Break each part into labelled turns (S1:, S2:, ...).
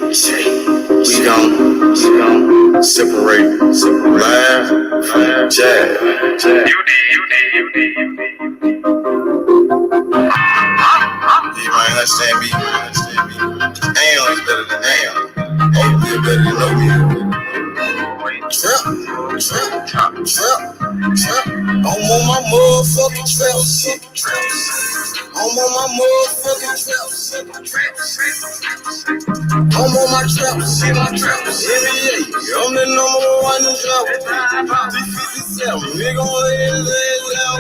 S1: We gon' separate laugh from jab. You might understand me. Am is better than am. Oh, you better than know me. Trap. I'm on my motherfucking trap shit. I'm on my motherfucking trap shit. I'm on my trap shit. NBA, I'm the number one in trap. 357, nigga on his ass down.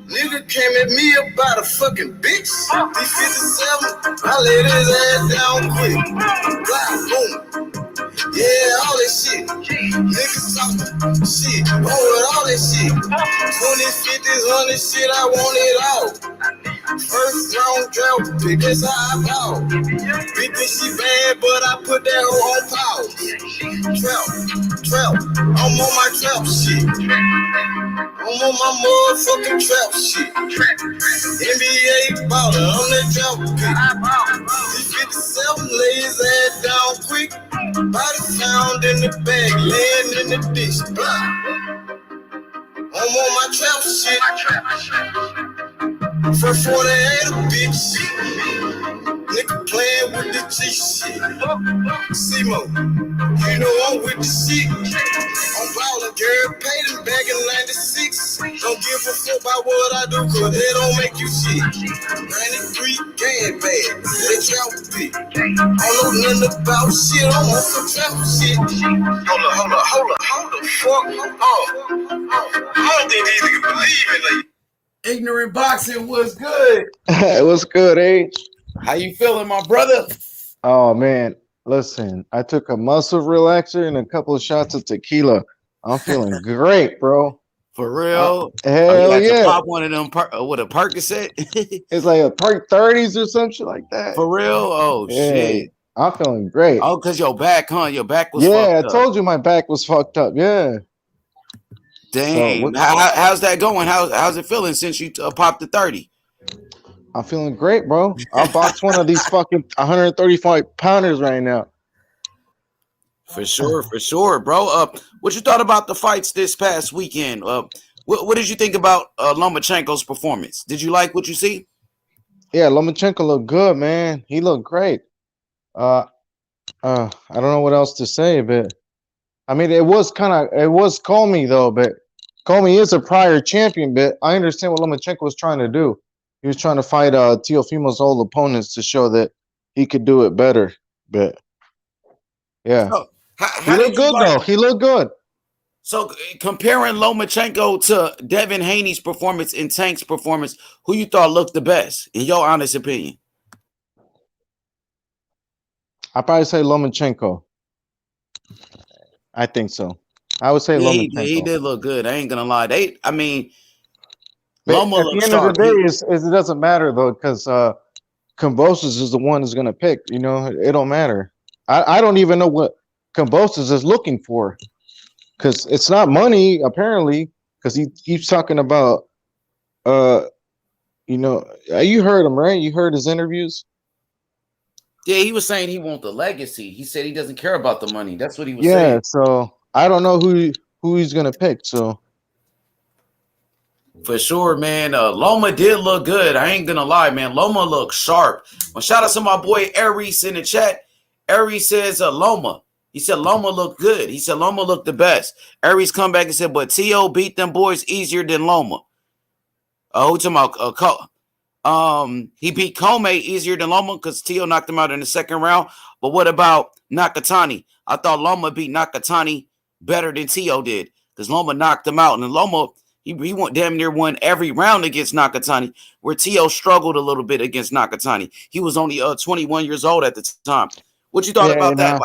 S1: Nigga came at me about a fucking bitch. 357, I laid his ass down quick. Blah, boom. Yeah, all that shit. Niggas talking shit. With all that shit. 20s, 50s, 100 shit, I want it all. First round draft pick, that's how I ball. Bitch think she bad, but I put that hoe on pause. Trap. I'm on my trap shit. I'm on my motherfucking trap shit. NBA baller, I'm that trap pick. 57 lay his ass down quick. Body found in the bag, laying in the dish. I'm on my trap shit. For 48 a bitch. Nigga playing with the G shit. Simo, you know I'm with the shit. I'm ballin', girl, paid him back in 96. Don't give a fuck about what I do, cause they don't make you shit. 93, gang bad, they trap big. I don't know nothing about shit, I'm on some trap shit. Hold the fuck up. I don't think these niggas believe in it.
S2: Ignorant Boxing was good.
S3: It was good, H.
S2: How you feeling, my brother?
S3: Oh man, listen, I took a muscle relaxer and a couple of shots of tequila. I'm feeling great, bro.
S2: For real?
S3: Hell yeah!
S2: Pop one of them with a Percocet.
S3: It's like a Perc 30s or some shit like that.
S2: For real? Oh yeah, shit!
S3: I'm feeling great.
S2: Oh, cause your back, huh? Your back was
S3: I
S2: fucked
S3: told you my back was fucked up. Yeah.
S2: Damn. So how's that going? How's it feeling since you popped the 30?
S3: I'm feeling great, bro. I'll box one of these fucking 135 pounders right now.
S2: For sure, bro. What you thought about the fights this past weekend? What did you think about Lomachenko's performance? Did you like what you see?
S3: Yeah, Lomachenko looked good, man. He looked great. I don't know what else to say, but I mean, it was Comey though, but Comey is a prior champion. But I understand what Lomachenko was trying to do. He was trying to fight Teofimo's old opponents to show that he could do it better. But yeah,
S2: so,
S3: he looked good though. He looked good.
S2: So comparing Lomachenko to Devin Haney's performance and Tank's performance, who you thought looked the best in your honest opinion?
S3: I'd probably say Lomachenko. I think so. I would say Lomachenko.
S2: He did look good. I ain't gonna lie.
S3: But Loma at the end of the day, it doesn't matter though, because Kambosos is the one who's gonna pick. You know, it don't matter. I don't even know what Kambosos is looking for, because it's not money apparently. Because he keeps talking about, you know, you heard him, right? You heard his interviews.
S2: Yeah, he was saying he wants the legacy. He said he doesn't care about the money. That's what he was saying.
S3: Yeah, so I don't know who he's gonna pick. So
S2: for sure, man. Loma did look good. I ain't gonna lie, man. Loma looked sharp. Well, shout out to my boy Aries in the chat. Aries says Loma. He said Loma looked good. He said Loma looked the best. Aries come back and said, but T.O. beat them boys easier than Loma. Who talking about? He beat Comey easier than Loma because T.O. knocked him out in the second round. But what about Nakatani? I thought Loma beat Nakatani better than T.O. did because Loma knocked him out. And Loma, he damn near won every round against Nakatani, where T.O. struggled a little bit against Nakatani. He was only 21 years old at the time. What you thought about that?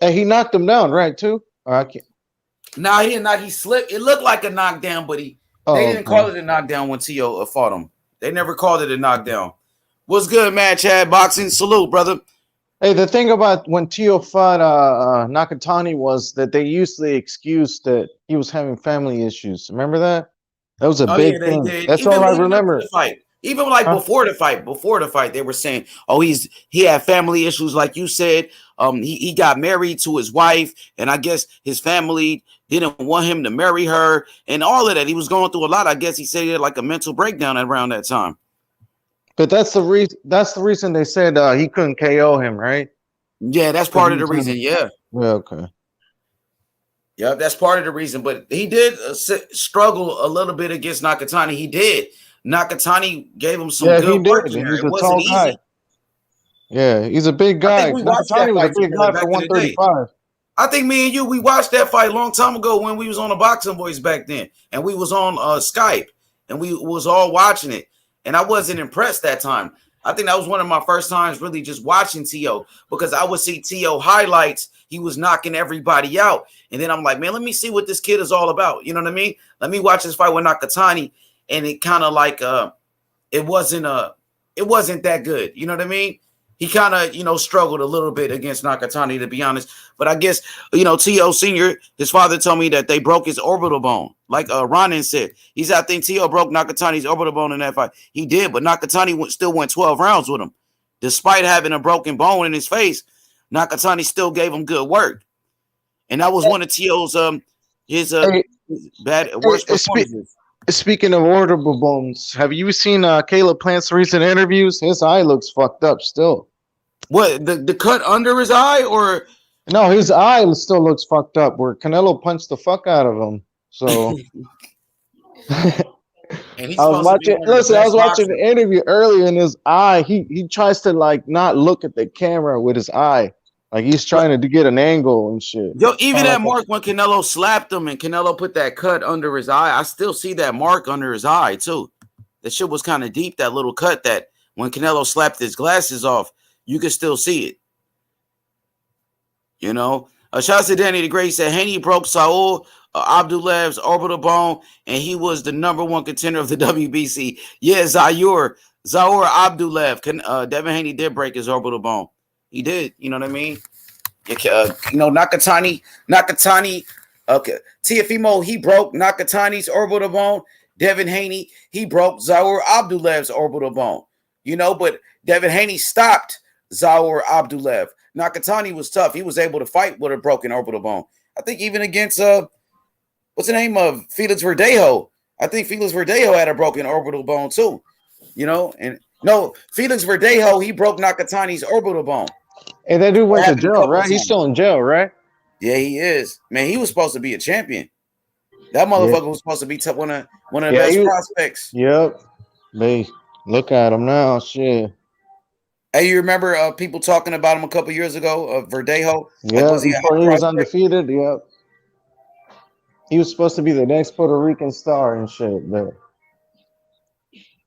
S3: And he knocked him down, right, too? He
S2: didn't knock. He slipped. It looked like a knockdown, but they didn't call it a knockdown when T.O. fought him. They never called it a knockdown. What's good, man? Chad Boxing. Salute, brother.
S3: Hey, the thing about when T.O. fought Nakatani was that they used the excuse that he was having family issues. Remember that? That was a big thing. That's all I remember.
S2: Even like
S3: Huh?
S2: before the fight, they were saying, "Oh, he had family issues, like you said. He got married to his wife, and I guess his family didn't want him to marry her, and all of that. He was going through a lot. I guess he said he had like a mental breakdown around that time.
S3: But that's the reason. That's the reason they said he couldn't KO him, right?
S2: Yeah, that's
S3: Because
S2: part
S3: he
S2: of the
S3: was
S2: reason.
S3: having.
S2: Yeah,
S3: Yeah, okay.
S2: yeah, that's part of the reason. But he did struggle a little bit against Nakatani. He did. Nakatani gave him some
S3: Yeah, he
S2: good work
S3: did.
S2: in there.
S3: He's
S2: It
S3: a
S2: wasn't
S3: tall guy.
S2: easy.
S3: Yeah, he's a big
S2: I think
S3: guy.
S2: we watched that
S3: Nakatani was a
S2: fight
S3: big
S2: together
S3: guy for
S2: back in the day.
S3: 135.
S2: I think me and you, we watched that fight a long time ago when we was on the Boxing Voice back then, and we was on Skype, and we was all watching it, and I wasn't impressed that time. I think that was one of my first times really just watching T.O. because I would see T.O. highlights. He was knocking everybody out, and then I'm like, man, let me see what this kid is all about. You know what I mean? Let me watch this fight with Nakatani, and it kind of like it wasn't that good. You know what I mean? He kind of struggled a little bit against Nakatani, to be honest. But I guess T.O. Senior, his father told me that they broke his orbital bone, like Ronan said. He said I think T.O. broke Nakatani's orbital bone in that fight. He did, but Nakatani still went 12 rounds with him, despite having a broken bone in his face. Nakatani still gave him good work, and that was one of T.O.'s his
S3: Hey,
S2: bad
S3: hey,
S2: worst performances.
S3: speaking of orbital bones, have you seen Caleb Plant's recent interviews? His eye looks fucked up still.
S2: What the cut under his eye or?
S3: No, his eye still looks fucked up. Where Canelo punched the fuck out of him. So I
S2: And he's
S3: was
S2: supposed to be
S3: watching.
S2: one of the
S3: Listen, I was
S2: best
S3: watching
S2: boxers.
S3: the interview earlier, and his eye. He tries to like not look at the camera with his eye, like he's
S2: But
S3: trying to get an angle and shit.
S2: yo, even
S3: Kind of
S2: that
S3: like a.
S2: mark when Canelo slapped him and Canelo put that cut under his eye, I still see that mark under his eye too. That shit was kind of deep. That little cut that when Canelo slapped his glasses off, you could still see it. You know, shout out to Danny the Great. Said Haney broke Saul Abdullah's orbital bone, and he was the number one contender of the WBC. Yeah, Zaur Abdullah. Devin Haney did break his orbital bone. He did. You know what I mean? Nakatani. Okay, Tiafimo, he broke Nakatani's orbital bone. Devin Haney, he broke Zaur Abdullah's orbital bone. But Devin Haney stopped Zaur Abdullah. Nakatani was tough. He was able to fight with a broken orbital bone. I think even against what's the name of Felix Verdejo? I think Felix Verdejo had a broken orbital bone too. And no, Felix Verdejo, he broke Nakatani's orbital bone.
S3: Hey, that dude
S2: That
S3: went to
S2: happened a
S3: jail,
S2: couple
S3: right? He's
S2: times.
S3: still in jail, right?
S2: Yeah, he is. Man, he was supposed to be a champion. That
S3: Yeah.
S2: motherfucker was supposed to be one of the
S3: Yeah.
S2: best prospects.
S3: Yep. They look at him now. Shit.
S2: Hey, you remember people talking about him a couple years ago, Verdejo? Like,
S3: Yeah.
S2: was he a
S3: Before
S2: high
S3: he was
S2: prospect?
S3: undefeated. Yep. He was supposed to be the next Puerto Rican star and shit, but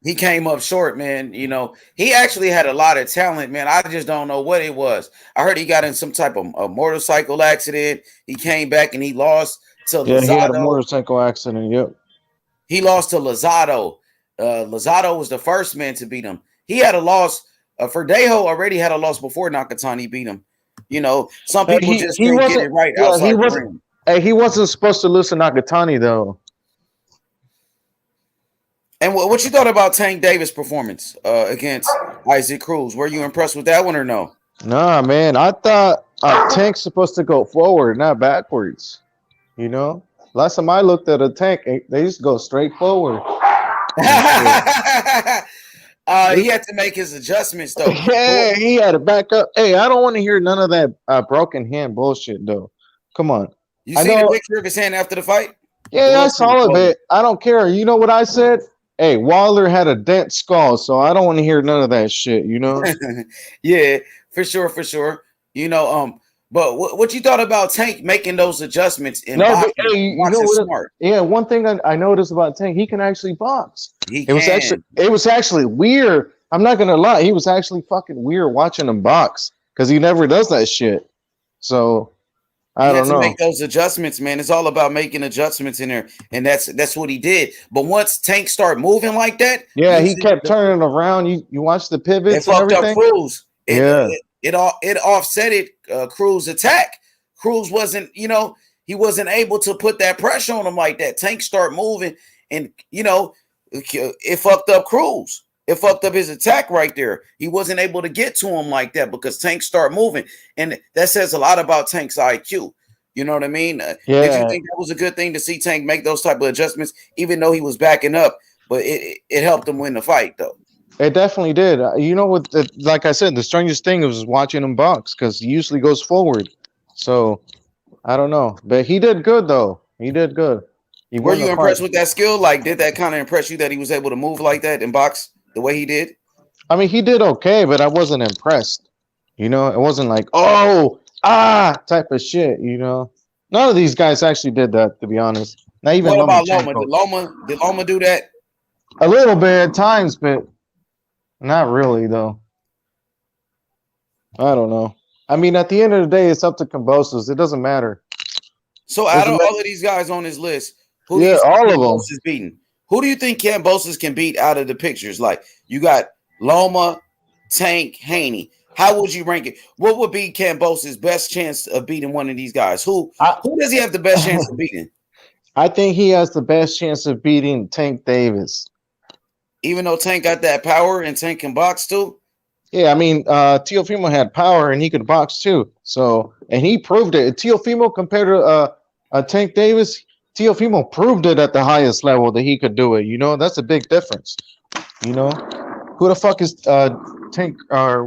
S2: He came up short, man. He actually had a lot of talent, man. I just don't know what it was. I heard he got in some type of a motorcycle accident. He came back and he lost to
S3: yeah, he had a
S2: Lozado.
S3: motorcycle accident. Yep.
S2: He lost to Lozado. Lozado was the first man to beat him. He had a loss. Verdejo already had a loss before Nakatani beat him. Some
S3: Hey,
S2: people just
S3: he
S2: can't get it
S3: wasn't.
S2: right
S3: Yeah, he
S2: outside the
S3: wasn't.
S2: ring.
S3: Hey, he wasn't supposed to lose to Nakatani though.
S2: And what you thought about Tank Davis' performance against Isaac Cruz? Were you impressed with that one or no?
S3: Nah, man. I thought Tank's supposed to go forward, not backwards. Last time I looked at a Tank, they just go straight forward.
S2: He had to make his adjustments though.
S3: Yeah, he had to back up. Hey, I don't want to hear none of that broken hand bullshit though. Come on.
S2: You
S3: I
S2: see the
S3: know.
S2: picture of his hand after the fight?
S3: Yeah, I saw of it. I don't care. You know what I said? Hey, Wilder had a dent skull, so I don't want to hear none of that shit.
S2: Yeah, for sure. But what you thought about Tank making those adjustments in boxing?
S3: But hey,
S2: Boxing smart.
S3: Yeah, one thing I noticed about Tank, he can actually box.
S2: He
S3: It was actually weird. I'm not gonna lie, he was actually fucking weird watching him box because he never does that shit. So I don't know.
S2: Make those adjustments, man. It's all about making adjustments in there, and that's what he did. But once Tank started moving like that,
S3: yeah, he kept turning around. You watch the pivots
S2: and
S3: everything.
S2: Up Cruz. It offsetted Cruz' attack. Cruz wasn't, he wasn't able to put that pressure on him like that. Tank started moving, and it fucked up Cruz. It fucked up his attack right there. He wasn't able to get to him like that because Tank start moving, and that says a lot about Tank's IQ. You know what I mean? Did you think that was a good thing to see Tank make those type of adjustments, even though he was backing up? But it helped him win the fight, though.
S3: It definitely did. You know what? Like I said, the strangest thing was watching him box because he usually goes forward. So I don't know, but he did good though. He did good.
S2: Were you impressed with that skill? Like, did that kind of impress you that he was able to move like that in box the way he did?
S3: I mean, he did okay, but I wasn't impressed. You know, it wasn't like type of shit. You know, none of these guys actually did that, to be honest. Not even.
S2: What about Loma? Did Loma do that?
S3: A little bit at times, but not really though. I don't know. I mean, at the end of the day, it's up to Kambosos. It doesn't matter.
S2: So out of all of these guys on this list, who do you think
S3: all of
S2: Kambosos is beating? Who do you think Kambosos can beat out of the pictures? Like, you got Loma, Tank, Haney. How would you rank it? What would be Kambosos' best chance of beating one of these guys? Who does he have the best chance of beating?
S3: I think he has the best chance of beating Tank Davis.
S2: Even though Tank got that power and Tank can box too?
S3: Yeah, I mean, Teofimo had power and he could box too. So, and he proved it. Teofimo compared to Tank Davis, Teofimo proved it at the highest level that he could do it. You know, that's a big difference. You know, who the fuck is Tank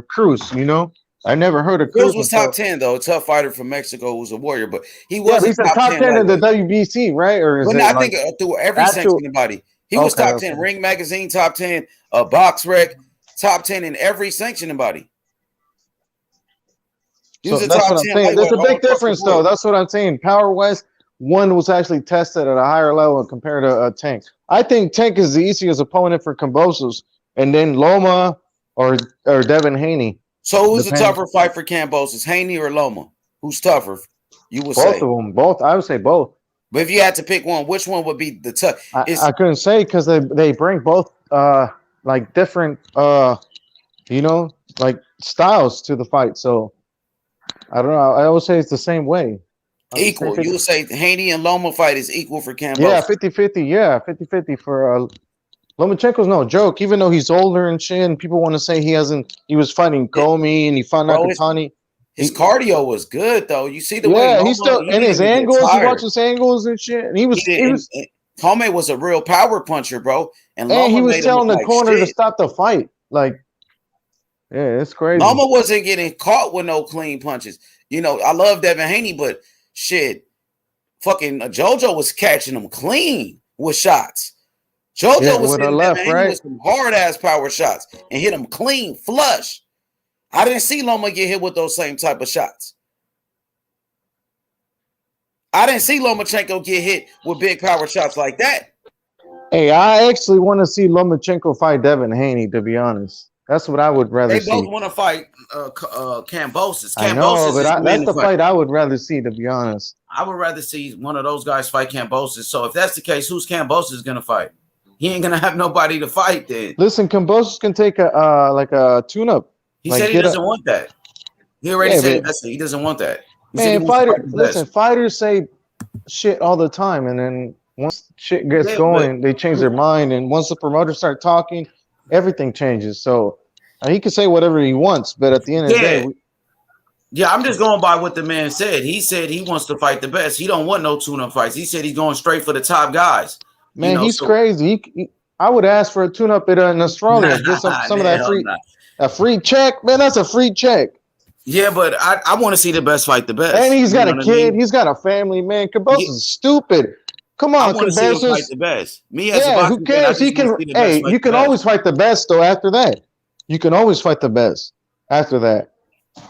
S3: Cruz? You know, I never heard of Cruz.
S2: Cruz was top 10 though, a tough fighter from Mexico who was a warrior, but he
S3: was he's top 10 in the WBC, right? Or is
S2: I think through every sanctioning body. He was top 10, Ring Magazine top 10, Box Rec, top 10 in every sanctioning body.
S3: So that's what I'm saying. There's a big difference, though. That's what I'm saying. Power-wise, one was actually tested at a higher level compared to Tank. I think Tank is the easiest opponent for Kambosos, and then Loma or Devin Haney.
S2: So who's the tougher fight for Kambosos, Haney or Loma? Who's tougher? You would say
S3: both of them. Both. I would say both.
S2: But if you had to pick one, which one would be the tough?
S3: I couldn't say because they bring both like different you know, like styles to the fight. So I don't know. I always say it's the same way.
S2: Equal. You would say Haney and Loma fight is equal for Kambosos.
S3: Yeah, 50-50. Yeah, 50-50 for Lomachenko's no joke. Even though he's older and shit, and people want to say he was fighting Comey and he fought Nakatani.
S2: His cardio was good though. You see the way
S3: he's still in his angles. You watch his angles and shit. And he was
S2: Comey was a real power puncher, bro. And
S3: he was telling the corner to stop the fight. Like, yeah, it's crazy.
S2: Loma wasn't getting caught with no clean punches. You know, I love Devin Haney, but shit, fucking JoJo was catching him clean with shots. JoJo was hitting Devin Haney with some hard ass power shots and hit him clean, flush. I didn't see Loma get hit with those same type of shots. I didn't see Lomachenko get hit with big power shots like that.
S3: Hey, I actually want to see Lomachenko fight Devin Haney, to be honest. That's what I would rather see.
S2: They both want to fight Kambosos.
S3: I know, but that's the fight I would rather see, to be honest.
S2: I would rather see one of those guys fight Kambosos. So if that's the case, who's Kambosos going to fight? He ain't going to have nobody to fight then.
S3: Listen, Kambosos can take a tune-up.
S2: He said he doesn't want that. He already said he doesn't want that.
S3: Man, fighters say shit all the time, and then once shit gets going, they change their mind. And once the promoters start talking, everything changes. So he can say whatever he wants, but at the end of the day,
S2: I'm just going by what the man said. He said he wants to fight the best. He don't want no tune-up fights. He said he's going straight for the top guys.
S3: Man, he's crazy. I would ask for a tune-up in Australia. Get some of that free. A free check, man. That's a free check.
S2: Yeah, but I want to see the best fight the best.
S3: And he's got a kid. I mean? He's got a family, man. Kambosos is stupid. Come on, Kambosos.
S2: Fight the best. Me as a
S3: who cares? He can. Hey, you can always fight the best though. After that, you can always fight the best. After that,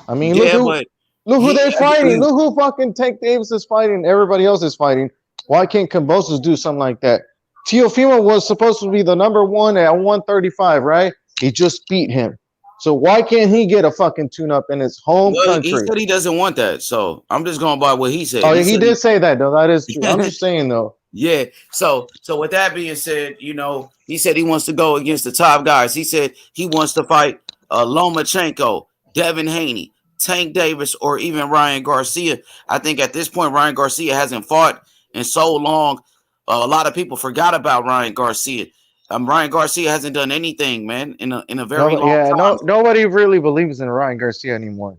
S3: I mean, look who they're fighting. Look who fucking Tank Davis is fighting. Everybody else is fighting. Why can't Kambosos do something like that? Teofimo was supposed to be the number one at 135, right? He just beat him. So why can't he get a fucking tune-up in his home country?
S2: He said he doesn't want that. So I'm just going by what he said.
S3: Oh, he did say that, though. That is true. I'm just saying, though.
S2: Yeah. So with that being said, you know, he said he wants to go against the top guys. He said he wants to fight Lomachenko, Devin Haney, Tank Davis, or even Ryan Garcia. I think at this point, Ryan Garcia hasn't fought in so long. A lot of people forgot about Ryan Garcia. Ryan Garcia hasn't done anything, man, in a very long time.
S3: Nobody really believes in Ryan Garcia anymore.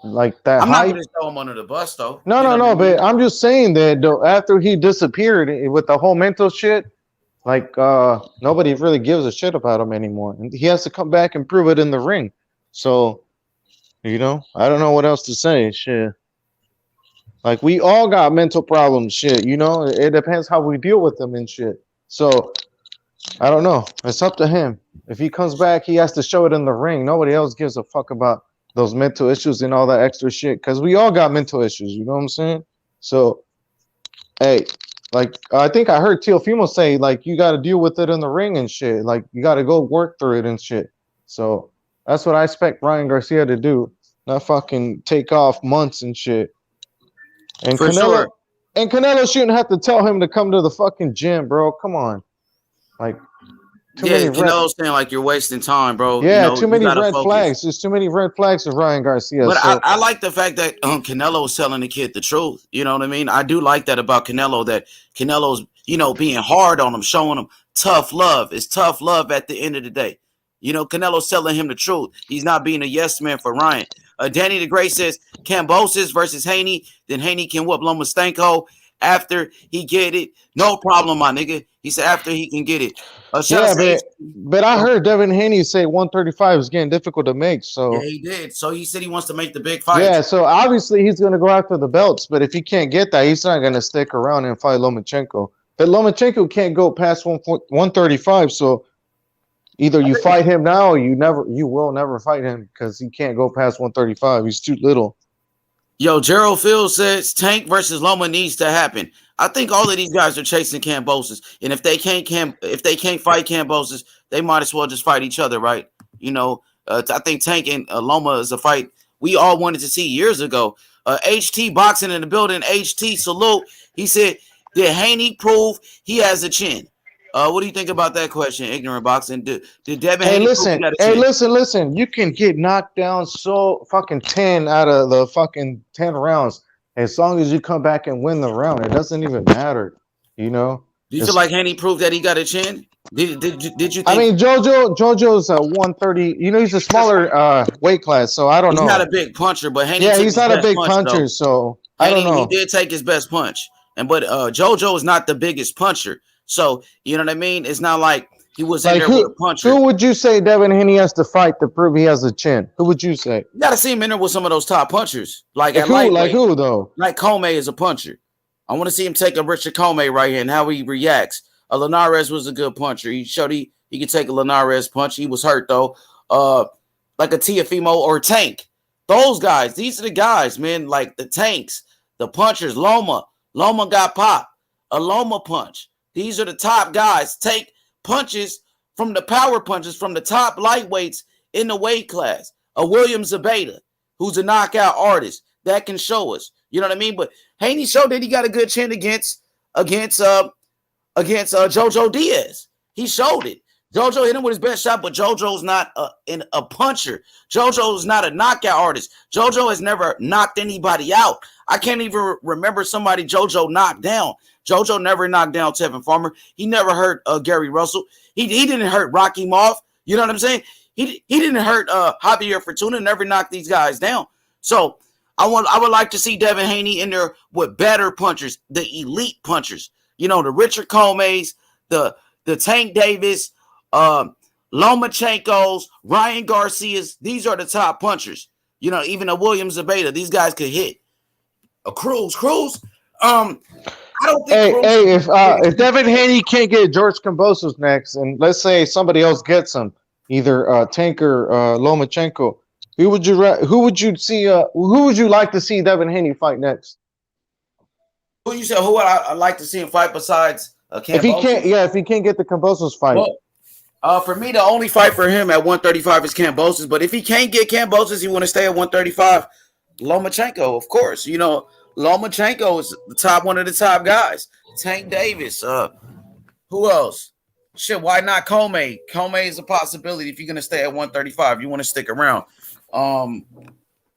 S3: Like that
S2: I'm not
S3: hype.
S2: going to throw him under the bus, though.
S3: No,
S2: You
S3: no,
S2: know what I
S3: no.
S2: mean?
S3: But I'm just saying that though, after he disappeared with the whole mental shit, like nobody really gives a shit about him anymore, and he has to come back and prove it in the ring. So I don't know what else to say. Shit. Like we all got mental problems. Shit. It depends how we deal with them and shit. So I don't know. It's up to him. If he comes back, he has to show it in the ring. Nobody else gives a fuck about those mental issues and all that extra shit. Because we all got mental issues. You know what I'm saying? So, hey, like I think I heard Teofimo say, like you got to deal with it in the ring and shit. Like you got to go work through it and shit. So that's what I expect Ryan Garcia to do. Not fucking take off months and shit. And
S2: For sure.
S3: Canelo shouldn't have to tell him to come to the fucking gym, bro. Come on. Like, too many
S2: Canelo's saying like you're wasting time, bro.
S3: Yeah, too
S2: You
S3: many
S2: gotta
S3: red
S2: focus.
S3: flags. There's too many red flags with Ryan Garcia.
S2: But
S3: So
S2: I like the fact that Canelo was telling the kid the truth. You know what I mean? I do like that about Canelo, that Canelo's, being hard on him, showing him tough love. It's tough love at the end of the day. Canelo's telling him the truth. He's not being a yes man for Ryan. Danny the Great says Kambosos versus Haney. Then Haney can whoop Lomachenko after he get it. No problem, my nigga. He said after he can get it.
S3: but I heard Devin Haney say 135 is getting difficult to make. So
S2: yeah, he did. So he said he wants to make the big fight.
S3: Yeah, so obviously he's going to go after the belts. But if he can't get that, he's not going to stick around and fight Lomachenko. But Lomachenko can't go past 135. So either you fight him now or you will never fight him because he can't go past 135. He's too little.
S2: Yo, Gerald Field says Tank versus Loma needs to happen. I think all of these guys are chasing Kambosos, and if they can't fight Kambosos, they might as well just fight each other, right? I think Tank and Loma is a fight we all wanted to see years ago. HT boxing in the building. HT salute. He said, "Did Haney prove he has a chin?" What do you think about that question? Ignorant boxing. Did Devin Haney prove he got a chin?
S3: Listen. You can get knocked down so fucking 10 out of the fucking 10 rounds. As long as you come back and win the round, it doesn't even matter. Do
S2: you feel like Haney proved that he got a chin? Did you think?
S3: I mean, JoJo's a 130. He's a smaller weight class, so I don't know.
S2: He's not a big puncher, but Haney.
S3: Yeah, he's not a big puncher, so I don't know.
S2: He did take his best punch, but JoJo is not the biggest puncher. So, you know what I mean? It's not like he was in there with a puncher.
S3: Who would you say Devin Haney has to fight to prove he has a chin? Who would you say?
S2: You got to see him in there with some of those top punchers. Like
S3: who, though?
S2: Like Comey is a puncher. I want to see him take a Richard Comey right here and how he reacts. Linares was a good puncher. He showed he could take a Linares punch. He was hurt, though. Like a Teofimo or Tank. Those guys, these are the guys, man, like the Tanks, the punchers. Loma got popped. A Loma punch. These are the top guys. Take punches from the power punches from the top lightweights in the weight class. A William Zabata, who's a knockout artist, that can show us. You know what I mean? But Haney showed that he got a good chin against JoJo Diaz. He showed it. JoJo hit him with his best shot, but JoJo's not a puncher. JoJo's not a knockout artist. JoJo has never knocked anybody out. I can't even remember somebody JoJo knocked down. JoJo never knocked down Tevin Farmer. He never hurt Gary Russell. He didn't hurt Rocky Moth. You know what I'm saying? He didn't hurt Javier Fortuna. Never knocked these guys down. So I would like to see Devin Haney in there with better punchers, the elite punchers. The Richard Comeys, the Tank Davis, Lomachenkos, Ryan Garcias. These are the top punchers. Even a William Zabata. These guys could hit. A Cruz. I don't think.
S3: If Devin Haney can't get George Kambosos next, and let's say somebody else gets him, either Tank or Lomachenko, who would you like to see Devin Haney fight next?
S2: Who you said? Who would I like to see him fight besides Kambosos?
S3: If he can't get the Kambosos fight.
S2: Well, for me, the only fight for him at 135 is Kambosos. But if he can't get Kambosos, he want to stay at 135. Lomachenko, of course. Lomachenko is one of the top guys. Tank Davis. Who else? Shit, why not Comey? Comey is a possibility if you're gonna stay at 135. You want to stick around.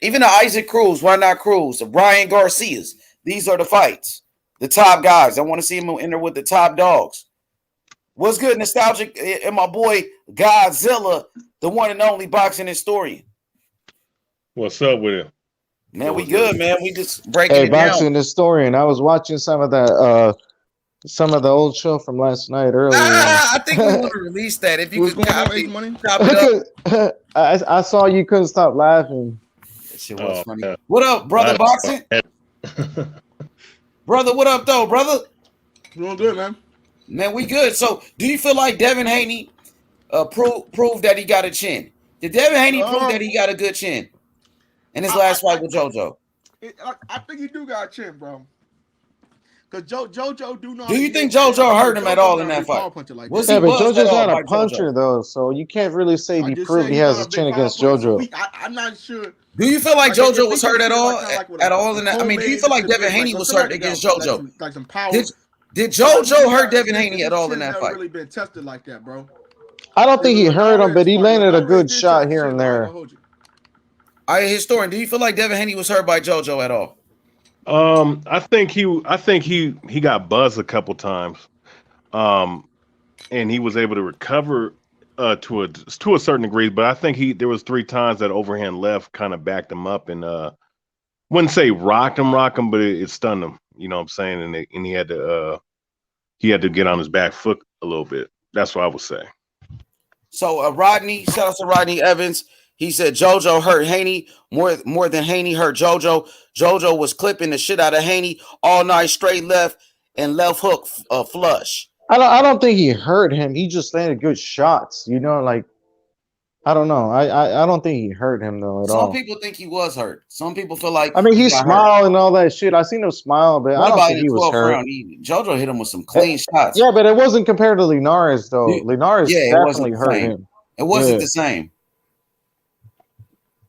S2: Even the Isaac Cruz, why not Cruz? Ryan Garcias. These are the fights. The top guys. I want to see him in there with the top dogs. What's good, nostalgic, and my boy Godzilla, the one and only boxing historian.
S4: What's up with him?
S2: Man, we good, man. We just breaking
S3: Hey,
S2: it down.
S3: boxing historian. I was watching some of the old show from last night earlier.
S2: I think we want to release that. If you
S5: What's
S2: could
S5: going on,
S2: copy,
S5: Ace Money?
S2: chop it up.
S3: I saw you couldn't stop laughing.
S2: That shit was funny.
S4: Yeah.
S2: What up, brother boxing? Brother, what up, though, brother?
S5: Doing good, man.
S2: Man, we good. So, do you feel like Devin Haney proved that he got a chin? Did Devin Haney prove that he got a good chin in his last fight with JoJo?
S5: I think he do got a chin, bro. Because JoJo do know.
S2: Do you think JoJo hurt him at all in that fight?
S5: Like
S2: Was
S3: Yeah,
S2: he
S3: but
S2: buzzed at
S3: JoJo's
S2: all
S3: not
S2: by
S3: a puncher
S2: JoJo?
S3: though, so you can't really say
S5: I
S3: he
S5: just
S3: proved
S5: said
S3: he
S5: he's
S3: has
S5: not
S3: a
S5: a
S3: chin
S5: big
S3: against
S5: power puncher, so
S3: JoJo.
S5: I'm not sure.
S2: Do you feel like
S5: Like,
S2: JoJo
S5: if
S2: was
S5: he
S2: hurt at
S5: considered,
S2: all?
S5: like, kinda like what
S2: At
S5: a-
S2: all
S5: a
S2: in that? I mean, do you
S5: co-main
S2: feel like
S5: could
S2: Devin
S5: be,
S2: Haney
S5: like,
S2: was
S5: somebody
S2: hurt against
S5: got,
S2: JoJo?
S5: like some power.
S2: Did JoJo hurt Devin Haney at all in that
S5: Never
S2: fight?
S5: really been tested like that, bro.
S3: I don't think he hurt him, but he landed a good
S5: Linares
S3: shot
S5: did
S3: here
S5: test
S3: and
S5: the chin,
S3: there.
S5: I hold you.
S2: All right, historian, do you feel like Devin Haney was hurt by JoJo at all?
S4: I think he got buzzed a couple times, and he was able to recover to a certain degree. But I think there was 3 times that overhand left kind of backed him up and wouldn't say rock him, but it stunned him. You know what I'm saying? And he had to get on his back foot a little bit. That's what I would say.
S2: So Rodney, shout out to Rodney Evans. He said JoJo hurt Haney more than Haney hurt JoJo. JoJo was clipping the shit out of Haney all night, straight left and left hook flush.
S3: I don't think he hurt him. He just landed good shots. You know, like I don't know. I don't think he hurt him though at all.
S2: Some people think he was hurt. Some people feel like
S3: I mean, he
S2: got
S3: smiled
S2: hurt.
S3: and all that shit. I seen him smile, but
S2: What
S3: I don't
S2: about
S3: think
S2: in
S3: he
S2: the
S3: was
S2: 12th
S3: hurt.
S2: round? JoJo hit him with some clean shots.
S3: Yeah, but it wasn't compared to Linares though. Linares
S2: Yeah, it wasn't
S3: definitely
S2: the
S3: hurt
S2: same.
S3: him.
S2: It wasn't
S3: Yeah.
S2: the same.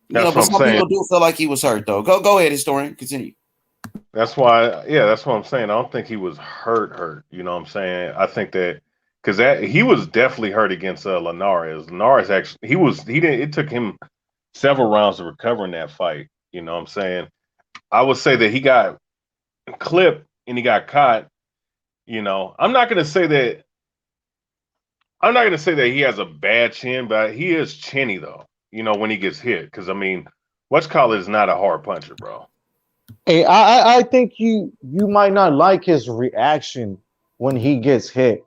S4: That's
S2: But
S4: what
S2: some
S4: I'm saying.
S2: people do feel like he was hurt though. Go ahead, historian. Continue.
S4: That's why, that's what I'm saying. I don't think he was hurt. You know what I'm saying? I think that because he was definitely hurt against Linares. Linares actually, it took him several rounds to recover in that fight. You know what I'm saying? I would say that he got clipped and he got caught. You know, I'm not gonna say that he has a bad chin, but he is chinny though. You know, when he gets hit, because I mean, whatchamacallit is not a hard puncher, bro.
S3: Hey, I think you might not like his reaction when he gets hit,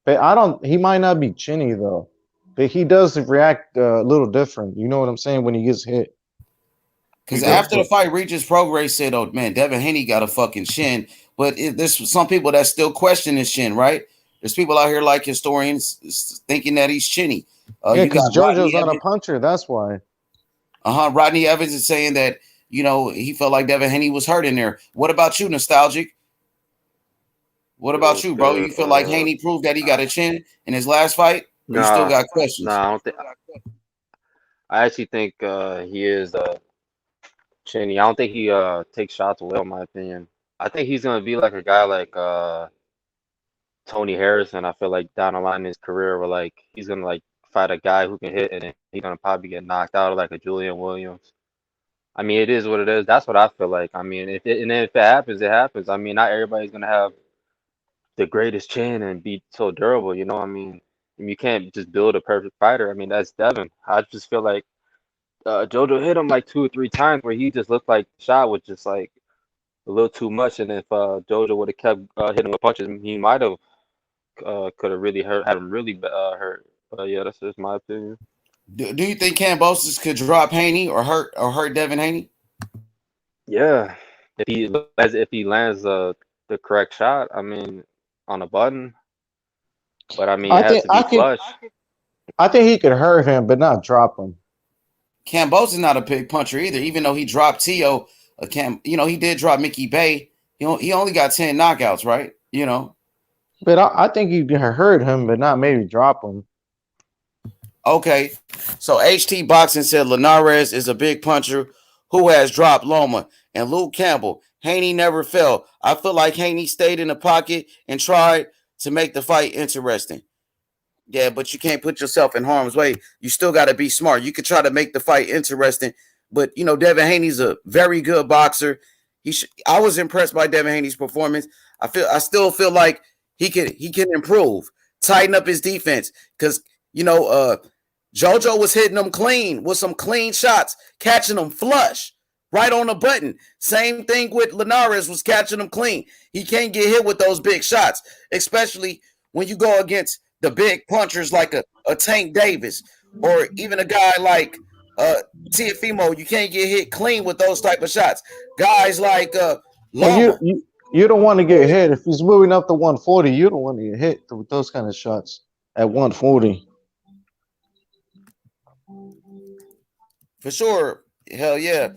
S3: but he might not be chinny though, but he does react a little different. You know what I'm saying when he gets hit.
S2: Because after the fight, Regis Prograis said, "Oh man, Devin Haney got a fucking chin." But there's some people that still question his chin, right? There's people out here like historians thinking that he's chinny.
S3: Yeah, because JoJo's not a puncher. That's why.
S2: Rodney Evans is saying that he felt like Devin Haney was hurt in there. What about you, nostalgic? What about you, bro? You feel like Haney proved that he got a chin in his last fight? Or you still got questions?
S6: I don't think. I actually think he is chinny. I don't think he takes shots well, in my opinion. I think he's gonna be like a guy like Tony Harrison. I feel like down the line in his career, where like he's gonna like fight a guy who can hit, and then he's gonna probably get knocked out like a Julian Williams. I mean, it is what it is. That's what I feel like. I mean, if it happens, it happens. I mean, not everybody's gonna have the greatest chin and be so durable. You know, I mean, you can't just build a perfect fighter. I mean, that's Devin. I just feel like JoJo hit him like 2 or 3 times where he just looked like the shot was just like a little too much. And if JoJo would have kept hitting with punches, he might have could have really had him really hurt. But yeah, that's just my opinion.
S2: Do you think Kambosos could drop Haney or hurt Devin Haney?
S6: Yeah, if he lands the correct shot, I mean, on a button. But I mean, it has to be flush.
S3: I think he could hurt him, but not drop him.
S2: Kambosos is not a big puncher either, even though he dropped Tio. He did drop Mickey Bay. He only got 10 knockouts, right?
S3: But I think you can hurt him, but not maybe drop him.
S2: Okay, so HT Boxing said Linares is a big puncher who has dropped Loma. And Luke Campbell, Haney never fell. I feel like Haney stayed in the pocket and tried to make the fight interesting. Yeah, but you can't put yourself in harm's way. You still got to be smart. You could try to make the fight interesting, but Devin Haney's a very good boxer. I was impressed by Devin Haney's performance. I still feel like he can improve. tighten up his defense because JoJo was hitting them clean with some clean shots, catching them flush right on the button. Same thing with Linares was catching them clean. He can't get hit with those big shots, especially when you go against the big punchers like a Tank Davis or even a guy like Teofimo. You can't get hit clean with those type of shots. Guys like Loma.
S3: You don't want to get hit. If he's moving up to 140, you don't want to get hit with those kind of shots at 140.
S2: For sure. Hell yeah.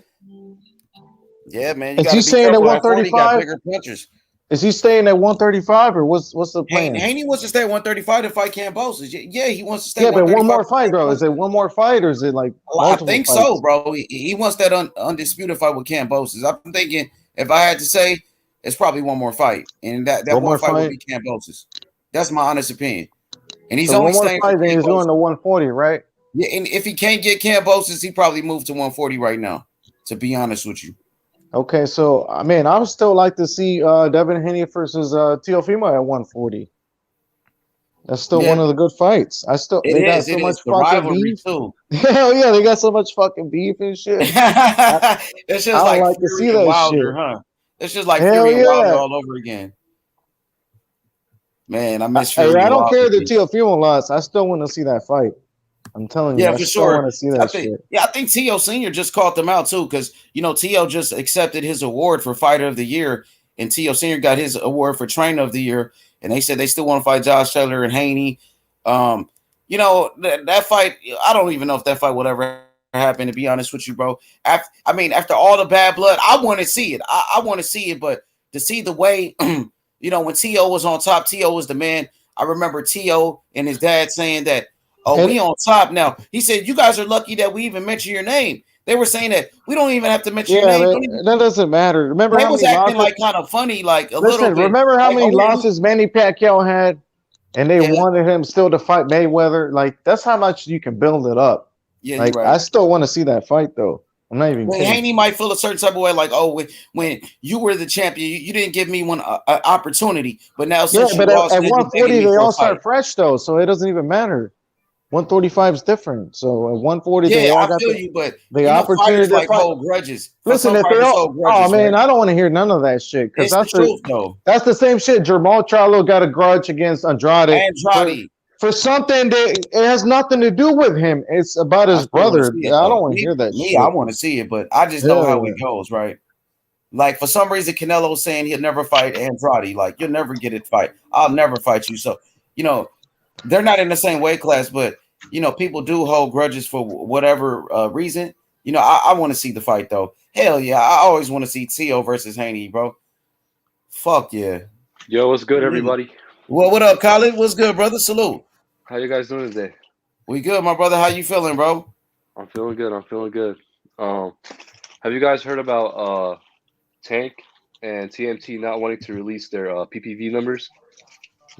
S2: Yeah, man.
S3: Is he staying at 135?
S2: Bigger punchers.
S3: Is he staying at 135 or what's the plan?
S2: Haney wants to stay at 135 to fight Kambosos. Yeah, he wants to stay.
S3: Yeah, but one more fight, bro. Is it one more fight or is it like?
S2: I think fights? So, bro. He wants that undisputed fight with Kambosos. I'm thinking if I had to say, it's probably one more fight, and that one more fight would be Kambosos. That's my honest opinion. And he's only staying.
S3: Fight, then he's going to 140, right?
S2: Yeah, and if he can't get Kambosos, he probably moved to 140 right now. To be honest with you.
S3: Okay, so I mean, I would still like to see Devin Haney versus Teofimo at 140. That's still one of the good fights. They got so much fucking beef too. Hell yeah, they got so much fucking beef and shit.
S2: It's just I like to see that Wilder, shit, huh? It's just like Fury and Wilder all over again. Man, I miss Fury.
S3: I don't care that Teofimo lost. I still want to see that fight. I'm telling you,
S2: for sure.
S3: I want to see that shit.
S2: Yeah, I think T.O. Sr. just called them out too, because T.O. just accepted his award for Fighter of the Year, and T.O. Sr. got his award for Trainer of the Year, and they said they still want to fight Josh Taylor and Haney. That fight, I don't even know if that fight would ever happen, to be honest with you, bro. After all the bad blood, I want to see it. I want to see it, but to see the way, when T.O. was on top, T.O. was the man. I remember T.O. and his dad saying that, we on top now. He said, you guys are lucky that we even mention your name. They were saying that we don't even have to mention your name.
S3: That doesn't matter. Remember
S2: how was acting like kind of funny, like a little bit.
S3: Remember how many losses Manny Pacquiao had, and they wanted him still to fight Mayweather? Like, that's how much you can build it up. Yeah, like, right. I still want to see that fight, though. I'm not even kidding.
S2: Haney might feel a certain type of way, like, when you were the champion, you didn't give me one opportunity, but now since
S3: you lost, at 140 they all start fresh, though, so it doesn't even matter. 135 is different. So at 140, they all got the opportunity to
S2: like hold grudges.
S3: Listen, if they all, man, I don't want to hear none of that shit because that's the truth, though. That's the same shit. Jermall Charlo got a grudge against Andrade. For something that it has nothing to do with him. It's about his brother. I don't want to hear that shit.
S2: I want to see it, but I just know how it goes, right? Like, for some reason, Canelo was saying he'll never fight Andrade. Like, you'll never get it fight. I'll never fight you. So, they're not in the same weight class, but, people do hold grudges for whatever reason. I want to see the fight, though. Hell yeah. I always want to see T.O. versus Haney, bro. Fuck yeah.
S7: Yo, what's good, everybody?
S2: Well, what up, Khaled? What's good, brother? Salute.
S7: How you guys doing today?
S2: We good, my brother. How you feeling, bro?
S7: I'm feeling good. Have you guys heard about Tank and TMT not wanting to release their PPV numbers?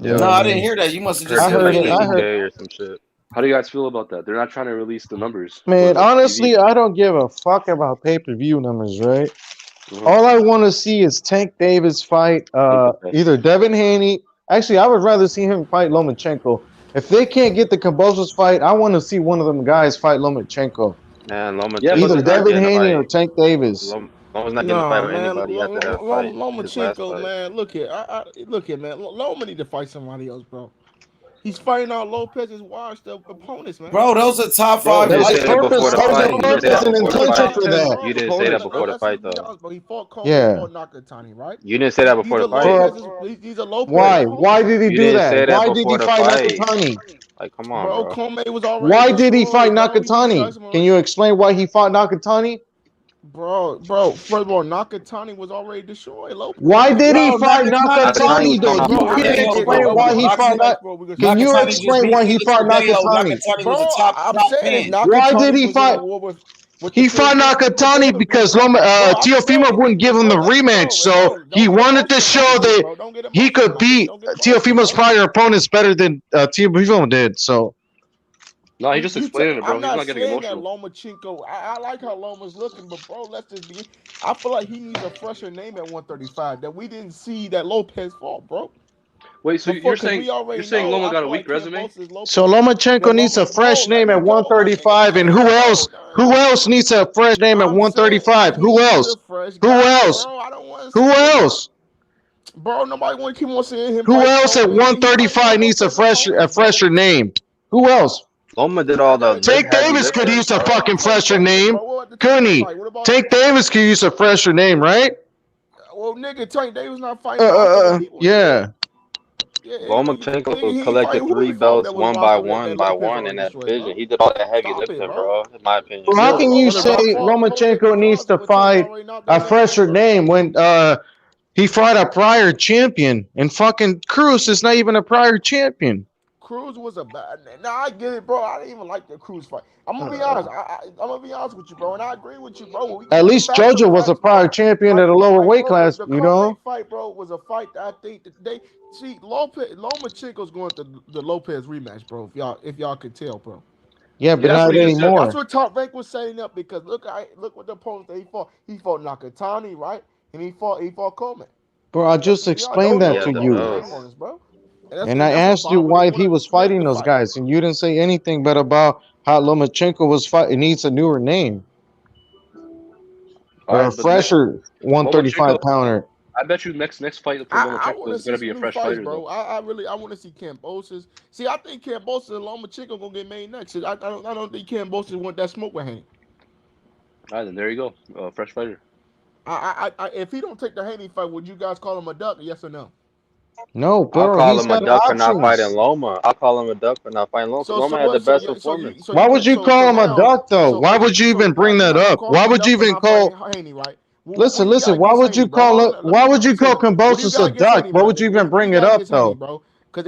S2: Yeah. No, I didn't hear that. You must have just
S3: heard it.
S7: Or some shit. How do you guys feel about that? They're not trying to release the numbers.
S3: Man, honestly, I don't give a fuck about pay-per-view numbers, right? Mm-hmm. All I want to see is Tank Davis fight either Devin Haney. Actually, I would rather see him fight Lomachenko. If they can't get the Kambosos fight, I want to see one of them guys fight Lomachenko.
S6: Man,
S3: either Devin Haney or Tank Davis.
S6: Loma's not getting a fight with anybody after that fight.
S5: Lomachenko, man, look at man. Loma need to fight somebody else, bro. He's fighting out Lopez's washed up opponents, man.
S2: Bro, those are top five.
S6: You didn't say that before the fight. You didn't say that before the fight, though.
S5: He fought Cole, fought Nakatani, right?
S6: You didn't say that before the fight.
S5: He's a Lopez.
S3: Why? Why did he do that? Why did he fight Nakatani?
S6: Like, come on, bro.
S5: Comey was already.
S3: Why did he fight Nakatani? Can you explain why he fought Nakatani?
S5: Bro, first of all, Nakatani was already destroyed. Lopez.
S3: Why did he fight Nakatani, though? You can't explain why he fought Nakatani. Can you explain why he fought Nakatani?
S5: Bro, I'm saying
S3: why did he fight? He fought Nakatani because Teofimo wouldn't give him the rematch, so he wanted to show that he could beat Teofimo's prior opponents better than Teofimo did, so...
S7: No, he just explained it, bro.
S5: I'm not getting emotional. Lomachenko, I like how Loma's looking, but bro, let's just be. I feel like he needs a fresher name at 135 that we didn't see that Lopez fought, bro.
S7: Wait, so you're saying Loma
S5: I
S7: got a
S5: feel
S7: weak
S5: like
S7: resume?
S3: So Lomachenko needs a fresh name at 135, and who else? Who else needs a fresh name at 135? Who else? Who else?
S5: Bro, I don't want to see
S3: Who else?
S5: Bro, nobody want to keep on seeing him.
S3: Who else at 135 needs a fresher name? Who else?
S6: Loma did all the
S3: Tank
S6: heavy
S3: Davis could
S6: lifting.
S3: use a fucking fresher name. Couldn't he? Tank Davis could use a fresher name, right?
S5: Well, nigga, Tank Davis not fighting.
S3: Yeah.
S6: Lomachenko collected 3 belts one by one in that division. He did all that heavy lifting, bro. In my opinion.
S3: Well, how can you say Lomachenko needs to fight a fresher name when he fought a prior champion and fucking Cruz is not even a prior champion?
S5: Cruz was a bad. Now I get it, bro. I didn't even like the Cruz fight. I'm gonna be honest. I'm gonna be honest with you, bro, and I agree with you, bro.
S3: At least JoJo was a prior champion at a lower weight class, you know.
S5: The fight, bro, was a fight that I think that they see Lomachenko's going to the Lopez rematch, bro. If y'all could tell, bro.
S3: Yeah, but not anymore.
S5: That's what Top Rank was setting up because look what the opponent that he fought. He fought Nakatani, right? And he fought Coleman.
S3: Bro, I just explained that to you.
S5: Bro.
S3: And I asked you why he was fighting those guys, and you didn't say anything but about how Lomachenko was fighting. It needs a newer name. Or a fresher 135 pounder.
S7: I bet you next fight for Lomachenko is going to be a fresh fighter,
S5: bro. I want to see Kambosos. See, I think Kambosos and Lomachenko going to get made next. I don't think Kambosos want that smoke with Haney.
S7: All right, then there you go. Fresh fighter.
S5: If he don't take the Haney fight, would you guys call him a duck? Yes or no?
S3: No, bro.
S6: I'll call him a duck for not fighting Loma. I'll call him a duck for not fighting Loma. Loma had the best performance.
S3: Why would you call him a duck, though? Why would you even bring that up? Why would you even call?
S5: Haney, right?
S3: Listen. Why would you call Kambosos a duck? Why would you even bring it up, though?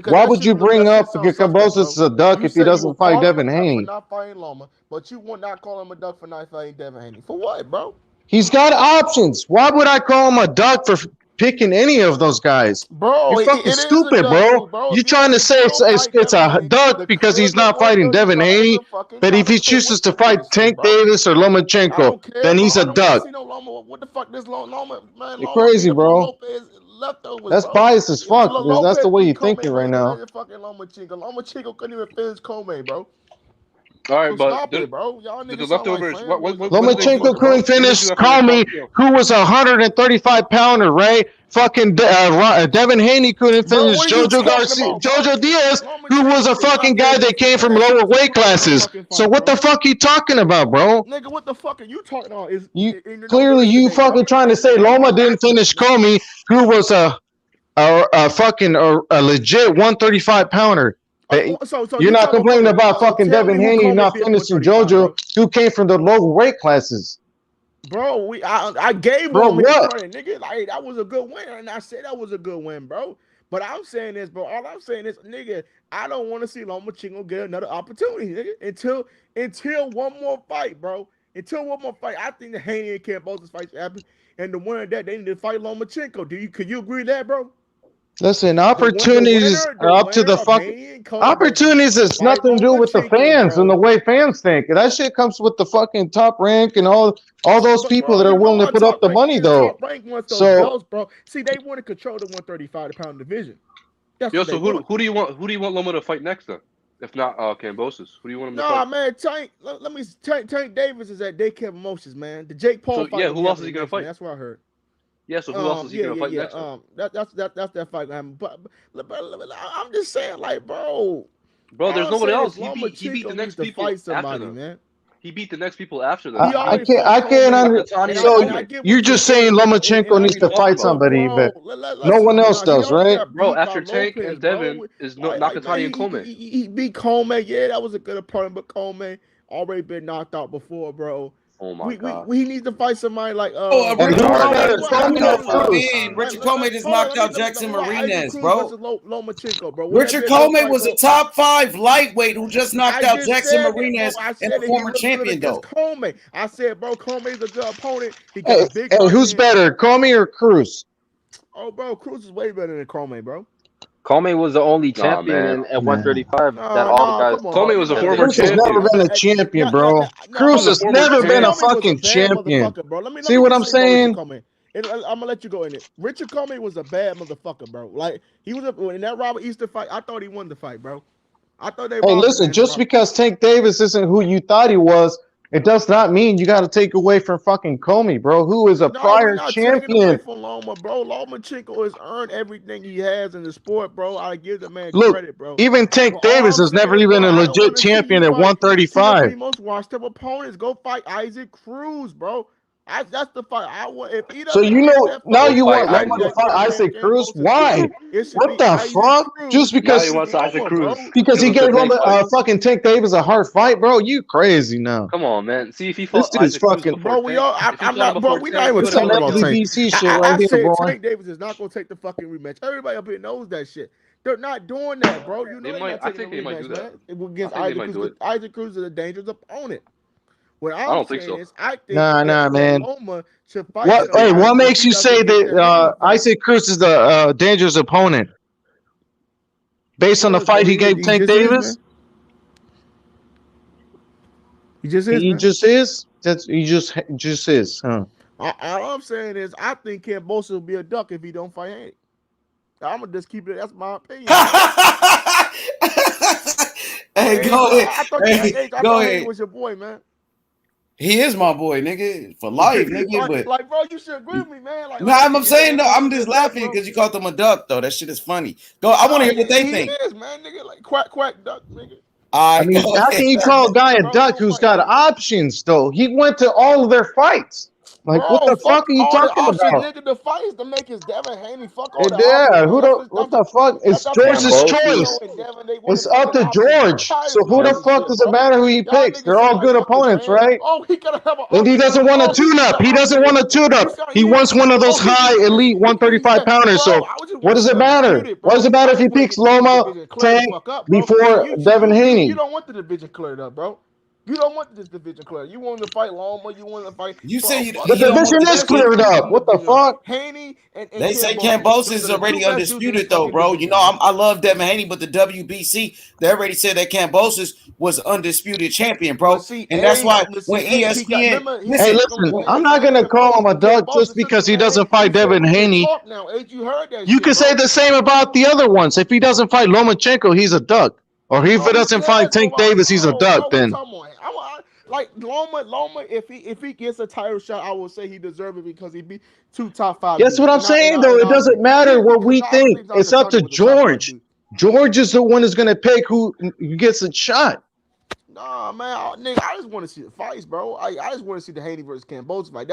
S3: Why would you bring up Kambosos as a duck if he doesn't fight Devin Haney?
S5: Not fighting Loma, but you would not call him a duck for not fighting Devin Haney. For what, bro?
S3: He's got options. Why would I call him a duck for picking any of those guys?
S5: Bro,
S3: you're fucking stupid, bro. You're trying to say it's a duck because he's not fighting Devin Haney, but if he chooses to fight Tank Davis or Lomachenko, then he's a duck.
S5: What the fuck this Loma, man?
S3: You're crazy, bro. That's biased as fuck because that's the way you're thinking right now.
S5: Lomachenko couldn't even finish Coleman, bro.
S7: All right, but
S5: stop it, bro. Y'all niggas
S7: the leftovers.
S3: Lomachenko couldn't finish Comey, who was a 135 pounder, right? Fucking Devin Haney couldn't finish Jojo Garcia, Jojo Diaz, who was a fucking guy that came from lower weight classes. So what the fuck you talking about, bro?
S5: Nigga, what the fuck are you talking about?
S3: Clearly you fucking trying to say Loma didn't finish Comey, who was a fucking legit 135 pounder. So you're not complaining about fucking Devin Haney not finishing JoJo, who came from the lower weight classes.
S5: Bro, I gave him credit, nigga. Like, that was a good win, and I said that was a good win, bro. But I'm saying this, bro. All I'm saying is, nigga, I don't want to see Lomachenko get another opportunity, nigga, until one more fight, bro. Until one more fight. I think the Haney and Kambosos fight should happen, and the winner of that, they need to fight Lomachenko. Could you agree with that, bro?
S3: Listen, opportunities are up to the fucking opportunities. Has nothing to do with the fans and the way fans think. That shit comes with the fucking Top Rank and all those people that are willing to put up the money, though.
S5: So, bro, see, they want to control the 135-pound division.
S7: So who do you want? Who do you want Loma to fight next, then? If not Kambosos, who do you want him to fight?
S5: Nah, man, Tank Davis is at Daycare Promotions, man. The Jake Paul fight.
S7: Yeah, who else is he gonna fight?
S5: That's what I heard.
S7: Yeah, so who else is he gonna fight next?
S5: That's that fight. But I'm just saying, like, bro,
S7: there's nobody else. He beat the next people after them, man. He beat the next people after them.
S3: I can't understand. So you're just saying Lomachenko needs to fight somebody, but no one else does, right?
S7: Bro, after Tank and Devin is Nakatani and Coleman.
S5: He beat Coleman. Yeah, that was a good opponent, but Coleman already been knocked out before, bro.
S7: Oh my God.
S5: We need to fight somebody like
S2: Richard Coleman just knocked out Jackson Marinez, bro. Richard Coleman was a top 5 lightweight who just knocked out Jackson Marinez and a former champion, though.
S5: Coleman. I said, bro, Coleman's a good opponent.
S3: Hey, who's better, Comey or Cruz?
S5: Oh, bro, Cruz is way better than Coleman, bro.
S6: Coleman was the only champion at 135 that all the guys.
S7: Coleman was a former champion.
S3: Cruz has never been a champion, bro. Cruz has never been a fucking champion. See what I'm saying?
S5: And I'm gonna let you go in it. Richard Comey was a bad motherfucker, bro. Like he was in that Robert Easter fight. I thought he won the fight, bro. I thought they.
S3: Hey, listen, just because Tank Davis isn't who you thought he was, it does not mean you got to take away from fucking Comey, bro, who is a prior champion.
S5: Taking away from Loma, bro. Lomachenko has earned everything he has in the sport, bro. I give the man credit, bro.
S3: Even Tank Davis has never even a legit champion at 135.
S5: The most washed up opponents go fight Isaac Cruz, bro. That's the fight I want. If he
S3: so you know now you want Loma to fight Isaac Cruz? Why? What the fuck? Just because
S7: he wants Isaac Cruz
S3: because he gave Loma fucking Tank Davis a hard fight, bro? You crazy now?
S7: Come on, man. See if he fought
S3: this dude's fucking
S5: bro. We all. I'm not, bro. We not even talking about Tank. I said Tank Davis is not gonna take the fucking rematch. Everybody up here knows that shit. They're not doing that, bro. You know
S7: I think they might do that
S5: against Isaac Cruz. Isaac Cruz is a dangerous opponent. What
S7: I don't think so.
S3: I think man.
S5: Loma should fight.
S3: What makes you say that Isaac Cruz is the dangerous opponent? Based on the fight he gave Tank Davis?
S5: He just is.
S3: He just is? He just is, huh?
S5: All I'm saying is I think Kambosos will be a duck if he don't fight Haney. I'm gonna just keep it. That's my opinion.
S2: Hey, go ahead. Go ahead.
S5: He was your boy, man.
S2: He is my boy, nigga, for life, nigga. But
S5: like, bro, you should agree with me, man. Like,
S2: I'm saying though, I'm just laughing because you called him a duck, though. That shit is funny. Go, I want to hear what they think.
S5: He is, man, nigga, like quack duck, nigga.
S3: I mean, how can you call a guy a duck who's got options, though? He went to all of their fights. Like, bro, what the fuck are you talking about?
S5: Nigga, the fight is to make his Devin Haney fuck all
S3: what the fuck? It's George's choice. It's up to George. So who the fuck does it matter who he picks? They're all good opponents, right?
S5: Oh, he gotta have
S3: and he doesn't want a tune-up. He doesn't want a tune-up. He wants one of those high elite 135 pounders. So what does it matter? What does it matter if he picks Loma, Tank before Devin Haney?
S5: You don't want the division cleared up, bro. You don't want this division cleared. You want to fight Loma. You want to fight.
S2: You say
S3: the division is cleared up. What the fuck?
S5: Haney and
S2: they say Kambosos is already undisputed, though, bro. You know, I love Devin Haney, but the WBC they already said that Kambosos was undisputed champion, bro. And that's why when ESPN,
S3: hey, listen, I'm not gonna call him a duck just because he doesn't fight Devin Haney. You can say the same about the other ones. If he doesn't fight Lomachenko, he's a duck. Or if he doesn't fight Tank Davis, he's a duck. Then.
S5: Like Loma, if he gets a title shot, I will say he deserves it because he beat 2 top 5.
S3: That's what I'm saying, though. It doesn't matter what we think. It's up to George. George is the one who's gonna pick who gets a shot.
S5: Nah, man, nigga, I just want to see the fights, bro. I just want to see the Haney versus Kambosos fight.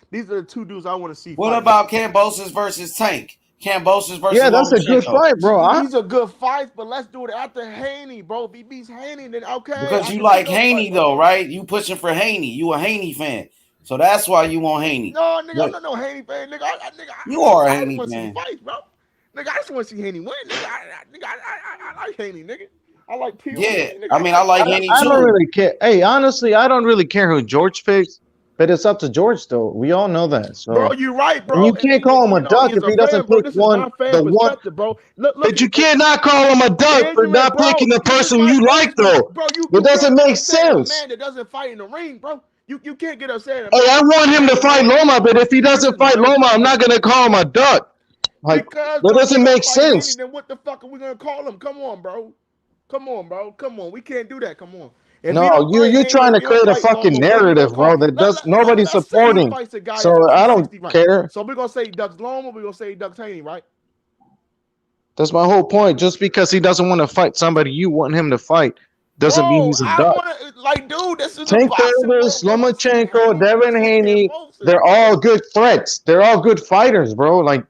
S5: These are the two dudes I want to see.
S2: What about Kambosos versus Tank? Kambosos versus
S3: that's a good fight, bro.
S5: These are good fights, but let's do it after Haney, bro. If he beats Haney, then okay.
S2: Because you like Haney, though, right? You pushing for Haney. You a Haney fan, so that's why you want Haney.
S5: No, nigga, I'm not no Haney fan, nigga.
S2: You are a Haney fan,
S5: fights, bro. Nigga, I just want to see Haney win, nigga. I like Haney, nigga. I like P.
S2: Yeah, I mean, I like Haney too.
S3: I don't really care. Hey, honestly, I don't really care who George picks. But it's up to George, though. We all know that. So.
S5: Bro, you're right, bro.
S3: And you can't call him a duck if he doesn't pick one. Bro. But you cannot call him a duck for not picking the person you like, though. It doesn't make sense.
S5: Man that doesn't fight in the ring, bro. You can't get upset.
S3: Hey, I want him to fight Loma, but if he doesn't fight Loma, I'm not gonna call him a duck. Like that doesn't make sense.
S5: Then what the fuck are we gonna call him? Come on, bro. Come on. We can't do that. Come on.
S3: No, you're trying to create a fucking narrative, bro. That nobody's supporting. So I don't care.
S5: So we're gonna say Ducks Loma, we're gonna say Ducks Haney, right?
S3: That's my whole point. Just because he doesn't want to fight somebody you want him to fight doesn't mean he's a duck.
S5: Dude, this is
S3: Tank Davis, Lomachenko, Devin Haney, they're all good threats. They're all good fighters, bro. Like,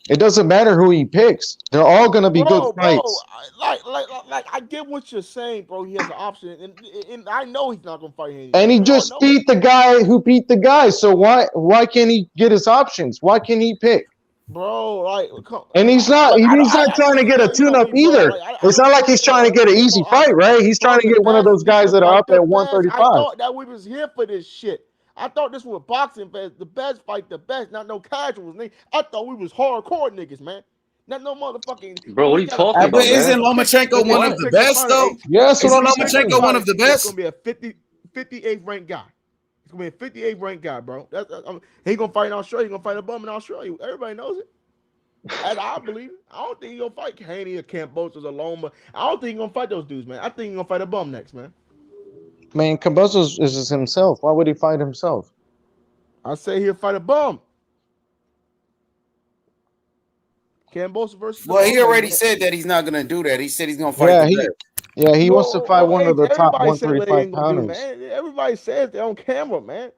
S3: it doesn't matter who he picks. They're all gonna be good fights.
S5: Like, I get what you're saying, bro. He has an option, and I know he's not gonna fight Haney.
S3: And he just beat the guy who beat the guy. So why can't he get his options? Why can't he pick?
S5: Bro, like,
S3: and he's not trying to get a tune-up either. It's not like he's trying to get an easy fight, right? He's trying to get one of those guys that are up at 135. I
S5: thought that we was here for this shit. I thought this was boxing, the best fight, the best, not no casuals, nigga. I thought we was hardcore niggas, man. Not no motherfucking.
S7: Bro, what are you talking about?
S2: But isn't Lomachenko one of the best, though?
S3: Yes,
S2: Isn't Lomachenko one of the best?
S5: He's gonna be a 58th ranked guy. He's gonna be a 58 ranked guy, bro. He gonna fight in Australia. He gonna fight a bum in Australia. Everybody knows it. As I believe it. I don't think he gonna fight Haney or Kambosos or Loma. I don't think he gonna fight those dudes, man. I think he gonna fight a bum next, man.
S3: Man, Kambosos is himself. Why would he fight himself?
S5: I say he'll fight a bum. Kambosos versus.
S2: Well, he already said that he's not gonna do that. He said he's gonna fight the best.
S3: Yeah, he wants to fight one of the top 135 pounders.
S5: Man. Everybody says they're on camera, man.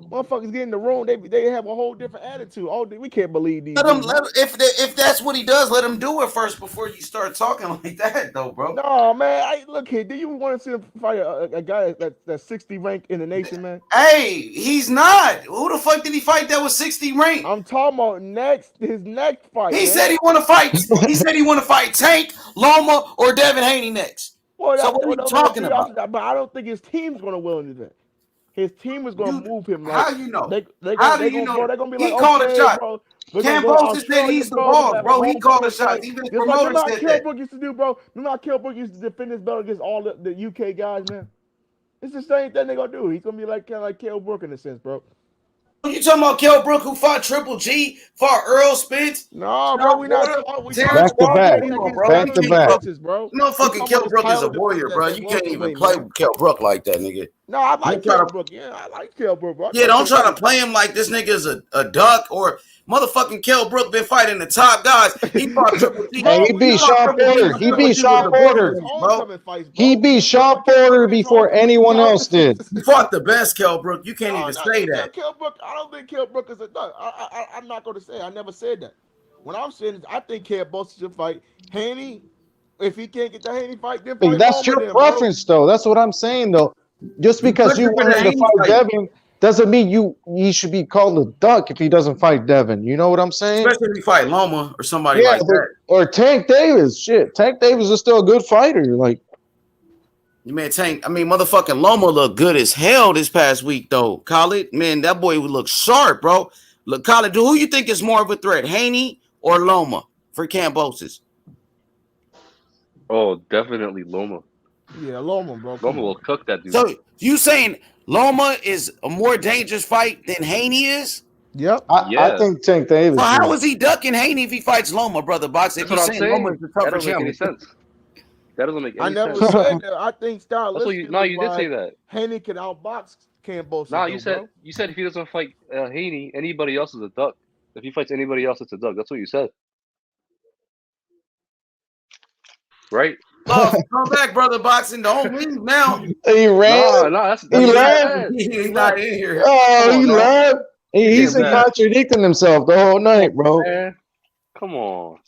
S5: Motherfuckers get in the room, they have a whole different attitude. We can't believe these.
S2: If that's what he does, let him do it first before you start talking like that, though, bro.
S5: No, man. Look here. Do you want to see him fight a guy that's 60 ranked in the nation, man?
S2: Hey, he's not. Who the fuck did he fight that was 60 ranked?
S5: I'm talking about his next fight.
S2: He said he want to fight. He said he want to fight Tank, Loma, or Devin Haney next.
S5: Well,
S2: so what are you talking about?
S5: But I don't think his team's going to will him do that. His team is going to move him.
S2: How you know?
S5: How do you know? They're going to be
S2: he
S5: like,
S2: called a shot.
S5: Bro,
S2: Kambosos said he's the boss, bro. He called a shot. Even the promoter said that.
S5: Kell used to do, bro. Remember how Kell Brook used to defend his belt against all the UK guys, man? It's the same thing they're going to do. He's going to be like kind of like Kell Brook in a sense, bro.
S2: You talking about Kell Brook who fought Triple G, fought Earl Spence?
S5: No, bro, we not
S3: back to back,
S5: bro.
S2: No fucking Kell Brook is a warrior, bro. You can't even play with Kell Brook like that, nigga.
S5: No, I like Kell Brook. Yeah, I like Kell Brook, bro.
S2: Yeah, don't try to play him like this nigga is a duck or motherfucking Kell Brook been fighting the top guys. He fought Triple G.
S3: He beat Sean Porter. He beat Sean Porter. He beat Sean Porter before anyone else did.
S2: He fought the best Kell Brook. You can't even say that.
S5: Kell Brook, I don't think Kell Brook is a duck. I'm not going to say. I never said that. What I'm saying is, I think Kambosos should fight Haney. If he can't get the Haney fight, then fight
S3: that's your preference, though. That's what I'm saying, though. Just because you want him to fight Devin doesn't mean he should be called a duck if he doesn't fight Devin. You know what I'm saying?
S2: Especially if he fight Loma or somebody like that.
S3: Or Tank Davis. Shit, Tank Davis is still a good fighter. Like,
S2: you man, motherfucking Loma looked good as hell this past week, though. Khaled, man, that boy would look sharp, bro. Look, Khaled, who you think is more of a threat, Haney or Loma for Kambosos?
S7: Oh, definitely Loma.
S5: Yeah, Loma, bro.
S7: Loma will cook that dude.
S2: So you saying Loma is a more dangerous fight than Haney is?
S5: Yep.
S3: I think Tank Davis.
S2: Well, how is he ducking Haney if he fights Loma, brother Box? If
S7: That's
S2: you're saying Loma is the tougher
S7: that doesn't make any
S2: challenge.
S7: sense. That doesn't make any sense.
S5: I never said that. I think stylistically,
S7: you did say that.
S5: Haney can outbox Kambosos.
S7: No, you said if he doesn't fight Haney, anybody else is a duck. If he fights anybody else, it's a duck. That's what you said. Right?
S2: Love, come back, brother Boxing. Don't leave now.
S3: He ran.
S7: He
S3: left.
S2: He's not in here.
S3: Oh, he left. He's been contradicting himself the whole night, bro.
S7: Man. Come on.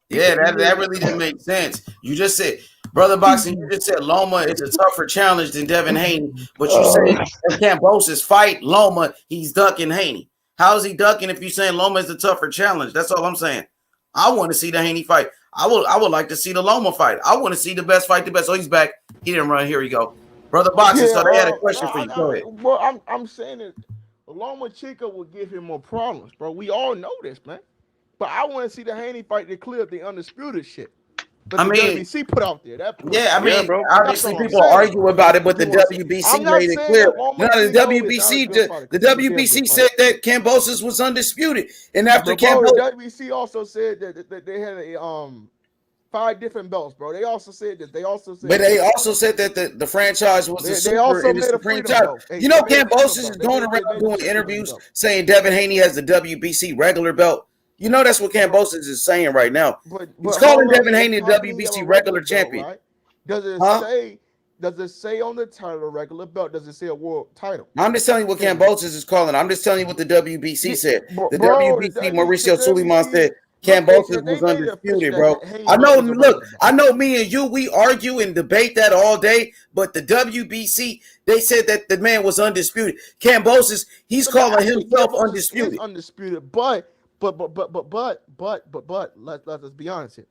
S2: Yeah, that really didn't make sense. You just said, brother Boxing, you just said Loma is a tougher challenge than Devin Haney, but you said if Kambosos fight Loma, he's ducking Haney. How is he ducking if you're saying Loma is the tougher challenge? That's all I'm saying. I want to see the Haney fight. I would like to see the Loma fight. I want to see the best fight the best. Oh, he's back. He didn't run. Here we go. Brother Boxing, so they had a question for you. Go ahead.
S5: Well, I'm saying that Loma Chica will give him more problems, bro. We all know this, man. But I want to see the Haney fight to clear up the undisputed shit. But the WBC put out there.
S2: Obviously people argue about it, but the WBC made it clear. The WBC said that Kambosos was undisputed, and after Kambosos,
S5: the WBC also said that they had a 5 different belts, bro. They also said that. But
S2: they also said that the franchise was the super and the supreme title. You know, Kambosos is going around doing interviews saying Devin Haney has the WBC regular belt. You know that's what Kambosos is saying right now. He's calling Devin Haney the WBC regular champion.
S5: Right? Does it say on the title a regular belt? Does it say a world title?
S2: I'm just telling you what Kambosos is calling. I'm just telling you what the WBC said. The WBC, Mauricio Suleiman said Kambosos was undisputed, bro. I know me and you, we argue and debate that all day, but the WBC, they said that the man was undisputed. Kambosos, he's calling himself undisputed.
S5: Undisputed, but let's be honest here.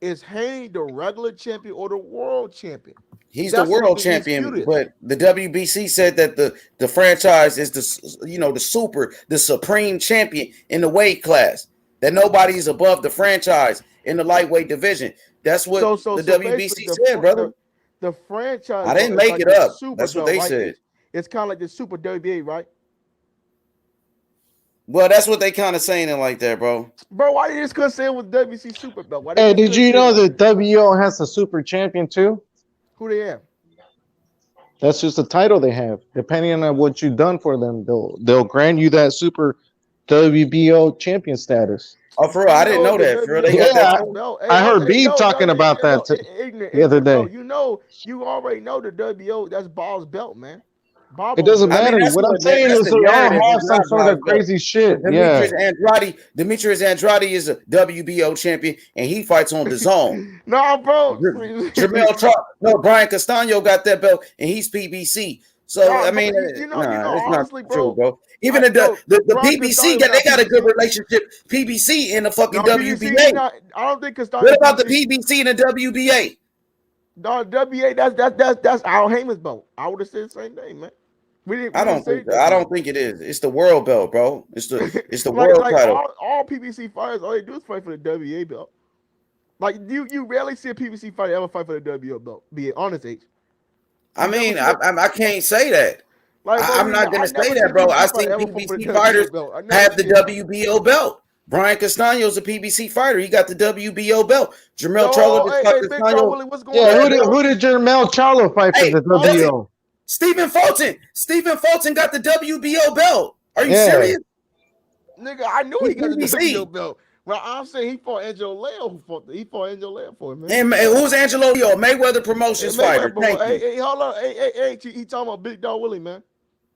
S5: Is Haney the regular champion or the world champion?
S2: He's the world champion, but the WBC said that the franchise is the supreme champion in the weight class. That nobody's above the franchise in the lightweight division. That's what the WBC said, brother.
S5: The franchise.
S2: I didn't make it up. That's what they said.
S5: it's kind of like the Super WBA, right?
S2: Well, that's what they kind of saying it like that, bro.
S5: Bro, why you just couldn't say it was WC Super Belt? Why
S3: Hey,
S5: just
S3: did
S5: couldn't
S3: you
S5: say it
S3: know
S5: like
S3: that WO has a super champion too?
S5: who they have?
S3: That's just a title they have. Depending on what you've done for them, they'll grant you that super WBO champion status.
S2: Oh, for real, I didn't know
S5: The
S2: that. For real, they
S5: WBO
S2: got that
S3: Yeah,
S5: has a
S2: too.
S5: belt.
S3: I heard B talking about that the other
S5: Bro,
S3: day.
S5: you already know the WBO. That's Ball's belt, man.
S3: It
S5: Ball's
S3: doesn't
S5: belt.
S2: I mean,
S3: matter. What I'm saying
S2: that's
S3: is
S2: the
S3: they all
S2: narrative.
S3: have
S2: It's
S3: some
S2: not
S3: sort of
S2: Bob's belt.
S3: crazy shit. Yeah.
S2: Demetrius Andrade is a WBO champion, and he fights on the zone.
S5: No, bro.
S2: Brian Castano got that belt, and he's PBC. So
S5: Nah,
S2: I
S5: bro,
S2: mean, it's not
S5: honestly,
S2: true,
S5: bro.
S2: bro. Even the
S5: Brian
S2: PBC
S5: Castano
S2: they
S5: not
S2: got a good
S5: PBC.
S2: relationship. PBC in the fucking
S5: No, PBC, he
S2: WBA.
S5: not. I don't think
S2: What
S5: Castano
S2: about the
S5: PBC.
S2: PBC and the WBA?
S5: No, WBA. That's Al Heyman's belt. I would have said the same thing, man. We didn't say it
S2: I
S5: differently.
S2: don't think it is. It's the world belt, bro. It's the world
S5: like
S2: title.
S5: all PBC fighters, all they do is fight for the WBA belt. Like you rarely see a PBC fighter ever fight for the WBO belt. Be honest, H.
S2: I mean, I can't say that.
S5: Like, bro,
S2: I'm not gonna say that,
S5: seen
S2: bro.
S5: PBC
S2: I
S5: fighter
S2: seen
S5: ever fight for the
S2: PBC fighters
S5: WBO belt. I never
S2: have the
S5: seen it.
S2: WBO belt. Brian Castano's a PBC fighter. He got the WBO belt. Jamel
S5: Yo,
S2: Charlo
S5: hey, Big Dog Willie, what's going
S3: Yeah,
S5: on?
S3: who did Jermel Charlo fight for
S2: Hey,
S3: the WBO?
S2: Stephen Fulton. Stephen Fulton got the WBO belt. Are you
S3: Yeah.
S2: serious?
S5: Nigga, I knew he got the
S2: PBC.
S5: WBO belt. Well, I'm saying he fought Angelo Leo. He fought Angelo Leo for him, man.
S2: And who's Angelo Leo? Mayweather Promotions fighter. Thank you.
S5: Hey, hold on. Hey, he talking about Big Dog Willie, man.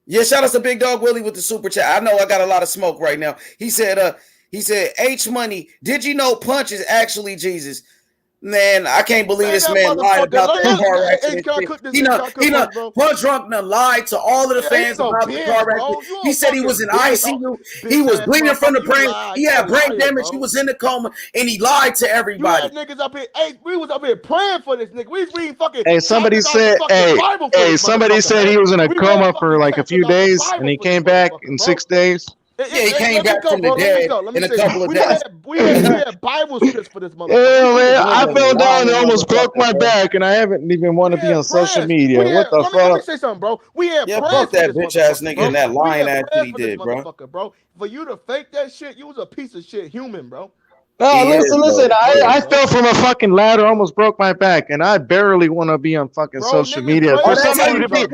S2: Yeah, shout out to Big Dog Willie with the super chat. I know I got a lot of smoke right now. He said, H Money, did you know Punch is actually Jesus? Man, I can't believe this man lied about that car accident. Punch Drunk done lied to all of the fans about the car accident. He said he was in ICU. He was bleeding from the brain. He had brain damage. He was in the coma, and he lied to everybody.
S5: You had niggas up here. Hey, we was up here praying for this nigga. We was reading fucking.
S3: Hey, somebody said, somebody said he was in a coma for like a few days, and he came back in 6 days.
S2: Yeah, he came back from the dead in a couple of days.
S5: We had Bible scripts for this motherfucker.
S3: Yeah, man, I fell down and almost broke my back, and I haven't even want to be on social media. What the fuck?
S5: Let me say something, bro. We had
S2: fuck that bitch ass nigga and that lying ass shit he did, bro.
S5: For you to fake that shit, you was a piece of shit human, bro.
S3: No, listen. I fell from a fucking ladder, almost broke my back, and I barely want to be on fucking social media. For somebody to be,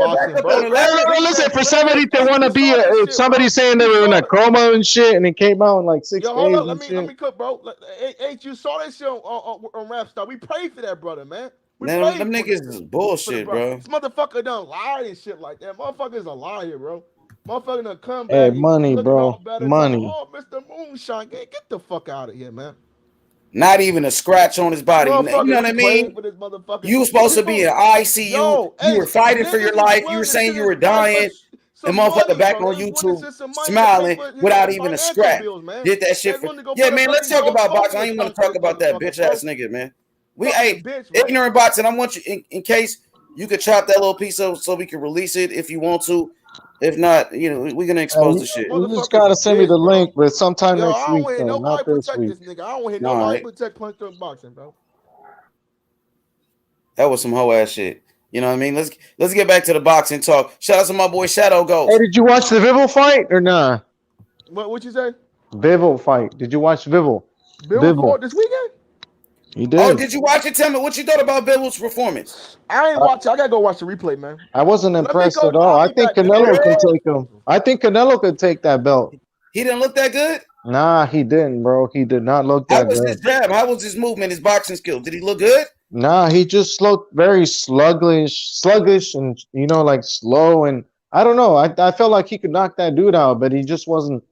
S3: listen, for somebody to want to be, somebody saying they were in a coma and shit, and it came out in like 6 days.
S5: Hold on, let me cook, bro. Hey, you saw that shit on Rap Star. We prayed for that brother, man.
S2: Man, them niggas is bullshit, bro.
S5: This motherfucker done lied and shit like that. Motherfucker's a liar, bro. Motherfucker done come back.
S3: Hey, money, bro. Money.
S5: Oh, Mr. Moonshine, get the fuck out of here, man.
S2: Not even a scratch on his body. You know what I mean? You were supposed to be in ICU. You were fighting for your life. You were saying you were dying. The motherfucker back on YouTube smiling without even a scratch. Did that shit for. Yeah, man, let's talk about boxing. I don't even want to talk about that bitch ass nigga, man. Ignorant boxing. I want you, in case you could chop that little piece of so we can release it if you want to. If not, we're gonna expose the shit.
S3: You just gotta send me the link, but sometime next week, though, not this week.
S5: I don't want to hear nobody protect Punch Drunk Boxing, bro.
S2: That was some hoe ass shit. You know what I mean? Let's get back to the boxing talk. Shout out to my boy Shadow Ghost.
S3: Hey, did you watch the Bivol fight or nah?
S5: What you say?
S3: Bivol fight. Did you watch Bivol?
S5: Bivol fought this weekend?
S3: He did.
S2: Oh, did you watch it? Tell me what you thought about Bivol's performance.
S5: I ain't watch it. I gotta go watch the replay, man.
S3: I wasn't impressed at all. I think Canelo can take him. I think Canelo could take that belt.
S2: He didn't look that good?
S3: Nah, he didn't, bro. He did not look that good.
S2: How was his jab? How was his movement, his boxing skills? Did he look good?
S3: Nah, he just looked very sluggish and, like slow. And I don't know. I felt like he could knock that dude out, but he just wasn't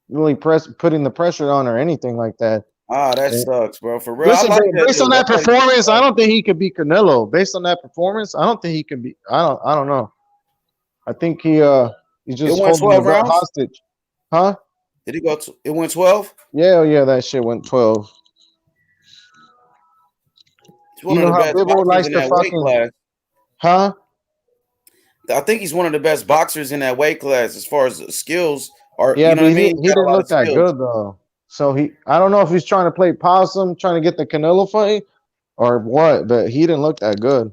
S3: really putting the pressure on or anything like that.
S2: Ah, that sucks, bro. For real.
S3: Listen, based on that performance, I don't think he could beat Canelo. Based on that performance, I don't think he could be. I don't know. I think he just holding the belt hostage. Huh?
S2: Did he go? It went 12.
S3: Yeah. That shit went 12.
S2: He's one of the best boxers in that weight class.
S3: Huh?
S2: I think he's one of the best boxers in that weight class as far as skills are.
S3: Yeah,
S2: you know
S3: but
S2: what I mean?
S3: He didn't look that good though. So I don't know if he's trying to play possum, trying to get the Canelo fight, or what. But he didn't look that good.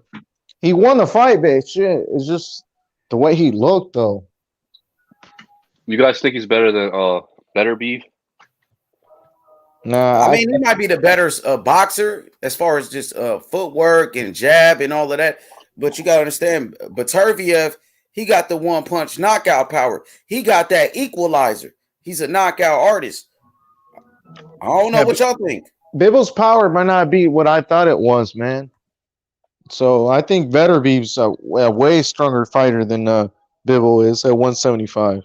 S3: He won the fight, but shit, it's just the way he looked though.
S7: You guys think he's better than Better Beef?
S3: Nah,
S2: I mean, he might be the better boxer as far as just footwork and jab and all of that. But you got to understand, Beterbiev, he got the one punch knockout power. He got that equalizer. He's a knockout artist. I don't know what y'all think.
S3: Bibble's power might not be what I thought it was, man. So I think Beterbie's a way stronger fighter than Bibble is at 175.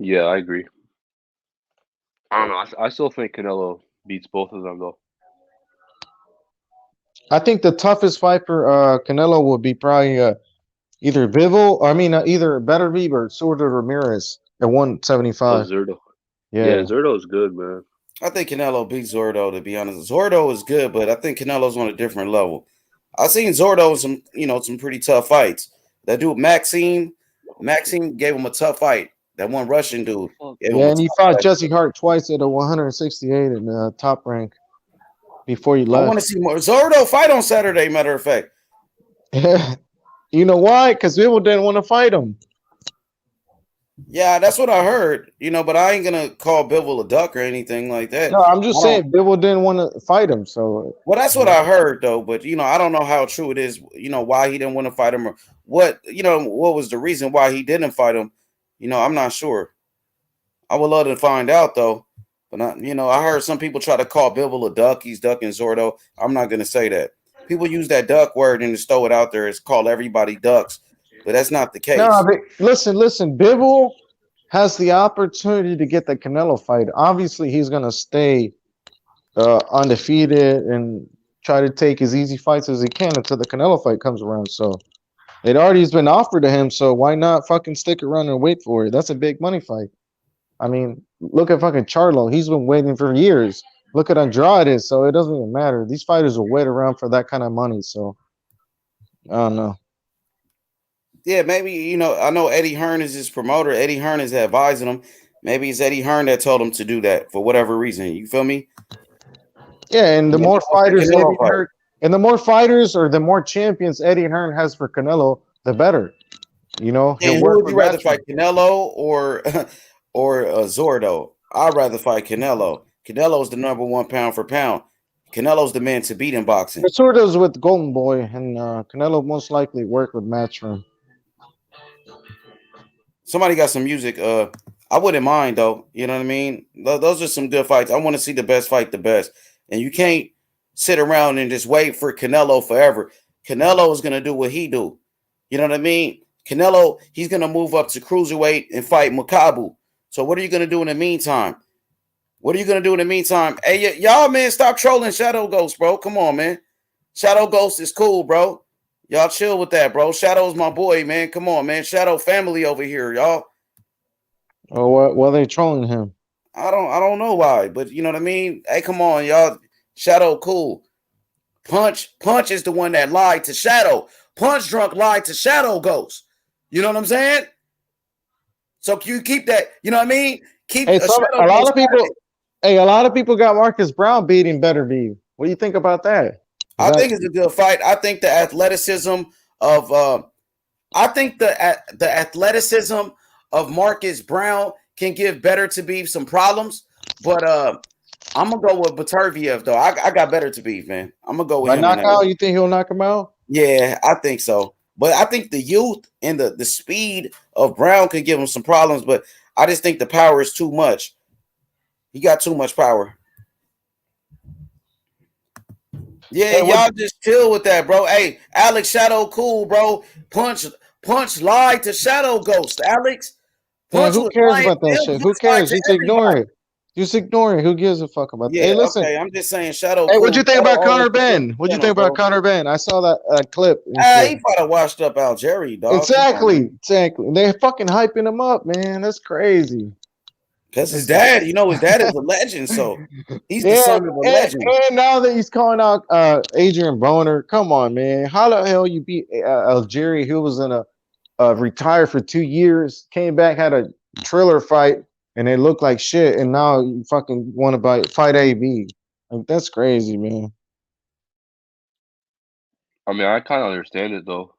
S7: Yeah, I agree. I don't know. I still think Canelo beats both of them though.
S3: I think the toughest fight for Canelo would be probably either Bivol, either Beterbiev or Sordo Ramirez at 175.
S7: Zurdo.
S3: Yeah.
S7: Zurdo's good, man.
S2: I think Canelo beats Zordo, to be honest. Zordo is good, but I think Canelo's on a different level. I've seen Zordo in some pretty tough fights. That dude Maxime gave him a tough fight. That one Russian dude.
S3: And he fought Jesse Hart twice at a 168 in the top rank before he left.
S2: I want to see more. Zordo fight on Saturday, matter of fact.
S3: You know why? Because people didn't want to fight him.
S2: Yeah, that's what I heard. But I ain't gonna call Bivol a duck or anything like that.
S3: No, I'm just saying Bivol didn't want to fight him. So
S2: that's what I heard though. But I don't know how true it is. Why he didn't want to fight him or what. What was the reason why he didn't fight him? I'm not sure. I would love to find out though. But I heard some people try to call Bivol a duck. He's ducking Zordo. I'm not gonna say that. People use that duck word and just throw it out there. It's called everybody ducks. But that's not the case.
S3: No, but listen. Bivol has the opportunity to get the Canelo fight. Obviously, he's going to stay undefeated and try to take as easy fights as he can until the Canelo fight comes around. So it already has been offered to him. So why not fucking stick around and wait for it? That's a big money fight. I mean, look at fucking Charlo. He's been waiting for years. Look at Andrade. So it doesn't even matter. These fighters will wait around for that kind of money. So I don't know.
S2: Yeah, maybe, I know Eddie Hearn is his promoter. Eddie Hearn is advising him. Maybe it's Eddie Hearn that told him to do that for whatever reason. You feel me?
S3: Yeah, and the more fighters or the more champions Eddie Hearn has for Canelo, the better.
S2: And who would you rather fight, Canelo or Zordo? I'd rather fight Canelo. Canelo's the number one pound for pound. Canelo's the man to beat in boxing.
S3: Zordo's with Golden Boy, and Canelo most likely work with Matchroom.
S2: Somebody got some music. I wouldn't mind though. You know what I mean? Those are some good fights. I want to see the best fight the best. And you can't sit around and just wait for Canelo forever. Canelo is gonna do what he do. You know what I mean? Canelo, he's gonna move up to cruiserweight and fight Makabu. So what are you gonna do in the meantime? Hey, y'all, man, stop trolling Shadow Ghost, bro. Come on, man. Shadow Ghost is cool, bro. Y'all chill with that, bro. Shadow's my boy, man. Come on, man. Shadow family over here, y'all.
S3: Oh, why are they trolling him?
S2: I don't know why, but you know what I mean? Hey, come on, y'all. Shadow cool. Punch is the one that lied to Shadow. Punch Drunk lied to Shadow Ghost. You know what I'm saying? So you keep that, you know what I mean?
S3: A lot of people got Marcus Brown beating Beterbiev. What do you think about that?
S2: I think it's a good fight. I think the athleticism of Marcus Brown can give Beterbiev some problems, but I'm gonna go with Beterbiev though. I got Beterbiev, man. I'm gonna go with him.
S3: Knockout? You think he'll knock him out?
S2: Yeah, I think so. But I think the youth and the speed of Brown could give him some problems, but I just think the power is too much. He got too much power. Yeah, y'all just chill with that, bro. Hey, Alex Shadow, cool, bro. Punch lied to Shadow Ghost, Alex.
S3: Punch who cares about that shit? Who cares? Just ignore it. Just ignore it. Who gives a fuck about that? Hey, listen.
S2: Okay, I'm just saying, Shadow.
S3: Hey, what'd you think about Conor Ben? What'd you think about Conor Ben? I saw that clip.
S2: He probably washed up Algeria, dog.
S3: Exactly. They're fucking hyping him up, man. That's crazy.
S2: Because his dad, his dad is a legend, so he's the son of a legend.
S3: And now that he's calling out Adrian Broner, come on, man. How the hell you beat Algeria, who was in a retired for 2 years, came back, had a thriller fight, and it looked like shit, and now you fucking want to fight AB. Like, that's crazy, man.
S7: I mean, I kind of understand it, though.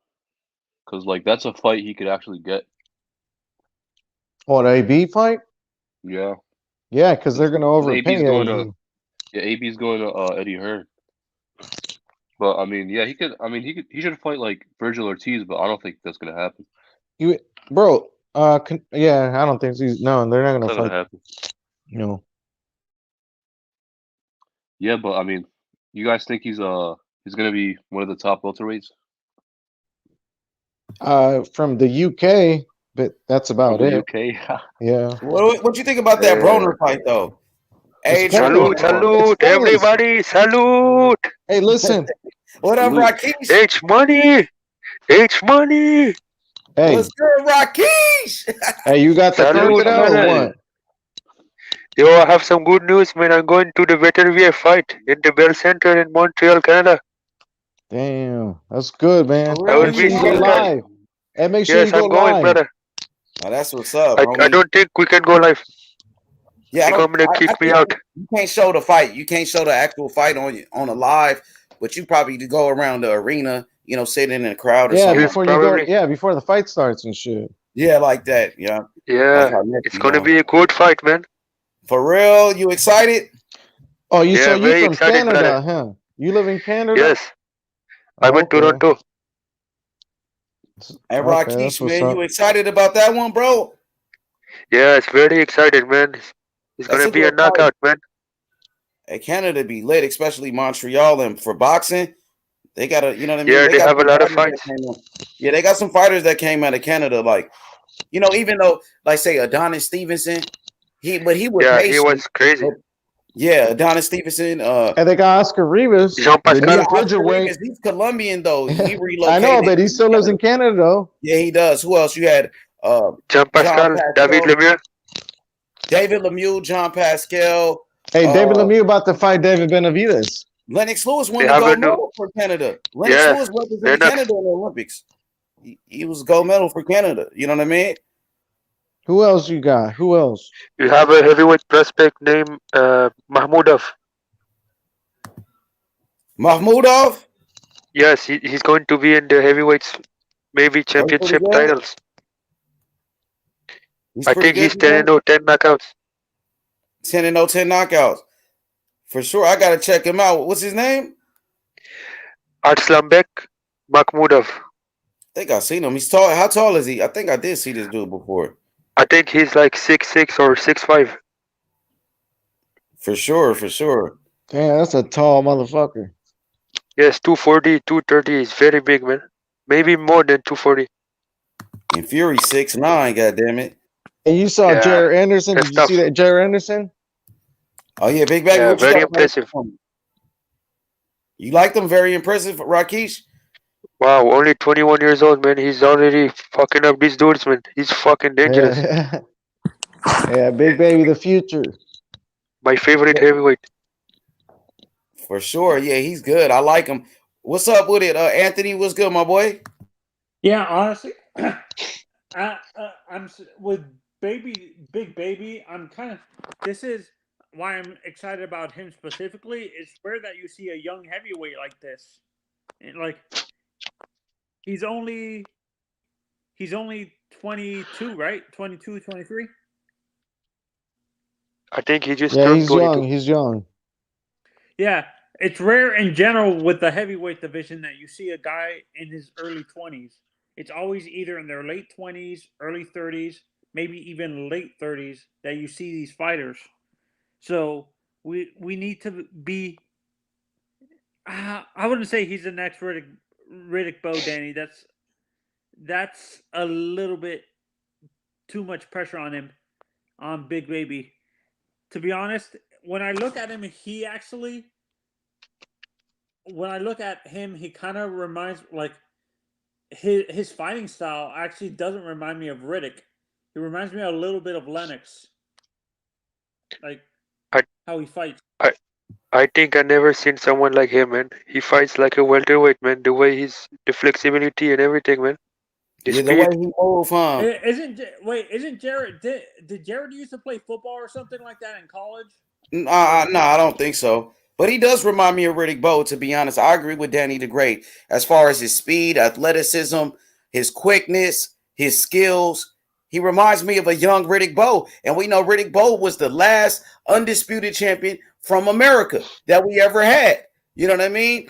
S7: because like that's a fight he could actually get.
S3: What, AB fight?
S7: Yeah,
S3: Yeah, because they're gonna
S7: AB's
S3: overpay
S7: going
S3: AB.
S7: to AB's going to Eddie Hearn. But I mean, yeah, he could. I mean, he should fight like Virgil Ortiz, but I don't think that's gonna happen.
S3: Bro, yeah, I don't think they're not gonna
S7: It's not
S3: fight.
S7: gonna happen.
S3: No.
S7: Yeah, but I mean, you guys think he's gonna be one of the top welterweights
S3: From the UK, but that's
S7: from
S3: about
S7: the
S3: it.
S7: UK?
S3: Yeah.
S2: What you think about that Broner fight though?
S3: It's
S2: Adrian,
S3: pointless.
S8: Salute,
S3: It's pointless.
S8: everybody, salute.
S3: Hey, listen.
S2: what up,
S7: Salute.
S2: Rakesh?
S8: H money, H money.
S3: Hey,
S2: What's good, Rakesh?
S3: hey, you got the
S8: Salute,
S3: carpet out or
S8: man.
S3: what?
S8: Yo, I have some good news, man. I'm going to the Veterinaire fight in the Bell Center in Montreal, Canada.
S3: Damn, that's good, man.
S2: For
S8: I
S2: real,
S8: will
S3: Make
S8: be
S3: sure you go
S8: seeing guys.
S3: live. Hey, make sure
S8: Yes,
S3: you go
S8: I'm going,
S3: live.
S8: brother.
S2: Oh, that's what's up,
S8: I
S2: homie.
S8: don't think we can go live.
S2: Yeah, I
S8: They're
S2: don't.
S8: going to
S2: I
S8: kick me
S2: think
S8: out.
S2: you can't show the fight. You can't show the actual fight on a live, but you probably go around the arena, you know, sitting in the crowd or
S3: Yeah,
S2: something.
S8: Yes,
S3: before you go.
S8: probably.
S3: Yeah, before the fight starts and shit.
S2: Yeah, like that. Yeah, like
S8: Yeah,
S2: how Nick
S8: it's
S2: be
S8: going to
S2: doing.
S8: be a good fight, man.
S2: For real, you excited?
S3: Oh, you
S8: Yeah,
S3: you
S8: very
S3: from
S8: excited,
S3: Canada,
S8: brother.
S3: huh? You live in Canada?
S8: Yes, I'm in
S3: Okay.
S8: Toronto.
S2: And
S3: Okay,
S2: Rakesh,
S3: that's what's
S2: man,
S3: up.
S2: you excited about that one, bro?
S8: Yeah, it's very excited, man. It's going
S2: That's
S8: to
S2: a
S8: be a
S2: good fight.
S8: knockout, man.
S2: And Canada be lit, especially Montreal, and for boxing, they got you know what I mean?
S8: Yeah, they
S2: got
S8: have a
S2: some
S8: lot of
S2: fighters
S8: fights.
S2: that came yeah, they got some fighters that came out of Canada, like, you know, even though, like, say Adonis Stevenson, he was
S8: Yeah, he
S2: patient.
S8: was crazy.
S2: But yeah, Adonis Stevenson,
S3: And they got Oscar Rivas,
S8: Jean
S3: the new
S8: Pascal.
S2: Oscar
S3: Bridgerweight.
S2: Rivas, he's Colombian though. He relocated.
S3: I know, but he still lives in Canada, though.
S2: Yeah, he does. Who else? You had
S8: Jean Pascal, David Lemieux.
S2: David Lemieux, John Pascal.
S3: Hey, David Lemieux about to fight David Benavidez.
S2: Lennox Lewis won
S8: They
S2: the
S8: have a
S2: gold
S8: new-
S2: medal for Canada. Lennox
S8: Yeah,
S2: Lewis represented
S8: Lennox.
S2: Canada in the Olympics. He was gold medal for Canada. You know what I mean?
S3: Who else you got? Who else?
S8: You have a heavyweight prospect named Mahmoudov.
S2: Mahmoudov.
S8: Yes, he's going to be in the heavyweights, maybe championship
S2: good.
S8: titles. I
S2: pretty
S8: think he's
S2: good,
S8: 10-0, 10 knockouts.
S2: 10-0, 10 knockouts. For sure. I got to check him out. What's his name?
S8: Arslanbek Mahmoudov.
S2: I think I've seen him. He's tall. How tall is he? I think I did see this dude before.
S8: I think he's like 6'6" or 6'5".
S2: For sure, for sure.
S3: Damn, that's a tall motherfucker.
S8: Yes, 240, 230 is very big, man. Maybe more than 240.
S2: And Fury 6'9", goddammit.
S3: And you saw
S8: Yeah,
S3: Jared Anderson.
S8: that's
S3: Did you see
S8: tough.
S3: that Jared Anderson?
S2: Oh, yeah, Big Baby.
S8: Yeah,
S2: what you
S8: very
S2: thought about
S8: impressive.
S2: him? You liked him? Very impressive, Rakesh?
S8: Wow, only 21 years old, man. He's already fucking up these dudes, man. He's fucking dangerous.
S3: Yeah. Yeah, Big Baby, the future.
S8: My favorite heavyweight.
S2: For sure. Yeah, he's good. I like him. What's up with it? Anthony, what's good, my boy?
S9: Yeah, honestly, with Big Baby. I'm kind of. This is why I'm excited about him specifically. It's rare that you see a young heavyweight like this. And like, he's only 22, right? 22, 23?
S8: I think he just
S3: Yeah,
S8: turned
S3: he's
S8: 22.
S3: young. He's young.
S9: Yeah, it's rare in general with the heavyweight division that you see a guy in his early 20s. It's always either in their late 20s, early 30s, maybe even late 30s that you see these fighters. So we need to be. I wouldn't say he's the next Riddick Bowe, Danny. That's a little bit too much pressure on him, on Big Baby. To be honest, when I look at him, he kind of reminds, like, his fighting style actually doesn't remind me of Riddick. He reminds me a little bit of Lennox, like how he fights.
S8: I think I never seen someone like him, man. He fights like a welterweight, man. The way the flexibility and everything, man. The
S2: Yeah, the
S8: speed.
S2: way he moves, huh?
S9: Isn't Jared? Did Jared used to play football or something like that in college?
S2: No, I don't think so. But he does remind me of Riddick Bowe, to be honest. I agree with Danny the Great as far as his speed, athleticism, his quickness, his skills. He reminds me of a young Riddick Bowe. And we know Riddick Bowe was the last undisputed champion from America that we ever had. You know what I mean?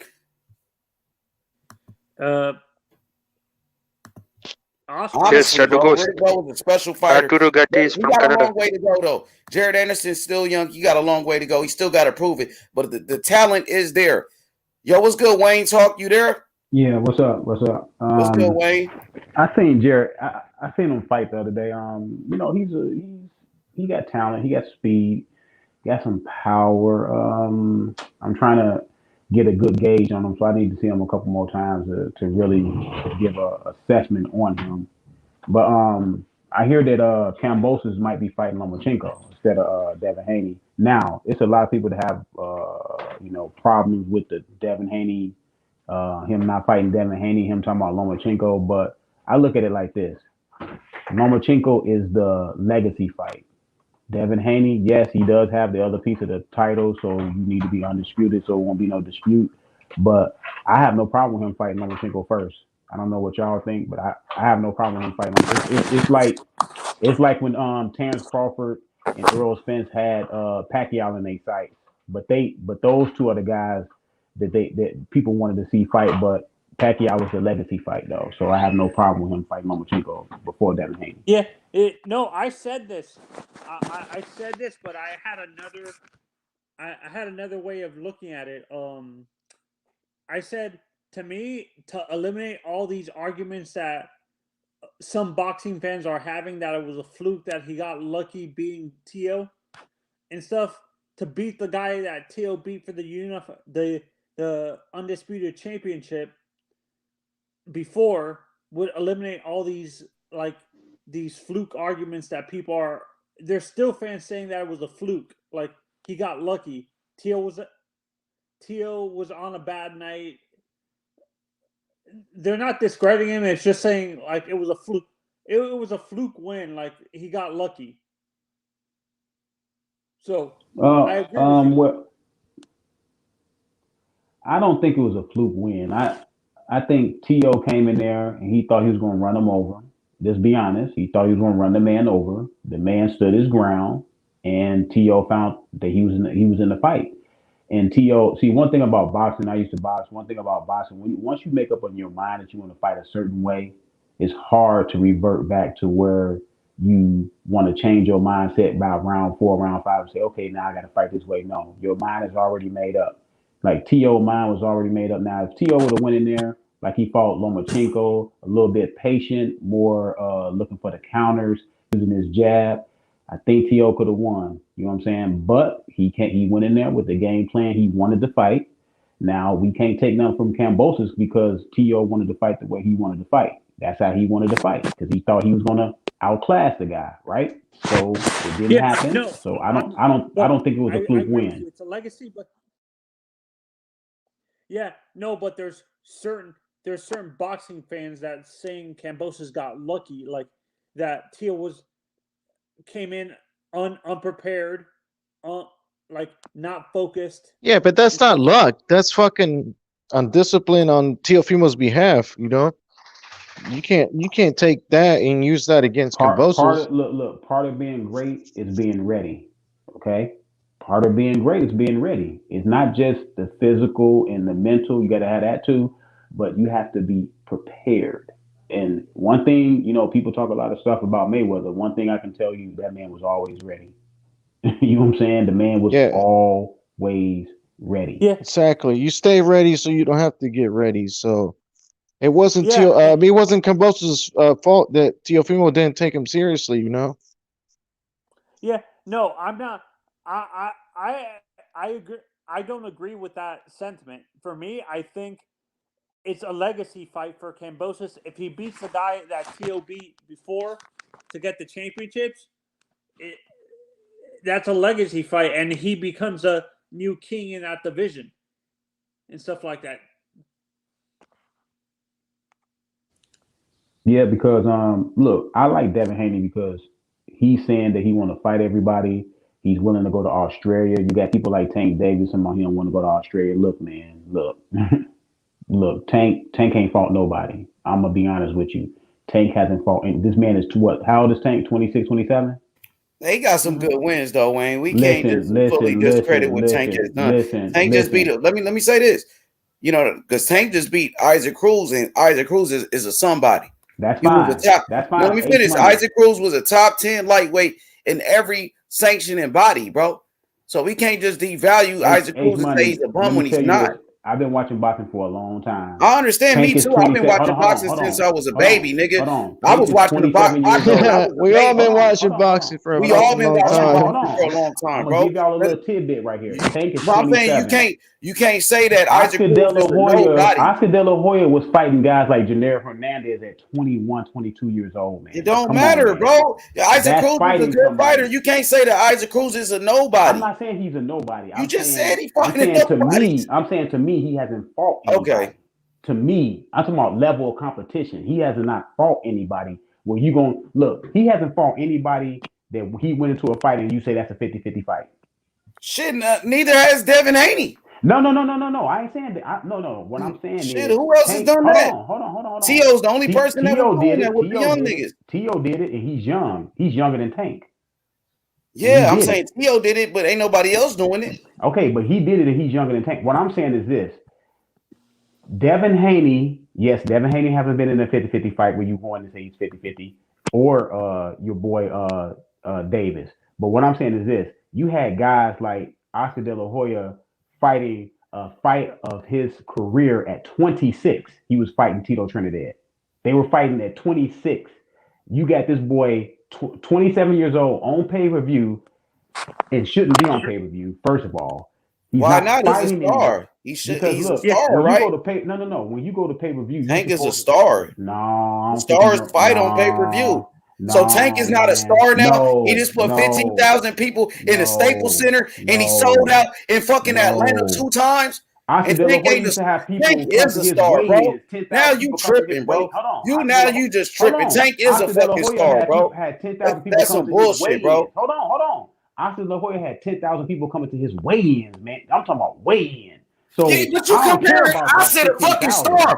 S2: Honestly, bro, Riddick Bowe was a special fighter.
S8: Arturo Gatti
S2: He
S8: from
S2: got
S8: Canada.
S2: a long way to go, though. Jared Anderson's still young. He got a long way to go. He still got to prove it. But the talent is there. Yo, what's good, Wayne? Talk, you there?
S10: Yeah, what's up? What's up?
S2: What's good, Wayne?
S10: I seen Jared. I seen him fight the other day. You know, he got talent. He got speed. He got some power. I'm trying to get a good gauge on him, so I need to see him a couple more times to really give a assessment on him. But I hear that Kambosos might be fighting Lomachenko instead of Devin Haney. Now, it's a lot of people that have you know, problems with the Devin Haney, him not fighting Devin Haney, him talking about Lomachenko. But I look at it like this: Lomachenko is the legacy fight. Devin Haney, yes, he does have the other piece of the title, so you need to be undisputed, so it won't be no dispute. But I have no problem with him fighting Lomachenko first. I don't know what y'all think, but I have no problem with him fighting. It's like when Terrence Crawford and Earl Spence had Pacquiao in their sights, but those two are the guys that people wanted to see fight. But Pacquiao was the legacy fight though, so I have no problem with him fighting Lomachenko before Devin Haney.
S9: Yeah, no, I said this. I said this, but I had another way of looking at it. I said, to me, to eliminate all these arguments that some boxing fans are having, that it was a fluke, that he got lucky being Tio and stuff, to beat the guy that Tio beat for the undisputed championship before, would eliminate all these fluke arguments that people are. There's still fans saying that it was a fluke, like he got lucky. Tio was on a bad night. They're not discrediting him. It's just saying like it was a fluke. It was a fluke win. Like he got lucky. So I agree with you.
S10: Well, I don't think it was a fluke win. I think T.O. came in there and he thought he was going to run him over. Just be honest. He thought he was going to run the man over. The man stood his ground, and T.O. found that he was in the fight. And T.O., see, one thing about boxing, I used to box. One thing about boxing, once you make up on your mind that you want to fight a certain way, it's hard to revert back to where you want to change your mindset by round 4, round 5, and say, okay, now I got to fight this way. No, your mind is already made up. Like T.O. mind was already made up. Now, if T.O. would have went in there like he fought Lomachenko, a little bit patient, more looking for the counters, using his jab, I think T.O. could have won. You know what I'm saying? But he went in there with the game plan. He wanted to fight. Now, we can't take nothing from Kambosos because T.O. wanted to fight the way he wanted to fight. That's how he wanted to fight, because he thought he was going to outclass the guy, right? So it didn't happen.
S9: No,
S10: so I don't think it was a fluke win.
S9: It's a legacy, but yeah, no, but there's certain boxing fans that saying Kambosos got lucky, like that Tio came in unprepared, like not focused.
S3: Yeah, but that's not luck. That's fucking undisciplined on Teofimo's behalf. You know, you can't take that and use that against Kambosos.
S10: Look, part of being great is being ready. Okay, part of being great is being ready. It's not just the physical and the mental. You got to have that too, but you have to be prepared. And one thing, you know, people talk a lot of stuff about Mayweather. One thing I can tell you, that man was always ready. You know what I'm saying? The man was always ready.
S9: Yeah,
S3: exactly. You stay ready so you don't have to get ready. So it wasn't it wasn't Kambosos' fault that Teofimo didn't take him seriously. You know?
S9: Yeah. No, I'm not. I agree. I don't agree with that sentiment. For me, I think it's a legacy fight for Kambosos. If he beats the guy that Tio beat before to get the championships, that's a legacy fight, and he becomes a new king in that division and stuff like that.
S10: Yeah, because look, I like Devin Haney because he's saying that he want to fight everybody. He's willing to go to Australia. You got people like Tank Davis, some of him want to go to Australia. Look, man, look. Look, Tank ain't fought nobody. I'm gonna be honest with you. Tank hasn't fought. This man is what? How old is Tank? 26, 27?
S2: They got some good wins though, Wayne. We can't just
S10: Listen,
S2: fully discredit what Tank has done. Tank just beat him. Let me say this. You know, because Tank just beat Isaac Cruz, and Isaac Cruz is a somebody.
S10: That's fine. That's fine.
S2: Let me finish. Isaac Cruz was a top 10 lightweight in every sanctioning body, bro. So we can't just devalue Isaac Cruz and say he's a bum when he's not.
S10: I've been watching boxing for a long time.
S2: I understand. Me too. I've been watching boxing since I was a baby, nigga. I was watching the boxing.
S3: We all been watching boxing for a long time.
S2: We all been watching boxing for a long time, bro.
S10: I'm gonna give y'all a little tidbit right here. Tank is 27.
S2: I'm saying you can't say that Isaac Cruz is nobody.
S10: Oscar De La Hoya was fighting guys like Janelle Hernandez at 21, 22 years old, man.
S2: It don't matter, bro. Isaac Cruz is a good fighter. You can't say that Isaac Cruz is a nobody.
S10: I'm not saying he's a nobody.
S2: You just said he fighting nobody.
S10: I'm saying to me, he hasn't fought anybody.
S2: Okay.
S10: To me, I'm talking about level of competition. He has not fought anybody where you going to look. He hasn't fought anybody that he went into a fight and you say that's a 50-50 fight.
S2: Shit, neither has Devin Haney.
S10: No. I ain't saying that. No. What I'm saying is,
S2: who else has done that?
S10: Hold on.
S2: T.O.'s the only person that was doing that with the young niggas.
S10: T.O. did it, and he's young. He's younger than Tank.
S2: Yeah, I'm saying T.O. did it, but ain't nobody else doing it.
S10: Okay, but he did it, and he's younger than Tank. What I'm saying is this. Devin Haney, yes, Devin Haney hasn't been in a 50-50 fight where you going to say he's 50-50, or your boy Davis. But what I'm saying is this. You had guys like Oscar De La Hoya fighting a fight of his career at 26. He was fighting Tito Trinidad. They were fighting at 26. You got this boy, 27 years old, on pay-per-view, and shouldn't be on pay-per-view, first of all.
S2: Why not? He's a star. He's a star, right?
S10: No. When you go to pay-per-view,
S2: Tank is a star.
S10: No.
S2: Stars fight on pay-per-view. So Tank is not a star now. He just put 15,000 people in the Staples Center, and he sold out in fucking Atlanta 2 times. And Tank is a star, bro. Now you tripping, bro. You just tripping. Tank is a fucking star, bro. That's some bullshit, bro.
S10: Hold on. Oscar De La Hoya had 10,000 people coming to his weigh-ins, man. I'm talking about weigh-in. So,
S2: but you comparing, I said a fucking star.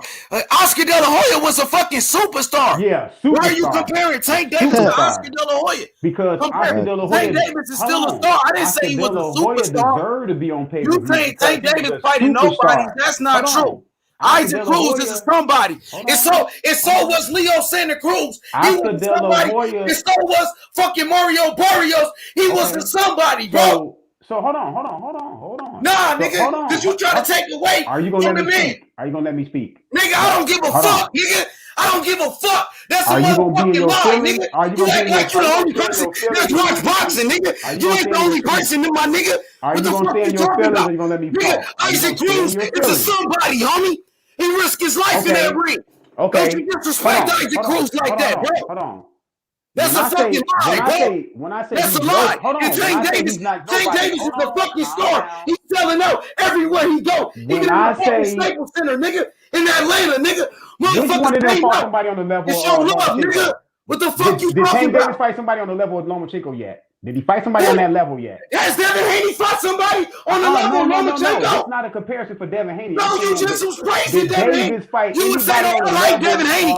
S2: Oscar De La Hoya was a fucking superstar.
S10: Yeah, superstar.
S2: Why are you comparing Tank Davis to Oscar De La Hoya?
S10: Because Oscar De La Hoya,
S2: Tank Davis is still a star. I didn't say he was a superstar.
S10: Deserved to be on pay-per-view.
S2: You saying Tank Davis fighting nobody? That's not true. Isaac Cruz is somebody. And so was Leo Santa Cruz. He was somebody. And so was fucking Mario Barrios. He was a somebody, bro.
S10: So hold on.
S2: Nah, nigga, because you try to take away from the man.
S10: Are you gonna let me speak?
S2: Nigga, I don't give a fuck, nigga. I don't give a fuck. That's a motherfucking lie, nigga. You act like you're the only person that's watch boxing, nigga. You ain't the only person, my nigga.
S10: Are you gonna stay in your feelings or you gonna let me talk?
S2: Isaac Cruz is a somebody, homie. He risked his life in that ring.
S10: Okay.
S2: Don't you disrespect Isaac Cruz like that, bro.
S10: Hold on.
S2: That's a fucking lie, bro.
S10: When I say
S2: that's a lie.
S10: Hold on.
S2: And Tank Davis is a fucking star. He's selling out everywhere he go. Even in the fucking Staples Center, nigga. In Atlanta, nigga. Motherfuckers pay up.
S10: Somebody on the level
S2: it's your love, nigga. What the fuck you talking about?
S10: Did Tank Davis fight somebody on the level of Lomachenko yet? Did he fight somebody on that level yet?
S2: Has Devin Haney fought somebody on the level of Lomachenko?
S10: That's not a comparison for Devin Haney.
S2: No, you just was praising Devin Haney. You would say that I like Devin Haney.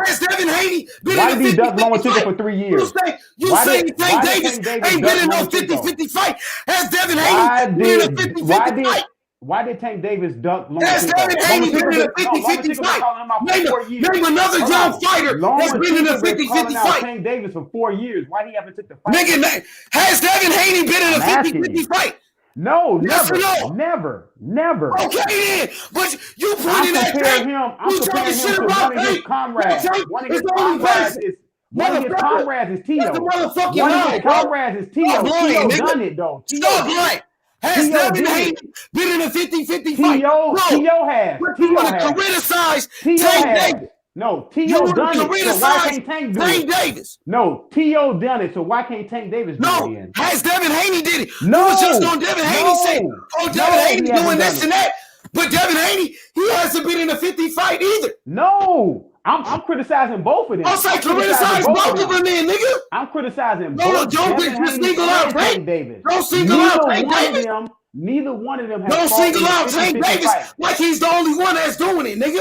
S2: Has Devin Haney been
S10: Why
S2: in
S10: did
S2: a
S10: he duck
S2: 50-50
S10: Lomachenko
S2: fight?
S10: for 3 years?
S2: You say Tank Davis ain't been in no 50-50 fight. Has Devin Haney been in a 50-50 fight?
S10: Why did Tank Davis duck Lomachenko?
S2: Has Devin Haney been in a 50-50 fight? Name another young fighter that's been in a 50-50 fight.
S10: Tank Davis for 4 years. Why he haven't took the fight?
S2: Nigga, has Devin Haney been in a 50-50 fight?
S10: No,
S2: yes
S10: never. Okay,
S2: then. But you pointing at Tank.
S10: I'm comparing him to one of his comrades. One of his comrades is Tito.
S2: That's the motherfucking
S10: one of his comrades is Tito. Tito done it, though.
S2: Stop lying. Has Devin Haney been in a 50-50 fight?
S10: Tio has.
S2: You want to criticize Tank Davis?
S10: No, Tio done it. So why can't Tank do it?
S2: Davis.
S10: No, Tio done it. So why can't Tank Davis do it again?
S2: Has Devin Haney did it?
S10: No.
S2: You was just on Devin Haney saying, Devin Haney doing this and that. But Devin Haney, he hasn't been in a 50 fight either.
S10: No. I'm criticizing both of them.
S2: I'll say criticize both of them then, nigga.
S10: I'm criticizing both.
S2: Don't single out Tank
S10: Davis.
S2: Don't single out Tank Davis.
S10: Neither one of them has
S2: don't single out Tank Davis like he's the only one that's doing it, nigga.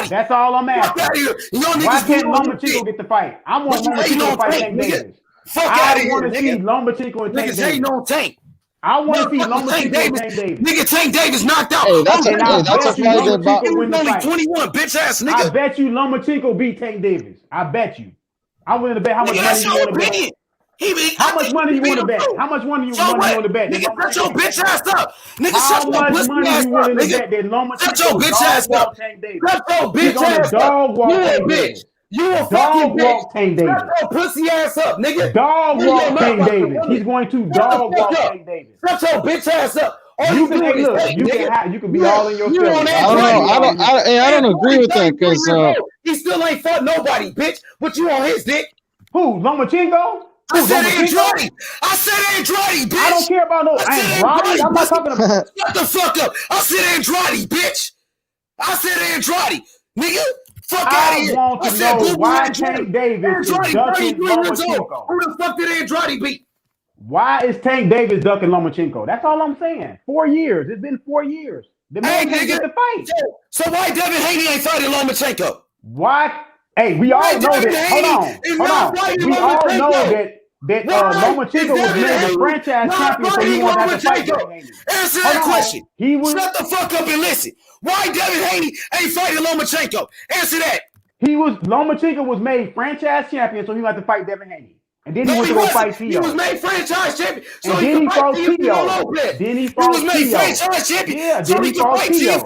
S2: nobody.
S10: That's all I'm
S2: Fuck
S10: asking.
S2: out of here. You don't
S10: Why
S2: niggas
S10: can't
S2: do all this
S10: Lomachenko
S2: shit.
S10: get the fight? I want
S2: But you hating
S10: Lomachenko to
S2: on
S10: fight
S2: Tank,
S10: Tank
S2: nigga.
S10: Davis.
S2: Fuck out
S10: I
S2: of here,
S10: want to see
S2: nigga.
S10: Lomachenko and Tank
S2: Niggas hating
S10: Davis.
S2: on Tank.
S10: I want to see
S2: Motherfucker, Tank
S10: Lomachenko and
S2: Davis.
S10: Tank Davis.
S2: Nigga, Tank Davis knocked out.
S3: Hey, that's
S10: And I
S3: a
S10: bet you
S3: fight that
S10: Lomachenko
S2: He
S10: win
S2: was
S10: the
S2: only
S10: fight.
S2: 21, bitch ass
S10: I
S2: nigga.
S10: bet you Lomachenko beat Tank Davis. I bet you. I'm willing to bet. How much
S2: Nigga,
S10: money
S2: that's
S10: you
S2: your
S10: want to bet?
S2: opinion.
S10: How much money you want to bet? How much money you
S2: So
S10: want
S2: what?
S10: to bet? that
S2: Nigga, shut
S10: Lomachenko
S2: your
S10: beat Tank
S2: bitch ass
S10: Davis?
S2: up. Nigga,
S10: How
S2: shut your
S10: much
S2: pussy
S10: money
S2: ass
S10: you
S2: up,
S10: willing to
S2: nigga.
S10: bet that
S2: Shut your
S10: Lomachenko
S2: bitch
S10: dog
S2: ass up.
S10: walk Tank Davis?
S2: Shut your
S10: He's
S2: bitch
S10: gonna
S2: ass up.
S10: dog walk
S2: You a
S10: Tank
S2: bitch.
S10: Davis.
S2: You a
S10: Dog
S2: fucking bitch.
S10: walk Tank
S2: Shut
S10: Davis.
S2: your pussy ass up, nigga.
S10: Dog
S2: You your
S10: walk Tank
S2: motherfucking
S10: Davis.
S2: woman.
S10: He's going to
S2: Shut
S10: dog
S2: the fuck
S10: walk
S2: up.
S10: Tank Davis.
S2: Shut your bitch ass up. All
S10: You
S2: you
S10: can, hey,
S2: doing is
S10: look,
S2: hate,
S10: you
S2: nigga.
S10: can be all in your
S2: You
S10: feelings.
S2: on
S3: I don't
S2: Andretti.
S3: know. I don't agree with that because
S2: He still ain't fought nobody, bitch. But you on his dick.
S10: Who? Lomachenko?
S2: I said Andrade. I said Andrade, bitch.
S10: I don't care about no Andrade. I'm not talking about.
S2: Shut the fuck up. I said Andrade, bitch. I said Andrade, nigga. Fuck out of here.
S10: I want to know why Tank Davis is ducking Lomachenko.
S2: Who the fuck did Andrade beat?
S10: Why is Tank Davis ducking Lomachenko? That's all I'm saying. 4 years. It's been 4 years. The man can't get the fight.
S2: So why Devin Haney ain't fighting Lomachenko?
S10: Why? Hey, we all know that. Hold on. We all know that Lomachenko was made the franchise champion, so he wanted to fight Devin Haney.
S2: Answer that question. Shut the fuck up and listen. Why Devin Haney ain't fighting Lomachenko? Answer that.
S10: Lomachenko was made franchise champion, so he wanted to fight Devin Haney. And then he went to go fight Tio.
S2: He was made franchise champion. So
S10: and then he fought Tio. Then he fought Tio.
S2: He was made franchise champion.
S10: Yeah,
S2: so he could fight Tio.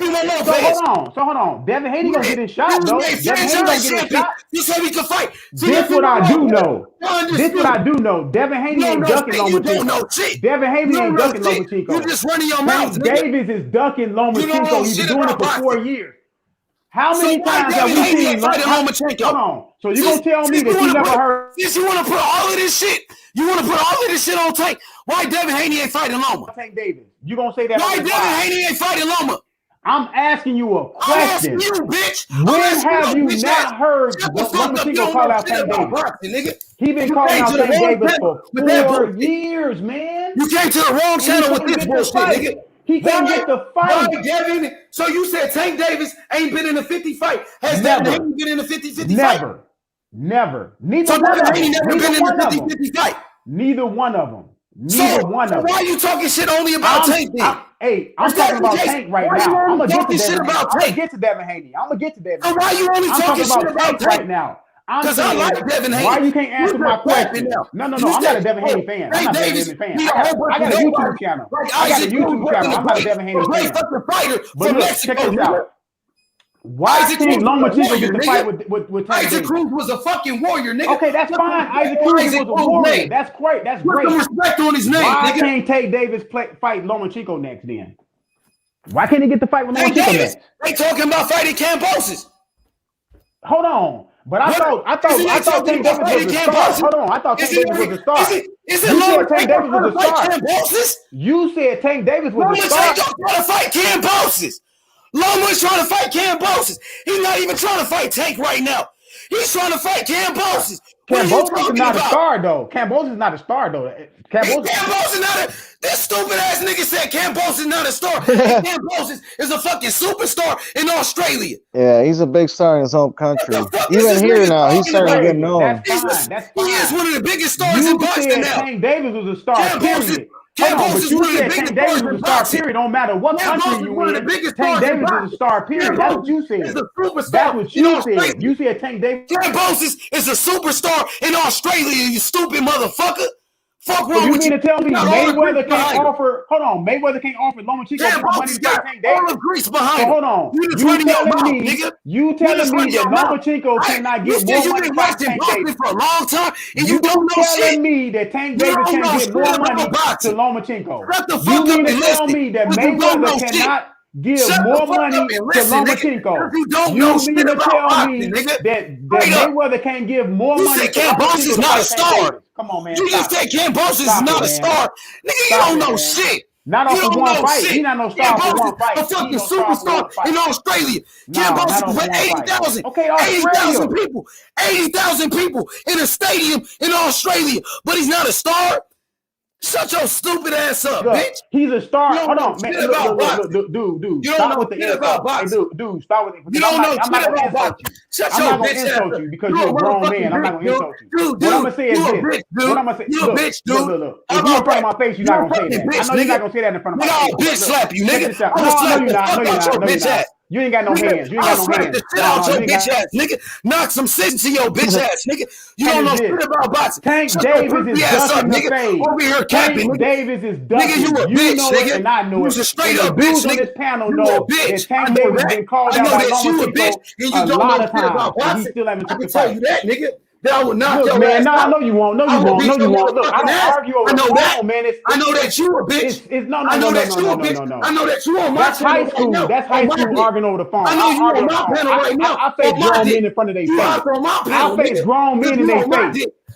S10: So hold on. Devin Haney gonna get his shot, though. Devin Haney gonna get his shot.
S2: Just so he could fight.
S10: This what I do know. Devin Haney ain't ducking Lomachenko. Devin Haney ain't ducking Lomachenko.
S2: You just running your mouth.
S10: Davis is ducking Lomachenko. He's been doing it for 4 years. How many times have we seen
S2: Lomachenko?
S10: Hold on. So you gonna tell me that you never heard?
S2: Since you want to put all of this shit, on Tank. Why Devin Haney ain't fighting Loma?
S10: Tank Davis. You gonna say that?
S2: Why Devin Haney ain't fighting Loma?
S10: I'm asking you a question.
S2: I'm asking you, bitch.
S10: When have you not heard Lomachenko call out Tank Davis? He been calling out Tank Davis for 4 years, man.
S2: You came to the wrong channel with this bullshit, nigga.
S10: He can't get the fight.
S2: Why, Devin? So you said Tank Davis ain't been in a 50 fight. Has Devin Haney been in a 50-50 fight?
S10: Never. Neither
S2: so
S10: one of them.
S2: Haney never been in a 50-50 fight.
S10: Neither one of them.
S2: So why are you talking shit only about Tank then?
S10: I'm talking about Tank right now. I'm gonna get to Devin Haney. I'm gonna get to Devin Haney.
S2: So why you only talking shit about
S10: Tank right now?
S2: Because I like Devin Haney.
S10: Why you can't answer my question? No. I'm not a Devin Haney fan. I'm not a Devin Haney fan. I got a YouTube channel. I'm not a Devin Haney fan. But look, check this out. Why can't Lomachenko get the fight with Tank
S2: Isaac Cruz was a fucking warrior, nigga.
S10: Okay, that's fine. Isaac Cruz was a warrior. That's great. That's great.
S2: Put some respect on his name,
S10: Why
S2: nigga.
S10: can't Tank Davis fight Lomachenko next then? Why can't he get the fight with Lomachenko next?
S2: They talking about fighting Kambosos.
S10: Hold on. But I thought Tank Davis was a star. Hold on. I thought Tank Davis was a star.
S2: Is it Loma Tank Davis was a star? Kambosos?
S10: You said Tank Davis was a star.
S2: Loma trying to fight Kambosos. Loma is trying to fight Kambosos. He's not even trying to fight Tank right now. He's trying to fight Kambosos.
S10: Kambosos is not a star, though. Kambosos is not a star, though.
S2: Kambosos is not a... This stupid ass nigga said Kambosos is not a star. Kambosos is a fucking superstar in Australia.
S3: Yeah, he's a big star in his home country. Even here now, he's starting to get known.
S2: He is one of the biggest stars in boxing now.
S10: Tank Davis was a star, period. Hold on, but you said Tank Davis was a star, period. Don't matter what country you in. Tank Davis is a star, period. That's what you said. That's what you said. You said Tank Davis.
S2: Kambosos is a superstar in Australia, you stupid motherfucker. Fuck wrong
S10: you
S2: with
S10: mean
S2: you?
S10: To tell me Mayweather can't offer? Hold on, Mayweather can't offer Lomachenko money to Tank Davis.
S2: All the grease behind.
S10: So hold on, you telling me that Lomachenko cannot get more money from Tank Davis
S2: for a long time, and you don't know shit.
S10: Telling me that Tank Davis can get more money to Lomachenko. You mean to tell me that Mayweather cannot give more money to Lomachenko? You mean to tell me that Mayweather can't give more money to Lomachenko?
S2: Kambosos is not a star.
S10: Come on, man.
S2: You just said Kambosos is not a star. Nigga, you don't know shit.
S10: Not off of one fight. He's not no star for one fight.
S2: A fucking superstar in Australia. Kambosos with 80,000.
S10: Okay,
S2: 80,000 people. 80,000 people in a stadium in Australia. But he's not a star. Shut your stupid ass up, bitch.
S10: He's a star. Hold on, man. Dude. Stop with the
S2: insult.
S10: Dude, stop with it.
S2: You don't know
S10: I'm not going to insult you.
S2: Shut
S10: I'm
S2: your
S10: not going to insult you because you're a grown man. I'm not going to insult you. What I'm going to say is this. What I'm going to say,
S2: you're a bitch, dude.
S10: Look. If you're in front of my face, you're not going to say that. I know you're not going to say that in front of my face.
S2: I'll bitch slap you, nigga.
S10: No, you're not. You ain't got no hands. You ain't got no hands.
S2: The shit out your bitch ass, nigga. Knock some sense to your bitch ass, nigga. You don't know shit about boxing.
S10: Tank Davis is ducking the fade.
S2: Over here capping,
S10: Tank Davis is ducking.
S2: Nigga, you a bitch, nigga.
S10: And I know it.
S2: You a straight up bitch, nigga.
S10: This panel know that Tank Davis been called out by Lomachenko a lot of times. And he still haven't took the fight.
S2: I can tell you that, nigga. That I would knock your
S10: man,
S2: ass
S10: no, I know you won't. No, you won't. No, you won't. Look, I don't argue over the phone, man.
S2: I know that you a bitch.
S10: No.
S2: I know that you a bitch. I know that you on my
S10: channel right now. That's high school arguing over the phone.
S2: I know you on my panel right now.
S10: I face grown men in front of their face. I face grown men in their face.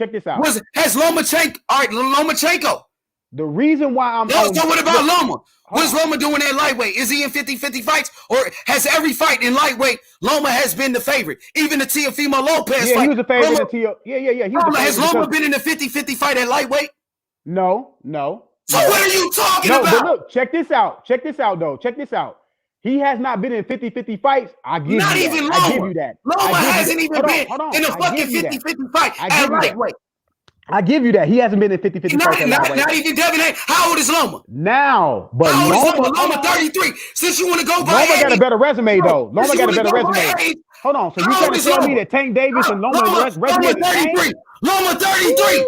S5: check this out.
S2: Has Lomachenko? All right, Lomachenko.
S5: The reason why I'm
S2: so what about Loma? What's Loma doing at lightweight? Is he in 50-50 fights? Or has every fight in lightweight, Loma has been the favorite? Even the Teofimo Lopez fight.
S5: He was a favorite. He was a
S2: Has Loma been in a 50-50 fight at lightweight?
S10: No.
S2: So what are you talking about?
S10: But look, check this out. Check this out, though. Check this out. He has not been in 50-50 fights. I give you that. I give you that.
S2: Loma hasn't even been in a fucking 50-50 fight at lightweight.
S10: I give you that. He hasn't been in 50-50 fights at lightweight.
S2: Not even Devin Haney. How old is Loma?
S10: Now, but
S2: how old is Loma? Loma 33. Since you want to go by
S10: Loma got a better resume, though. Loma got a better resume. Hold on. So you trying to tell me that Tank Davis and Loma resume the same?
S2: Loma 33.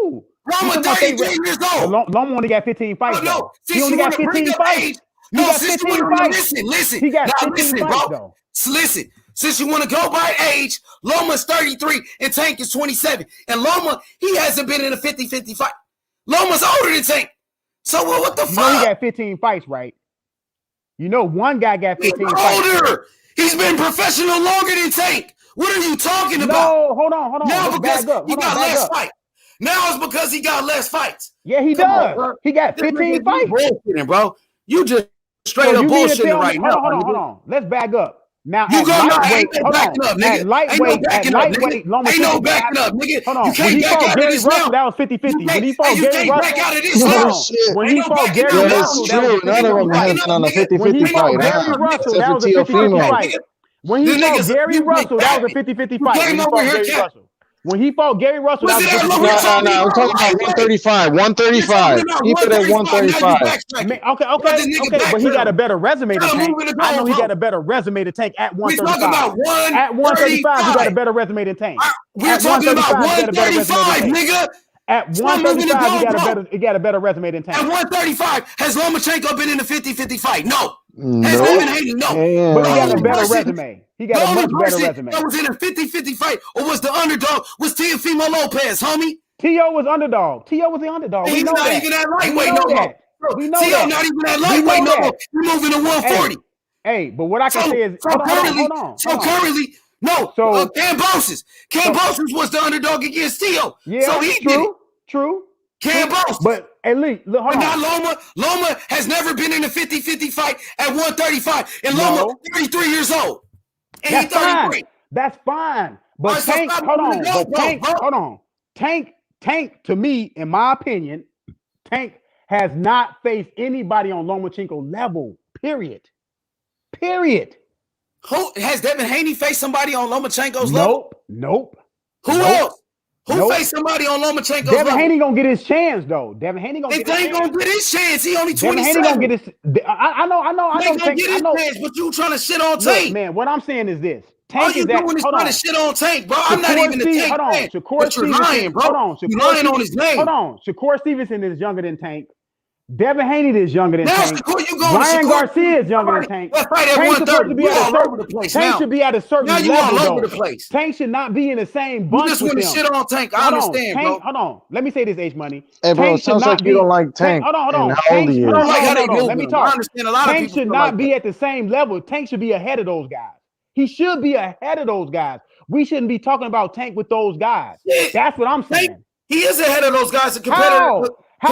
S2: Loma 33 years old.
S10: Loma only got 15 fights.
S2: No,
S10: he only got 15 fights.
S2: No, since you want to listen.
S10: He got
S2: now
S10: 15
S2: listen,
S10: fights,
S2: bro.
S10: though.
S2: Listen. Since you want to go by age, Loma's 33 and Tank is 27. And Loma, he hasn't been in a 50-50 fight. Loma's older than Tank. So what the fuck?
S10: You know he got 15 fights, right? You know one guy got 15 fights.
S2: Older. He's been professional longer than Tank. What are you talking about?
S10: No, hold on.
S2: Now
S10: Let's
S2: because
S10: back up.
S2: he got less fights. Now it's because he got less fights.
S10: Yeah, he does. He got 15 fights.
S2: Bro. You just straight up bullshitting right now.
S10: Hold on. Let's back up. Now,
S2: you go
S10: lightweight,
S2: at lightweight,
S10: Loma
S2: ain't no backing up, nigga.
S10: Hold on.
S2: You can't back out of this now.
S10: That was 50-50. When he fought Gary Russell,
S3: when he fought Gary Russell, that was none of them have been on a 50-50 fight.
S10: Gary Russell, that was a 50-50 fight. When he fought Gary Russell, that was a 50-50 fight. When he fought Gary Russell, that was a 50-50 fight.
S3: No, I'm talking about 135. 135. Keep it at 135.
S10: Okay, but he got a better resume than Tank. I know he got a better resume than Tank at 135. At 135, he got a better resume than Tank.
S2: We're talking about 135, nigga.
S10: At 135, he got a better resume than Tank.
S2: At 135, has Lomachenko been in a 50-50 fight? No. Has Devin Haney? No.
S10: But he got a better resume. He got a much better resume.
S2: That was in a 50-50 fight, or was the underdog, was Teofimo Lopez, homie?
S10: T.O. was underdog. T.O. was the underdog.
S2: He's not even at lightweight no more.
S10: We know
S2: T.O. not even at lightweight no more. You're moving to 140.
S10: Hey, but what I can say is,
S2: currently, Kambosos was the underdog against T.O.
S10: Yeah,
S2: so he
S10: true.
S2: Kambosos.
S10: But at least, hold on.
S2: Not Loma. Loma has never been in a 50-50 fight at 135. And Loma, 33 years old. And he's 33.
S10: Fine. That's fine. But Tank, hold on. Tank, to me, in my opinion, Tank has not faced anybody on Lomachenko level. Period.
S2: Who has Devin Haney faced somebody on Lomachenko's level?
S10: Nope.
S2: Who else? Who faced somebody on Lomachenko's level?
S10: Devin Haney gonna get his chance though. Devin Haney gonna get his chance.
S2: Gonna get his chance. He only 27.
S10: Devin Haney gonna get his. I know.
S2: Get his chance, but you trying to shit on Tank.
S10: Look, man, what I'm saying is this.
S2: Tank all you doing is trying to shit on Tank, bro. I'm not even the Tank fan. But you're lying, bro. You're lying on his name.
S10: Hold on. Shakur Stevenson is younger than Tank. Devin Haney is younger than Tank. Ryan Garcia is younger than Tank. Tank supposed to be at a certain place. Tank should be at a certain level. Now you all over the place. Tank should not be in the same bunch.
S2: You just want to shit on Tank. I understand, bro.
S10: Hold on. Let me say this, H Money.
S3: Hey, bro, it sounds like you don't like Tank.
S10: Hold on.
S3: How old are you?
S10: Let me talk.
S2: I understand a lot of people.
S10: Tank should not be at the same level. Tank should be ahead of those guys. He should be ahead of those guys. We shouldn't be talking about Tank with those guys. That's what I'm saying.
S2: He is ahead of those guys.
S10: How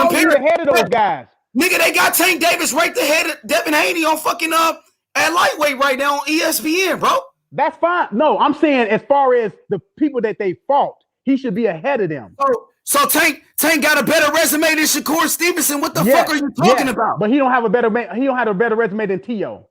S10: is he ahead of those guys?
S2: Nigga, they got Tank Davis right ahead of Devin Haney on fucking at lightweight right now on ESPN, bro.
S10: That's fine. No, I'm saying as far as the people that they fought, he should be ahead of them.
S2: So Tank got a better resume than Shakur Stevenson. What the fuck are you talking about?
S10: But he don't have a better resume than T.O.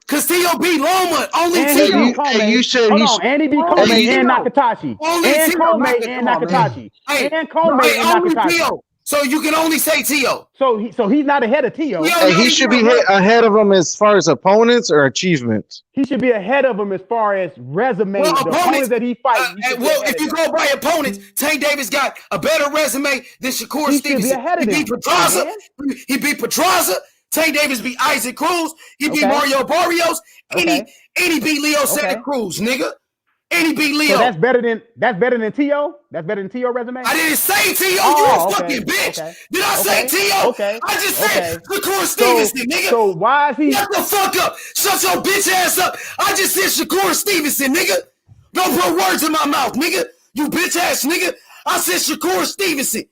S2: Cause T.O. beat Loma. Only
S10: T.O.
S3: You said
S10: and he beat Coleman and Nakatashi. And Coleman and Nakatashi. And Coleman and Nakatashi.
S2: So you can only say T.O.
S10: So he's not ahead of T.O.
S3: He should be ahead of him as far as opponents or achievements.
S10: He should be ahead of him as far as resume. The opponents that he fights.
S2: If you go by opponents, Tank Davis got a better resume than Shakur Stevenson.
S10: He beat
S2: Pedraza. He beat Pedraza. Tank Davis beat Isaac Cruz. He beat Mario Barrios. And he beat Leo Santa Cruz, nigga. And he beat Leo.
S10: So that's better than T.O.? That's better than T.O. resume?
S2: I didn't say T.O. You a fucking bitch. Did I say T.O.? I just said Shakur Stevenson, nigga.
S10: So why is he?
S2: Shut the fuck up. Shut your bitch ass up. I just said Shakur Stevenson, nigga. Don't put words in my mouth, nigga. You bitch ass nigga. I said Shakur Stevenson,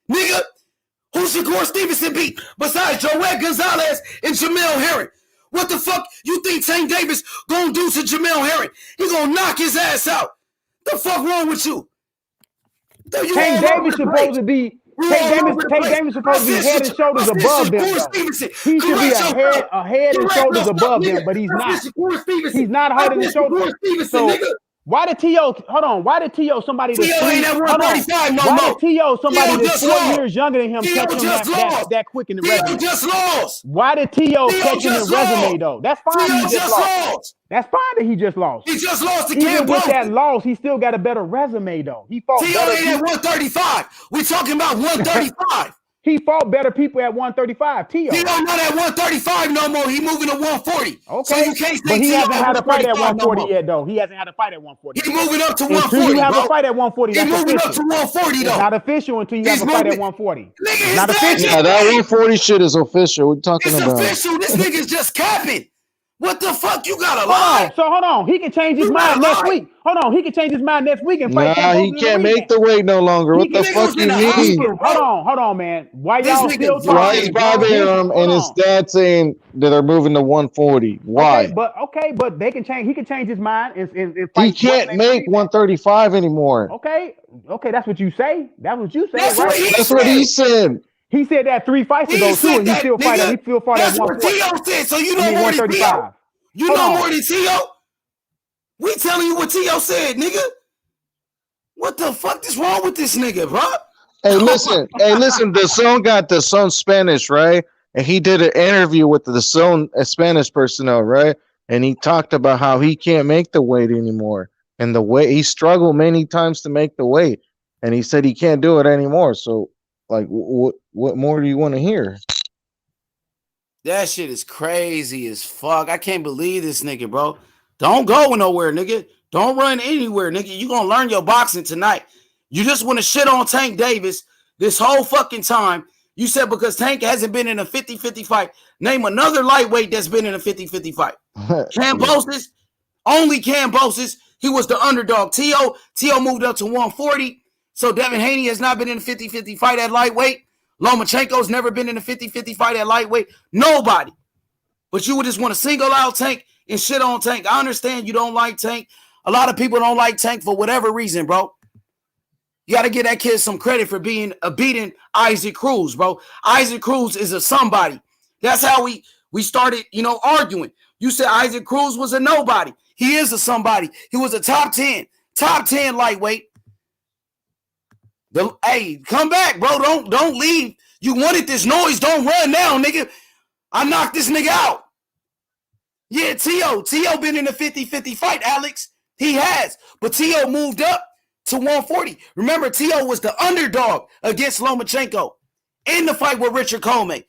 S2: nigga. Who Shakur Stevenson beat besides Joel Gonzalez and Jamel Herring? What the fuck you think Tank Davis gonna do to Jamel Herring? He gonna knock his ass out. The fuck wrong with you?
S10: Tank Davis supposed to be Tank Davis supposed to be head and shoulders above them. He should be a head and shoulders above them, but he's not. He's not head and shoulders. So why did T.O. hold on? Why did T.O. somebody that's
S2: T.O. ain't at 135 no more.
S10: Why did T.O. somebody
S2: T.O.
S10: that's 4 years younger than him catch him that quick in the resume?
S2: T.O. just lost.
S10: Why did T.O. catch him in resume though? That's fine. He just lost. That's fine that he just lost.
S2: He just lost to
S10: Even
S2: Kambosos.
S10: with that loss, he still got a better resume though. He fought
S2: T.O. ain't at 135. We talking about 135.
S10: He fought better people at 135. T.O.
S2: not at 135 no more. He moving to 140.
S10: Okay.
S2: So you can't say
S10: but he hasn't had a fight at 140
S2: no
S10: yet, though. He hasn't had a fight at 140.
S2: He's moving up to
S10: until
S2: 140.
S10: you have
S2: bro.
S10: a fight at 140.
S2: He's
S10: That's
S2: moving
S10: official.
S2: up to 140 though.
S10: It's not official until you have a fight at 140.
S2: Nigga,
S10: not official.
S3: Yeah, that 140 shit is official. We're talking
S2: It's
S3: about.
S2: official. This nigga's just capping. What the fuck? You gotta lie.
S10: Hold on. He can change his mind next week. Hold on. He can change his mind next week and fight.
S3: Nah, he can't make the weight no longer. What the fuck you mean?
S10: Hold on, man. Why y'all still talking?
S3: Why is bothering him and his dad saying that they're moving to 140? Why?
S10: Okay, but they can change. He can change his mind and fight.
S3: He can't make 135 anymore.
S10: Okay, that's what you say. That's what you say.
S3: That's
S10: right?
S3: That's what he said.
S10: He said that 3 fights ago too, and he still fought at 140.
S2: That's what T.O. said. So you know more than T.O. You know more than T.O. We telling you what T.O. said, nigga. What the fuck is wrong with this nigga, bro?
S3: Hey, listen. The son got the son Spanish, right? And he did an interview with the son Spanish personnel, right? And he talked about how he can't make the weight anymore, and the weight he struggled many times to make the weight, and he said he can't do it anymore. So, like, what more do you want to hear?
S2: That shit is crazy as fuck. I can't believe this nigga, bro. Don't go nowhere, nigga. Don't run anywhere, nigga. You gonna learn your boxing tonight. You just want to shit on Tank Davis this whole fucking time. You said because Tank hasn't been in a 50-50 fight. Name another lightweight that's been in a 50-50 fight. Kambosos, only Kambosos. He was the underdog. T.O. moved up to 140. So Devin Haney has not been in a 50-50 fight at lightweight. Lomachenko's never been in a 50-50 fight at lightweight. Nobody. But you would just want to single out Tank and shit on Tank. I understand you don't like Tank. A lot of people don't like Tank for whatever reason, bro. You got to give that kid some credit for beating Isaac Cruz, bro. Isaac Cruz is a somebody. That's how we started, arguing. You said Isaac Cruz was a nobody. He is a somebody. He was a top 10 lightweight. Hey, come back, bro. Don't leave. You wanted this noise. Don't run now, nigga. I knocked this nigga out. Yeah, T.O. been in a 50-50 fight, Alex. He has. But T.O. moved up to 140. Remember, T.O. was the underdog against Lomachenko in the fight with Richard Coleman.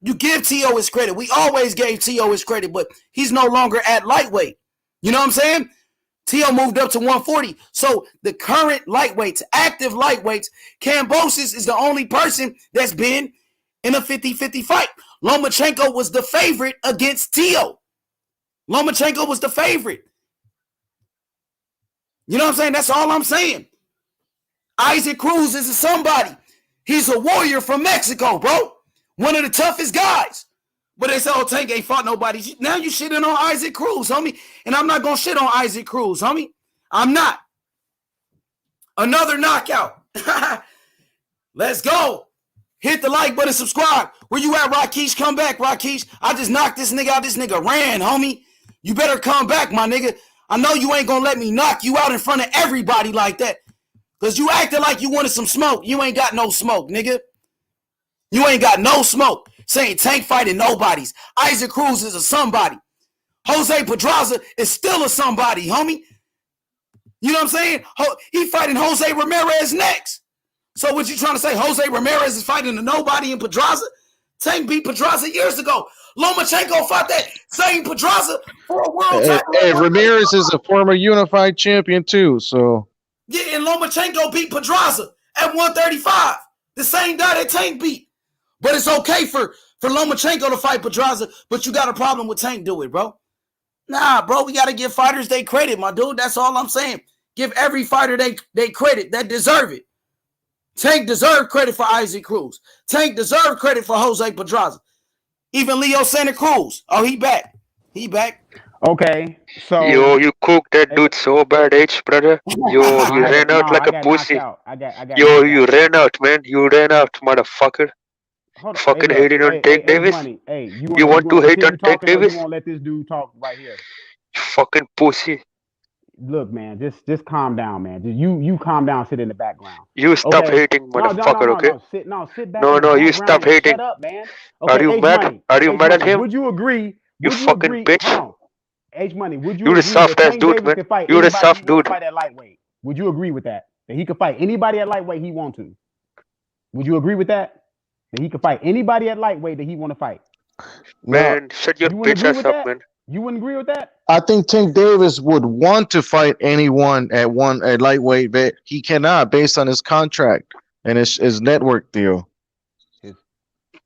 S2: You give T.O. his credit. We always gave T.O. his credit, but he's no longer at lightweight. You know what I'm saying? T.O. moved up to 140. So the current lightweights, active lightweights, Kambosos is the only person that's been in a 50-50 fight. Lomachenko was the favorite against T.O. Lomachenko was the favorite. You know what I'm saying? That's all I'm saying. Isaac Cruz is a somebody. He's a warrior from Mexico, bro. One of the toughest guys. But they say, oh, Tank ain't fought nobody. Now you shitting on Isaac Cruz, homie. And I'm not going to shit on Isaac Cruz, homie. I'm not. Another knockout. Let's go. Hit the like button, subscribe. Where you at, Rakesh? Come back, Rakesh. I just knocked this nigga out. This nigga ran, homie. You better come back, my nigga. I know you ain't going to let me knock you out in front of everybody like that. Because you acted like you wanted some smoke. You ain't got no smoke, nigga. You ain't got no smoke. Saying Tank fighting nobodies. Isaac Cruz is a somebody. Jose Pedraza is still a somebody, homie. You know what I'm saying? He fighting Jose Ramirez next. So what you trying to say? Jose Ramirez is fighting a nobody in Pedraza? Tank beat Pedraza years ago. Lomachenko fought that same Pedraza for a world title.
S3: Hey, Ramirez is a former unified champion too, so.
S2: Yeah, and Lomachenko beat Pedraza at 135. The same guy that Tank beat. But it's okay for Lomachenko to fight Pedraza, but you got a problem with Tank do it, bro. Nah, bro, we got to give fighters they credit, my dude. That's all I'm saying. Give every fighter they credit that deserve it. Tank deserved credit for Isaac Cruz. Tank deserved credit for Jose Pedraza. Even Leo Santa Cruz. Oh, he back. He back.
S10: Okay, so
S8: Yo, you cooked that dude so bad, H brother. Yo, he
S10: I
S8: ran out like
S10: I
S8: a
S10: got knocked
S8: pussy.
S10: out. I got
S8: Yo,
S10: knocked
S8: you
S10: out.
S8: ran out, man. You ran out, motherfucker.
S10: Hold on. Hey,
S8: Fucking
S10: look.
S8: hating on
S10: Hey,
S8: Tank
S10: H
S8: Davis.
S10: Money. Hey,
S8: You
S10: you
S8: want
S10: gonna
S8: to hate
S10: continue
S8: on Tank
S10: talking or you
S8: Davis?
S10: gonna let this dude talk right here?
S8: You fucking pussy.
S10: Look, man, just calm down, man. Just you calm down, sit in the background.
S8: You stop
S10: Okay.
S8: hating, motherfucker, okay?
S10: Sit back in
S8: No,
S10: the
S8: no, you stop
S10: background and
S8: hating.
S10: shut up, man.
S8: Are
S10: Okay,
S8: you
S10: H
S8: mad?
S10: Money.
S8: Are you
S10: H
S8: mad at
S10: Money.
S8: him?
S10: Would you agree?
S8: You
S10: Would you
S8: fucking
S10: agree?
S8: bitch.
S10: Hold on. H Money, would you
S8: You the
S10: agree that
S8: soft ass
S10: Tank
S8: dude,
S10: Davis
S8: man.
S10: can fight
S8: You the
S10: anybody he
S8: soft
S10: want
S8: dude.
S10: to fight at lightweight? Would you agree with that? That he can fight anybody at lightweight he want to? Would you agree with that? That he can fight anybody at lightweight that he want to fight?
S3: No,
S8: Man, shut your
S10: You wouldn't
S8: bitch
S10: agree
S8: ass
S10: with
S8: up,
S10: that?
S8: man.
S10: You wouldn't agree with that?
S3: I think Tank Davis would want to fight anyone at lightweight, but he cannot based on his contract and his network deal.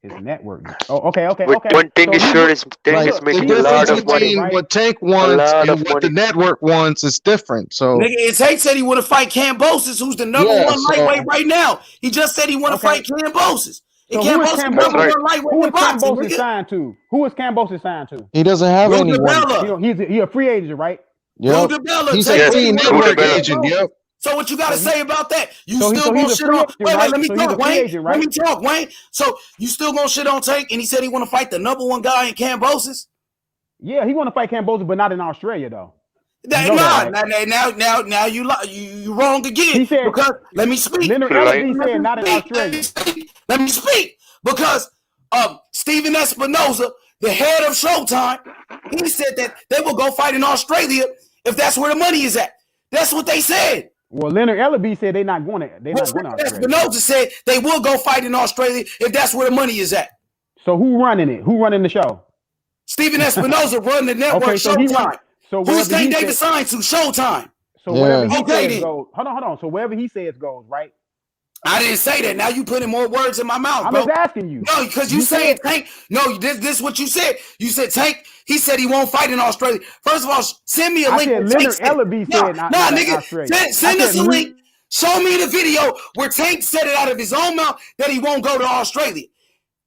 S10: His network. Oh, okay.
S8: But one thing
S10: So
S8: is
S10: he
S8: sure
S10: would.
S8: is Tank
S3: Like
S8: is
S10: Look,
S3: the
S10: he
S8: making a
S10: would
S8: lot
S3: difference
S10: fight
S8: of money.
S10: anybody,
S3: between
S10: right?
S3: what Tank
S8: A
S3: wants
S8: lot
S3: and
S8: of
S3: what the
S8: money.
S3: network wants is different. So
S2: Nigga, and Tank said he want to fight Kambosos, who's the number
S3: yeah,
S2: one lightweight
S3: so
S2: right now. He just said he want to fight
S10: Okay.
S2: Kambosos. And
S10: So who is
S2: Kambosos
S8: That's
S2: number
S10: Kambosos?
S8: right.
S2: one lightweight
S10: Who
S2: in
S10: is
S2: boxing,
S10: Kambosos
S2: nigga.
S10: signed to? Who is Kambosos signed to?
S3: he doesn't have
S2: Drew
S3: anyone.
S2: DeBella.
S10: He a free agent, right?
S2: Drew
S3: Yep,
S2: DeBella.
S3: he's a
S2: Tank
S8: Yes,
S2: said he
S3: free
S2: want to
S8: Drew
S2: fight
S3: network
S8: DeBella.
S3: agent.
S2: Kambosos.
S3: Yep.
S2: So what you got to
S10: So he
S2: say about that? You
S10: so
S2: still gonna
S10: he's a
S2: shit
S10: free
S2: on?
S10: agent,
S2: Wait,
S10: right?
S2: let me
S10: So he's a
S2: talk,
S10: free
S2: Wayne.
S10: agent,
S2: Let
S10: right?
S2: me talk, Wayne. So you still gonna shit on Tank? And he said he want to fight the number one guy in Kambosos?
S10: Yeah, he want to fight Kambosos, but not in Australia though. You know that,
S2: Nah,
S10: right?
S2: now you wrong again.
S10: He said
S2: Because let me speak.
S10: Leonard
S8: Like,
S10: Ellerby said not in Australia.
S2: Let me speak. Because Steven Espinoza, the head of Showtime, he said that they will go fight in Australia if that's where the money is at. That's what they said.
S10: Well, Leonard Ellerby said they're not going to Australia.
S2: Espinoza said they will go fight in Australia if that's where the money is at.
S10: So who running it? Who running the show?
S2: Steven Espinoza run the network
S10: Okay, so he
S2: Showtime.
S10: run. So
S2: Who's
S10: wherever he
S2: Tank Davis
S10: said,
S2: signed to? Showtime.
S10: so wherever
S3: Yeah.
S10: he
S2: Okay,
S10: says
S2: then.
S10: goes. Hold on. So wherever he says goes, right?
S2: I didn't say that. Now you putting more words in my mouth,
S10: I'm
S2: bro.
S10: just asking you.
S2: No, because you saying Tank. No, this is what you said. You said Tank. He said he won't fight in Australia. First of all, send me a
S10: I
S2: link.
S10: said
S2: where Tank
S10: Leonard
S2: said it.
S10: Ellerby
S2: Nah,
S10: said not
S2: nigga.
S10: Australia.
S2: Send us a link. Show me the video where Tank said it out of his own mouth that he won't go to Australia.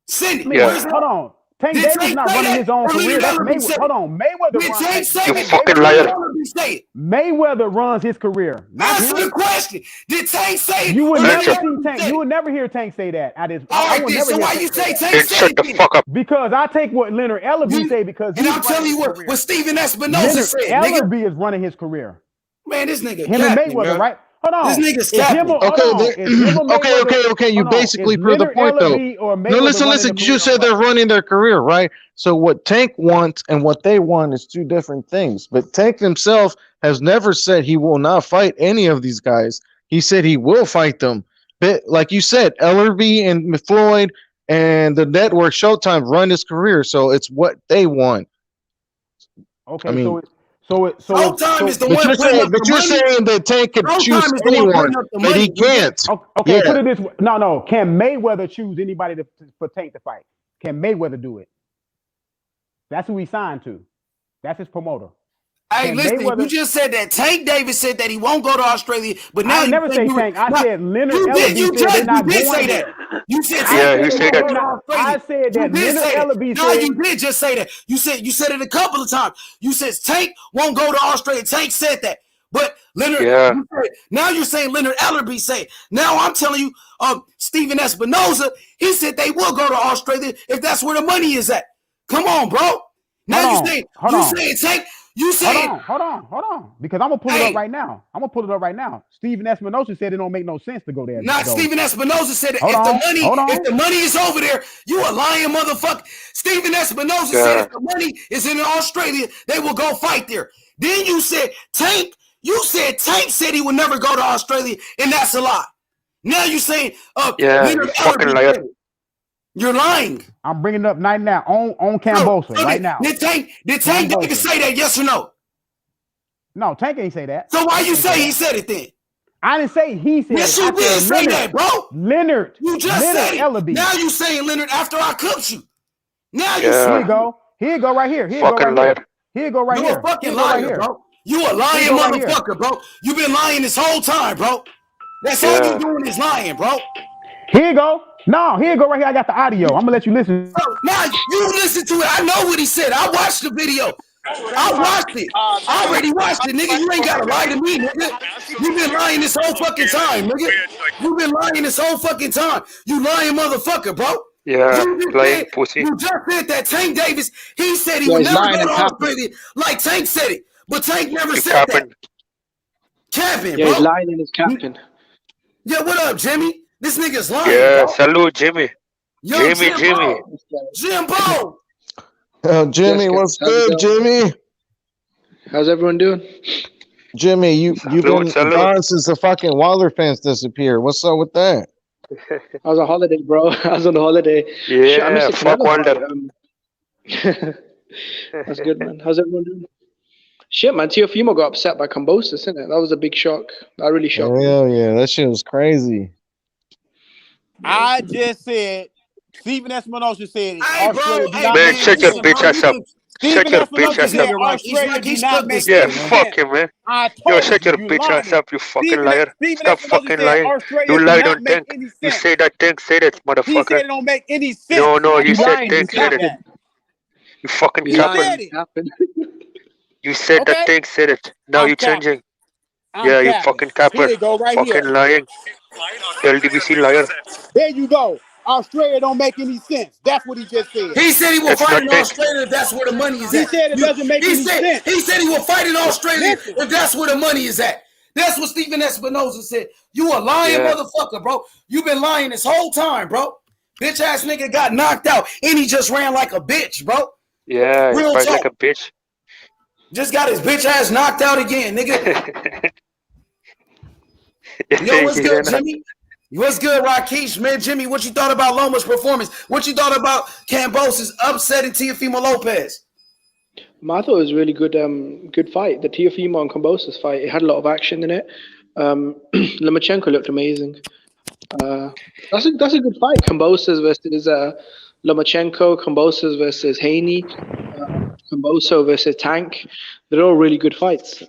S2: Send it.
S8: Yeah.
S2: Where's
S10: Hold on. Tank
S2: Did
S10: Davis
S2: Tank
S10: not
S2: say
S10: running
S2: that?
S10: his own
S2: Or
S10: career.
S2: Leonard
S10: That's
S2: Ellerby
S10: Mayweather.
S2: said
S10: Hold
S2: it?
S10: on. Mayweather
S2: Did
S10: runs.
S2: Tank say
S8: You
S2: it?
S8: fucking
S2: Or
S8: liar.
S2: Leonard Ellerby say it?
S10: Mayweather runs his career, not
S2: Answer the
S10: him.
S2: question. Did Tank say it?
S10: You would
S2: or
S10: never
S2: Leonard
S10: see
S2: Ellerby
S10: Tank.
S2: said
S10: You
S2: it?
S10: would never hear Tank say that.
S2: All
S10: I
S2: right,
S10: would
S2: then.
S10: never
S2: So
S10: hear
S2: why
S10: Tank
S2: you
S10: say
S2: say
S10: that.
S2: Tank
S8: Then
S2: said
S8: shut
S2: it
S8: the
S2: then?
S8: fuck up.
S10: Because I take what Leonard Ellerby say because
S2: And
S10: he's
S2: I'm telling
S10: running
S2: you
S10: his
S2: what
S10: career.
S2: Steven Espinoza
S10: Leonard
S2: said, nigga.
S10: Ellerby is running his career.
S2: Man, this nigga
S10: Him and
S2: capping,
S10: Mayweather,
S2: bro.
S10: right? Hold on.
S2: This nigga's
S10: Is him
S2: capping.
S10: or hold
S3: Okay,
S10: on? Is him or Mayweather?
S3: okay. You
S10: Hold on. Is
S3: basically proved the
S10: Leonard
S3: point, though.
S10: Ellerby or
S3: No,
S10: Mayweather
S3: listen.
S10: running the
S3: You
S10: career
S3: said
S10: or
S3: they're
S10: what?
S3: running their career, right? So what Tank wants and what they want is two different things. But Tank himself has never said he will not fight any of these guys. He said he will fight them. But like you said, Ellerby and Floyd and the network Showtime run his career, so it's what they want.
S10: Okay,
S3: I mean,
S2: Showtime is the
S3: but
S2: one
S3: you're
S2: putting
S3: saying,
S2: up the money.
S3: that Tank could choose
S2: Showtime is the one
S3: anyone,
S2: putting up the
S3: but he
S2: money, nigga.
S3: can't.
S10: okay.
S3: Yeah.
S10: Put it this way. No. Can Mayweather choose anybody for Tank to fight? Can Mayweather do it? That's who he signed to. That's his promoter.
S2: Hey,
S10: Can
S2: listen,
S10: Mayweather-
S2: you just said that Tank Davis said that he won't go to Australia, but now
S10: I
S2: you
S10: never
S2: say
S10: say
S2: you
S10: Tank. I
S2: now,
S10: said Leonard
S2: you
S10: Ellerby
S2: did,
S10: said they're not
S2: you did
S10: going
S2: say
S10: there.
S2: that. You said
S10: I
S8: Yeah,
S2: Tank
S8: you
S2: Davis
S8: say
S2: won't
S8: that.
S2: go to Australia.
S10: I said that
S2: You did
S10: Leonard
S2: say that.
S10: Ellerby
S2: No,
S10: said.
S2: you did just say that. You said it a couple of times. You said Tank won't go to Australia. Tank said that. But Leonard,
S8: Yeah.
S2: now you're saying Leonard Ellerby said it. Now I'm telling you, Steven Espinoza, he said they will go to Australia if that's where the money is at. Come on, bro. Now you saying Tank. You saying
S10: Hold on. Because I'm gonna pull it up right now. Steven Espinosa said it don't make no sense to go there.
S2: Not Steven Espinoza said that
S10: Hold
S2: if the money is over there, you a lying motherfucker. Steven Espinoza said if the money is in Australia, they will go fight there. Then you said Tank. You said Tank said he would never go to Australia, and that's a lie. Now you saying
S8: Yeah, you fucking liar.
S2: You're lying.
S10: I'm bringing it up right now on Kambosos right now.
S2: Did Tank Davis say that? Yes or no?
S10: No, Tank ain't say that.
S2: So why you say he said it then?
S10: I didn't say he said
S2: yes,
S10: it.
S2: you did say that, bro.
S10: Leonard.
S2: You just
S10: Leonard
S2: said it.
S10: Ellerby.
S2: Now you saying Leonard after I cooked you. Now you
S10: Here you go. Here you go right here. Here you go right here. Here you go right here.
S2: You a fucking liar, bro. You a lying motherfucker, bro. You been lying this whole time, bro. That's all you doing is lying, bro.
S10: Here you go. No, here you go right here. I got the audio. I'm gonna let you listen.
S2: Bro, now you listen to it. I know what he said. I watched the video. I watched it. I already watched it, nigga. You ain't gotta lie to me, nigga. You been lying this whole fucking time, nigga. You been lying this whole fucking time. You lying motherfucker, bro.
S8: Yeah, lying
S2: said,
S8: pussy.
S2: you just said that Tank Davis, he said he would never go to Australia like Tank said it. But Tank never said that. Capping,
S11: yeah,
S2: bro.
S11: he's lying in his capping.
S2: Yeah, what up, Jimmy? This nigga's lying,
S8: Yeah,
S2: bro.
S8: salute, Jimmy.
S2: Yo,
S8: Jimmy.
S2: Jimbo.
S3: Jimmy, what's good, Jimmy?
S11: How's everyone doing?
S3: Jimmy, you've been
S8: Salute.
S3: gone since the fucking Wilder fans disappeared. What's up with that?
S11: I was on holiday, bro. I was on holiday.
S8: Yeah,
S11: Shit, I missed the
S8: fuck
S11: Canelo
S8: Wilder.
S11: fight. That's good, man. How's everyone doing? Shit, man. Teofimo got upset by Kambosos, isn't it? That was a big shock. That really shocked me.
S3: Hell yeah, that shit was crazy.
S5: I just said, Stephen Espinosa said,
S2: Hey, bro,
S8: Man, shut your bitch ass up. Shut your bitch ass up.
S5: Australia do not make
S8: Yeah,
S5: any
S8: fuck
S5: sense.
S8: him, man.
S5: I
S8: Yo,
S5: told
S8: shut your
S5: you
S8: bitch ass
S5: lying.
S8: up, you fucking liar.
S5: Stephen
S8: Stop
S5: Espinosa
S8: fucking
S5: said
S8: lying.
S5: Australia
S8: You
S5: do
S8: lied
S5: not
S8: on
S5: make
S8: Tank.
S5: any
S8: You
S5: sense.
S8: say that Tank said it,
S5: He said
S8: motherfucker.
S5: it don't make any sense.
S8: No, you
S11: He's
S8: said
S11: lying.
S8: Tank
S11: He's
S8: said it.
S11: capping.
S8: You fucking
S11: He's
S8: capping.
S11: lying. He's capping.
S8: You said that
S5: Okay.
S8: Tank said it. Now
S5: I'm
S8: you
S5: capping.
S8: changing.
S5: I'm
S8: Yeah, you
S5: capping.
S8: fucking capper.
S5: Here you go, right
S8: Fucking
S5: here.
S8: lying. LDBC liar.
S5: There you go. Australia don't make any sense. That's what he just said.
S2: He said he will
S8: That's
S2: fight
S8: not
S2: in
S8: Tank.
S2: Australia if that's where the money is
S5: He
S2: at.
S5: said it doesn't make any sense.
S2: He said he will fight in Australia
S5: Listen.
S2: if that's where the money is at. That's what Stephen Espinosa said. You a lying motherfucker, bro. You been lying this whole time, bro. Bitch ass nigga got knocked out and he just ran like a bitch, bro.
S8: Yeah, he
S2: Real
S8: fights
S2: talk.
S8: like a bitch.
S2: Just got his bitch ass knocked out again, nigga. Yo, what's good, Jimmy? What's good, Rakesh? Man, Jimmy, what you thought about Loma's performance? What you thought about Kambosos upsetting Teofimo Lopez?
S11: I thought it was a really good fight. The Teofimo and Kambosos fight, it had a lot of action in it. Lomachenko looked amazing. That's a good fight. Kambosos versus Lomachenko, Kambosos versus Haney, Kambosos versus Tank. They're all really good fights.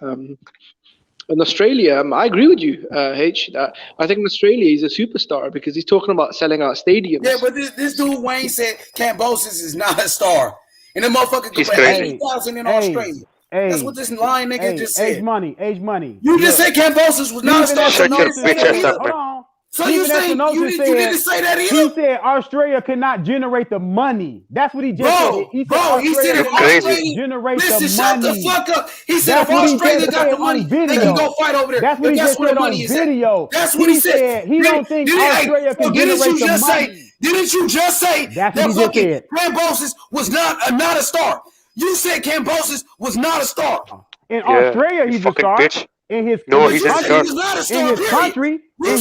S11: In Australia, I agree with you, H. I think in Australia he's a superstar because he's talking about selling out stadiums.
S2: Yeah, but this dude Wayne said Kambosos is not a star, and the motherfucker could pay 80,000 in Australia. That's what this lying nigga just said.
S10: Age money.
S2: You just said Kambosos was not a star.
S8: Shut your bitch ass up, man.
S10: Hold on.
S2: So you saying you didn't say that either?
S10: He said Australia could not generate the money. That's what he just said. He said
S2: if Australia
S10: generate
S2: listen,
S10: the
S2: shut
S10: money.
S2: the fuck up. He said if Australia got the money, they can go fight over there.
S10: That's what he just said on video.
S2: That's what he said.
S10: He don't think Australia can generate the money.
S2: Didn't you just say
S10: that fucking
S2: Kambosos was not a star? You said Kambosos was not a star.
S10: In Australia, he's a star.
S8: Bitch.
S10: In his
S8: he's
S10: country,
S8: not a
S2: star.
S10: in his country,
S2: You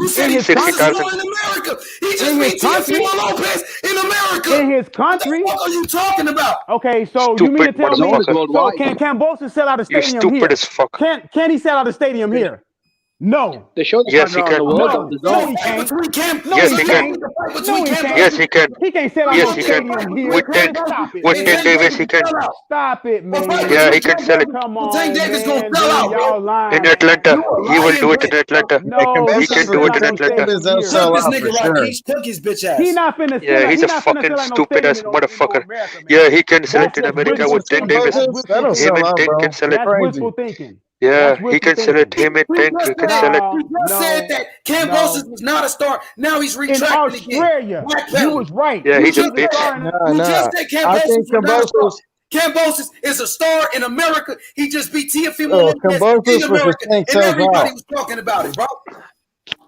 S2: said he's in America. He just beat Teofimo Lopez in America.
S10: In his country.
S2: What are you talking about?
S10: Okay, so
S8: Stupid
S10: you mean to tell me? So can Kambosos sell out a stadium
S8: stupid
S10: here?
S8: as fuck.
S10: Can he sell out a stadium here? No.
S11: They showed the
S8: yes, he can.
S10: No, he can't.
S8: Yes, he can. Yes, he can.
S10: He can't sell out
S8: Yes,
S10: a
S8: he can.
S10: stadium here.
S8: With Tank Davis, he can.
S10: Stop it, man.
S8: Yeah, he can sell it.
S10: Come on,
S2: Tank Davis
S10: man.
S2: gonna sell out,
S10: Y'all lying.
S8: In Atlanta, he will do it in Atlanta.
S10: No,
S8: he can do it in Atlanta.
S2: This nigga Rakesh took his bitch ass.
S10: He not finna sell.
S8: Yeah, he's a fucking stupid ass motherfucker. Yeah, he can sell it in America with Tank Davis. Him and Tank can sell it.
S10: That's wishful thinking.
S8: Yeah, he can sell it. Him and Tank, he can sell it.
S2: You just said that Kambosos was not a star. Now he's
S10: In
S2: retracting
S10: Australia, you was right.
S8: Yeah, he's a bitch.
S2: You just said Kambosos was not a star. Kambosos is a star in America. He just beat Teofimo Lopez in America, and everybody was talking about it, bro.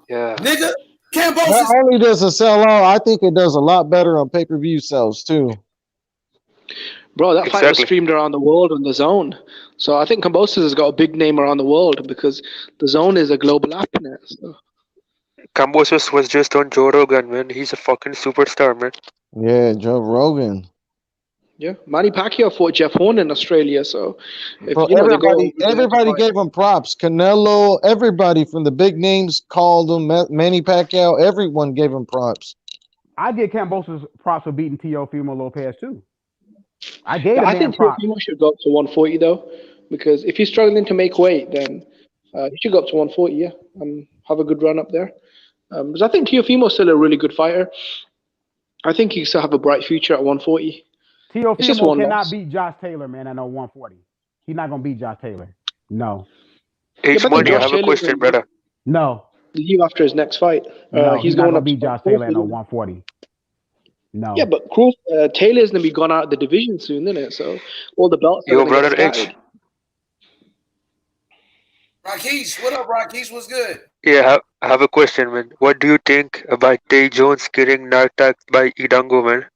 S8: Yeah,
S2: nigga, Kambosos.
S3: Not only does it sell out, I think it does a lot better on pay-per-view sales too.
S11: Bro, that fight was streamed around the world on the Zone. So I think Kambosos has got a big name around the world because the Zone is a global app now. So.
S8: Kambosos was just on Joe Rogan, man. He's a fucking superstar, man.
S3: Yeah, Joe Rogan.
S11: Yeah, Manny Pacquiao fought Jeff Horn in Australia. So if,
S3: everybody gave him props. Canelo, everybody from the big names called him. Manny Pacquiao, everyone gave him props.
S10: I give Kambosos props for beating Teofimo Lopez too. I think
S11: Teofimo should go up to 140 though, because if he's struggling to make weight, then he should go up to 140. Yeah, have a good run up there. Because I think Teofimo's still a really good fighter. I think he still have a bright future at 140. It's just
S10: Teofimo
S11: one
S10: cannot
S11: loss.
S10: beat Josh Taylor, man, at no 140. He's not gonna beat Josh Taylor. No.
S8: H
S11: but I think
S8: Money, I
S11: Josh
S8: have a
S11: Taylor's
S8: question, brother.
S10: No.
S11: the year after his next fight.
S10: No,
S11: He's
S10: he's not
S11: going
S10: gonna
S11: up to
S10: beat Josh Taylor at no
S11: Crawford.
S10: 140. No.
S11: Yeah, but Taylor's gonna be gone out of the division soon, isn't it? So all the belts are
S8: Yo,
S11: gonna get
S8: brother H.
S11: scattered.
S2: Rakesh, what up, Rakesh? What's good?
S8: Yeah, I have a question, man. What do you think about Tay Jones getting knocked out by Idongo, man?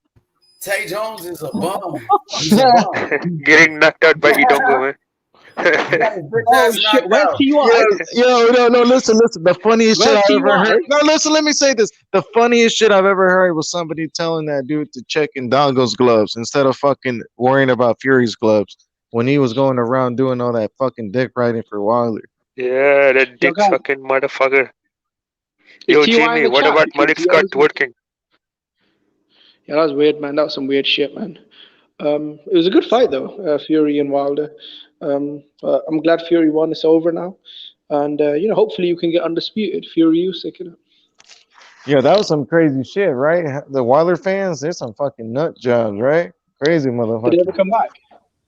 S2: Tay Jones is a bum. He's a bum.
S8: Getting knocked out by Idongo, man.
S2: He got his bitch
S11: Oh
S2: ass
S11: shit,
S2: knocked
S11: where's
S2: out.
S11: T.Y.?
S3: No, listen. The funniest shit
S11: Where's
S3: I ever
S11: T.Y.?
S3: heard. No, listen, let me say this. The funniest shit I've ever heard was somebody telling that dude to check Indongo's gloves instead of fucking worrying about Fury's gloves when he was going around doing all that fucking dick riding for Wilder.
S8: Yeah, that
S11: Yo,
S8: dick
S11: guys,
S8: sucking motherfucker.
S11: is
S8: Yo,
S11: T.Y. in
S8: Jimmy,
S11: the
S8: what
S11: chat?
S8: about
S11: Because
S8: Malik's
S11: T.Y.
S8: cut
S11: is-
S8: working?
S11: Yeah, that was weird, man. That was some weird shit, man. It was a good fight though, Fury and Wilder. I'm glad Fury won. It's over now, and hopefully you can get undisputed. Fury Usyk,
S3: Yeah, that was some crazy shit, right? The Wilder fans, they're some fucking nut jobs, right? Crazy
S11: Did they ever
S3: motherfucker.
S11: come back?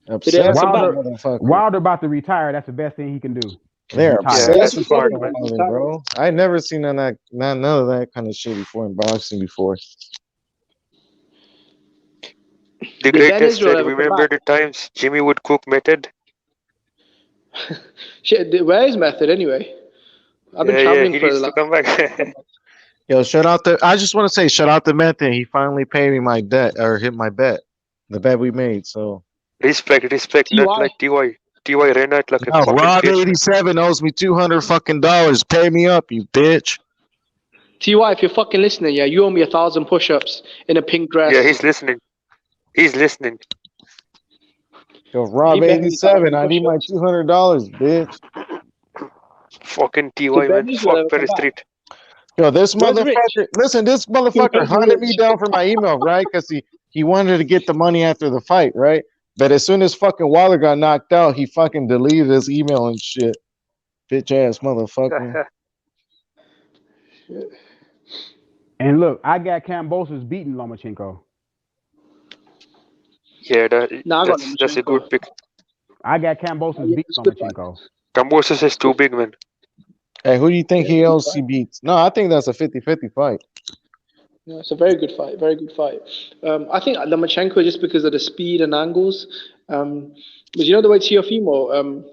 S3: Obsessive
S11: come back?
S3: motherfucker.
S10: Wilder about to retire. That's the best thing he can do.
S3: They're
S10: Retire.
S8: Yeah, that's
S3: obsessed with
S8: smart,
S3: fucking
S8: man.
S3: Wilder, bro. I never seen none of that kind of shit before in boxing before.
S8: The
S11: Did Ben
S8: greatest
S11: Israel
S8: said,
S11: ever come
S8: remember
S11: back?
S8: the times Jimmy would cook method?
S11: Shit, where is Method anyway? I've been
S8: Yeah,
S11: traveling
S8: he
S11: for
S8: needs to come back.
S3: Yo, I just want to say shout out to Method. He finally paid me my debt or hit my bet, the bet we made. So
S8: Respect, not
S11: T.Y.
S8: like TY. TY ran out like a
S3: now
S8: fucking
S3: Rob
S8: bitch, man.
S3: 87 owes me $200 fucking dollars. Pay me up, you bitch.
S11: T.Y. If you're fucking listening, yeah, you owe me 1,000 push-ups in a pink dress.
S8: Yeah, he's listening. He's listening.
S3: Yo, Rob
S11: He bet me
S3: 87, I need my
S11: push-ups.
S3: $200, bitch.
S8: Fucking
S11: Did
S8: TY,
S11: Ben
S8: man.
S11: Israel
S8: Fuck
S11: ever
S8: Perry
S11: come back?
S8: Street.
S3: Yo, this
S11: Where's Rich?
S3: motherfucker. Listen, this motherfucker
S11: Where's
S3: hunted me
S11: Rich?
S3: down for my email, right? Because he wanted to get the money after the fight, right? But as soon as fucking Wilder got knocked out, he fucking deleted his email and shit. Bitch ass motherfucker.
S10: And look, I got Kambosos beating Lomachenko.
S8: Yeah,
S11: Nah, I got
S8: that's a good
S11: Lomachenko.
S8: pick.
S10: I got Kambosos
S11: Yeah,
S10: beating
S11: it's a good fight.
S10: Lomachenko.
S8: Kambosos is too big, man.
S3: Hey, who do you think
S11: Yeah,
S3: he
S11: it's a good
S3: else he
S11: fight.
S3: beats? No, I think that's a 50-50 fight.
S11: Yeah, it's a very good fight. Very good fight. I think Lomachenko just because of the speed and angles. But you know the way Teofimo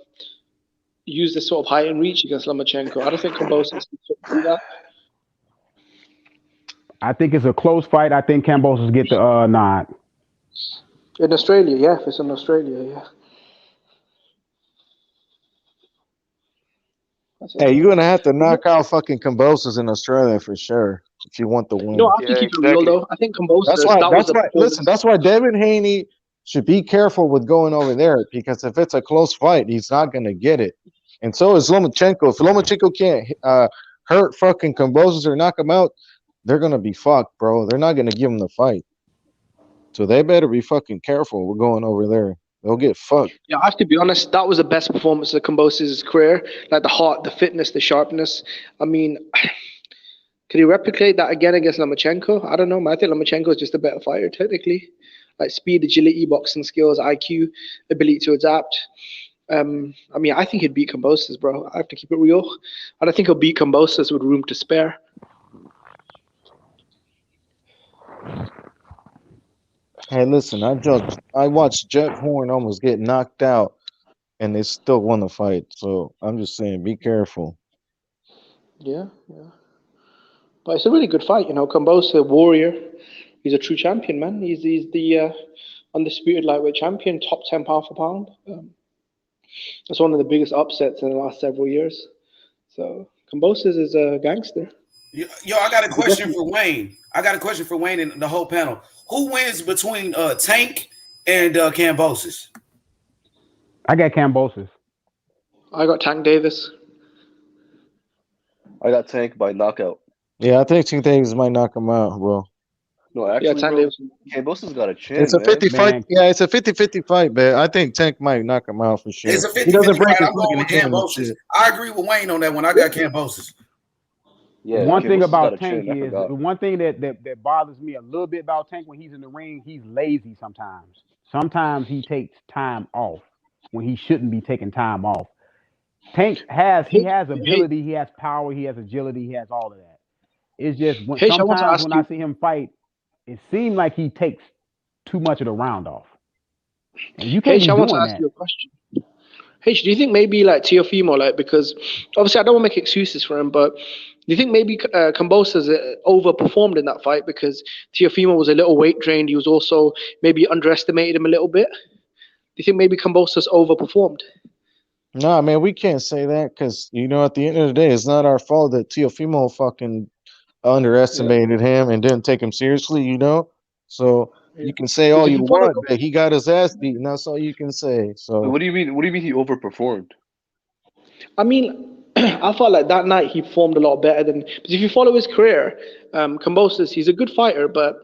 S11: used the sort of height and reach against Lomachenko. I don't think Kambosos can do that.
S10: I think it's a close fight. I think Kambosos get the nod.
S11: In Australia, yeah. If it's in Australia, yeah.
S3: Hey, you're gonna have to knock out fucking Kambosos in Australia for sure if you want the win.
S11: No, I have to
S8: Yeah,
S11: keep it real
S8: exactly.
S11: though. I think Kambosos.
S3: That's why.
S11: That was the performance.
S3: Listen. That's why Devin Haney should be careful with going over there because if it's a close fight, he's not gonna get it. And so is Lomachenko. If Lomachenko can't hurt fucking Kambosos or knock him out, they're gonna be fucked, bro. They're not gonna give him the fight. So they better be fucking careful. We're going over there. They'll get fucked.
S11: Yeah, I have to be honest. That was the best performance of Kambosos' career. Like the heart, the fitness, the sharpness. I mean, could he replicate that again against Lomachenko? I don't know. Man. I think Lomachenko is just a better fighter, technically. Like speed, agility, boxing skills, IQ, ability to adapt. I mean, I think he'd beat Kambosos, bro. I have to keep it real. And I think he'll beat Kambosos with room to spare.
S3: Hey, listen. I watched Jeff Horn almost get knocked out, and they still won the fight. So I'm just saying, be careful.
S11: Yeah, yeah. But it's a really good fight, you know. Kambosos, warrior. He's a true champion, man. He's the undisputed lightweight champion, top 10 pound for pound. That's one of the biggest upsets in the last several years. So Kambosos is a gangster.
S2: Yo, I got a question for Wayne. And the whole panel. Who wins between Tank and Kambosos?
S10: I got Kambosos.
S11: I got Tank Davis.
S7: I got Tank by knockout.
S3: Yeah, I think two things might knock him out, bro.
S7: No, actually,
S11: Yeah, Tank
S7: bro,
S11: Davis.
S7: Kambosos got a chin,
S3: It's a
S7: man.
S3: 50 fight.
S10: Man.
S3: Yeah, it's a 50-50 fight, but I think Tank might knock him out for sure.
S2: It's a
S3: He
S2: 50-50
S3: doesn't break
S2: fight.
S3: his
S2: I'm going
S3: fucking
S2: with
S3: chin and
S2: Kambosos.
S3: shit.
S2: I agree with Wayne on that one. I got Kambosos.
S7: Yeah,
S10: one thing
S7: Kambosos got
S10: about
S7: a
S10: Tank
S7: chin. I
S10: is
S7: forgot.
S10: the one thing that bothers me a little bit about Tank when he's in the ring, he's lazy sometimes. Sometimes he takes time off when he shouldn't be taking time off. Tank has
S11: Hey,
S10: ability, he has power, he has agility, he has all of that. It's just when
S11: I want to
S10: sometimes
S11: ask
S10: when I
S11: you.
S10: see him fight, it seems like he takes too much of the round off, and you can't
S11: H,
S10: be
S11: I want to
S10: doing
S11: ask
S10: that.
S11: you a question. H, do you think maybe like Teofimo, like because obviously I don't want to make excuses for him, but do you think maybe Kambosos overperformed in that fight because Teofimo was a little weight drained? He was also maybe underestimated him a little bit. Do you think maybe Kambosos overperformed?
S3: No, man, we can't say that because at the end of the day, it's not our fault that Teofimo fucking underestimated him and didn't take him seriously. So
S11: Yeah.
S3: you can say all
S11: Because if
S3: you
S11: you follow,
S3: want, but he got his ass beaten. That's all you can say.
S7: Wait,
S3: So
S7: what do you mean? What do you mean he overperformed?
S11: I mean, I felt like that night he performed a lot better than. Because if you follow his career, Kambosos, he's a good fighter, but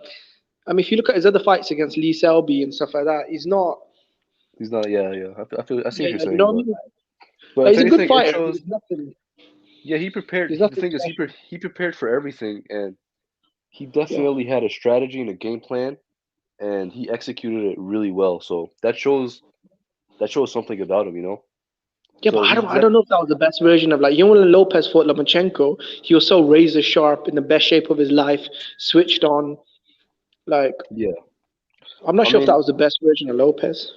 S11: I mean, if you look at his other fights against Lee Selby and stuff like that, he's not.
S7: He's not. Yeah, yeah. I see
S11: Yeah,
S7: what you're
S11: you know
S7: saying,
S11: what I mean?
S7: but
S11: Like,
S7: if
S11: he's a good
S7: anything, it
S11: fighter.
S7: shows.
S11: He's nothing.
S7: Yeah, he prepared.
S11: He's
S7: The
S11: nothing
S7: thing is,
S11: special.
S7: he prepared for everything, and he
S11: Yeah.
S7: definitely had a strategy and a game plan, and he executed it really well. So that shows something about him,
S11: Yeah, but
S7: So he's
S11: I don't know if that was the best version of like when Lopez fought Lomachenko, he was so razor sharp in the best shape of his life, switched on. Like
S7: yeah.
S11: I'm not
S7: I
S11: sure if that
S7: mean,
S11: was the best version of Lopez.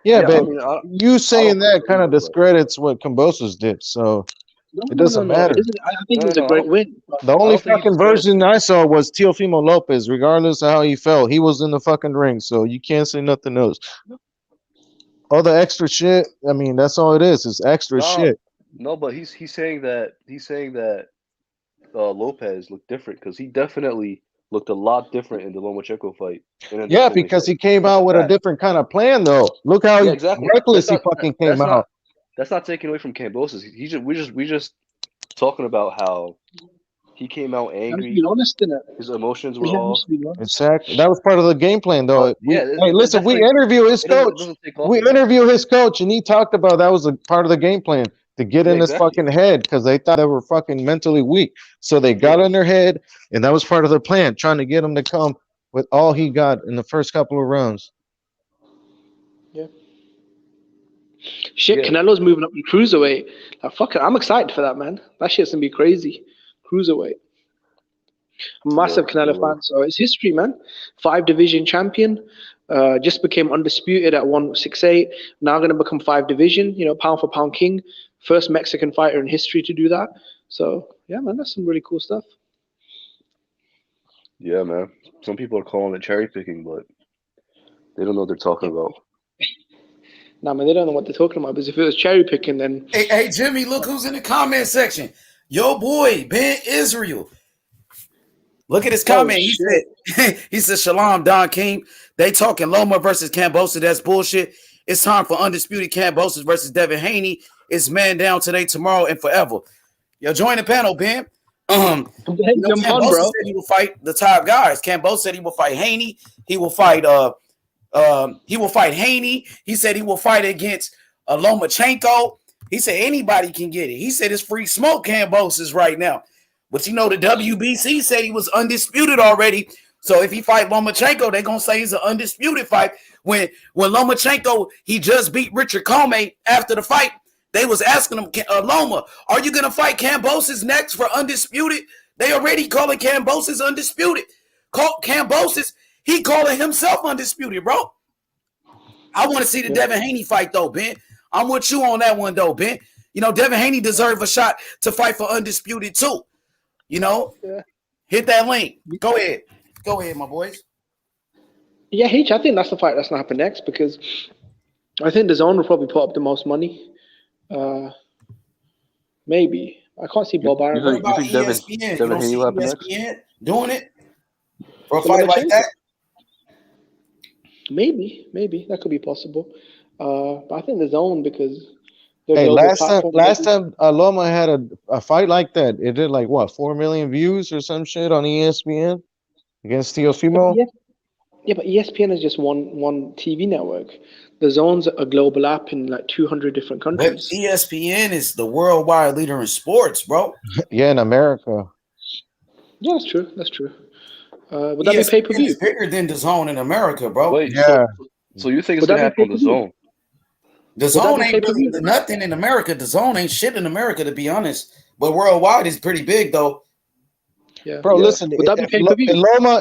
S3: yeah,
S7: yeah. I
S3: but
S7: mean,
S3: you
S7: I
S3: saying
S7: don't think
S3: that
S7: so
S3: kind of
S7: either. But
S3: discredits what Kambosos did. So it doesn't
S11: No. It
S3: matter.
S11: doesn't. I think it
S7: no,
S11: was a
S7: no.
S11: great win. But
S3: The
S7: I
S3: only
S7: don't think he
S3: fucking
S7: discredits.
S3: version I saw was Teofimo Lopez, regardless of how he felt. He was in the fucking ring, so you can't say nothing else. All the extra shit, I mean, that's all it is. It's extra
S7: No,
S3: shit.
S7: no. But he's saying that Lopez looked different because he definitely looked a lot different in the Lomachenko fight and in the
S3: Yeah,
S7: Stanley
S3: because
S7: fight.
S3: he came
S7: That's a
S3: out with a
S7: fact.
S3: different kind of plan, though. Look how
S7: Yeah, exactly.
S3: reckless he fucking came out.
S7: That's not taking away from Kambosos. We just talking about how he came out
S11: I'm just
S7: angry.
S11: being honest in it.
S7: His emotions were
S11: Yeah, I'm
S7: off.
S11: just being honest.
S3: Exactly. That was part of the game plan, though.
S7: But yeah,
S3: Hey, listen,
S7: that's
S3: we
S7: like
S3: interview his
S7: it
S3: coach.
S7: doesn't take off
S3: We
S7: of him.
S3: interview his coach, and he talked about that was a part of the game plan to get
S7: Yeah,
S3: in his
S7: exactly.
S3: fucking head because they thought they were fucking mentally weak. So they got
S7: Yeah.
S3: in their head, and that was part of the plan, trying to get him to come with all he got in the first couple of rounds.
S11: Yeah. Shit,
S7: Yeah.
S11: Canelo's moving up to cruiserweight. Like, fuck it, I'm excited for that, man. That shit's gonna be crazy. Cruiserweight. I'm a
S7: Yeah.
S11: massive Canelo
S7: Yeah.
S11: fan, so it's history, man. 5 division champion. Just became undisputed at 168. Now going to become 5 division. Pound for pound king. First Mexican fighter in history to do that. So yeah, man, that's some really cool stuff.
S7: Yeah, man. Some people are calling it cherry picking, but they don't know what they're talking about.
S11: Nah, man, they don't know what they're talking about. Because if it was cherry picking, then
S2: Hey, Jimmy, look who's in the comment section. Yo, boy, Ben Israel. Look at his comment. He said, Shalom, Don King. They talking Loma versus Kambosos. That's bullshit. It's time for undisputed Kambosos versus Devin Haney. It's man down today, tomorrow, and forever. Yo, join the panel, Ben. Kambosos
S11: bro.
S2: said he will fight the top guys. Kambosos said he will fight Haney. He will fight Haney. He said he will fight against Lomachenko. He said anybody can get it. He said it's free smoke Kambosos right now. But the WBC said he was undisputed already. So if he fight Lomachenko, they're going to say he's an undisputed fight. When Lomachenko, he just beat Richard Comey after the fight, they was asking him, Loma, are you going to fight Kambosos next for undisputed? They already calling Kambosos undisputed. Kambosos, he calling himself undisputed, bro. I want to see the Devin Haney fight, though, Ben. I'm with you on that one, though, Ben. Devin Haney deserves a shot to fight for undisputed, too. Hit that link. Go ahead, my boys.
S11: Yeah, I think that's the fight that's gonna happen next because I think the zone will probably put up the most money. Maybe I can't see Bob Arum.
S2: What about
S7: think
S2: ESPN?
S7: Devin
S2: You
S7: Haney will
S2: don't
S7: happen
S2: see
S7: next?
S2: ESPN doing it for a fight like that?
S11: Maybe that could be possible. But I think the zone because the
S3: Hey,
S11: global
S3: last
S11: platform.
S3: time Loma had a fight like that, it did like what 4 million views or some shit on ESPN against Teofimo.
S11: Yeah, but ESPN is just one TV network. The Zone's a global app in like 200 different
S2: But
S11: countries.
S2: ESPN is the worldwide leader in sports, bro.
S3: Yeah, in America.
S11: Yeah, that's true. That's true. Would that be pay per
S2: ESPN
S11: view?
S2: is bigger than the Zone in America, bro.
S7: Wait,
S3: Yeah.
S7: so you think it's
S11: Would
S7: gonna
S11: that be
S7: happen on the
S11: pay-per-view?
S7: Zone?
S2: The
S11: Would that
S2: Zone
S11: be
S2: ain't really
S11: pay-per-view?
S2: nothing in America. The Zone ain't shit in America, to be honest. But worldwide is pretty big, though.
S11: Yeah.
S3: Bro,
S7: Yeah.
S3: listen,
S11: Would that be pay per view?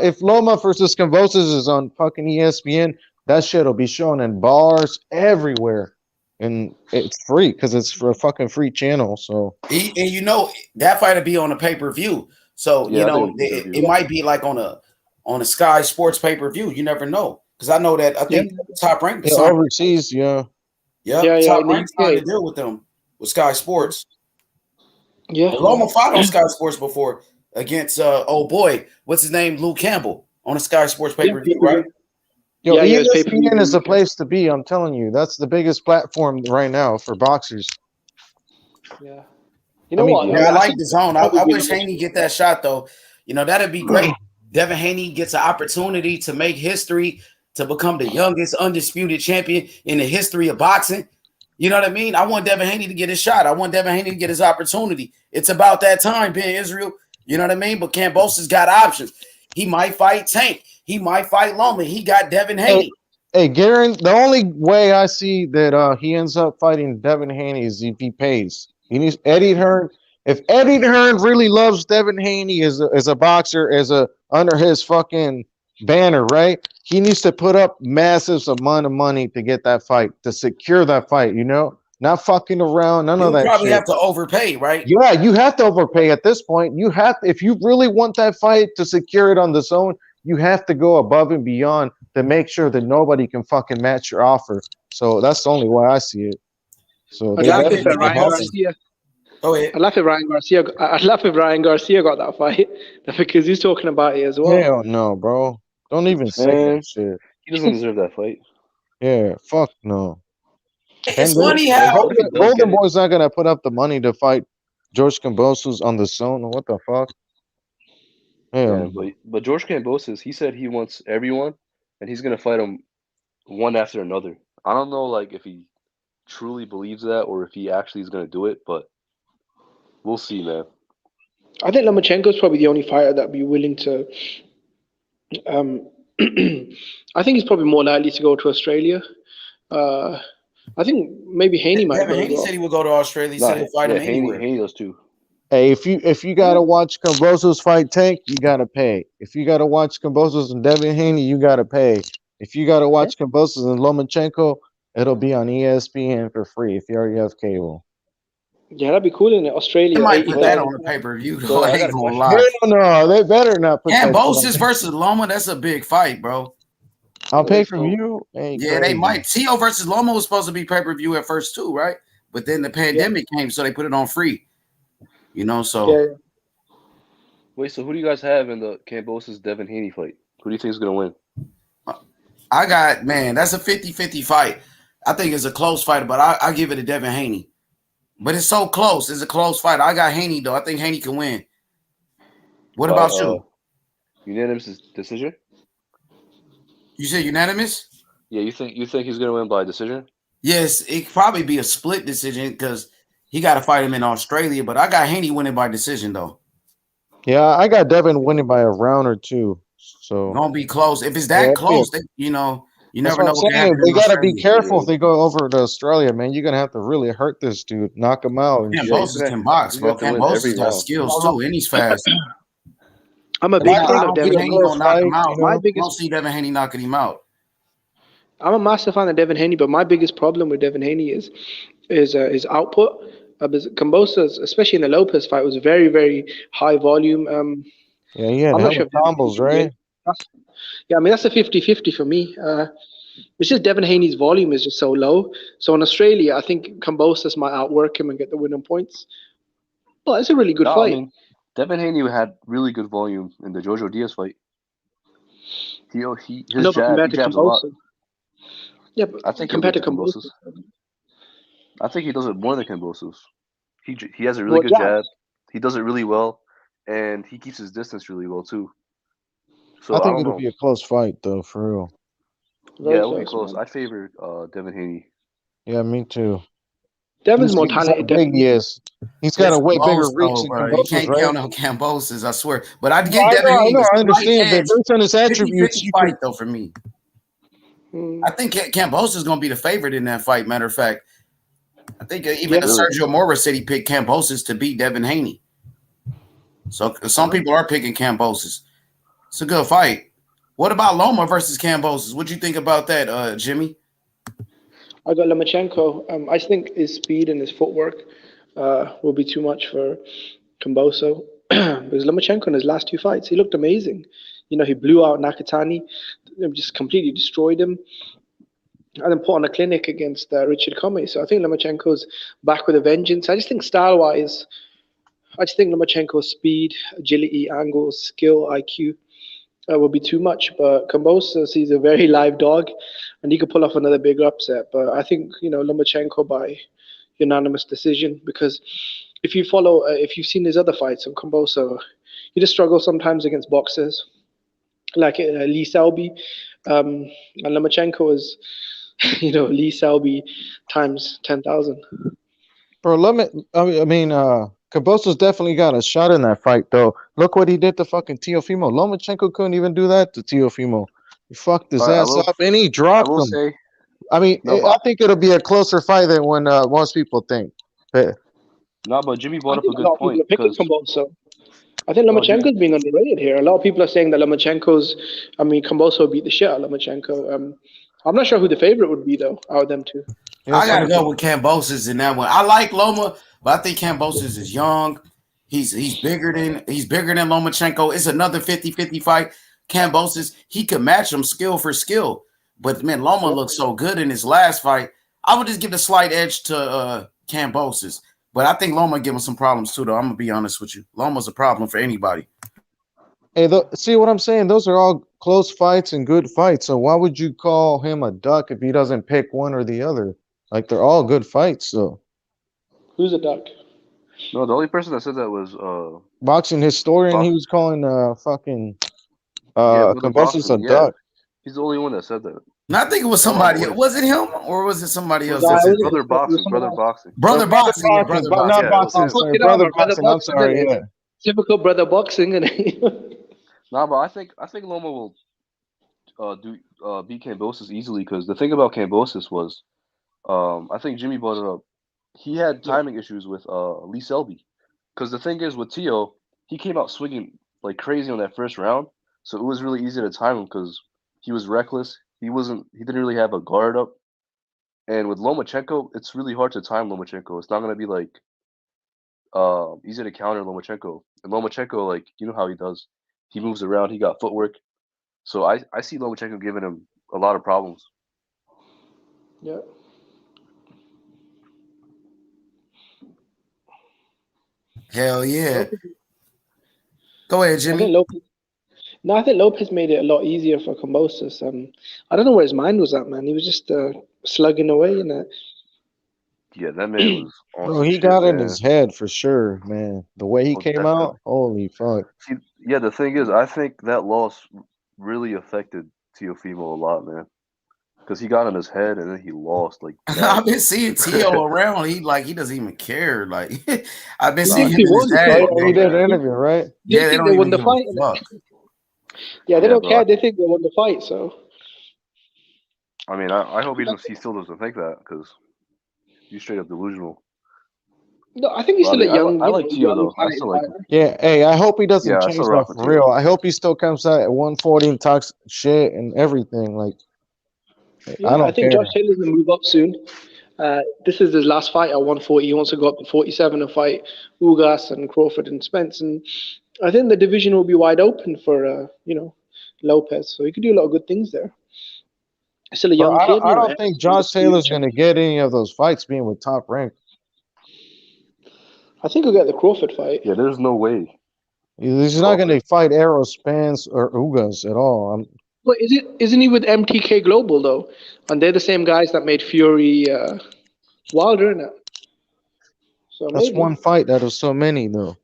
S3: if Loma versus Kambosos is on fucking ESPN, that shit'll be shown in bars everywhere. And it's free because it's for a fucking free channel. So
S2: And you know that fight will be on a pay-per-view. So
S7: Yeah,
S2: you
S7: I think
S2: know
S7: it'll be pay-per-view.
S2: it might be like on a Sky Sports pay-per-view. You never know. Because I know that I think Top Rank
S3: yeah,
S2: signed.
S3: overseas, yeah.
S2: Yep, Top
S11: in the
S2: Rank signed a
S11: UK.
S2: deal with them with Sky Sports.
S11: Yeah.
S2: Loma fought on Sky Sports before against oh boy, what's his name? Luke Campbell on a Sky Sports pay-per-view, right?
S3: Yo,
S11: Yeah, it's pay-per-view.
S3: ESPN is the place to be. I'm telling you, that's the biggest platform right now for boxers.
S11: Yeah. You know
S3: I mean,
S11: what?
S2: Yeah, I like
S11: think
S2: the Zone. I
S11: probably
S2: wish Haney get that shot though. You know, that'd be great. Devin Haney gets an opportunity to make history, to become the youngest undisputed champion in the history of boxing. You know what I mean? I want Devin Haney to get his shot. I want Devin Haney to get his opportunity. It's about that time, Ben Israel. You know what I mean? But Kambosos got options. He might fight Tank. He might fight Loma. He got Devin Haney.
S3: Hey, Garen, the only way I see that he ends up fighting Devin Haney is if he pays. He needs Eddie Hearn. If Eddie Hearn really loves Devin Haney as a boxer, under his fucking banner, right? He needs to put up massive amount of money to get that fight, to secure that fight, you know? Not fucking around, none of
S2: You'll
S3: that
S2: probably
S3: shit.
S2: have to overpay, right?
S3: Yeah, you have to overpay at this point. You have to, if you really want that fight to secure it on the Zone, you have to go above and beyond to make sure that nobody can fucking match your offer. So that's the only way I see it. So
S11: I'd
S3: they
S11: laugh
S3: gotta
S11: if
S3: be
S11: Ryan
S3: above.
S11: Garcia.
S2: Go ahead.
S11: I'd laugh if Ryan Garcia got that fight because he's talking about it as well.
S3: Hell no, bro. Don't even say
S7: Man,
S3: that shit.
S7: he doesn't deserve that fight.
S3: Yeah, fuck no.
S2: It's funny how
S7: What if he does get
S3: Golden
S7: it?
S3: Boy's not gonna put up the money to fight George Kambosos on the Zone. What the fuck?
S7: Yeah,
S3: Hell,
S7: but George Kambosos, he said he wants everyone, and he's gonna fight them one after another. I don't know, like if he truly believes that or if he actually is gonna do it, but we'll see, man.
S11: I think Lomachenko's probably the only fighter that'd be willing to. I think he's probably more likely to go to Australia. I think maybe Haney might
S2: Devin
S11: go as
S2: Haney
S11: well.
S2: said he would go to Australia. He said he'll fight him anywhere.
S7: Haney does too.
S3: hey, if you gotta watch Kambosos fight Tank, you gotta pay. If you gotta watch Kambosos and Devin Haney, you gotta pay. If you gotta watch Kambosos and Lomachenko, it'll be on ESPN for free if you already have cable.
S11: Yeah, that'd be cool in Australia.
S2: They might put that
S11: 80,000.
S2: on the pay-per-view,
S7: So
S2: though. I
S7: I got
S2: ain't
S7: a
S2: gonna
S7: question.
S2: lie.
S3: No, they better not put that.
S2: Kambosos versus Loma, that's a big fight, bro.
S3: I'll pay for you.
S2: Yeah, they might. Tio versus Loma was supposed to be pay-per-view at first too, right? But then the pandemic came, so they put it on free. You know, so
S11: Yeah.
S7: Wait, so who do you guys have in the Kambosos Devin Haney fight? Who do you think is gonna win?
S2: I got, man, that's a 50-50 fight. I think it's a close fight, but I give it to Devin Haney. But it's so close. It's a close fight. I got Haney, though. I think Haney can win. What about you?
S7: Unanimous decision?
S2: You said unanimous?
S7: Yeah, you think he's gonna win by decision?
S2: Yes, it could probably be a split decision because he got to fight him in Australia. But I got Haney winning by decision, though.
S3: Yeah, I got Devin winning by a round or two. So
S2: Gonna be close. If it's that close, you know, you
S3: that's
S2: never know
S3: what
S2: what
S3: I'm
S2: can
S3: saying.
S2: happen.
S3: They
S2: in
S3: gotta be
S2: Australia.
S3: careful if they go over to Australia, man. You're gonna have to really hurt this dude, knock him out. And
S2: Kambosos can box, bro. Kambosos got skills too, and he's fast.
S11: I'm a big fan
S2: I
S11: of
S2: don't
S11: Devin
S2: think
S11: Haney.
S2: Haney gonna knock him out.
S11: My
S2: I
S11: biggest,
S2: don't see Devin Haney knocking him out.
S11: I'm a massive fan of Devin Haney, but my biggest problem with Devin Haney is his output. Kambosos, especially in the Lopez fight, was very, very high volume.
S3: yeah, yeah,
S11: I'm not sure.
S3: combos, right?
S11: Yeah, I mean that's a 50-50 for me. It's just Devin Haney's volume is just so low. So in Australia, I think Kambosos might outwork him and get the winning points. But it's a really good fight.
S7: I mean, Devin Haney had really good volume in the Jojo Diaz fight. He jabs a lot.
S11: Yeah, but
S7: I think
S11: compared to
S7: Kambosos. I think he does it more than Kambosos. He has a really good jab. He does it really well, and he keeps his distance really well too. So
S3: I think
S7: don't
S3: it'll
S7: know.
S3: be a close fight, though, for real.
S7: Yeah, it will be close. I favor Devin Haney.
S3: Yeah, me too.
S11: Devin's more
S3: He's how
S11: talented.
S3: big he is. He's got
S2: It's
S3: a way bigger
S2: close,
S3: reach
S2: though,
S3: than
S2: bro. You
S3: Kambosos,
S2: can't
S3: right?
S2: count on Kambosos, I swear. But I'd
S3: No,
S2: give
S3: I
S2: Devin
S3: know,
S2: Haney a
S3: I
S2: slight
S3: understand, but
S2: edge.
S3: based on his
S2: 50-50
S3: attributes, you
S2: fight,
S3: can.
S2: though, for me.
S11: Hmm.
S2: I think Kambosos is going to be the favorite in that fight. Matter of fact, I think even
S11: Really?
S2: Sergio Mora said he picked Kambosos to beat Devin Haney. So some people are picking Kambosos. It's a good fight. What about Loma versus Kambosos? What do you think about that, Jimmy?
S11: I got Lomachenko. I think his speed and his footwork will be too much for Kamboso. Because Lomachenko in his last two fights, he looked amazing. You know, he blew out Nakatani, just completely destroyed him, and then put on a clinic against Richard Comey. So I think Lomachenko's back with a vengeance. I just think style-wise, I just think Lomachenko's speed, agility, angles, skill, IQ will be too much. But Kambosos, he's a very live dog, and he could pull off another big upset. But I think Lomachenko by unanimous decision, because if you follow, if you've seen his other fights on Kamboso, he just struggles sometimes against boxers like Lee Selby, and Lomachenko is Lee Selby times 10,000.
S3: Bro, Kambosos definitely got a shot in that fight, though. Look what he did to fucking Teofimo. Lomachenko couldn't even do that to Teofimo. He fucked his ass up, and he dropped him.
S7: Say,
S3: I think it'll be a closer fight than when most people think. But
S7: Jimmy brought
S11: I
S7: up a
S11: think a
S7: good
S11: lot of
S7: point.
S11: people are picking Kamboso. I think Lomachenko's being underrated here. A lot of people are saying that Kamboso beat the shit out of Lomachenko. I'm not sure who the favorite would be, though, out of them two.
S2: I got to go with Kambosos in that one. I like Loma, but I think Kambosos is young. He's bigger than Lomachenko. It's another 50-50 fight. Kambosos, he could match him skill for skill. But, man, Loma looked so good in his last fight. I would just give the slight edge to Kambosos. But I think Loma give him some problems, too, though. I'm going to be honest with you. Loma's a problem for anybody.
S3: Hey, see what I'm saying? Those are all close fights and good fights. So why would you call him a duck if he doesn't pick one or the other? Like, they're all good fights, so.
S11: Who's a duck?
S7: No, the only person that said that was
S3: boxing historian. He was calling Kambosos a duck.
S7: He's the only one that said that.
S2: No, I think it was somebody. Was it him or was it somebody else?
S7: That's his brother boxing. Brother boxing.
S2: Brother boxing.
S3: Not boxing. Sorry, brother boxing. I'm sorry. Yeah.
S11: Typical brother boxing.
S7: Nah, but I think Loma will beat Kambosos easily, because the thing about Kambosos was, I think Jimmy brought it up. He had timing issues with Lee Selby, because the thing is with Teo, he came out swinging like crazy on that first round, so it was really easy to time him because he was reckless. He didn't really have a guard up, and with Lomachenko, it's really hard to time Lomachenko. It's not gonna be like easy to counter Lomachenko. And Lomachenko, like, you know how he does. He moves around. He got footwork. So I see Lomachenko giving him a lot of problems.
S11: Yeah.
S2: Hell yeah. Go ahead, Jimmy.
S11: I think Lopez made it a lot easier for Kambosos. I don't know where his mind was at, man. He was just slugging away in it.
S7: Yeah, that man was on
S3: Bro, he got in his head for sure, man. The way he came out, holy fuck.
S7: See, yeah, the thing is, I think that loss really affected Teofimo a lot, man. Because he got in his head and then he lost. Like,
S2: I've been seeing Teo around. He doesn't even care. Like, I've been seeing him
S11: he
S2: in his head.
S3: He did an interview, right?
S2: Yeah, they don't even give a fuck.
S11: Yeah, they don't care. They think they won the fight. So,
S7: I mean, I hope he still doesn't think that, because he's straight up delusional.
S11: No, I think he's still a young.
S7: I like Teo though. I still like him.
S3: Yeah, hey, I hope he doesn't change
S7: still
S3: that
S7: rock
S3: for
S7: with
S3: real.
S7: Teo.
S3: I hope he still comes out at 140 and talks shit and everything. Like,
S11: I think Josh Taylor's gonna move up soon. This is his last fight at 140. He wants to go up to 47 and fight Ugas and Crawford and Spence. And I think the division will be wide open for Lopez. So he could do a lot of good things there. Still a young kid.
S3: I don't think Josh Taylor's gonna get any of those fights being with Top Rank.
S11: I think he'll get the Crawford fight.
S7: Yeah, there's no way.
S3: He's not gonna fight Errol Spence or Ugas at all.
S11: But isn't he with MTK Global though? And they're the same guys that made Fury Wilder, isn't it? So
S3: that's
S11: maybe.
S3: one fight out of so many though.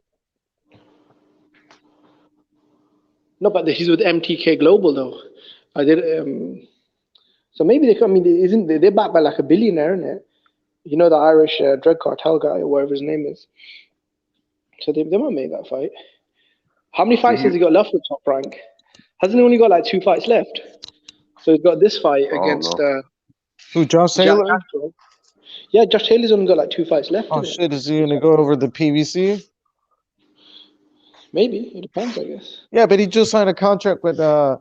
S11: No, but he's with MTK Global though. I did. So maybe they. I mean, isn't they're backed by like a billionaire, isn't it? You know, the Irish drug cartel guy or whatever his name is. So they might make that fight. How many fights has he got left with Top Rank? Hasn't he only got like 2 fights left? So he's got this fight against
S3: Who, Josh
S11: Jack
S3: Taylor?
S11: Castro. Yeah, Josh Taylor's only got like 2 fights left.
S3: Oh shit, is he gonna go over the PVC?
S11: Maybe it depends, I guess.
S3: Yeah, but he just signed a contract with the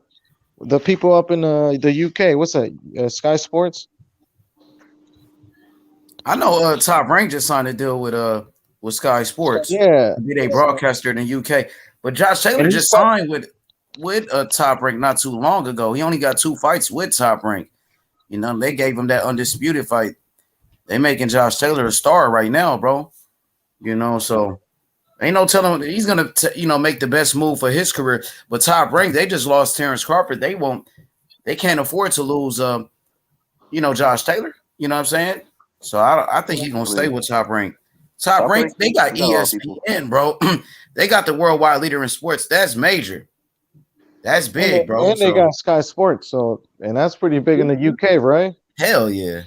S3: people up in the UK. What's that? Sky Sports.
S2: I know Top Rank just signed a deal with Sky Sports.
S3: Yeah,
S2: to be a broadcaster in the UK. But Josh Taylor just signed with Top Rank not too long ago. He only got 2 fights with Top Rank. You know, they gave him that undisputed fight. They making Josh Taylor a star right now, bro. You know, so ain't no telling he's gonna make the best move for his career. But Top Rank, they just lost Terrence Crawford. They can't afford to lose Josh Taylor. You know what I'm saying? So I think he's gonna stay with Top Rank. Top Rank, they got ESPN, bro. They got the worldwide leader in sports. That's major. That's big, bro.
S3: And they got Sky Sports, and that's pretty big in the UK, right?
S2: Hell yeah.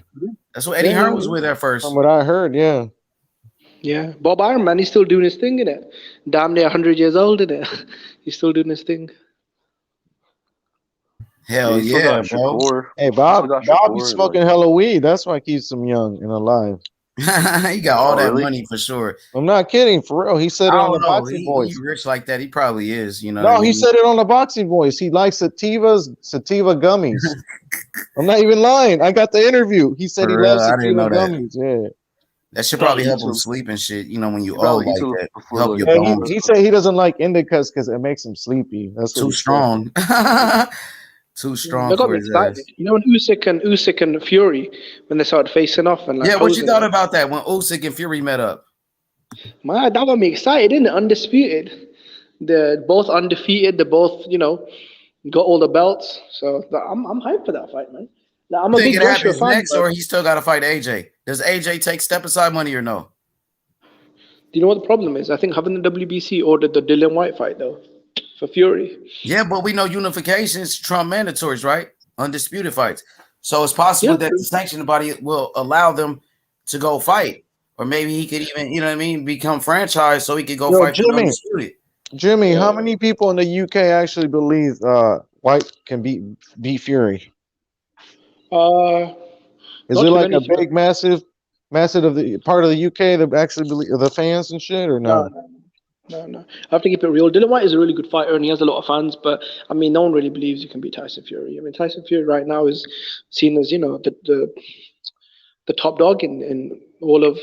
S2: That's what Eddie Hearn was with at first.
S3: From what I heard, yeah.
S11: Yeah, Bob Iron, man, he's still doing his thing, innit? Damn near 100 years old, innit? He's still doing his thing.
S2: Hell yeah, bro.
S3: Hey, Bob be smoking hella weed. That's why he keeps him young and alive.
S2: He got all that money for sure.
S3: I'm not kidding, for real. He said it on the Boxing Voice.
S2: He's rich like that. He probably is, you know.
S3: No, he said it on the Boxing Voice. He likes sativa gummies. I'm not even lying. I got the interview. He said he loves sativa gummies. Yeah.
S2: That should probably help him sleep and shit, you know, when you old like that. Help your bones.
S3: He said he doesn't like indicas because it makes him sleepy. That's
S2: too strong. Too strong.
S11: They got me excited. You know, when Usyk and Fury, when they started facing off and like.
S2: Yeah, what you thought about that when Usyk and Fury met up?
S11: Man, that got me excited, didn't it? Undisputed. They're both undefeated. They're both, got all the belts. So I'm hyped for that fight, man. Like, I'm a big Joshua fan.
S2: Next, or he still got to fight AJ? Does AJ take step aside money or no?
S11: Do you know what the problem is? I think having the WBC ordered the Dillian White fight though. For Fury.
S2: Yeah, but we know unification is Trump mandatories, right? Undisputed fights. So it's possible that the sanctioning body will allow them to go fight. Or maybe he could even, become franchise so he could go fight for undisputed.
S3: Jimmy, how many people in the UK actually believe White can beat Fury? Is it like a big, massive of the part of the UK that actually believe the fans and shit, or no?
S11: No. I have to keep it real. Dillian White is a really good fighter and he has a lot of fans, but I mean, no one really believes you can beat Tyson Fury. I mean, Tyson Fury right now is seen as, the top dog in all of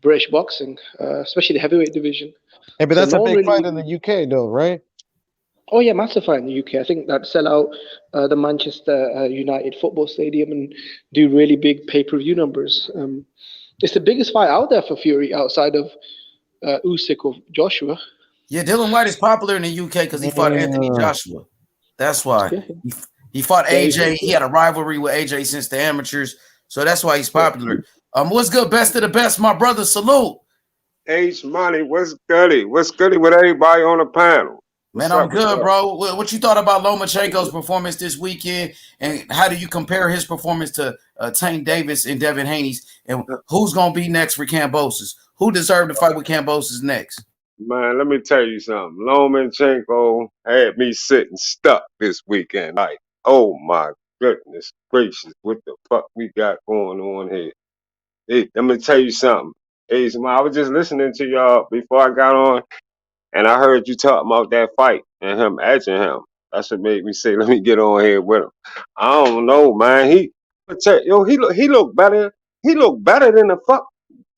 S11: British boxing, especially the heavyweight division.
S3: Hey, but that's a big fight in the UK, though, right?
S11: Oh yeah, massive fight in the UK. I think that sell out the Manchester United football stadium and do really big pay-per-view numbers. It's the biggest fight out there for Fury outside of Usyk or Joshua.
S2: Yeah, Dillian White is popular in the UK because he fought Anthony Joshua. That's why. He fought AJ. He had a rivalry with AJ since the amateurs. So that's why he's popular. What's good? Best of the best, my brother. Salute.
S12: H Money, what's goody? What's goody with everybody on the panel?
S2: Man, I'm good, bro. What you thought about Lomachenko's performance this weekend, and how do you compare his performance to Tank Davis and Devin Haney's? And who's gonna be next for Kambosos? Who deserved to fight with Kambosos next?
S12: Man, let me tell you something. Lomachenko had me sitting stuck this weekend. Like, oh my goodness gracious, what the fuck we got going on here? Hey, let me tell you something. Hey, I was just listening to y'all before I got on. And I heard you talking about that fight and him edging him. That's what made me say, let me get on here with him. I don't know, man. He looked better. He looked better than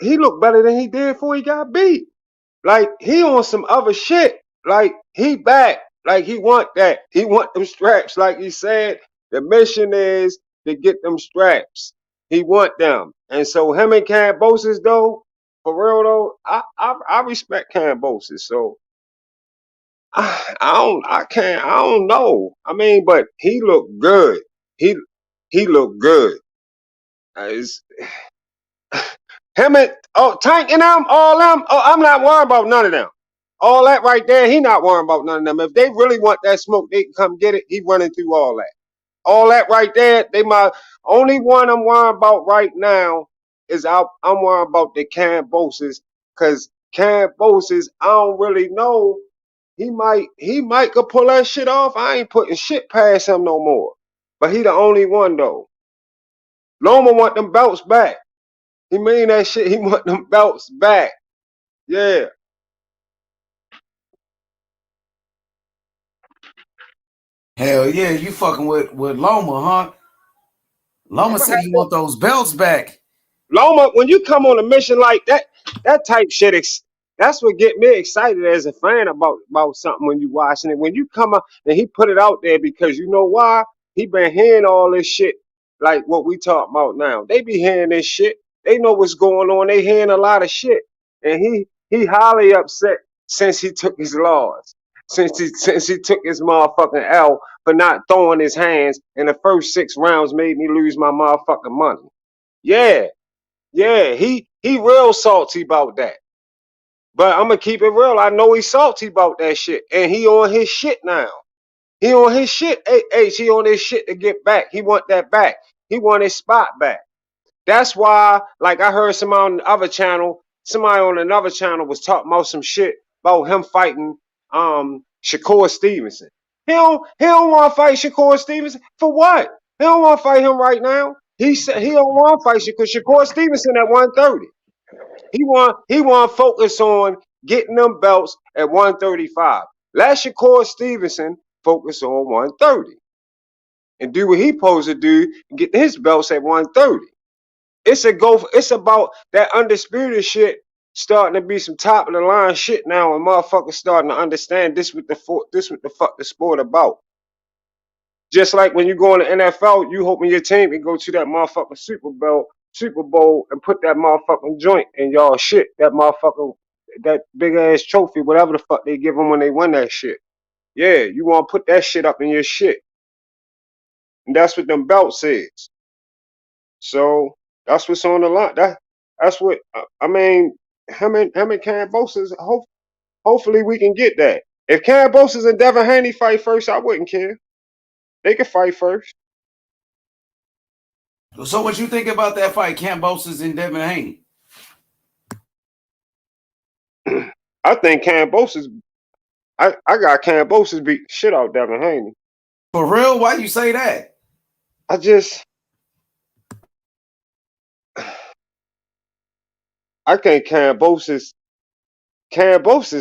S12: he looked better than he did before he got beat. Like, he on some other shit. Like, he back. Like, he want that. He want them straps. Like he said, the mission is to get them straps. He want them. And so him and Kambosos, though, for real though, I respect Kambosos. So I don't know. I mean, but he looked good. He looked good. Him and Tank and them, all them. Oh, I'm not worried about none of them. All that right there, he not worrying about none of them. If they really want that smoke, they can come get it. He running through all that. All that right there, they my only one I'm worrying about right now is I'm worrying about the Kambosos, because Kambosos, I don't really know. He might could pull that shit off. I ain't putting shit past him no more. But he the only one though. Loma want them belts back. He mean that shit. He want them belts back. Yeah.
S2: Hell yeah, you fucking with Loma, huh? Loma said he want those belts back.
S12: Loma, when you come on a mission like that, that type shit, that's what get me excited as a fan about something when you watching it. When you come up and he put it out there, because you know why? He been hearing all this shit like what we talk about now. They be hearing this shit. They know what's going on. They hearing a lot of shit. And he highly upset since he took his loss. Since he took his motherfucking L for not throwing his hands in the first 6 rounds made me lose my motherfucking money. Yeah. Yeah, he real salty about that. But I'm gonna keep it real. I know he's salty about that shit, and he on his shit now. He on his shit. He on his shit to get back. He want that back. He want his spot back. That's why, like I heard somebody on another channel was talking about some shit about him fighting Shakur Stevenson. He don't want to fight Shakur Stevenson for what? He don't want to fight him right now. He said he don't want to fight Shakur Stevenson at 130. He want to focus on getting them belts at 135. Let Shakur Stevenson focus on 130 and do what he supposed to do and get his belts at 130. It's about that undisputed shit starting to be some top of the line shit now, and motherfuckers starting to understand this what the fuck the sport about. Just like when you go in the NFL, you hoping your team can go to that motherfucking Super Bowl and put that motherfucking joint in y'all shit. That big ass trophy, whatever the fuck they give them when they win that shit. Yeah, you want to put that shit up in your shit. And that's what them belts is. So that's what's on the line. That's what I mean. Him and Kambosos, hopefully we can get that. If Kambosos and Devin Haney fight first, I wouldn't care. They could fight first.
S2: So what you think about that fight, Kambosos and Devin Haney?
S12: I think Kambosos. I got Kambosos beat the shit out Devin Haney.
S2: For real? Why you say that?
S12: I think Kambosos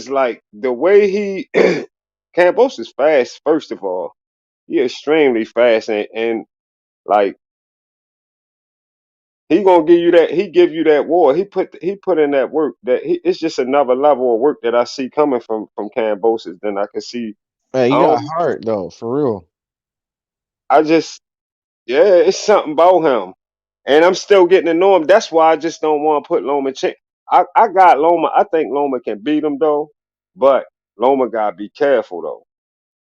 S12: like the way he Kambosos fast. First of all, he extremely fast and like he gonna give you that. He give you that war. He put in that work. It's just another level of work that I see coming from Kambosos than I can see.
S3: Man, you got heart though, for real.
S12: It's something about him. And I'm still getting to know him. That's why I just don't want to put Loma I got Loma. I think Loma can beat him though, but Loma gotta be careful though.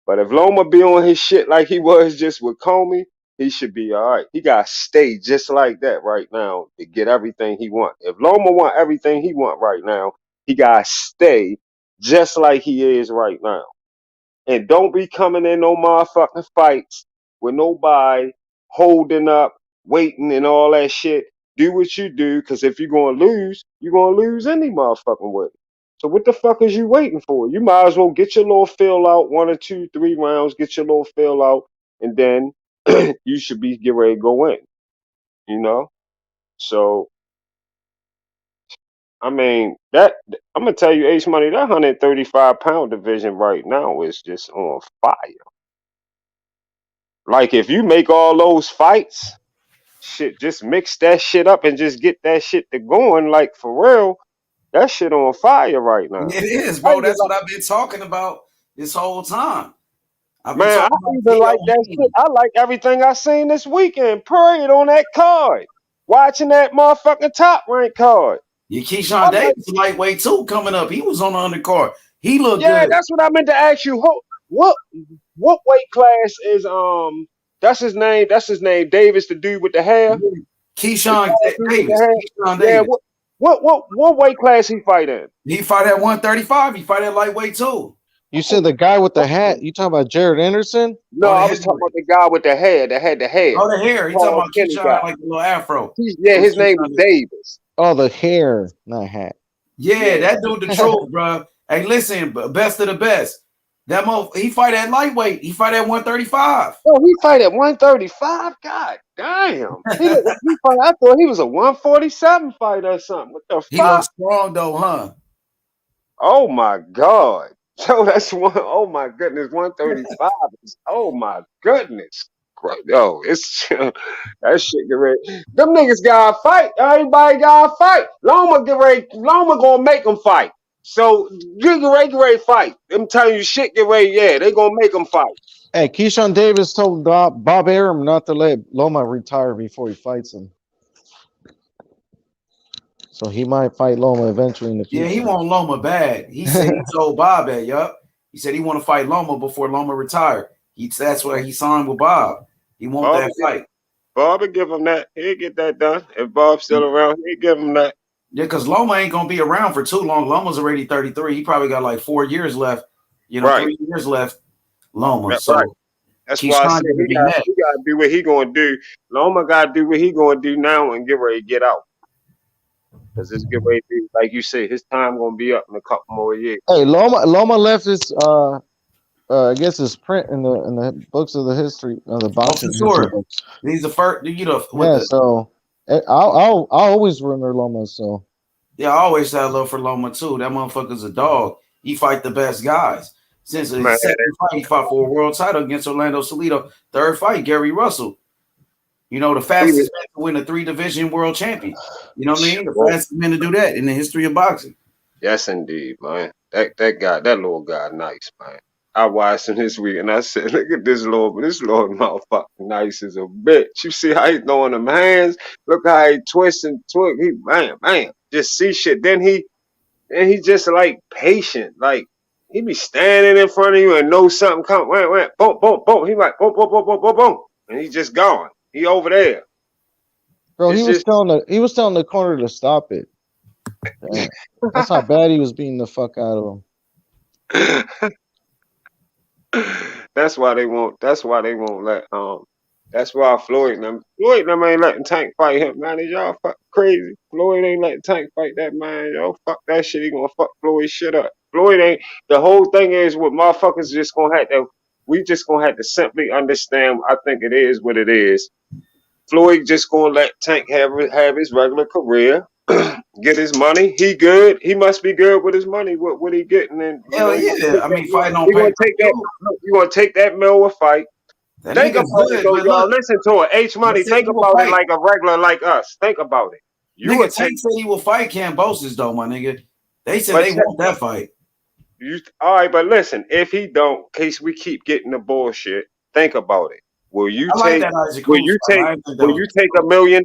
S12: But if Loma be on his shit like he was just with Comey, he should be all right. He gotta stay just like that right now to get everything he want. If Loma want everything he want right now, he gotta stay just like he is right now. And don't be coming in no motherfucking fights with nobody holding up, waiting, and all that shit. Do what you do, because if you're going to lose any motherfucking way. So what the fuck is you waiting for? You might as well get your little fill out, 1 or 2, 3 rounds, get your little fill out, and then you should be get ready to go in. You know? So, I mean, I'm going to tell you, Ace Money, that 135-pound division right now is just on fire. Like, if you make all those fights, shit, just mix that shit up and just get that shit to going, like, for real, that shit on fire right now.
S2: It is, bro. That's what I've been talking about this whole time.
S12: I even like that shit. I like everything I seen this weekend. Period on that card. Watching that motherfucking top rank card.
S2: Yeah, Keyshawn Davis lightweight too coming up. He was on the undercard. He looked good.
S12: Yeah, that's what I meant to ask you. What weight class is that's his name? That's his name, Davis, the dude with the hair.
S2: Keyshawn Davis.
S12: Keyshawn Davis. What weight class he fight in?
S2: He fight at 135. He fight at lightweight too.
S3: You said the guy with the hat. You talking about Jared Anderson?
S12: No,
S2: Oh, the
S12: I was talking
S2: heavyweight.
S12: about the guy with the hair that had the hair.
S2: Oh, the hair. He talking
S12: Tall,
S2: about
S12: skinny
S2: Keyshawn
S12: guy.
S2: had like a little afro.
S12: Yeah, his name was Davis.
S3: Oh, the hair, not hat.
S2: Yeah, that dude the truth, bro. Hey, listen, best of the best. That he fight at lightweight. He fight at 135.
S12: Oh, he fight at 135? God damn. He fight, I thought he was a 147 fighter or something. What the
S2: He
S12: fuck?
S2: looks strong though, huh?
S12: Oh my God. So that's one. Oh my goodness, 135. Oh my goodness. Yo, it's that shit get ready. Them niggas gotta fight. Everybody gotta fight. Loma gonna make them fight. So get ready to fight. I'm telling you, shit get ready. Yeah, they gonna make them fight.
S3: Hey, Keyshawn Davis told Bob Arum not to let Loma retire before he fights him. So he might fight Loma eventually in the future.
S2: Yeah, he want Loma bad. He said he told Bob that, yup. He said he want to fight Loma before Loma retire. That's why he signed with Bob. He want that fight.
S12: Bob will give him that. He'll get that done. If Bob's still around, he'll give him that.
S2: Yeah, because Loma ain't gonna be around for too long. Loma's already 33. He probably got like 4 years left. 3 years left. Loma.
S12: That's
S2: so
S12: right. That's why I said he gotta do what he gonna do. Loma gotta do what he gonna do now and get ready to get out. Because it's get ready to be, like you said, his time gonna be up in a couple more years.
S3: Hey, Loma left his I guess his print in the books of the history of the boxing history books.
S2: He's the first,
S3: so I'll always remember Loma. So
S2: yeah, I always had love for Loma too. That motherfucker's a dog. He fight the best guys. Since his second fight, he fought for a world title against Orlando Salido. Third fight, Gary Russell. The fastest man to win a 3-division world champion. You know what I mean? The fastest man to do that in the history of boxing.
S12: Yes, indeed, man. That guy, that little guy, nice, man. I watched him this week and I said, look at this little motherfucker nice as a bitch. You see how he throwing them hands? Look how he twisting, he man. Just see shit. Then he just like patient. Like he be standing in front of you and know something come. Boom, boom, boom. He like boom, boom, boom, boom, boom, boom. And he just gone. He over there.
S3: Bro, he was telling the corner to stop it. Damn. That's how bad he was beating the fuck out of him.
S12: That's why they won't let that's why Floyd and them ain't letting Tank fight him, man. Is y'all fuck crazy? Floyd ain't letting Tank fight that man, yo. Fuck that shit. He gonna fuck Floyd shit up. Floyd ain't. The whole thing is what motherfuckers just gonna have to. We just gonna have to simply understand. I think it is what it is. Floyd just gonna let Tank have his regular career, get his money. He good. He must be good with his money. What he getting? And
S2: hell yeah. I mean, fighting on
S12: paper. You gonna take that mill fight. Think about it, though, y'all. Listen to it. H Money. Think about it like a regular like us. Think about it.
S2: Nigga, Tank said he will fight Kambosos though, my nigga. They said they want that fight.
S12: All right, but listen, if he don't, in case we keep getting the bullshit, think about it. Will you take $1 million?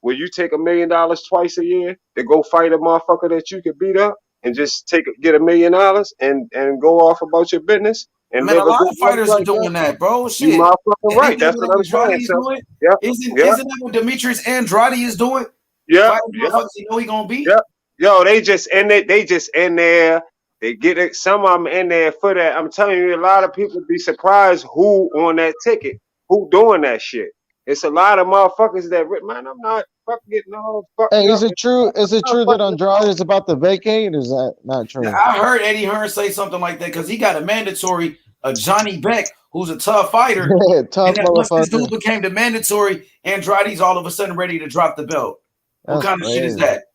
S12: Will you take $1 million twice a year to go fight a motherfucker that you could beat up and just get $1 million and go off about your business? And
S2: man, a lot of fighters are doing that, bro. Shit.
S12: You motherfucking right. That's what I'm saying.
S2: Doing? Yeah. Isn't that what Demetrius Andrade is doing?
S12: Yeah.
S2: You know he gonna beat?
S12: Yeah. Yo, they just in there. They get it. Some of them in there for that. I'm telling you, a lot of people be surprised who on that ticket, who doing that shit. It's a lot of motherfuckers that, man, I'm not fucking getting all fucked up.
S3: Hey, is it true that Andrade is about to vacate? Or is that not true?
S2: Yeah, I heard Eddie Hearn say something like that because he got a mandatory Johnny Beck, who's a tough fighter.
S3: Yeah, tough
S2: and once this
S3: motherfucker.
S2: dude became the mandatory, Andrade's all of a sudden ready to drop the belt. What kind of shit is that?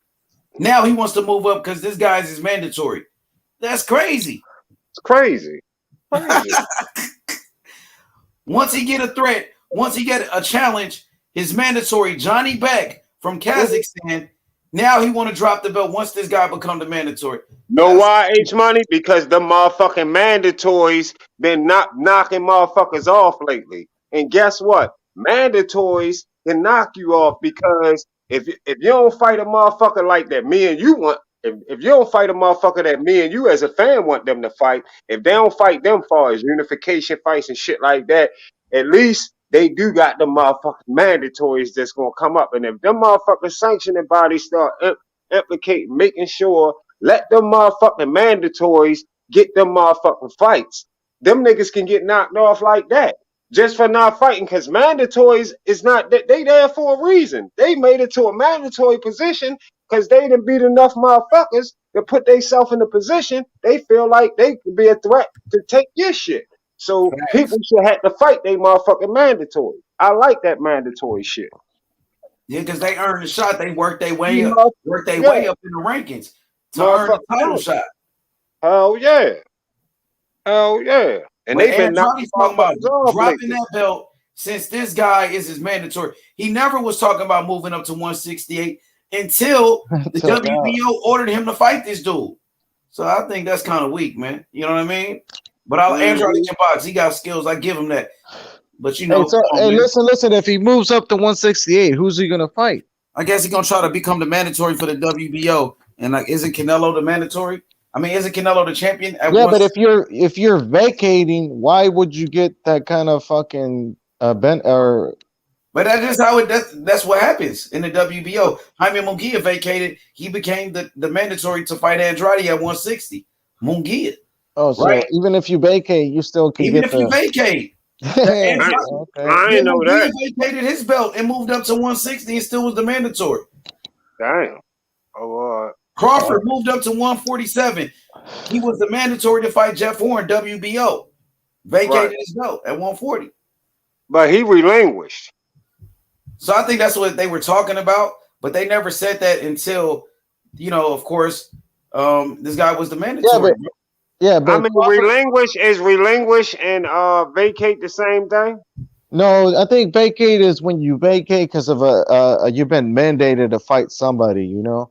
S2: Now he wants to move up because this guy's is mandatory. That's crazy.
S12: It's crazy.
S2: Once he get a threat, once he get a challenge, his mandatory Johnny Beck from Kazakhstan, now he want to drop the belt once this guy become the mandatory.
S12: Know why, H Money? Because the motherfucking mandatories been knocking motherfuckers off lately. And guess what? Mandatories can knock you off because if you don't fight a motherfucker like that, me and you want. If you don't fight a motherfucker that me and you as a fan want them to fight, if they don't fight them far as unification fights and shit like that, at least they do got the motherfucking mandatories that's gonna come up. And if them motherfucking sanctioning bodies start implicating, making sure, let them motherfucking mandatories get them motherfucking fights. Them niggas can get knocked off like that just for not fighting, because mandatories is not, they there for a reason. They made it to a mandatory position because they didn't beat enough motherfuckers to put themselves in a position they feel like they could be a threat to take your shit. So people should have to fight they motherfucking mandatory. I like that mandatory shit.
S2: Yeah, because they earned the shot. They worked their way
S12: You
S2: up,
S12: know,
S2: worked their
S12: yeah,
S2: way up in the rankings to earn the
S12: motherfucking
S2: title
S12: right.
S2: shot.
S12: Hell yeah. Hell yeah. And
S2: But
S12: they've been knocking
S2: Andrade's talking about
S12: motherfuckers off
S2: dropping
S12: lately.
S2: that belt since this guy is his mandatory. He never was talking about moving up to 168 until the
S3: Took out.
S2: WBO ordered him to fight this dude. So I think that's kind of weak, man. You know what I mean? But Andrade can box. He got skills. I give him that. But you know,
S3: Hey, listen. If he moves up to 168, who's he gonna fight?
S2: I guess he's gonna try to become the mandatory for the WBO. And like, isn't Canelo the mandatory? I mean, isn't Canelo the champion?
S3: Yeah, but if you're vacating, why would you get that kind of fucking
S2: But that's just how that's what happens in the WBO. Jaime Munguia vacated. He became the mandatory to fight Andrade at 160. Munguia.
S3: Oh, so
S2: right?
S3: even if you vacate, you still can
S2: even
S3: get
S2: if you vacate.
S12: I ain't know that.
S2: Vacated his belt and moved up to 160 and still was the mandatory.
S12: Damn. Oh,
S2: Crawford moved up to 147. He was the mandatory to fight Jeff Horn, WBO. Vacated his belt at 140.
S12: But he relinquished.
S2: So I think that's what they were talking about, but they never said that until, you know, of course, this guy was the mandatory.
S3: But
S12: I mean, relinquish and vacate the same thing.
S3: No, I think vacate is when you vacate because of you've been mandated to fight somebody, you know.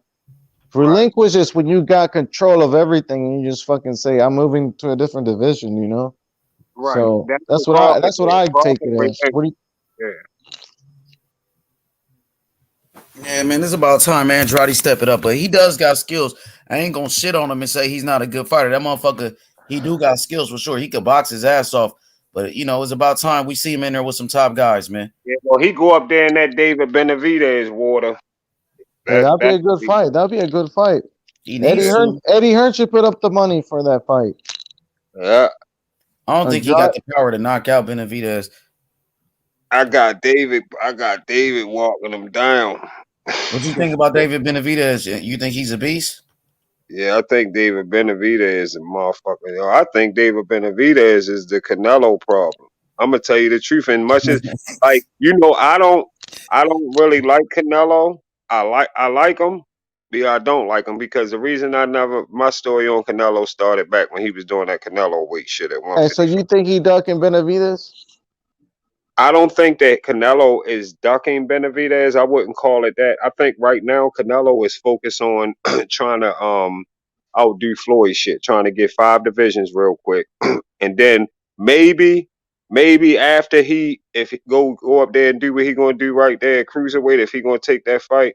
S3: Relinquish is when you got control of everything and you just fucking say, I'm moving to a different division, you know.
S12: Right.
S3: So that's what I take it as. What do you?
S2: Yeah, man, it's about time Andrade step it up, but he does got skills. I ain't gonna shit on him and say he's not a good fighter. That motherfucker, he do got skills for sure. He could box his ass off, but you know, it's about time we see him in there with some top guys, man.
S12: Yeah, well, he go up there in that David Benavidez water.
S3: That'd be a good fight. That'd be a good fight. Eddie Hearn should put up the money for that fight.
S12: Yeah.
S2: I don't think he got the power to knock out Benavidez.
S12: I got David walking him down.
S2: What do you think about David Benavidez? You think he's a beast?
S12: Yeah, I think David Benavidez is a motherfucker. I think David Benavidez is the Canelo problem. I'm gonna tell you the truth. And much as like, you know, I don't really like Canelo. I like him. Yeah, I don't like him because the reason my story on Canelo started back when he was doing that Canelo weight shit at 155.
S3: Hey, so you think he ducking Benavidez?
S12: I don't think that Canelo is ducking Benavidez. I wouldn't call it that. I think right now Canelo is focused on trying to outdo Floyd shit, trying to get 5 divisions real quick. And then maybe after if he go up there and do what he gonna do right there at cruiserweight, if he gonna take that fight,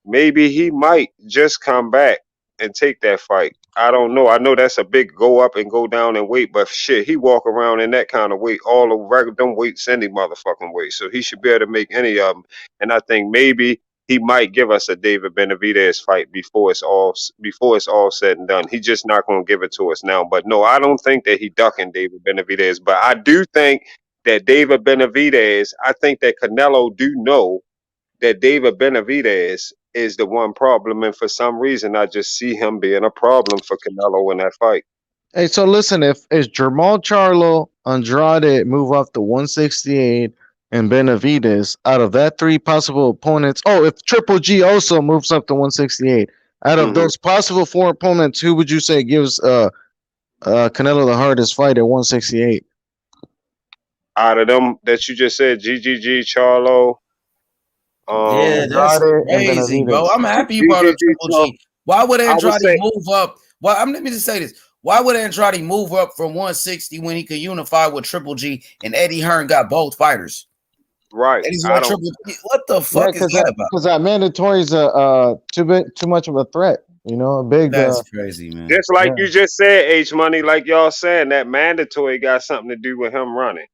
S12: maybe he might just come back and take that fight. I don't know. I know that's a big go up and go down in weight, but shit, he walk around in that kind of weight, all the regular them weights, any motherfucking weight. So he should be able to make any of them. And I think maybe he might give us a David Benavidez fight before it's all said and done. He's just not going to give it to us now. But no, I don't think that he ducking David Benavidez. But I do think that David Benavidez, I think that Canelo do know that David Benavidez is the one problem, and for some reason, I just see him being a problem for Canelo in that fight.
S3: Hey, so listen, if Jermall Charlo, Andrade move up to 168, and Benavidez, out of that 3 possible opponents, if Triple G also moves up to 168, out of those possible 4 opponents, who would you say gives Canelo the hardest fight at 168?
S12: Out of them that you just said, GGG, Charlo.
S2: Yeah, that's crazy, bro. I'm happy you brought up Triple G. Why would Andrade move up? Well, let me just say this. Why would Andrade move up from 160 when he could unify with Triple G and Eddie Hearn got both fighters?
S12: Right.
S2: What the fuck is that about?
S3: Because that mandatory is too much of a threat. You know, a big.
S2: That's crazy, man.
S12: Just like you just said, H Money, like y'all saying, that mandatory got something to do with him running,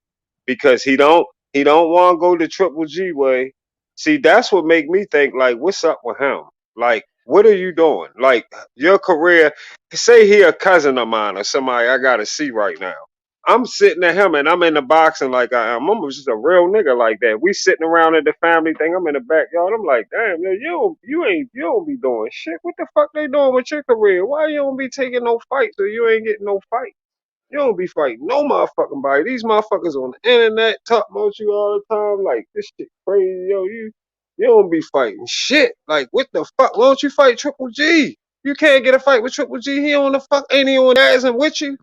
S12: because he don't want to go the Triple G way. See, that's what make me think, like, what's up with him? Like, What are you doing? Like your career, say he a cousin of mine or somebody I gotta see right now. I'm sitting at him and I'm in the boxing like I am. I'm just a real nigga like that. We sitting around at the family thing. I'm in the backyard. I'm like, damn, man, you don't be doing shit. What the fuck they doing with your career? Why you don't be taking no fights or you ain't getting no fight? You don't be fighting no motherfucking body. These motherfuckers on the internet talk about you all the time. Like, this shit crazy, yo. You don't be fighting shit. Like, what the fuck? Why don't you fight Triple G? You can't get a fight with Triple G. He on the fuck, ain't he on ass and with you?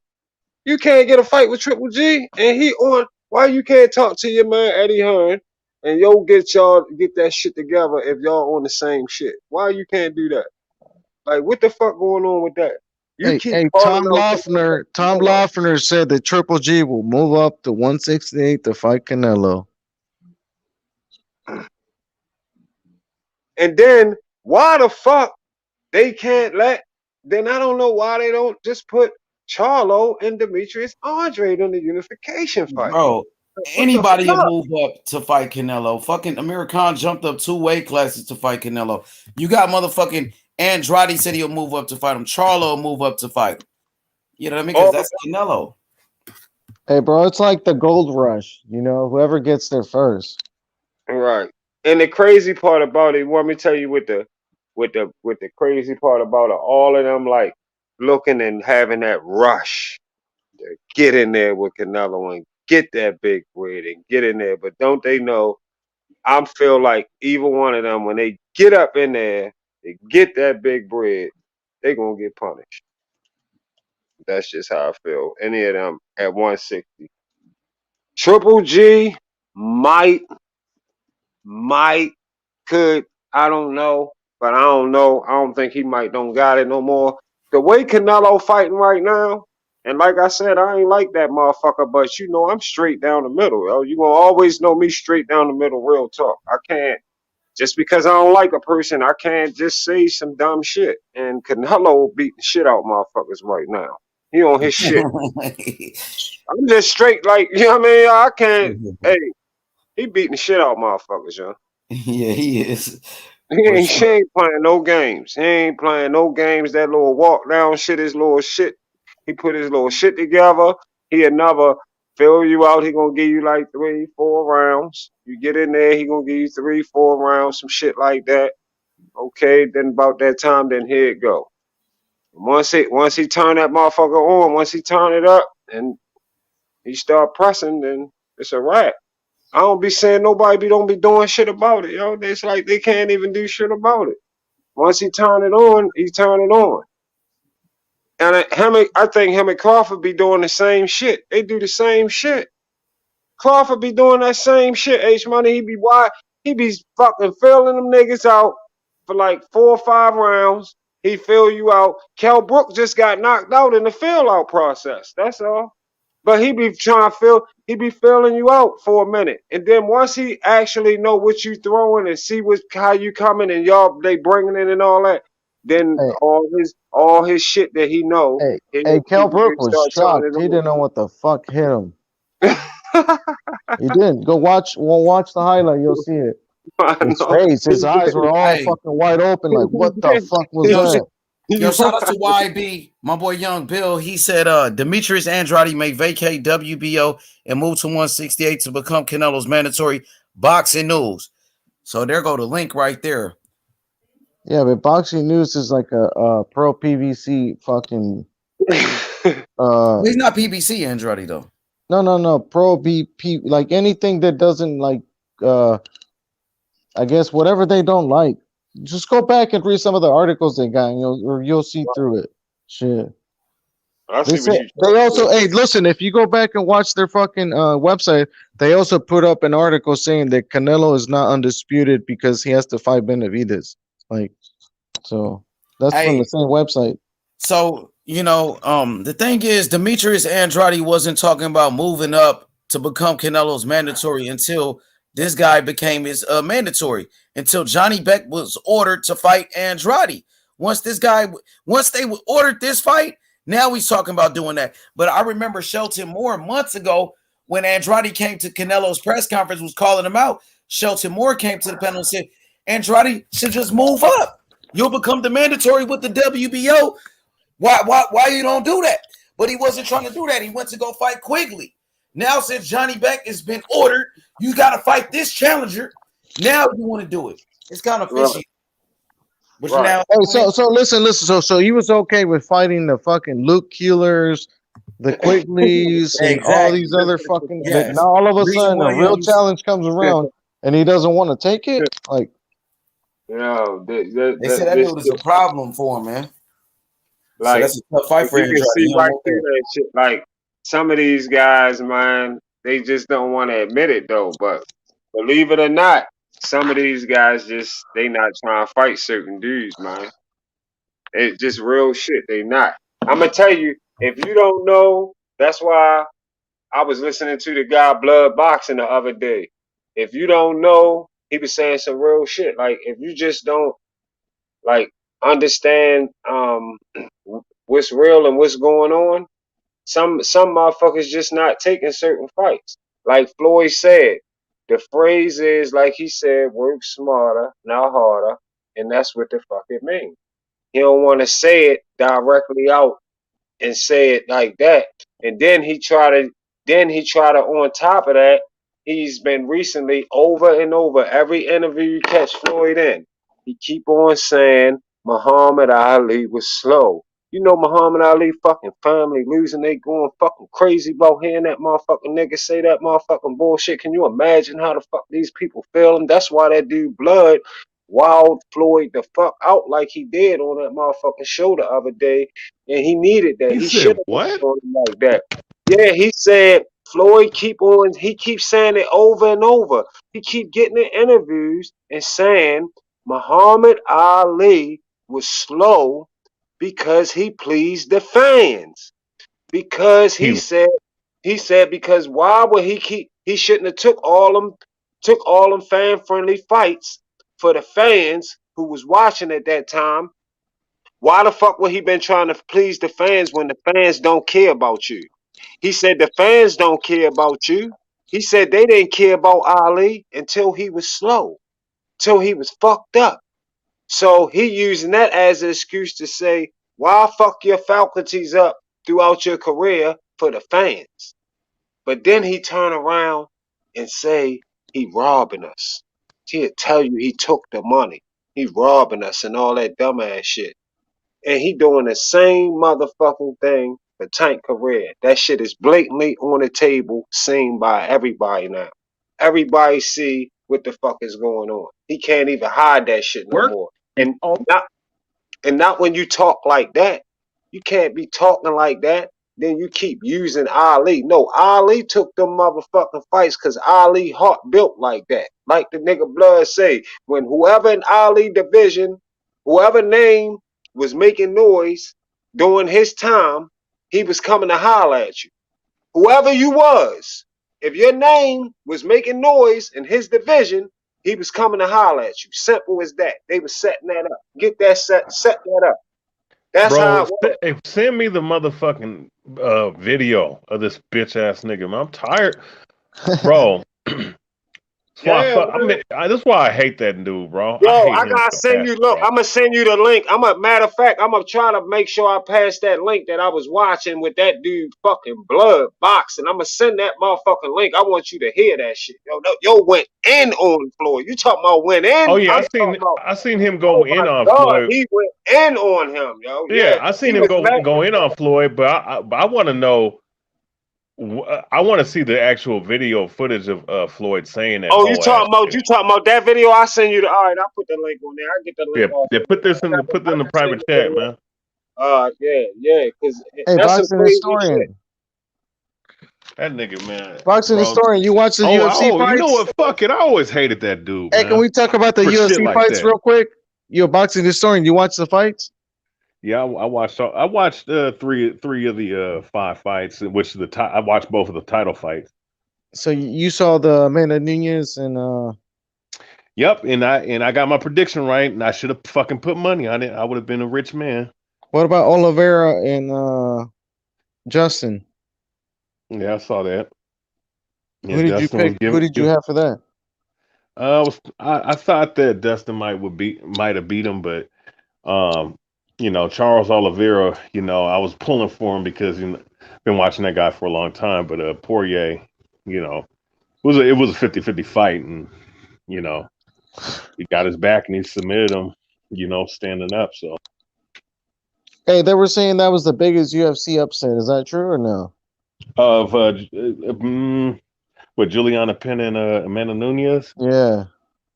S12: You can't get a fight with Triple G, and he on. Why you can't talk to your man Eddie Hearn and get that shit together if y'all on the same shit? Why you can't do that? Like, what the fuck going on with that? You keep
S3: Hey,
S12: calling out Canelo.
S3: Tom Loeffner said that Triple G will move up to 168 to fight Canelo.
S12: And then why the fuck they can't let? Then I don't know why they don't just put Charlo and Demetrius Andre in the unification fight.
S2: Bro,
S12: What the
S2: anybody will
S12: fuck?
S2: move up to fight Canelo. Fucking Amir Khan jumped up 2 weight classes to fight Canelo. You got motherfucking Andrade said he'll move up to fight him. Charlo will move up to fight him. You know what I mean? Because that's Canelo.
S3: Hey, bro, it's like the gold rush. You know, whoever gets there first.
S12: Right. And the crazy part about it, want me to tell you what the crazy part about it, all of them like looking and having that rush to get in there with Canelo and get that big bread and get in there. But don't they know? I feel like either one of them, when they get up in there, they get that big bread, they gonna get punished. That's just how I feel. Any of them at 160. Triple G might, could, I don't know, but I don't know. I don't think he don't got it no more. The way Canelo fighting right now, and like I said, I ain't like that motherfucker, but you know I'm straight down the middle, yo. You gonna always know me straight down the middle, real talk. I can't, just because I don't like a person, I can't just say some dumb shit. And Canelo beating shit out motherfuckers right now. He on his shit. I'm just straight like, you know what I mean? I can't, hey, he beating the shit out motherfuckers, yo.
S2: Yeah, he is.
S12: She ain't playing no games. He ain't playing no games. That little walk down shit, his little shit. He put his little shit together. He'll never fill you out. He gonna give you like 3, 4 rounds. You get in there, he gonna give you 3, 4 rounds, some shit like that. Okay, then about that time, then here it go. Once he turn that motherfucker on, once he turn it up and he start pressing, then it's a wrap. I don't be saying nobody don't be doing shit about it, yo. It's like they can't even do shit about it. Once he turn it on, he turn it on. And I think him and Crawford be doing the same shit. They do the same shit. Crawford be doing that same shit. H Money, he be fucking filling them niggas out for like 4 or 5 rounds. He fill you out. Kell Brook just got knocked out in the fill out process. That's all. But he be filling you out for a minute. And then once he actually know what you throwing and see how you coming and y'all they bringing it and all that, then all his shit that he know.
S3: Hey, Kell Brook was shocked. He didn't know what the fuck hit him. He didn't. Go watch the highlight, you'll see it. His face, his eyes were all fucking wide open, like what the fuck was that?
S2: Yo, shout out to YB, my boy Young Bill. He said Demetrius Andrade may vacate WBO and move to 168 to become Canelo's mandatory boxing news. So there go the link right there.
S3: Yeah, but boxing news is like a pro PVC fucking
S2: he's not PBC Andrade though.
S3: No, pro BP, like anything that doesn't like I guess whatever they don't like. Just go back and read some of the articles they got, and you'll see through it. Shit. They also, hey, listen, if you go back and watch their fucking website, they also put up an article saying that Canelo is not undisputed because he has to fight Benavidez. Like, so that's from the same website.
S2: So, the thing is, Demetrius Andrade wasn't talking about moving up to become Canelo's mandatory until this guy became his mandatory, until Johnny Beck was ordered to fight Andrade. Once they ordered this fight, now he's talking about doing that. But I remember Shelton Moore months ago when Andrade came to Canelo's press conference, was calling him out. Shelton Moore came to the panel and said, Andrade should just move up. You'll become the mandatory with the WBO. Why you don't do that? But he wasn't trying to do that. He went to go fight Quigley. Now, since Johnny Beck has been ordered, you got to fight this challenger. Now you want to do it. It's kind of fishy. But now,
S3: hey, so listen. So he was okay with fighting the fucking Luke Keelers, the Quigleys, and all these other fucking. But now all of a sudden, a real challenge comes around, and he doesn't want to take it. Like,
S2: they said that dude is a problem for him, man.
S12: Like,
S2: so that's a tough fight for
S12: you
S2: him.
S12: can see right through that shit. Like, some of these guys, man, they just don't want to admit it though. But believe it or not, some of these guys they not trying to fight certain dudes, man. It's just real shit. They not. I'm gonna tell you, if you don't know, that's why I was listening to the guy Blood Boxing the other day. If you don't know, he was saying some real shit. Like, if you just don't like understand what's real and what's going on, some motherfuckers just not taking certain fights. Like Floyd said, the phrase is, like he said, work smarter, not harder, and that's what the fuck it means. He don't want to say it directly out and say it like that. And then he try to on top of that, he's been recently over and over every interview you catch Floyd in. He keep on saying Muhammad Ali was slow. You know Muhammad Ali fucking family losing, they going fucking crazy about hearing that motherfucking nigga say that motherfucking bullshit. Can you imagine how the fuck these people feeling? That's why that dude Blood wild Floyd the fuck out like he did on that motherfucking show the other day, and he needed that. He should have
S4: what?
S12: done like that. Yeah, he said Floyd he keeps saying it over and over. He keep getting in interviews and saying Muhammad Ali was slow because he pleased the fans. Because he said because why would he shouldn't have took all them fan friendly fights for the fans who was watching at that time. Why the fuck would he been trying to please the fans when the fans don't care about you? He said the fans don't care about you. He said they didn't care about Ali until he was slow, till he was fucked up. So he using that as an excuse to say, why fuck your faculties up throughout your career for the fans? But then he turn around and say he robbing us. He'll tell you he took the money. He robbing us and all that dumbass shit. And he doing the same motherfucking thing for Tank career. That shit is blatantly on the table, seen by everybody now. Everybody see what the fuck is going on. He can't even hide that shit no more. And not when you talk like that. You can't be talking like that. Then you keep using Ali. No, Ali took them motherfucking fights because Ali heart built like that. Like the nigga Blood say, when whoever in Ali division, whoever name was making noise during his time, he was coming to holler at you. Whoever you was, if your name was making noise in his division, he was coming to holler at you. Simple as that. They was setting that up. Get that set that up. That's how it was.
S4: Send me the motherfucking video of this bitch ass nigga, man. I'm tired, bro. That's why I hate that dude, bro.
S12: Yo,
S4: I
S12: gotta send you. Look, I'm gonna send you the link. Matter of fact, I'm gonna try to make sure I pass that link that I was watching with that dude fucking Blood Boxing. I'm gonna send that motherfucking link. I want you to hear that shit. Yo went in on Floyd. You talking about went in?
S4: Oh yeah, I seen him go in on Floyd.
S12: He went in on him, yo.
S4: Yeah, I seen him go in on Floyd, but I want to know. I want to see the actual video footage of Floyd saying that.
S12: Oh, you talking about that video? I send you the. All right, I'll put the link on there. I get the link.
S4: Yeah, put this in the private chat, man.
S12: Yeah, because
S3: hey, boxing historian.
S12: Shit.
S4: That nigga, man.
S3: Boxing historian, you watch the UFC fights?
S4: You know what? Fuck it. I always hated that dude.
S3: Hey,
S4: man.
S3: Can we talk about the UFC fights real quick? You're a boxing historian. You watch the fights?
S4: Yeah, I watched 3 of the 5 fights, which I watched both of the title fights.
S3: So you saw the Amanda Nunes and
S4: Yep, and I got my prediction right, and I should have fucking put money on it. I would have been a rich man.
S3: What about Oliveira and Justin?
S4: Yeah, I saw that. Yeah,
S3: who did you pick? Who did you have for that?
S4: I thought that Dustin might have beat him, but Charles Oliveira, I was pulling for him because been watching that guy for a long time, but Poirier, it was a 50-50 fight, and he got his back and he submitted him, standing up. So
S3: Hey, they were saying that was the biggest UFC upset. Is that true or no?
S4: of with Juliana Pena and Amanda Nunes.
S3: Yeah.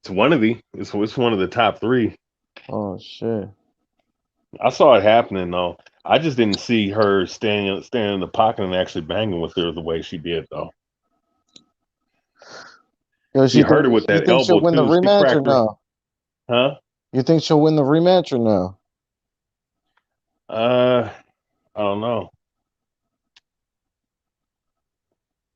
S4: It's one of the top three.
S3: Oh shit.
S4: I saw it happening though. I just didn't see her standing in the pocket and actually banging with her the way she did though. She hurt her with that elbow
S3: she'll win the
S4: too. She
S3: rematch or
S4: cracked her.
S3: no?
S4: Huh?
S3: You think she'll win the rematch or no?
S4: I don't know.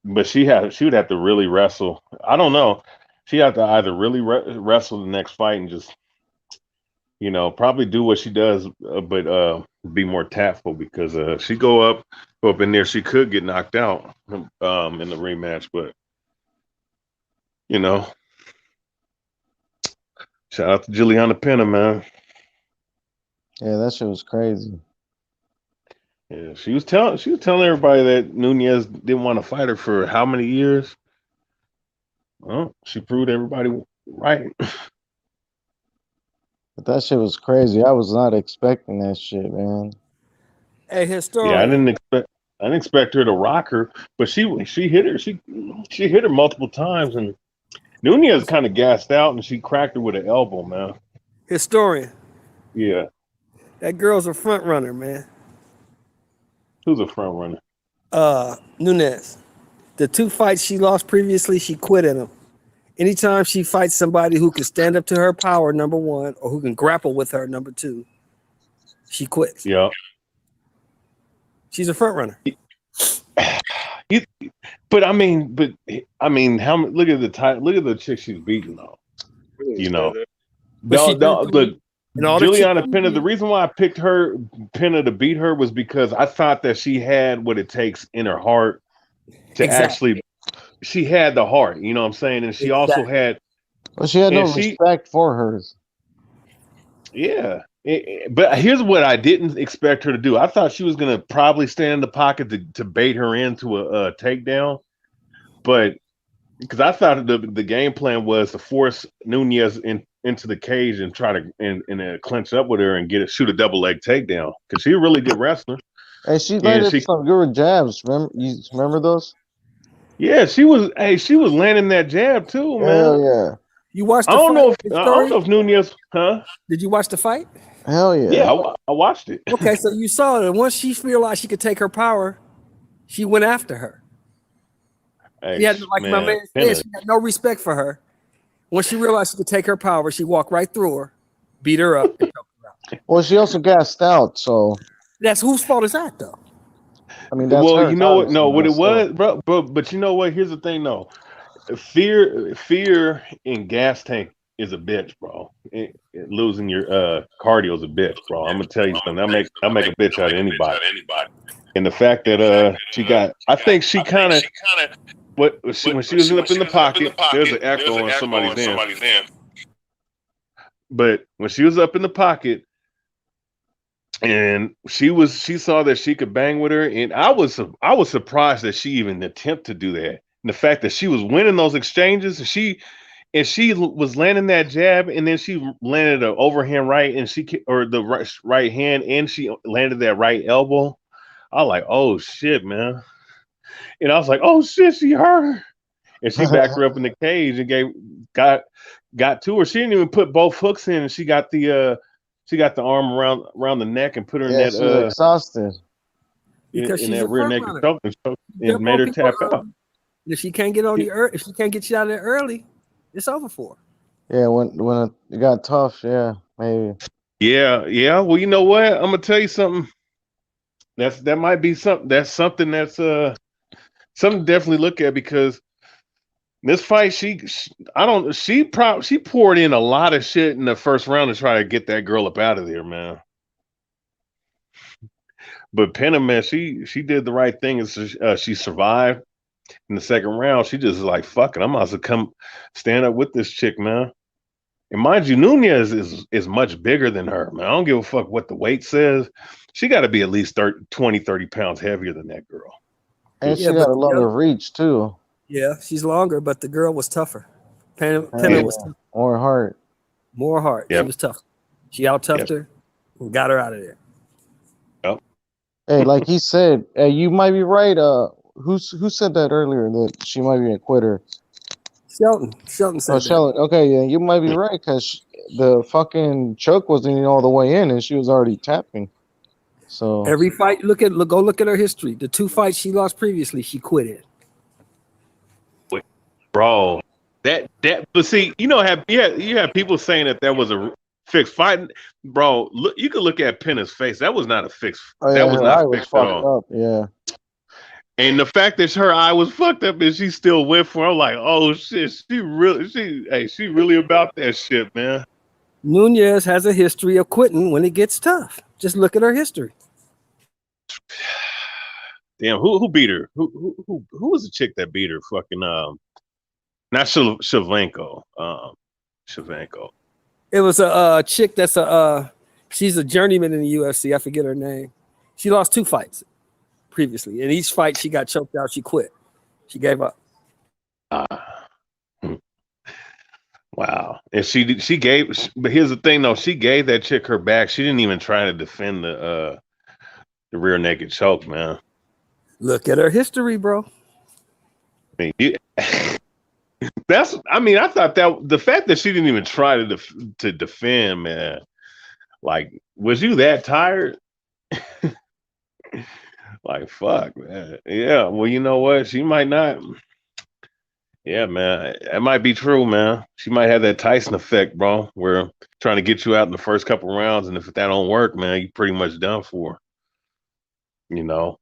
S4: But she would have to really wrestle. I don't know. She had to either really wrestle the next fight and just, probably do what she does, but be more tactful because she go up in there, she could get knocked out in the rematch. But shout out to Juliana Pena, man.
S3: Yeah, that shit was crazy.
S4: Yeah, she was telling everybody that Nunez didn't want to fight her for how many years. Well, she proved everybody right.
S3: But that shit was crazy. I was not expecting that shit, man.
S1: Hey, historian.
S4: Yeah, I didn't expect her to rock her, but she hit her. She hit her multiple times, and Nunez kind of gassed out, and she cracked her with an elbow, man.
S1: Historian.
S4: Yeah.
S1: That girl's a front runner, man.
S4: Who's a front runner?
S1: Nunez. The 2 fights she lost previously, she quit in them. Anytime she fights somebody who can stand up to her power, number one, or who can grapple with her, number two, she quits.
S4: Yeah.
S1: She's a front runner.
S4: But I mean, how? Look at the chick she's beating though. Look, Juliana Pena. The reason why I picked Pena to beat her was because I thought that she had what it takes in her heart to actually. She had the heart, you know what I'm saying, and she also had.
S3: Well, she had no respect for hers.
S4: Yeah. But here's what I didn't expect her to do. I thought she was going to probably stand in the pocket to bait her into a takedown. But because I thought the game plan was to force Nunez into the cage and try to clinch up with her and shoot a double leg takedown because she's a really good wrestler.
S3: Hey, she landed some good jabs. Remember those?
S4: Yeah, she was landing that jab too, man.
S3: Hell yeah.
S1: You watched the
S4: I don't
S1: fight?
S4: know if Nunez, huh?
S1: Did you watch the fight?
S3: Hell yeah.
S4: Yeah, I watched it.
S1: Okay, so you saw it, and once she realized she could take her power, she went after her.
S4: Hey,
S1: she had, like my man said, she had no respect for her. Once she realized she could take her power, she walked right through her, beat her up, and choked her out.
S3: Well, she also gassed out, so
S1: that's whose fault is that, though?
S3: I mean, that's
S4: you know what? No, what it was, bro. But you know what? Here's the thing, though. Fear in gas tank is a bitch, bro. Losing your cardio is a bitch, bro. I'm gonna tell you something. I make a bitch out of anybody. And the fact that she got, I think she kind of, when she was up in the pocket, there's an echo on somebody's end. But when she was up in the pocket, and she saw that she could bang with her, and I was surprised that she even attempted to do that. And the fact that she was winning those exchanges, she was landing that jab, and then she landed an overhand right, and the right hand, and she landed that right elbow. I was like, oh shit, man. And I was like, oh shit, she hurt her. And she backed her up in the cage and got to her. She didn't even put both hooks in, and she got the arm around the neck and put her in that.
S3: She was exhausted.
S1: Because
S4: in
S1: she's
S4: that
S1: a
S4: rear
S1: front
S4: naked choke and made her tap out.
S1: If she can't get on if she can't get you out of there early, it's over for her.
S3: Yeah, when it got tough, yeah, maybe.
S4: Yeah. Well, you know what? I'm gonna tell you something. That might be something. That's something that's something to definitely look at because this fight, she poured in a lot of shit in the first round to try to get that girl up out of there, man. But Pena, man, she did the right thing, and she survived. In the second round, she just like, fuck it, I might as well come stand up with this chick, man. And mind you, Nunez is much bigger than her, man. I don't give a fuck what the weight says. She got to be at least 20, 30 pounds heavier than that girl.
S3: And
S13: Yeah,
S3: she got a lot of reach too.
S13: Yeah, she's longer, but the girl was tougher. Penna was tougher.
S3: More heart.
S13: More heart.
S4: Yep.
S13: She was tough. She out-toughed her and got her out of there.
S4: Yep.
S3: Hey, like he said, you might be right. Who said that earlier that she might be a quitter?
S13: Shelton said that.
S3: Shelton. Okay, yeah, you might be right because the fucking choke wasn't even all the way in, and she was already tapping. So
S13: every fight, go look at her history. The 2 fights she lost previously, she quit it.
S4: Bro, but see, you have people saying that was a fixed fight. Bro, look, you can look at Penna's face. That was not a fixed. That was not fixed at all.
S3: Up, yeah.
S4: And the fact that her eye was fucked up and she still went for it, I'm like, oh shit, she really about that shit, man.
S13: Nunez has a history of quitting when it gets tough. Just look at her history.
S4: Damn, who beat her? Who was the chick that beat her? Fucking not Shevchenko. Shevchenko.
S13: It was a chick that's she's a journeyman in the UFC. I forget her name. She lost 2 fights previously. In each fight, she got choked out. She quit. She gave up.
S4: Wow. And she gave. But here's the thing, though. She gave that chick her back. She didn't even try to defend the rear naked choke, man.
S13: Look at her history, bro.
S4: I mean, I thought that the fact that she didn't even try to defend, man. Like, was you that tired? Like, fuck, man. Yeah, well, you know what? She might not. Yeah, man. That might be true, man. She might have that Tyson effect, bro, where trying to get you out in the first couple rounds, and if that don't work, man, you pretty much done for. You know?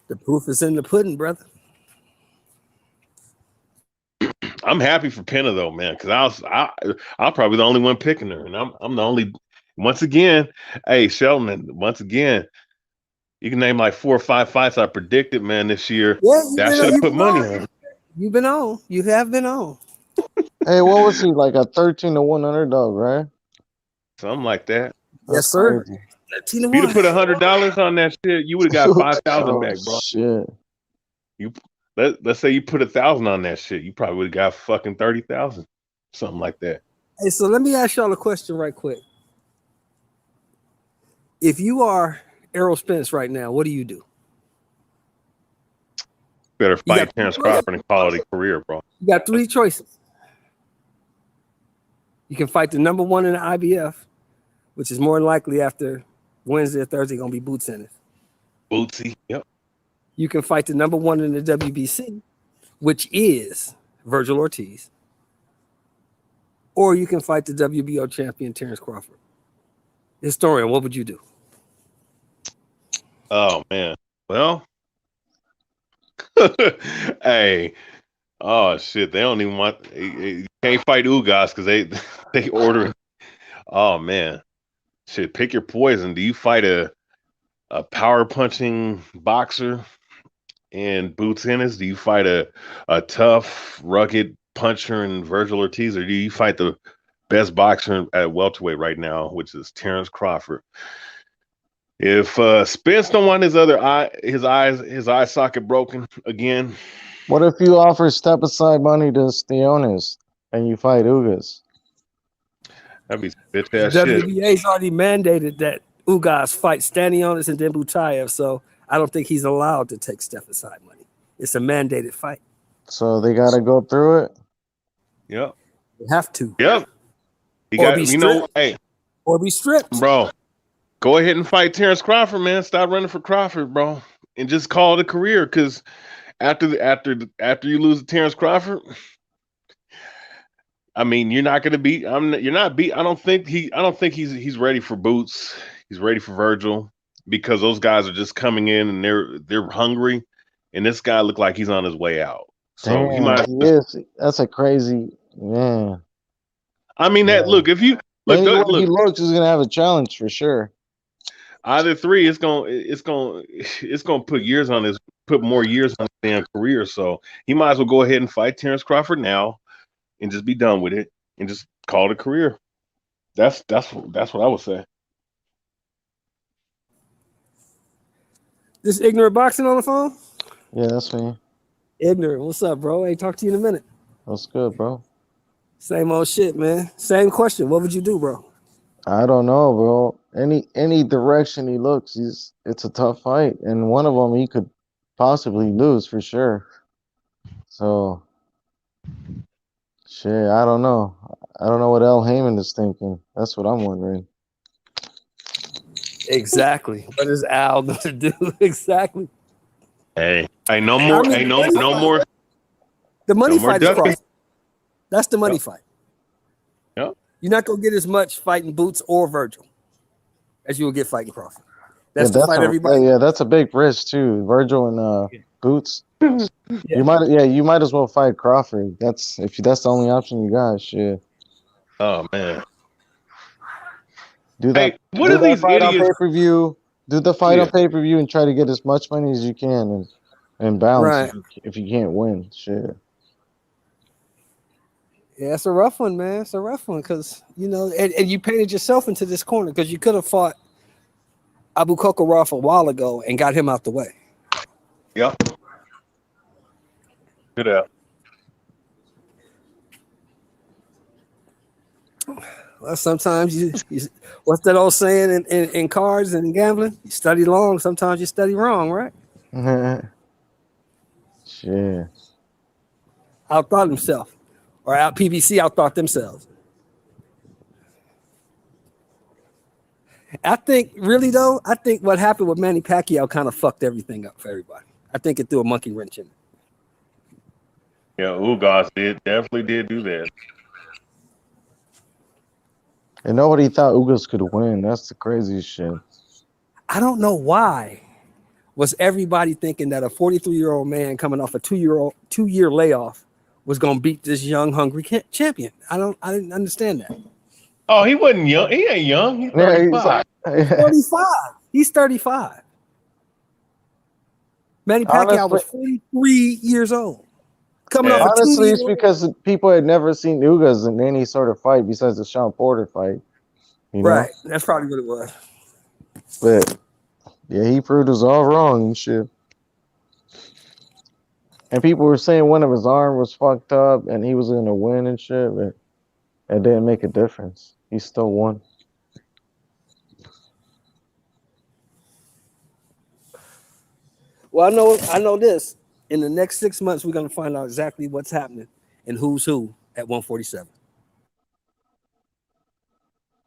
S13: The proof is in the pudding, brother.
S4: I'm happy for Penna, though, man, because I'm probably the only one picking her, and I'm the only. Once again, hey, Sheldon, once again, you can name like 4 or 5 fights I predicted, man, this year.
S13: Yeah,
S4: that should have put money on.
S13: You've been on. You have been on.
S3: Hey, what was he, like a 13-1 underdog, right?
S4: Something like that.
S13: Yes, sir.
S4: If you'd have put $100 on that shit, you would have got 5,000 back, bro.
S3: Shit.
S4: Let's say you put 1,000 on that shit, you probably would have got fucking 30,000, something like that.
S13: Hey, so let me ask y'all a question right quick. If you are Errol Spence right now, what do you do?
S4: Better fight Terrence Crawford and call it a career, bro.
S13: You got 3 choices. You can fight the number 1 in the IBF, which is more than likely after Wednesday or Thursday going to be Boots Ennis.
S4: Bootsy, yep.
S13: You can fight the number 1 in the WBC, which is Virgil Ortiz. Or you can fight the WBO champion, Terrence Crawford. Historian, what would you do?
S4: Oh, man. Well, hey, oh, shit. They don't even want, you can't fight Ugas because they order. Oh, man. Shit, pick your poison. Do you fight a power punching boxer in Boots Ennis? Do you fight a tough, rugged puncher in Virgil Ortiz, or do you fight the best boxer at welterweight right now, which is Terrence Crawford? If Spence don't want his eye socket broken again,
S3: what if you offer step aside money to Sionis and you fight Ugas?
S4: That'd be bitch ass shit.
S13: WBA's already mandated that Ugas fight Stanionis and then Butayev, so I don't think he's allowed to take step aside money. It's a mandated fight.
S3: So they got to go through it?
S4: Yep.
S13: They have to.
S4: Yep.
S13: Or be stripped.
S4: Bro, go ahead and fight Terrence Crawford, man. Stop running for Crawford, bro. And just call it a career, because after you lose to Terrence Crawford, I mean, you're not gonna beat. You're not beat. I don't think he's ready for Boots. He's ready for Virgil, because those guys are just coming in and they're hungry, and this guy looked like he's on his way out. So
S3: damn,
S4: he might.
S3: That's a crazy man.
S4: I mean, look, if you look,
S3: he looks, he's gonna have a challenge for sure.
S4: Either 3, it's gonna put more years on his damn career. So he might as well go ahead and fight Terrence Crawford now, and just be done with it, and just Call it a career. That's what I would say.
S13: This ignorant boxing on the phone?
S3: Yeah, that's me.
S13: Ignorant. What's up, bro? Hey, talk to you in a minute.
S3: What's good, bro?
S13: Same old shit, man. Same question. What would you do, bro?
S3: I don't know, bro. Any direction he looks, it's a tough fight, and one of them he could possibly lose for sure. So, shit, I don't know. I don't know what Al Heyman is thinking. That's what I'm wondering.
S13: Exactly. What is Al gonna do? Exactly.
S4: Hey, no more.
S13: I mean,
S4: No more.
S13: The money
S4: No more
S13: fight is
S4: ducking.
S13: Crawford. That's the money
S4: Yep.
S13: fight.
S4: Yep.
S13: You're not gonna get as much fighting Boots or Virgil as you will get fighting Crawford. That's
S3: Yeah,
S13: the fight everybody.
S3: yeah, that's a big risk too. Virgil and Boots. You might as well fight Crawford. That's the only option you got. Shit.
S4: Oh man.
S3: Do that.
S4: Hey, what
S3: Do
S4: are
S3: that
S4: these
S3: fight on
S4: idiots?
S3: pay-per-view. Do the fight on
S4: Yeah.
S3: pay-per-view and try to get as much money as you can and bounce
S13: Right.
S3: if you can't win. Shit.
S13: Yeah, it's a rough one, man. It's a rough one because and you painted yourself into this corner because you could have fought Abu Kokorov a while ago and got him out the way.
S4: Yep. Good out.
S13: Well, sometimes you what's that old saying in cards and gambling? You study long, sometimes you study wrong, right?
S3: Shit.
S13: Outthought himself, or out PBC outthought themselves. I think what happened with Manny Pacquiao kind of fucked everything up for everybody. I think it threw a monkey wrench in it.
S4: Yeah, Ugas definitely did do that.
S3: And nobody thought Ugas could win. That's the craziest shit.
S13: I don't know why was everybody thinking that a 43-year-old man coming off a 2-year layoff was going to beat this young, hungry champion. I didn't understand that.
S4: Oh, he wasn't young. He ain't young. He's 35.
S13: He's 35. He's 35. Manny Pacquiao was 43 years old. Coming off a 2
S3: Honestly,
S13: year.
S3: it's because people had never seen Ugas in any sort of fight besides the Sean Porter fight. You know?
S13: Right. That's probably what it was.
S3: But yeah, he proved us all wrong and shit. And people were saying one of his arm was fucked up and he was gonna win and shit, but it didn't make a difference. He still won.
S13: Well, I know this. In the next 6 months, we're gonna find out exactly what's happening and who's who at 147.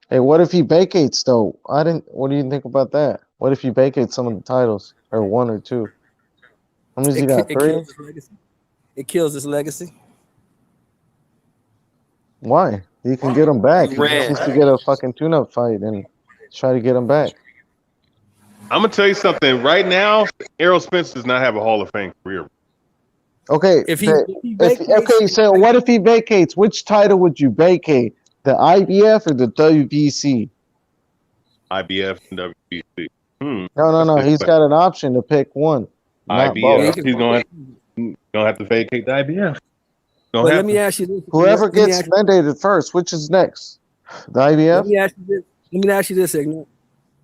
S3: Hey, what if he vacates though? What do you think about that? What if he vacates some of the titles or one or two? How many's he got? 3?
S13: Kills his legacy. It kills his legacy.
S3: Why? He can get him back. He just needs to get a fucking tune-up fight and try to get him back.
S4: I'm gonna tell you something. Right now, Errol Spence does not have a Hall of Fame career.
S3: Okay. So what if he vacates? Which title would you vacate? The IBF or the WBC?
S4: IBF and WBC.
S3: No. He's got an option to pick one.
S4: IBF. He's gonna have to vacate the IBF.
S13: But let me ask you this:
S3: whoever gets mandated first, which is next? The IBF.
S13: Let me ask you this, Ignorant.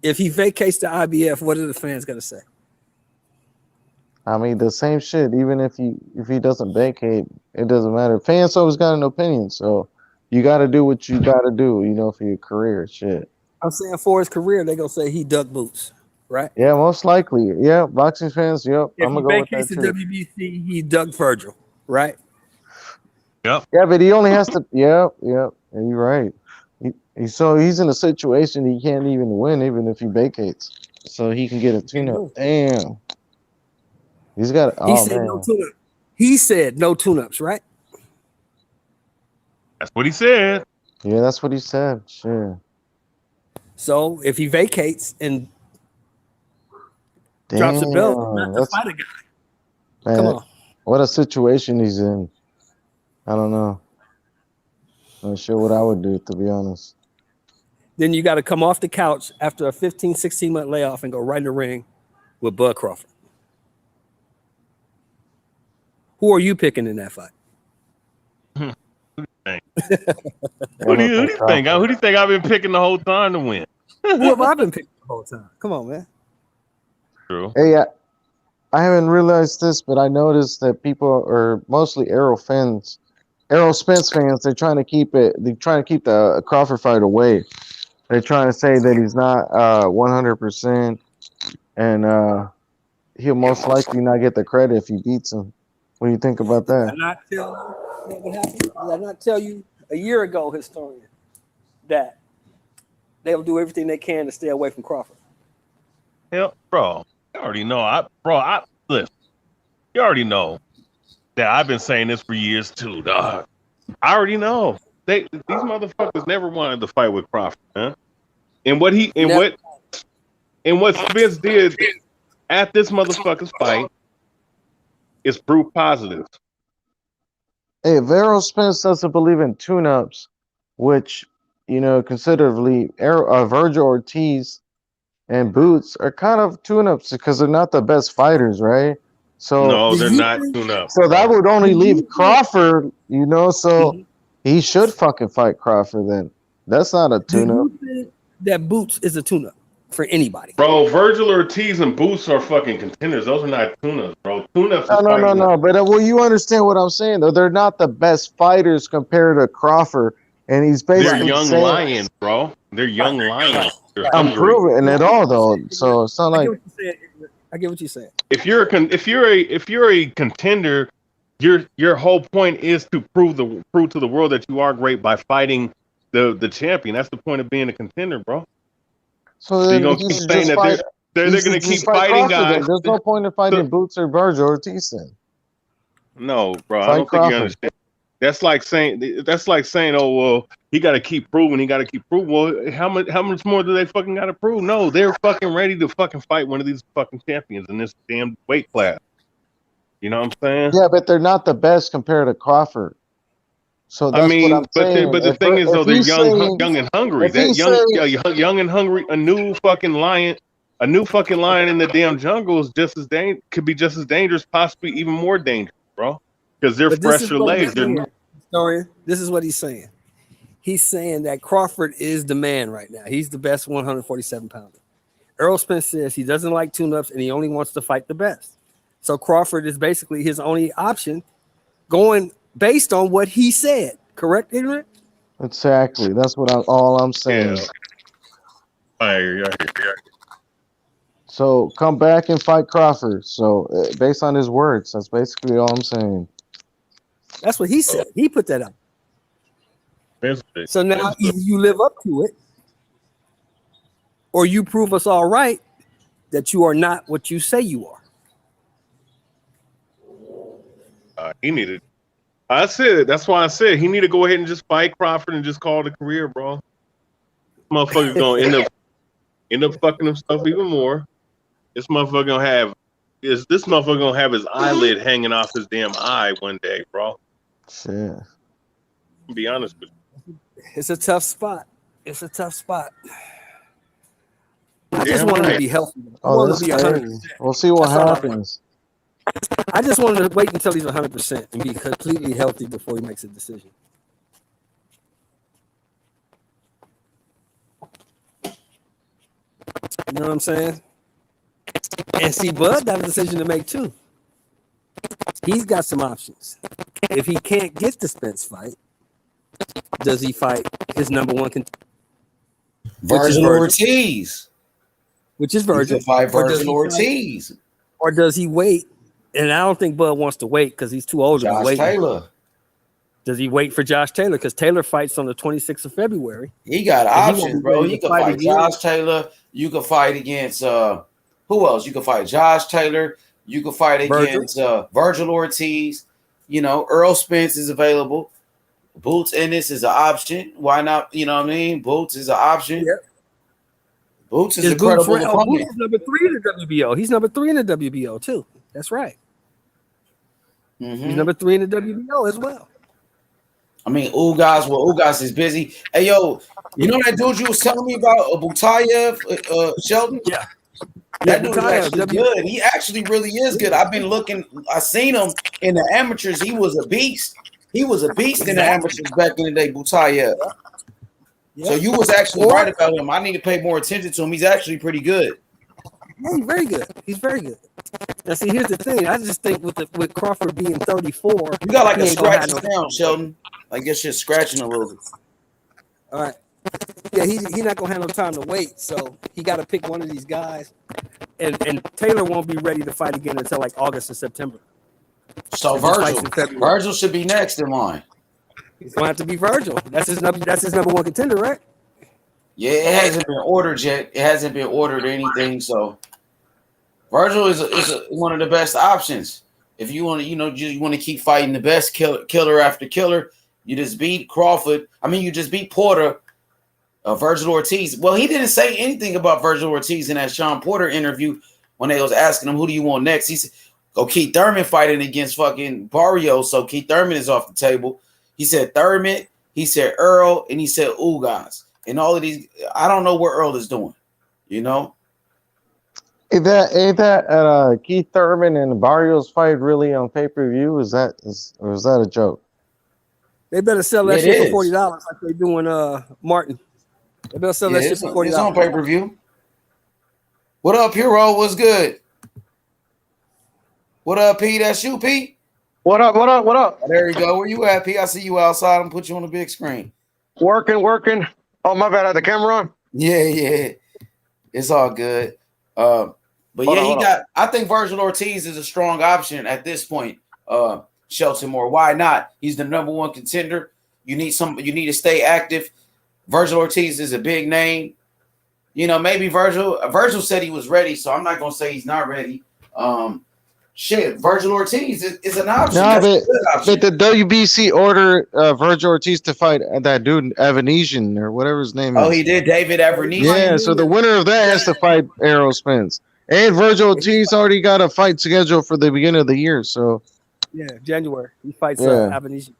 S13: If he vacates the IBF, what are the fans gonna say?
S3: I mean, the same shit. Even if he doesn't vacate, it doesn't matter. Fans always got an opinion, so you got to do what you got to do. For your career, shit.
S13: I'm saying for his career, they're gonna say he dug boots, right?
S3: Yeah, most likely. Yeah, boxing fans. Yep.
S13: If
S3: I'm gonna
S13: he
S3: go
S13: vacates
S3: with
S13: the
S3: that too.
S13: WBC, he dug Virgil, right?
S4: Yep.
S3: Yeah, but he only has to. Yep. You're right. He's in a situation he can't even win, even if he vacates. So he can get a tune-up. Damn. He's got.
S13: He said no tune-up. He said no tune-ups, right?
S4: That's what he said.
S3: Yeah, that's what he said. Sure.
S13: So if he vacates and drops the belt, not to fight a guy.
S3: Man,
S13: Come on.
S3: What a situation he's in. I don't know. I'm not sure what I would do, to be honest.
S13: Then you got to come off the couch after a 15, 16-month layoff and go right in the ring with Bud Crawford. Who are you picking in that fight?
S4: think? Who do you think? Who do you think I've been picking the whole time to win?
S13: Who have I been picking the whole time? Come on, man.
S4: True.
S3: Hey, I haven't realized this, but I noticed that people are mostly Errol Spence fans. They're trying to keep the Crawford fight away. They're trying to say that he's not 100%, and he'll most likely not get the credit if he beats him. What do you think about that?
S13: Did I not tell you what happened? Did I not tell you a year ago, historian, that they'll do everything they can to stay away from Crawford?
S4: Hell, bro, you already know. Listen, you already know that I've been saying this for years too, dog. I already know. These motherfuckers never wanted to fight with Crawford, man. And what Spence did at this motherfucker's fight is proof positive.
S3: Hey, if Errol Spence doesn't believe in tune-ups, which, considerably, Virgil Ortiz and Boots are kind of tune-ups because they're not the best fighters, right? So
S4: no, they're not tune-ups.
S3: So that would only leave Crawford, so he should fucking fight Crawford then. That's not a tune-up.
S13: Do you think that Boots is a tune-up for anybody?
S4: Bro, Virgil Ortiz and Boots are fucking contenders. Those are not tune-ups, bro. Tune-ups
S3: No. But you understand what I'm saying, though. They're not the best fighters compared to Crawford. And he's basically
S4: they're young lions, bro. They're young lions.
S3: I'm proving it all, though. So it's not like
S13: I get what you're saying.
S4: If you're a contender, your whole point is to prove to the world that you are great by fighting the champion. That's the point of being a contender, bro.
S3: So
S4: you're gonna keep saying that they're gonna keep fighting guys.
S3: There's no point in fighting Boots or Virgil Ortiz then.
S4: No, bro. I don't think you understand. That's like saying, oh well, he got to keep proving. Well, how much more do they fucking got to prove? No, they're fucking ready to fucking fight one of these fucking champions in this damn weight class. You know what I'm saying?
S3: Yeah, but they're not the best compared to Crawford. So that's what I'm saying.
S4: But the thing is, though, they're young and hungry. That young and hungry, a new fucking lion in the damn jungle is could be just as dangerous, possibly even more dangerous, bro. Because they're fresher legs.
S13: This is what he's saying. He's saying that Crawford is the man right now. He's the best 147 pounder. Errol Spence says he doesn't like tune-ups and he only wants to fight the best. So Crawford is basically his only option, going based on what he said. Correct, Ignorant?
S3: Exactly. That's all I'm saying.
S4: Yeah.
S3: So come back and fight Crawford. So based on his words, that's basically all I'm saying.
S13: That's what he said. He put that up. So now either you live up to it, or you prove us all right that you are not what you say you are.
S4: He needed. That's why I said he need to go ahead and just fight Crawford and just call it a career, bro. This motherfucker's gonna end up fucking himself even more. This motherfucker gonna have his eyelid hanging off his damn eye one day, bro.
S3: Shit.
S4: Be honest with you.
S13: It's a tough spot. I just want him to be healthy.
S3: We'll see what happens.
S13: I just wanted to wait until he's 100% and be completely healthy before he makes a decision. You know what I'm saying? And see, Bud got a decision to make too. He's got some options. If he can't get the Spence fight, does he fight his number one contender?
S2: Virgil Ortiz.
S13: Which is Virgil.
S2: Fight Virgil Ortiz.
S13: Or does he wait? And I don't think Bud wants to wait because he's too old to wait.
S2: Taylor.
S13: Does he wait for Josh Taylor? Because Taylor fights on the 26th of February.
S2: He got options, bro. You can fight Josh Taylor. You can fight against who else? You can fight Josh Taylor. You can fight against Virgil Ortiz. Earl Spence is available. Boots Ennis is an option. Why not? You know what I mean? Boots is an option.
S13: Yep.
S2: Boots is incredible.
S13: Boots is number 3 in the WBO. He's number 3 in the WBO too. That's right.
S2: Mm-hmm.
S13: He's number 3 in the WBO as well.
S2: I mean, Ugas is busy. Hey, yo, you know that dude you was telling me about, Butayev, Sheldon?
S13: Yeah.
S2: That dude is actually good. He actually really is good. I seen him in the amateurs. He was a beast. He was a beast in the amateurs back in the day, Butayev.
S13: Yeah.
S2: So you was actually right about him. I need to pay more attention to him. He's actually pretty good.
S13: Yeah, he's very good. He's very good. Now, see, here's the thing. I just think with Crawford being 34,
S2: You got like
S13: he
S2: a
S13: ain't gonna have
S2: scratchy
S13: no.
S2: sound, Sheldon. Like your shit scratching a little bit.
S13: All right. Yeah, he's not gonna have no time to wait. So he got to pick one of these guys, and Taylor won't be ready to fight again until like August or September.
S2: So Virgil should be next in line.
S13: He's gonna have to be Virgil. That's his number one contender, right?
S2: Yeah, it hasn't been ordered yet. It hasn't been ordered or anything. So Virgil is one of the best options. If you want to, you want to keep fighting the best killer after killer, you just beat Crawford. I mean, you just beat Porter, Virgil Ortiz. Well, he didn't say anything about Virgil Ortiz in that Sean Porter interview when they was asking him, who do you want next? He said, go Keith Thurman fighting against fucking Barrios. So Keith Thurman is off the table. He said Thurman, he said Earl, and he said Ugas. And all of these, I don't know what Earl is doing,
S3: Ain't that Keith Thurman and Barrios fight really on pay-per-view? Is that a joke?
S13: They better sell that shit for $40 like they doing Martin. They better sell that shit for $40.
S2: It's on pay-per-view. What up, Hero? What's good? What up, P? That's you, P?
S14: What up?
S2: Oh, there you go. Where you at, P? I see you outside. I'm put you on the big screen.
S14: Working. Oh, my bad. I had the camera on.
S2: Yeah. It's all good. But I think Virgil Ortiz is a strong option at this point. Shelton Moore. Why not? He's the number one contender. You need to stay active. Virgil Ortiz is a big name. Maybe Virgil said he was ready, so I'm not gonna say he's not ready. Virgil Ortiz is an option.
S3: No, but the WBC ordered Virgil Ortiz to fight that dude Avanesian or whatever his name is.
S2: Oh, he did, David Avanesian.
S3: Yeah, so the winner of that has to fight Errol Spence. And Virgil Ortiz already got a fight scheduled for the beginning of the year. So
S13: yeah, January he fights Avanesian.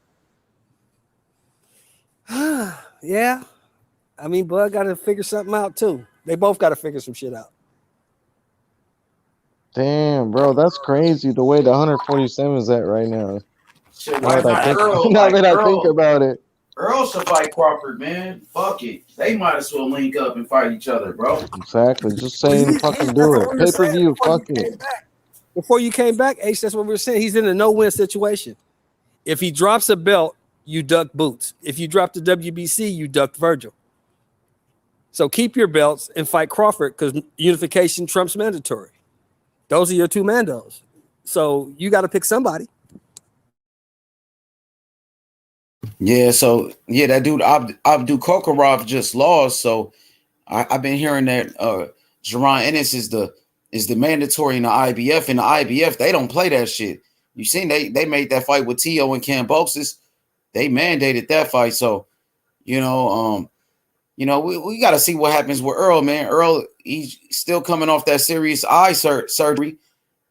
S13: Yeah, I mean, Bud got to figure something out too. They both got to figure some shit out.
S3: Damn, bro, that's crazy the way the 147 is at right now.
S2: Shit,
S3: now that I think about it.
S2: Earl should fight Crawford, man. Fuck it. They might as well link up and fight each other, bro.
S3: Exactly. Just saying fucking do it. Pay-per-view, fuck it.
S13: Before you came back, H, that's what we were saying. He's in a no-win situation. If he drops a belt, you duck Boots. If you drop the WBC, you duck Virgil. So keep your belts and fight Crawford because unification trumps mandatory. Those are your two mandos. So you got to pick somebody.
S2: Yeah, so that dude Abdul Kokorov just lost. So I've been hearing that Jaron Ennis is the mandatory in the IBF. In the IBF, they don't play that shit. You seen they made that fight with Tio and Kambosos. They mandated that fight. So, we got to see what happens with Earl, man. Earl, he's still coming off that serious eye surgery.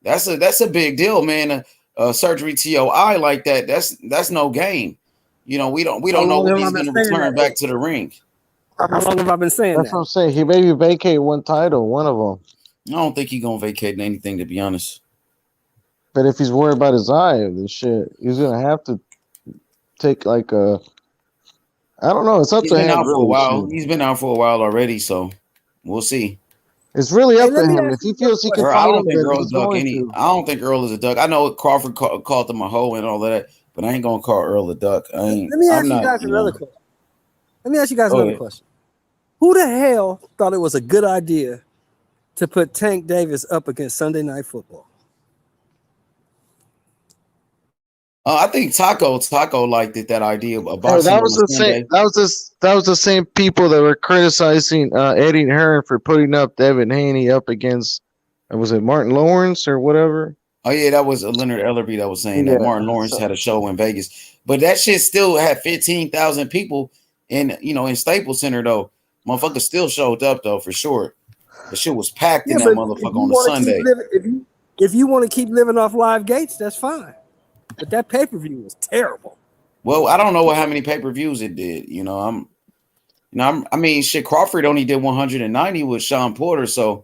S2: That's a big deal, man. Surgery to your eye like that, that's no game. We don't know when he's going to return back to the ring.
S13: How long have I been saying
S3: That's what I'm saying. He maybe vacate one title, one of them.
S2: I don't think he's going to vacate anything, to be honest.
S3: But if he's worried about his eye, then shit, he's going to have to take like a. I don't know. It's up to him.
S2: For a while. He's been out for a while already, so we'll see.
S3: It's really up to him. If he feels he can fight
S2: I
S3: him,
S2: I don't think Earl is a duck. I know Crawford called him a hoe and all that, but I ain't gonna call Earl a duck.
S13: Let me ask you guys another question. Who the hell thought it was a good idea to put Tank Davis up against Sunday Night Football?
S2: I think Taco liked it, that idea of boxing.
S3: That was the same people that were criticizing Eddie Hearn for putting up Devin Haney up against was it Martin Lawrence or whatever?
S2: Oh yeah, that was Leonard Ellerby that was saying that Martin Lawrence had a show in Vegas, but that shit still had 15,000 people in Staples Center though. Motherfucker still showed up though for sure. The shit was packed in that motherfucker on a Sunday.
S13: If you want to keep living off live gates, that's fine. But that pay-per-view was terrible.
S2: Well, I don't know how many pay-per-views it did. Crawford only did 190 with Sean Porter, so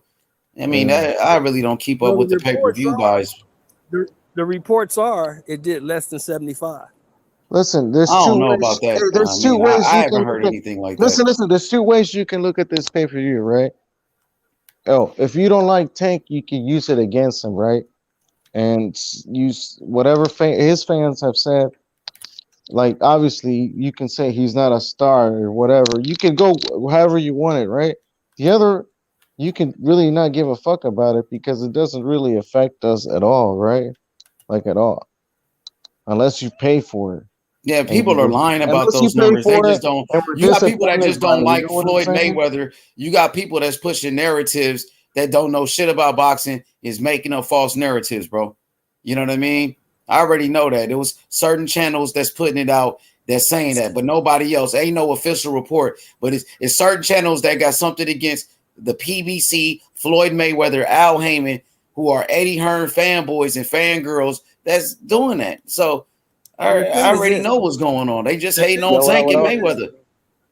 S2: I mean, I really don't keep up with the pay-per-view buys.
S13: The reports are it did less than 75.
S3: Listen, there's
S2: I
S3: two
S2: don't know
S3: ways.
S2: about that.
S3: There's
S2: I
S3: two
S2: mean,
S3: ways
S2: I
S3: you
S2: haven't
S3: can
S2: heard
S3: look at.
S2: anything like
S3: Listen,
S2: that.
S3: listen. There's two ways you can look at this pay-per-view, right? Oh, if you don't like Tank, you can use it against him, right? And use whatever his fans have said. Like, obviously, you can say he's not a star or whatever. You can go however you want it, right? The other, you can really not give a fuck about it because it doesn't really affect us at all, right? Like at all, unless you pay for it.
S2: Yeah, people are lying about
S3: Unless you
S2: those
S3: pay
S2: numbers. They
S3: for it
S2: just don't.
S3: and we're
S2: You got people that
S3: disappointed
S2: just
S3: by
S2: don't
S3: it. You
S2: like
S3: know what I'm
S2: Floyd
S3: saying?
S2: Mayweather. You got people that's pushing narratives that don't know shit about boxing, is making up false narratives, bro. You know what I mean? I already know that. There was certain channels that's putting it out that's saying that, but nobody else. Ain't no official report. But it's certain channels that got something against the PBC, Floyd Mayweather, Al Heyman, who are Eddie Hearn fanboys and fangirls that's doing that. So I already know what's going on. They just hating on Tank and Mayweather.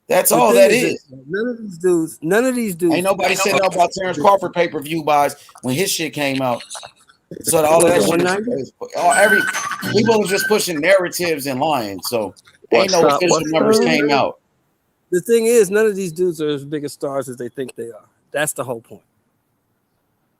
S2: That's all that is.
S13: None of these dudes.
S2: Ain't nobody said no about Terrence Crawford pay-per-view buys when his shit came out. So all of that shit is people are just pushing narratives and lying. So ain't no official numbers came out.
S13: The thing is, none of these dudes are as big as stars as they think they are. That's the whole point.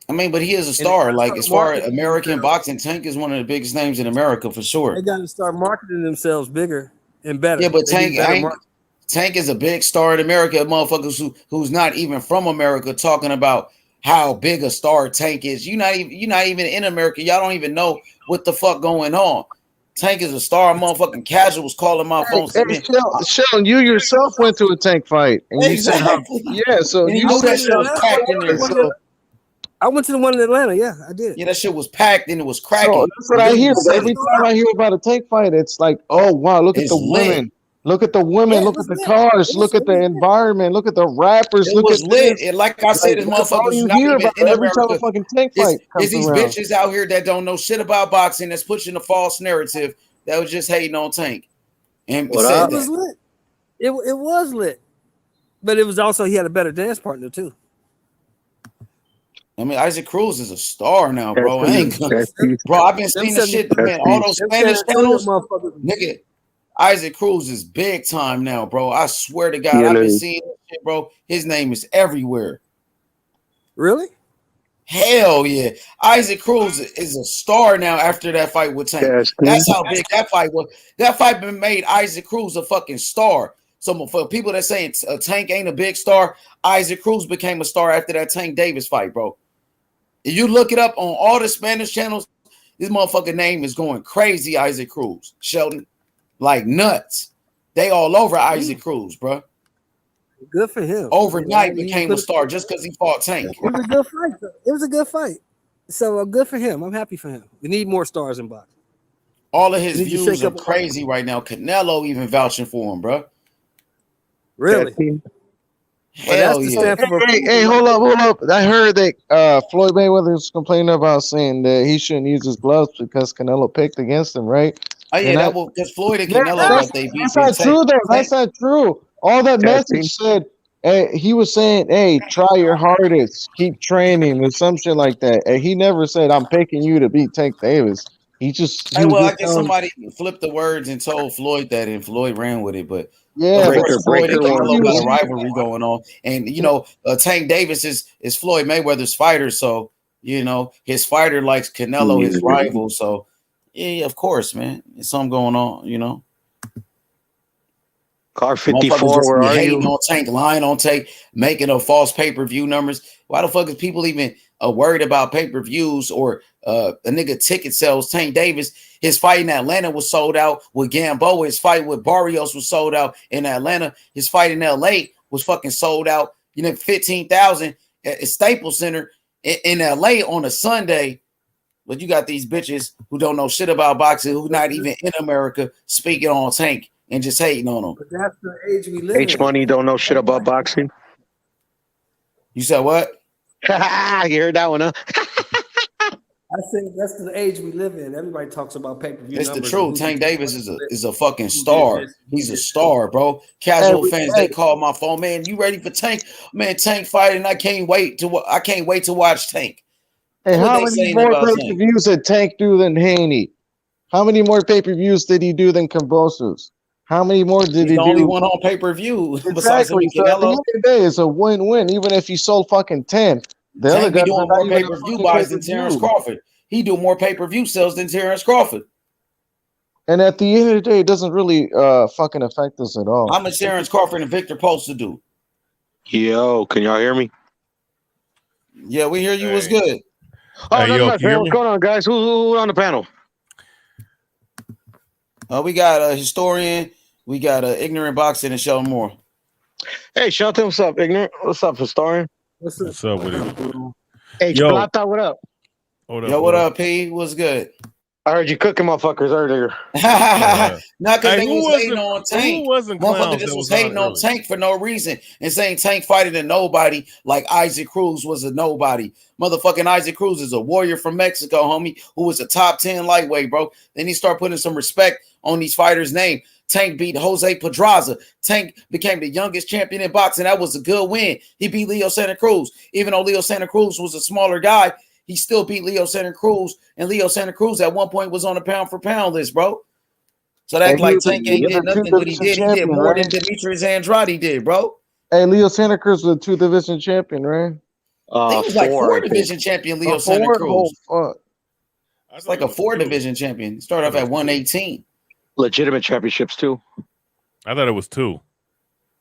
S2: I mean, but he is a star. Like, as far as American boxing, Tank is one of the biggest names in America for sure.
S13: They got to start marketing themselves bigger and better.
S2: Yeah, but Tank is a big star in America. Motherfuckers who's not even from America talking about how big a star Tank is. You're not even in America. Y'all don't even know what the fuck going on. Tank is a star. Motherfucking casuals calling my phone.
S3: Hey, Sheldon, you yourself went to a Tank fight, and you said, "Yeah." So
S2: and
S3: you said
S2: that was packed in there.
S3: So,
S13: I went to the one in Atlanta. Yeah, I did.
S2: Yeah, that shit was packed and it was cracking.
S3: So that's what I hear. Every time I hear about a Tank fight, it's like, oh wow, look at the women. Look at the women. Look at the cars. Look at the environment. Look at the rappers.
S2: It was lit. And like I said, this motherfuckers not even in
S3: every time
S2: America.
S3: a fucking Tank fight
S2: It's
S3: comes
S2: these
S3: around.
S2: bitches out here that don't know shit about boxing, that's pushing a false narrative, that was just hating on Tank. And said
S13: it was lit. It was lit. But it was also, he had a better dance partner too.
S2: I mean, Isaac Cruz is a star now, bro. Bro, I've been seeing the shit, man. All those Spanish channels, nigga. Isaac Cruz is big time now, bro. I swear to God, I've been seeing that shit, bro. His name is everywhere.
S13: Really?
S2: Hell yeah. Isaac Cruz is a star now after that fight with Tank. That's how big that fight was. That fight made Isaac Cruz a fucking star. So for people that saying Tank ain't a big star, Isaac Cruz became a star after that Tank Davis fight, bro. If you look it up on all the Spanish channels, this motherfucking name is going crazy, Isaac Cruz. Sheldon, like nuts. They all over Isaac Cruz, bro.
S13: Good for him.
S2: Overnight became a star just because he fought Tank.
S13: It was a good fight. It was a good fight. So good for him. I'm happy for him. We need more stars in boxing.
S2: All of his views are crazy right now. Canelo even vouching for him, bro.
S13: Really?
S2: Hell yeah.
S3: Hey, hold up. I heard that Floyd Mayweather was complaining about saying that he shouldn't use his gloves because Canelo picked against him, right?
S2: Oh yeah, because Floyd and Canelo they beat.
S3: That's not true, though. That's not true. All that message said, he was saying, "Hey, try your hardest, keep training," or some shit like that. And he never said, "I'm picking you to beat Tank Davis." I
S2: guess somebody flipped the words and told Floyd that, and Floyd ran with it. But
S3: yeah,
S2: Floyd and Canelo got a rivalry going on, and you know, Tank Davis is Floyd Mayweather's fighter, so you know his fighter likes Canelo, his rival. So yeah, of course, man, there's something going on, you know.
S14: Car 54, where are you?
S2: On Tank, lying on Tank, making up false pay-per-view numbers. Why the fuck is people even worried about pay-per-views or a nigga ticket sales? Tank Davis, his fight in Atlanta was sold out with Gamboa. His fight with Barrios was sold out in Atlanta. His fight in LA was fucking sold out. You know, 15,000 at Staples Center in LA on a Sunday. But you got these bitches who don't know shit about boxing, who not even in America, speaking on Tank and just hating on them.
S13: But that's the age we live in.
S14: H-Money don't know shit about boxing.
S2: You said what?
S14: You heard that one, huh?
S13: I think that's the age we live in. Everybody talks about pay-per-view.
S2: It's the truth. Tank Davis is a fucking star. He's a star, bro. Casual fans, they call my phone, man. You ready for Tank? Man, Tank fighting. I can't wait to watch Tank.
S3: Hey, how many more pay-per-views did Tank do than Haney? How many more pay-per-views did he do than Kambosos? How many more did
S2: He's
S3: he
S2: the only
S3: do?
S2: one on pay-per-view besides him
S3: Exactly.
S2: and
S3: So at the
S2: Canelo.
S3: end of the day, it's a win-win. Even if he sold fucking 10, the other
S2: Tank be
S3: guys are
S2: doing
S3: not
S2: more
S3: even a
S2: pay-per-view
S3: fucking
S2: buys than Terrence
S3: pay-per-view.
S2: Crawford. He do more pay-per-view sales than Terrence Crawford.
S3: And at the end of the day, it doesn't really fucking affect us at all.
S2: How much Terrence Crawford and Victor Post to do?
S14: Yo, can y'all hear me?
S2: Yeah, we hear you. Was good.
S14: Oh, nothing much, man. What's going on, guys? Who on the panel?
S2: We got a historian. We got a ignorant boxing and Sheldon Moore.
S14: Hey, Shelton, what's up, ignorant? What's up, historian?
S10: What's
S4: up with it?
S14: Hey,
S4: Yo.
S14: Plata, what up?
S2: Yo, what up, P? What's good?
S14: I heard you cooking motherfuckers earlier.
S2: Not because
S4: Hey,
S2: they
S4: who
S2: was
S4: wasn't-
S2: hating on Tank.
S4: who wasn't
S2: Motherfucker
S4: clowns
S2: just
S4: that
S2: was
S4: was on
S2: hating on
S4: early?
S2: Tank for no reason and saying Tank fighting a nobody like Isaac Cruz was a nobody. Motherfucking Isaac Cruz is a warrior from Mexico, homie, who was a top 10 lightweight, bro. Then he started putting some respect on these fighters' name. Tank beat Jose Pedraza. Tank became the youngest champion in boxing. That was a good win. He beat Leo Santa Cruz. Even though Leo Santa Cruz was a smaller guy, he still beat Leo Santa Cruz, and Leo Santa Cruz at one point was on the pound-for-pound list, bro. So that like Tank ain't did nothing, but he did more than Demetrius Andrade did, bro.
S3: Hey, Leo Santa Cruz was a 2-division champion, right?
S2: I think he was like 4-division champion, Leo Santa Cruz.
S3: Oh,
S2: It's like a 4-division champion. He started off at 118.
S14: Legitimate championships, too.
S4: I thought it was 2.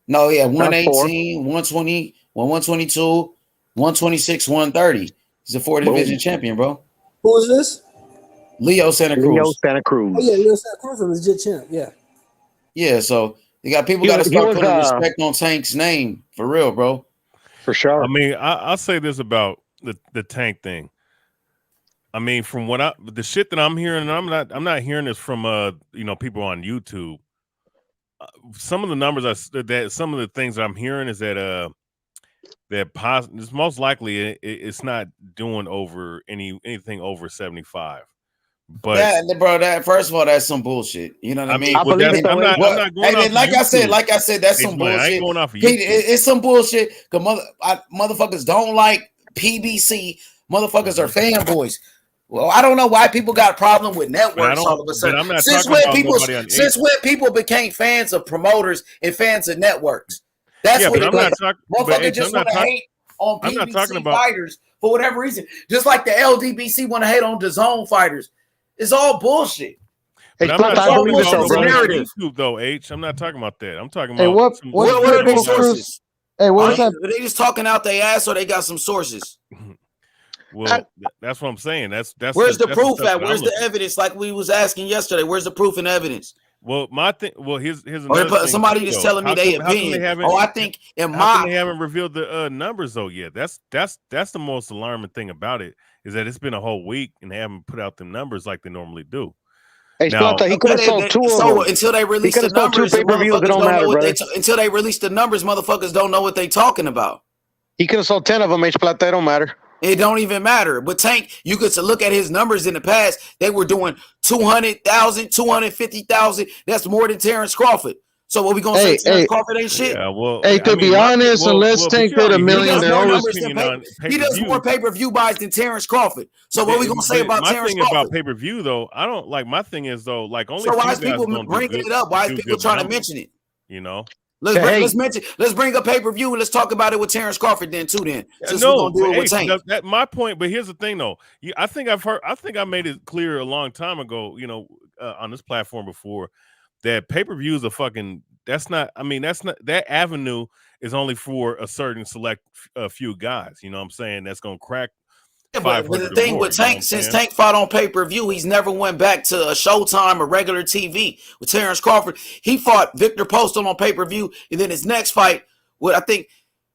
S2: No, yeah, 118, 120, 122, 126, 130. He's a 4-division champion, bro.
S13: Who is this?
S2: Leo Santa Cruz.
S14: Leo Santa Cruz.
S13: Oh yeah, Leo Santa Cruz, a legit champ. Yeah.
S2: Yeah, so you got people got to start putting respect on Tank's name for real, bro.
S14: For sure.
S4: I mean, I'll say this about the Tank thing. I mean, from what the shit that I'm hearing, and I'm not hearing this from people on YouTube. Some of the numbers some of the things that I'm hearing is that it's most likely it's not doing over anything over 75. But
S2: that first of all, that's some bullshit. You know what I mean?
S14: I believe it.
S4: I'm not going off
S2: like
S4: YouTube.
S2: I said, that's some bullshit.
S4: I ain't going off of
S2: Pete,
S4: YouTube.
S2: it's some bullshit. Cause motherfuckers don't like PBC. Motherfuckers are fanboys. Well, I don't know why people got a problem with networks all of a sudden.
S4: I'm not talking about nobody on
S2: Since when people became fans of promoters and fans of networks? That's what it is. Motherfuckers just want to hate on PBC fighters for whatever reason. Just like the LDBC want to hate on DAZN fighters. It's all bullshit.
S4: But I'm not talking about YouTube though, H. I'm not talking about that. I'm talking about
S2: what are their sources?
S3: Hey, what was that?
S2: Are they just talking out their ass or they got some sources?
S4: Well, that's what I'm saying. That's
S2: where's the proof at? Where's the evidence? Like we was asking yesterday. Where's the proof and evidence?
S4: Well, my thing. Well, here's another thing.
S2: Somebody just telling me their opinion. I think in my
S4: they haven't revealed the numbers though yet. That's the most alarming thing about it is that it's been a whole week and they haven't put out the numbers like they normally do.
S14: Hey, Splata, he could have sold 2 of them.
S2: Until they release the numbers, motherfuckers don't know what until they release the numbers, motherfuckers don't know what they talking about.
S14: He could have sold 10 of them, H. Plata. They don't matter.
S2: It don't even matter. But Tank, you could look at his numbers in the past. They were doing 200,000, 250,000. That's more than Terrence Crawford. So what we gonna say? Terrence Crawford ain't shit.
S4: Yeah, well,
S3: to be honest, unless Tank did $1 million,
S2: he does more pay-per-view buys than Terrence Crawford. So what we gonna say about Terrence Crawford?
S4: About pay-per-view though, I don't like. My thing is though, like only.
S2: So why is people bringing it up? Why is people trying to mention it?
S4: You know.
S2: Let's bring up pay-per-view and let's talk about it with Terrence Crawford then too. Then since
S4: no,
S2: we're gonna do it with Tank.
S4: That's my point. But here's the thing though. I think I made it clear a long time ago. On this platform before that pay-per-view is a fucking. That's not. I mean, that's not. That avenue is only for a certain select few guys. You know what I'm saying? That's gonna crack.
S2: Yeah, but the thing with Tank, since Tank fought on pay-per-view, he's never went back to a Showtime or regular TV. With Terrence Crawford, he fought Victor Post on pay-per-view, and then his next fight, what I think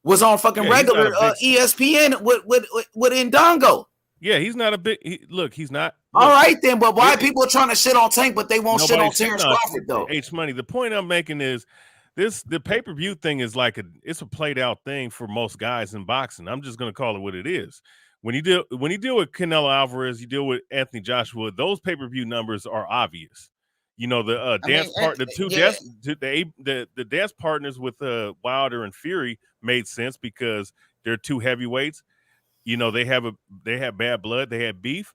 S2: was on fucking regular ESPN with Indongo.
S4: Yeah, he's not a big. He's not.
S2: All right then, but why people are trying to shit on Tank, but they won't shit on Terrence Crawford though?
S4: H Money. The point I'm making is the pay-per-view thing is like it's a played out thing for most guys in boxing. I'm just gonna call it what it is. When you deal with Canelo Alvarez, you deal with Anthony Joshua. Those pay-per-view numbers are obvious. You know the dance partners with Wilder and Fury made sense because they're two heavyweights. You know they have bad blood, they had beef,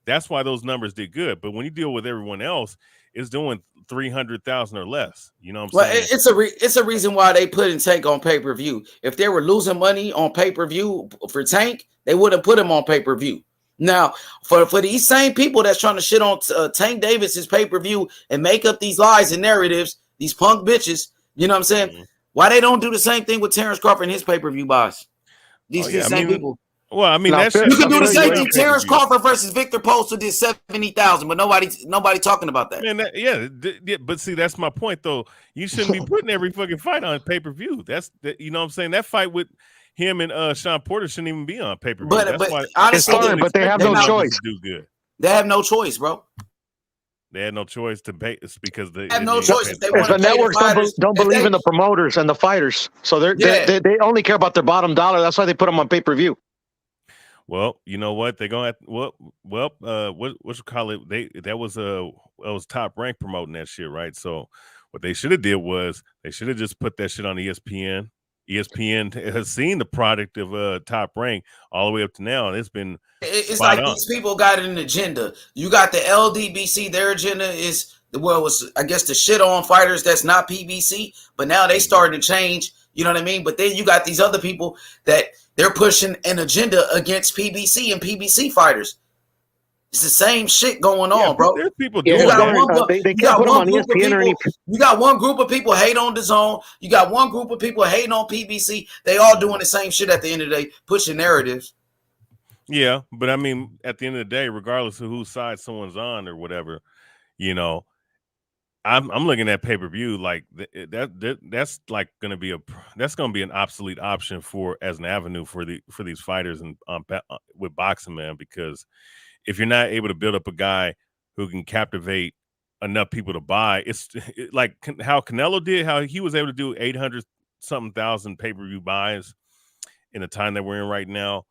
S4: That's why those numbers did good. But when you deal with everyone else, it's doing 300,000 or less. You know what I'm
S2: Well,
S4: saying?
S2: it's a reason why they put in Tank on pay-per-view. If they were losing money on pay-per-view for Tank, they wouldn't put him on pay-per-view. Now, for these same people that's trying to shit on Tank Davis's pay-per-view and make up these lies and narratives, these punk bitches, you know what I'm saying?
S4: Mhm.
S2: Why they don't do the same thing with Terrence Crawford and his pay-per-view buys? These same people.
S4: Well, I mean,
S14: Now,
S4: that shit.
S2: You can do the same
S4: way
S2: thing. Terrence
S4: pay-per-view.
S2: Crawford versus Victor Post who did 70,000, but nobody talking about that.
S4: Man, but see, that's my point though. You shouldn't be putting every fucking fight on pay-per-view. You know what I'm saying? That fight with him and Sean Porter shouldn't even be on pay-per-view.
S2: But honestly,
S14: but they have no choice.
S4: Do good.
S2: They have no choice, bro.
S4: They had no choice to pay. It's because they
S2: have no choice. If they
S14: If the networks don't believe in the promoters and the fighters, so they only care about their bottom dollar. That's why they put them on pay-per-view.
S4: Well, you know what? They're gonna what you call it? That was Top Rank promoting that shit, right? So what they should have did was they should have just put that shit on ESPN. ESPN has seen the product of Top Rank all the way up to now, and it's been
S2: it's like on. These people got an agenda. You got the LDBC, their agenda is I guess the shit on fighters that's not PBC, but now they starting to change. You know what I mean? But then you got these other people that they're pushing an agenda against PBC and PBC fighters. It's the same shit going on, bro.
S4: There's people
S14: doing they can't put them on ESPN or any.
S2: You got one group of people hate on DAZN. You got one group of people hating on PBC. They all doing the same shit at the end of the day, pushing narratives.
S4: Yeah, but I mean, at the end of the day, regardless of whose side someone's on or whatever, you know, I'm looking at pay-per-view like that's like going to be an obsolete option as an avenue for these fighters and with boxing, man, because if you're not able to build up a guy who can captivate enough people to buy, it's like how Canelo did, how he was able to do 800-something thousand pay-per-view buys in the time that we're in right now.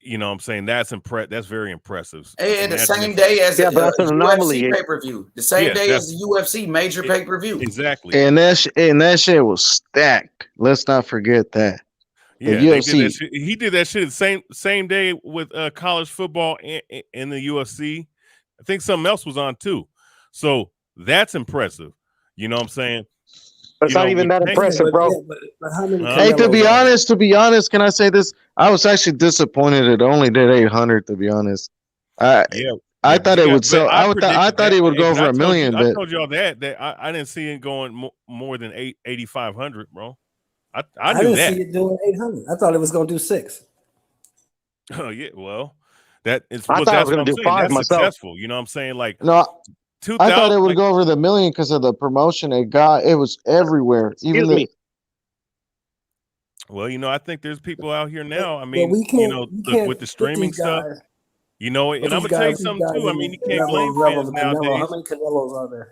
S4: You know what I'm saying? That's very impressive.
S2: And the same day as
S14: but that's an anomaly.
S2: UFC pay-per-view. The same day as the UFC major pay-per-view.
S4: Exactly.
S3: And that shit was stacked. Let's not forget that.
S4: Yeah,
S3: the UFC.
S4: He did that shit the same day with college football and the UFC. I think something else was on too. So that's impressive. You know what I'm saying?
S14: It's not even that impressive, bro.
S13: But how many
S3: hey, to be honest, can I say this? I was actually disappointed it only did 800. To be honest, I thought it would sell. I thought it would go over 1 million.
S4: I told y'all that I didn't see it going more than 8,500, bro. I knew
S13: didn't
S4: that.
S13: see it doing 800. I thought it was going to do 6.
S4: Oh yeah, well, that's
S14: I thought I was going to do 5
S4: that's
S14: myself.
S4: Successful, you know what I'm saying? Like
S3: no. I thought it would
S4: like,
S3: go over the 1 million because of the promotion it got. It was everywhere.
S4: Well, you know, I think there's people out here now. I
S13: Well,
S4: mean, you know, with the streaming stuff, you know, and I'm gonna tell you something too. I mean, you can't blame fans nowadays.
S13: How many Canelos are there?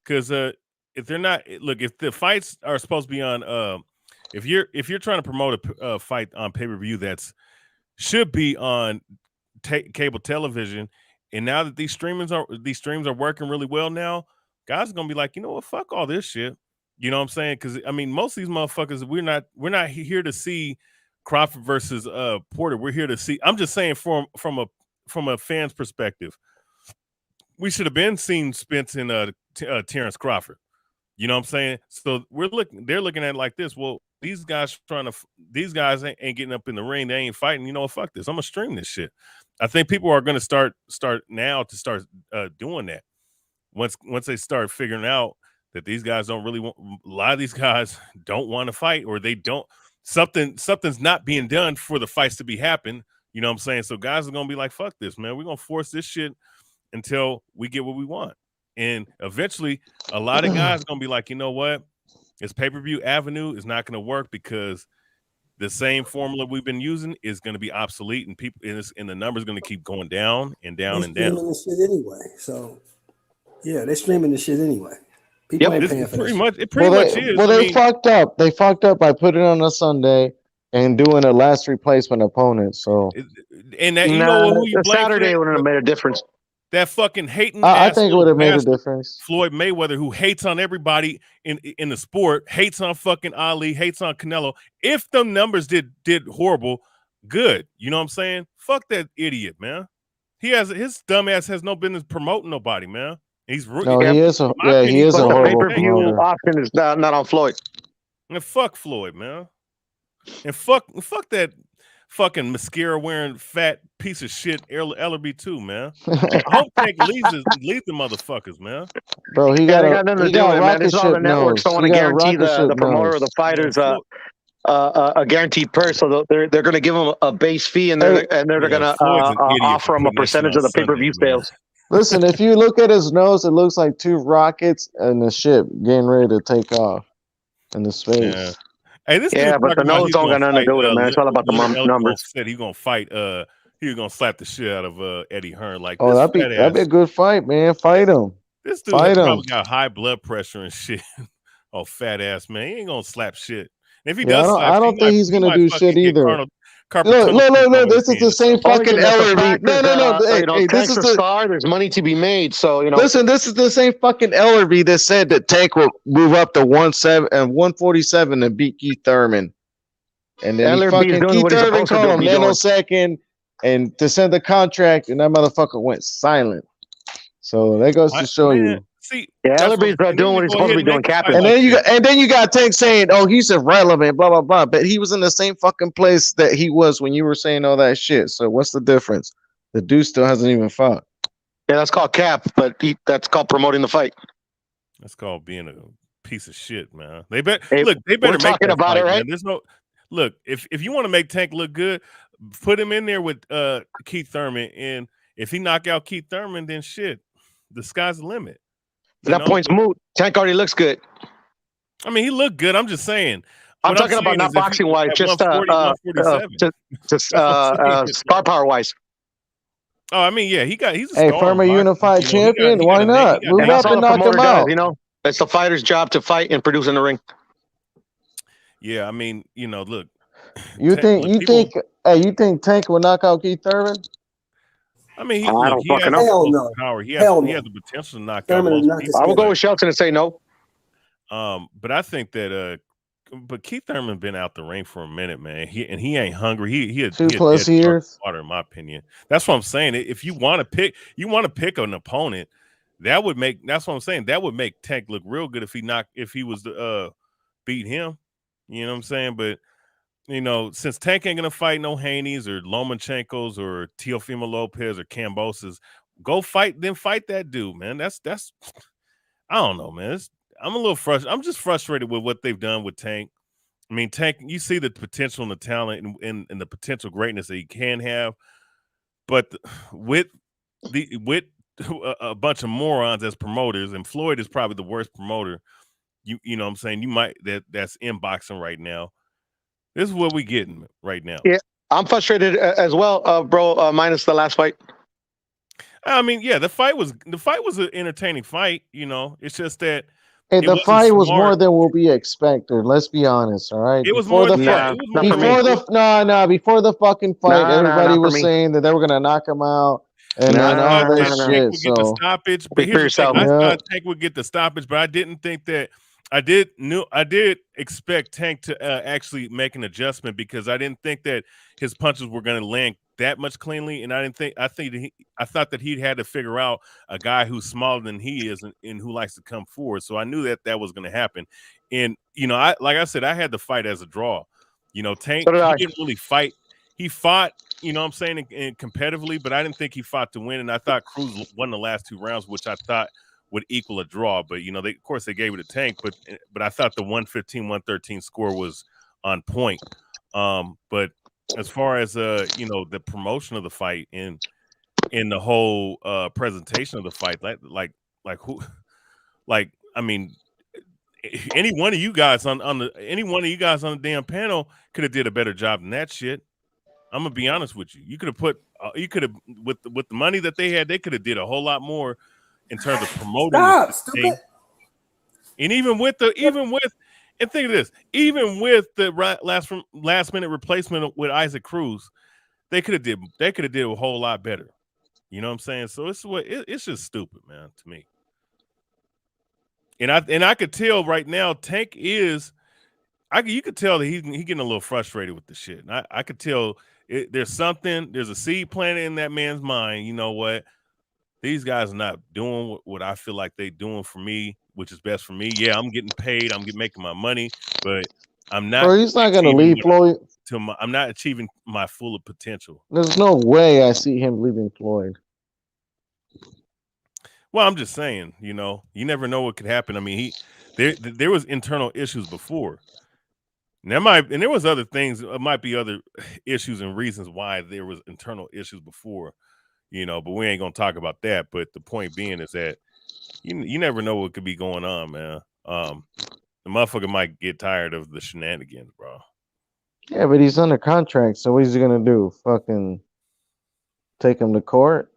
S4: Because if they're not, look, if the fights are supposed to be on, if you're trying to promote a fight on pay-per-view that's should be on cable television. And now that these streams are working really well now, guys are gonna be like, you know what, fuck all this shit. You know what I'm saying? Because I mean, most of these motherfuckers, we're not here to see Crawford versus Porter. We're here to see. I'm just saying from a fan's perspective, we should have been seeing Spence and Terrence Crawford. You know what I'm saying? So they're looking at it like this. Well, these guys ain't getting up in the ring. They ain't fighting. You know what? Fuck this. I'm gonna stream this shit. I think people are going to start doing that once they start figuring out that these guys don't really want. A lot of these guys don't want to fight, or they don't. Something's not being done for the fights to be happen. You know what I'm saying? So guys are going to be like, "Fuck this, man. We're going to force this shit until we get what we want." And eventually, a lot of guys are going to be like, "You know what? This pay-per-view avenue is not going to work because." The same formula we've been using is going to be obsolete, and the numbers going to keep going down and down and down.
S13: They're streaming this shit anyway, so yeah, they're streaming this shit anyway. People ain't paying for this.
S4: It pretty much is.
S3: Well, they fucked up. They fucked up by putting it on a Sunday and doing a last replacement opponent. So,
S4: and that who you blame
S14: Saturday wouldn't have made a difference.
S4: That fucking hating.
S3: I think it would have made a difference.
S4: Floyd Mayweather, who hates on everybody in the sport, hates on fucking Ali, hates on Canelo. If the numbers did horrible, good. You know what I'm saying? Fuck that idiot, man. his dumbass has no business promoting nobody, man. He's
S3: No, he is a he is a
S14: But the
S3: horrible
S14: pay-per-view
S3: promoter.
S14: option is not on Floyd.
S4: And fuck Floyd, man. And fuck that fucking mascara wearing fat piece of shit Ellerby too, man. I hope Tank leaves the motherfuckers, man.
S3: Bro, he got
S14: nothing to do with it, man. This is all the networks don't want to guarantee the promoter or the fighters a guaranteed purse, so they're going to give him a base fee, and they're going to offer him a percentage of the pay-per-view sales.
S3: Listen, if you look at his nose, it looks like two rockets and the ship getting ready to take off in the space.
S4: Yeah. Hey, this
S14: but the nose don't got nothing to do with it, man. It's all about the numbers.
S4: Said he's gonna fight. He was gonna slap the shit out of Eddie Hearn. Like,
S3: oh, that'd be a good fight, man. Fight him.
S4: This dude probably got high blood pressure and shit. Oh, fat ass man, he ain't gonna slap shit. And if he does,
S3: I don't think he's gonna do shit either. Look, this is the same fucking Ellerby. No. Hey, this is the
S14: star. There's money to be made, so you know.
S3: Listen, this is the same fucking Ellerby that said that Tank will move up to 147 and beat Keith Thurman, and then Keith Thurman called him nanosecond and to send the contract, and that motherfucker went silent. So that goes to show you.
S4: See,
S14: Ellerby's doing what he's supposed to be doing, capping.
S3: And then you got Tank saying, "Oh, he's irrelevant," blah blah blah. But he was in the same fucking place that he was when you were saying all that shit. So what's the difference? The dude still hasn't even fought.
S14: Yeah, that's called cap, but that's called promoting the fight.
S4: That's called being a piece of shit, man. They better make
S14: talking about
S4: fight,
S14: it, right?
S4: Man. There's no look. If you want to make Tank look good, put him in there with Keith Thurman, and if he knock out Keith Thurman, then shit, the sky's the limit.
S14: That point's moot. Tank already looks good.
S4: I mean, he looked good. I'm just saying.
S14: I'm talking about not boxing wise, just star power wise.
S4: Oh, I mean, yeah, he's a star.
S3: former unified champion. Why not? Move up and knock him out.
S14: You know, it's the fighter's job to fight and produce in the ring.
S4: Yeah, I mean, look.
S3: You think Tank will knock out Keith Thurman?
S4: I mean, he
S14: I
S4: has power. He has the potential to knock out most people.
S14: I will go with Shelton and say no.
S4: But I think that but Keith Thurman been out the ring for a minute, man. He ain't hungry. He had
S3: 2+ years.
S4: Water, in my opinion. That's what I'm saying. If you want to pick an opponent, that's what I'm saying. That would make Tank look real good if he was to beat him. You know what I'm saying? But since Tank ain't gonna fight no Haneys or Lomachenkos or Teofimo Lopez or Kambosos, fight that dude, man. That's I don't know, man. I'm a little frustrated. I'm just frustrated with what they've done with Tank. I mean, Tank, you see the potential and the talent and the potential greatness that he can have, but with a bunch of morons as promoters, and Floyd is probably the worst promoter. You know what I'm saying? That's in boxing right now. This is what we getting right now.
S14: Yeah, I'm frustrated as well, bro. Minus the last fight.
S4: I mean, yeah, the fight was an entertaining fight. It's just that
S3: the fight was more than will be expected. Let's be honest, all right.
S4: It was more than
S3: before the fucking fight, everybody was saying that they were gonna knock him out and then all this shit.
S4: Get the stoppage, but here's the thing. I thought Tank would get the stoppage, but I didn't think that. I did expect Tank to actually make an adjustment because I didn't think that his punches were going to land that much cleanly, and I thought that he had to figure out a guy who's smaller than he is and who likes to come forward. So I knew that was going to happen, and like I said, I had the fight as a draw. Tank he didn't really fight. He fought, what I'm saying, competitively, but I didn't think he fought to win, and I thought Cruz won the last 2 rounds, which I thought would equal a draw, but of course they gave it a Tank, but I thought the 115-113 score was on point. But as far as the promotion of the fight and the whole presentation of the fight, I mean, any one of you guys on the damn panel could have did a better job than that shit. I'm gonna be honest with you. You could have with the money that they had, they could have did a whole lot more in terms of promoting.
S13: Stupid.
S4: And even with and think of this, even with the last minute replacement with Isaac Cruz, they could have did a whole lot better. You know what I'm saying? So it's just stupid, man, to me. And I could tell right now, Tank you could tell that he's getting a little frustrated with the shit. And I could tell there's a seed planted in that man's mind. You know what? These guys are not doing what I feel like they're doing for me, which is best for me. Yeah, I'm getting paid. I'm making my money, but I'm not.
S3: Bro, he's not going to leave Floyd.
S4: I'm not achieving my full potential.
S3: There's no way I see him leaving Floyd.
S4: Well, I'm just saying, you never know what could happen. I mean, there was internal issues before. And there was other things. It might be other issues and reasons why there was internal issues before, but we ain't gonna talk about that. But the point being is that you never know what could be going on, man. The motherfucker might get tired of the shenanigans, bro.
S3: Yeah, but he's under contract, so what is he gonna do? Fucking take him to court?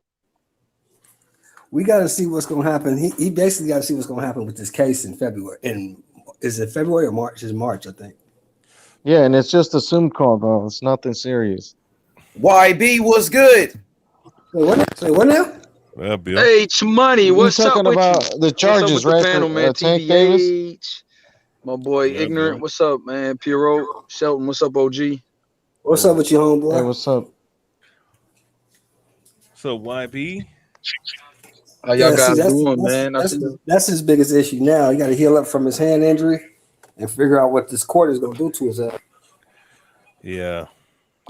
S13: We got to see what's going to happen. He basically got to see what's going to happen with this case in February. And is it February or March? It's March, I think.
S3: Yeah, and it's just a Zoom call, bro. It's nothing serious.
S2: YB was good.
S13: Say what now?
S4: Well, Bill.
S15: Hey, Money, what's up with
S3: about
S15: you?
S3: the charges,
S15: what's up with
S3: right?
S15: the panel, man?
S3: Tank Davis?
S15: TBH, my boy Ignorant. Bro. What's up, man? Pierrot, Shelton, what's up, OG?
S13: What's up with you, homeboy?
S3: Hey, what's up?
S4: So YB?
S15: How y'all guys doing, man?
S13: That's his biggest issue now. He got to heal up from his hand injury and figure out what this court is going to do to his head.
S4: Yeah.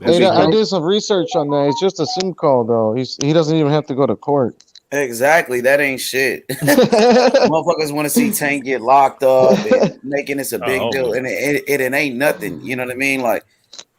S3: Hey, I did some research on that. It's just a Zoom call, though. He doesn't even have to go to court.
S2: Exactly. That ain't shit. Motherfuckers want to see Tank get locked up and making this a big deal. And it ain't nothing. You know what I mean? Like,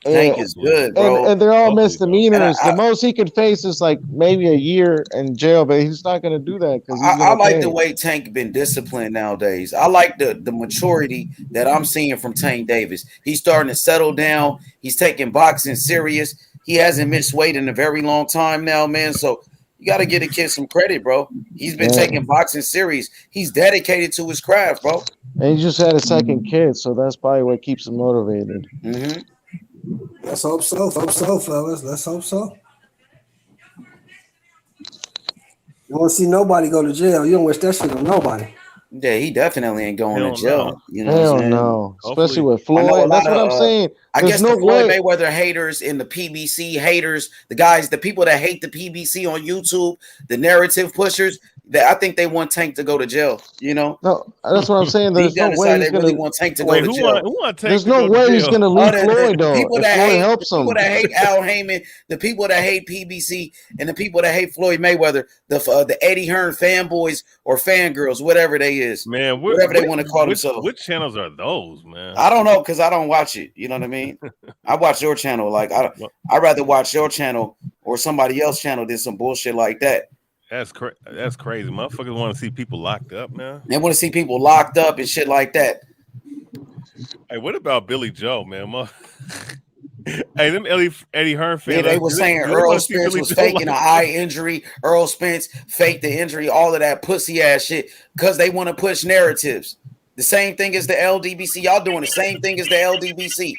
S2: Tank is good, bro.
S3: And they're all misdemeanors. The most he could face is like maybe a year in jail, but he's not going to do that because
S2: I like the way Tank been disciplined nowadays. I like the maturity that I'm seeing from Tank Davis. He's starting to settle down. He's taking boxing serious. He hasn't missed weight in a very long time now, man. So you got to give the kid some credit, bro. He's been taking boxing serious. He's dedicated to his craft, bro.
S3: And he just had a second kid, so that's probably what keeps him motivated.
S2: Mm-hmm.
S13: Let's hope so. Fellas. Let's hope so. You don't see nobody go to jail. You don't wish that shit on nobody.
S2: Yeah, he definitely ain't going to jail.
S3: No.
S2: You know
S3: Hell
S2: what I'm
S3: no. Especially with Floyd. That's what I'm saying.
S2: I guess the Floyd Mayweather haters and the PBC haters, the people that hate the PBC on YouTube, the narrative pushers, I think they want Tank to go to jail.
S3: No, that's what I'm saying. There's no way he's
S2: really want Tank to go to jail.
S3: There's no way he's going to leave Floyd, though.
S2: People that hate Al Heyman, the people that hate PBC, and the people that hate Floyd Mayweather, the Eddie Hearn fanboys or fangirls, whatever they is,
S4: man,
S2: whatever they want to call themselves.
S4: Which channels are those, man?
S2: I don't know because I don't watch it. You know what I mean? I watch your channel. Like I'd rather watch your channel or somebody else's channel than some bullshit like that.
S4: That's crazy. Motherfuckers want to see people locked up now.
S2: They want to see people locked up and shit like that.
S4: Hey, what about Billy Joe, man? Hey, them Eddie Hearn fans.
S2: Yeah, they were saying Earl Spence was faking an eye injury. Earl Spence faked the injury, all of that pussy ass shit, because they want to push narratives. The same thing as the LDBC. Y'all doing the same thing as the LDBC.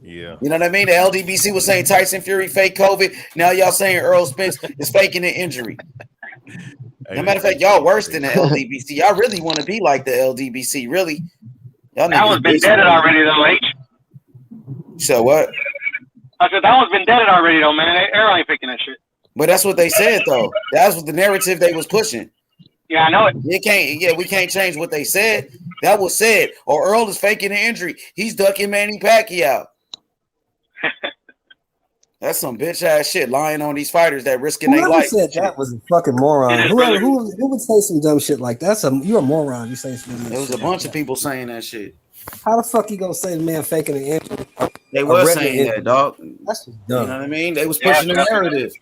S4: Yeah.
S2: You know what I mean? The LDBC was saying Tyson Fury fake COVID. Now y'all saying Earl Spence is faking an injury. As a matter of fact, y'all worse than the LDBC. Y'all really want to be like the LDBC, really. Y'all
S16: that one's been deaded already, though, H.
S2: So what?
S16: I said that one's been deaded already, though, man. Earl ain't faking that shit.
S2: But that's what they said, though. That's what the narrative they was pushing.
S16: Yeah, I know it.
S2: We can't change what they said. That was said. Or Earl is faking an injury. He's ducking Manny Pacquiao. That's some bitch ass shit, lying on these fighters that risking their life.
S13: Whoever said that was a fucking moron. Who would say some dumb shit like that? You're a moron. You say some dumb
S2: There was a bunch of people saying that shit.
S13: How the fuck you gonna say the man faking an injury?
S2: They were saying that, dog.
S13: That's just dumb.
S2: You know what I mean? They was pushing the narrative.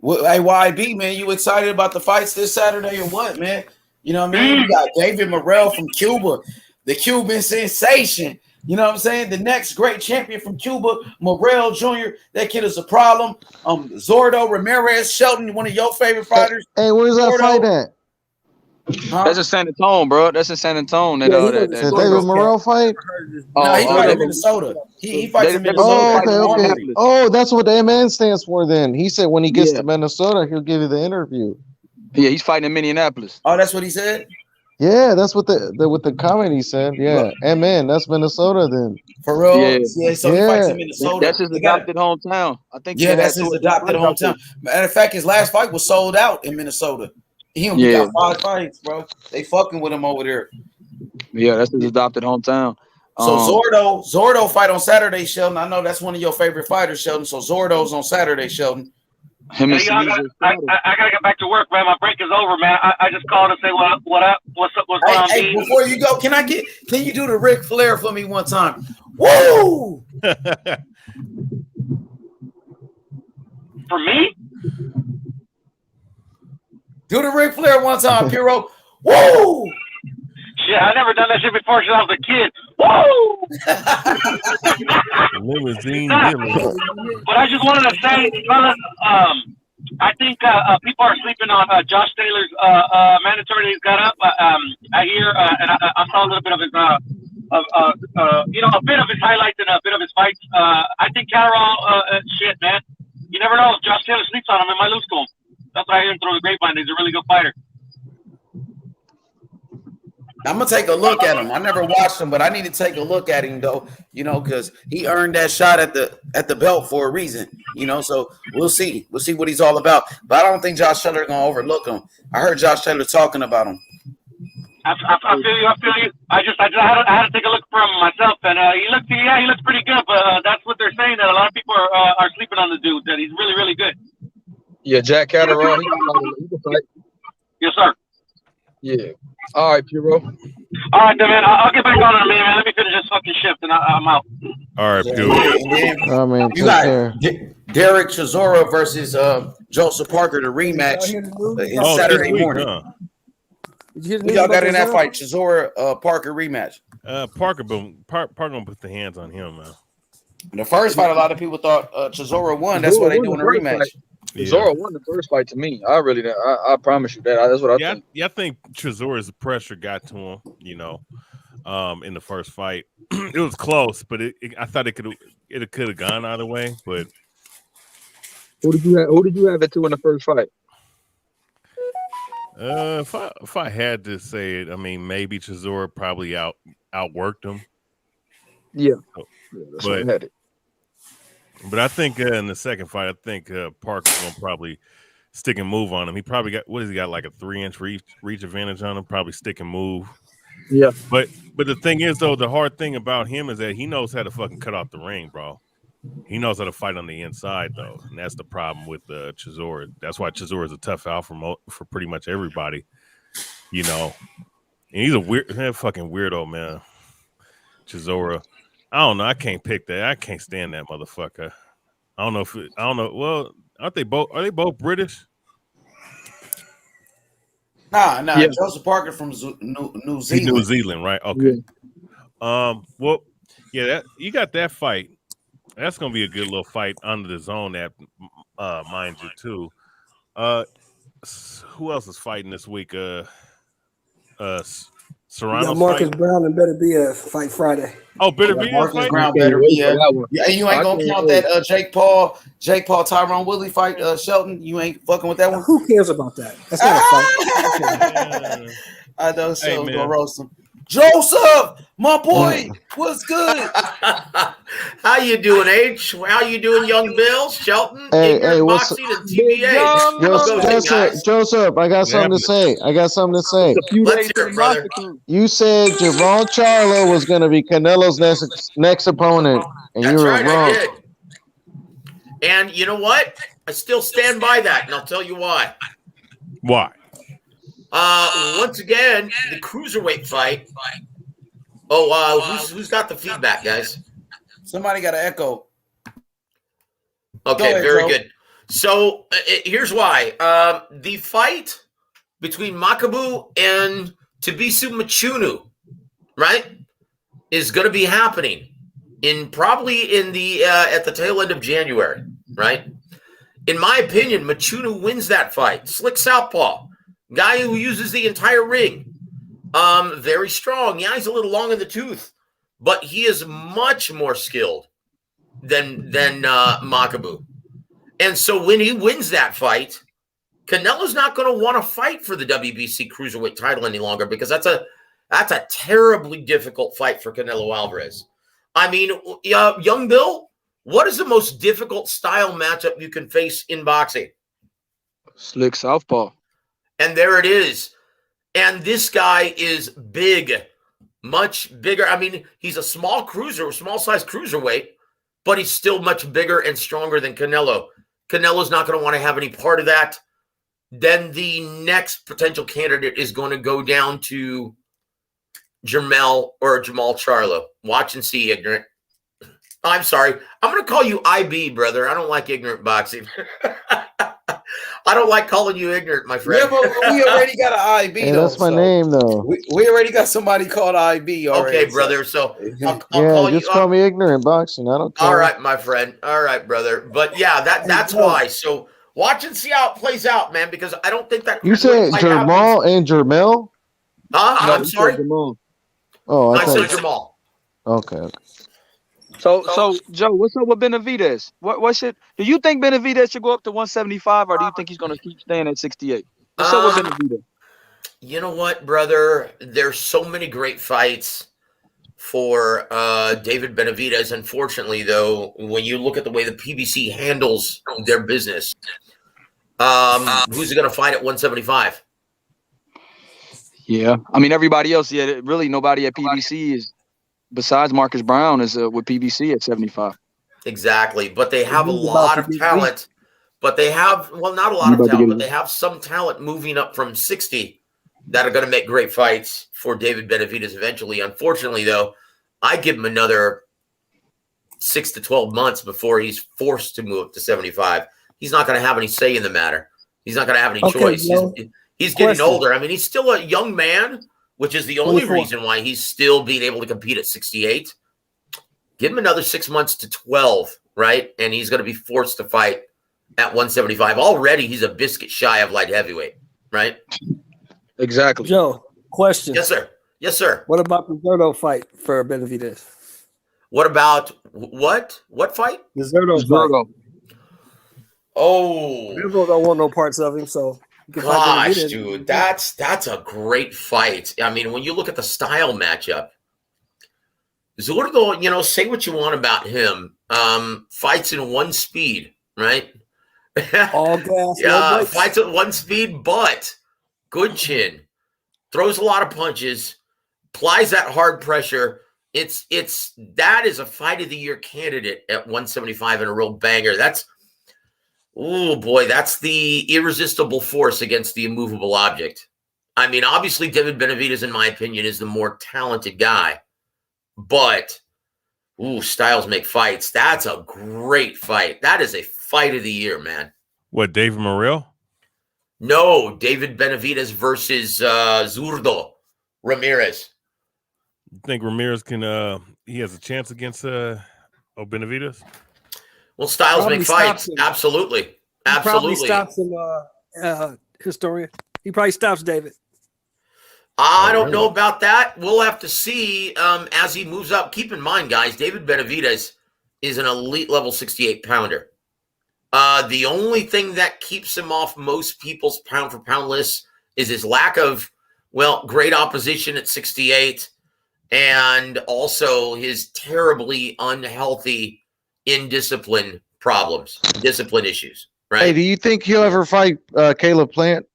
S2: Hey, YB, man, you excited about the fights this Saturday or what, man? You know what I mean? You got David Morrell from Cuba, the Cuban sensation. You know what I'm saying? The next great champion from Cuba, Morrell Jr. That kid is a problem. Zordo Ramirez Shelton, one of your favorite fighters.
S3: Hey, where's that fight at?
S15: Huh? That's in San Antonio, bro. That's in San Antonio.
S3: The David Morrell fight?
S2: No, he fights in Minnesota. He fights in Minnesota.
S3: Okay. Oh, that's what the MN stands for then. He said when he gets to Minnesota, he'll give you the interview.
S15: Yeah, he's fighting in Minneapolis.
S2: Oh, that's what he said?
S3: Yeah, that's what the comment he said. Yeah, Amen. That's Minnesota then.
S2: For real?
S15: Yeah,
S2: Yeah, so he fights in Minnesota.
S15: that's his adopted hometown. I think he
S2: Yeah,
S15: had
S2: that's
S15: two
S2: his
S15: or three
S2: adopted
S15: fights out there.
S2: hometown. Matter of fact, his last fight was sold out in Minnesota. He only
S15: Yeah,
S2: got 5 fights, bro. They fucking with him over there.
S15: yeah, that's his adopted hometown.
S2: So Zordo fight on Saturday, Sheldon. I know that's one of your favorite fighters, Sheldon. So Zordo's on Saturday, Sheldon.
S16: Hey, I gotta get back to work, man. My break is over, man. I just called to say what up, what's up, what's going on.
S2: Hey, before you go, can you do the Ric Flair for me one time? Woo!
S16: For me?
S2: Do the Ric Flair one time, Piro. Woo!
S16: Shit, I never done that shit before since I was a kid. Woo!
S17: Limousine.
S16: But I just wanted to say, fellas, I think people are sleeping on Josh Taylor's mandatory that he's got up. I hear, and I saw a little bit of his, a bit of his highlights and a bit of his fights. I think Catterall, shit, man. You never know. If Josh Taylor sleeps on him, it might lose to him. That's why I hear him through the grapevine. He's a really good fighter.
S2: I'm gonna take a look at him. I never watched him, but I need to take a look at him though, because he earned that shot at the belt for a reason, So we'll see what he's all about. But I don't think Josh Taylor gonna overlook him. I heard Josh Taylor talking about him.
S16: I feel you. I had to take a look for him myself, and he looks pretty good. But that's what they're saying, that a lot of people are sleeping on the dude. That he's really, really good.
S15: Yeah, Jack Catterall, he can fight.
S16: Yes, sir.
S15: Yeah. All right, Piro.
S16: All right, then, man. I'll get back on it, man. Let me finish this fucking shift, and I'm out.
S17: All right, Piro.
S3: Oh man,
S2: you got Derek Chisora versus Joseph Parker, the rematch Saturday morning. Who y'all got in that fight? Chisora Parker rematch.
S17: Parker gonna put the hands on him, man.
S2: The first fight, a lot of people thought Chisora won. That's why they doing a rematch.
S15: Chisora won the first fight to me. I promise you that. That's what I think.
S17: Yeah, I think Chisora's pressure got to him, in the first fight. It was close, but I thought it could have gone either way. But
S15: who did you have it to in the first fight?
S17: If I had to say it, I mean, maybe Chisora probably outworked him.
S15: Yeah, that's what I had it.
S17: But I think in the second fight, I think Parker's gonna probably stick and move on him. He probably got like a 3-inch reach advantage on him. Probably stick and move.
S15: Yeah.
S17: But the thing is, though, the hard thing about him is that he knows how to fucking cut off the ring, bro. He knows how to fight on the inside, though, and that's the problem with Chisora. That's why Chisora is a tough out for pretty much everybody, And he's a fucking weirdo, man. Chisora. I don't know. I can't pick that. I can't stand that motherfucker. I don't know. Well, are they both British?
S2: Nah. Yeah. Joseph Parker from New Zealand.
S17: New Zealand, right? Okay. Yeah. Well, yeah. You got that fight. That's gonna be a good little fight under the zone app, mind you, too. Who else is fighting this week? Serrano.
S13: Marcus Brown and better be a fight Friday.
S17: Oh, better be
S2: Marcus Brown better be a. Yeah, you ain't gonna count that Jake Paul, Tyrone Woodley fight, Shelton. You ain't fucking with that one.
S13: Who cares about that? That's not a fight.
S2: I know Shelton's gonna roast him. Joseph, my boy, what's good?
S18: How you doing, H? How you doing, young Bill? Shelton?
S3: Hey, what's up? Joseph, I got something to say.
S18: Let's hear it, brother.
S3: You said Javon Charlo was going to be Canelo's next opponent, and you were wrong.
S18: I did. And you know what? I still stand by that, and I'll tell you why.
S17: Why?
S18: Once again, the cruiserweight fight. Oh, who's got the feedback, guys?
S2: Somebody got an echo.
S18: Okay,
S2: ahead,
S18: very
S2: Joe.
S18: good. So here's why. The fight between Makabu and Tabisu Machunu, right, is going to be happening probably in the at the tail end of January, right? In my opinion, Machunu wins that fight. Slick southpaw. Guy who uses the entire ring. Very strong. Yeah, he's a little long in the tooth, but he is much more skilled than Makabu. And so when he wins that fight, Canelo's not going to want to fight for the WBC cruiserweight title any longer because that's a terribly difficult fight for Canelo Alvarez. I mean, young Bill, what is the most difficult style matchup you can face in boxing?
S15: Slick southpaw.
S18: And there it is. And this guy is big, much bigger. I mean, he's a small size cruiserweight, but he's still much bigger and stronger than Canelo. Canelo's not going to want to have any part of that. Then the next potential candidate is going to go down to Jamal Charlo. Watch and see, ignorant. I'm sorry. I'm going to call you IB, brother. I don't like ignorant boxing. I don't like calling you ignorant, my friend.
S2: Yeah, but we already got an IB.
S3: Hey, that's my name, though.
S2: We already got somebody called IB already.
S18: Okay, brother. So I'll
S3: call me ignorant boxing. I don't care.
S18: All right, my friend. All right, brother. But yeah, that's why. So watch and see how it plays out, man, because I don't think that.
S3: You said Jamal and Jermel?
S18: I'm sorry.
S3: Oh,
S18: I said Jamal.
S3: Okay.
S15: So Joe, what's up with Benavidez? What's it? Do you think Benavidez should go up to 175, or do you think he's going to keep staying at 68? What's up with Benavidez?
S18: You know what, brother? There's so many great fights for David Benavidez. Unfortunately, though, when you look at the way the PBC handles their business, who's going to fight at 175?
S15: Yeah, I mean everybody else. Yeah, really nobody at PBC is. Besides Marcus Brown is with PBC at 75.
S18: Exactly. But they have a lot of talent. But they have, well, not a lot of talent, but they have some talent moving up from 60 that are going to make great fights for David Benavidez eventually. Unfortunately, though, I give him another 6 to 12 months before he's forced to move up to 75. He's not going to have any say in the matter. He's not going to have any choice. He's getting older. I mean, he's still a young man, which is the only reason why he's still being able to compete at 68. Give him another 6 months to 12, right? And he's going to be forced to fight at 175. Already, he's a biscuit shy of light heavyweight, right?
S15: Exactly.
S13: Joe, question.
S18: Yes, sir. Yes, sir.
S13: What about the Zerto fight for Benavidez?
S18: What about what? What fight?
S13: The Zerto fight.
S18: Oh.
S13: Zerto don't want no parts of him, so...
S18: Gosh, dude, that's a great fight. I mean, when you look at the style matchup, Zurdo, say what you want about him. Fights in one speed, right?
S13: All gas,
S18: yeah, fights at one speed, but good chin, throws a lot of punches, applies that hard pressure. That is a fight of the year candidate at 175 and a real banger. Oh, boy, that's the irresistible force against the immovable object. I mean, obviously, David Benavidez, in my opinion, is the more talented guy. But, styles make fights. That's a great fight. That is a fight of the year, man.
S17: What, David Morrell?
S18: No, David Benavidez versus Zurdo Ramirez.
S17: You think Ramirez he has a chance against Benavidez?
S18: Well, styles make fights. Absolutely. Absolutely.
S13: He probably stops him, historian. He probably stops David.
S18: I don't know about that. We'll have to see as he moves up. Keep in mind, guys, David Benavidez is an elite level 68 pounder. The only thing that keeps him off most people's pound for pound lists is his lack of, great opposition at 68 and also his terribly unhealthy discipline issues, right?
S3: Hey, do you think he'll ever fight Caleb Plant?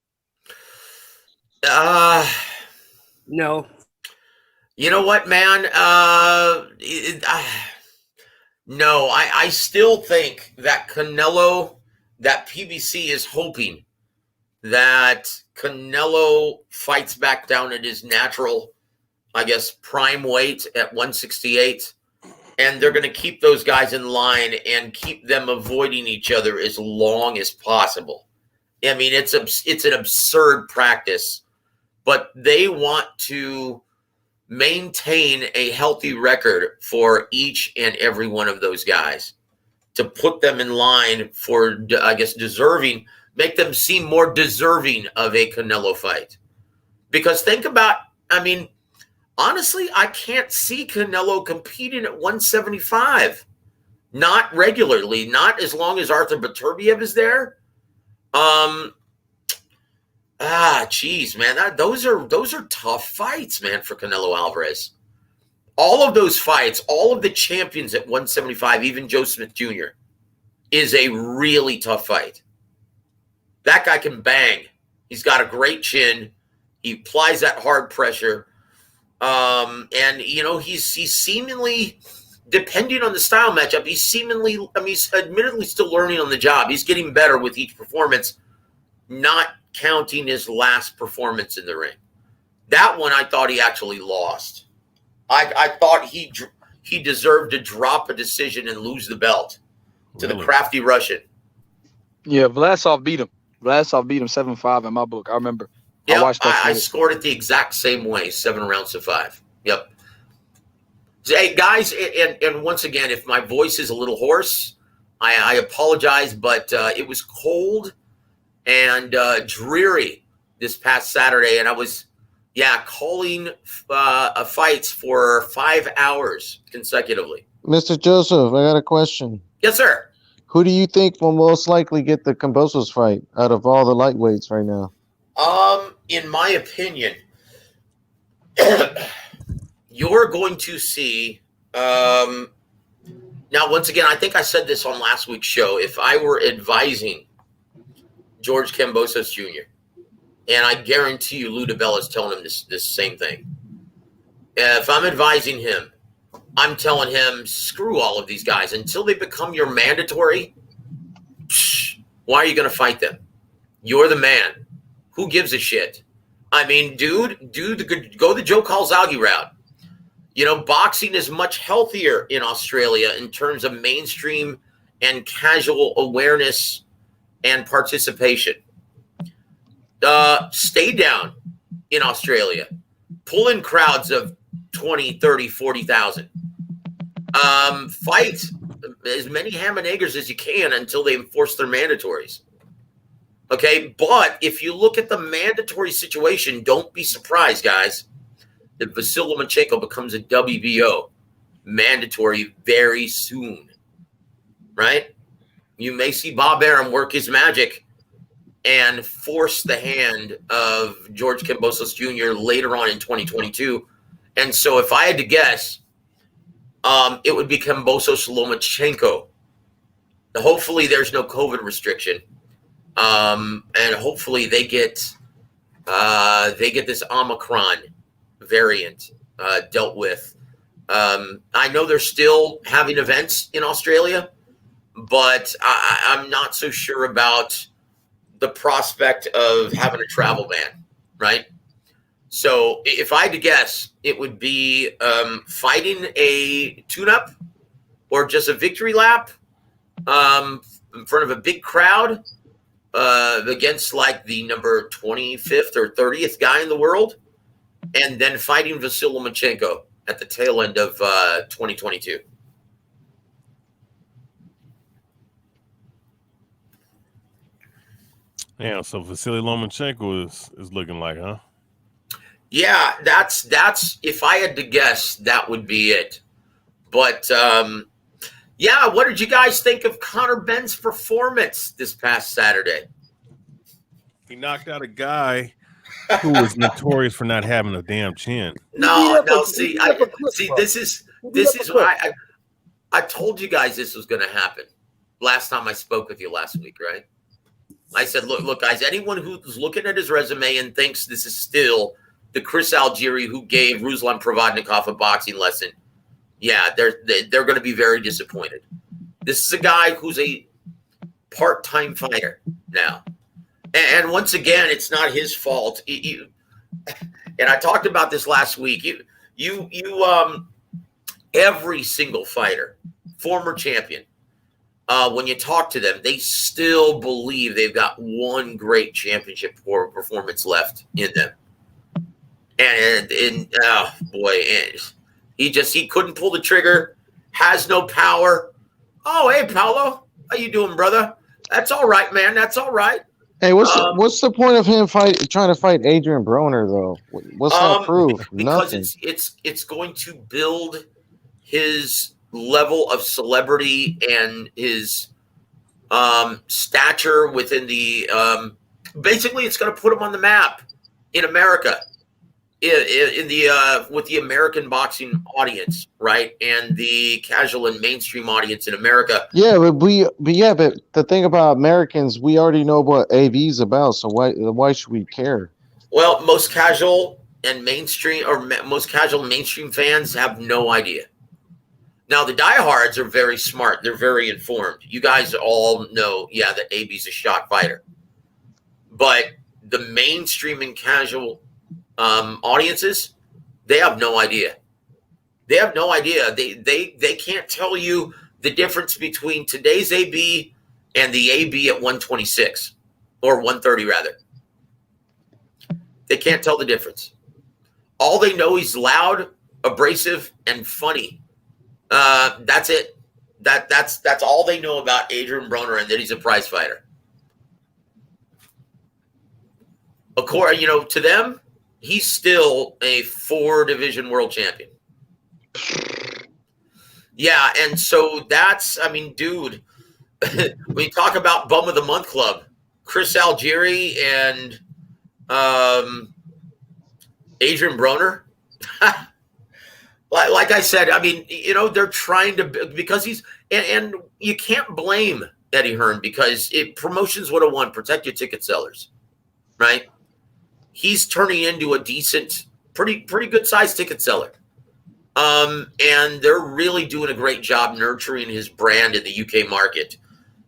S13: No.
S18: You know what, man? No, I still think that that PBC is hoping that Canelo fights back down at his natural, I guess, prime weight at 168. And they're going to keep those guys in line and keep them avoiding each other as long as possible. I mean, it's an absurd practice, but they want to maintain a healthy record for each and every one of those guys to put them in line for, I guess, make them seem more deserving of a Canelo fight. Because think about, honestly, I can't see Canelo competing at 175. Not regularly, not as long as Arthur Beterbiev is there. Geez, man, those are tough fights, man, for Canelo Alvarez. All of those fights, all of the champions at 175, even Joe Smith Jr., is a really tough fight. That guy can bang. He's got a great chin. He applies that hard pressure. And, you know, he's seemingly, depending on the style matchup, he's admittedly still learning on the job. He's getting better with each performance, not counting his last performance in the ring. That one I thought he actually lost. I thought he deserved to drop a decision and lose the belt to the crafty Russian.
S15: Yeah, Vlasov beat him. Vlasov beat him 7-5 in my book. I remember.
S18: Yeah,
S15: I watched that.
S18: I scored it the exact same way, 7 rounds to 5. Yep. Hey, guys, and once again, if my voice is a little hoarse, I apologize, but it was cold and dreary this past Saturday, and I was, calling fights for 5 hours consecutively.
S3: Mr. Joseph, I got a question.
S18: Yes, sir.
S3: Who do you think will most likely get the Kambosos fight out of all the lightweights right now?
S18: In my opinion, you're going to see. Now, once again, I think I said this on last week's show. If I were advising George Kambosos Jr., and I guarantee you Lou DiBella is telling him this same thing. If I'm advising him, I'm telling him, screw all of these guys. Until they become your mandatory, why are you going to fight them? You're the man. Who gives a shit? I mean, go the Joe Calzaghe route. You know, boxing is much healthier in Australia in terms of mainstream and casual awareness and participation. Stay down in Australia. Pull in crowds of 20, 30, 40,000. Fight as many ham and eggers as you can until they enforce their mandatories. Okay, but if you look at the mandatory situation, don't be surprised, guys, that Vasyl Lomachenko becomes a WBO mandatory very soon, right? You may see Bob Arum work his magic and force the hand of George Kambosos Jr. later on in 2022. And so if I had to guess, it would be Kambosos Lomachenko. Hopefully there's no COVID restriction. And hopefully they get this Omicron variant dealt with. I know they're still having events in Australia, but I'm not so sure about the prospect of having a travel ban, right? So if I had to guess, it would be fighting a tune-up or just a victory lap in front of a big crowd against like the number 25th or 30th guy in the world, and then fighting Vasyl Lomachenko at the tail end of 2022.
S17: Yeah, so Vasily Lomachenko is looking like, huh?
S18: Yeah, that's if I had to guess, that would be it. But what did you guys think of Conor Benn's performance this past Saturday?
S17: He knocked out a guy who was notorious for not having a damn chin.
S18: No. See, this is why I told you guys this was going to happen last time I spoke with you last week, right? I said, look, guys, anyone who's looking at his resume and thinks this is still the Chris Algieri who gave Ruslan Provodnikov a boxing lesson, yeah, they're going to be very disappointed. This is a guy who's a part-time fighter now. And once again, it's not his fault. And I talked about this last week. Every single fighter, former champion, when you talk to them, they still believe they've got one great championship performance left in them. And oh boy, he couldn't pull the trigger, has no power. Oh, hey, Paolo, how you doing, brother? That's all right, man. That's all right.
S3: Hey, what's the point of him trying to fight Adrian Broner though? What's that proof?
S18: Because
S3: Nothing.
S18: it's going to build his level of celebrity and his stature within the Basically, it's going to put him on the map in America, in the with the American boxing audience, right, and the casual and mainstream audience in America.
S3: Yeah, but the thing about Americans, we already know what AV's about, so why should we care?
S18: Well, most casual and mainstream, or most casual mainstream fans have no idea. Now, the diehards are very smart. They're very informed. You guys all know, yeah, that AB's a shot fighter. But the mainstream and casual audiences, they have no idea. They have no idea. They can't tell you the difference between today's AB and the AB at 126 or 130 rather. They can't tell the difference. All they know, he's loud, abrasive, and funny. That's it. That's all they know about Adrian Broner, and that he's a prize fighter. According, to them, he's still a 4-division world champion. Yeah, and so that's, dude, when you talk about Bum of the Month Club, Chris Algieri and Adrian Broner, like I said, they're trying to, because he's, and you can't blame Eddie Hearn, because promotions 101, protect your ticket sellers, right? He's turning into a decent, pretty good sized ticket seller. And they're really doing a great job nurturing his brand in the UK market.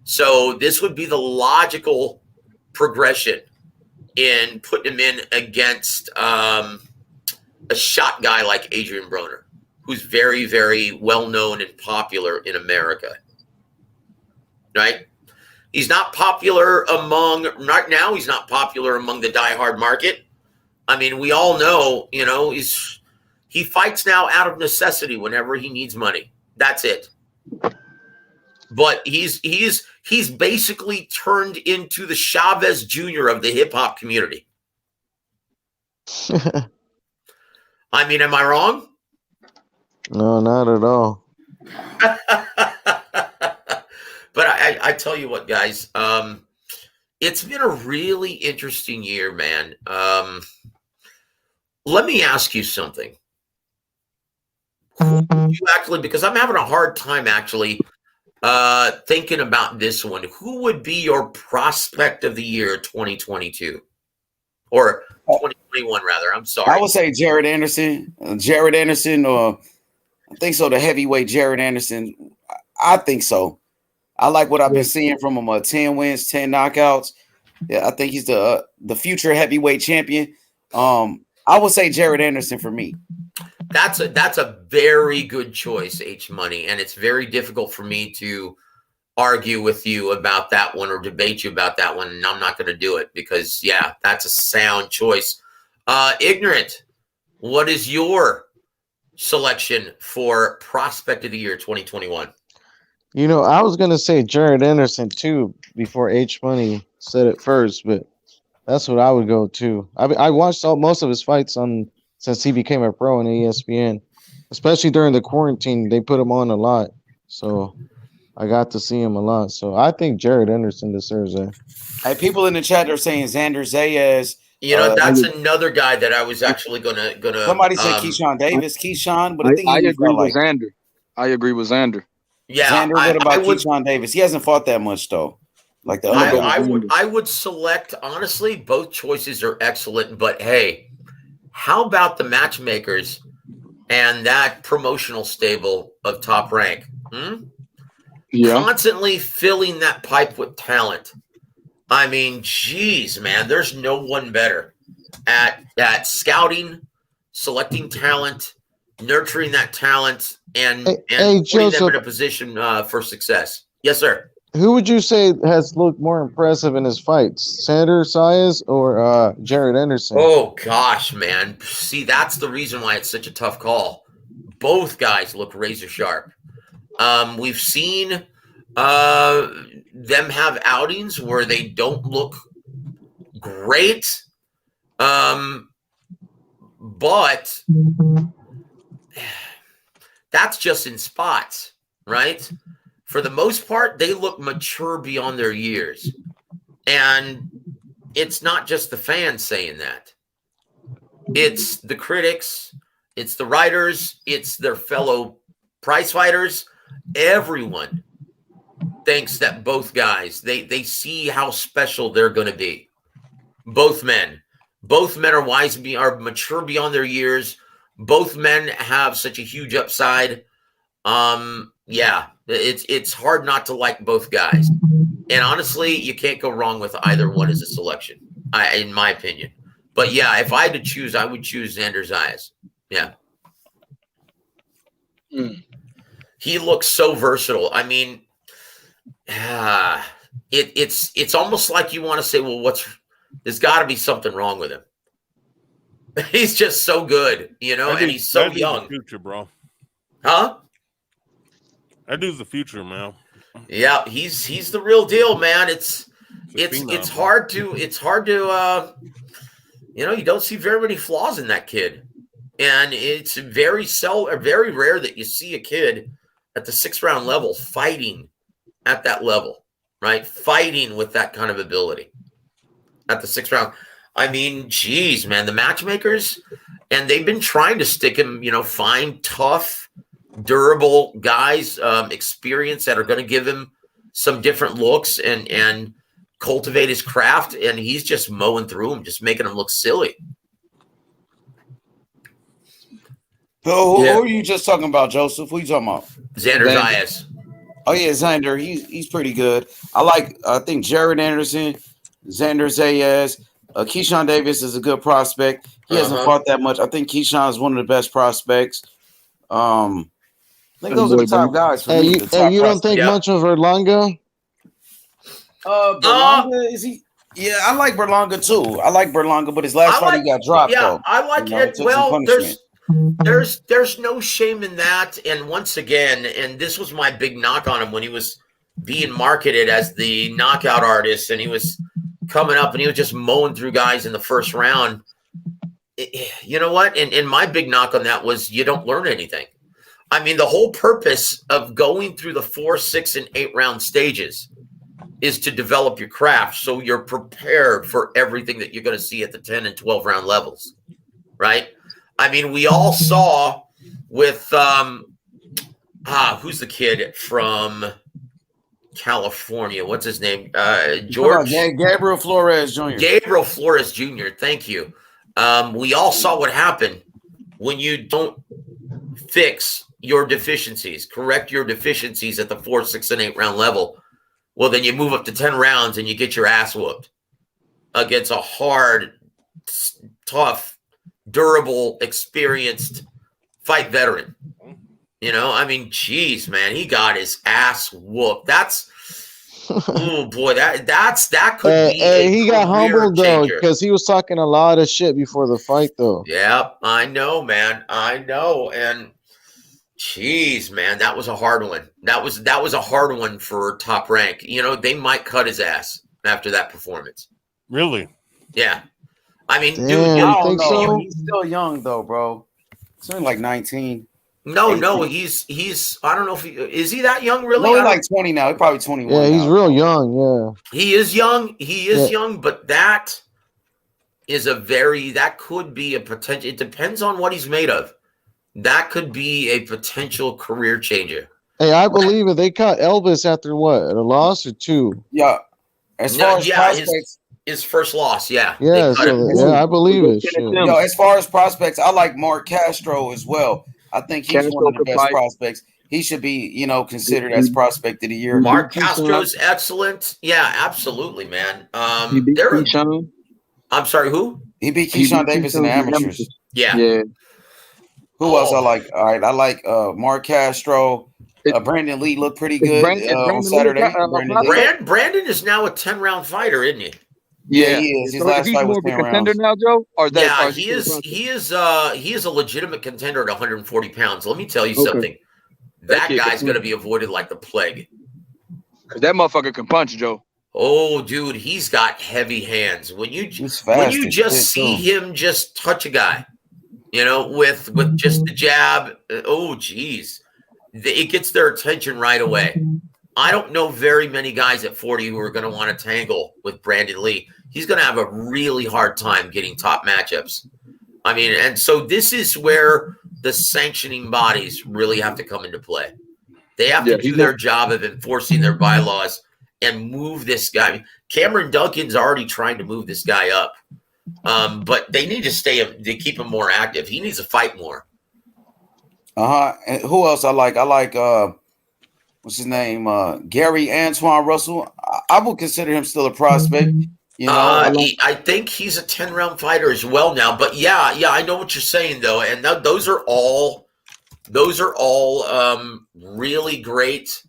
S18: So this would be the logical progression in putting him in against a shot guy like Adrian Broner, who's very, very well known and popular in America. Right? He's not popular right now, he's not popular among the diehard market. We all know, he fights now out of necessity whenever he needs money. That's it. But he's basically turned into the Chavez Jr. of the hip hop community. Am I wrong?
S3: No, not at all.
S18: But I tell you what, guys, it's been a really interesting year, man. Let me ask you something. You actually, because I'm having a hard time actually thinking about this one. Who would be your prospect of the year 2022? Or 2021, rather. I'm sorry.
S2: I would say Jared Anderson. Or I think so, the heavyweight Jared Anderson. I think so. I like what I've been seeing from him. 10 wins, 10 knockouts. Yeah, I think he's the future heavyweight champion. I would say Jared Anderson for me.
S18: That's a very good choice, H Money, and it's very difficult for me to argue with you about that one or debate you about that one, and I'm not going to do it because, yeah, that's a sound choice. Ignorant, what is your selection for prospect of the year 2021?
S3: I was going to say Jared Anderson too before H Money said it first, but that's what I would go to. I watched most of his fights since he became a pro on ESPN, especially during the quarantine. They put him on a lot, so I got to see him a lot. So I think Jared Anderson deserves it.
S2: Hey, people in the chat are saying Xander Zayas.
S18: That's another guy that I was actually gonna.
S2: Somebody said Keyshawn Davis. Keyshawn, but
S15: I agree with Xander. I agree with Xander.
S18: Yeah,
S2: Xander, what about Keyshawn Davis? He hasn't fought that much though. Like the other
S18: I would select, honestly, both choices are excellent, but hey, how about the matchmakers and that promotional stable of Top Rank? Constantly filling that pipe with talent. Geez, man, there's no one better at scouting, selecting talent, nurturing that talent, and putting them in a position for success. Yes, sir.
S3: Who would you say has looked more impressive in his fights, Xander Zayas or Jared Anderson?
S18: Oh, gosh, man. See, that's the reason why it's such a tough call. Both guys look razor sharp. We've seen them have outings where they don't look great, but that's just in spots, right? For the most part, they look mature beyond their years. And it's not just the fans saying that. It's the critics, it's the writers, it's their fellow prize fighters. Everyone thinks that both guys, they see how special they're going to be. Both men are wise, are mature beyond their years. Both men have such a huge upside. Yeah, it's hard not to like both guys. And honestly, you can't go wrong with either one as a selection, in my opinion. But yeah, if I had to choose, I would choose Xander Zayas. Yeah. He looks so versatile. I mean, it's almost like you want to say, well, there's got to be something wrong with him. He's just so good, and he's so young.
S17: The future, bro.
S18: Huh?
S17: That dude's the future, man.
S18: Yeah, he's the real deal, man. It's hard to you don't see very many flaws in that kid, and it's very rare that you see a kid at the 6th round level fighting at that level, right? Fighting with that kind of ability at the 6th round. I mean, geez, man, the matchmakers, and they've been trying to stick him, find tough, durable guys, experience that are going to give him some different looks and cultivate his craft, and he's just mowing through them, just making them look silly.
S2: Who are you just talking about, Joseph? Who are you talking about?
S18: Xander Zayas.
S2: Oh yeah, Xander. He's pretty good. I think Jared Anderson, Xander Zayas, Keyshawn Davis is a good prospect. He hasn't fought that much. I think Keyshawn is one of the best prospects. I think those are the top guys for me.
S3: You don't think much of Erlanga?
S2: Berlanga, is he? Yeah, I like Berlanga too. I like Berlanga, but his last fight he got dropped.
S18: Yeah,
S2: though.
S18: I like it. Well, there's no shame in that. And once again, and this was my big knock on him when he was being marketed as the knockout artist, and he was coming up and he was just mowing through guys in the 1st round. You know what? And my big knock on that was you don't learn anything. I mean, the whole purpose of going through the 4, 6, and 8 round stages is to develop your craft so you're prepared for everything that you're going to see at the 10 and 12 round levels, right? I mean, we all saw with who's the kid from California? What's his name? George
S2: Gabriel Flores Jr.
S18: Gabriel Flores Jr. Thank you. We all saw what happened when you don't fix your deficiencies, correct your deficiencies at the 4, 6, and 8 round level. Well, then you move up to 10 rounds and you get your ass whooped against a hard, tough, durable, experienced fight veteran. I mean, geez, man, he got his ass whooped. That's, oh boy, that could be.
S3: He got humbled though because he was talking a lot of shit before the fight, though.
S18: Yeah, I know, man, I know, and. Jeez, man, that was a hard one. That was a hard one for Top Rank. They might cut his ass after that performance.
S17: Really?
S18: Yeah. I mean, dude,
S2: I don't know. So? He's still young though, bro. He's only like 19.
S18: No, he's. I don't know if is he that young really?
S2: No, he's like 20 now. He's probably 21.
S3: Yeah, he's real young. Yeah,
S18: he is young. He is young, but that is that could be a potential. It depends on what he's made of. That could be a potential career changer.
S3: Hey, I believe it. They caught Elvis after what? A loss or 2?
S2: Yeah. As far as prospects,
S18: his first loss, yeah.
S3: Yeah, I believe it.
S2: As far as prospects, I like Mark Castro as well. I think he's one of the best prospects. He should be, considered as prospect of the year.
S18: Mark Castro's excellent. Yeah, absolutely, man. I'm sorry, who?
S2: He beat Keyshawn Davis in the amateurs.
S18: Yeah.
S2: Who else I like? All right, I like Mark Castro. Brandon Lee looked pretty good on Saturday.
S18: Brandon is now a 10-round fighter, isn't he?
S2: Yeah, he is. His last fight was 10 rounds.
S15: Now, Joe?
S18: He is a legitimate contender at 140 pounds. Let me tell you something. That guy's going to be avoided like the plague.
S15: Because that motherfucker can punch, Joe.
S18: Oh, dude, he's got heavy hands. When you just see him just touch a guy, with just the jab. Oh, geez. It gets their attention right away. I don't know very many guys at 40 who are going to want to tangle with Brandon Lee. He's going to have a really hard time getting top matchups. I mean, and so this is where the sanctioning bodies really have to come into play. They have to do their job of enforcing their bylaws and move this guy. Cameron Duncan's already trying to move this guy up, but they need to keep him more active. He needs to fight more.
S2: And who else I like? I like what's his name? Gary Antoine Russell. I would consider him still a prospect. You know,
S18: I think he's a 10-round fighter as well now. But yeah, I know what you're saying though, and those are all really great.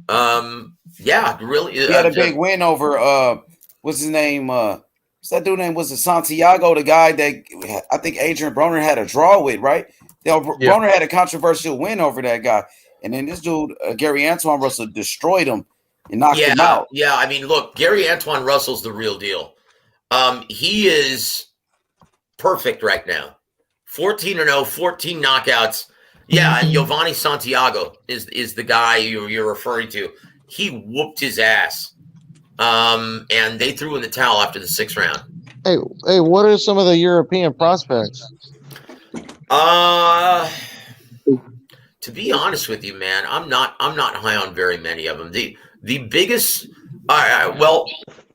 S18: Really.
S2: He had a big win over what's his name? What's that dude name? Was it Santiago? The guy that I think Adrian Broner had a draw with, right? Broner had a controversial win over that guy, and then this dude Gary Antoine Russell destroyed him and knocked him out.
S18: Yeah, I mean, look, Gary Antoine Russell's the real deal. He is perfect right now. 14-0, 14 knockouts. Yeah, and Giovanni Santiago is the guy you're referring to. He whooped his ass. And they threw in the towel after the 6th round.
S3: Hey, what are some of the European prospects?
S18: To be honest with you, man, I'm not high on very many of them. The biggest, well,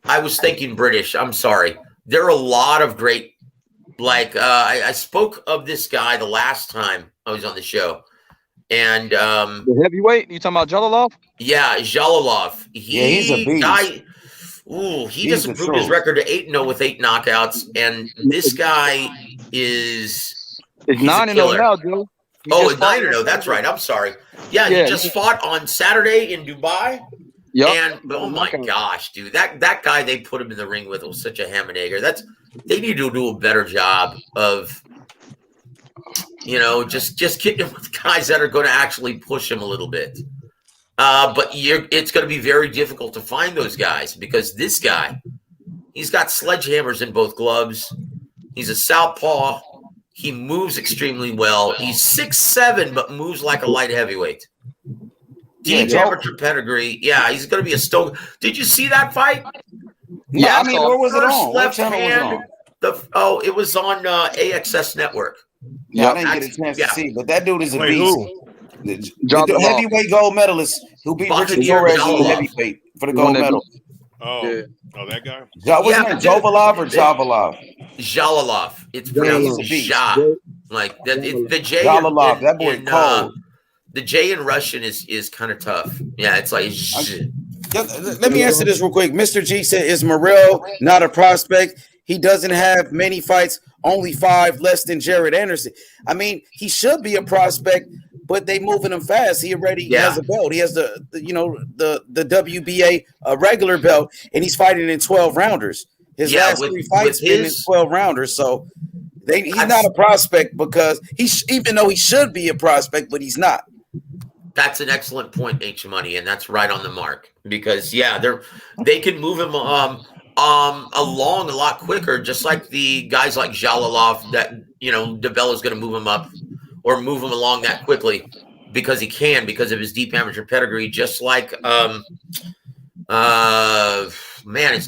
S18: I was thinking British. I'm sorry. There are a lot of great, like I spoke of this guy the last time I was on the show, and
S15: the heavyweight. You talking about Jalalov?
S18: Yeah, Jalalov.
S2: He's a beast.
S18: He just improved his record to 8-0 with 8 knockouts, and this guy is
S15: 9-0 now, Joe.
S18: Oh, 9-0. That's right. I'm sorry. Yeah, he just fought on Saturday in Dubai.
S15: Yep.
S18: And oh my gosh, dude, that guy they put him in the ring with was such a ham and egger. They need to do a better job of, just getting him with guys that are going to actually push him a little bit. But it's going to be very difficult to find those guys because this guy, he's got sledgehammers in both gloves. He's a southpaw. He moves extremely well. He's 6'7", but moves like a light heavyweight. Deep amateur pedigree. Yeah, he's going to be a stone. Did you see that fight?
S2: Yeah, I mean, where was it on?
S18: Left hand. It was on AXS Network.
S2: Yeah, I didn't get a chance to see, but that dude is a beast. The heavyweight gold medalist who beat Richard Torres in the heavyweight for the gold medal.
S17: That guy?
S2: Wasn't it Jovalov or Javalov?
S18: Jalalov. It's pronounced Ja. Like the J.
S2: Jalalov. That boy cold.
S18: The J in Russian is kind of tough. Yeah, it's like.
S2: Let me answer this real quick. Mr. G said, "Is Morrell not a prospect? He doesn't have many fights, only 5 less than Jared Anderson. I mean, he should be a prospect, but they moving him fast. He already has a belt. He has the WBA regular belt, and he's fighting in 12 rounders. His last 3 fights been in 12 rounders. So he's not a prospect because even though he should be a prospect, but he's not.
S18: That's an excellent point, H Money, and that's right on the mark because they can move him along a lot quicker, just like the guys like Jalalov that DeBella's going to move him up or move him along that quickly because because of his deep amateur pedigree, just like his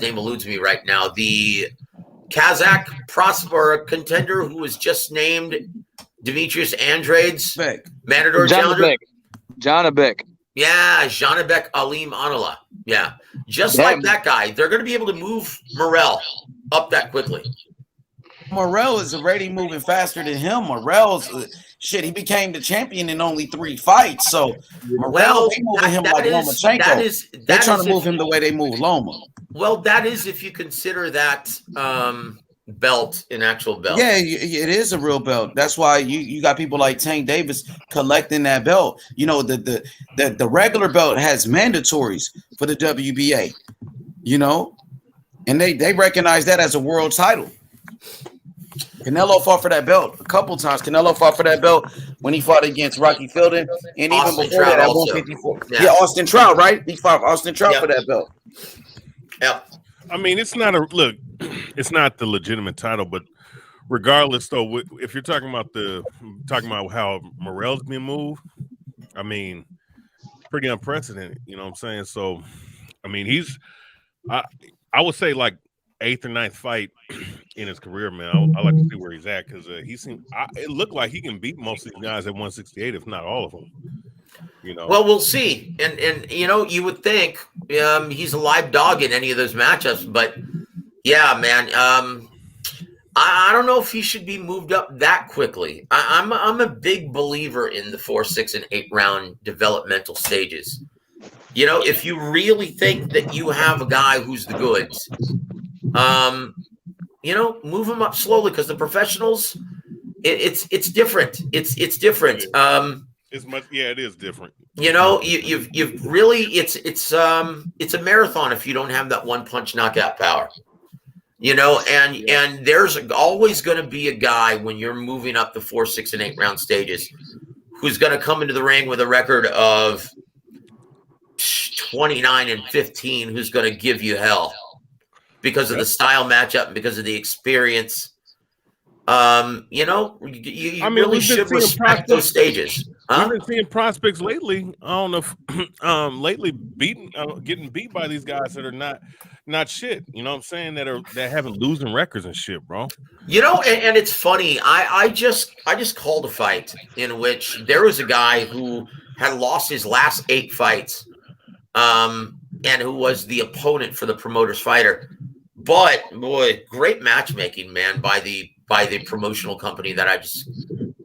S18: name eludes me right now. The Kazakh prosper contender who was just named Demetrius Andrade's Matador challenger.
S15: Janabek.
S18: Yeah, Janabek Alim Anala. Yeah. Just like that guy, they're going to be able to move Morrell up that quickly.
S2: Morrell is already moving faster than him. Morrell's he became the champion in only 3 fights. So Morrell, they moving him like Lomachenko. They're trying to move him the way they move Loma.
S18: Well, that is if you consider that belt an actual belt.
S2: Yeah, it is a real belt. That's why you got people like Tank Davis collecting that belt. The regular belt has mandatories for the WBA, and they recognize that as a world title. Canelo fought for that belt a couple times. Canelo fought for that belt when he fought against Rocky Fielding, and
S18: Austin
S2: even before
S18: Trout
S2: that, at
S18: also.
S2: 154. Yeah, Austin Trout, right? He fought Austin Trout for that belt.
S18: Yeah.
S17: I mean, it's not the legitimate title, but regardless, though, if you're talking about how Morrell's being moved, I mean, pretty unprecedented. You know what I'm saying? So, I mean, I would say like 8th or 9th fight in his career, man. I like to see where he's at because it looked like he can beat most of these guys at 168, if not all of them. You know.
S18: Well, we'll see, and you know, you would think he's a live dog in any of those matchups, but yeah, man, I don't know if he should be moved up that quickly. I'm a big believer in the 4, 6, and 8 round developmental stages. You know, if you really think that you have a guy who's the goods, you know, move him up slowly because the professionals, it's different. It's different.
S17: It's much, yeah, it is different.
S18: You know, you've really it's a marathon if you don't have that one punch knockout power. You know, and there's always going to be a guy when you're moving up the 4, 6, and 8 round stages who's going to come into the ring with a record of 29 and 15, who's going to give you hell because of the style matchup and because of the experience. You know, you really should respect those stages.
S17: We've been seeing prospects lately. I don't know if lately getting beat by these guys that are not shit. You know what I'm saying? That having losing records and shit, bro.
S18: You know, and it's funny. I just called a fight in which there was a guy who had lost his last 8 fights, and who was the opponent for the promoter's fighter. But boy, great matchmaking, man, by the promotional company that I just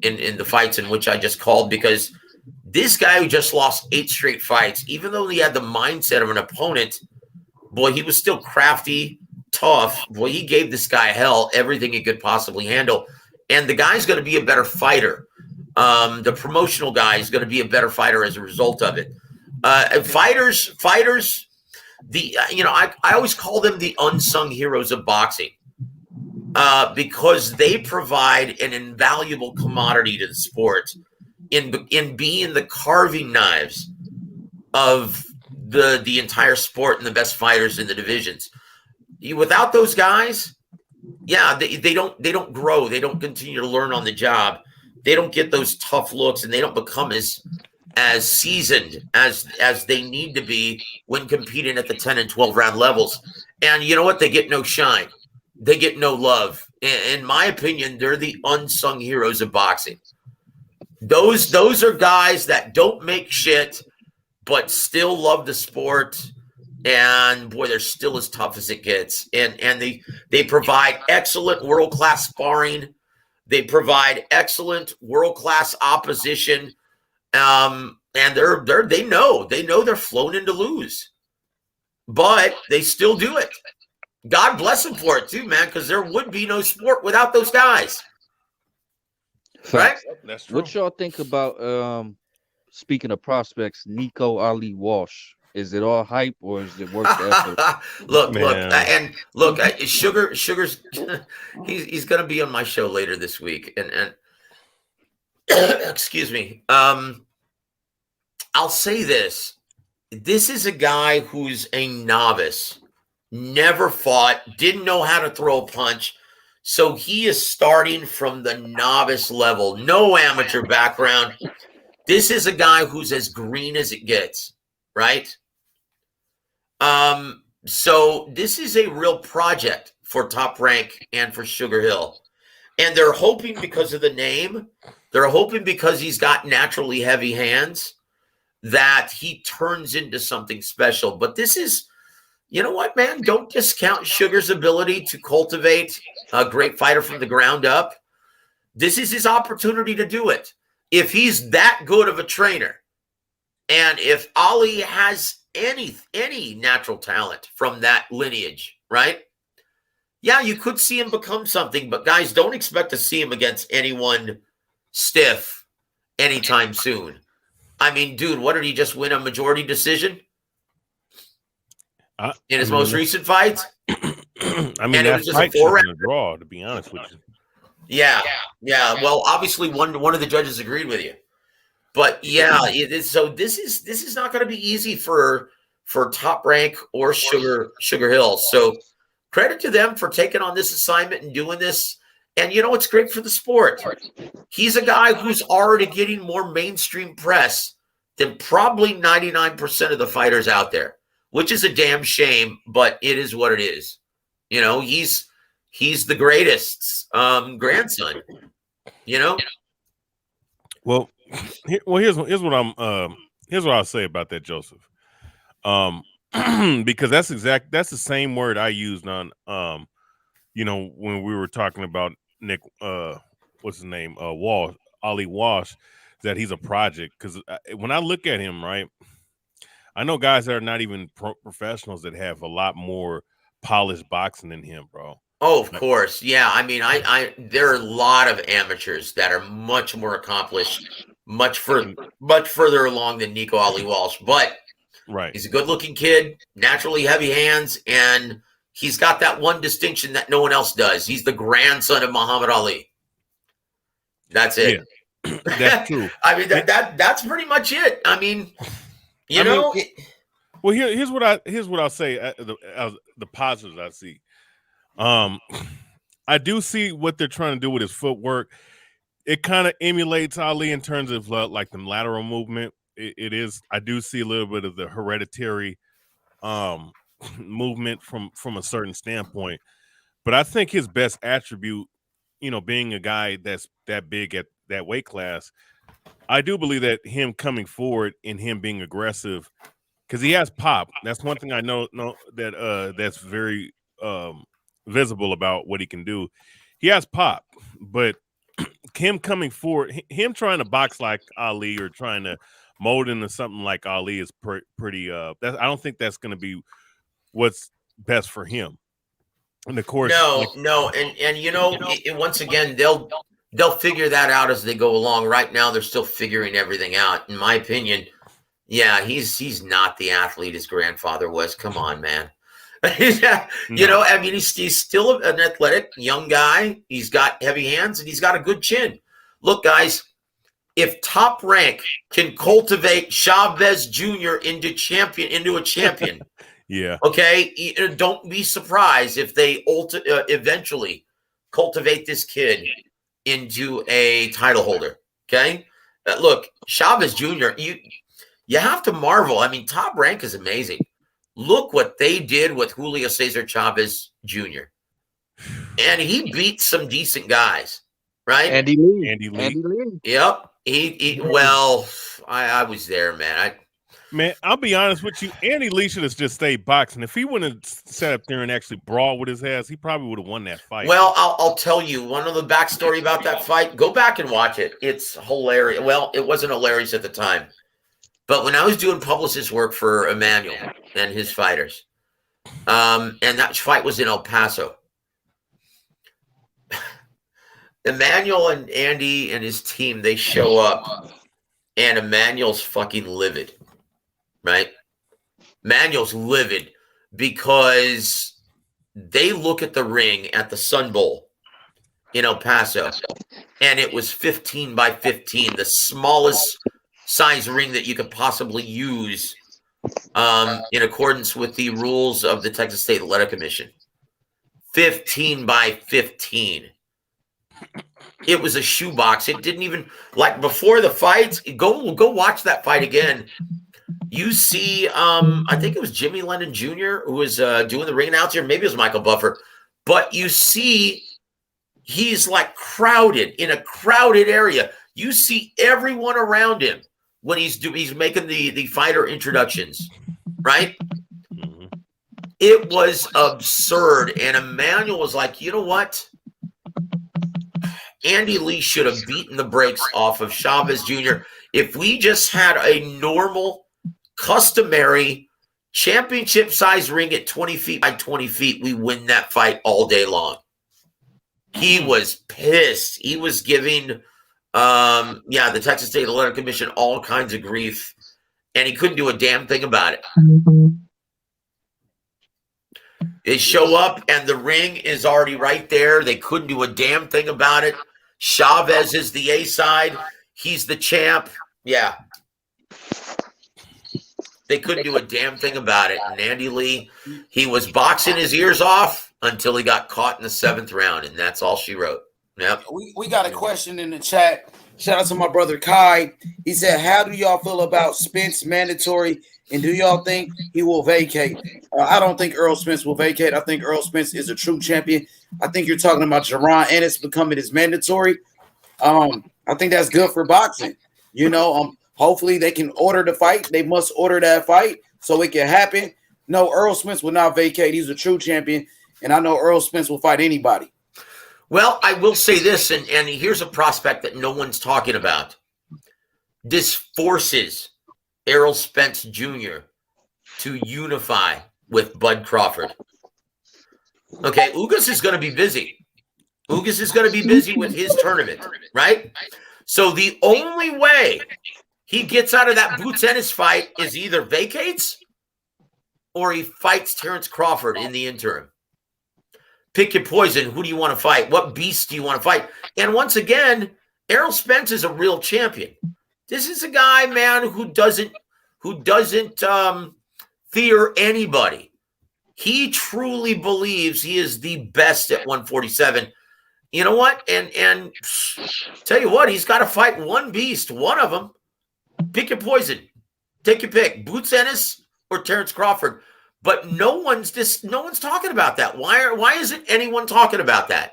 S18: in the fights in which I just called, because this guy who just lost 8 straight fights, even though he had the mindset of an opponent, boy, he was still crafty, tough. Boy, he gave this guy hell, everything he could possibly handle. And the guy's going to be a better fighter. The promotional guy is going to be a better fighter as a result of it. Fighters, you know, I always call them the unsung heroes of boxing. Because they provide an invaluable commodity to the sport in being the carving knives of the entire sport and the best fighters in the divisions. Without those guys, yeah, they don't grow. They don't continue to learn on the job. They don't get those tough looks, and they don't become as seasoned as they need to be when competing at the 10 and 12 round levels. And you know what? They get no shine. They get no love. In my opinion, they're the unsung heroes of boxing. Those are guys that don't make shit, but still love the sport. And boy, they're still as tough as it gets. And they provide excellent world-class sparring. They provide excellent world-class opposition. And they know they're flown in to lose, but they still do it. God bless them for it too, man, because there would be no sport without those guys. Right?
S17: That's true.
S19: What y'all think about speaking of prospects, Nico Ali Walsh? Is it all hype or is it worth the effort?
S18: Look, Sugar's he's gonna be on my show later this week. And excuse me. I'll say this. This is a guy who's a novice. Never fought, didn't know how to throw a punch. So he is starting from the novice level, no amateur background. This is a guy who's as green as it gets, right? So this is a real project for Top Rank and for Sugar Hill. And they're hoping because of the name, they're hoping because he's got naturally heavy hands that he turns into something special. But this is, you know what, man? Don't discount Sugar's ability to cultivate a great fighter from the ground up. This is his opportunity to do it. If he's that good of a trainer, and if Ali has any natural talent from that lineage, right? Yeah, you could see him become something, but guys, don't expect to see him against anyone stiff anytime soon. I mean, dude, what did he just win, a majority decision? In his most recent fight?
S17: I mean, that fight should have been a draw, to be honest with you.
S18: Yeah. Well, obviously, one of the judges agreed with you, but yeah. So this is not going to be easy for Top Rank or Sugar Hill. So credit to them for taking on this assignment and doing this. And you know what's great for the sport? He's a guy who's already getting more mainstream press than probably 99% of the fighters out there, which is a damn shame, but it is what it is. You know, he's the greatest grandson, you know?
S17: Well, here's what I'll say about that, Joseph. Because that's the same word I used on when we were talking about Nick what's his name? Ali Walsh, that he's a project. Because when I look at him, right, I know guys that are not even professionals that have a lot more polished boxing than him, bro.
S18: Oh, of course. Yeah. I mean, there are a lot of amateurs that are much more accomplished, much further along than Nico Ali Walsh. But he's a good-looking kid, naturally heavy hands, and he's got that one distinction that no one else does. He's the grandson of Muhammad Ali. That's it.
S17: Yeah, that's true.
S18: I mean, that's pretty much it. I mean,
S17: well, here's what I'll say. The positives I see. I do see what they're trying to do with his footwork. It kind of emulates Ali in terms of like the lateral movement. It is. I do see a little bit of the hereditary movement from a certain standpoint. But I think his best attribute, being a guy that's that big at that weight class, I do believe that him coming forward and him being aggressive, because he has pop. That's one thing I know that that's very visible about what he can do. He has pop, but him coming forward, him trying to box like Ali or trying to mold into something like Ali is pretty. I don't think that's going to be what's best for him. And of course,
S18: no, and once again, they'll figure that out as they go along. Right now, they're still figuring everything out. In my opinion, yeah, he's not the athlete his grandfather was. Come on, man. I mean, he's still an athletic young guy. He's got heavy hands and he's got a good chin. Look, guys, if Top Rank can cultivate Chavez Jr. into a champion,
S17: yeah,
S18: okay, don't be surprised if they eventually cultivate this kid into a title holder. Okay, look, Chavez Jr. You have to marvel. I mean, Top Rank is amazing. Look what they did with Julio Cesar Chavez Jr. And he beat some decent guys, right?
S15: Andy Lee.
S18: Yep. Well, I was there, man.
S17: Man, I'll be honest with you. Andy Lee should have just stayed boxing. If he wouldn't have sat up there and actually brawled with his ass, he probably would have won that fight.
S18: Well, I'll tell you one of the backstory about that fight. Go back and watch it. It's hilarious. Well, it wasn't hilarious at the time. But when I was doing publicist work for Emmanuel and his fighters, and that fight was in El Paso, Emmanuel and Andy and his team, they show up, and Emmanuel's fucking livid, right? Emmanuel's livid because they look at the ring at the Sun Bowl in El Paso, and it was 15 by 15, the smallest size ring that you could possibly use in accordance with the rules of the Texas State Athletic Commission. 15 by 15. It was a shoebox. It didn't even, like, before the fight, go watch that fight again. You see, I think it was Jimmy Lennon Jr. who was doing the ring announcer. Maybe it was Michael Buffer. But you see, he's like crowded in a crowded area. You see everyone around him when he's making the fighter introductions, right?
S17: Mm-hmm.
S18: It was absurd. And Emmanuel was like, you know what? Andy Lee should have beaten the brakes off of Chavez Jr. If we just had a normal, customary championship size ring at 20 feet by 20 feet, we win that fight all day long. He was pissed. He was giving the Texas State Athletic Commission all kinds of grief, and he couldn't do a damn thing about it. They show up, and the ring is already right there. They couldn't do a damn thing about it. Chavez is the A side. He's the champ. Yeah. They couldn't do a damn thing about it. And Andy Lee, he was boxing his ears off until he got caught in the 7th round, and that's all she wrote. Yep.
S2: We got a question in the chat. Shout out to my brother Kai. He said, "How do y'all feel about Spence mandatory, and do y'all think he will vacate?" I don't think Earl Spence will vacate. I think Earl Spence is a true champion. I think you're talking about Jaron Ennis becoming his mandatory. I think that's good for boxing. Hopefully they can order the fight. They must order that fight so it can happen. No, Earl Spence will not vacate. He's a true champion, and I know Earl Spence will fight anybody.
S18: Well, I will say this, and here's a prospect that no one's talking about. This forces Errol Spence Jr. to unify with Bud Crawford. Okay, Ugas is going to be busy. Ugas is going to be busy with his tournament, right? So the only way he gets out of that Boots Ennis fight is either vacates or he fights Terrence Crawford in the interim. Pick your poison. Who do you want to fight? What beast do you want to fight? And once again, Errol Spence is a real champion. This is a guy, man, who doesn't fear anybody. He truly believes he is the best at 147. You know what? And tell you what, he's got to fight one beast, one of them. Pick your poison. Take your pick. Boots Ennis or Terrence Crawford. But no one's talking about that. Why isn't anyone talking about that?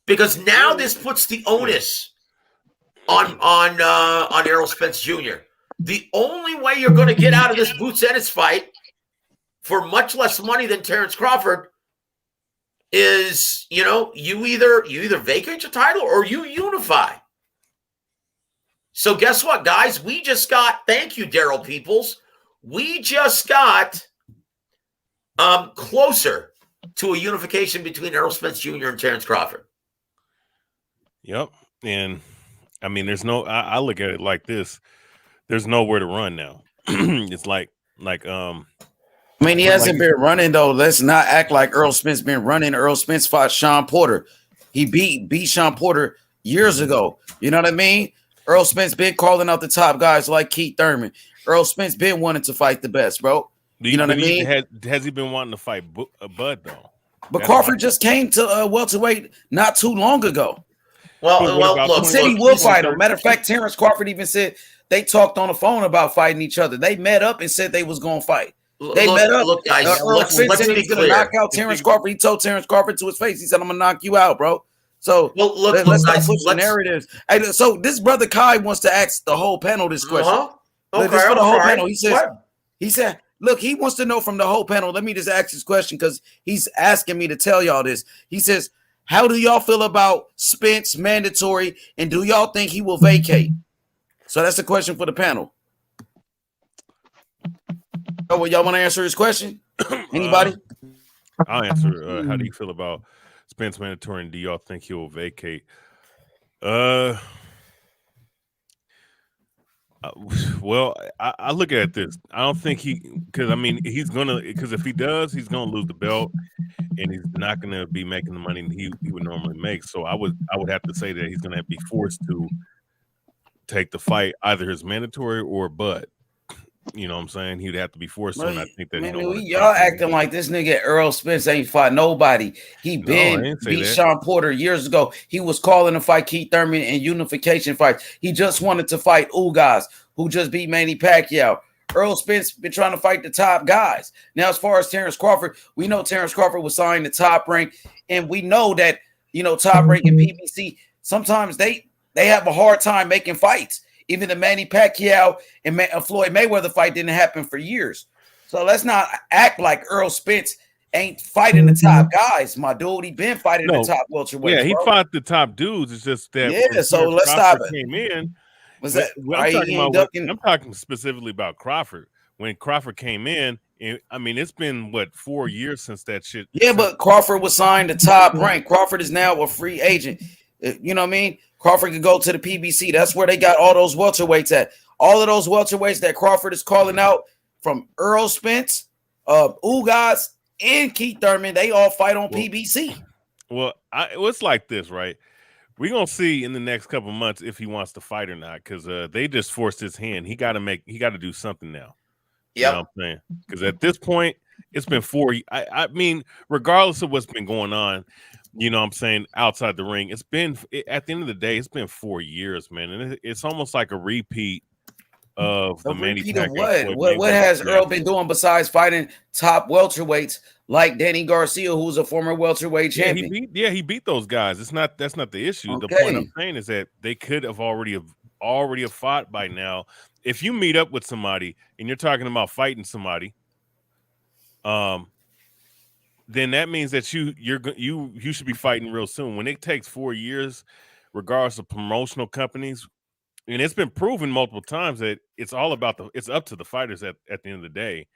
S18: Because now this puts the onus on Errol Spence Jr. The only way you're going to get out of this Boots Ennis fight for much less money than Terrence Crawford is, you either vacate your title or you unify. So guess what, guys? Thank you, Daryl Peoples. We just got closer to a unification between Errol Spence Jr. and Terrence Crawford.
S17: Yep. And I mean, I look at it like this. There's nowhere to run now. It's like
S2: he hasn't been running though. Let's not act like Earl Spence been running. Earl Spence fought Sean Porter. He beat Sean Porter years ago. You know what I mean? Earl Spence been calling out the top guys like Keith Thurman. Earl Spence been wanting to fight the best, bro. You know what I mean?
S17: Has he been wanting to fight Bud though?
S2: But Crawford just came to welterweight not too long ago.
S18: Well, look,
S2: he said he will fight him. Matter of fact, Terrence Crawford even said they talked on the phone about fighting each other. They met up and said they was going to fight. Met up.
S18: Look, guys,
S2: Earl Spence said he's going to knock out Terrence Crawford. He told Terrence Crawford to his face. He said, "I'm going to knock you out, bro." So let's not push the narratives. Hey, so this brother Kai wants to ask the whole panel this question.
S18: Okay,
S2: this for the whole panel. He said, look, he wants to know from the whole panel. Let me just ask this question because he's asking me to tell y'all this. He says, how do y'all feel about Spence mandatory, and do y'all think he will vacate? So that's the question for the panel. Oh, y'all want to answer his question? Anybody?
S17: I'll answer. How do you feel about Spence mandatory, and do y'all think he will vacate? Well, I look at this. I don't think because if he does, he's gonna lose the belt, and he's not gonna be making the money he would normally make. So I would have to say that he's gonna be forced to take the fight, either his mandatory or Bud. You know what I'm saying? He'd have to be forced to, and I think that
S2: y'all acting like this nigga Earl Spence ain't fought nobody. He beat Sean Porter years ago. He was calling to fight Keith Thurman in unification fights. He just wanted to fight Ugas, who just beat Manny Pacquiao. Earl Spence been trying to fight the top guys. Now, as far as Terrence Crawford, we know Terrence Crawford was signed to Top Rank, and we know that Top Rank and PBC sometimes they have a hard time making fights. Even the Manny Pacquiao and Floyd Mayweather fight didn't happen for years. So let's not act like Earl Spence ain't fighting the top guys. My dude, he been fighting the top welterweights.
S17: Yeah, he fought the top dudes. It's just that
S2: so let's stop it.
S17: Came in.
S2: I'm
S17: talking specifically about Crawford. When Crawford came in, it's been 4 years since that shit.
S2: Yeah, but Crawford was signed to Top Rank. Crawford is now a free agent. You know what I mean? Crawford could go to the PBC. That's where they got all those welterweights at. All of those welterweights that Crawford is calling out, from Earl Spence, Ugas, and Keith Thurman, they all fight on PBC.
S17: Well, it's like this, right? We're going to see in the next couple of months if he wants to fight or not, because they just forced his hand. He got to do something now.
S18: Yeah.
S17: You know what I'm saying? Because at this point, it's been 4. I mean, regardless of what's been going on, you know what I'm saying, outside the ring, at the end of the day, it's been 4 years, man. And it's almost like a repeat of the Manny
S2: Repeat of
S17: Pacquiao.
S2: what has Earl been doing besides fighting top welterweights like Danny Garcia, who's a former welterweight champion?
S17: He beat those guys. That's not the issue.
S2: Okay.
S17: The point I'm saying is that they could have already have fought by now. If you meet up with somebody and you're talking about fighting somebody, then that means that you should be fighting real soon. When it takes 4 years, regardless of promotional companies, and it's been proven multiple times that it's all about it's up to the fighters at the end of the day.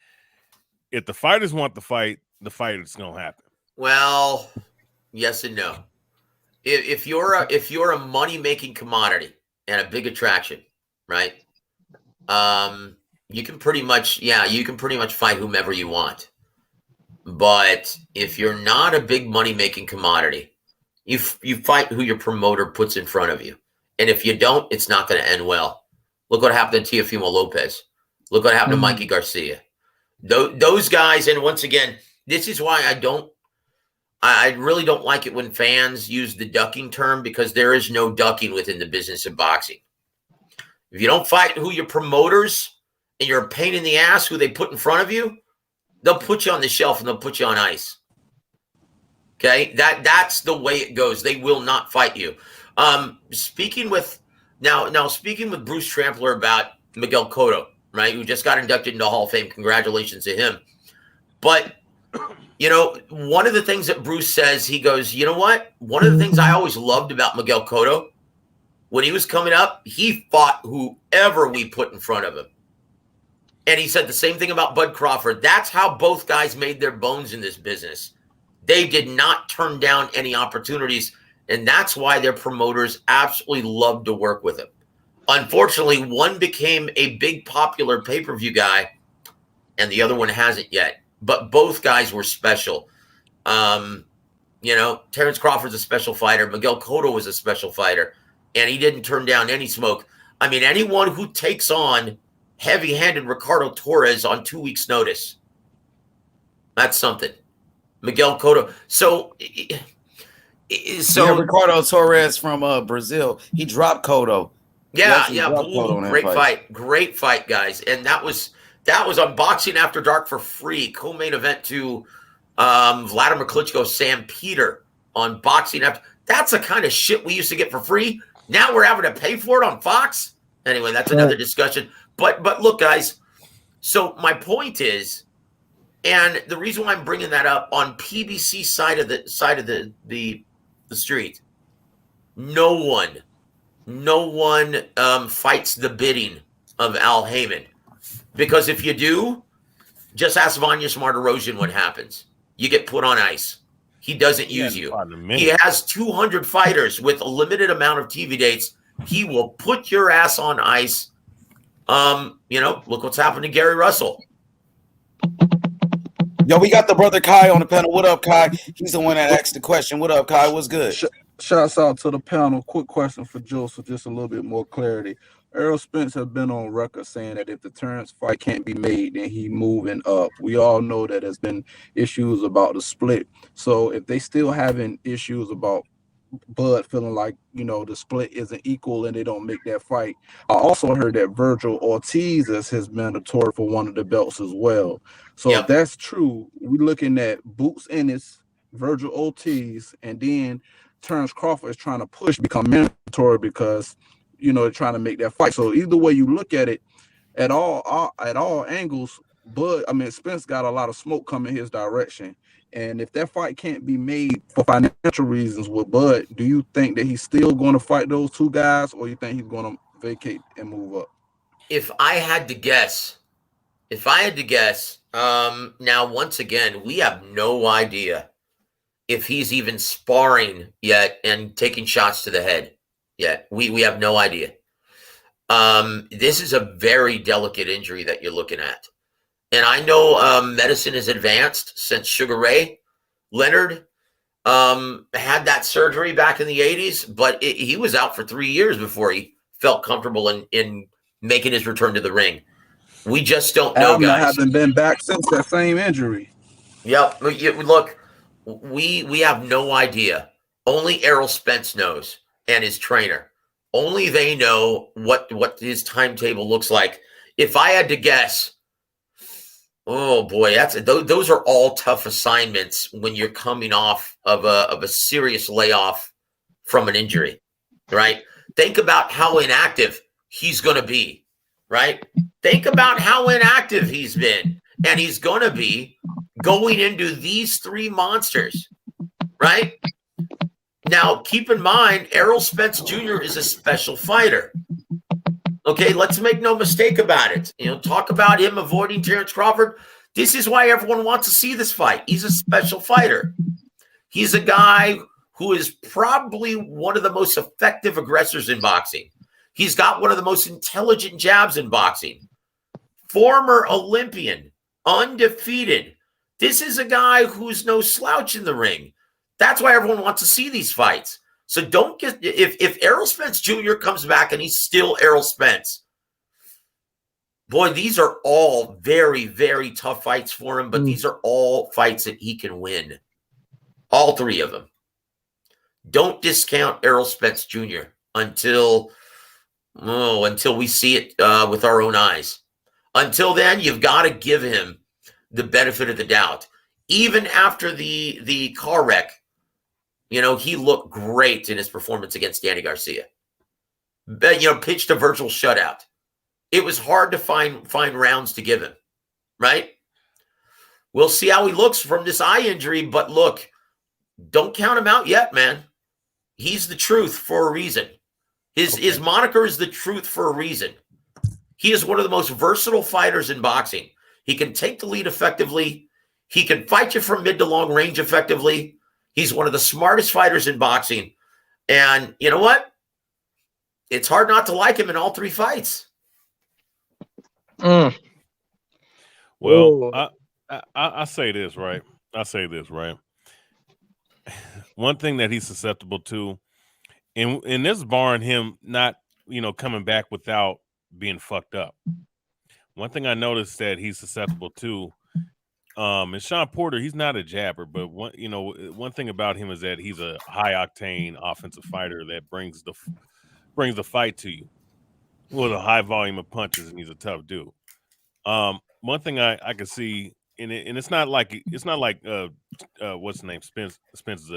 S17: If the fighters want the fight, the fight is gonna happen.
S18: Well, yes and no. If you're a money making commodity and a big attraction, right? You can pretty much fight whomever you want. But if you're not a big money making commodity, you fight who your promoter puts in front of you. And if you don't, it's not going to end well. Look what happened to Teofimo Lopez. Look what happened to Mikey Garcia. Those guys, and once again, this is why I really don't like it when fans use the ducking term, because there is no ducking within the business of boxing. If you don't fight who your promoters and you're a pain in the ass who they put in front of you, they'll put you on the shelf and they'll put you on ice. Okay? That's the way it goes. They will not fight you. Speaking with Bruce Trampler about Miguel Cotto, right, who just got inducted into Hall of Fame. Congratulations to him. But, you know, one of the things that Bruce says, he goes, you know what? One of the things I always loved about Miguel Cotto, when he was coming up, he fought whoever we put in front of him. And he said the same thing about Bud Crawford. That's how both guys made their bones in this business. They did not turn down any opportunities, and that's why their promoters absolutely loved to work with him. Unfortunately, one became a big popular pay-per-view guy, and the other one hasn't yet. But both guys were special. You know, Terrence Crawford's a special fighter. Miguel Cotto was a special fighter, and he didn't turn down any smoke. I mean, anyone who takes on heavy-handed Ricardo Torres on 2 weeks' notice, that's something. Miguel Cotto. So
S2: Ricardo Torres from Brazil, he dropped Cotto.
S18: Yeah. Ooh, great fight, guys. And that was on Boxing After Dark for free, co-main event to Vladimir Klitschko, Sam Peter on Boxing After. That's the kind of shit we used to get for free. Now we're having to pay for it on Fox. Anyway, that's another discussion. But look, guys. So my point is, and the reason why I'm bringing that up, on PBC side of the street, no one fights the bidding of Al Heyman, because if you do, just ask Vanya Martirosyan what happens. You get put on ice. He doesn't use you. He has 200 fighters with a limited amount of TV dates. He will put your ass on ice. You know, look what's happened to Gary Russell.
S2: Yo, we got the brother Kai on the panel. What up, Kai? He's the one that asked the question. What up, Kai? What's good?
S20: Shouts out to the panel. Quick question for Jules for just a little bit more clarity. Errol Spence has been on record saying that if the Terrence fight can't be made, then he moving up. We all know that there's been issues about the split. So if they still having issues about Bud feeling like, you know, the split isn't equal and they don't make that fight, I also heard that Virgil Ortiz is his mandatory for one of the belts as well. So if that's true, we're looking at Boots Ennis, Virgil Ortiz, and then Terrence Crawford is trying to push become mandatory because, you know, they're trying to make that fight. So either way you look at it, at all angles, Spence got a lot of smoke coming his direction. And if that fight can't be made for financial reasons with Bud, do you think that he's still going to fight those two guys, or you think he's going to vacate and move up?
S18: If I had to guess, now once again, we have no idea if he's even sparring yet and taking shots to the head yet. We have no idea. This is a very delicate injury that you're looking at. And I know medicine has advanced since Sugar Ray Leonard had that surgery back in the 80s, but he was out for 3 years before he felt comfortable in making his return to the ring. We just don't know, guys.
S20: I haven't been back since that same injury.
S18: Yep. Look, we have no idea. Only Errol Spence knows, and his trainer. Only they know what his timetable looks like. If I had to guess, oh boy, those are all tough assignments when you're coming off of a serious layoff from an injury, right? Think about how inactive he's going to be, right? Think about how inactive he's been, and he's going to be going into these three monsters, right? Now, keep in mind, Errol Spence Jr. is a special fighter. Okay, let's make no mistake about it. Talk about him avoiding Terrence Crawford. This is why everyone wants to see this fight. He's a special fighter. He's a guy who is probably one of the most effective aggressors in boxing. He's got one of the most intelligent jabs in boxing. Former Olympian, undefeated. This is a guy who's no slouch in the ring. That's why everyone wants to see these fights. So don't get, if Errol Spence Jr. comes back and he's still Errol Spence, boy, these are all very, very tough fights for him, but these are all fights that he can win. All three of them. Don't discount Errol Spence Jr. until we see it with our own eyes. Until then, you've got to give him the benefit of the doubt. Even after the car wreck, he looked great in his performance against Danny Garcia. Pitched a virtual shutout. It was hard to find rounds to give him, right? We'll see how he looks from this eye injury, but look, don't count him out yet, man. He's the truth for a reason. His moniker is the truth for a reason. He is one of the most versatile fighters in boxing. He can take the lead effectively. He can fight you from mid to long range effectively. He's one of the smartest fighters in boxing. And you know what? It's hard not to like him in all three fights.
S17: Well, I say this, right? One thing that he's susceptible to, and this barring him not, coming back without being fucked up. One thing I noticed that he's susceptible to, and Sean Porter, he's not a jabber, but one thing about him is that he's a high octane offensive fighter that brings the fight to you with a high volume of punches, and he's a tough dude. One thing I can see, and it's not like what's the name, Spence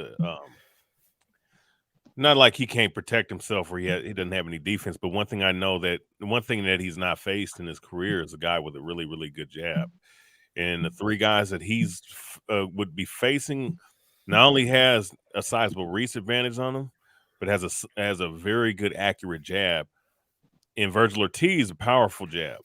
S17: not like he can't protect himself or he doesn't have any defense. But one thing that he's not faced in his career is a guy with a really, really good jab. And the three guys that he's would be facing not only has a sizable reach advantage on him, but has a very good accurate jab. And Virgil Ortiz, a powerful jab.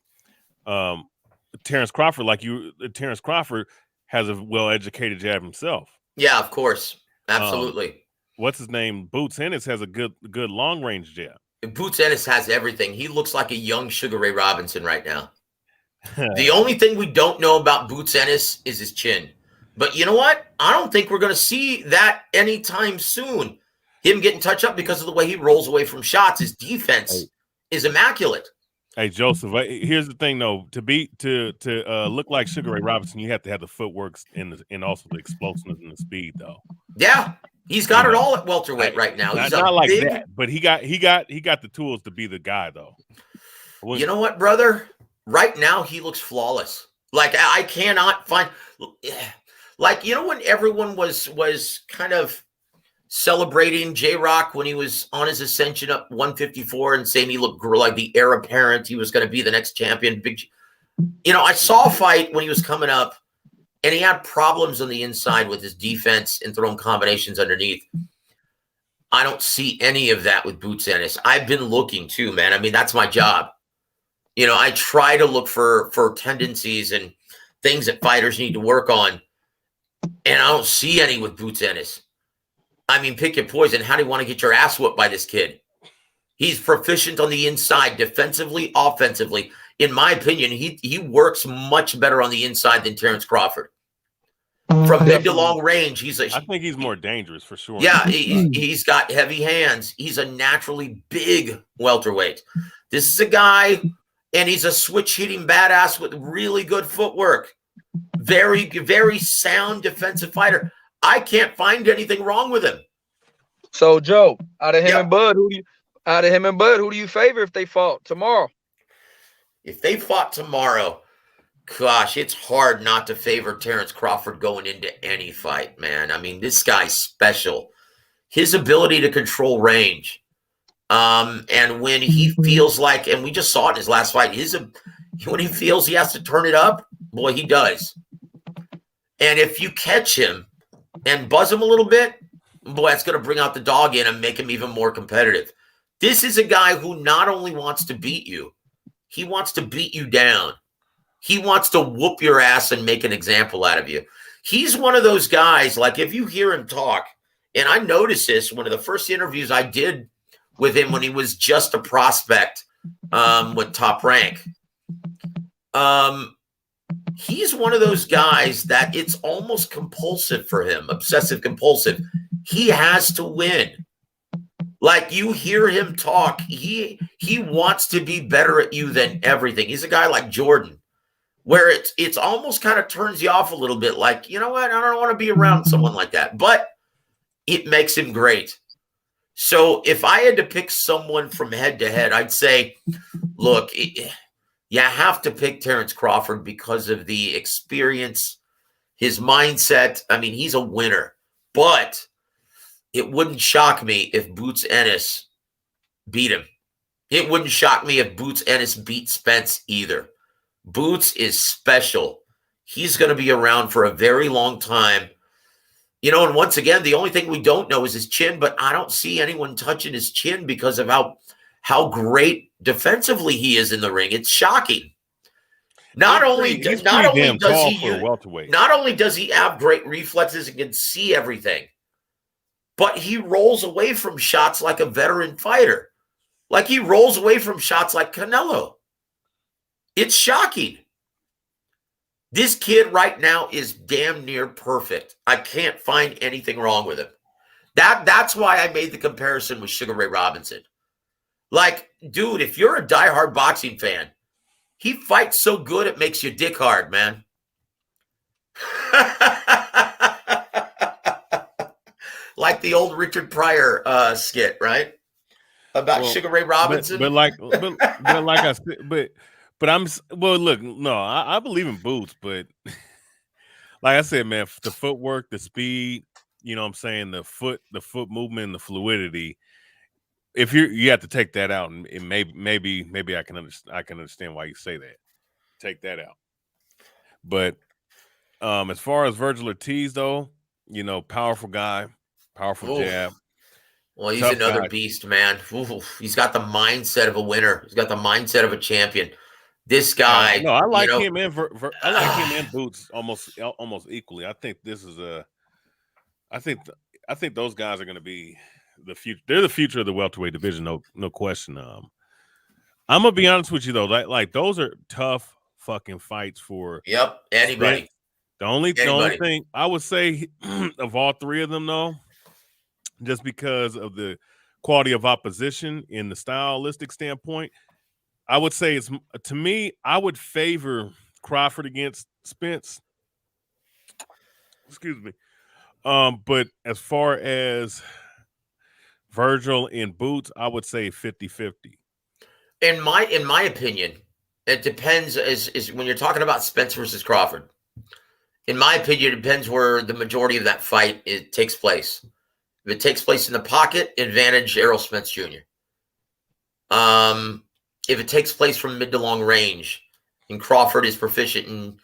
S17: Terrence Crawford has a well-educated jab himself.
S18: Yeah, of course. Absolutely.
S17: What's his name? Boots Ennis has a good long-range jab.
S18: Boots Ennis has everything. He looks like a young Sugar Ray Robinson right now. The only thing we don't know about Boots Ennis is his chin. But you know what? I don't think we're going to see that anytime soon. Him getting touched up because of the way he rolls away from shots. His defense is immaculate.
S17: Hey, Joseph, here's the thing, though. To look like Sugar Ray Robinson, you have to have the footwork and also the explosiveness and the speed, though.
S18: Yeah, he's got it all at welterweight right now. He's
S17: not like that, but he got the tools to be the guy, though.
S18: You know what, brother? Right now, he looks flawless. Like, I cannot find, like, when everyone was kind of celebrating J-Rock when he was on his ascension up 154 and saying he looked like the heir apparent. He was going to be the next champion. I saw a fight when he was coming up and he had problems on the inside with his defense and throwing combinations underneath. I don't see any of that with Boots Ennis. I've been looking too, man. I mean, that's my job. I try to look for tendencies and things that fighters need to work on. And I don't see any with Boots Ennis. I mean, pick your poison. How do you want to get your ass whooped by this kid? He's proficient on the inside, defensively, offensively. In my opinion, he works much better on the inside than Terrence Crawford. From mid to long range, I
S17: think he's more dangerous for sure.
S18: Yeah, he's got heavy hands. He's a naturally big welterweight. This is a guy, and he's a switch hitting badass with really good footwork. Very, very sound defensive fighter. I can't find anything wrong with him.
S15: So Joe, out of him and Bud, who do you favor if they fought tomorrow?
S18: If they fought tomorrow, gosh, it's hard not to favor Terrence Crawford going into any fight, man. I mean, this guy's special. His ability to control range. And when he feels like, and we just saw it in his last fight, when he feels he has to turn it up, boy, he does. And if you catch him and buzz him a little bit, boy, that's going to bring out the dog in and make him even more competitive. This is a guy who not only wants to beat you, he wants to beat you down. He wants to whoop your ass and make an example out of you. He's one of those guys, like if you hear him talk, and I noticed this, one of the first interviews I did with him when he was just a prospect with Top Rank. He's one of those guys that it's almost compulsive for him, obsessive compulsive. He has to win. Like you hear him talk, he wants to be better at you than everything. He's a guy like Jordan, where it's almost kind of turns you off a little bit. Like, you know what? I don't want to be around someone like that, but it makes him great. So if I had to pick someone from head to head, I'd say, look, you have to pick Terrence Crawford because of the experience, his mindset. I mean, he's a winner, but it wouldn't shock me if Boots Ennis beat him. It wouldn't shock me if Boots Ennis beat Spence either. Boots is special. He's going to be around for a very long time. You know, and once again, the only thing we don't know is his chin, but I don't see anyone touching his chin because of how great defensively he is in the ring. It's shocking. Not only does he have great reflexes and can see everything, but he rolls away from shots like a veteran fighter. Like he rolls away from shots like Canelo. It's shocking. This kid right now is damn near perfect. I can't find anything wrong with him. That's why I made the comparison with Sugar Ray Robinson. Like, dude, if you're a diehard boxing fan, he fights so good it makes your dick hard, man. Like the old Richard Pryor skit, right? About Sugar Ray Robinson.
S17: But like I said, but look, no, I believe in Boots, but like I said, man, the footwork, the speed, you know what I'm saying, the foot movement, the fluidity. If you have to take that out, and maybe I can understand why you say that. Take that out. But as far as Virgil Ortiz, though, you know, powerful guy, powerful jab.
S18: Well, he's another beast, man. Ooh, he's got the mindset of a winner. He's got the mindset of a champion. This guy.
S17: No, I like him and I like him and Boots almost equally. I think this is I think those guys are going to be the future. They're the future of the welterweight division, no question. I'm gonna be honest with you though, like those are tough fucking fights for
S18: anybody.
S17: Spence. The only thing I would say of all three of them though, just because of the quality of opposition in the stylistic standpoint, I would say to me, I would favor Crawford against Spence. Excuse me. But as far as Virgil and Boots, I would say 50-50.
S18: In my opinion, it depends is when you're talking about Spence versus Crawford. In my opinion, it depends where the majority of that fight takes place. If it takes place in the pocket, advantage Errol Spence Jr. If it takes place from mid to long range, and Crawford is proficient in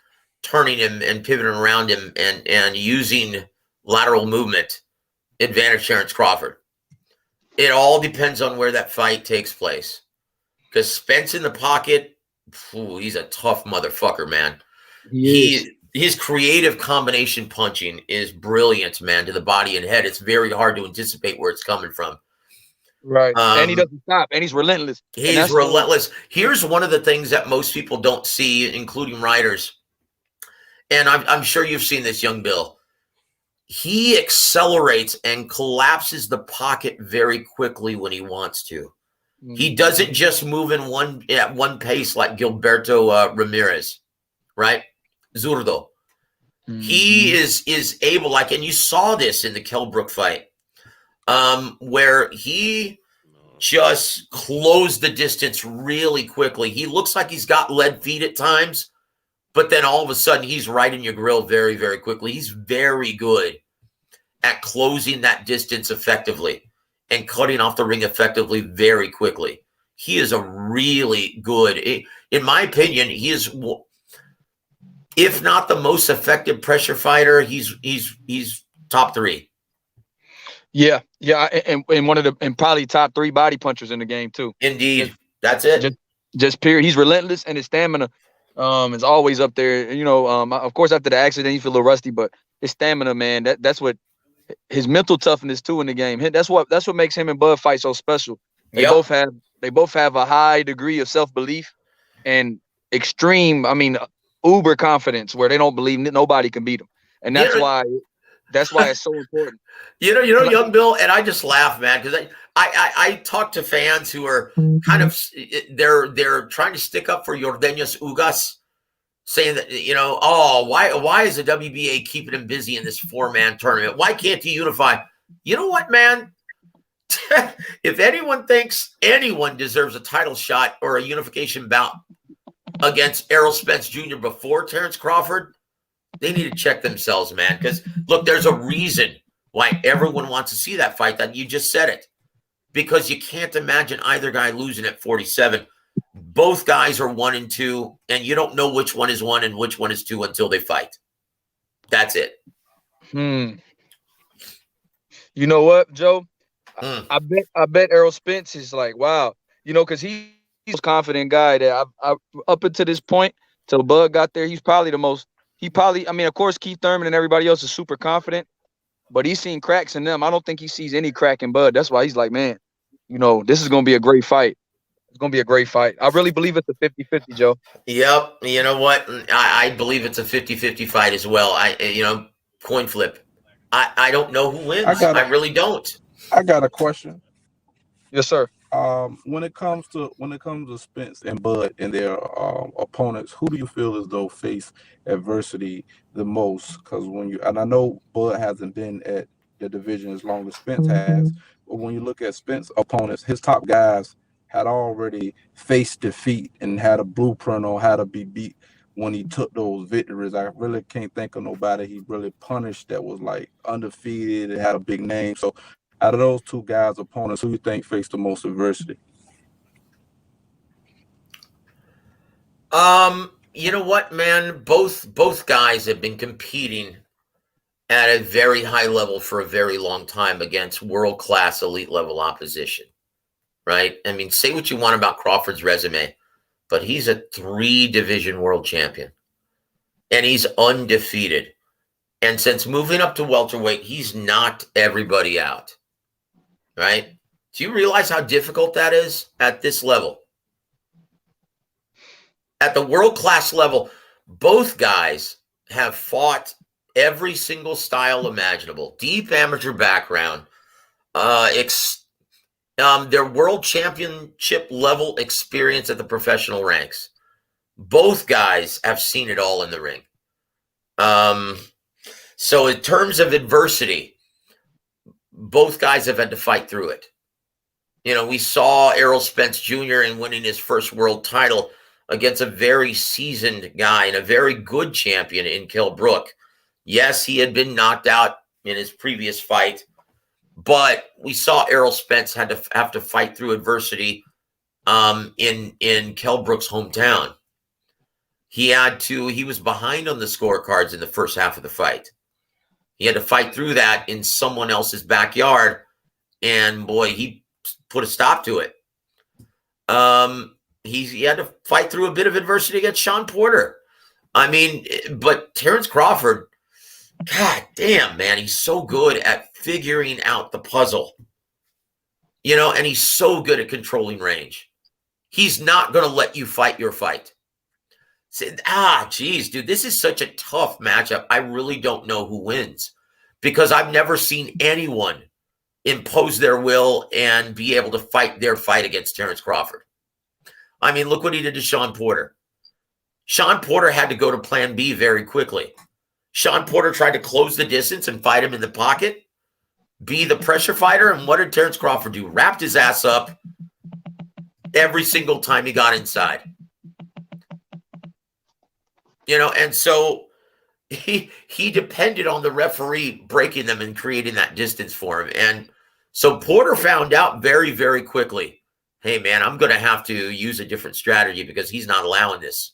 S18: turning him and pivoting around him and using lateral movement, advantage Terrence Crawford. It all depends on where that fight takes place. Because Spence in the pocket, he's a tough motherfucker, man. His creative combination punching is brilliant, man, to the body and head. It's very hard to anticipate where it's coming from.
S15: Right. And he doesn't stop. And he's relentless.
S18: He's relentless. Here's one of the things that most people don't see, including writers. And I'm sure you've seen this, young Bill. He accelerates and collapses the pocket very quickly when he wants to. He doesn't just move at one pace like Gilberto Ramirez, right? Zurdo. He is able, like, and you saw this in the Kell Brook fight, where he just closed the distance really quickly. He looks like he's got lead feet at times, but then all of a sudden he's right in your grill very, very quickly. He's very good at closing that distance effectively and cutting off the ring effectively very quickly. He is a really good, in my opinion, he is, if not the most effective pressure fighter, he's top 3.
S15: Yeah, and one of the and probably top 3 body punchers in the game too.
S18: Indeed, that's it.
S15: Just period. He's relentless, and his stamina is always up there. You know, of course after the accident you feel a little rusty, but his stamina, man, that's what his mental toughness too in the game. That's what makes him and Bud fight so special. They both have a high degree of self-belief and extreme, uber confidence where they don't believe nobody can beat them, and that's why it's so important.
S18: You know, young Bill, and I just laugh, man, because I talk to fans who are kind of they're trying to stick up for Yordeñas Ugas, saying that, you know, why is the WBA keeping him busy in this 4-man tournament? Why can't he unify? You know what, man? If anyone thinks anyone deserves a title shot or a unification bout against Errol Spence Jr. before Terrence Crawford, they need to check themselves, man. Because, look, there's a reason why everyone wants to see that fight. That you just said it. Because you can't imagine either guy losing at 47. Both guys are 1 and 2, and you don't know which one is 1 and which one is 2 until they fight. That's it.
S15: You know what, Joe? I bet Errol Spence is like, wow. You know, because he's a confident guy that I up until this point, till Bud got there, he's probably the most. Of course, Keith Thurman and everybody else is super confident, but he's seen cracks in them. I don't think he sees any crack in Bud. That's why he's like, man, you know, this is going to be a great fight. It's going to be a great fight. I really believe it's a 50-50, Joe.
S18: Yep. You know what? I believe it's a 50-50 fight as well. Coin flip. I don't know who wins. I really don't.
S20: I got a question.
S15: Yes, sir.
S20: When it comes to Spence and Bud and their opponents, who do you feel as though face adversity the most? Because and I know Bud hasn't been at the division as long as Spence has, but when you look at Spence opponents, his top guys had already faced defeat and had a blueprint on how to be beat when he took those victories. I really can't think of nobody he really punished that was like undefeated and had a big name. So out of those 2 guys' opponents, who you think faced the most adversity?
S18: You know what, man? Both guys have been competing at a very high level for a very long time against world-class elite level opposition, right? I mean, say what you want about Crawford's resume, but he's a 3-division world champion, and he's undefeated. And since moving up to welterweight, he's knocked everybody out. Right? Do you realize how difficult that is at this level? At the world-class level, both guys have fought every single style imaginable. Deep amateur background. Their world championship level experience at the professional ranks. Both guys have seen it all in the ring. So in terms of adversity, both guys have had to fight through it. You know, we saw Errol Spence Jr. in winning his first world title against a very seasoned guy and a very good champion in Kell Brook. Yes, he had been knocked out in his previous fight, but we saw Errol Spence have to fight through adversity in Kell Brook's hometown. He was behind on the scorecards in the first half of the fight. He had to fight through that in someone else's backyard, and boy, he put a stop to it. He had to fight through a bit of adversity against Sean Porter. I mean, but Terrence Crawford, God damn, man, he's so good at figuring out the puzzle. You know, and he's so good at controlling range. He's not going to let you fight your fight. Geez, dude, this is such a tough matchup. I really don't know who wins because I've never seen anyone impose their will and be able to fight their fight against Terrence Crawford. I mean, look what he did to Sean Porter. Sean Porter had to go to plan B very quickly. Sean Porter tried to close the distance and fight him in the pocket, be the pressure fighter. And what did Terrence Crawford do? Wrapped his ass up every single time he got inside. And so he depended on the referee breaking them and creating that distance for him. And so Porter found out very, very quickly, hey, man, I'm going to have to use a different strategy because he's not allowing this.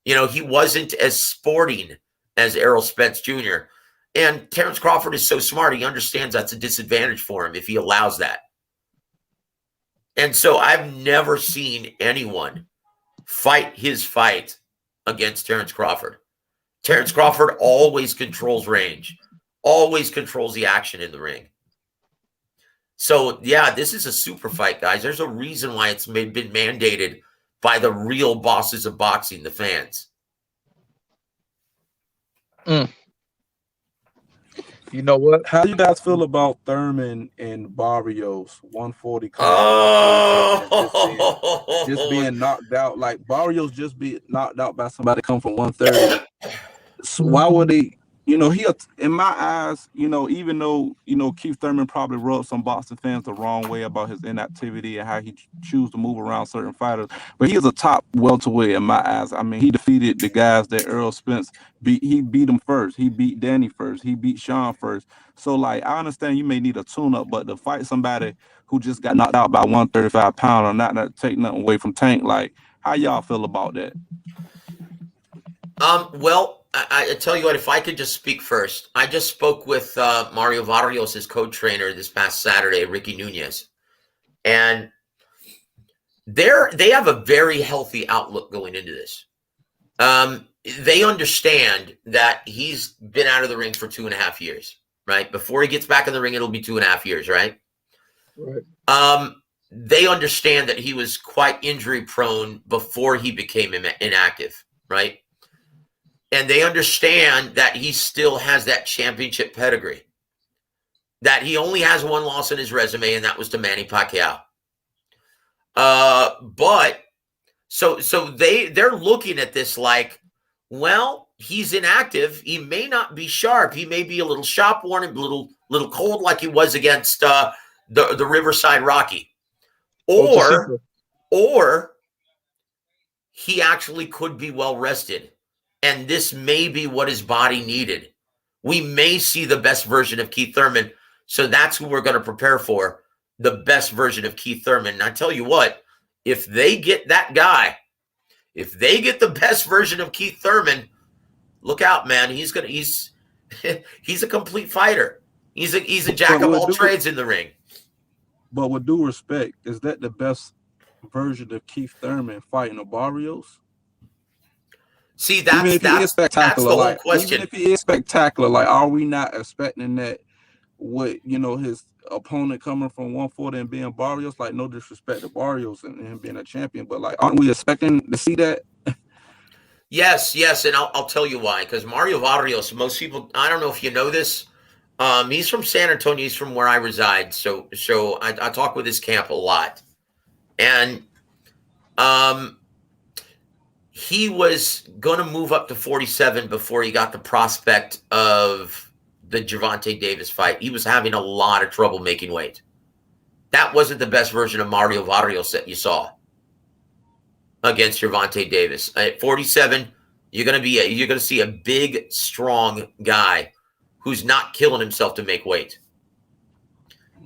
S18: He wasn't as sporting as Errol Spence Jr. And Terrence Crawford is so smart, he understands that's a disadvantage for him if he allows that. And so I've never seen anyone fight his fight against Terrence Crawford. Terrence Crawford always controls range, always controls the action in the ring. So, yeah, this is a super fight, guys. There's a reason why it's been mandated by the real bosses of boxing, the fans.
S20: You know what? How you guys feel about Thurman and Barrios 140 just being knocked out? Like Barrios just be knocked out by somebody come from 130. So why would he? He, in my eyes, even though, Keith Thurman probably rubbed some boxing fans the wrong way about his inactivity and how he choose to move around certain fighters, but he is a top welterweight in my eyes. I mean, he defeated the guys that Errol Spence beat. He beat him first. He beat Danny first. He beat Sean first. So, like, I understand you may need a tune-up, but to fight somebody who just got knocked out by 135 pounder, not take nothing away from Tank, like, how y'all feel about that?
S18: Well, I tell you what, if I could just speak first. I just spoke with Mario Varrios' co-trainer this past Saturday, Ricky Nunez. And they have a very healthy outlook going into this. They understand that he's been out of the ring for 2.5 years, right? Before he gets back in the ring, it'll be 2.5 years, right?
S15: Right.
S18: They understand that he was quite injury prone before he became inactive, right? And they understand that he still has that championship pedigree, that he only has one loss on his resume, and that was to Manny Pacquiao. But so they're looking at this like, well, he's inactive. He may not be sharp. He may be a little shop worn, a little cold, like he was against the Riverside Rocky, or he actually could be well rested. And this may be what his body needed. We may see the best version of Keith Thurman. So that's who we're going to prepare for, the best version of Keith Thurman. And I tell you what, if they get that guy, if they get the best version of Keith Thurman, look out, man. He's a complete fighter. He's a jack of all trades in the ring.
S20: But with due respect, is that the best version of Keith Thurman fighting a Barrios?
S18: See, that's the whole question.
S20: Even if he is spectacular, like, are we not expecting that with, his opponent coming from 140 and being Barrios? Like, no disrespect to Barrios and him being a champion, but, like, aren't we expecting to see that?
S18: Yes, and I'll tell you why. Because Mario Varrios, most people, I don't know if you know this, he's from San Antonio. He's from where I reside. So I talk with his camp a lot. And he was going to move up to 47 before he got the prospect of the Gervonta Davis fight. He was having a lot of trouble making weight. That wasn't the best version of Mario Varrios that you saw against Gervonta Davis. At 47, you're going to see a big, strong guy who's not killing himself to make weight.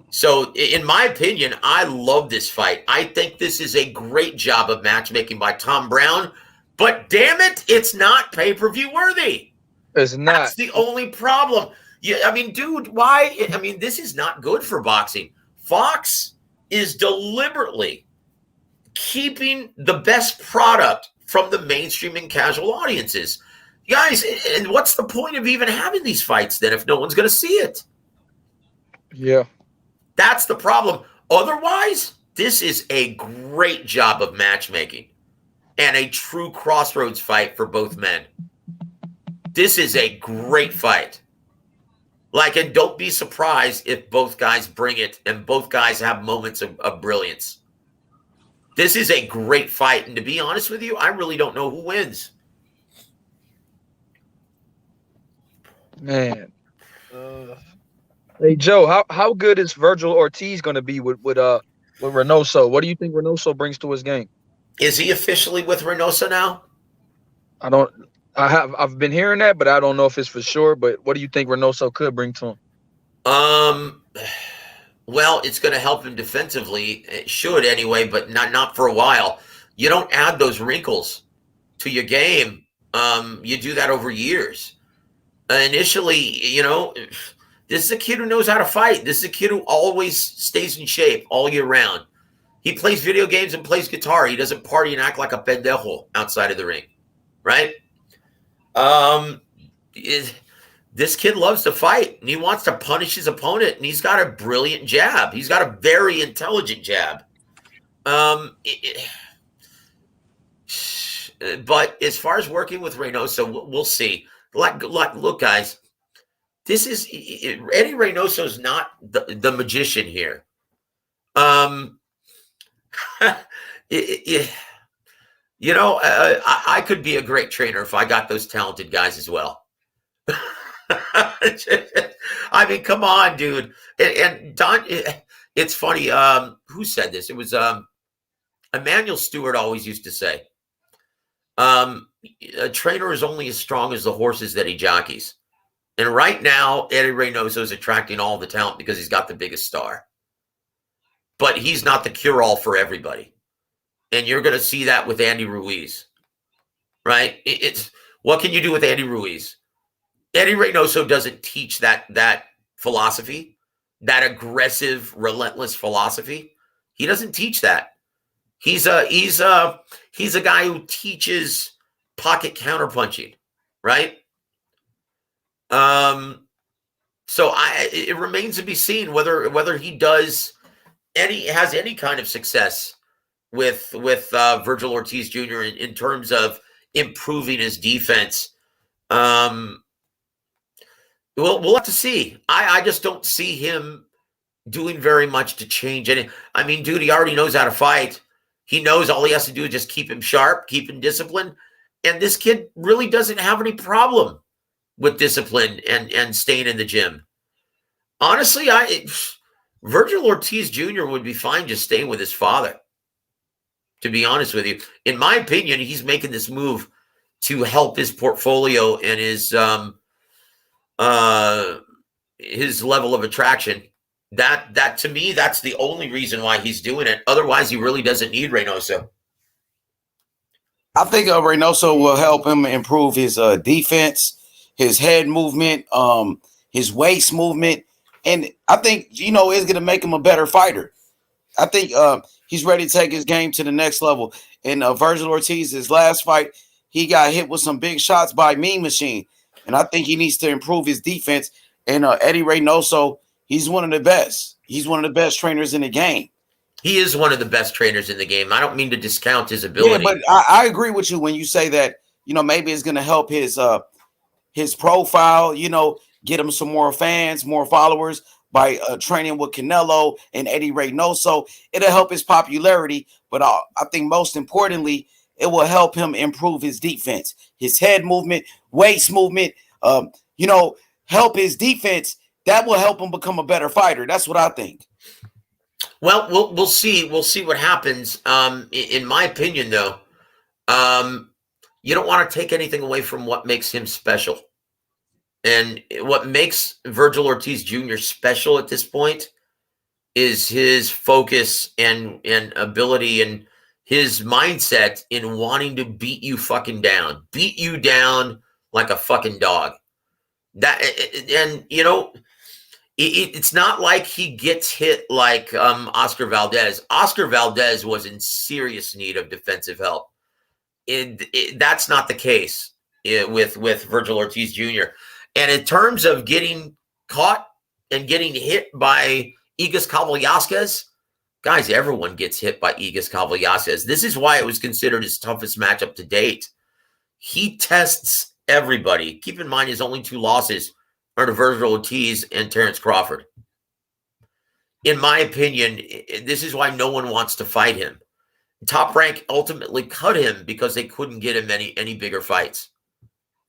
S18: So, in my opinion, I love this fight. I think this is a great job of matchmaking by Tom Brown. But damn it, it's not pay-per-view worthy.
S15: It's not.
S18: That's the only problem. Yeah, I mean, dude, why? I mean, this is not good for boxing. Fox is deliberately keeping the best product from the mainstream and casual audiences. Guys, and what's the point of even having these fights then if no one's going to see it?
S15: Yeah.
S18: That's the problem. Otherwise, this is a great job of matchmaking. And a true crossroads fight for both men. This is a great fight. Like, and don't be surprised if both guys bring it and both guys have moments of brilliance. This is a great fight. And to be honest with you, I really don't know who wins.
S15: Man. Hey Joe, how good is Virgil Ortiz going to be with Reynoso? What do you think Reynoso brings to his game?
S18: Is he officially with Reynoso now?
S15: I've been hearing that, but I don't know if it's for sure. But what do you think Reynoso could bring to him?
S18: Well, it's going to help him defensively. It should anyway, but not for a while. You don't add those wrinkles to your game. You do that over years. Initially, you know, this is a kid who knows how to fight. This is a kid who always stays in shape all year round. He plays video games and plays guitar. He doesn't party and act like a pendejo outside of the ring, right? This kid loves to fight, and he wants to punish his opponent, and he's got a brilliant jab. He's got a very intelligent jab. But as far as working with Reynoso, we'll see. Look, guys, this is Eddie Reynoso's not the magician here. You know, I could be a great trainer if I got those talented guys as well. I mean, come on, dude. And Don, it's funny. Who said this? It was Emmanuel Stewart always used to say, a trainer is only as strong as the horses that he jockeys. And right now, Eddie Reynoso is attracting all the talent because he's got the biggest star. But he's not the cure-all for everybody. And you're going to see that with Andy Ruiz, right? It's what can you do with Andy Ruiz? Eddie Reynoso doesn't teach that philosophy, that aggressive, relentless philosophy. He doesn't teach that. He's a guy who teaches pocket counterpunching, right? So it remains to be seen whether he has any kind of success with Virgil Ortiz Jr. in terms of improving his defense. We'll have to see. I just don't see him doing very much to change any. I mean, dude, he already knows how to fight. He knows all he has to do is just keep him sharp, keep him disciplined. And this kid really doesn't have any problem with discipline and staying in the gym. Honestly, Virgil Ortiz Jr. would be fine just staying with his father, to be honest with you. In my opinion, he's making this move to help his portfolio and his level of attraction. That to me, that's the only reason why he's doing it. Otherwise, he really doesn't need Reynoso.
S2: I think Reynoso will help him improve his defense, his head movement, his waist movement. And I think, you know, it's going to make him a better fighter. I think he's ready to take his game to the next level. And Virgil Ortiz, his last fight, he got hit with some big shots by Mean Machine. And I think he needs to improve his defense. And Eddie Reynoso, he's one of the best. He's one of the best trainers in the game.
S18: He is one of the best trainers in the game. I don't mean to discount his ability.
S2: Yeah, but I agree with you when you say that, you know, maybe it's going to help his profile, you know, get him some more fans, more followers by training with Canelo and Eddie Reynoso. It'll help his popularity. But I think most importantly, it will help him improve his defense, his head movement, waist movement, you know, help his defense. That will help him become a better fighter. That's what I think.
S18: Well, we'll see. We'll see what happens. In my opinion, though, you don't want to take anything away from what makes him special. And what makes Virgil Ortiz Jr. special at this point is his focus and ability and his mindset in wanting to beat you fucking down, beat you down like a fucking dog. And you know, it's not like he gets hit like Oscar Valdez. Oscar Valdez was in serious need of defensive help. That's not the case with Virgil Ortiz Jr. And in terms of getting caught and getting hit by Igas Cavallasquez, guys, everyone gets hit by Igas Cavallasquez. This is why it was considered his toughest matchup to date. He tests everybody. Keep in mind his only two losses are to Virgil Ortiz and Terrence Crawford. In my opinion, this is why no one wants to fight him. Top Rank ultimately cut him because they couldn't get him any bigger fights.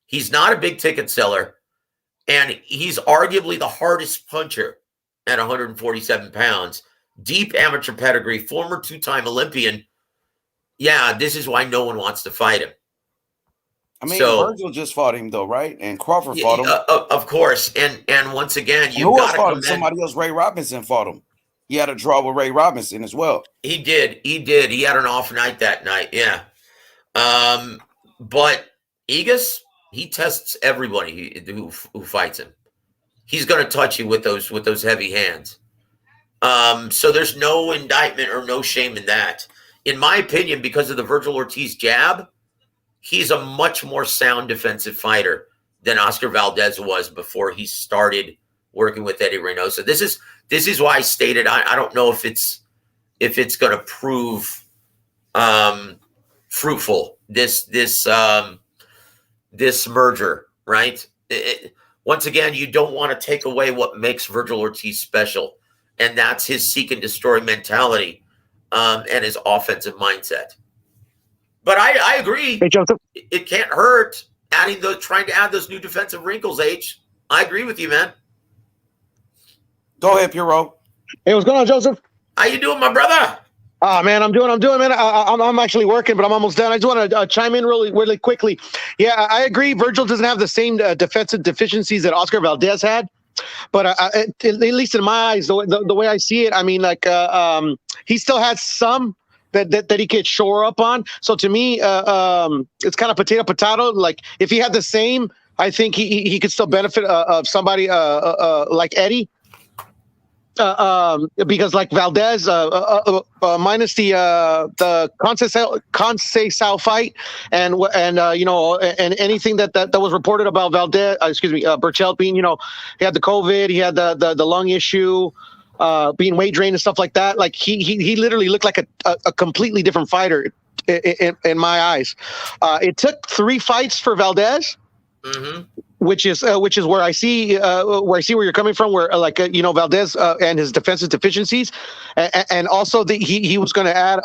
S18: He's not a big ticket seller. And he's arguably the hardest puncher at 147 pounds. Deep amateur pedigree, former 2-time Olympian. Yeah, this is why no one wants to fight him.
S2: I mean, Virgil just fought him though, right? And Crawford fought him.
S18: Of course. And once again,
S2: who else fought him? Somebody else. Ray Robinson fought him. He had a draw with Ray Robinson as well.
S18: He did. He had an off night that night. Yeah. But Egas, he tests everybody who fights him. He's going to touch you with those heavy hands. So there's no indictment or no shame in that. In my opinion, because of the Virgil Ortiz jab, he's a much more sound defensive fighter than Oscar Valdez was before he started working with Eddie Reynoso. This is why I stated I don't know if it's going to prove fruitful, this merger, right? Once again, you don't want to take away what makes Virgil Ortiz special, and that's his seek and destroy mentality and his offensive mindset. But I agree.
S14: Hey, Joseph.
S18: It can't hurt trying to add those new defensive wrinkles, H. I agree with you, man.
S2: Go ahead, Pierrot.
S14: Hey, what's going on, Joseph?
S18: How you doing, my brother?
S14: Man, I'm doing, man. I'm actually working, but I'm almost done. I just want to chime in really quickly. Yeah, I agree. Virgil doesn't have the same defensive deficiencies that Oscar Valdez had, but at least in my eyes, the way I see it, I mean, like he still has some that he could shore up on. So to me, it's kind of potato. Like if he had the same, I think he could still benefit of somebody like Eddie. Because like Valdez, minus the Conceição fight and anything that was reported about Valdez, Burchell being, he had the COVID, he had the lung issue, being weight drained and stuff like that. Like he literally looked like a completely different fighter in my eyes. It took 3 fights for Valdez. Mm-hmm. Which is where I see where you're coming from, where Valdez and his defensive deficiencies, and also he was going to add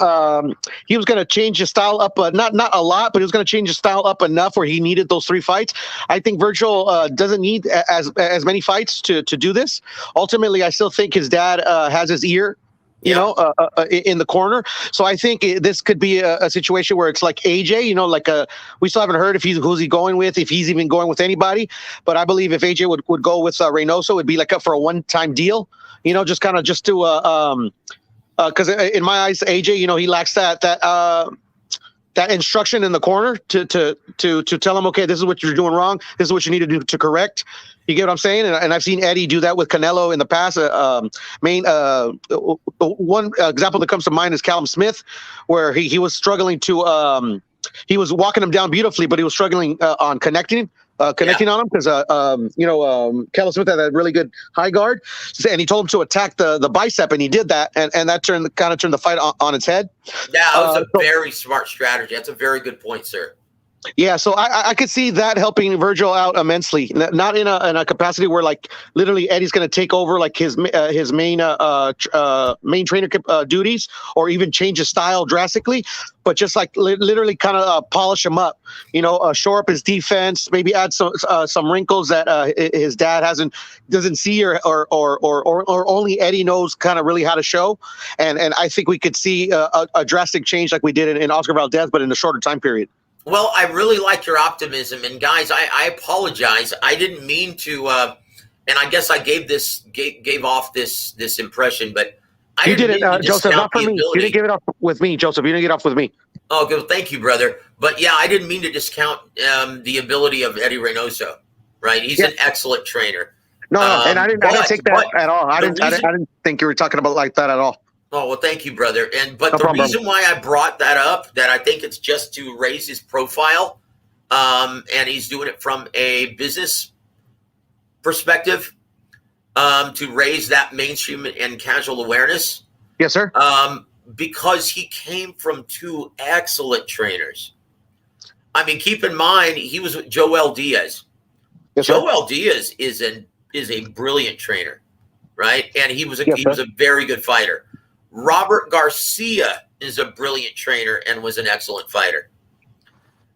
S14: he was going to change his style up, not a lot, but he was going to change his style up enough where he needed those 3 fights. I think Virgil doesn't need as many fights to do this. Ultimately, I still think his dad has his ear. In the corner. So I think this could be a situation where it's like AJ, we still haven't heard who's he going with, if he's even going with anybody. But I believe if AJ would go with Reynoso, it would be like for a one-time deal, just to because in my eyes, AJ, he lacks that instruction in the corner to tell him, okay, this is what you're doing wrong. This is what you need to do to correct. You get what I'm saying? And I've seen Eddie do that with Canelo in the past. One example that comes to mind is Callum Smith, where he was struggling to he was walking him down beautifully, but he was struggling on connecting on him because Callum Smith had a really good high guard, and he told him to attack the bicep, and he did that, and that turned the fight on its head.
S18: Yeah, that was a very smart strategy. That's a very good point, sir.
S14: Yeah, so I could see that helping Virgil out immensely. Not in a capacity where like literally Eddie's going to take over like his main trainer duties, or even change his style drastically, but just like literally kind of polish him up. Shore up his defense, maybe add some wrinkles that his dad doesn't see or only Eddie knows kind of really how to show. And I think we could see a drastic change like we did in Oscar Valdez, but in a shorter time period.
S18: Well, I really like your optimism, and guys, I apologize. I didn't mean to, and I guess I gave off this impression, but I
S14: did it, Joseph. Not for me. You didn't give it off with me, Joseph. You didn't get off with me.
S18: Oh, good. Thank you, brother. But yeah, I didn't mean to discount the ability of Eddie Reynoso. Right, he's an excellent trainer.
S14: No, and I didn't take that at all. I didn't think you were talking about like that at all.
S18: Oh, well, thank you, brother. But the reason why I brought that up, that I think it's just to raise his profile, and he's doing it from a business perspective, to raise that mainstream and casual awareness.
S14: Yes, sir.
S18: Because he came from 2 excellent trainers. I mean, keep in mind, he was with Joel Diaz. Yes, Joel Diaz is a brilliant trainer, right? And he was a very good fighter. Robert Garcia is a brilliant trainer and was an excellent fighter.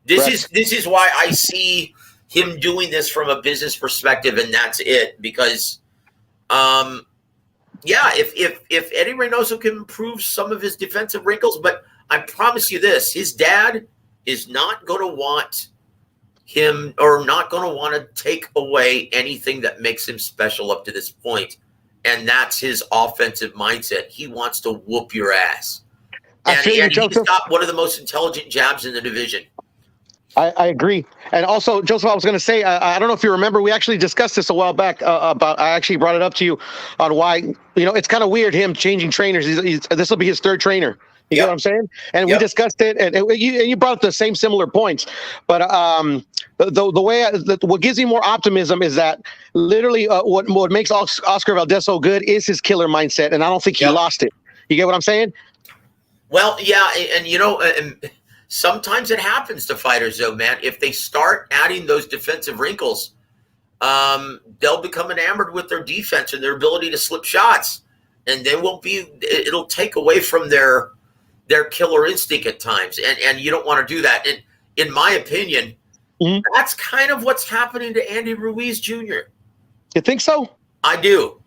S18: This is why I see him doing this from a business perspective, and that's it. Because, if Eddie Reynoso can improve some of his defensive wrinkles, but I promise you this, his dad is not going to want him or not going to want to take away anything that makes him special up to this point. And that's his offensive mindset. He wants to whoop your ass. And he's got one of the most intelligent jabs in the division.
S14: I agree. And also, Joseph, I was going to say, I don't know if you remember, we actually discussed this a while back about, I actually brought it up to you on why, it's kind of weird him changing trainers. This will be his third trainer. You get what I'm saying? And we discussed it, and you brought up the same similar points. But the way what gives me more optimism is that literally what makes Oscar Valdez so good is his killer mindset, and I don't think he lost it. You get what I'm saying?
S18: Well, yeah, and sometimes it happens to fighters, though, man. If they start adding those defensive wrinkles, they'll become enamored with their defense and their ability to slip shots, and it'll take away from their killer instinct at times, and you don't want to do that. And in my opinion, that's kind of what's happening to Andy Ruiz Jr.
S14: You think so?
S18: I do.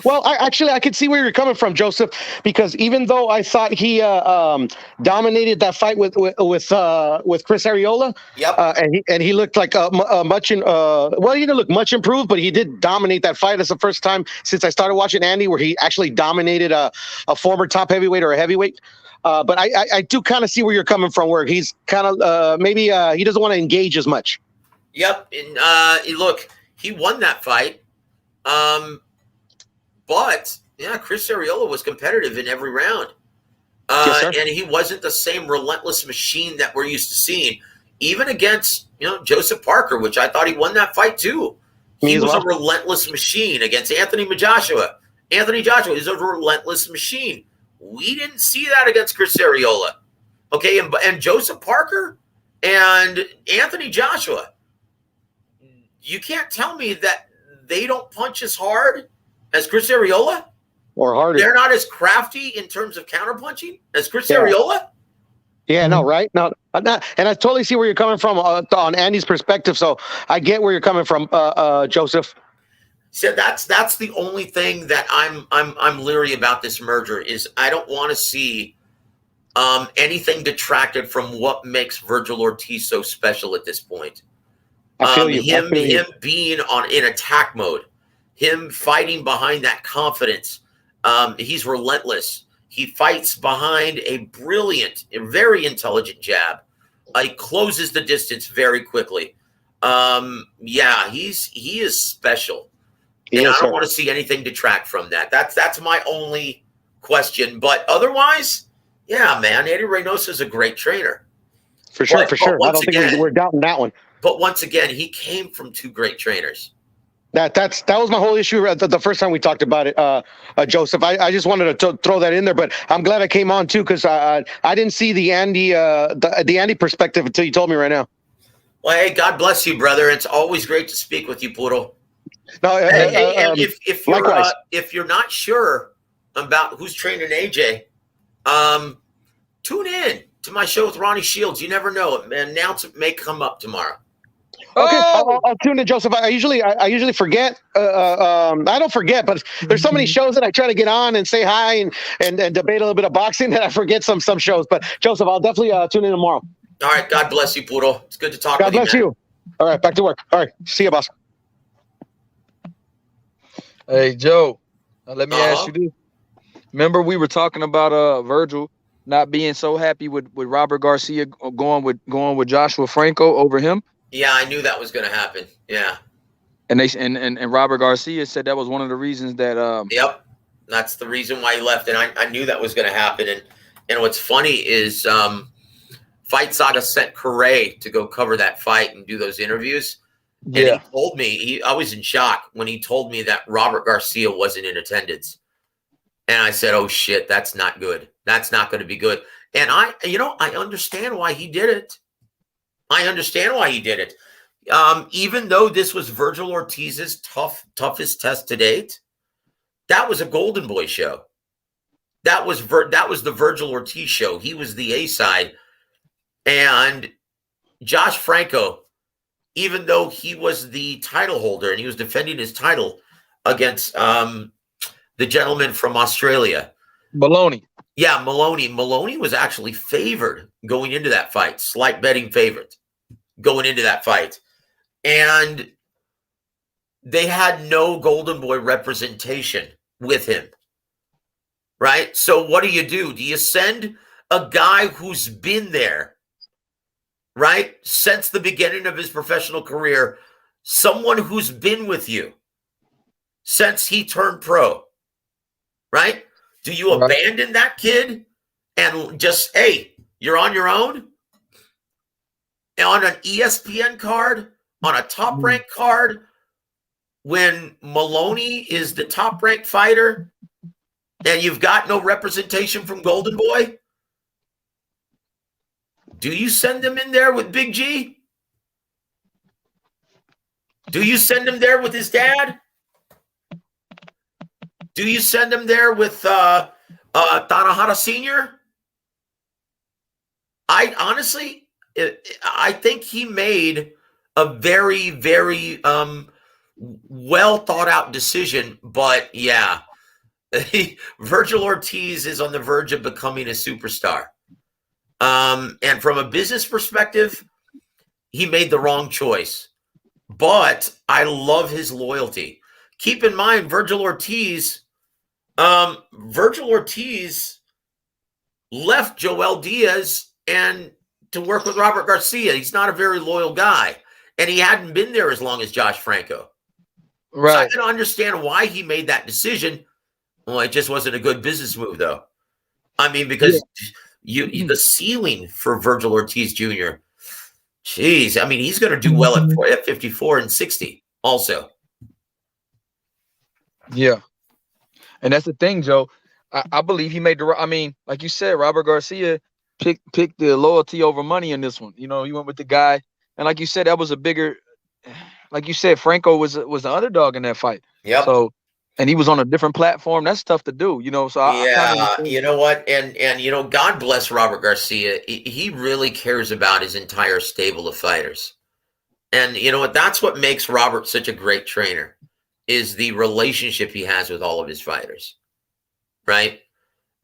S14: Well, I could see where you're coming from, Joseph, because even though I thought he dominated that fight with Chris Arreola, and he looked like he didn't look much improved, but he did dominate that fight. That's the first time since I started watching Andy where he actually dominated a former top heavyweight or a heavyweight. But I do kind of see where you're coming from, where he's kind of maybe he doesn't want to engage as much.
S18: Yep, and look, he won that fight. But yeah, Chris Arreola was competitive in every round. And he wasn't the same relentless machine that we're used to seeing, even against Joseph Parker, which I thought he won that fight too. He was a relentless machine against Anthony Joshua. Anthony Joshua is a relentless machine. We didn't see that against Chris Arreola. Okay, and Joseph Parker and Anthony Joshua, you can't tell me that they don't punch as hard as Chris Arreola?
S14: Or harder.
S18: They're not as crafty in terms of counterpunching as Chris Arreola?
S14: Yeah, no, right? No, I'm not, and I totally see where you're coming from on Andy's perspective. So I get where you're coming from, Joseph.
S18: So that's the only thing that I'm leery about this merger is I don't want to see anything detracted from what makes Virgil Ortiz so special at this point.
S14: I feel you.
S18: Him being in attack mode. Him fighting behind that confidence. He's relentless. He fights behind a brilliant, very intelligent jab. He closes the distance very quickly. He is special. And I don't want to see anything detract from that. That's my only question. But otherwise, yeah, man, Eddie Reynoso is a great trainer.
S14: For sure. I don't think we're doubting that one.
S18: But once again, he came from two great trainers.
S14: That was my whole issue the first time we talked about it, Joseph. I just wanted to throw that in there, but I'm glad I came on too because I didn't see the Andy the Andy perspective until you told me right now.
S18: Well, hey, God bless you, brother. It's always great to speak with you, Poodle.
S14: No,
S18: and if you're not sure about who's training AJ, tune in to my show with Ronnie Shields. You never know. An announcement may come up tomorrow.
S14: Okay, I'll tune in, Joseph. I usually forget. I don't forget, but there's so many shows that I try to get on and say hi and debate a little bit of boxing that I forget some shows. But Joseph, I'll definitely tune in tomorrow.
S18: All right, God bless you, Poodle. It's good to talk with you.
S14: God bless you. All right, back to work. All right, see you, boss.
S15: Hey, Joe, let me ask you this. Remember we were talking about Virgil not being so happy with Robert Garcia going with Joshua Franco over him?
S18: Yeah, I knew that was going to happen. Yeah.
S15: And Robert Garcia said that was one of the reasons that
S18: Yep. That's the reason why he left, and I knew that was going to happen. And what's funny is Fight Saga sent Correa to go cover that fight and do those interviews. And he told me, I was in shock when he told me that Robert Garcia wasn't in attendance. And I said, oh shit, that's not good. That's not going to be good. And I understand why he did it. Even though this was Virgil Ortiz's toughest test to date, that was a Golden Boy show. That was the Virgil Ortiz show. He was the A side, and Josh Franco, even though he was the title holder and he was defending his title against the gentleman from Australia,
S15: Maloney.
S18: Yeah, Maloney. Maloney was actually favored going into that fight, slight betting favorite going into that fight. And they had no Golden Boy representation with him, right? So what do? Do you send a guy who's been there, right, since the beginning of his professional career, someone who's been with you since he turned pro, right? Do you abandon that kid and just, hey, you're on your own? On an ESPN card, on a top-ranked card, when Maloney is the top-ranked fighter and you've got no representation from Golden Boy? Do you send him in there with Big G? Do you send him there with his dad? Do you send him there with Tanahara Sr.? I honestly, I think he made a very, very well thought out decision. But yeah, Virgil Ortiz is on the verge of becoming a superstar. And from a business perspective, he made the wrong choice. But I love his loyalty. Keep in mind, Virgil Ortiz left Joel Diaz and to work with Robert Garcia. He's not a very loyal guy. And he hadn't been there as long as Josh Franco. Right. So I can understand why he made that decision. Well, it just wasn't a good business move, though. I mean, because the ceiling for Virgil Ortiz Jr., geez, I mean, he's going to do well at 54 and 60 also.
S15: Yeah. And that's the thing, Joe. I believe he made the right. I mean, like you said, Robert Garcia picked the loyalty over money in this one. You know, he went with the guy. And like you said, that was a bigger, like you said, Franco was the underdog in that fight.
S18: Yeah.
S15: So, and he was on a different platform. That's tough to do, you know. So
S18: you know what? And you know, God bless Robert Garcia. He really cares about his entire stable of fighters. And you know what? That's what makes Robert such a great trainer, is the relationship he has with all of his fighters. Right?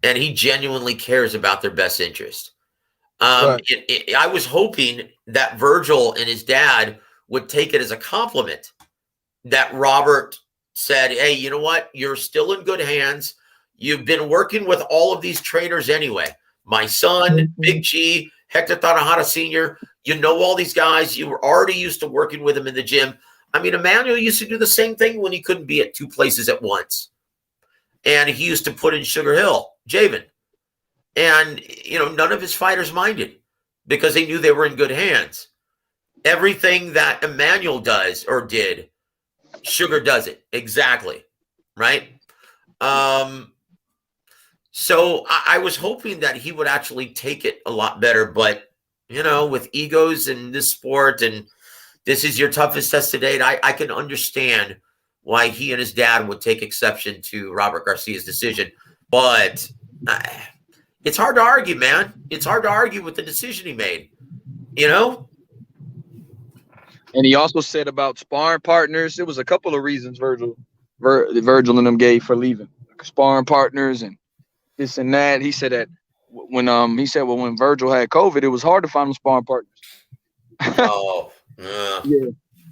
S18: And he genuinely cares about their best interest. I was hoping that Virgil and his dad would take it as a compliment that Robert said, hey, you know what? You're still in good hands. You've been working with all of these trainers anyway. My son, Big G, Hector Tanahara Sr., you know all these guys. You were already used to working with them in the gym. I mean, Emmanuel used to do the same thing when he couldn't be at two places at once. And he used to put in Sugar Hill, Javen. And, you know, none of his fighters minded because they knew they were in good hands. Everything that Emmanuel does or did, Sugar does it. Exactly. Right? So I was hoping that he would actually take it a lot better. But, you know, with egos in this sport and this is your toughest test to date, I can understand why he and his dad would take exception to Robert Garcia's decision. But it's hard to argue, man. It's hard to argue with the decision he made, you know?
S15: And he also said about sparring partners, it was a couple of reasons Virgil and them gave for leaving. Like sparring partners and this and that. He said that when Virgil had COVID, it was hard to find them sparring partners.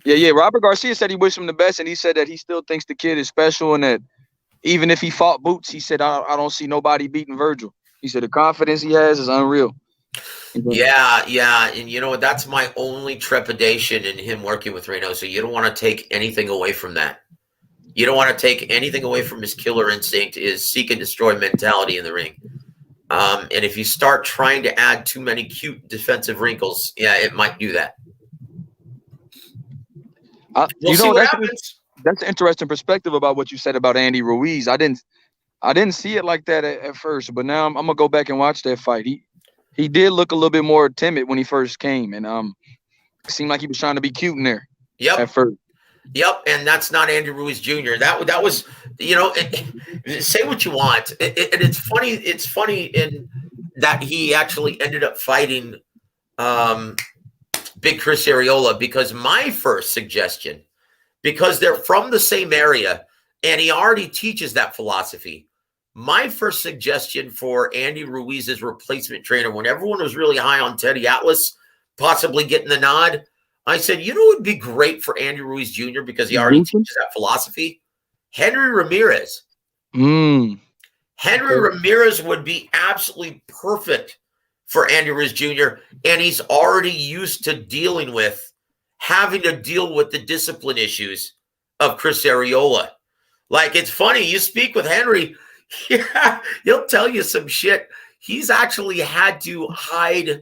S15: Yeah. Robert Garcia said he wished him the best, and he said that he still thinks the kid is special, and that even if he fought Boots, he said, I don't see nobody beating Virgil. He said the confidence he has is unreal.
S18: Yeah. And you know what? That's my only trepidation in him working with Reynoso. You don't want to take anything away from that. You don't want to take anything away from his killer instinct, his seek and destroy mentality in the ring. And if you start trying to add too many cute defensive wrinkles, yeah, it might do that.
S15: We'll see what happens. That's an interesting perspective about what you said about Andy Ruiz. I didn't see it like that at first, but now I'm gonna go back and watch that fight. He did look a little bit more timid when he first came, and it seemed like he was trying to be cute in there.
S18: Yep.
S15: At first.
S18: Yep, and that's not Andy Ruiz Jr. That was, you know, say what you want. And it's funny. It's funny in that he actually ended up fighting Big Chris Arreola, because my first suggestion, because they're from the same area and he already teaches that philosophy, my first suggestion for Andy Ruiz's replacement trainer, when everyone was really high on Teddy Atlas possibly getting the nod, I said, you know what would be great for Andy Ruiz Jr. because he already teaches that philosophy? Henry Ramirez. Henry Ramirez would be absolutely perfect for Andy Ruiz Jr., and he's already used to having to deal with the discipline issues of Chris Arreola. Like, it's funny, you speak with Henry, he'll tell you some shit. He's actually had to hide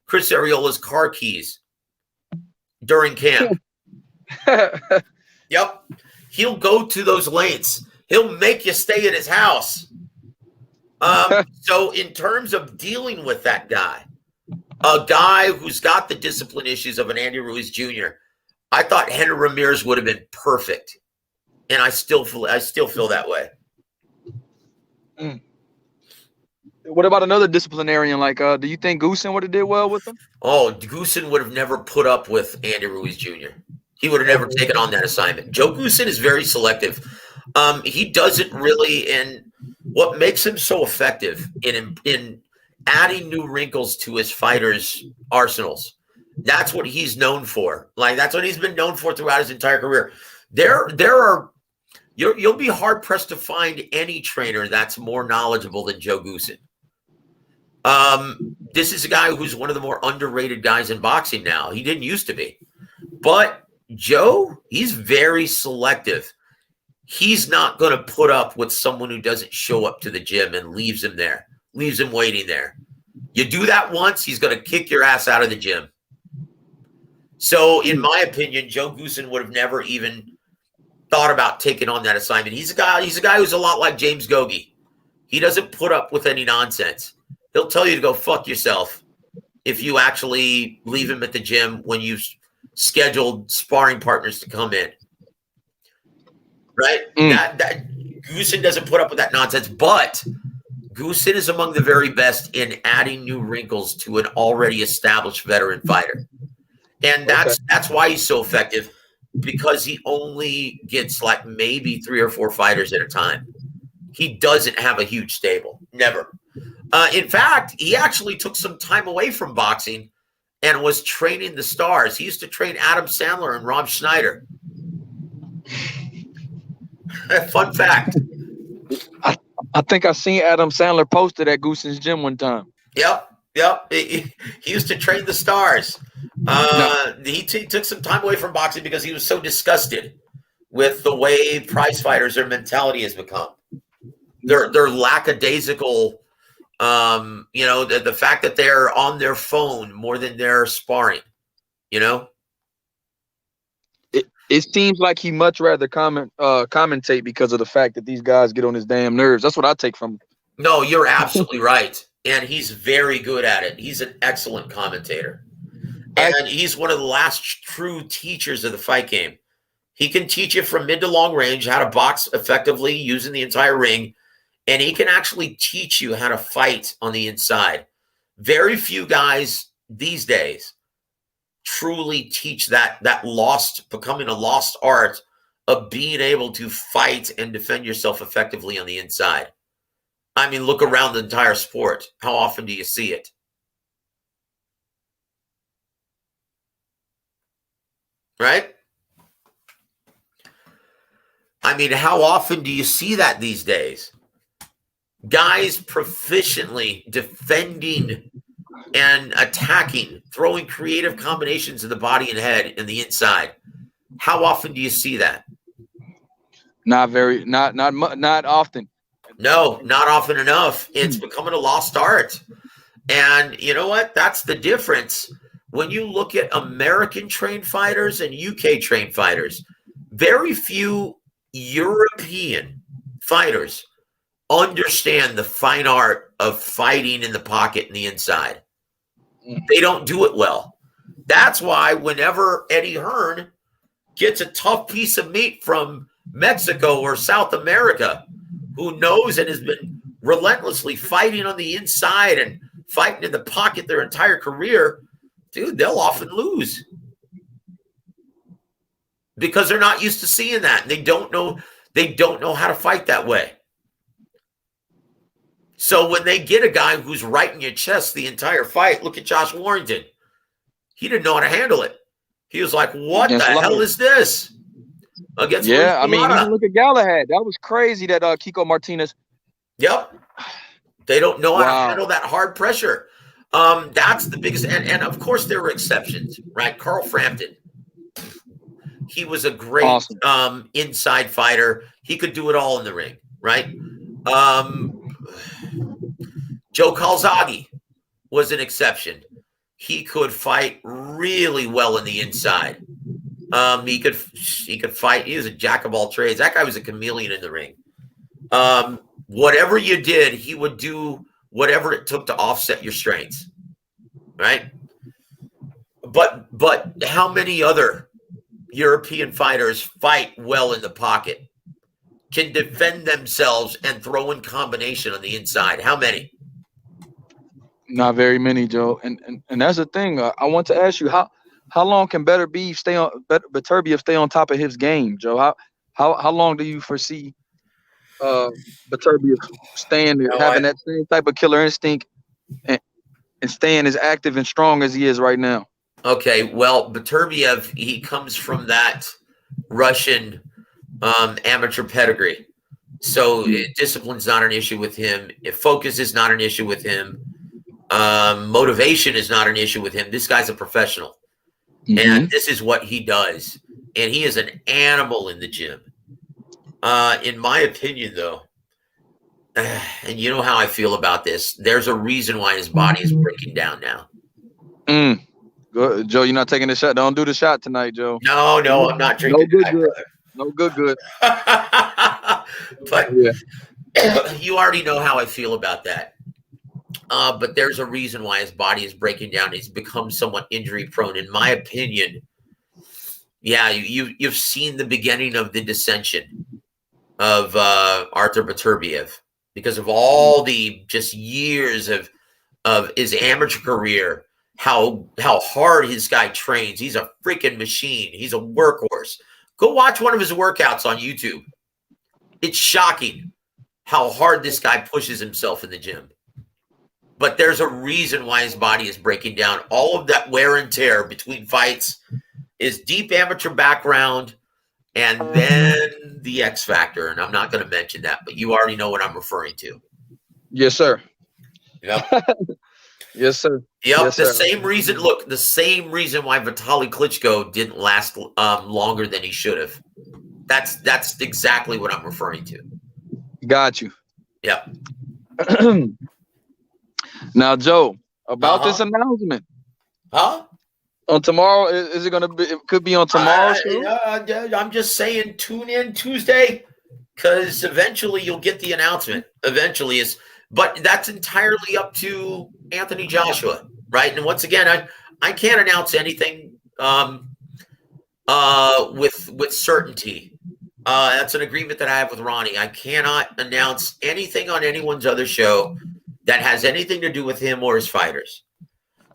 S18: Chris Arreola's car keys during camp. Yep. He'll go to those lengths. He'll make you stay at his house. So in terms of dealing with that guy, a guy who's got the discipline issues of an Andy Ruiz Jr., I thought Henry Ramirez would have been perfect. And I still feel that way.
S15: What about another disciplinarian? Like, do you think Goosen would have did well with him?
S18: Oh, Goosen would have never put up with Andy Ruiz Jr. He would have never taken on that assignment. Joe Goosen is very selective. He doesn't really, and what makes him so effective in adding new wrinkles to his fighters' arsenals. That's what he's known for. Like, that's what he's been known for throughout his entire career. You'll be hard pressed to find any trainer that's more knowledgeable than Joe Goosen. This is a guy who's one of the more underrated guys in boxing now. He didn't used to be, but Joe, he's very selective. He's not going to put up with someone who doesn't show up to the gym and leaves him there, leaves him waiting there. You do that once, he's going to kick your ass out of the gym. So, in my opinion, Joe Goosen would have never even thought about taking on that assignment. He's a guy who's a lot like James Gogi. He doesn't put up with any nonsense. He'll tell you to go fuck yourself if you actually leave him at the gym when you've scheduled sparring partners to come in. Right? That Goosen doesn't put up with that nonsense, but Goosen is among the very best in adding new wrinkles to an already established veteran fighter. And that's why he's so effective, because he only gets like maybe 3 or 4 fighters at a time. He doesn't have a huge stable. Never. In fact, he actually took some time away from boxing and was training the stars. He used to train Adam Sandler and Rob Schneider. Fun fact.
S15: I think I seen Adam Sandler posted at Goosen's gym one time.
S18: Yep. He used to train the stars. He took some time away from boxing because he was so disgusted with the way prize fighters, their mentality has become. They're lackadaisical. The fact that they're on their phone more than they're sparring.
S15: It seems like he much rather commentate because of the fact that these guys get on his damn nerves. That's what I take from him.
S18: No, you're absolutely right. And he's very good at it. He's an excellent commentator. And he's one of the last true teachers of the fight game. He can teach you from mid to long range how to box effectively using the entire ring. And he can actually teach you how to fight on the inside. Very few guys these days truly teach that becoming a lost art of being able to fight and defend yourself effectively on the inside. I mean, look around the entire sport. How often do you see it? Right? I mean, how often do you see that these days? Guys proficiently defending and attacking, throwing creative combinations in the body and head and the inside. How often do you see that?
S15: Not often.
S18: No, not often enough. It's becoming a lost art. And you know what? That's the difference. When you look at American trained fighters and UK trained fighters, very few European fighters understand the fine art of fighting in the pocket and the inside. They don't do it well. That's why whenever Eddie Hearn gets a tough piece of meat from Mexico or South America, who knows and has been relentlessly fighting on the inside and fighting in the pocket their entire career, dude, they'll often lose because they're not used to seeing that. They don't know how to fight that way. So when they get a guy who's right in your chest the entire fight, look at Josh Warrington. He didn't know how to handle it. He was like, what the hell is this? Against
S15: yeah, I mean,
S18: Luis
S15: even look at Galahad. That was crazy that Kiko Martinez.
S18: Yep. They don't know how to handle that hard pressure. That's the biggest, and of course there were exceptions, right? Carl Frampton. He was a great inside fighter. He could do it all in the ring, right? Joe Calzaghe was an exception. He could fight really well in the inside. He could fight. He was a jack of all trades. That guy was a chameleon in the ring. Whatever you did, he would do whatever it took to offset your strengths, right? But how many other European fighters fight well in the pocket, can defend themselves and throw in combination on the inside? How many?
S15: Not very many, Joe. And that's the thing. I want to ask you, how long can Beterbiev stay on top of his game, Joe? How long do you foresee Beterbiev staying having that same type of killer instinct and staying as active and strong as he is right now?
S18: Okay, well, Beterbiev, he comes from that Russian amateur pedigree. So discipline's not an issue with him. Focus is not an issue with him. Motivation is not an issue with him. This guy's a professional. And this is what he does. And he is an animal in the gym. In my opinion, though, and you know how I feel about this, there's a reason why his body is breaking down now.
S15: Good. Joe, you're not taking the shot. Don't do the shot tonight, Joe.
S18: No, I'm not drinking.
S15: No good.
S18: But you already know how I feel about that. But there's a reason why his body is breaking down. He's become somewhat injury prone. In my opinion, you've seen the beginning of the dissension of Artur Beterbiev because of all the just years of his amateur career. How hard his guy trains. He's a freaking machine. He's a workhorse. Go watch one of his workouts on YouTube. It's shocking how hard this guy pushes himself in the gym. But there's a reason why his body is breaking down. All of that wear and tear between fights is deep amateur background and then the X factor. And I'm not going to mention that, but you already know what I'm referring to.
S15: Yes, sir.
S18: Yep.
S15: Yes, sir.
S18: Yep.
S15: Yes,
S18: the
S15: sir.
S18: same reason. Look, the same reason why Vitaly Klitschko didn't last longer than he should have. That's exactly what I'm referring to.
S15: Got you.
S18: Yep.
S15: Now, Joe, about this announcement.
S18: Huh?
S15: On tomorrow, is it going to be? It could be on tomorrow's show.
S18: I'm just saying, tune in Tuesday, because eventually you'll get the announcement. But that's entirely up to Anthony Joshua, right? And once again, I can't announce anything with certainty. That's an agreement that I have with Ronnie. I cannot announce anything on anyone's other show that has anything to do with him or his fighters.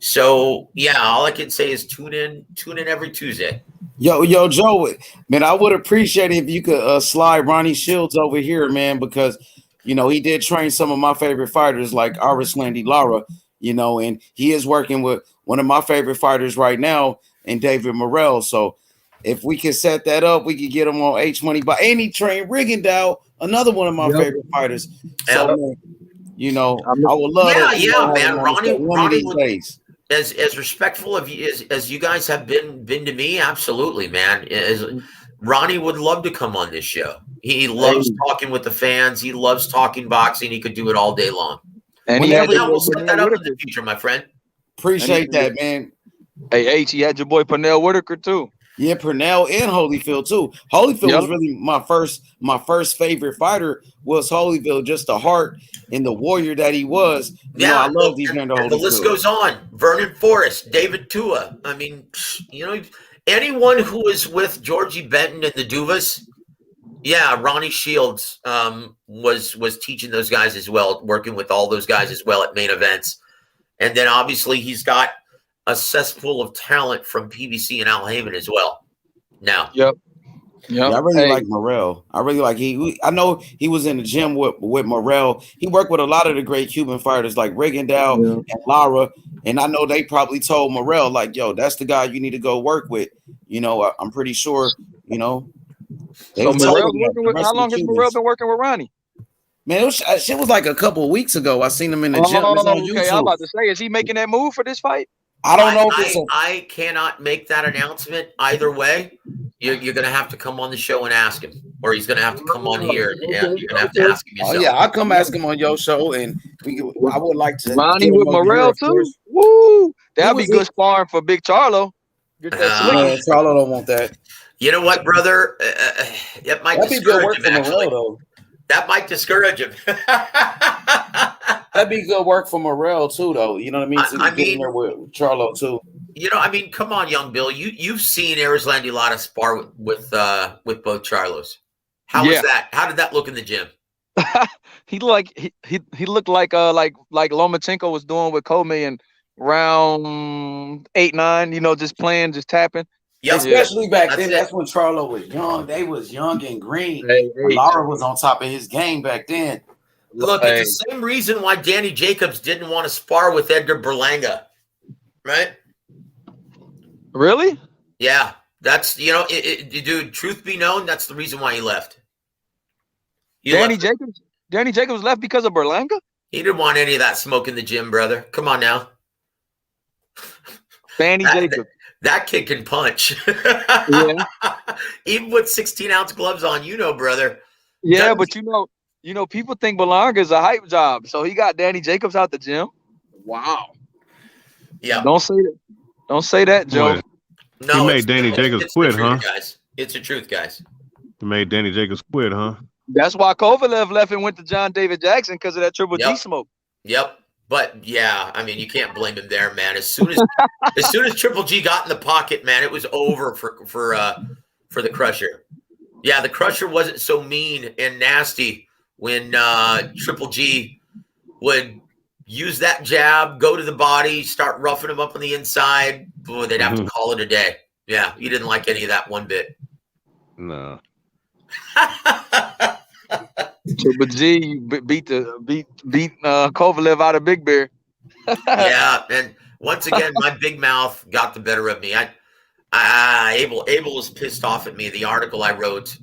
S18: So all I can say is tune in every Tuesday.
S2: Yo, Joe, man, I would appreciate it if you could slide Ronnie Shields over here, man, because he did train some of my favorite fighters like Arislandy Lara, and he is working with one of my favorite fighters right now, and David Morrell. So if we can set that up, we could get him on H Money. But any train Rigondeaux, another one of my favorite figers. So I would love to.
S18: Man. Ronnie days. As respectful of you as you guys have been to me, absolutely, man. Ronnie would love to come on this show. He loves talking with the fans. He loves talking boxing. He could do it all day long.
S15: And
S18: we'll set that up in the future, my friend.
S2: Appreciate that, man.
S15: Hey, H, he had your boy Pernell Whitaker too.
S2: Yeah, Pernell and Holyfield too. Holyfield was really my first favorite fighter was Holyfield, just the heart and the warrior that he was. I love these men.
S18: The list goes on. Vernon Forrest, David Tua. I mean, anyone who is with Georgie Benton and the Duvas. Yeah, Ronnie Shields was teaching those guys as well, working with all those guys as well at main events. And then obviously he's got a cesspool of talent from PBC and Al Heyman as well. Now,
S15: Yep.
S2: Yeah, I really like Morrell. I really like I know he was in the gym with Morrell. He worked with a lot of the great Cuban fighters like Rigondeaux and Lara, and I know they probably told Morrell like, "Yo, that's the guy you need to go work with." You know, I'm pretty sure. You know,
S15: So Morrell's working with. How long has Morrell been working with Ronnie?
S2: Man, shit was like a couple of weeks ago. I seen him in the gym. It's on YouTube.
S15: Okay. I'm about to say, is he making that move for this fight?
S2: I don't know if
S18: I cannot make that announcement either way. You're going to have to come on the show and ask him, or he's going to have to come on here and you're going to have to ask him yourself.
S2: Oh yeah, I'll come ask him on your show, and I would like to.
S15: Ronnie with Morrell too. Woo! That'd be good sparring for Big Charlo. Get that
S2: Charlo don't want that.
S18: You know what, brother? That might discourage him. Actually, that might discourage him.
S2: That'd be good work for Morrell too, though. You know what I mean? I mean, there with Charlo too.
S18: You know, I mean, come on, young Bill. You've seen Erislandy Lara spar with both Charlos. How was that? How did that look in the gym?
S15: He looked like Lomachenko was doing with Comey in round 8-9. You know, just playing, just tapping.
S18: Yep.
S2: Especially back then. That's when Charlo was young. They was young and green. Lara was on top of his game back then.
S18: Look, it's the same reason why Danny Jacobs didn't want to spar with Edgar Berlanga, right?
S15: Really?
S18: Yeah, that's dude. Truth be known, that's the reason why he left.
S15: Danny Jacobs left because of Berlanga.
S18: He didn't want any of that smoke in the gym, brother. Come on now.
S15: Danny Jacobs.
S18: That kid can punch.
S15: Yeah.
S18: Even with 16-ounce gloves on, brother.
S15: Yeah, but people think Berlanga is a hype job, so he got Danny Jacobs out the gym. Wow.
S18: Yeah.
S15: Don't say that, Joe.
S18: No,
S4: he made Danny Jacobs quit, huh?
S18: Guys. It's the truth, guys.
S4: He made Danny Jacobs quit, huh?
S15: That's why Kovalev left and went to John David Jackson because of that Triple G smoke.
S18: Yep. But yeah, I mean, you can't blame him there, man. As soon as Triple G got in the pocket, man, it was over for the Crusher. Yeah, the Crusher wasn't so mean and nasty when Triple G would use that jab, go to the body, start roughing him up on the inside. Boy, they'd have to call it a day. Yeah, he didn't like any of that one bit.
S4: No.
S15: Triple G beat Kovalev out of Big Bear.
S18: Yeah, and once again, my big mouth got the better of me. Abel was pissed off at me. The article I wrote,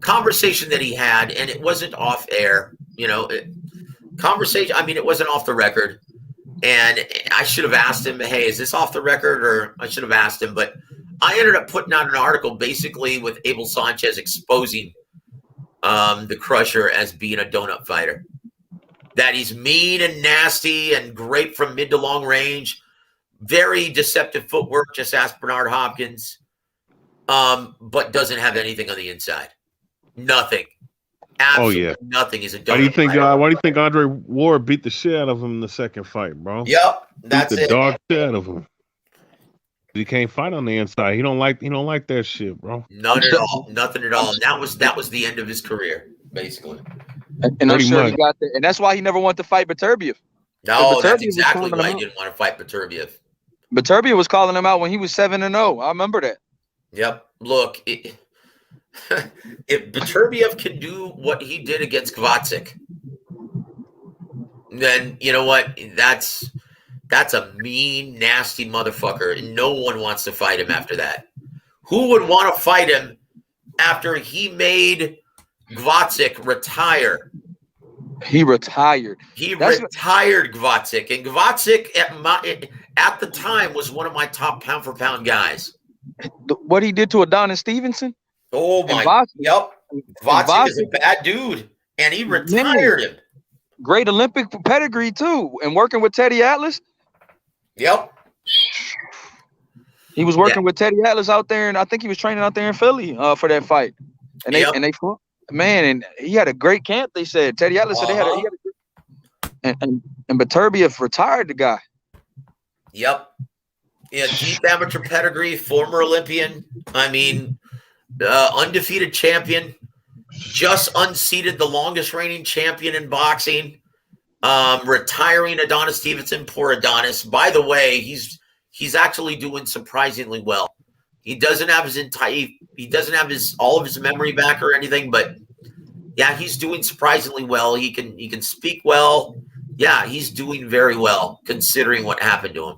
S18: conversation that he had, and it wasn't off air. Conversation. I mean, it wasn't off the record, and I should have asked him, "Hey, is this off the record?" Or I should have asked him, but I ended up putting out an article basically with Abel Sanchez exposing the Crusher as being a donut fighter. That he's mean and nasty and great from mid to long range. Very deceptive footwork, just ask Bernard Hopkins. But doesn't have anything on the inside. Nothing. Absolutely nothing. He's a donut
S4: Why do you think?
S18: fighter.
S4: Why do you think Andre Ward beat the shit out of him in the second fight, bro?
S18: Yep, that's
S4: beat the
S18: it.
S4: dog shit out of him. He can't fight on the inside. He don't like that shit, bro.
S18: None at all. Nothing at all. And that was the end of his career, basically.
S15: And I'm sure he got that. And that's why he never wanted to fight Beterbiev.
S18: No, that's exactly why he didn't want to fight Beterbiev.
S15: Beterbiev was calling him out when he was 7-0. I remember that.
S18: Yep. Look, if Beterbiev can do what he did against Kvacik, then you know what? That's a mean, nasty motherfucker. And no one wants to fight him after that. Who would want to fight him after he made Kvacik retire?
S15: He retired.
S18: Retired Kvacik. And Kvacik at the time was one of my top pound-for-pound guys.
S15: What he did to Adonis Stevenson?
S18: Oh, my. Yep. Kvacik is a bad dude. And he retired him.
S15: Great Olympic pedigree, too. And working with Teddy Atlas.
S18: Yep.
S15: He was working with Teddy Atlas out there, and I think he was training out there in Philly for that fight. And they fought. Man, and he had a great camp. They said Teddy Atlas said he had a and Beterbiev retired the guy.
S18: Yep. Yeah, deep amateur pedigree, former Olympian. I mean, undefeated champion, just unseated the longest reigning champion in boxing. Retiring Adonis Stevenson, poor Adonis. By the way, he's actually doing surprisingly well. He doesn't have all of his memory back or anything, but yeah, he's doing surprisingly well. He can speak well. Yeah, he's doing very well considering what happened to him.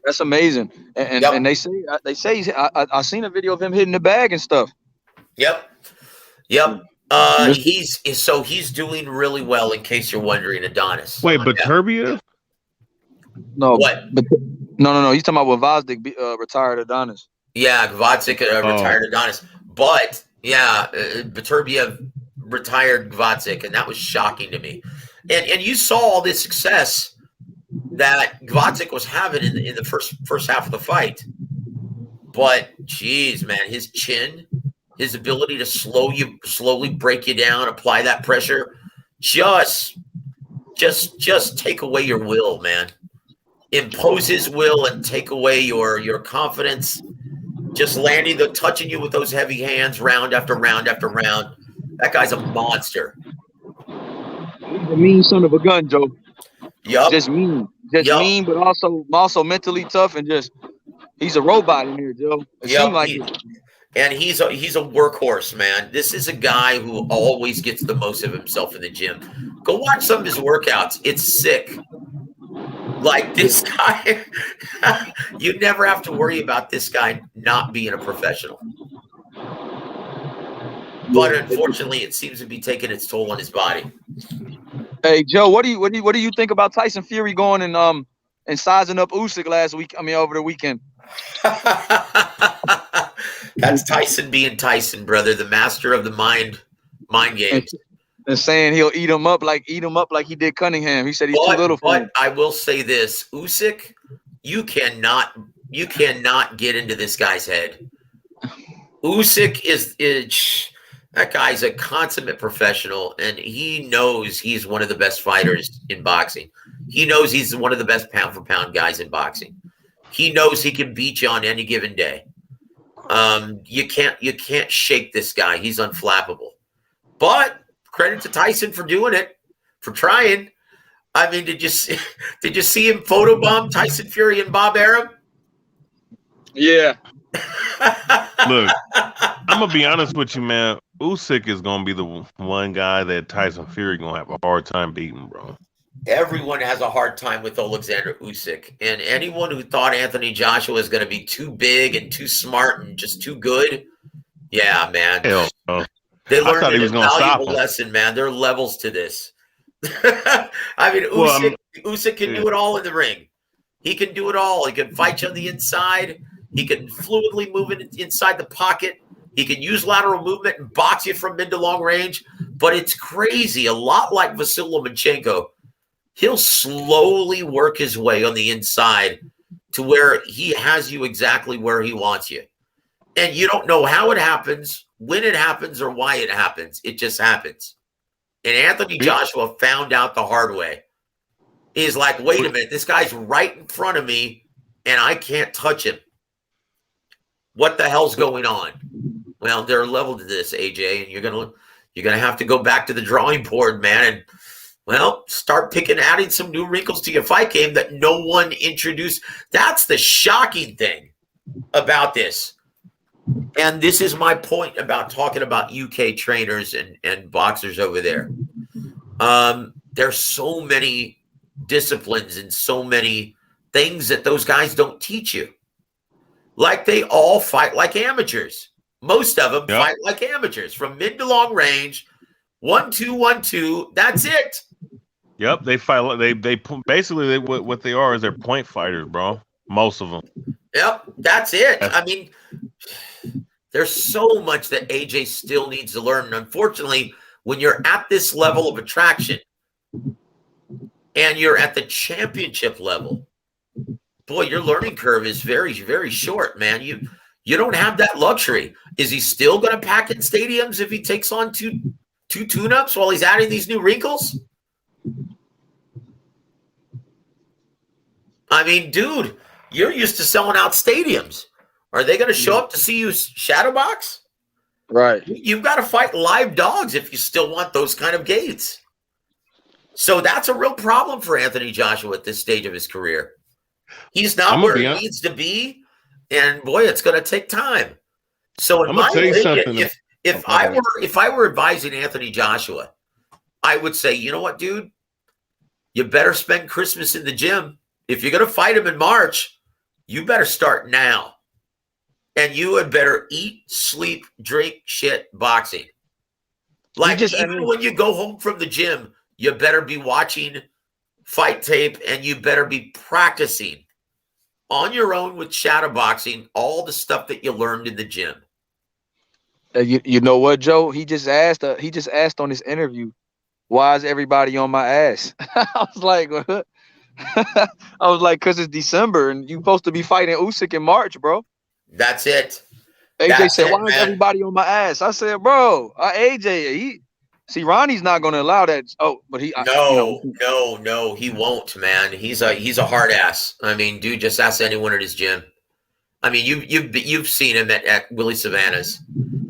S15: That's amazing. And they say I seen a video of him hitting the bag and stuff.
S18: Yep. He's doing really well. In case you're wondering, Adonis.
S17: Wait, but Turbia?
S15: No.
S18: What?
S15: But no. He's talking about when Vosdick retired Adonis.
S18: Yeah, Gvatzik retired Adonis, but yeah, Beterbiev retired Gvatzik, and that was shocking to me. And you saw all this success that Gvatzik was having in the first half of the fight, but geez, man, his chin, his ability to slowly break you down, apply that pressure, just take away your will, man. Impose his will and take away your confidence. Just touching you with those heavy hands, round after round after round. That guy's a monster.
S15: He's a mean son of a gun, Joe.
S18: Yup.
S15: Just mean, but also mentally tough, and he's a robot in here, Joe. It seems like it.
S18: And he's a workhorse, man. This is a guy who always gets the most of himself in the gym. Go watch some of his workouts. It's sick. Like this guy, you never have to worry about this guy not being a professional. But unfortunately, it seems to be taking its toll on his body.
S15: Hey Joe, what do you think about Tyson Fury going and sizing up Usyk over the weekend?
S18: That's Tyson being Tyson, brother, the master of the mind games.
S15: And saying he'll eat him up like he did Cunningham. He said he's too little for him.
S18: But I will say this, Usyk, you cannot get into this guy's head. Usyk is that guy's a consummate professional, and he knows he's one of the best fighters in boxing. He knows he's one of the best pound for pound guys in boxing. He knows he can beat you on any given day. You can't shake this guy. He's unflappable. But credit to Tyson for doing it, for trying. I mean, did you see him photobomb Tyson Fury and Bob Arum?
S15: Yeah.
S17: Look, I'm gonna be honest with you, man. Usyk is gonna be the one guy that Tyson Fury gonna have a hard time beating, bro.
S18: Everyone has a hard time with Alexander Usyk, and anyone who thought Anthony Joshua is going to be too big and too smart and just too good, yeah, man.
S17: Hell no.
S18: They learned an invaluable lesson, man. There are levels to this. I mean, Usyk can do it all in the ring. He can do it all. He can fight you on the inside. He can fluidly move it inside the pocket. He can use lateral movement and box you from mid to long range. But it's crazy. A lot like Vasyl Lomachenko. He'll slowly work his way on the inside to where he has you exactly where he wants you. And you don't know how it happens, when it happens, or why it happens. It just happens. And Anthony Joshua found out the hard way. He's like, wait a minute, this guy's right in front of me, and I can't touch him. What the hell's going on? Well, there are levels to this, AJ, and you're gonna have to go back to the drawing board, man, and start adding some new wrinkles to your fight game that no one introduced. That's the shocking thing about this. And this is my point about talking about UK trainers and boxers over there. There's so many disciplines and so many things that those guys don't teach you. Like they all fight like amateurs. Most of them fight like amateurs from mid to long range. 1-2, 1-2. That's it.
S17: Yep, they fight. They basically what they are is they're point fighters, bro. Most of them.
S18: Yep, that's it. I mean, there's so much that AJ still needs to learn. And unfortunately, when you're at this level of attraction and you're at the championship level, boy, your learning curve is very, very short, man. You don't have that luxury. Is he still going to pack in stadiums if he takes on two tune-ups while he's adding these new wrinkles? I mean, dude, you're used to selling out stadiums. Are they going to show up to see you shadowbox?
S15: Right.
S18: You've got to fight live dogs if you still want those kind of gates. So that's a real problem for Anthony Joshua at this stage of his career. He's not where he needs to be, and boy, it's going to take time. So in my opinion, if I were advising Anthony Joshua, I would say, you know what, dude? You better spend Christmas in the gym. If you're going to fight him in March, you better start now. And you had better eat, sleep, drink, shit, boxing. Like, even when you go home from the gym, you better be watching fight tape and you better be practicing on your own with shadow boxing all the stuff that you learned in the gym.
S15: You know what, Joe? He just asked on this interview, why is everybody on my ass? I was like, what? Because it's December and you're supposed to be fighting Usyk in March, bro.
S18: That's it.
S15: AJ said, why is everybody on my ass? I said, bro, AJ, Ronnie's not going to allow that. Oh, but
S18: no, he won't, man. He's a hard ass. I mean, dude, just ask anyone at his gym. I mean, you've seen him at Willie Savannah's.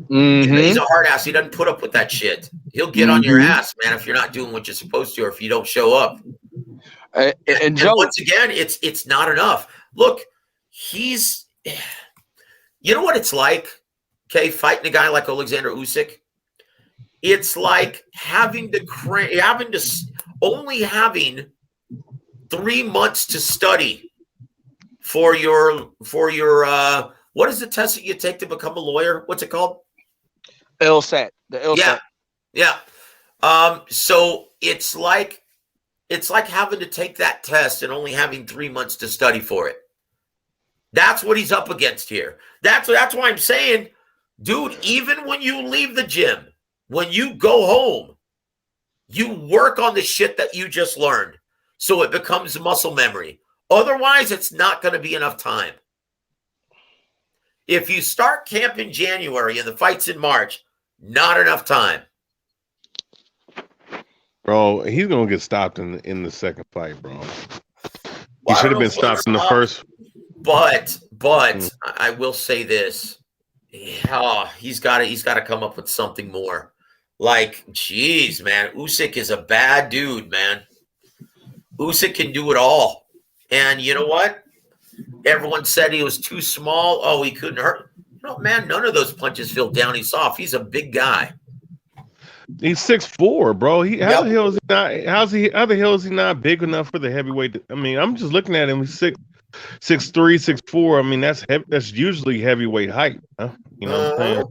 S15: Mm-hmm.
S18: He's a hard ass. He doesn't put up with that shit. He'll get on your ass, man, if you're not doing what you're supposed to, or if you don't show up.
S15: And Joe,
S18: once again, it's not enough. Look, you know what it's like, okay, fighting a guy like Alexander Usyk? It's like having 3 months to study for your what is the test that you take to become a lawyer? What's it called?
S15: LSAT. The LSAT.
S18: Yeah. So it's like having to take that test and only having 3 months to study for it. That's what he's up against here. That's why I'm saying, dude, even when you leave the gym, when you go home, you work on the shit that you just learned so it becomes muscle memory. Otherwise, it's not going to be enough time. If you start camp in January and the fight's in March, not enough time.
S4: Bro, he's going to get stopped in the second fight, bro. He should have been stopped in the first.
S18: But I will say this. He's got to come up with something more. Like, geez, man, Usyk is a bad dude, man. Usyk can do it all. And you know what? Everyone said he was too small. Oh, he couldn't hurt. No, man, none of those punches feel down. He's soft. He's a big guy.
S4: He's 6'4", bro. How the hell is he not? How the hell is he not big enough for the heavyweight? I mean, I'm just looking at him. He's 6'3", 6'4". I mean, that's usually heavyweight height. Huh? You know what I'm saying?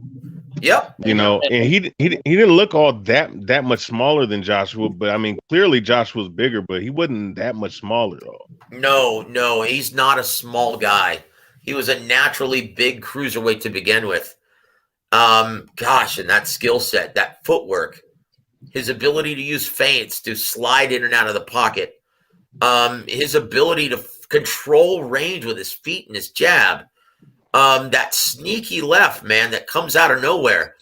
S18: Yep.
S4: You know, and he didn't look all that much smaller than Joshua, but I mean, clearly Joshua's bigger, but he wasn't that much smaller though.
S18: No, he's not a small guy. He was a naturally big cruiserweight to begin with. Gosh, and that skill set, that footwork, his ability to use feints to slide in and out of the pocket, his ability to control range with his feet and his jab, that sneaky left, man, that comes out of nowhere.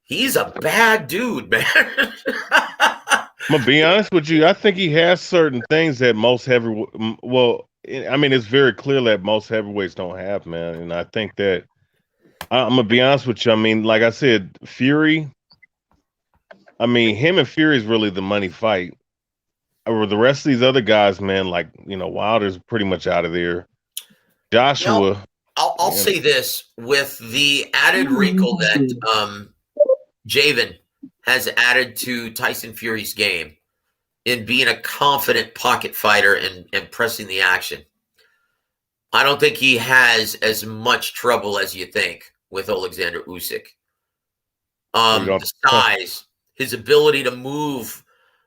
S18: He's a bad dude, man.
S4: I'm gonna be honest with you. I think he has certain things that most I mean, it's very clear that most heavyweights don't have, man. And I think that I'm gonna be honest with you. I mean, like I said, Fury. I mean, him and Fury is really the money fight. Or the rest of these other guys, man, like, you know, Wilder's pretty much out of there. Joshua.
S18: I'll say this with the added wrinkle that Javen has added to Tyson Fury's game in being a confident pocket fighter and pressing the action. I don't think he has as much trouble as you think with Alexander Usyk. The size, his ability to move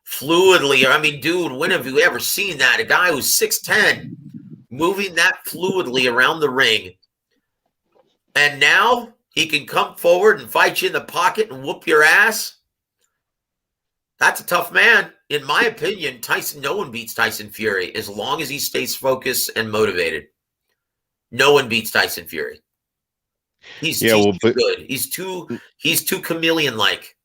S18: fluidly. I mean, dude, when have you ever seen that? A guy who's 6'10", moving that fluidly around the ring. And now he can come forward and fight you in the pocket and whoop your ass. That's a tough man. In my opinion, no one beats Tyson Fury as long as he stays focused and motivated. No one beats Tyson Fury. He's too good. He's too chameleon-like.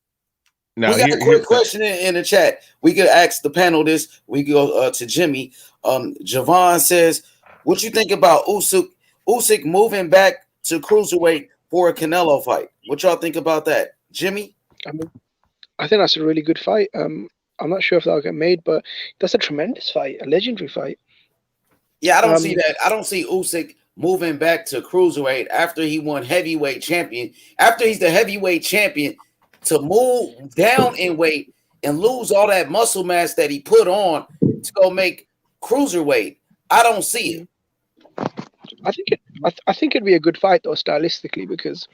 S2: Now, we got a quick question in the chat. We could ask the panel this. We go to Jimmy. Javon says, what you think about Usyk moving back to cruiserweight for a Canelo fight? What y'all think about that? Jimmy?
S11: I think that's a really good fight. I'm not sure if that'll get made, but that's a tremendous fight, a legendary fight.
S2: Yeah, I don't see that. I don't see Usyk moving back to cruiserweight after he won heavyweight champion. After he's the heavyweight champion, to move down in weight and lose all that muscle mass that he put on to go make cruiserweight. I don't see it.
S11: I think it'd be a good fight though, stylistically, because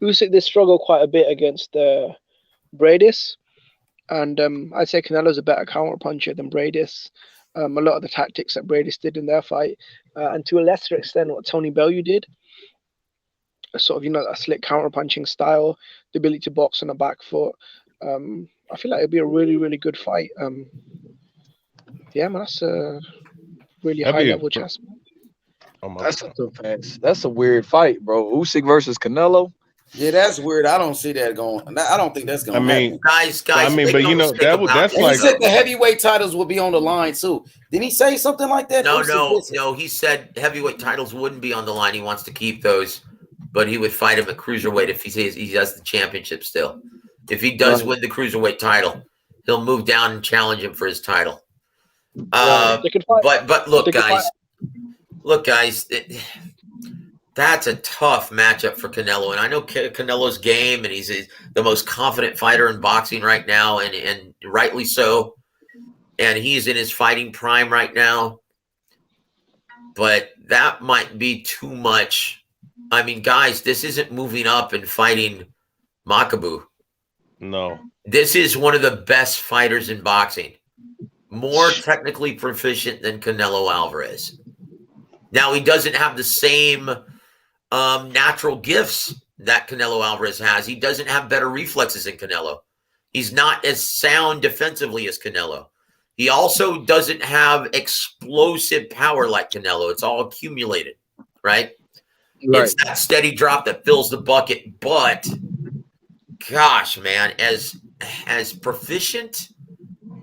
S11: Usyk did struggle quite a bit against Bradis, and I'd say Canelo's a better counter puncher than Bradis. A lot of the tactics that Bradis did in their fight, and to a lesser extent what Tony Bellew did, sort of that slick counter punching style, the ability to box on the back foot. I feel like it'd be a really, really good fight. Yeah, man, that's a really high level chess.
S15: That's a weird fight, bro. Usyk versus Canelo.
S2: Yeah, that's weird. I don't see that going. I don't think that's going to happen.
S18: Guys.
S2: I mean,
S18: but
S2: that's like. He said the heavyweight titles will be on the line too. Didn't he say something like that?
S18: No. He said heavyweight titles wouldn't be on the line. He wants to keep those, but he would fight him at cruiserweight if he says he does the championship still. If he does win the cruiserweight title, he'll move down and challenge him for his title. But look, guys. That's a tough matchup for Canelo, and I know Canelo's game, and he's the most confident fighter in boxing right now, and rightly so. And he's in his fighting prime right now, but that might be too much. I mean, guys, this isn't moving up and fighting Makabu.
S4: No,
S18: this is one of the best fighters in boxing, more technically proficient than Canelo Alvarez. Now, he doesn't have the same natural gifts that Canelo Alvarez has. He doesn't have better reflexes than Canelo. He's not as sound defensively as Canelo. He also doesn't have explosive power like Canelo. It's all accumulated, right? It's that steady drop that fills the bucket. But gosh, man, as proficient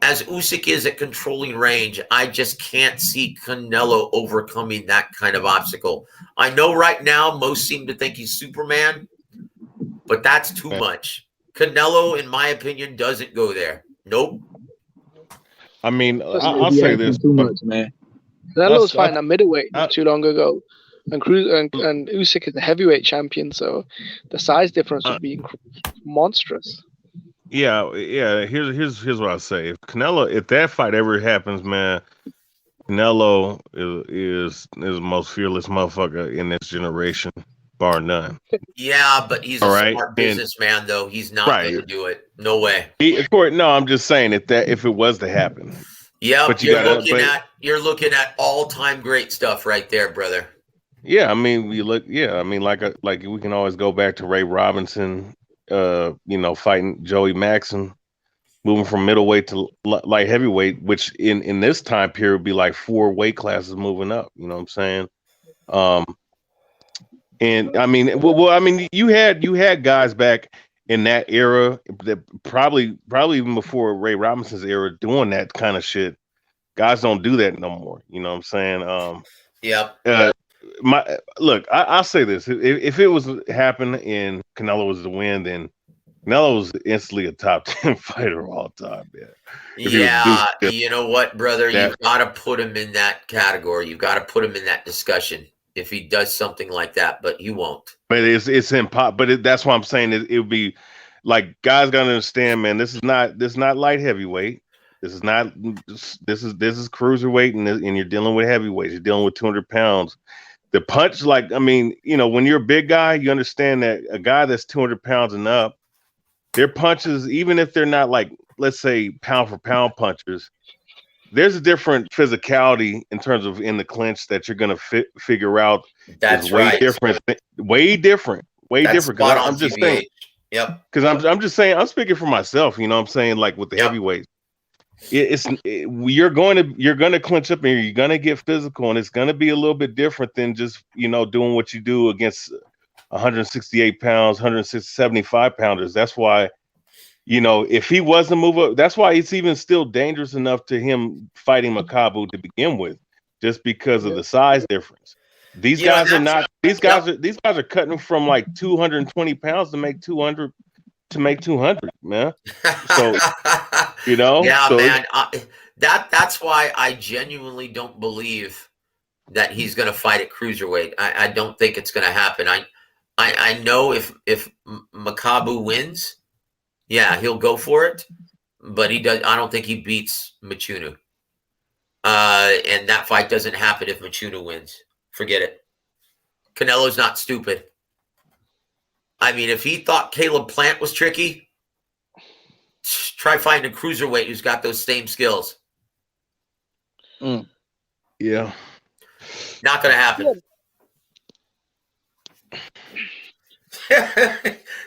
S18: as Usyk is at controlling range, I just can't see Canelo overcoming that kind of obstacle. I know right now most seem to think he's Superman, but that's too much. Canelo, in my opinion, doesn't go there. Nope.
S4: I mean, I'll say this.
S15: Too much, man.
S11: Canelo's fighting at middleweight not too long ago, and Usyk is the heavyweight champion, so the size difference would be monstrous.
S4: Yeah. Here's what I say. If that fight ever happens, man, Canelo is the most fearless motherfucker in this generation, bar none.
S18: Yeah, but he's a smart businessman, though. He's not going to do it. No way.
S4: No, I'm just saying if it was to happen.
S18: Yeah, but you're looking at all-time great stuff right there, brother.
S4: Yeah, I mean, like we can always go back to Ray Robinson. Fighting Joey Maxson, moving from middleweight to light heavyweight, which in this time period would be like 4 weight classes moving up. You know what I'm saying? And I mean, you had guys back in that era that probably even before Ray Robinson's era doing that kind of shit. Guys don't do that no more. You know what I'm saying?
S18: Yep.
S4: I'll say this: if it was to happen and Canelo was to win, then Canelo was instantly a top 10 fighter of all time. Man.
S18: You know what, brother? You've got to put him in that category. You've got to put him in that discussion if he does something like that, but he won't.
S4: But it's impossible. But that's why I'm saying it would be like guys gotta understand, man. This is not light heavyweight. This is cruiserweight, and you're dealing with heavyweights. You're dealing with 200 pounds. The punch, when you're a big guy, you understand that a guy that's 200 pounds and up, their punches, even if they're not like, let's say, pound for pound punchers, there's a different physicality in terms of in the clinch that you're gonna figure out.
S18: That's
S4: way different. Way different. I'm just saying.
S18: Yep.
S4: Because I'm just saying, I'm speaking for myself. You know what I'm saying? Like with the heavyweights. You're going to clinch up and you're going to get physical, and it's going to be a little bit different than just doing what you do against 168 pounds, 175 pounders. That's why if he was to move up, that's why it's even still dangerous enough to him fighting Makabu to begin with, just because of the size difference. These guys are not. These guys are cutting from like 220 pounds to make 200. Man, so You know?
S18: Yeah,
S4: So
S18: man. That's why I genuinely don't believe that he's going to fight at cruiserweight. I don't think it's going to happen. I know if Makabu wins, yeah, he'll go for it. But he does. I don't think he beats Machunu. And that fight doesn't happen if Machunu wins. Forget it. Canelo's not stupid. I mean, if he thought Caleb Plant was tricky, try finding a cruiserweight who's got those same skills.
S4: yeah.
S18: Not going to happen.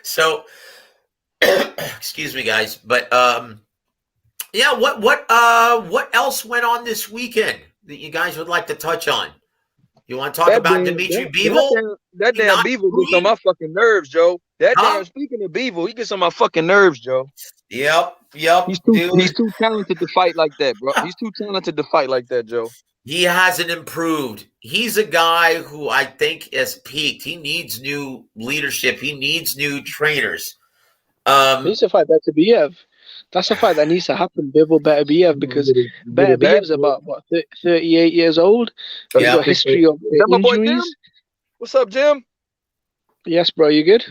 S18: So, excuse me, guys, but yeah, what else went on this weekend that you guys would like to touch on? You want to talk about Dimitri Bivol?
S15: That damn Bivol gets on my fucking nerves, Joe. Speaking of Bivol, he gets on my fucking nerves, Joe.
S18: Yep.
S15: He's too talented to fight like that, bro. He's too talented to fight like that, Joe.
S18: He hasn't improved. He's a guy who I think has peaked. He needs new leadership. He needs new trainers.
S11: He needs to fight Better Biev. That's a fight that needs to happen. Bivol Better Biev, because Better Biev's about 38 years old. He's got a history of injuries.
S15: What's up, Jim?
S11: Yes, bro. You good?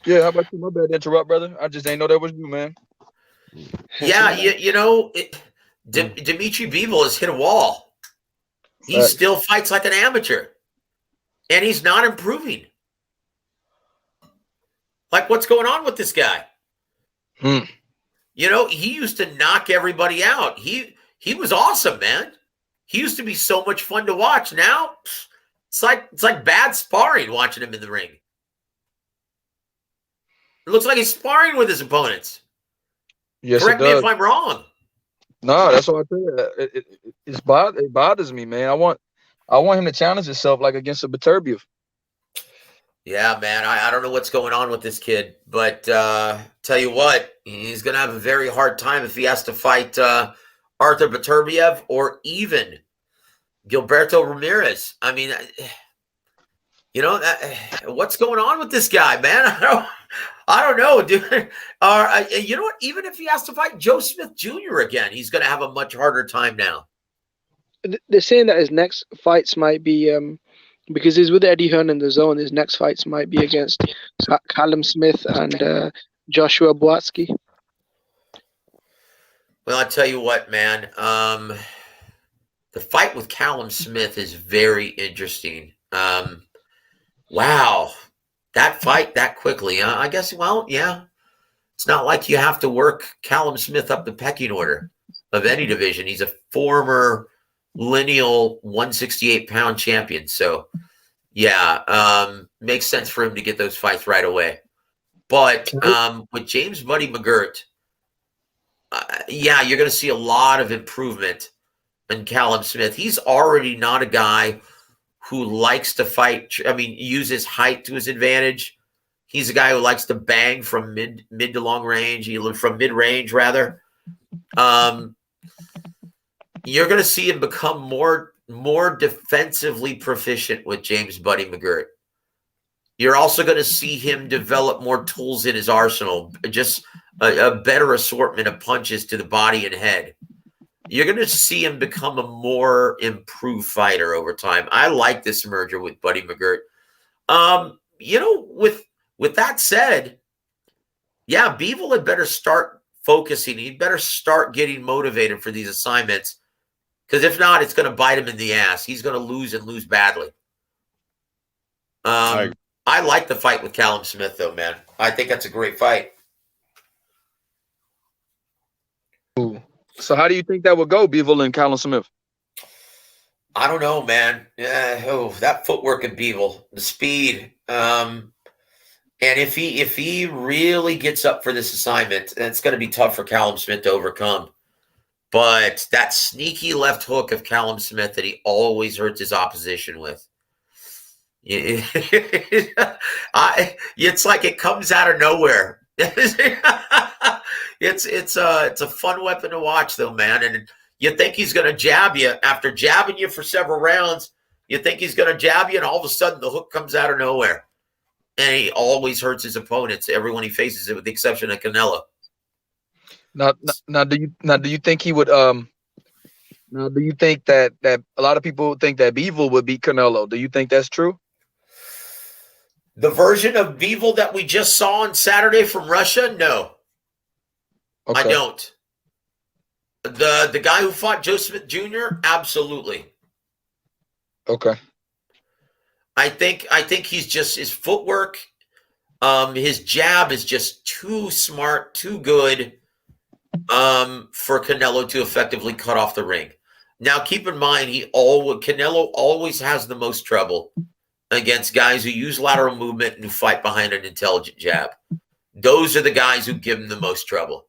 S15: Yeah. How about you? My bad to interrupt, brother. I just ain't know that was you, man.
S18: Yeah, you know, Dimitri Bivol has hit a wall. He still fights like an amateur, and he's not improving. Like, what's going on with this guy? You know, he used to knock everybody out. He was awesome, man. He used to be so much fun to watch. Now, it's like bad sparring watching him in the ring. It looks like he's sparring with his opponents.
S15: Yes,
S18: correct me if I'm wrong.
S15: No, that's what I tell you. It bothers me, man. I want him to challenge himself like against a Beterbiev.
S18: Yeah, man. I don't know what's going on with this kid, but tell you what, he's going to have a very hard time if he has to fight Arthur Beterbiev or even Gilberto Ramirez. I mean, you know, what's going on with this guy, man? I don't know, dude. You know what? Even if he has to fight Joe Smith Jr. again, he's going to have a much harder time now.
S11: They're saying that his next fights might be, because he's with Eddie Hearn in the zone, his next fights might be against Callum Smith and Joshua Boatsky.
S18: Well, I tell you what, man. The fight with Callum Smith is very interesting. Wow. That fight that quickly, I guess, well, yeah. It's not like you have to work Callum Smith up the pecking order of any division. He's a former lineal 168-pound champion. So, yeah, makes sense for him to get those fights right away. But with James Buddy McGirt, yeah, you're going to see a lot of improvement in Callum Smith. He's already not a guy who likes to fight, use his height to his advantage. He's a guy who likes to bang from mid to long range, from mid-range, rather. You're going to see him become more defensively proficient with James Buddy McGirt. You're also going to see him develop more tools in his arsenal, just a better assortment of punches to the body and head. You're going to see him become a more improved fighter over time. I like this merger with Buddy McGirt. You know, with that said, yeah, Bivol had better start focusing. He'd better start getting motivated for these assignments, because if not, it's going to bite him in the ass. He's going to lose and lose badly. I like the fight with Callum Smith, though, man. I think that's a great fight.
S15: So how do you think that would go, Bivol and Callum Smith?
S18: I don't know, man. That footwork of Bivol, the speed. And if he really gets up for this assignment, it's going to be tough for Callum Smith to overcome. But that sneaky left hook of Callum Smith that he always hurts his opposition with. It's like it comes out of nowhere. It's a fun weapon to watch, though, man. And you think he's going to jab you after jabbing you for several rounds. You think he's going to jab you, and all of a sudden the hook comes out of nowhere. And he always hurts his opponents, everyone he faces, with the exception of Canelo.
S15: Now, do you think he would Now, do you think that a lot of people think that Bivol would beat Canelo? Do you think that's true?
S18: The version of Bivol that we just saw on Saturday from Russia, no.
S15: Okay.
S18: I don't. The guy who fought Joe Smith Jr., absolutely.
S15: Okay.
S18: I think he's just his footwork, his jab is just too smart, too good for Canelo to effectively cut off the ring. Now, keep in mind, Canelo always has the most trouble against guys who use lateral movement and who fight behind an intelligent jab. Those are the guys who give him the most trouble.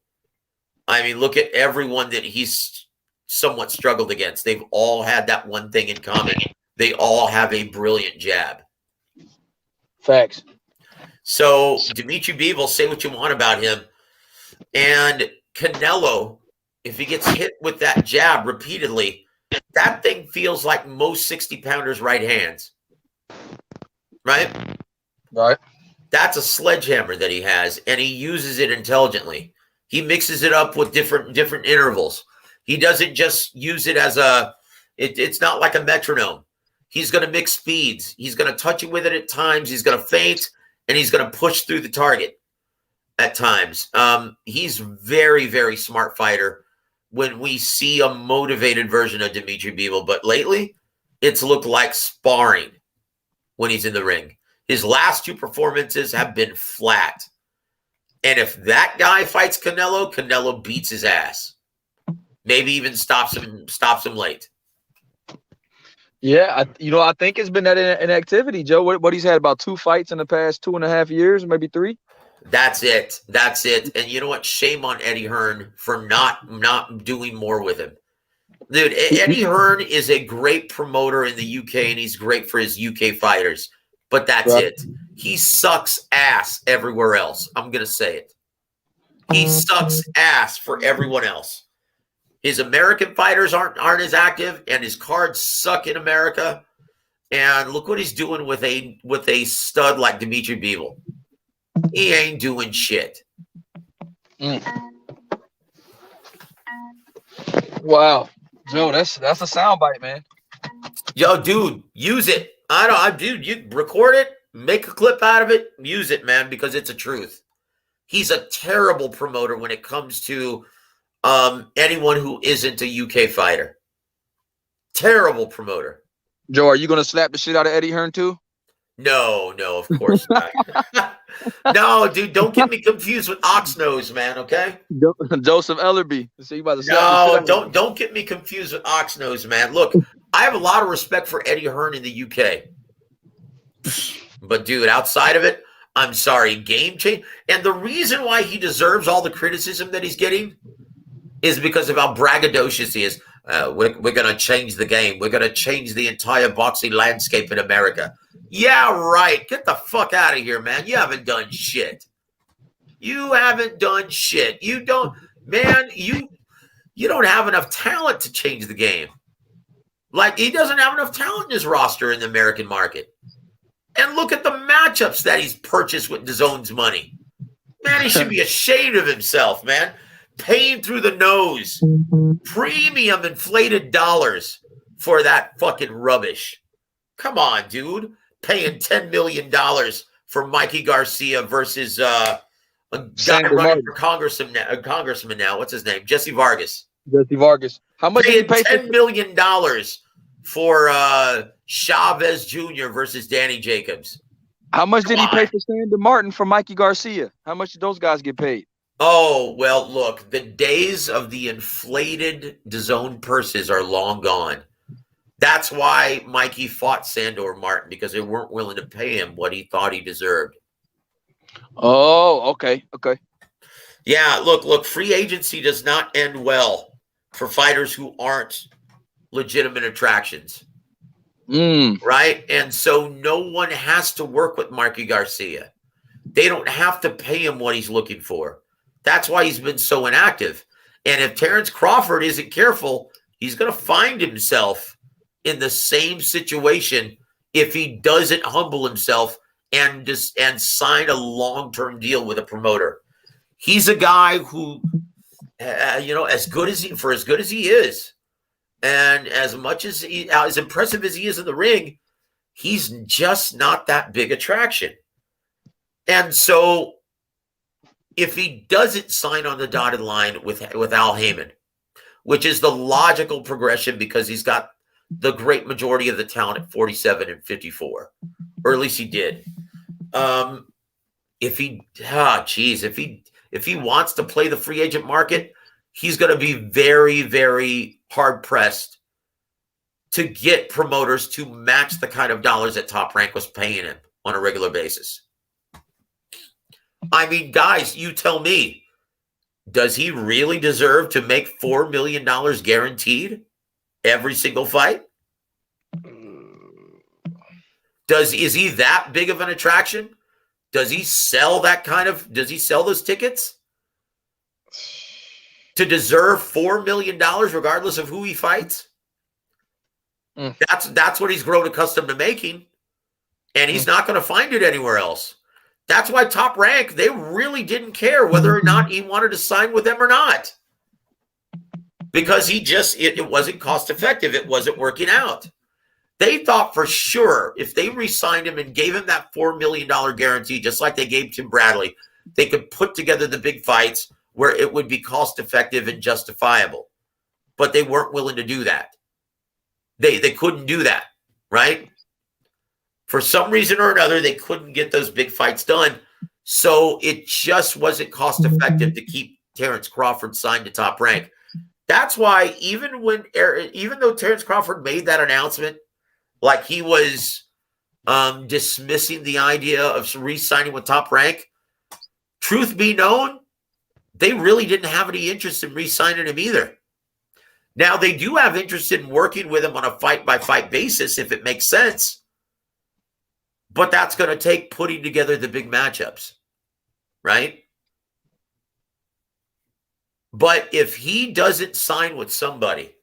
S18: I mean, look at everyone that he's somewhat struggled against. They've all had that one thing in common. They all have a brilliant jab.
S15: Facts.
S18: So, Dimitri Bivol, say what you want about him. And Canelo, if he gets hit with that jab repeatedly, that thing feels like most 60-pounders' right hands. Right?
S15: Right. That's
S18: a sledgehammer that he has, and he uses it intelligently. He mixes it up with different intervals. He doesn't just use it as it's not like a metronome. He's going to mix speeds. He's going to touch you with it at times. He's going to feint, and he's going to push through the target at times. He's very, very smart fighter when we see a motivated version of Dimitri Bivol. But lately, it's looked like sparring when he's in the ring. His last two performances have been flat. And if that guy fights Canelo, Canelo beats his ass. Maybe even stops him late.
S15: Yeah, I think it's been that inactivity, Joe. What he's had about 2 fights in the past 2.5 years, maybe 3.
S18: That's it. And you know what? Shame on Eddie Hearn for not doing more with him. Dude, Eddie Hearn is a great promoter in the UK, and he's great for his UK fighters. But that's it. He sucks ass everywhere else. I'm going to say it. He sucks ass for everyone else. His American fighters aren't as active, and his cards suck in America. And look what he's doing with a stud like Dimitri Bivol. He ain't doing shit.
S15: Wow, Joe, that's a soundbite, man.
S18: Yo, dude, use it. Dude, you record it, make a clip out of it, use it, man, because it's a truth. He's a terrible promoter when it comes to anyone who isn't a UK fighter. Terrible promoter.
S15: Joe, are you going to slap the shit out of Eddie Hearn too?
S18: No, of course not. No, dude, don't get me confused with Oxnose, man, okay?
S15: Joseph Ellerby. So you about to slap
S18: don't get me confused with Oxnose, man. Look, I have a lot of respect for Eddie Hearn in the UK. But, dude, outside of it, I'm sorry, game change. And the reason why he deserves all the criticism that he's getting is because of how braggadocious he is. We're going to change the game. We're going to change the entire boxing landscape in America. Yeah, right. Get the fuck out of here, man. You haven't done shit. You haven't done shit. You don't, man, you don't have enough talent to change the game. Like, he doesn't have enough talent in his roster in the American market. And look at the matchups that he's purchased with DAZN's money. Man, he should be ashamed of himself, man. Paying through the nose. Premium inflated dollars for that fucking rubbish. Come on, dude. Paying $10 million for Mikey Garcia versus a guy running for congressman now. What's his name? Jesse Vargas.
S15: How much did he pay?
S18: $10 million for Chavez Jr. versus Danny Jacobs.
S15: How much did he pay for Sandy Martin for Mikey Garcia? How much did those guys get paid?
S18: Oh, well, look, the days of the inflated DAZN purses are long gone. That's why Mikey fought Sandor Martin, because they weren't willing to pay him what he thought he deserved.
S15: Oh, okay.
S18: Yeah, look, free agency does not end well for fighters who aren't legitimate attractions. Right? And so no one has to work with Mikey Garcia. They don't have to pay him what he's looking for. That's why he's been so inactive. And if Terrence Crawford isn't careful, he's going to find himself in the same situation if he doesn't humble himself and sign a long-term deal with a promoter. He's a guy who as good as he is, and as much as as impressive as he is in the ring, he's just not that big attraction. And so, if he doesn't sign on the dotted line with Al Heyman, which is the logical progression because he's got the great majority of the talent at 47 and 54, or at least he did. If he wants to play the free agent market, he's going to be very, very hard pressed to get promoters to match the kind of dollars that Top Rank was paying him on a regular basis. I mean, guys, you tell me, does he really deserve to make $4 million guaranteed every single fight? Is he that big of an attraction? Does he sell those tickets to deserve $4 million regardless of who he fights? That's what he's grown accustomed to making, and he's not going to find it anywhere else. That's why Top Rank, they really didn't care whether or not he wanted to sign with them or not, because it wasn't cost effective. It wasn't working out. They thought for sure if they re-signed him and gave him that $4 million guarantee, just like they gave Tim Bradley, they could put together the big fights where it would be cost effective and justifiable. But they weren't willing to do that. They couldn't do that, right? For some reason or another, they couldn't get those big fights done. So it just wasn't cost effective to keep Terrence Crawford signed to Top Rank. That's why even though Terrence Crawford made that announcement, like he was dismissing the idea of re-signing with Top Rank, truth be known, they really didn't have any interest in re-signing him either. Now, they do have interest in working with him on a fight-by-fight basis if it makes sense, but that's going to take putting together the big matchups, right? But if he doesn't sign with somebody,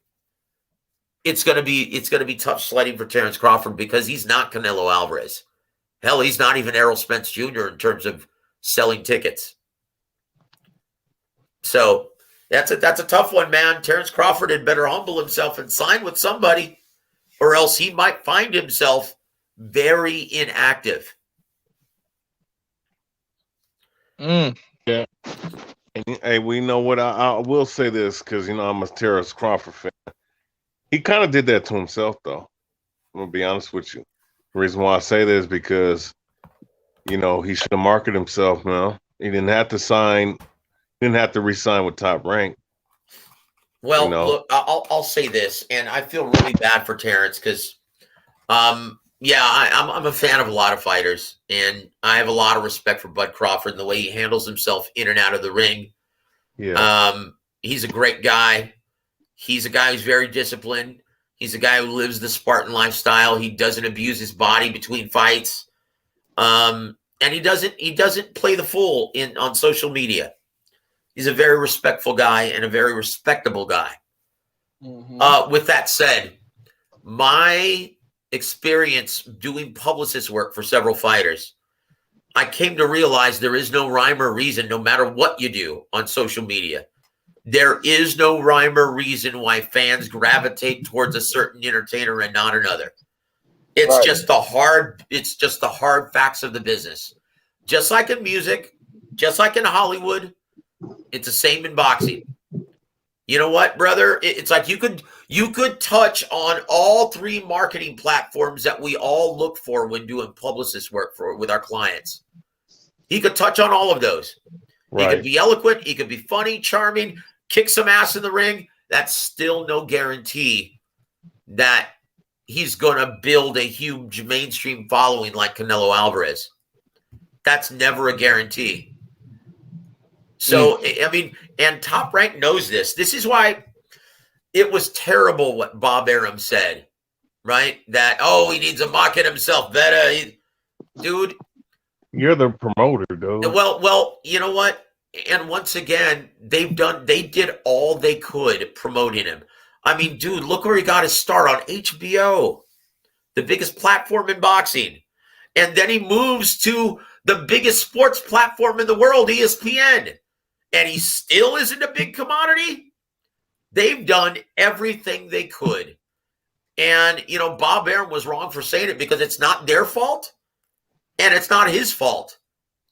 S18: it's going to be tough sledding for Terrence Crawford, because he's not Canelo Alvarez. Hell, he's not even Errol Spence Jr. in terms of selling tickets. So that's a tough one, man. Terrence Crawford had better humble himself and sign with somebody, or else he might find himself very inactive.
S4: Yeah. Hey, we know what I will say this, because I'm a Terrence Crawford fan. He kind of did that to himself, though. I'm gonna be honest with you. The reason why I say this is because he should have marketed himself, man. He didn't have to sign. Didn't have to re-sign with Top Rank.
S18: Well, look, I'll say this, and I feel really bad for Terrence because, I'm a fan of a lot of fighters, and I have a lot of respect for Bud Crawford and the way he handles himself in and out of the ring.
S4: Yeah.
S18: He's a great guy. He's a guy who's very disciplined. He's a guy who lives the Spartan lifestyle. He doesn't abuse his body between fights, and he doesn't play the fool on social media. He's a very respectful guy and a very respectable guy. Mm-hmm. With that said, my experience doing publicist work for several fighters, I came to realize there is no rhyme or reason, no matter what you do on social media. There is no rhyme or reason why fans gravitate towards a certain entertainer and not another. It's just the hard facts of the business. Just like in music, just like in Hollywood, it's the same in boxing. You know what, brother? It's like you could touch on all three marketing platforms that we all look for when doing publicist work with our clients. He could touch on all of those. Right. He could be eloquent. He could be funny, charming, kick some ass in the ring. That's still no guarantee that he's going to build a huge mainstream following like Canelo Alvarez. That's never a guarantee. So, I mean, and Top Rank knows this. This is why it was terrible what Bob Arum said, right? That, he needs to market himself better. Dude.
S4: You're the promoter, dude.
S18: Well, you know what? And once again, they did all they could promoting him. I mean, dude, look where he got his start on HBO, the biggest platform in boxing. And then he moves to the biggest sports platform in the world, ESPN. and he still isn't a big commodity, they've done everything they could. And, you know, Bob Arum was wrong for saying it because it's not their fault and it's not his fault.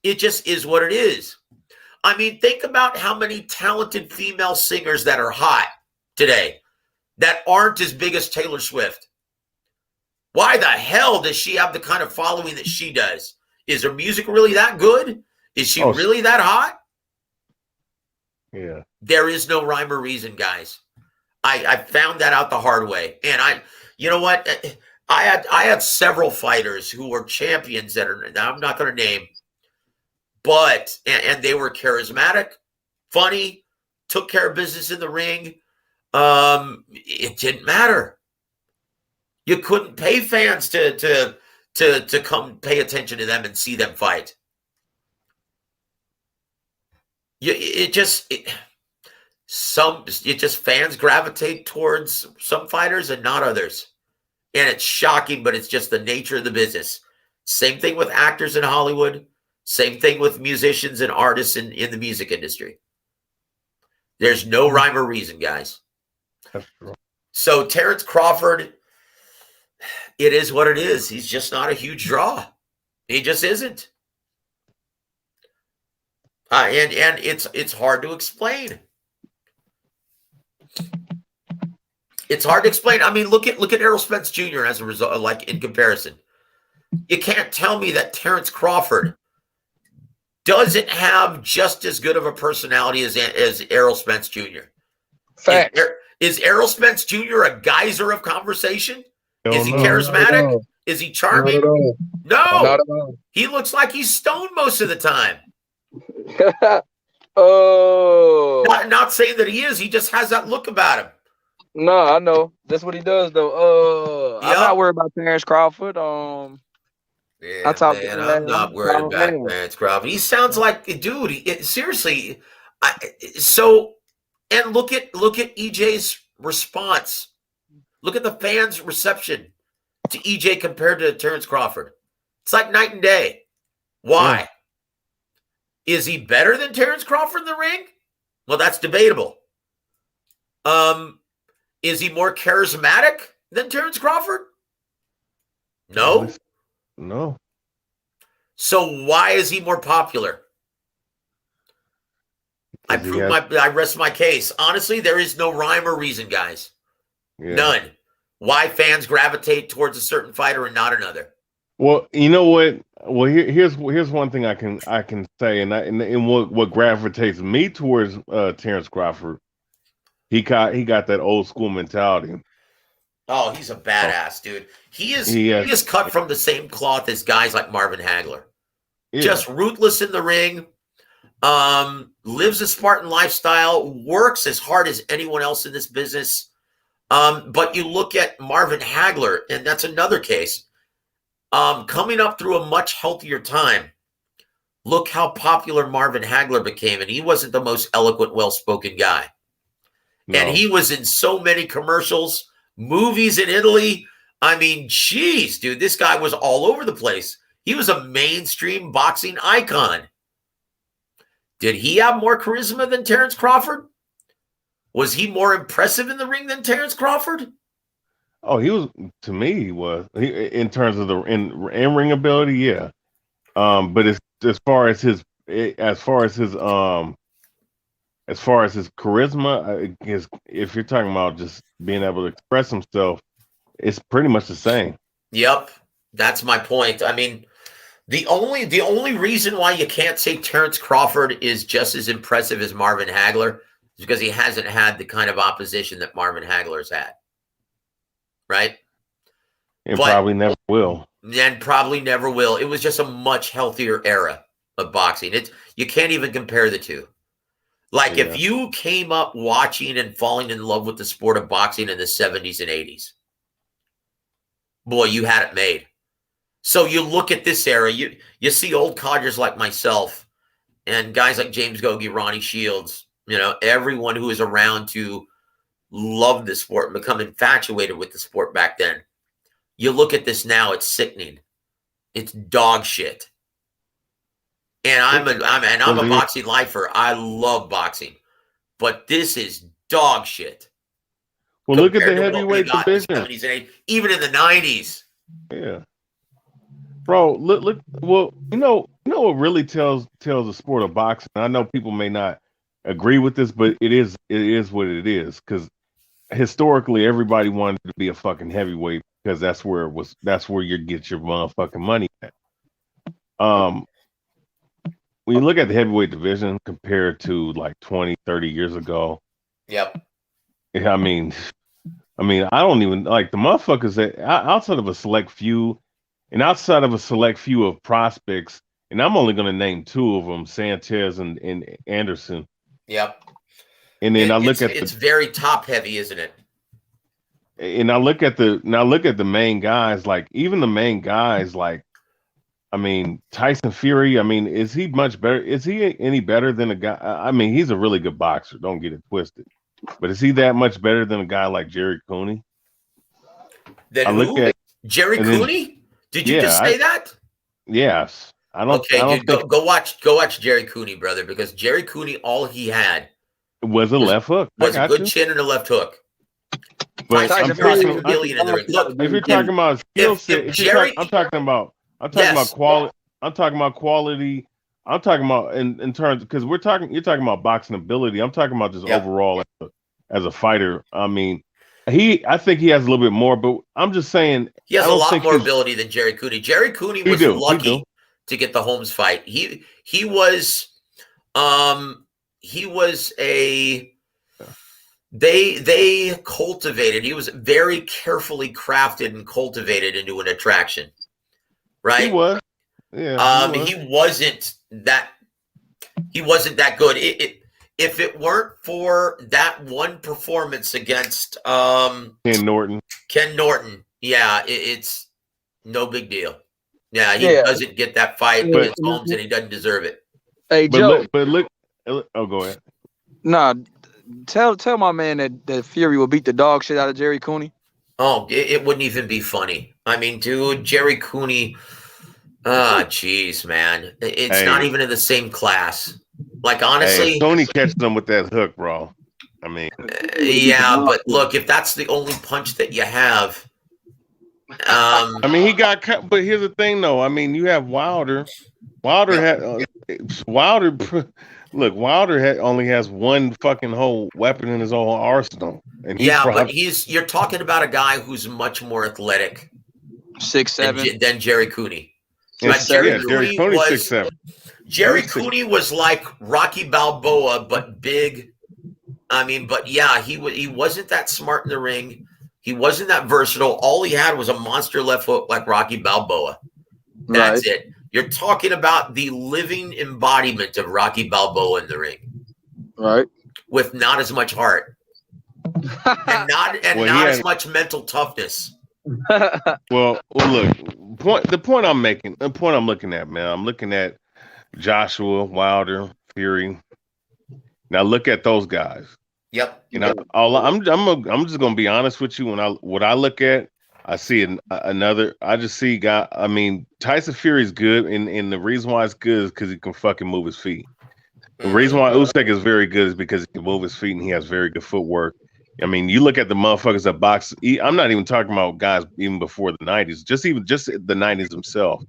S18: It just is what it is. I mean, think about how many talented female singers that are hot today that aren't as big as Taylor Swift. Why the hell does she have the kind of following that she does? Is her music really that good? Is she really that hot?
S4: Yeah.
S18: There is no rhyme or reason, guys. I found that out the hard way. And you know what? I had several fighters who were champions that I'm not going to name, but and they were charismatic, funny, took care of business in the ring. It didn't matter. You couldn't pay fans to come pay attention to them and see them fight. Fans gravitate towards some fighters and not others. And it's shocking, but it's just the nature of the business. Same thing with actors in Hollywood. Same thing with musicians and artists in the music industry. There's no rhyme or reason, guys.
S4: That's true.
S18: So Terrence Crawford, it is what it is. He's just not a huge draw. He just isn't. And it's hard to explain. It's hard to explain. I mean, look at Errol Spence Jr. as a result, like in comparison. You can't tell me that Terrence Crawford doesn't have just as good of a personality as Errol Spence Jr.
S15: Facts.
S18: Is Errol Spence Jr. a geyser of conversation? Is he charismatic? Is he charming? No.
S15: Not at all.
S18: He looks like he's stoned most of the time.
S15: Oh.
S18: Not saying that he is. He just has that look about him.
S15: No, I know. That's what he does, though. I'm not worried about Terrence Crawford.
S18: I'm not worried about Terrence Crawford. He sounds like, dude. Seriously. And look at EJ's response. Look at the fans' reception to EJ compared to Terrence Crawford. It's like night and day. Why? Yeah. Is he better than Terrence Crawford in the ring? Well, that's debatable. Is he more charismatic than Terrence Crawford? No.
S4: No.
S18: So why is he more popular? I rest my case. Honestly, there is no rhyme or reason, guys. Yeah. None. Why fans gravitate towards a certain fighter and not another?
S4: Well, you know what? Well, here's one thing I can say, and what gravitates me towards Terrence Crawford. He got that old school mentality.
S18: Oh, he's a badass, dude. He is cut from the same cloth as guys like Marvin Hagler. Yeah. Just ruthless in the ring. Lives a Spartan lifestyle, works as hard as anyone else in this business. But you look at Marvin Hagler, and that's another case. Coming up through a much healthier time. Look how popular Marvin Hagler became, and he wasn't the most eloquent, well-spoken guy. No. And he was in so many commercials, movies in Italy. I mean, geez, dude, this guy was all over the place. He was a mainstream boxing icon. Did he have more charisma than Terrence Crawford? Was he more impressive in the ring than Terrence Crawford?
S4: Oh, he was. To me, he was. In terms of the in ring ability, yeah. But as far as his charisma, if you're talking about just being able to express himself, it's pretty much the same.
S18: Yep, that's my point. I mean, the only reason why you can't say Terrence Crawford is just as impressive as Marvin Hagler is because he hasn't had the kind of opposition that Marvin Hagler's had. Right?
S4: And probably never will.
S18: And probably never will. It was just a much healthier era of boxing. You can't even compare the two. Like if you came up watching and falling in love with the sport of boxing in the 70s and 80s, boy, you had it made. So you look at this era, you see old codgers like myself and guys like James Gogi, Ronnie Shields, everyone who was around to love the sport and become infatuated with the sport back then. You look at this now, it's sickening. It's dog shit. And I'm a boxing lifer. I love boxing, but this is dog shit.
S4: Well, look at the heavyweight division.
S18: 70s and 80s, even in the 90s.
S4: Yeah, bro. Look. Well, you know what really tells the sport of boxing. I know people may not agree with this, but it is what it is. Because historically, everybody wanted to be a fucking heavyweight because that's where you get your motherfucking money at. When you look at the heavyweight division compared to like 20, 30 years ago.
S18: Yep.
S4: I mean, I don't even like the motherfuckers that outside of a select few of prospects, and I'm only going to name two of them, Sanchez and Anderson.
S18: Yep.
S4: And then
S18: it's very top heavy, isn't it?
S4: And I look at the main guys, like even the main guys, like, I mean, Tyson Fury, I mean, is he much better? Is he any better than a guy? I mean, he's a really good boxer. Don't get it twisted. But is he that much better than a guy like Jerry Cooney?
S18: Jerry Cooney? Did you just say that?
S4: Yes. I don't
S18: dude, go watch Jerry Cooney, brother, because Jerry Cooney, all he had
S4: was a left hook.
S18: Was a good chin and a left hook. But
S4: if you're talking about skill set, I'm talking about quality. I'm talking about quality. I'm talking about in terms, because you're talking about boxing ability. I'm talking about just overall as a fighter. I mean, I think he has a little bit more, but I'm just saying
S18: he has a lot more ability than Jerry Cooney. Jerry Cooney was lucky to get the Holmes fight. He was they cultivated. He was very carefully crafted and cultivated into an attraction. Right?
S4: He was. Yeah.
S18: He wasn't that good. If it weren't for that one performance against
S4: Ken Norton,
S18: yeah, it's no big deal. Yeah, he doesn't get that fight against Holmes, and he doesn't deserve it.
S15: Hey, Joe.
S4: Look. Oh, go ahead.
S15: Nah, tell my man that Fury will beat the dog shit out of Jerry Cooney.
S18: Oh, it wouldn't even be funny. I mean, dude, Jerry Cooney. Jeez, man. It's not even in the same class. Like, honestly.
S4: Tony catches them with that hook, bro. I mean.
S18: Yeah, but look, if that's the only punch that you have.
S4: I mean, he got cut, but here's the thing, though. I mean, you have Wilder. Wilder only has one fucking whole weapon in his own arsenal. And
S18: but you're talking about a guy who's much more athletic.
S15: 6'7"
S18: than Jerry Cooney.
S4: Jerry Cooney was 6'7".
S18: Jerry Cooney was like Rocky Balboa, but big. I mean, but yeah, he wasn't that smart in the ring. He wasn't that versatile. All he had was a monster left hook like Rocky Balboa. That's it. You're talking about the living embodiment of Rocky Balboa in the ring.
S15: Right.
S18: With not as much heart. and not as much mental toughness.
S4: Well, look. The point I'm looking at, man. I'm looking at Joshua, Wilder, Fury. Now look at those guys.
S18: Yep.
S4: You know, I'm just gonna be honest with you. What I look at, I see another. I just see guy. I mean, Tyson Fury's good, and the reason why it's good is because he can fucking move his feet. The reason why Usyk is very good is because he can move his feet and he has very good footwork. I mean, you look at the motherfuckers that box. I'm not even talking about guys even before the 90s. Just the 90s themselves.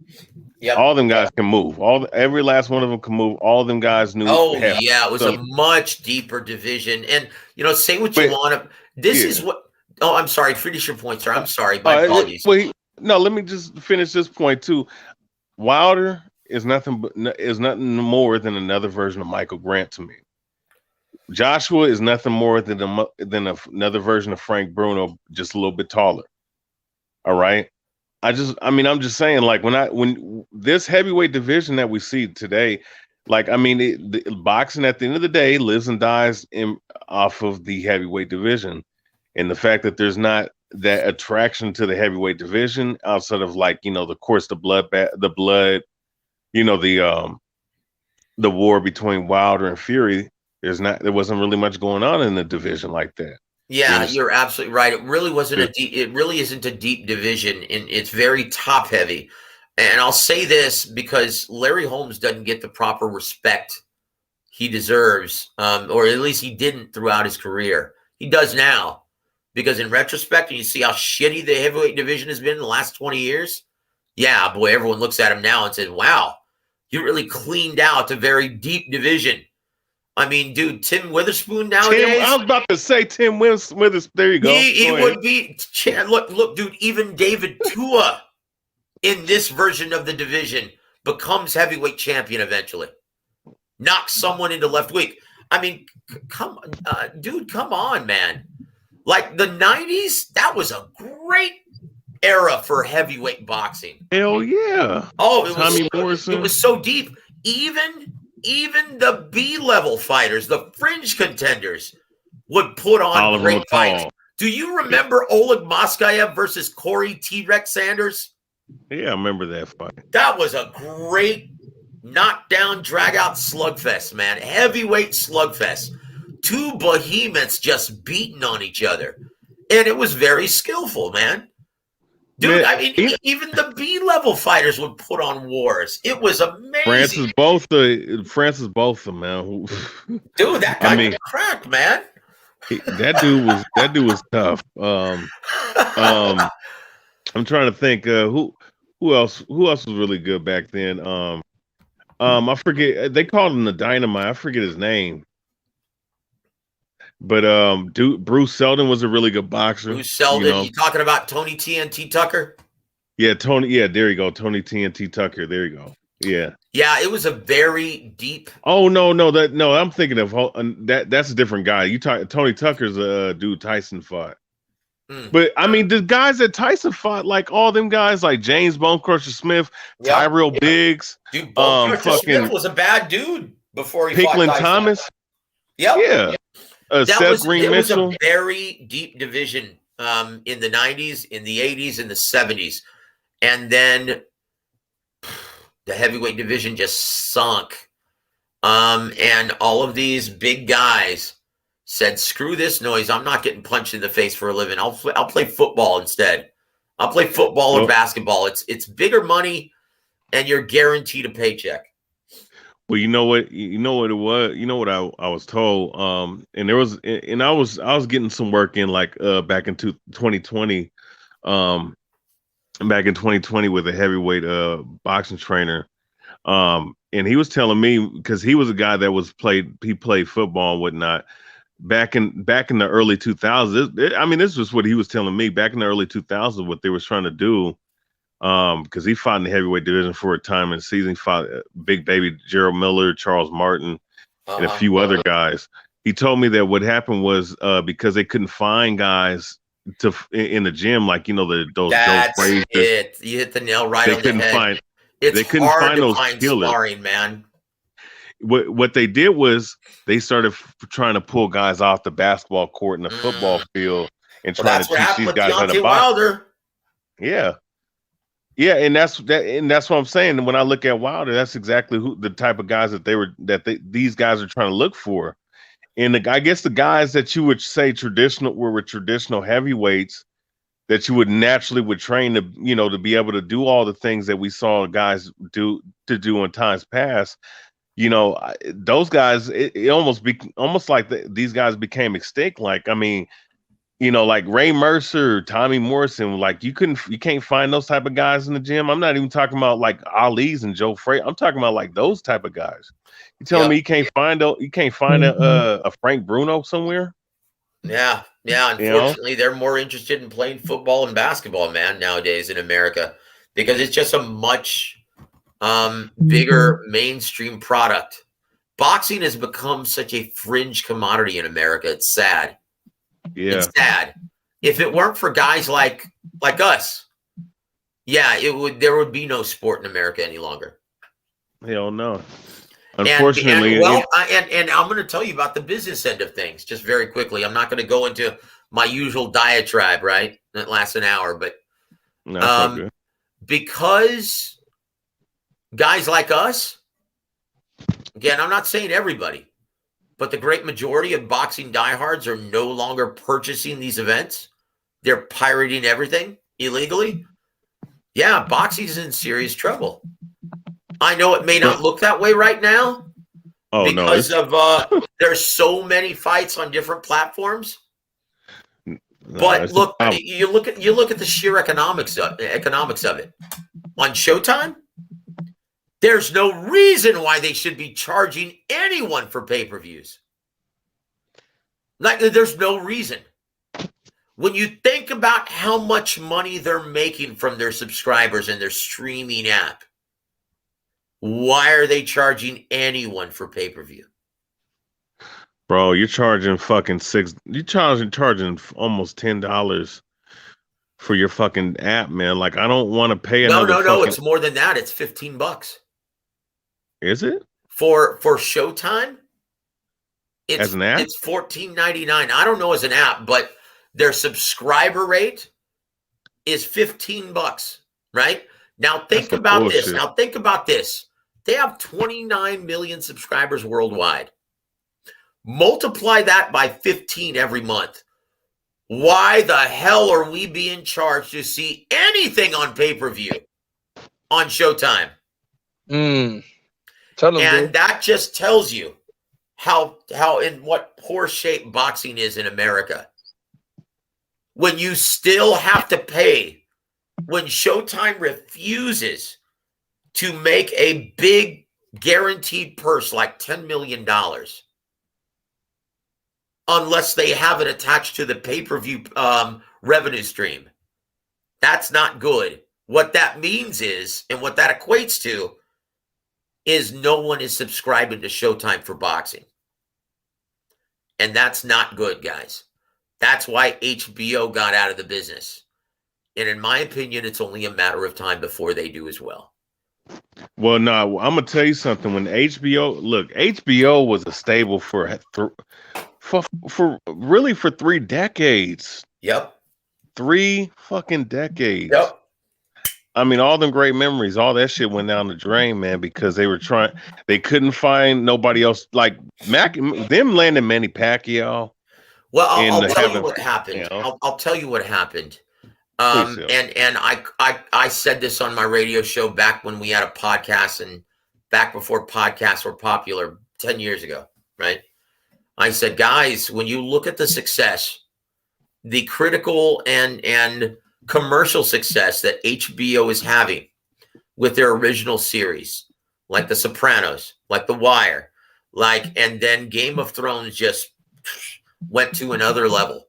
S18: Yep.
S4: All them guys can move. Every last one of them can move. All of them guys knew.
S18: It was a much deeper division. And say what you want. This is what. Oh, I'm sorry. Finish your point, sir. I'm sorry. My apologies.
S4: Let me just finish this point too. Wilder is nothing more than another version of Michael Grant to me. Joshua is nothing more than another version of Frank Bruno, just a little bit taller. All right. I'm just saying, like, when this heavyweight division that we see today, like, I mean, the boxing at the end of the day lives and dies off of the heavyweight division, and the fact that there's not that attraction to the heavyweight division outside of, like, the blood, the war between Wilder and Fury. There wasn't really much going on in the division like that.
S18: Yeah, you're absolutely right. It really wasn't it really isn't a deep division, and it's very top heavy. And I'll say this because Larry Holmes doesn't get the proper respect he deserves, or at least he didn't throughout his career. He does now, because in retrospect, and you see how shitty the heavyweight division has been in the last 20 years, yeah, boy, everyone looks at him now and says, wow, you really cleaned out a very deep division. I mean, dude, Tim Witherspoon nowadays.
S17: I was about to say Tim Witherspoon. There you go.
S18: He would be. Look, dude, even David Tua in this version of the division becomes heavyweight champion eventually. Knocks someone into left week. I mean, come on, man. Like the 90s, that was a great era for heavyweight boxing.
S17: Hell yeah.
S18: Oh,
S17: Morrison.
S18: It was so deep. Even the B-level fighters, the fringe contenders, would put on
S17: Oliver
S18: great
S17: McCall.
S18: fights. Do you remember Oleg Moskayev versus Corey T-Rex Sanders?
S17: Yeah, I remember that fight.
S18: That was a great knockdown, drag-out slugfest, man. Heavyweight slugfest. Two behemoths just beating on each other. And it was very skillful, man. Dude, I mean, even the B-level fighters would put on wars. It was amazing.
S17: Francis Botham, man.
S18: Dude, that guy was cracked, man.
S17: That dude was tough. I'm trying to think who else was really good back then. I forget, they called him the Dynamite. I forget his name. But Bruce Seldon was a really good boxer.
S18: Bruce Seldon, you talking about Tony TNT Tucker?
S17: Yeah, Tony. Yeah, there you go. Tony TNT Tucker. There you go. Yeah.
S18: Yeah, it was a very deep.
S17: Oh no, I'm thinking of that's a different guy. Tony Tucker's a dude Tyson fought. But I mean, the guys that Tyson fought, like all them guys, like James Bone Crusher Smith, Tyrell Biggs,
S18: dude, Bone Crusher Smith was a bad dude before he
S17: Pickland
S18: fought Tyson.
S17: Thomas.
S18: Yep.
S17: Yeah. Seth Green Mitchell.
S18: Was a very deep division in the 90s, in the 80s, in the 70s. And then the heavyweight division just sunk. And all of these big guys said, screw this noise. I'm not getting punched in the face for a living. I'll play football instead. I'll play football or basketball. It's bigger money and you're guaranteed a paycheck.
S17: Well, you know what it was. You know what I was told. And there was, and I was getting some work in like back in 2020. Back in 2020 with a heavyweight boxing trainer. And he was telling me, because he was a guy that he played football and whatnot. Back in the early 2000s. I mean, this was what he was telling me back in the early 2000s. What they was trying to do. Because he fought in the heavyweight division for a time in the season. He fought Big Baby Gerald Miller, Charles Martin, and a few other guys. He told me that what happened was because they couldn't find guys in the gym, like those.
S18: That's it. You hit the nail right on the head. They couldn't find those killers. Sparring, man.
S17: What they did was they started trying to pull guys off the basketball court and the football field and trying to teach these guys how to box. Yeah. Yeah, and that's what I'm saying. And when I look at Wilder, that's exactly the type of guys these guys are trying to look for. And I guess the guys that you would say were traditional heavyweights that you would naturally train to be able to do all the things that we saw guys do in times past. Those guys, it almost like these guys became extinct. Like, I mean, like Ray Mercer, Tommy Morrison, like you can't find those type of guys in the gym. I'm not even talking about like Ali's and Joe Frazier. I'm talking about like those type of guys. You telling me you can't find a Frank Bruno somewhere?
S18: Yeah. Unfortunately, they're more interested in playing football and basketball, man, nowadays in America, because it's just a much bigger mainstream product. Boxing has become such a fringe commodity in America. It's sad.
S17: Yeah.
S18: It's sad. If it weren't for guys like us, there would be no sport in America any longer.
S17: Hell no. Unfortunately,
S18: and I'm going to tell you about the business end of things just very quickly. I'm not going to go into my usual diatribe, right? That lasts an hour, but because guys like us, again, I'm not saying everybody, but the great majority of boxing diehards are no longer purchasing these events. They're pirating everything illegally. Yeah, boxing's in serious trouble. I know it may not look that way right now because of there's so many fights on different platforms. But look, you look at the sheer economics of it. On Showtime, there's no reason why they should be charging anyone for pay-per-views. Like, there's no reason. When you think about how much money they're making from their subscribers and their streaming app, why are they charging anyone for pay-per-view?
S4: Bro, you're charging fucking you're charging almost $10 for your fucking app, man. Like, I don't want to pay another
S18: No, it's more than that. It's $15.
S4: Is it?
S18: For Showtime?
S4: As an app?
S18: It's $14.99. I don't know as an app, but their subscriber rate is $15, right? Now think about this. They have 29 million subscribers worldwide. Multiply that by 15 every month. Why the hell are we being charged to see anything on pay-per-view on Showtime?
S15: Tell them,
S18: and that just tells you how in what poor shape boxing is in America. When you still have to pay, when Showtime refuses to make a big guaranteed purse like $10 million, unless they have it attached to the pay-per-view revenue stream. That's not good. What that means is, and what that equates to, is no one is subscribing to Showtime for boxing. And that's not good, guys. That's why HBO got out of the business. And in my opinion, it's only a matter of time before they do as well.
S4: Well, no, I'm going to tell you something. When HBO was a stable for 3 decades.
S18: Yep.
S4: 3 fucking decades.
S18: Yep.
S4: I mean, all them great memories, all that shit went down the drain, man, because they couldn't find nobody else like them landing Manny Pacquiao.
S18: Well, I'll tell you what happened. You know? I'll tell you what happened. And I said this on my radio show back when we had a podcast and back before podcasts were popular 10 years ago, right? I said, guys, when you look at the success, the critical and commercial success that HBO is having with their original series, like The Sopranos, like The Wire, and then Game of Thrones just went to another level.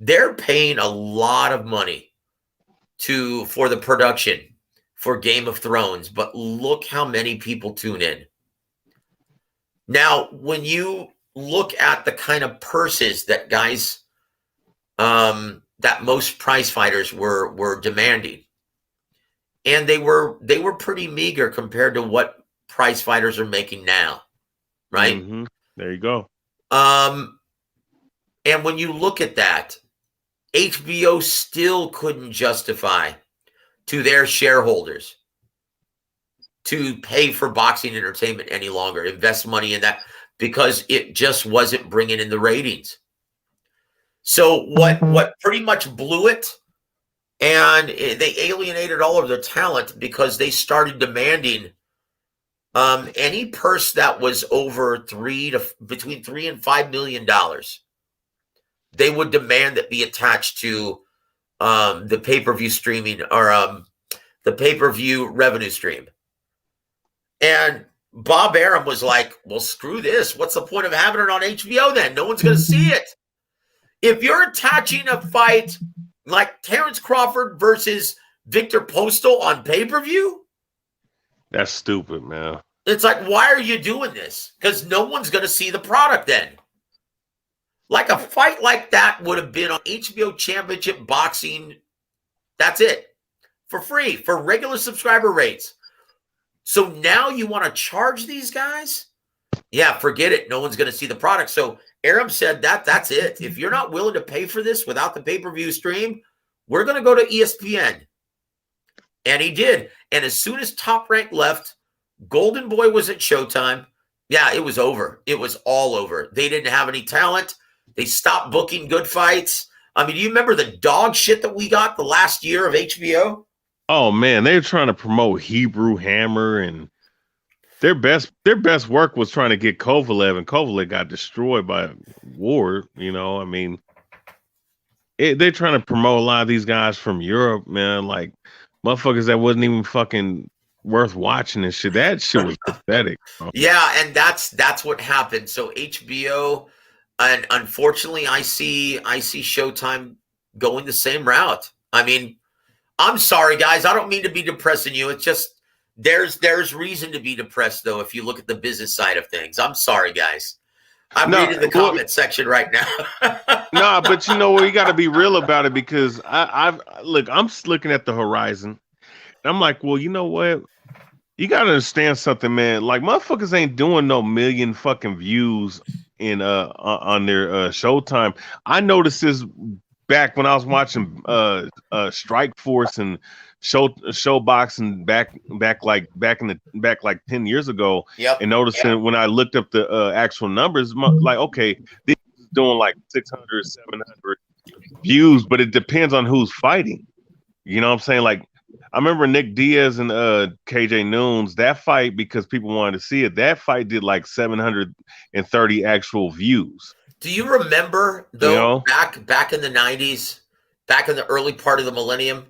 S18: They're paying a lot of money for the production for Game of Thrones, but look how many people tune in. Now, when you look at the kind of purses that guys, that most prize fighters were demanding, and they were pretty meager compared to what prize fighters are making now, right?
S4: Mm-hmm. There you go.
S18: And when you look at that, HBO still couldn't justify to their shareholders to pay for boxing entertainment any longer, invest money in that, because it just wasn't bringing in the ratings. So what pretty much blew it, and they alienated all of their talent because they started demanding any purse that was over between $3 and $5 million. They would demand that be attached to the pay-per-view streaming or the pay-per-view revenue stream. And Bob Arum was like, well, screw this. What's the point of having it on HBO then? No one's going to see it. If you're attaching a fight like Terrence Crawford versus Victor Postal on pay-per-view,
S4: that's stupid, man.
S18: It's like, why are you doing this? Because no one's going to see the product then. Like a fight like that would have been on HBO Championship Boxing. That's it. For free, for regular subscriber rates. So now you want to charge these guys? Yeah, forget it. No one's going to see the product. So Arum said that's it. If you're not willing to pay for this without the pay-per-view stream, we're going to go to ESPN. And he did. And as soon as Top Rank left, Golden Boy was at Showtime. Yeah, it was over. It was all over. They didn't have any talent. They stopped booking good fights. I mean, do you remember the dog shit that we got the last year of HBO?
S4: Oh man, they're trying to promote Hebrew Hammer, and their best work was trying to get Kovalev, and Kovalev got destroyed by Ward. You know, I mean, they're trying to promote a lot of these guys from Europe, man. Like motherfuckers that wasn't even fucking worth watching and shit. That shit was pathetic. Bro.
S18: Yeah, and that's what happened. So HBO, and unfortunately, I see Showtime going the same route. I mean, I'm sorry, guys. I don't mean to be depressing you. It's just there's reason to be depressed, though, if you look at the business side of things. I'm sorry, guys. I'm reading the comment section right now.
S4: Nah, but you know what? You got to be real about it, because I'm looking at the horizon. And I'm like, well, you know what? You got to understand something, man. Like motherfuckers ain't doing no million fucking views in on their Showtime. I noticed this back when I was watching Strike Force and Showboxing back like 10 years ago.
S18: Yep.
S4: And noticing when I looked up the actual numbers, like, okay, this is doing like 600, 700 views, but it depends on who's fighting. You know what I'm saying? Like, I remember Nick Diaz and KJ Noons, that fight, because people wanted to see it, that fight did like 730 actual views.
S18: Do you remember, though,
S4: You know?
S18: back in the 90s, back in the early part of the millennium,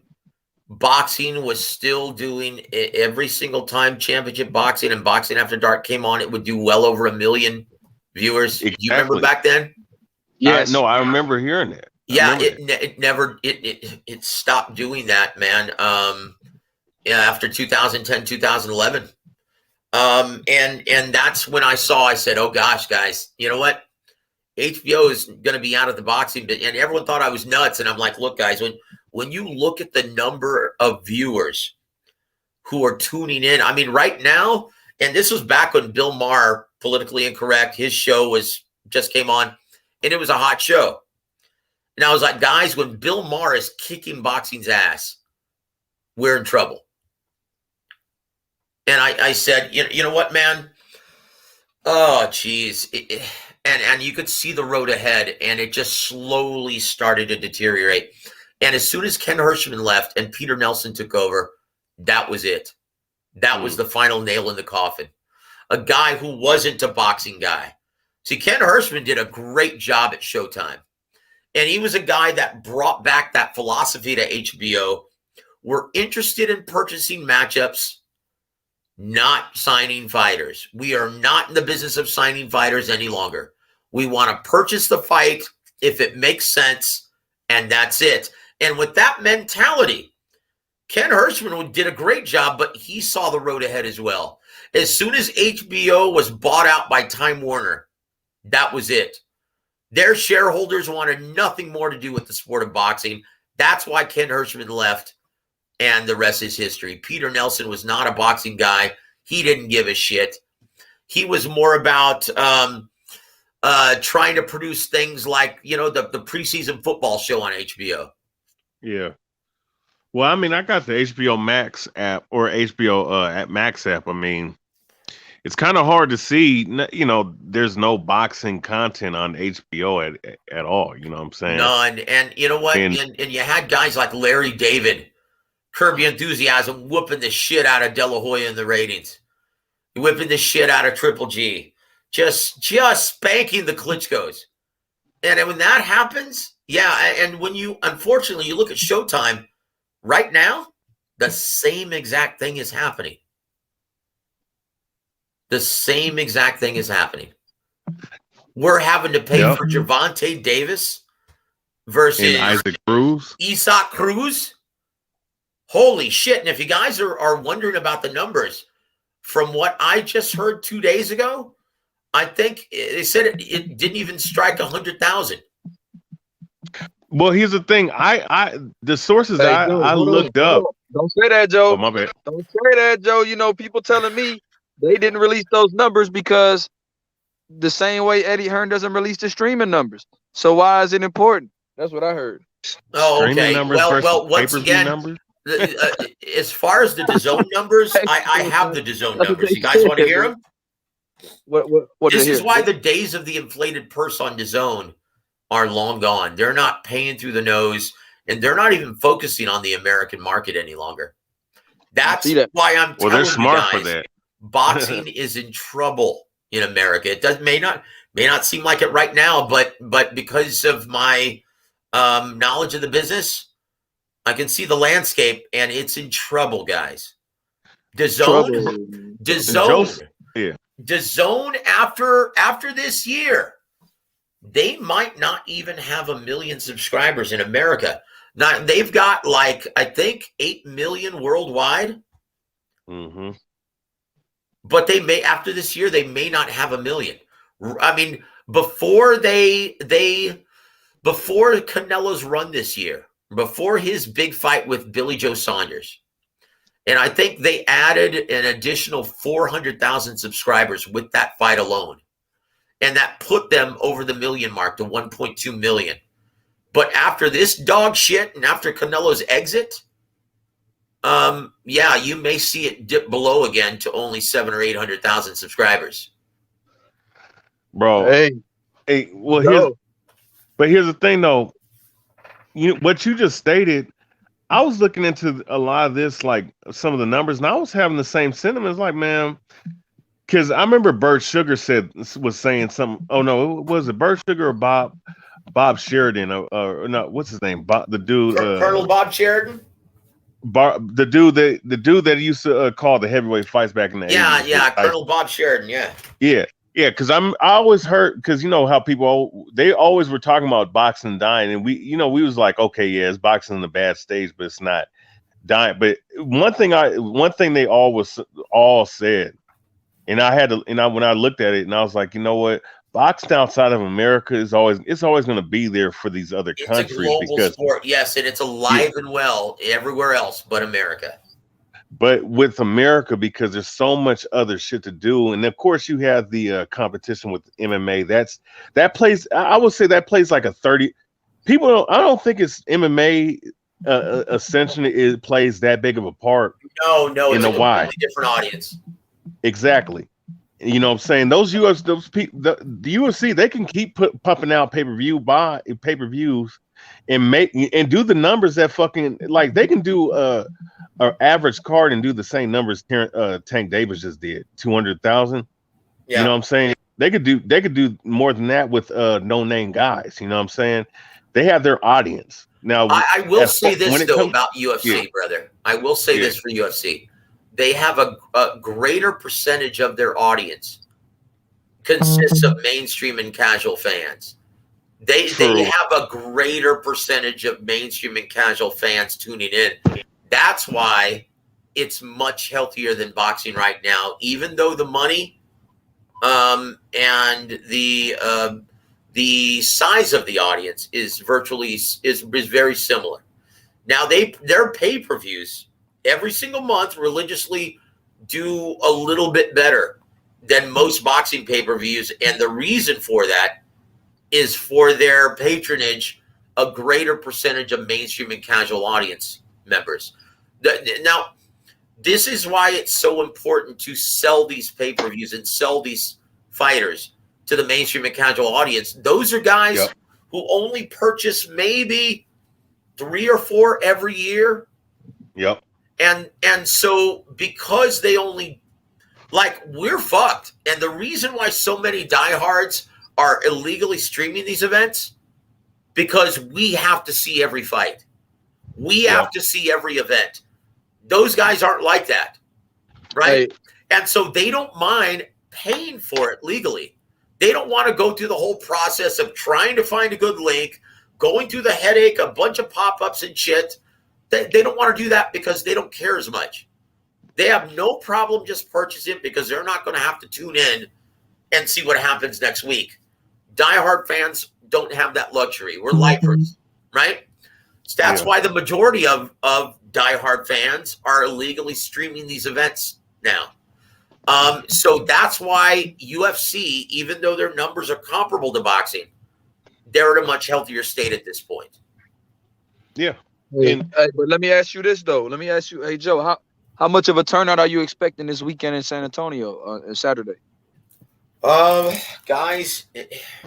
S18: boxing was still doing every single time championship boxing and Boxing After Dark came on, it would do well over 1 million viewers.
S4: Exactly.
S18: Do you remember back then?
S4: Yes. No, I remember hearing that.
S18: Yeah, it never stopped doing that, man. Yeah, after 2010, 2011. And that's when I said, oh gosh, guys, you know what? HBO is going to be out of the boxing bit, and everyone thought I was nuts. And I'm like, look, guys, when you look at the number of viewers who are tuning in, I mean, right now, and this was back when Bill Maher, Politically Incorrect, his show just came on, and it was a hot show. And I was like, guys, when Bill Maher is kicking boxing's ass, we're in trouble. And I said, you know what, man? Oh, geez. And you could see the road ahead, and it just slowly started to deteriorate. And as soon as Ken Hirschman left and Peter Nelson took over, that was it. That was the final nail in the coffin. A guy who wasn't a boxing guy. See, Ken Hirschman did a great job at Showtime. And he was a guy that brought back that philosophy to HBO. We're interested in purchasing matchups, not signing fighters. We are not in the business of signing fighters any longer. We want to purchase the fight if it makes sense, and that's it. And with that mentality, Ken Hirschman did a great job, but he saw the road ahead as well. As soon as HBO was bought out by Time Warner, that was it. Their shareholders wanted nothing more to do with the sport of boxing. That's why Ken Hirschman left, and the rest is history. Peter Nelson was not a boxing guy. He didn't give a shit. He was more about trying to produce things like, the preseason football show on HBO.
S4: Yeah. Well, I mean, I got the HBO Max app, or HBO Max app. I mean, it's kind of hard to see, there's no boxing content on HBO at all. You know what I'm saying?
S18: None. And you know what?
S4: And
S18: you had guys like Larry David, Curb Your Enthusiasm, whooping the shit out of De La Hoya in the ratings. Whipping the shit out of Triple G. Just spanking the Klitschkos. And when that happens, yeah, and when unfortunately, you look at Showtime right now, the same exact thing is happening. The same exact thing is happening. We're having to pay for Gervonta Davis versus
S4: Isaac Cruz.
S18: Isaac Cruz. Holy shit. And if you guys are wondering about the numbers, from what I just heard 2 days ago, I think they said it didn't even strike 100,000.
S4: Well, here's the thing. The sources I looked up.
S15: Don't say that, Joe.
S4: Oh, my bad.
S15: Don't say that, Joe. People telling me they didn't release those numbers because the same way Eddie Hearn doesn't release the streaming numbers. So why is it important? That's what I heard.
S18: Oh, okay. Well, once again, as far as the DAZN numbers, I have the DAZN numbers. You guys want to hear them?
S15: What
S18: this is why the days of the inflated purse on DAZN are long gone. They're not paying through the nose, and they're not even focusing on the American market any longer. That's why I'm
S4: Well, they're
S18: telling you
S4: smart for
S18: guys,
S4: that.
S18: boxing is in trouble in America. It may not seem like it right now, but because of my knowledge of the business, I can see the landscape, and it's in trouble, guys. DAZN after this year, they might not even have 1 million subscribers in America. Now they've got like, I think 8 million worldwide.
S4: Mm-hmm.
S18: But they may, after this year, they may not have 1 million. I mean, before Canelo's run this year, before his big fight with Billy Joe Saunders, and I think they added an additional 400,000 subscribers with that fight alone. And that put them over the million mark to 1.2 million. But after this dog shit and after Canelo's exit, yeah, you may see it dip below again to only 700,000 or 800,000 subscribers.
S4: Bro. Hey, well, here's the thing though. What you just stated, I was looking into a lot of this, like some of the numbers, and I was having the same sentiments. Like, man, because I remember Bert Sugar was saying something. Oh no, was it Bert Sugar or Bob Sheridan? Or no, what's his name? The dude,
S18: Colonel Bob Sheridan.
S4: The dude that used to call the heavyweight fights back in the 80s.
S18: Colonel Bob Sheridan.
S4: Yeah. Because I always heard, because you know how they always were talking about boxing dying, and we was like, okay, yeah, it's boxing in the bad stage, but it's not dying. But one thing they all said, and when I looked at it, and I was like, you know what, boxing outside of America it's always going to be there for these other countries.
S18: It's a global sport, yes, and it's alive and well everywhere else but America.
S4: But with America, because there's so much other shit to do, and of course you have the competition with MMA. That plays. I would say that plays like a 30. People I don't think it's MMA. Essentially, it plays that big of a part.
S18: No, it's a completely different audience.
S4: Exactly. You know what I'm saying? Those people, the UFC, they can keep pumping out pay-per-views and do the numbers that fucking, like, they can do an average card and do the same numbers Tank Davis just did, 200,000.
S18: Yeah.
S4: You know what I'm saying? They could do more than that with no-name guys. You know what I'm saying? They have their audience. Now
S18: I will say this though about UFC, brother. I will say this for UFC. They have a greater percentage of their audience consists of mainstream and casual fans. They have a greater percentage of mainstream and casual fans tuning in. That's why it's much healthier than boxing right now, even though the money and the size of the audience is very similar. Now their pay-per-views every single month religiously do a little bit better than most boxing pay-per-views. And the reason for that is for their patronage, a greater percentage of mainstream and casual audience members. Now, this is why it's so important to sell these pay-per-views and sell these fighters to the mainstream and casual audience. Those are guys who only purchase maybe 3 or 4 every year.
S4: Yep.
S18: And so because they only, like, we're fucked. And the reason why so many diehards are illegally streaming these events, because we have to see every fight. We have to see every event. Those guys aren't like that, right? And so they don't mind paying for it legally. They don't want to go through the whole process of trying to find a good link, going through the headache, a bunch of pop-ups and shit. They don't want to do that because they don't care as much. They have no problem just purchasing it because they're not going to have to tune in and see what happens next week. Diehard fans don't have that luxury. We're lifers, right? So that's why the majority of diehard fans are illegally streaming these events now. So that's why UFC, even though their numbers are comparable to boxing, they're at a much healthier state at this point.
S4: Yeah.
S15: But let me ask you this though. Let me ask you, hey Joe, how much of a turnout are you expecting this weekend in San Antonio on Saturday?
S18: Guys,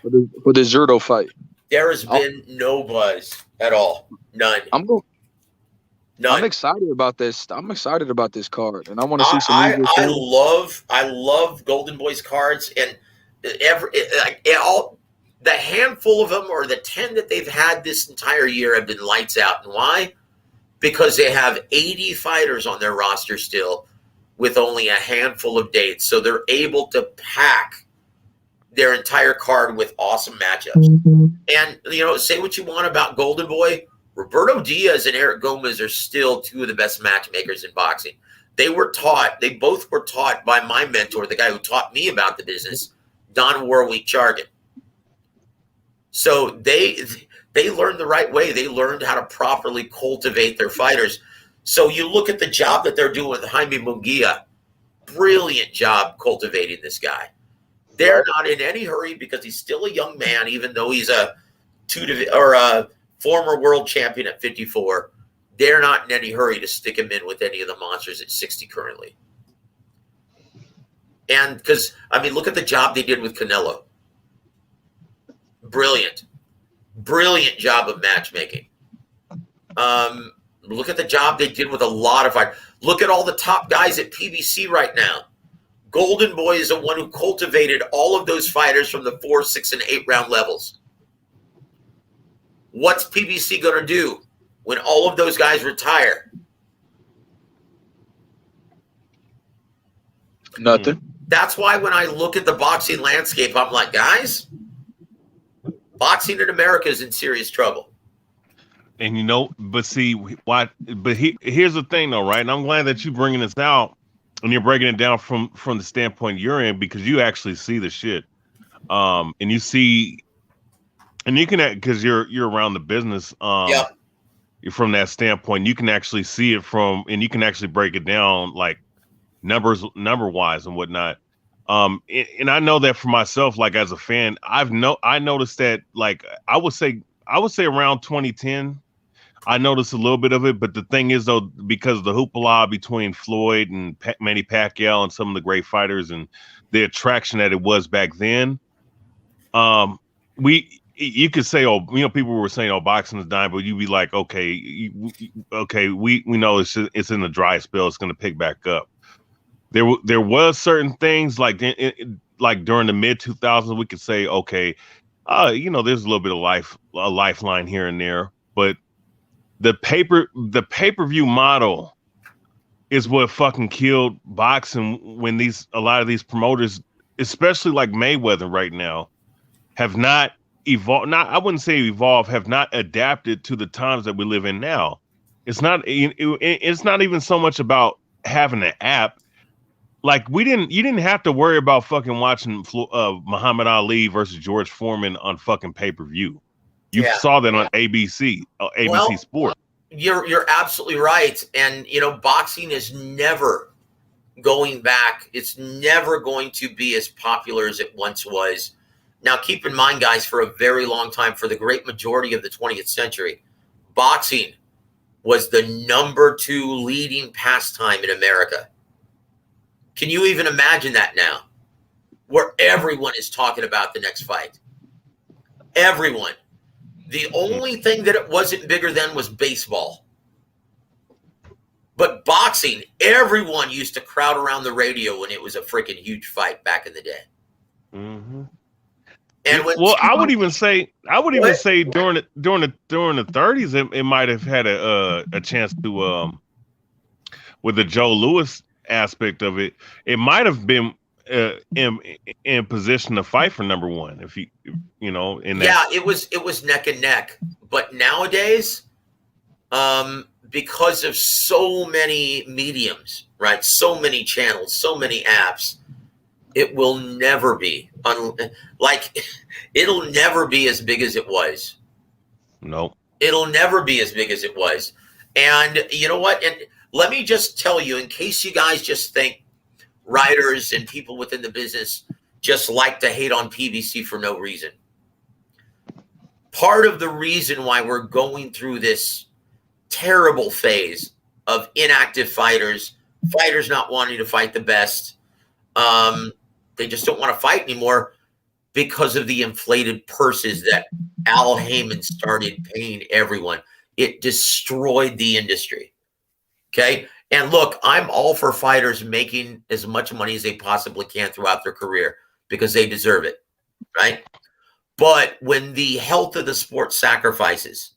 S15: for the Zurdo fight,
S18: there has been no buzz at all. None.
S15: I'm excited about this. I'm excited about this card, and I want to see some
S18: I
S15: music.
S18: love Golden Boys cards, and the handful of them or the 10 that they've had this entire year have been lights out. And why? Because they have 80 fighters on their roster still with only a handful of dates. So they're able to pack their entire card with awesome matchups. And, say what you want about Golden Boy, Roberto Diaz and Eric Gomez are still two of the best matchmakers in boxing. They both were taught by my mentor, the guy who taught me about the business, Don Warwick Chargan. So they learned the right way. They learned how to properly cultivate their fighters. So you look at the job that they're doing with Jaime Munguia. Brilliant job cultivating this guy. They're not in any hurry because he's still a young man, even though he's a former world champion at 54. They're not in any hurry to stick him in with any of the monsters at 60 currently. And because, look at the job they did with Canelo. Brilliant job of matchmaking. Look at the job they did with a lot of fighters. Look at all the top guys at PBC right now. Golden Boy is the one who cultivated all of those fighters from the 4, 6, and 8 round levels. What's PBC going to do when all of those guys retire?
S15: Nothing.
S18: That's why when I look at the boxing landscape, I'm like, guys, boxing in America is in serious trouble.
S17: And but see why? But here's the thing, though, right? And I'm glad that you're bringing this out and you're breaking it down from the standpoint you're in, because you actually see the shit, and you see, and you can, because you're around the business, from that standpoint, you can actually see it and you can actually break it down like number wise and whatnot. And I know that for myself, like as a fan, I noticed that, like I would say around 2010, I noticed a little bit of it. But the thing is, though, because of the hoopla between Floyd and Manny Pacquiao and some of the great fighters and the attraction that it was back then, you could say, people were saying, boxing is dying, but you'd be like, okay, we know it's in the dry spell, it's going to pick back up. There was certain things like during the mid 2000s, we could say, okay, there's a little bit of a lifeline here and there, but the pay-per-view model is what fucking killed boxing when a lot of these promoters, especially like Mayweather right now, have not evolved. I wouldn't say evolved, have not adapted to the times that we live in now. It's not even so much about having an app. Like you didn't have to worry about fucking watching Muhammad Ali versus George Foreman on fucking pay-per-view. You saw that on ABC Sport.
S18: You're absolutely right. And boxing is never going back. It's never going to be as popular as it once was. Now, keep in mind, guys, for a very long time, for the great majority of the 20th century, boxing was the number 2 leading pastime in America. Can you even imagine that now? Where everyone is talking about the next fight. Everyone. The only thing that it wasn't bigger than was baseball. But boxing, everyone used to crowd around the radio when it was a freaking huge fight back in the day.
S17: Mm-hmm.
S18: And
S17: I would even say during the 30s, it might have had a chance to with the Joe Louis aspect of it, it might have been in position to fight for number 1 if
S18: it was neck and neck. But nowadays, because of so many mediums, right? So many channels, so many apps, it will never be it'll never be as big as it was.
S17: No,
S18: it'll never be as big as it was. And you know what? And let me just tell you, in case you guys just think writers and people within the business just like to hate on PBC for no reason. Part of the reason why we're going through this terrible phase of inactive fighters not wanting to fight the best, they just don't want to fight anymore because of the inflated purses that Al Heyman started paying everyone. It destroyed the industry. Okay. And look, I'm all for fighters making as much money as they possibly can throughout their career because they deserve it. Right. But when the health of the sport sacrifices,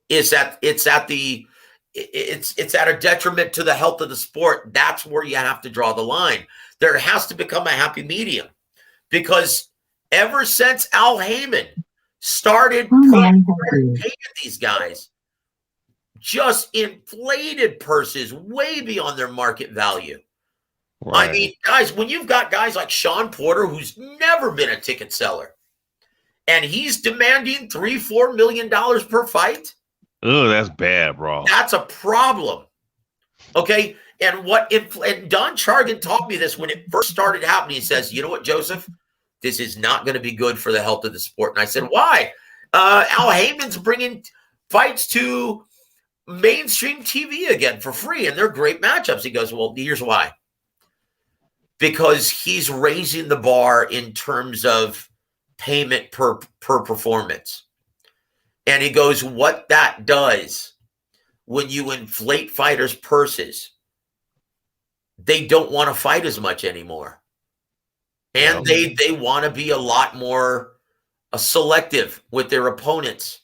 S18: it's at a detriment to the health of the sport. That's where you have to draw the line. There has to become a happy medium, because ever since Al Heyman started paying these guys just inflated purses way beyond their market value.
S17: Right.
S18: I mean, guys, when you've got guys like Sean Porter, who's never been a ticket seller, and he's demanding $3-4 million per fight.
S17: Oh, that's bad, bro.
S18: That's a problem. Okay. And and Don Chargan taught me this when it first started happening. He says, you know what, Joseph, this is not going to be good for the health of the sport. And I said, why? Al Heyman's bringing fights to mainstream TV again for free, and they're great matchups. He goes, well, here's why. Because he's raising the bar in terms of payment per performance. And he goes, what that does when you inflate fighters' purses, they don't want to fight as much anymore. And they want to be a lot more selective with their opponents.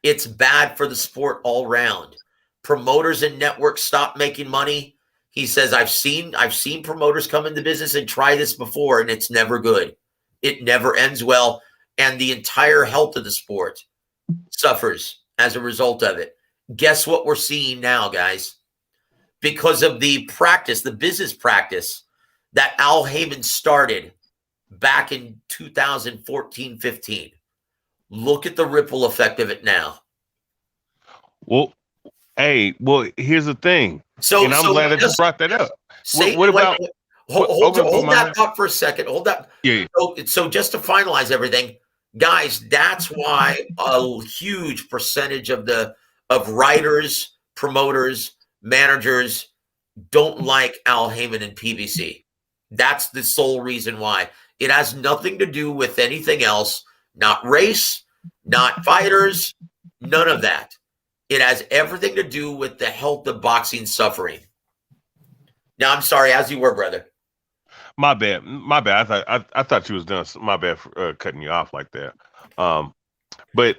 S18: It's bad for the sport all around. Promoters and networks stop making money. He says, I've seen promoters come into business and try this before, and it's never good. It never ends well. And the entire health of the sport suffers as a result of it. Guess what we're seeing now, guys? Because of the practice, the business practice that Al Heyman started back in 2014-15. Look at the ripple effect of it now.
S17: Well, here's the thing. And I'm glad that you brought that up. What about...
S18: Hold that thought for a second. Hold that.
S17: Yeah.
S18: So just to finalize everything, guys, that's why a huge percentage of writers, promoters, managers don't like Al Heyman and PBC. That's the sole reason why. It has nothing to do with anything else. Not race, not fighters, none of that. It has everything to do with the health of boxing suffering. Now, I'm sorry, as you were, brother.
S17: My bad. I thought you was done. My bad for cutting you off like that. But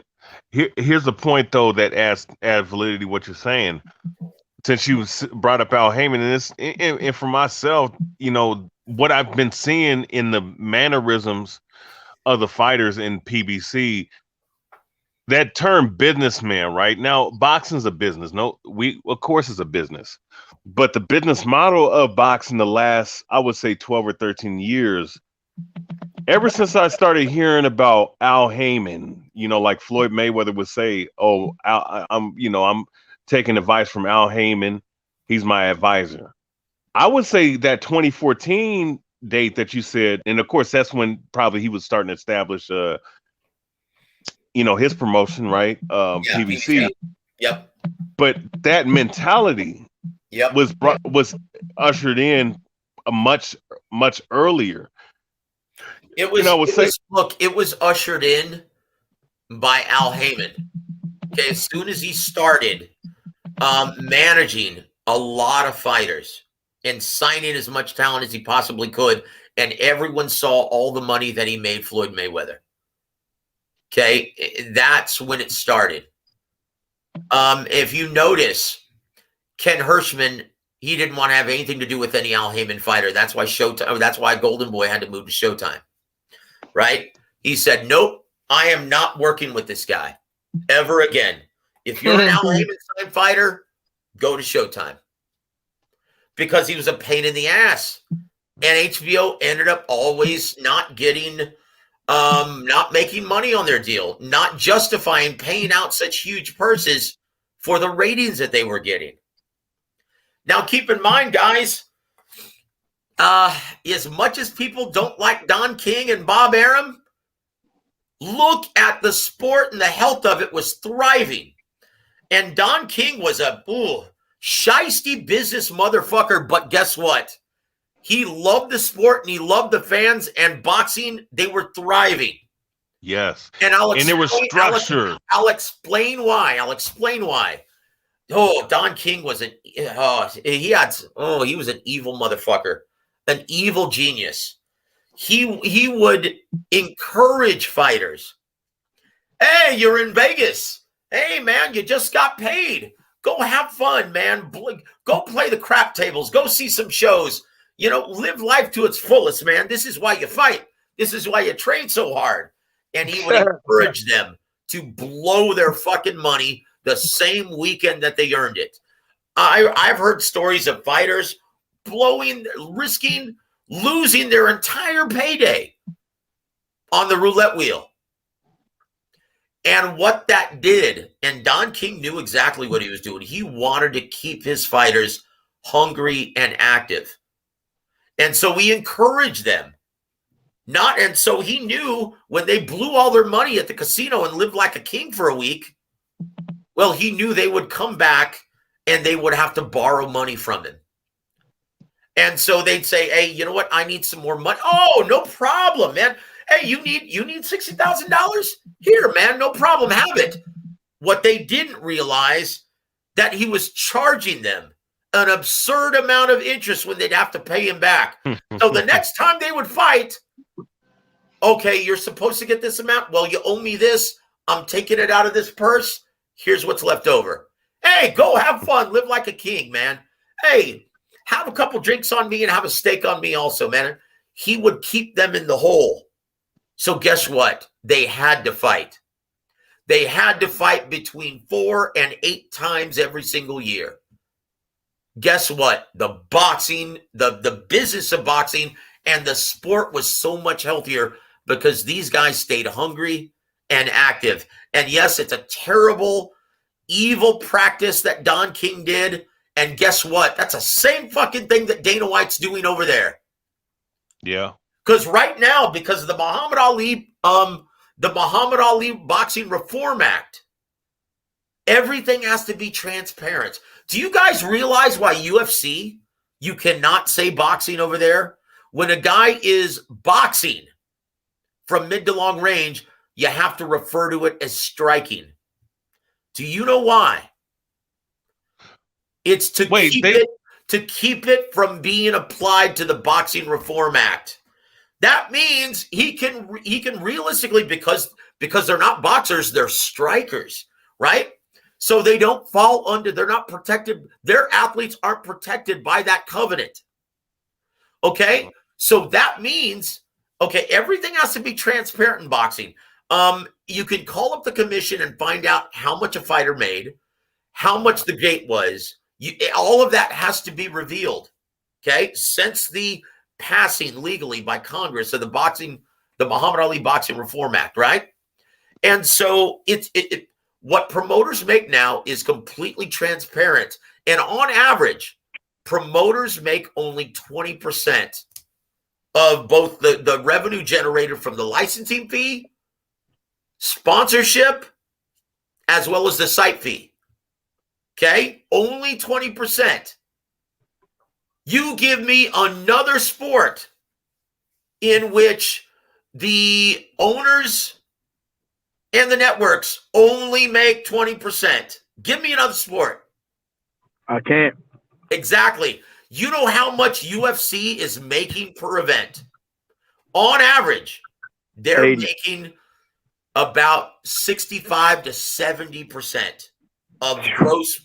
S17: here's the point, though, that adds validity to what you're saying. Since you brought up Al Heyman, and for myself, what I've been seeing in the mannerisms of the fighters in PBC, that term businessman, right? Now, boxing's a business. Of course it's a business. But the business model of boxing the last, I would say 12 or 13 years, ever since I started hearing about Al Heyman, like Floyd Mayweather would say, I'm taking advice from Al Heyman. He's my advisor. I would say that 2014 date that you said, and of course, that's when probably he was starting to establish, his promotion, right? PBC.
S18: Yep.
S17: But that mentality was ushered in a much earlier.
S18: It was ushered in by Al Heyman. Okay, as soon as he started managing a lot of fighters and signing as much talent as he possibly could, and everyone saw all the money that he made Floyd Mayweather. Okay, that's when it started. If you notice, Ken Hirschman, he didn't want to have anything to do with any Al Heyman fighter. That's why Golden Boy had to move to Showtime. Right? He said, nope, I am not working with this guy ever again. If you're an Al Heyman fighter, go to Showtime. Because he was a pain in the ass. And HBO ended up always not making money on their deal, not justifying paying out such huge purses for the ratings that they were getting. Now, keep in mind, guys, as much as people don't like Don King and Bob Arum, look at the sport, and the health of it was thriving. And Don King was a shiesty business motherfucker, but guess what? He loved the sport and he loved the fans, and boxing, they were thriving.
S17: Yes.
S18: And
S17: there was structure.
S18: I'll explain why. Oh, Don King was he was an evil motherfucker, an evil genius. He would encourage fighters. Hey, you're in Vegas. Hey, man, you just got paid. Go have fun, man. Go play the crap tables. Go see some shows. You know, live life to its fullest, man. This is why you fight. This is why you train so hard. And he would encourage them to blow their fucking money the same weekend that they earned it. I've heard stories of fighters risking losing their entire payday on the roulette wheel. And what that did, and Don King knew exactly what he was doing. He wanted to keep his fighters hungry and active. And so he encouraged them. And so he knew when they blew all their money at the casino and lived like a king for a week, well, he knew they would come back and they would have to borrow money from him. And so they'd say, hey, you know what? I need some more money. Oh, no problem, man. Hey, you need $60,000? Here, man, no problem. Have it. What they didn't realize that he was charging them an absurd amount of interest when they'd have to pay him back. So the next time they would fight, okay, you're supposed to get this amount. Well, you owe me this. I'm taking it out of this purse. Here's what's left over. Hey, go have fun. Live like a king, man. Hey, have a couple drinks on me and have a steak on me also, man. He would keep them in the hole. So guess what? They had to fight. They had to fight between 4 and 8 times every single year. Guess what? The boxing, the business of boxing and the sport was so much healthier because these guys stayed hungry and active. And yes, it's a terrible, evil practice that Don King did. And guess what? That's the same fucking thing that Dana White's doing over there.
S17: Yeah.
S18: Because right now, because of the Muhammad Ali Boxing Reform Act, everything has to be transparent. Do you guys realize why UFC, you cannot say boxing over there? When a guy is boxing from mid to long range, you have to refer to it as striking. Do you know why? It's to keep it from being applied to the Boxing Reform Act. That means he can realistically, because they're not boxers, they're strikers, right? So they don't fall under, they're not protected. Their athletes aren't protected by that covenant. Okay? So that means, okay, everything has to be transparent in boxing. You can call up the commission and find out how much a fighter made, how much the gate was. All of that has to be revealed. Okay? Since the passing legally by Congress of the Muhammad Ali Boxing Reform Act, right? And so what promoters make now is completely transparent. And on average, promoters make only 20% of both the revenue generated from the licensing fee, sponsorship, as well as the site fee. Okay? Only 20%. You give me another sport in which the owners and the networks only make 20%. Give me another sport.
S14: I can't.
S18: Exactly. You know how much UFC is making per event? On average, they're making about 65 to 70% of gross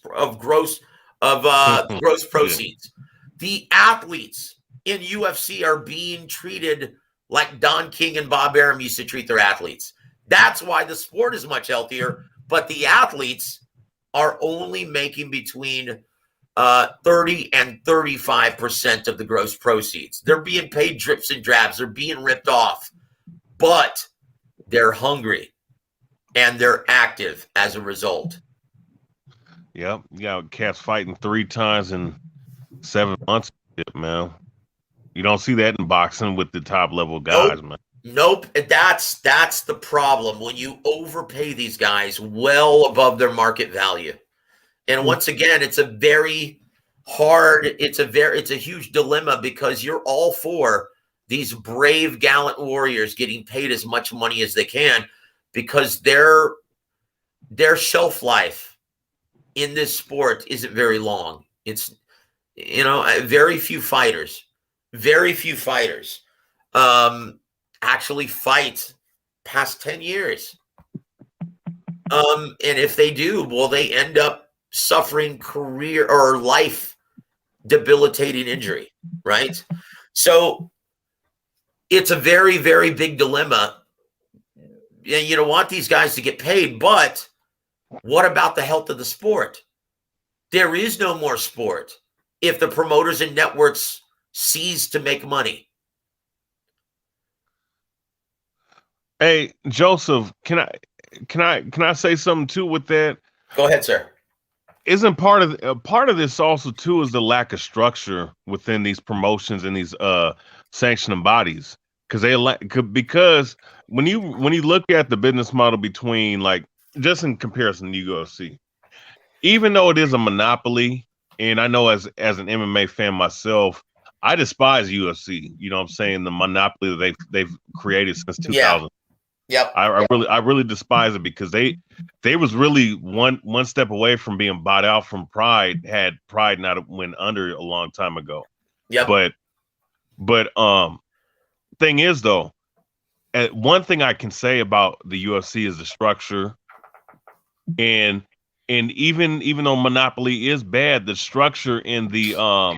S18: proceeds. The athletes in UFC are being treated like Don King and Bob Arum used to treat their athletes. That's why the sport is much healthier, but the athletes are only making between 30 and 35% of the gross proceeds. They're being paid drips and drabs. They're being ripped off, but they're hungry and they're active as a result.
S17: Yep. You got cats fighting 3 times in 7 months, man. You don't see that in boxing with the top level guys, man.
S18: Nope. That's the problem when you overpay these guys well above their market value. And once again, it's a huge dilemma because you're all for these brave, gallant warriors getting paid as much money as they can because their shelf life in this sport isn't very long. It's, very few fighters actually fight past 10 years. And if they do, well, they end up suffering career or life debilitating injury, right? So it's a very, very big dilemma. You don't want these guys to get paid, but what about the health of the sport? There is no more sport if the promoters and networks cease to make money.
S17: Hey, Joseph, can I say something too with that?
S18: Go ahead, sir.
S17: Isn't part of this also too is the lack of structure within these promotions and these sanctioning bodies, because when you look at the business model between, like, just in comparison to UFC, even though it is a monopoly, and I know as an MMA fan myself, I despise UFC. You know what I'm saying? The monopoly that they've created since 2000.
S18: Yeah. Yep.
S17: I really despise it, because they was really one step away from being bought out from Pride, had Pride not went under a long time ago.
S18: Yep.
S17: But thing is though, one thing I can say about the UFC is the structure, and even though monopoly is bad, the structure in the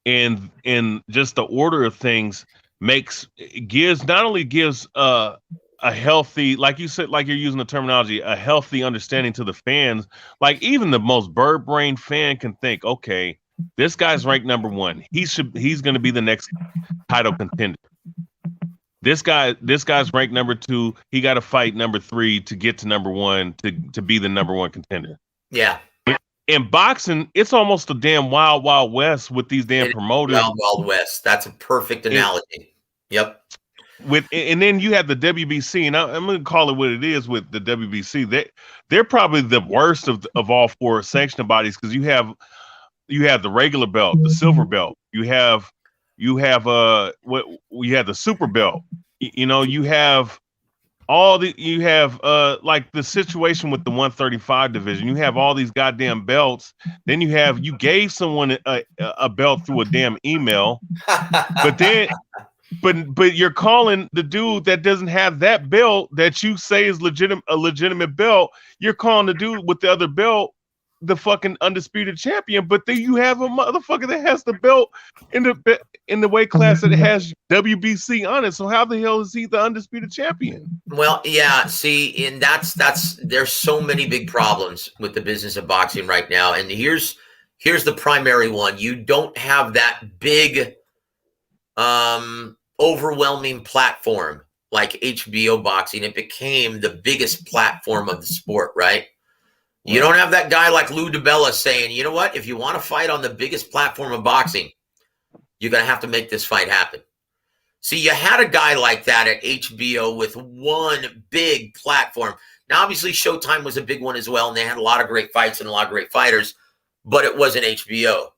S17: and just the order of things not only gives a healthy, like you said, like you're using the terminology, a healthy understanding to the fans. Like, even the most bird brain fan can think, okay, this guy's ranked number 1. He's going to be the next title contender. This guy's ranked number 2. He got to fight number 3 to get to number 1 to be the number 1 contender.
S18: Yeah.
S17: In boxing, it's almost a damn wild, wild west with these damn promoters.
S18: Wild, wild west. That's a perfect analogy. Yep.
S17: And then you have the WBC, and I'm going to call it what it is with the WBC. They're probably the worst of all 4 sanctioning bodies, because you have the regular belt, the silver belt. You have the super belt. You have like the situation with the 135 division. You have all these goddamn belts. Then you gave someone a belt through a damn email, but you're calling the dude that doesn't have that belt that you say is a legitimate belt. You're calling the dude with the other belt the fucking undisputed champion, but then you have a motherfucker that has the belt in the weight class that has WBC on it. So how the hell is he the undisputed champion?
S18: Well, yeah, see, and that's there's so many big problems with the business of boxing right now. And here's the primary one. You don't have that big overwhelming platform like HBO boxing. It became the biggest platform of the sport, right? You don't have that guy like Lou DiBella saying, you know what, if you want to fight on the biggest platform of boxing, you're going to have to make this fight happen. See, you had a guy like that at HBO with one big platform. Now, obviously, Showtime was a big one as well, and they had a lot of great fights and a lot of great fighters, but it wasn't HBO.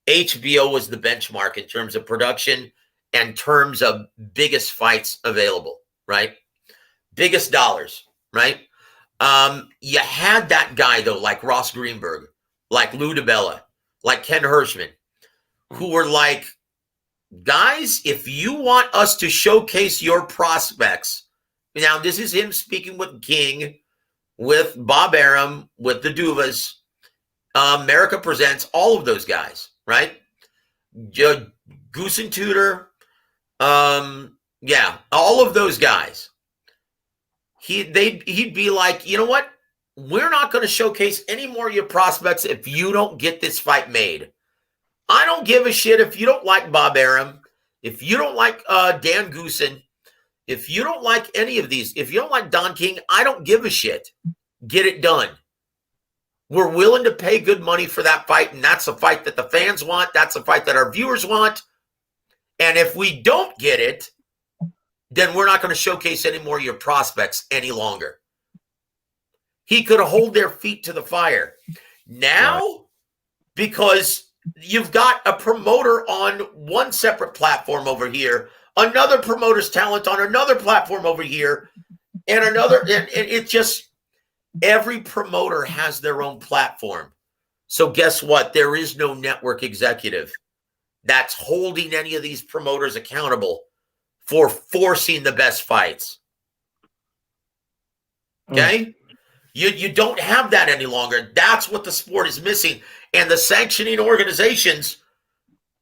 S18: HBO was the benchmark in terms of production and terms of biggest fights available, right? Biggest dollars, right? You had that guy, though, like Ross Greenberg, like Lou DiBella, like Ken Hirschman, who were like, guys, if you want us to showcase your prospects, now this is him speaking with King, with Bob Arum, with the Duvas, America Presents, all of those guys, right? Goose and Tudor, yeah, all of those guys. He'd be like, you know what? We're not going to showcase any more of your prospects if you don't get this fight made. I don't give a shit if you don't like Bob Arum, if you don't like Dan Goosen, if you don't like any of these, if you don't like Don King, I don't give a shit. Get it done. We're willing to pay good money for that fight, and that's a fight that the fans want. That's a fight that our viewers want. And if we don't get it, then we're not going to showcase any more of your prospects any longer. He could hold their feet to the fire. Now, because you've got a promoter on one separate platform over here, another promoter's talent on another platform over here, and another, and it just, Every promoter has their own platform. So guess what? There is no network executive that's holding any of these promoters accountable for forcing the best fights. Okay? You don't have that any longer. That's what the sport is missing. And the sanctioning organizations,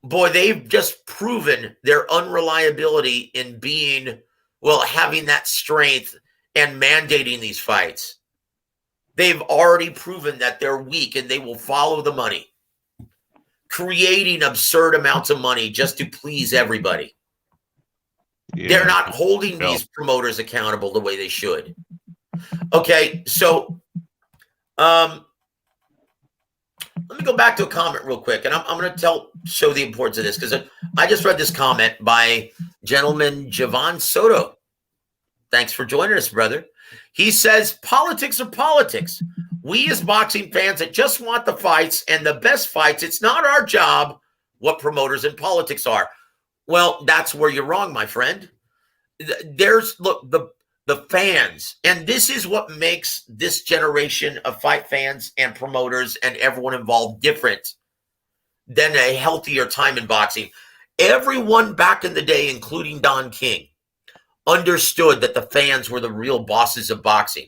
S18: boy, they've just proven their unreliability in being, well, having that strength and mandating these fights. They've already proven that they're weak and they will follow the money, creating absurd amounts of money just to please everybody. Yeah. They're not holding these promoters accountable the way they should. Okay, so let me go back to a comment real quick, and I'm going to show the importance of this, because I just read this comment by gentleman Javon Soto. Thanks for joining us, brother. He says, politics are politics. We as boxing fans that just want the fights and the best fights, it's not our job what promoters in politics are. Well, that's where you're wrong, my friend. Look, the fans, and this is what makes this generation of fight fans and promoters and everyone involved different than a healthier time in boxing. Everyone back in the day, including Don King, understood that the fans were the real bosses of boxing.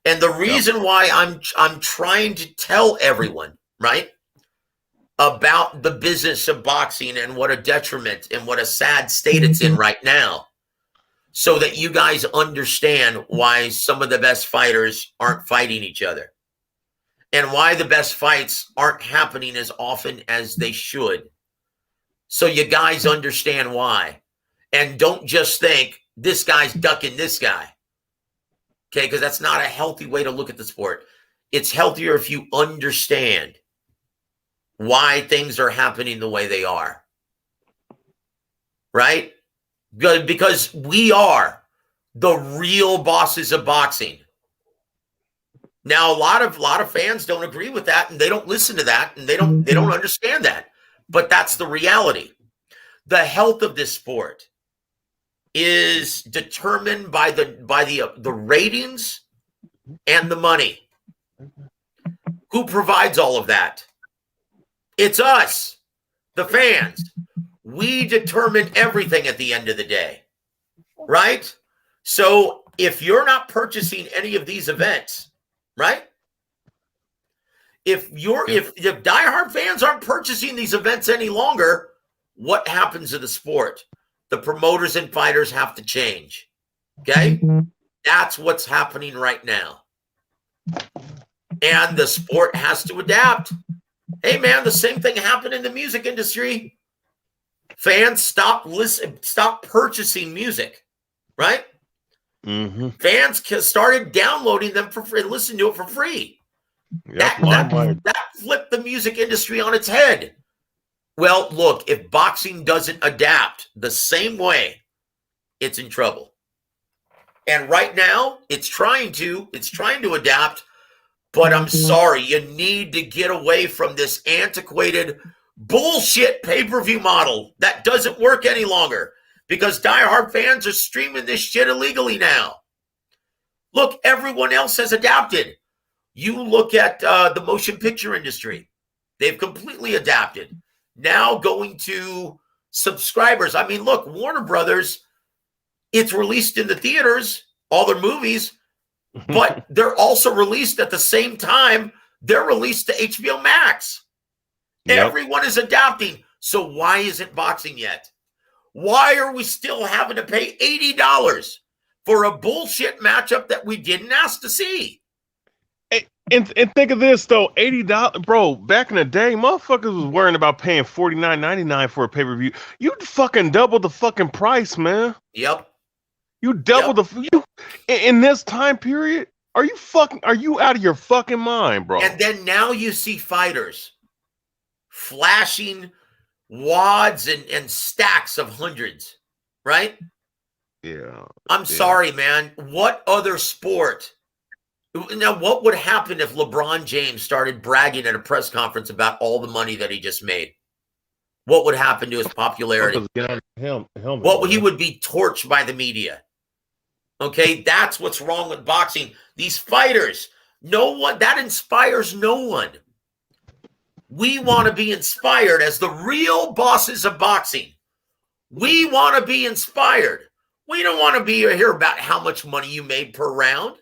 S18: And the reason why I'm trying to tell everyone, right, about the business of boxing and what a detriment and what a sad state it's in right now, so that you guys understand why some of the best fighters aren't fighting each other and why the best fights aren't happening as often as they should. So you guys understand why. And don't just think this guy's ducking this guy. Okay, because that's not a healthy way to look at the sport. It's healthier if you understand why things are happening the way they are. Right? Good, because we are the real bosses of boxing. Now, a lot of fans don't agree with that, and they don't listen to that, and they don't understand that. But that's the reality. The health of this sport is determined by the ratings and the money. Who provides all of that? It's us, the fans. We determine everything at the end of the day, right? So if you're not purchasing any of these events, right? If diehard fans aren't purchasing these events any longer, what happens to the sport? The promoters and fighters have to change. Okay? That's what's happening right now. And the sport has to adapt. Hey man, the same thing happened in the music industry. Fans stopped purchasing music, right? Mm-hmm. Fans started downloading them for free and listening to it for free. Yep, that flipped the music industry on its head. Well, look, if boxing doesn't adapt the same way, it's in trouble. And right now, it's trying to adapt, but I'm sorry, you need to get away from this antiquated bullshit pay-per-view model that doesn't work any longer, because diehard fans are streaming this shit illegally now. Look, everyone else has adapted. You look at the motion picture industry. They've completely adapted. Now going to subscribers. I mean, look, Warner Brothers, it's released in the theaters, all their movies, but they're also released at the same time. They're released to HBO Max. Yep. Everyone is adapting. So why isn't boxing yet? Why are we still having to pay $80 for a bullshit matchup that we didn't ask to see?
S17: And think of this though, $80, bro. Back in the day, motherfuckers was worrying about paying $49.99 for a pay-per-view. You fucking double the fucking price, man.
S18: Yep.
S17: You double in this time period. Are you out of your fucking mind, bro?
S18: And then now you see fighters flashing wads and stacks of hundreds, right?
S17: Yeah.
S18: I'm sorry, man. What other sport? Now, what would happen if LeBron James started bragging at a press conference about all the money that he just made? What would happen to his popularity? He would be torched by the media. Okay, that's what's wrong with boxing. These fighters, no one, that inspires no one. We want to be inspired as the real bosses of boxing. We want to be inspired. We don't want to be here about how much money you made per round.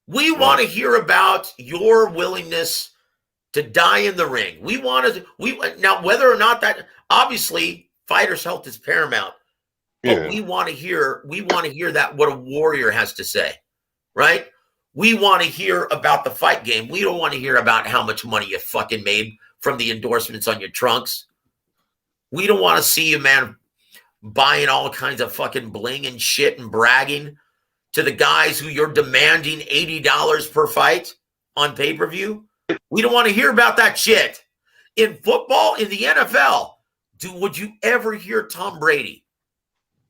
S18: We want to hear about your willingness to die in the ring. We want to, now whether or not that, obviously fighters' health is paramount, but we want to hear that what a warrior has to say, right? We want to hear about the fight game. We don't want to hear about how much money you fucking made from the endorsements on your trunks. We don't want to see you, man, buying all kinds of fucking bling and shit and bragging to the guys who you're demanding $80 per fight on pay-per-view. We don't want to hear about that shit. In football, in the NFL, would you ever hear Tom Brady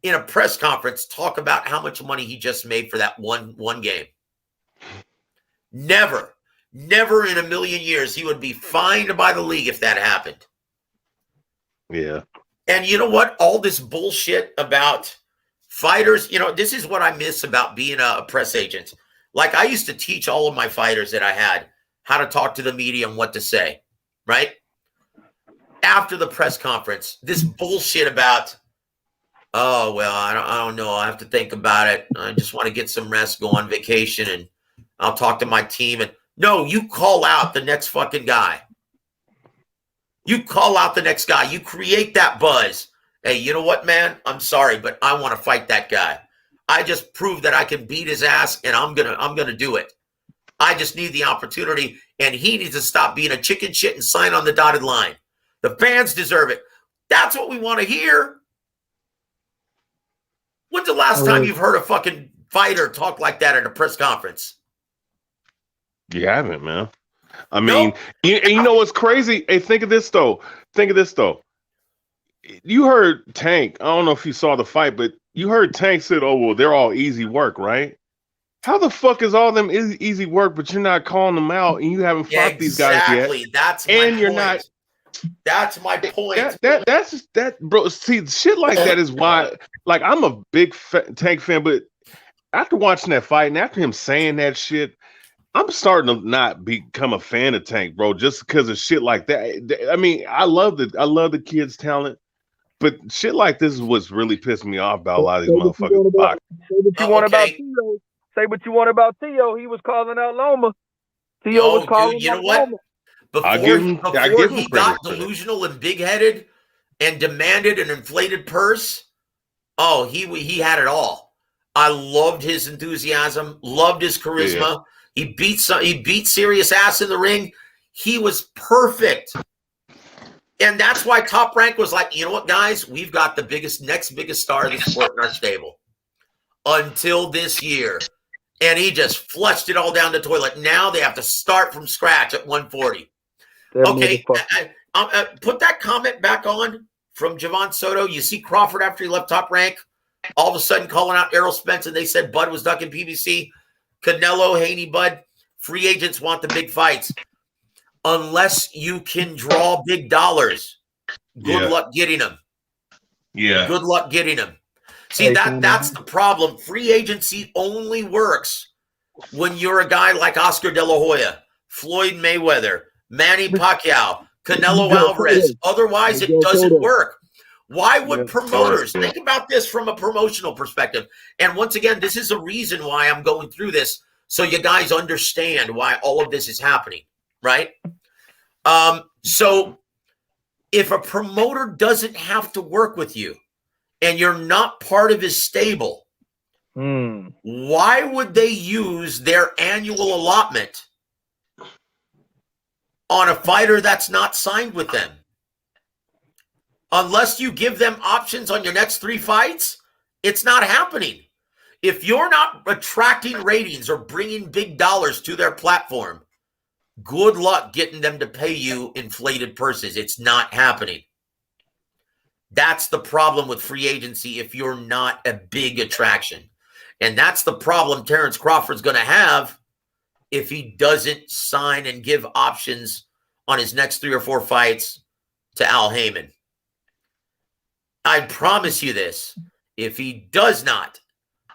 S18: in a press conference talk about how much money he just made for that one game? Never in a million years. He would be fined by the league if that happened.
S4: Yeah.
S18: And you know what? All this bullshit about fighters, this is what I miss about being a press agent. Like, I used to teach all of my fighters that I had how to talk to the media and what to say, right? After the press conference, this bullshit about, oh, well, I don't know. I have to think about it. I just want to get some rest, go on vacation, and I'll talk to my team. And no, you call out the next fucking guy. You call out the next guy. You create that buzz. Hey, you know what, man? I'm sorry, but I want to fight that guy. I just proved that I can beat his ass, and I'm gonna do it. I just need the opportunity, and he needs to stop being a chicken shit and sign on the dotted line. The fans deserve it. That's what we want to hear. When's the last time you've heard a fucking fighter talk like that at a press conference?
S4: You haven't, man. I mean, you know what's crazy? Hey, think of this though. You heard Tank. I don't know if you saw the fight, but you heard Tank said, "Oh well, they're all easy work, right?" How the fuck is all them easy work, but you're not calling them out and you haven't fought these guys yet?
S18: Exactly. That's my
S4: and you're
S18: point.
S4: not.
S18: That's my point.
S4: That's bro. See, shit like that is why. Like, I'm a big Tank fan, but after watching that fight and after him saying that shit, I'm starting to not become a fan of Tank, bro, just because of shit like that. I mean, I love the kid's talent, but shit like this is what's really pissing me off about a lot of these motherfuckers.
S15: Say what you want about Tio. He was calling out Loma. Tio was calling
S18: you know
S15: out
S18: what?
S15: Loma.
S18: Before he got delusional and big-headed and demanded an inflated purse, he had it all. I loved his enthusiasm, loved his charisma. Yeah. He beat serious ass in the ring. He was perfect. And that's why Top Rank was like, you know what, guys? We've got the next biggest star of the sport in our stable. Until this year. And he just flushed it all down the toilet. Now they have to start from scratch at 140. Okay, put that comment back on from Javon Soto. You see Crawford after he left Top Rank, all of a sudden calling out Errol Spence, and they said Bud was ducking PBC. Canelo, Haney, Bud, free agents want the big fights. Unless you can draw big dollars, good luck getting them.
S4: Yeah.
S18: Good luck getting them. See, that's the problem. Free agency only works when you're a guy like Oscar De La Hoya, Floyd Mayweather, Manny Pacquiao, Canelo Alvarez. Otherwise, it doesn't work. Why would promoters think about this from a promotional perspective? And once again, this is a reason why I'm going through this, so you guys understand why all of this is happening, right? So if a promoter doesn't have to work with you and you're not part of his stable, why would they use their annual allotment on a fighter that's not signed with them? Unless you give them options on your next 3 fights, it's not happening. If you're not attracting ratings or bringing big dollars to their platform, good luck getting them to pay you inflated purses. It's not happening. That's the problem with free agency if you're not a big attraction. And that's the problem Terrence Crawford's going to have if he doesn't sign and give options on his next 3 or 4 fights to Al Heyman. I promise you this. If he does not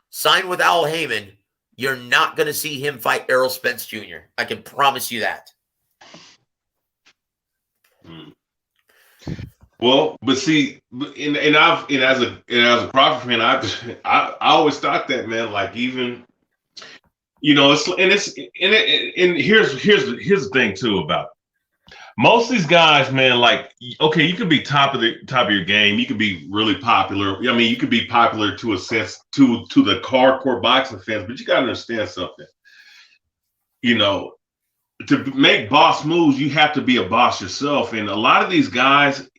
S18: sign with Al Heyman, you're not going to see him fight Errol Spence Jr. I can promise you that.
S4: Well, but see, and as a Crawford fan, I always thought that, man. Like, even, you know, and here's the thing too about it. Most of these guys, man, like, okay, you could be top of your game. You could be really popular. I mean, you could be popular to a sense to the hardcore boxing fans, but you got to understand something. You know, to make boss moves, you have to be a boss yourself. And a lot of these guys,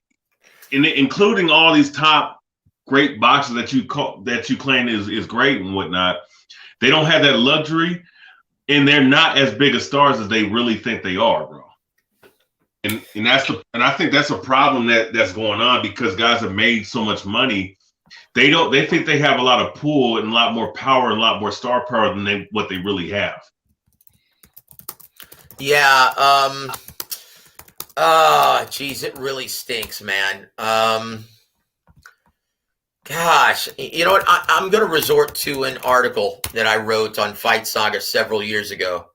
S4: including all these top great boxers that you claim is great and whatnot, they don't have that luxury, and they're not as big of stars as they really think they are, bro. And I think that's a problem that's going on, because guys have made so much money. They think they have a lot of pull and a lot more power and a lot more star power than what they really have.
S18: Yeah. Geez, it really stinks, man. Gosh, you know what? I'm going to resort to an article that I wrote on Fight Saga several years ago,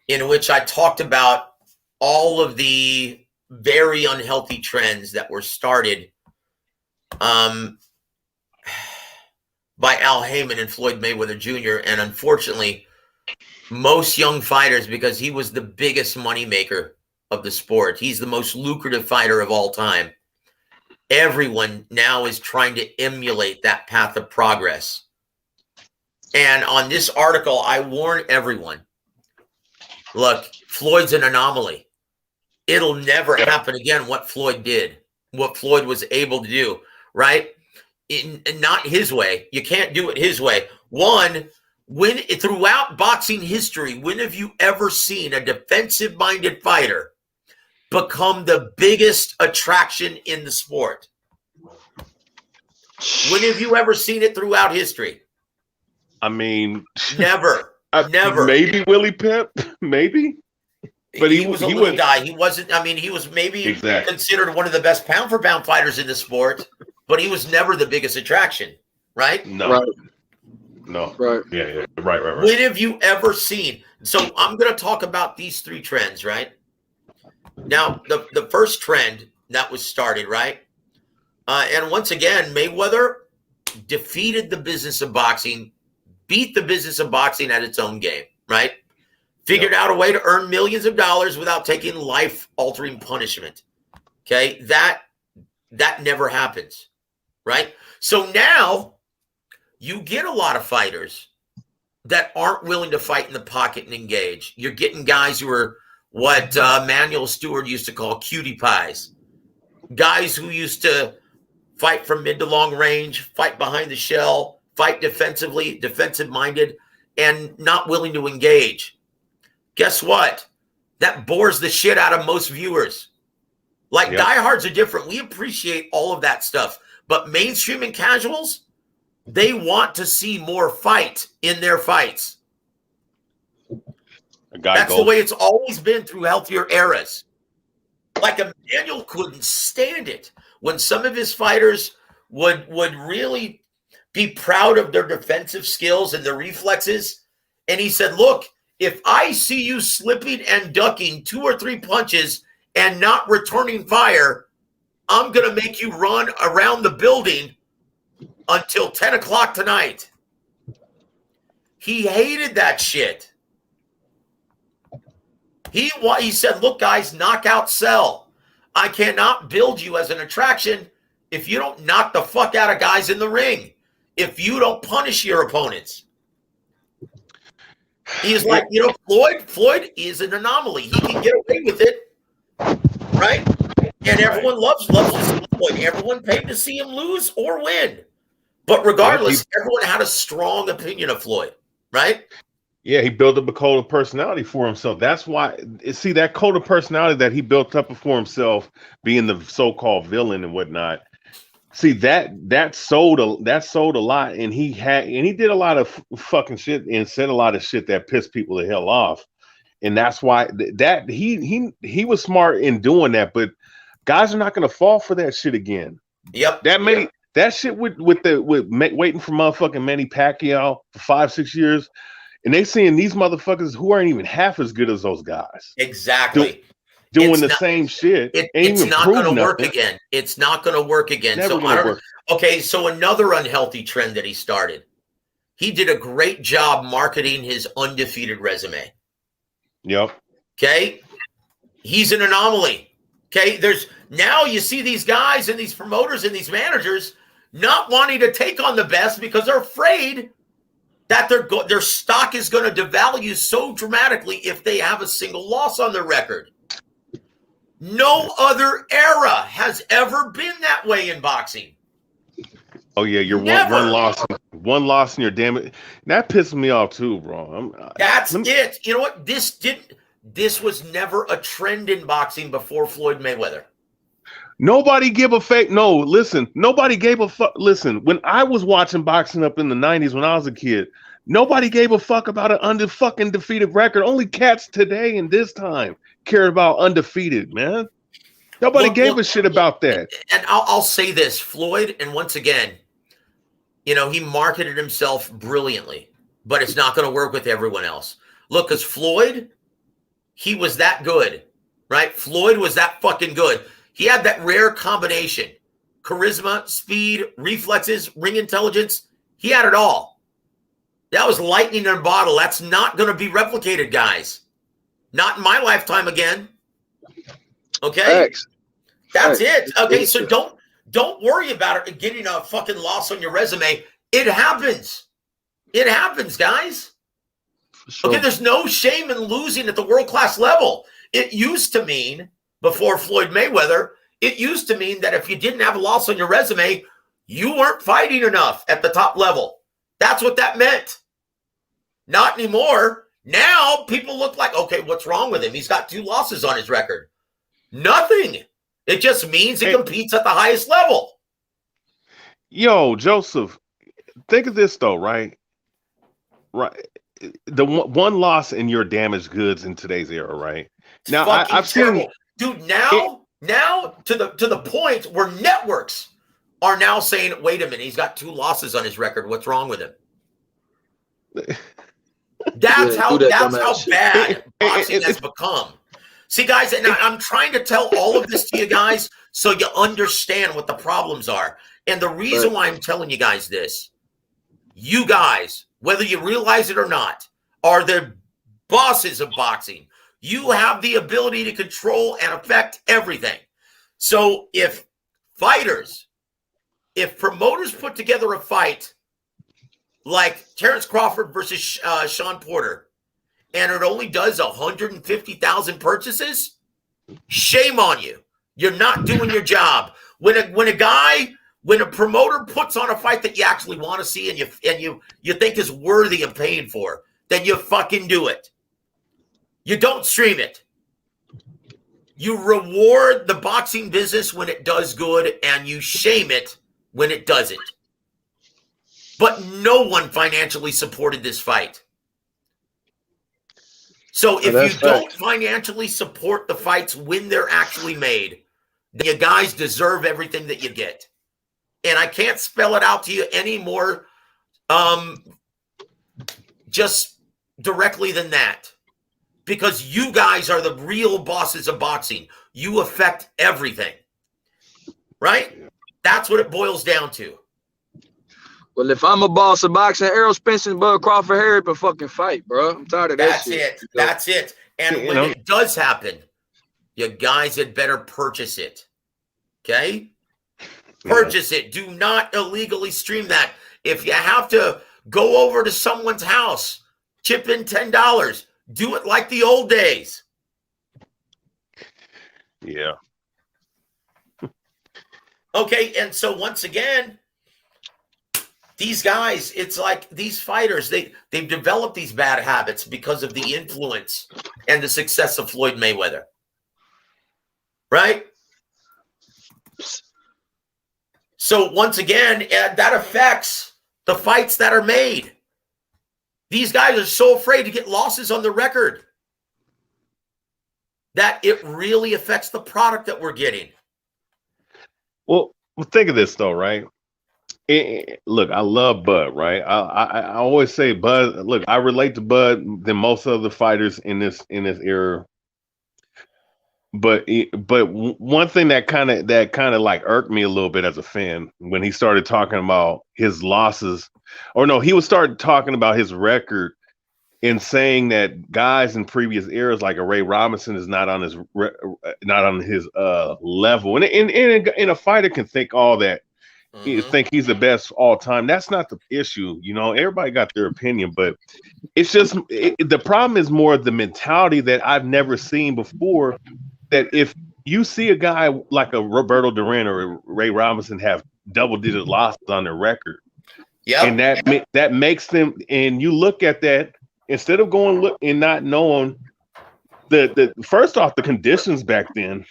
S18: in which I talked about all of the very unhealthy trends that were started by Al Heyman and Floyd Mayweather Jr. And unfortunately, most young fighters, because he was the biggest moneymaker of the sport, he's the most lucrative fighter of all time. Everyone now is trying to emulate that path of progress. And on this article, I warn everyone, look, Floyd's an anomaly. It'll never happen again what Floyd did, what Floyd was able to do, right? Not his way. You can't do it his way. One, throughout boxing history, when have you ever seen a defensive-minded fighter become the biggest attraction in the sport? When have you ever seen it throughout history?
S4: I mean,
S18: never. Never.
S4: Maybe Willie Pep, maybe. But
S18: he was a little guy. He wasn't. I mean, he was maybe considered one of the best pound-for-pound fighters in the sport, but he was never the biggest attraction, right?
S4: No.
S11: Right.
S4: No.
S11: Right.
S4: Yeah. Right.
S18: When have you ever seen? So I'm going to talk about these three trends, right? Now, the first trend that was started, right? And once again, Mayweather defeated the business of boxing, beat the business of boxing at its own game, right? Figured out a way to earn millions of dollars without taking life-altering punishment. Okay, that never happens, right? So now you get a lot of fighters that aren't willing to fight in the pocket and engage. You're getting guys who are what Manuel Stewart used to call cutie pies, guys who used to fight from mid to long range, fight behind the shell, fight defensively, defensive-minded, and not willing to engage. Guess what? That bores the shit out of most viewers. Like, diehards are different. We appreciate all of that stuff. But mainstream and casuals, they want to see more fight in their fights. That's the way it's always been through healthier eras. Like, Emmanuel couldn't stand it when some of his fighters would really be proud of their defensive skills and their reflexes. And he said, look, if I see you slipping and ducking 2 or 3 punches and not returning fire, I'm going to make you run around the building until 10 o'clock tonight. He hated that shit. He said, look, guys, knockout sell. I cannot build you as an attraction if you don't knock the fuck out of guys in the ring, if you don't punish your opponents. He's like, you know, Floyd is an anomaly. He can get away with it, right? And everyone loves to see Floyd. Everyone paid to see him lose or win. But regardless, everyone had a strong opinion of Floyd, right?
S4: Yeah, he built up a code of personality for himself. That's why, see, that code of personality that he built up for himself, being the so-called villain and whatnot. See, that sold a lot, and he did a lot of fucking shit and said a lot of shit that pissed people the hell off, and that's why that he was smart in doing that. But guys are not going to fall for that shit again.
S18: Yep.
S4: That That shit with waiting for motherfucking Manny Pacquiao for 5-6 years, and they seeing these motherfuckers who aren't even half as good as those guys.
S18: Exactly.
S4: Doing the same shit.
S18: It's not going to work again. It's not going to work again.
S4: Never
S18: So
S4: gonna work.
S18: Okay, so another unhealthy trend that he started. He did a great job marketing his undefeated resume.
S4: Yep.
S18: Okay. He's an anomaly. Okay. Now you see these guys and these promoters and these managers not wanting to take on the best because they're afraid that their stock is going to devalue so dramatically if they have a single loss on their record. No other era has ever been that way in boxing.
S4: Oh yeah, you're one loss and you're damn it. That pisses me off too, bro.
S18: That's it. You know what? This was never a trend in boxing before Floyd Mayweather.
S4: Nobody give a fake. No, listen. Nobody gave a fuck. Listen, when I was watching boxing up in the 90s when I was a kid, nobody gave a fuck about an fucking defeated record. Only cats today and this time cared about undefeated, man. Nobody gave a shit about that.
S18: And I'll say this, Floyd, and once again, he marketed himself brilliantly, but it's not going to work with everyone else. Look, because Floyd, he was that good, right? Floyd was that fucking good. He had that rare combination: charisma, speed, reflexes, ring intelligence. He had it all. That was lightning in a bottle. That's not going to be replicated, guys. Not in my lifetime again. Okay? That's it. Okay, so don't worry about it getting a fucking loss on your resume. It happens. It happens, guys. Sure. Okay, there's no shame in losing at the world-class level. It used to mean, before Floyd Mayweather, it used to mean that if you didn't have a loss on your resume, you weren't fighting enough at the top level. That's what that meant. Not anymore. Now people look like, okay, what's wrong with him? He's got 2 losses on his record. Nothing. It just means he competes at the highest level.
S4: Yo, Joseph, think of this though, right? Right. The one loss in your damaged goods in today's era, right? Now I've seen,
S18: dude. Now to the point where networks are now saying, "Wait a minute, he's got 2 losses on his record. What's wrong with him?" That's how bad boxing has become. See, guys, and I'm trying to tell all of this to you guys so you understand what the problems are. And the reason why I'm telling you guys this, you guys, whether you realize it or not, are the bosses of boxing. You have the ability to control and affect everything. So if promoters put together a fight like Terrence Crawford versus Sean Porter, and it only does 150,000 purchases, shame on you. You're not doing your job. When a promoter puts on a fight that you actually want to see and you think is worthy of paying for, then you fucking do it. You don't stream it. You reward the boxing business when it does good, and you shame it when it doesn't. But no one financially supported this fight. So if you don't financially support the fights when they're actually made, then you guys deserve everything that you get. And I can't spell it out to you any more just directly than that. Because you guys are the real bosses of boxing. You affect everything. Right? That's what it boils down to.
S15: Well, if I'm a boss of boxing, Errol Spence and Bud Crawford hurry up and fucking fight, bro. I'm tired of that shit.
S18: That's it. And when it does happen, you guys had better purchase it. Okay? Purchase it. Do not illegally stream that. If you have to go over to someone's house, chip in $10, do it like the old days.
S4: Yeah.
S18: Okay, and so once again, these guys, it's like these fighters, they've developed these bad habits because of the influence and the success of Floyd Mayweather. Right? So once again, that affects the fights that are made. These guys are so afraid to get losses on the record that it really affects the product that we're getting.
S4: Well, think of this though, right? Look, I love Bud, right? I always say Bud. Look, I relate to Bud than most other fighters in this era. But one thing that kind of like irked me a little bit as a fan when he started talking about his losses, or no, he would start talking about his record and saying that guys in previous eras like a Ray Robinson is not on his level, and a fighter can think all that. You think he's the best all time. That's not the issue. You know, everybody got their opinion, but it's just the problem is more the mentality that I've never seen before. That if you see a guy like a Roberto Duran or a Ray Robinson have double-digit losses on their record, and that makes them, and you look at that instead of going look and not knowing the first off the conditions back then.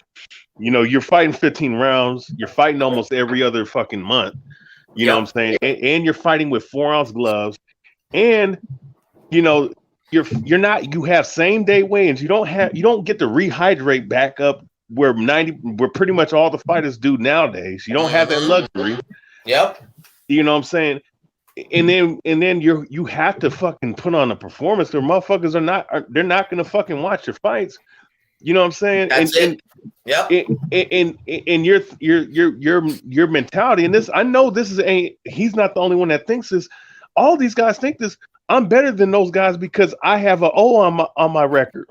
S4: You know, you're fighting 15 rounds. You're fighting almost every other fucking month. You know what I'm saying? And you're fighting with 4-ounce gloves. And you know, you have same day weigh-ins. You don't get to rehydrate back up where pretty much all the fighters do nowadays. You don't have that luxury.
S18: Yep.
S4: You know what I'm saying? And then you have to fucking put on a performance. The motherfuckers they're not gonna fucking watch your fights. You know what I'm saying?
S18: That's it. Yep.
S4: And your mentality, and this, I know this is he's not the only one that thinks this. All these guys think this. I'm better than those guys because I have an O on my record.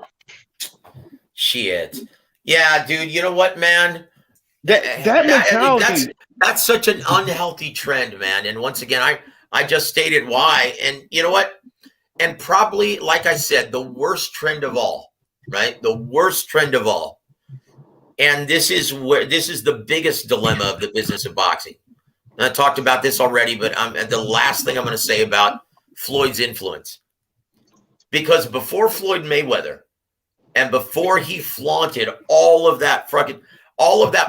S18: Shit. Yeah, dude. You know what, man?
S4: That mentality.
S18: That's such an unhealthy trend, man. And once again, I just stated why. And you know what? And probably, like I said, the worst trend of all. Right? The worst trend of all. And this is the biggest dilemma of the business of boxing. And I talked about this already, but the last thing I'm going to say about Floyd's influence. Because before Floyd Mayweather and before he flaunted all of that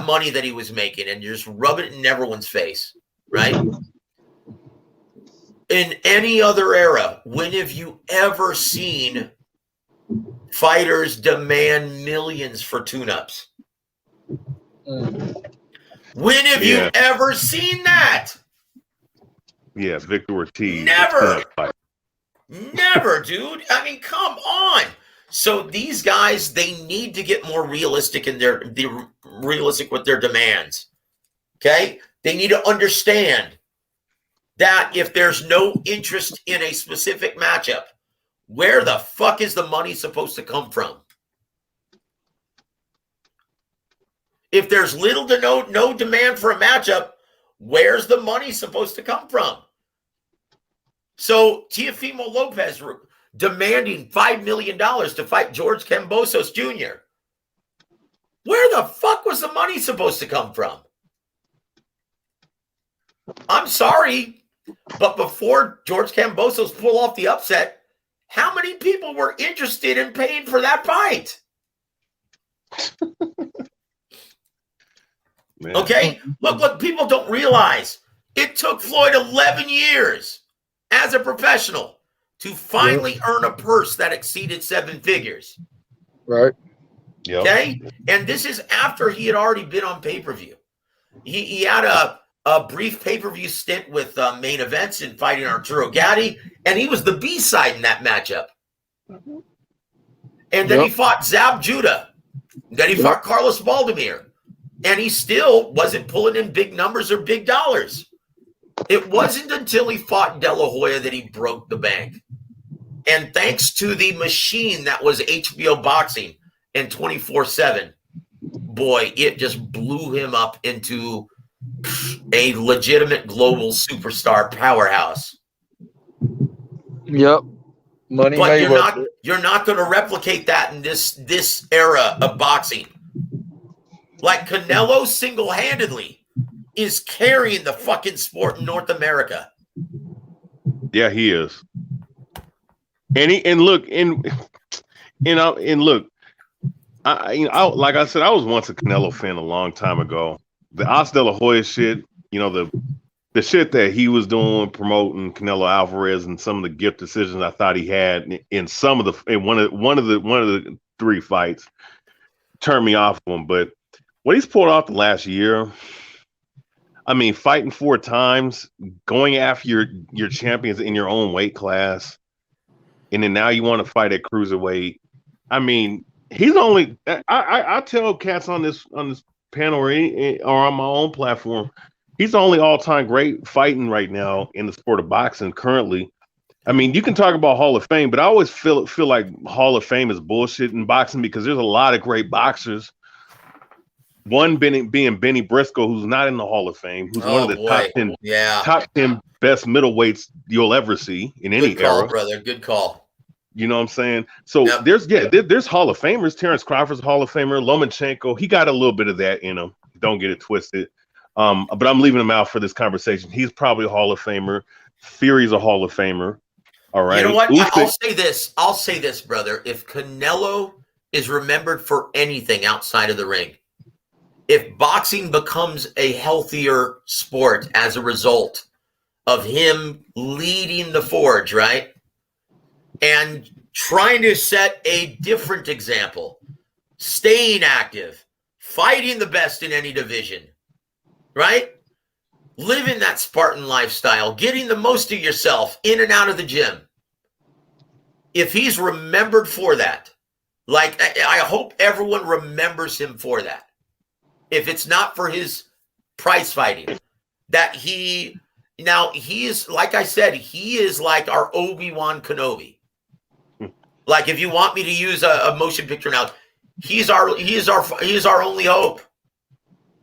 S18: money that he was making and just rub it in everyone's face, right? In any other era, when have you ever seen fighters demand millions for tune-ups? When have you ever seen that?
S4: Yeah, Victor Ortiz.
S18: Never. Never, dude. I mean, come on. So these guys, they need to get more realistic realistic with their demands. Okay? They need to understand that if there's no interest in a specific matchup, where the fuck is the money supposed to come from? If there's little to no demand for a matchup, where's the money supposed to come from? So Teofimo Lopez demanding $5 million to fight George Kambosos Jr. Where the fuck was the money supposed to come from? I'm sorry, but before George Kambosos pulled off the upset, how many people were interested in paying for that fight?
S4: Man.
S18: Okay? Look, people don't realize it took Floyd 11 years as a professional to finally earn a purse that exceeded 7 figures.
S14: Right.
S4: Yep.
S18: Okay? And this is after he had already been on pay-per-view. He had a brief pay-per-view stint with Main Events in fighting Arturo Gatti, and he was the B-side in that matchup. And then he fought Zab Judah. Then he fought Carlos Baldemir. And he still wasn't pulling in big numbers or big dollars. It wasn't until he fought De La Hoya that he broke the bank. And thanks to the machine that was HBO Boxing and 24/7, boy, it just blew him up into a legitimate global superstar powerhouse.
S15: Yep. Money
S18: but you're not going to replicate that in this era of boxing. Like Canelo single-handedly is carrying the fucking sport in North America.
S4: Yeah, he is. And look, I like I said, I was once a Canelo fan a long time ago. The Oscar De La Hoya shit, you know, the shit that he was doing promoting Canelo Alvarez and some of the gift decisions I thought he had in one of the 3 fights turned me off of him. But what he's pulled off the last year, I mean, fighting 4 times, going after your champions in your own weight class, and then now you want to fight at cruiserweight. I mean, he's only. I tell cats on this panel or on my own platform, he's the only all-time great fighting right now in the sport of boxing currently. I mean, you can talk about Hall of Fame, but I always feel like Hall of Fame is bullshit in boxing because there's a lot of great boxers. One being Benny Briscoe, who's not in the Hall of Fame, who's one of the top 10 best middleweights you'll ever see in any
S18: Good call,
S4: era.
S18: brother. Good call.
S4: You know what I'm saying? So there's Hall of Famers. Terrence Crawford's a Hall of Famer. Lomachenko, he got a little bit of that in him. Don't get it twisted. But I'm leaving him out for this conversation. He's probably a Hall of Famer. Fury's a Hall of Famer. All right.
S18: You know what? I'll say this, brother. If Canelo is remembered for anything outside of the ring, if boxing becomes a healthier sport as a result of him leading the forge, right? And trying to set a different example, staying active, fighting the best in any division, right? Living that Spartan lifestyle, getting the most of yourself in and out of the gym. If he's remembered for that, like I hope everyone remembers him for that. If it's not for his prize fighting, that he is, like I said, he is like our Obi-Wan Kenobi. Like if you want me to use a motion picture now, he is our only hope.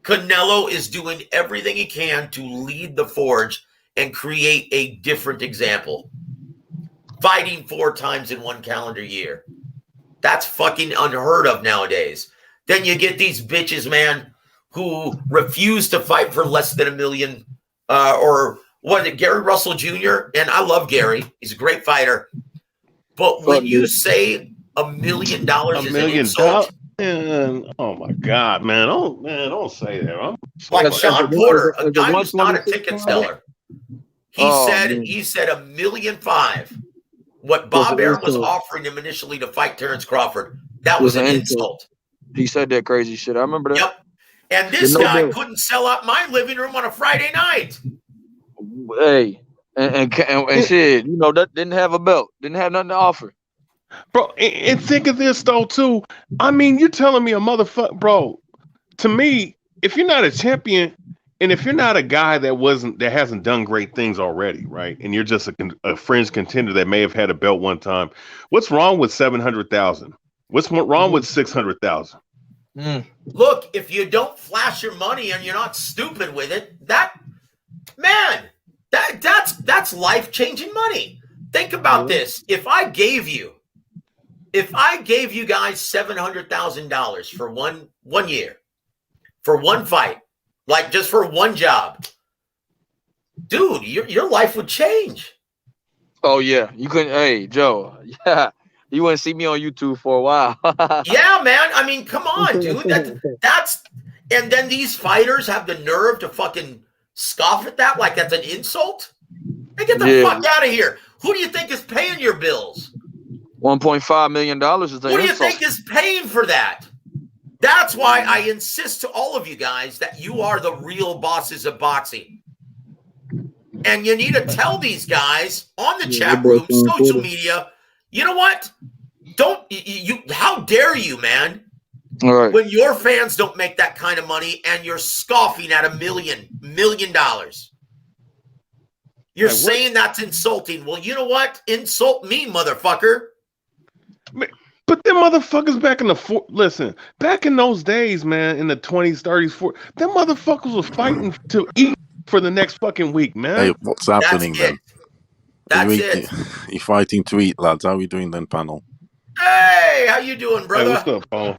S18: Canelo is doing everything he can to lead the forge and create a different example. Fighting 4 times in 1 calendar year. That's fucking unheard of nowadays. Then you get these bitches, man, who refuse to fight for less than $1 million. Or what is it, Gary Russell Jr.? And I love Gary. He's a great fighter. But when you say $1 million is an insult.
S4: Man, oh my God, man! Don't say that.
S18: Like Sean Porter, a guy who's not a ticket seller. He said $1.5 million. What Bob Arum was offering him initially to fight Terrence Crawford, that was an insult.
S15: He said that crazy shit. I remember that.
S18: Yep. And this guy couldn't sell out my living room on a Friday night.
S15: Hey, and shit, you know, that didn't have a belt, didn't have nothing to offer.
S4: Bro, and think of this though too. I mean, you're telling me a motherfucker, bro. To me, if you're not a champion, and if you're not a guy that hasn't done great things already, right? And you're just a fringe contender that may have had a belt one time, what's wrong with 700,000? What's wrong with 600,000?
S18: Look, if you don't flash your money and you're not stupid with it, that's life-changing money. Think about this. If I gave you guys $700,000 for one year, for one fight, like just for one job, dude, your life would change.
S15: Oh yeah, you couldn't. Hey Joe, yeah, you wouldn't see me on YouTube for a while.
S18: Yeah, man. I mean, come on, dude. That's and then these fighters have the nerve to fucking scoff at that like that's an insult. Hey, get the fuck out of here. Who do you think is paying your bills?
S15: $1.5 million is an insult.
S18: Who do you think is paying for that? That's why I insist to all of you guys that you are the real bosses of boxing. And you need to tell these guys on the chat room, social media, you know what? How dare you, man?
S15: All right.
S18: When your fans don't make that kind of money and you're scoffing at $1 million. You're saying that's insulting. Well, you know what? Insult me, motherfucker.
S4: But them motherfuckers back in those days, man, in the 20s, 30s, 40s, them motherfuckers was fighting to eat for the next fucking week, man.
S21: Hey, what's happening then?
S18: That's it.
S21: You're fighting to eat, lads. How are we doing then, panel?
S18: Hey, how you doing, brother?
S4: Hey, what's up, Paul?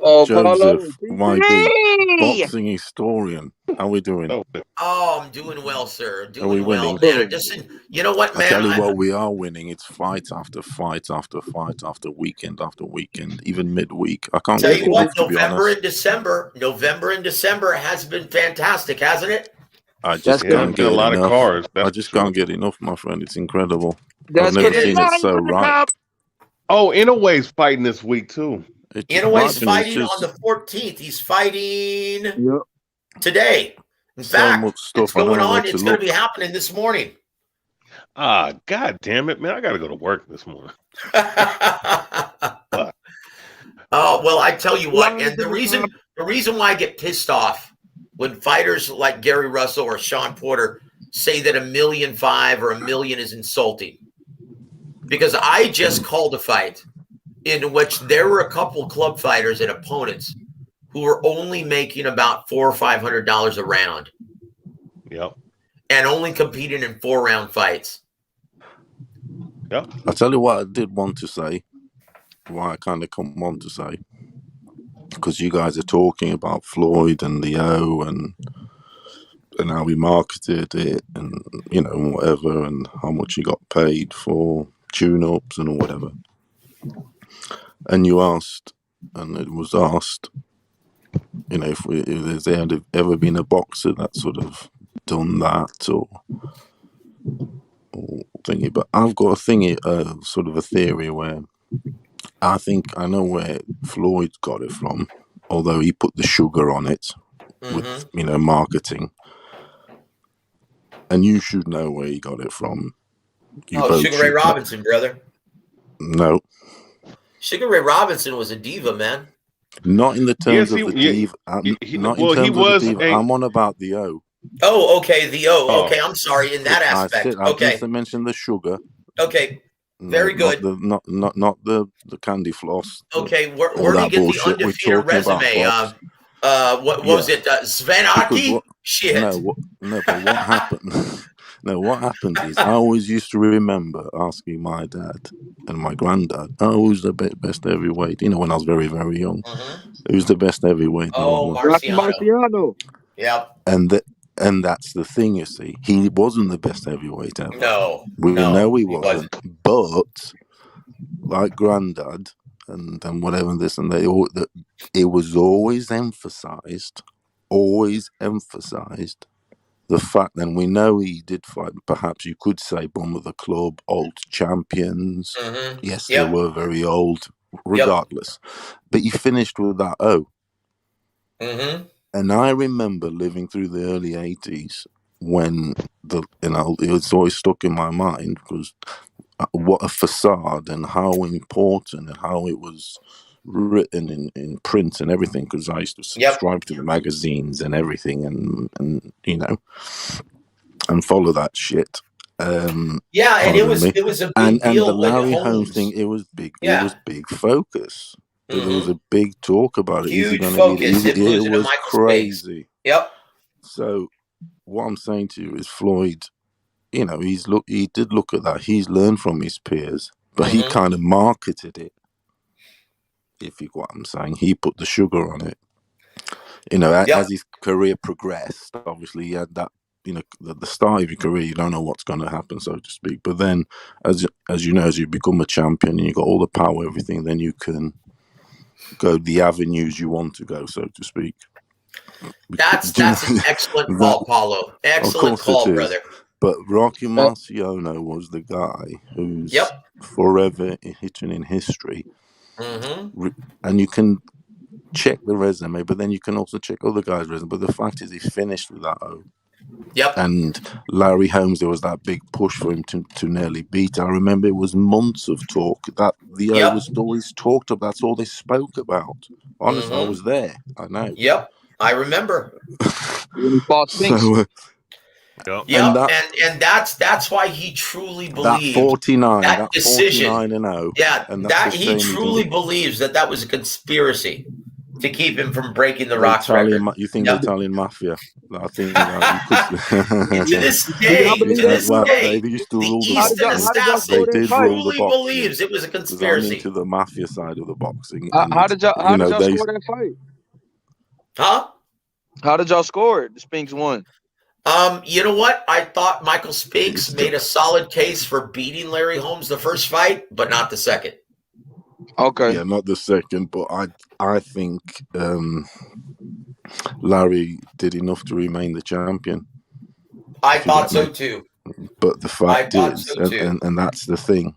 S21: Oh, Joseph, YB, boxing historian. How we doing?
S18: Oh, I'm doing well, sir.
S21: Are we winning?
S18: Man. You know what, man?
S21: I tell you what, we are winning. It's fight after fight after fight after weekend after weekend, even midweek. I can't
S18: tell you what.
S21: November
S18: and December has been fantastic, hasn't it?
S21: I just can't get enough. I just can't get enough, my friend. It's incredible. I've never seen it so right.
S4: Oh, Inouye's fighting this week too.
S18: Inouye's fighting on the 14th. He's fighting today In
S21: so
S18: fact,
S21: much stuff.
S18: it's going
S21: I don't know where
S18: on.
S21: to
S18: It's going
S21: look.
S18: to be happening this morning.
S4: God damn it, man! I got to go to work this morning.
S18: Oh, well, I tell you what, and the reason why I get pissed off when fighters like Gary Russell or Sean Porter say that $1.5 million or $1 million is insulting, because I just called a fight in which there were a couple club fighters and opponents who were only making about $400 or $500 a round.
S4: Yep.
S18: And only competing in 4-round fights.
S4: Yep.
S21: I'll tell you what I did want to say, why I kind of come on to say, because you guys are talking about Floyd and the O and how we marketed it and, you know, whatever, and how much he got paid for tune-ups and whatever. And you asked, and it was asked, you know, if there had ever been a boxer that sort of done that or thingy. But I've got a thingy, sort of a theory where I think I know where Floyd got it from, although he put the sugar on it with, you know, marketing. And you should know where he got it from.
S18: Sugar Ray Robinson, brother.
S21: No.
S18: Sugar Ray Robinson was a diva, man.
S21: Not in the terms of the diva. Not in terms of the diva. I'm on about the O.
S18: Oh, okay, the O. Okay, I'm sorry. In that aspect.
S21: I
S18: Okay.
S21: just mentioned the sugar.
S18: Okay. Very good.
S21: Not the candy floss.
S18: Okay, where do you get the undefeated resume? What was it? Sven Aki? Shit.
S21: No, but what happened? No, what happened is I always used to remember asking my dad and my granddad, who's the best heavyweight? You know, when I was very, very young. Who's the best heavyweight?
S18: Oh, Marciano. Yeah.
S21: And that's the thing, you see. He wasn't the best heavyweight ever.
S18: No.
S21: We know he wasn't. But like granddad and whatever this and that, it was always emphasized the fact, and we know he did fight, perhaps you could say bum of the club, old champions. Yes, they were very old, regardless. But he finished with that O. And I remember living through the early 80s when it's always stuck in my mind because what a facade and how important and how it was written in print and everything, because I used to subscribe to the magazines and everything and you know, and follow that shit.
S18: And it was a big deal.
S21: And the Larry Holmes thing, it was big. It was big focus. There was a big talk about it.
S18: Huge focus.
S21: It was crazy.
S18: Yep.
S21: So what I'm saying to you is Floyd, you know, he did look at that. He's learned from his peers, but he kind of marketed it. If you get what I'm saying, he put the sugar on it. You know, as his career progressed, obviously he had that. You know, the start of your career, you don't know what's going to happen, so to speak. But then, as you know, as you become a champion and you got all the power, everything, then you can go the avenues you want to go, so to speak.
S18: That's an excellent call, Paulo. Excellent call, brother.
S21: But Rocky Marciano was the guy who's forever hitting in history. And you can check the resume, but then you can also check other guys' resume. But the fact is, he finished with that O. And Larry Holmes, there was that big push for him to nearly beat. I remember it was months of talk that the O was always talked about. That's all they spoke about. Honestly, I was there. I know.
S18: I remember.
S21: And
S18: that's why he truly believed
S21: that 49,
S18: that decision.
S21: 49 and 0.
S18: Yeah, that he truly believes that was a conspiracy to keep him from breaking the Rock's record.
S21: You think the Italian mafia? I think
S18: to this day,
S21: they used to rule the
S18: Eastern Assassin truly
S21: boxing.
S18: believes it was a conspiracy.
S21: I'm into the mafia side of the boxing.
S15: How did y'all score that fight?
S18: Huh?
S15: How did y'all score it? The Spinks won.
S18: You know what? I thought Michael Spinks made a solid case for beating Larry Holmes the first fight, but not the second.
S21: Okay. Yeah, not the second, but I think Larry did enough to remain the champion.
S18: I thought so too.
S21: But the fact is, and that's the thing,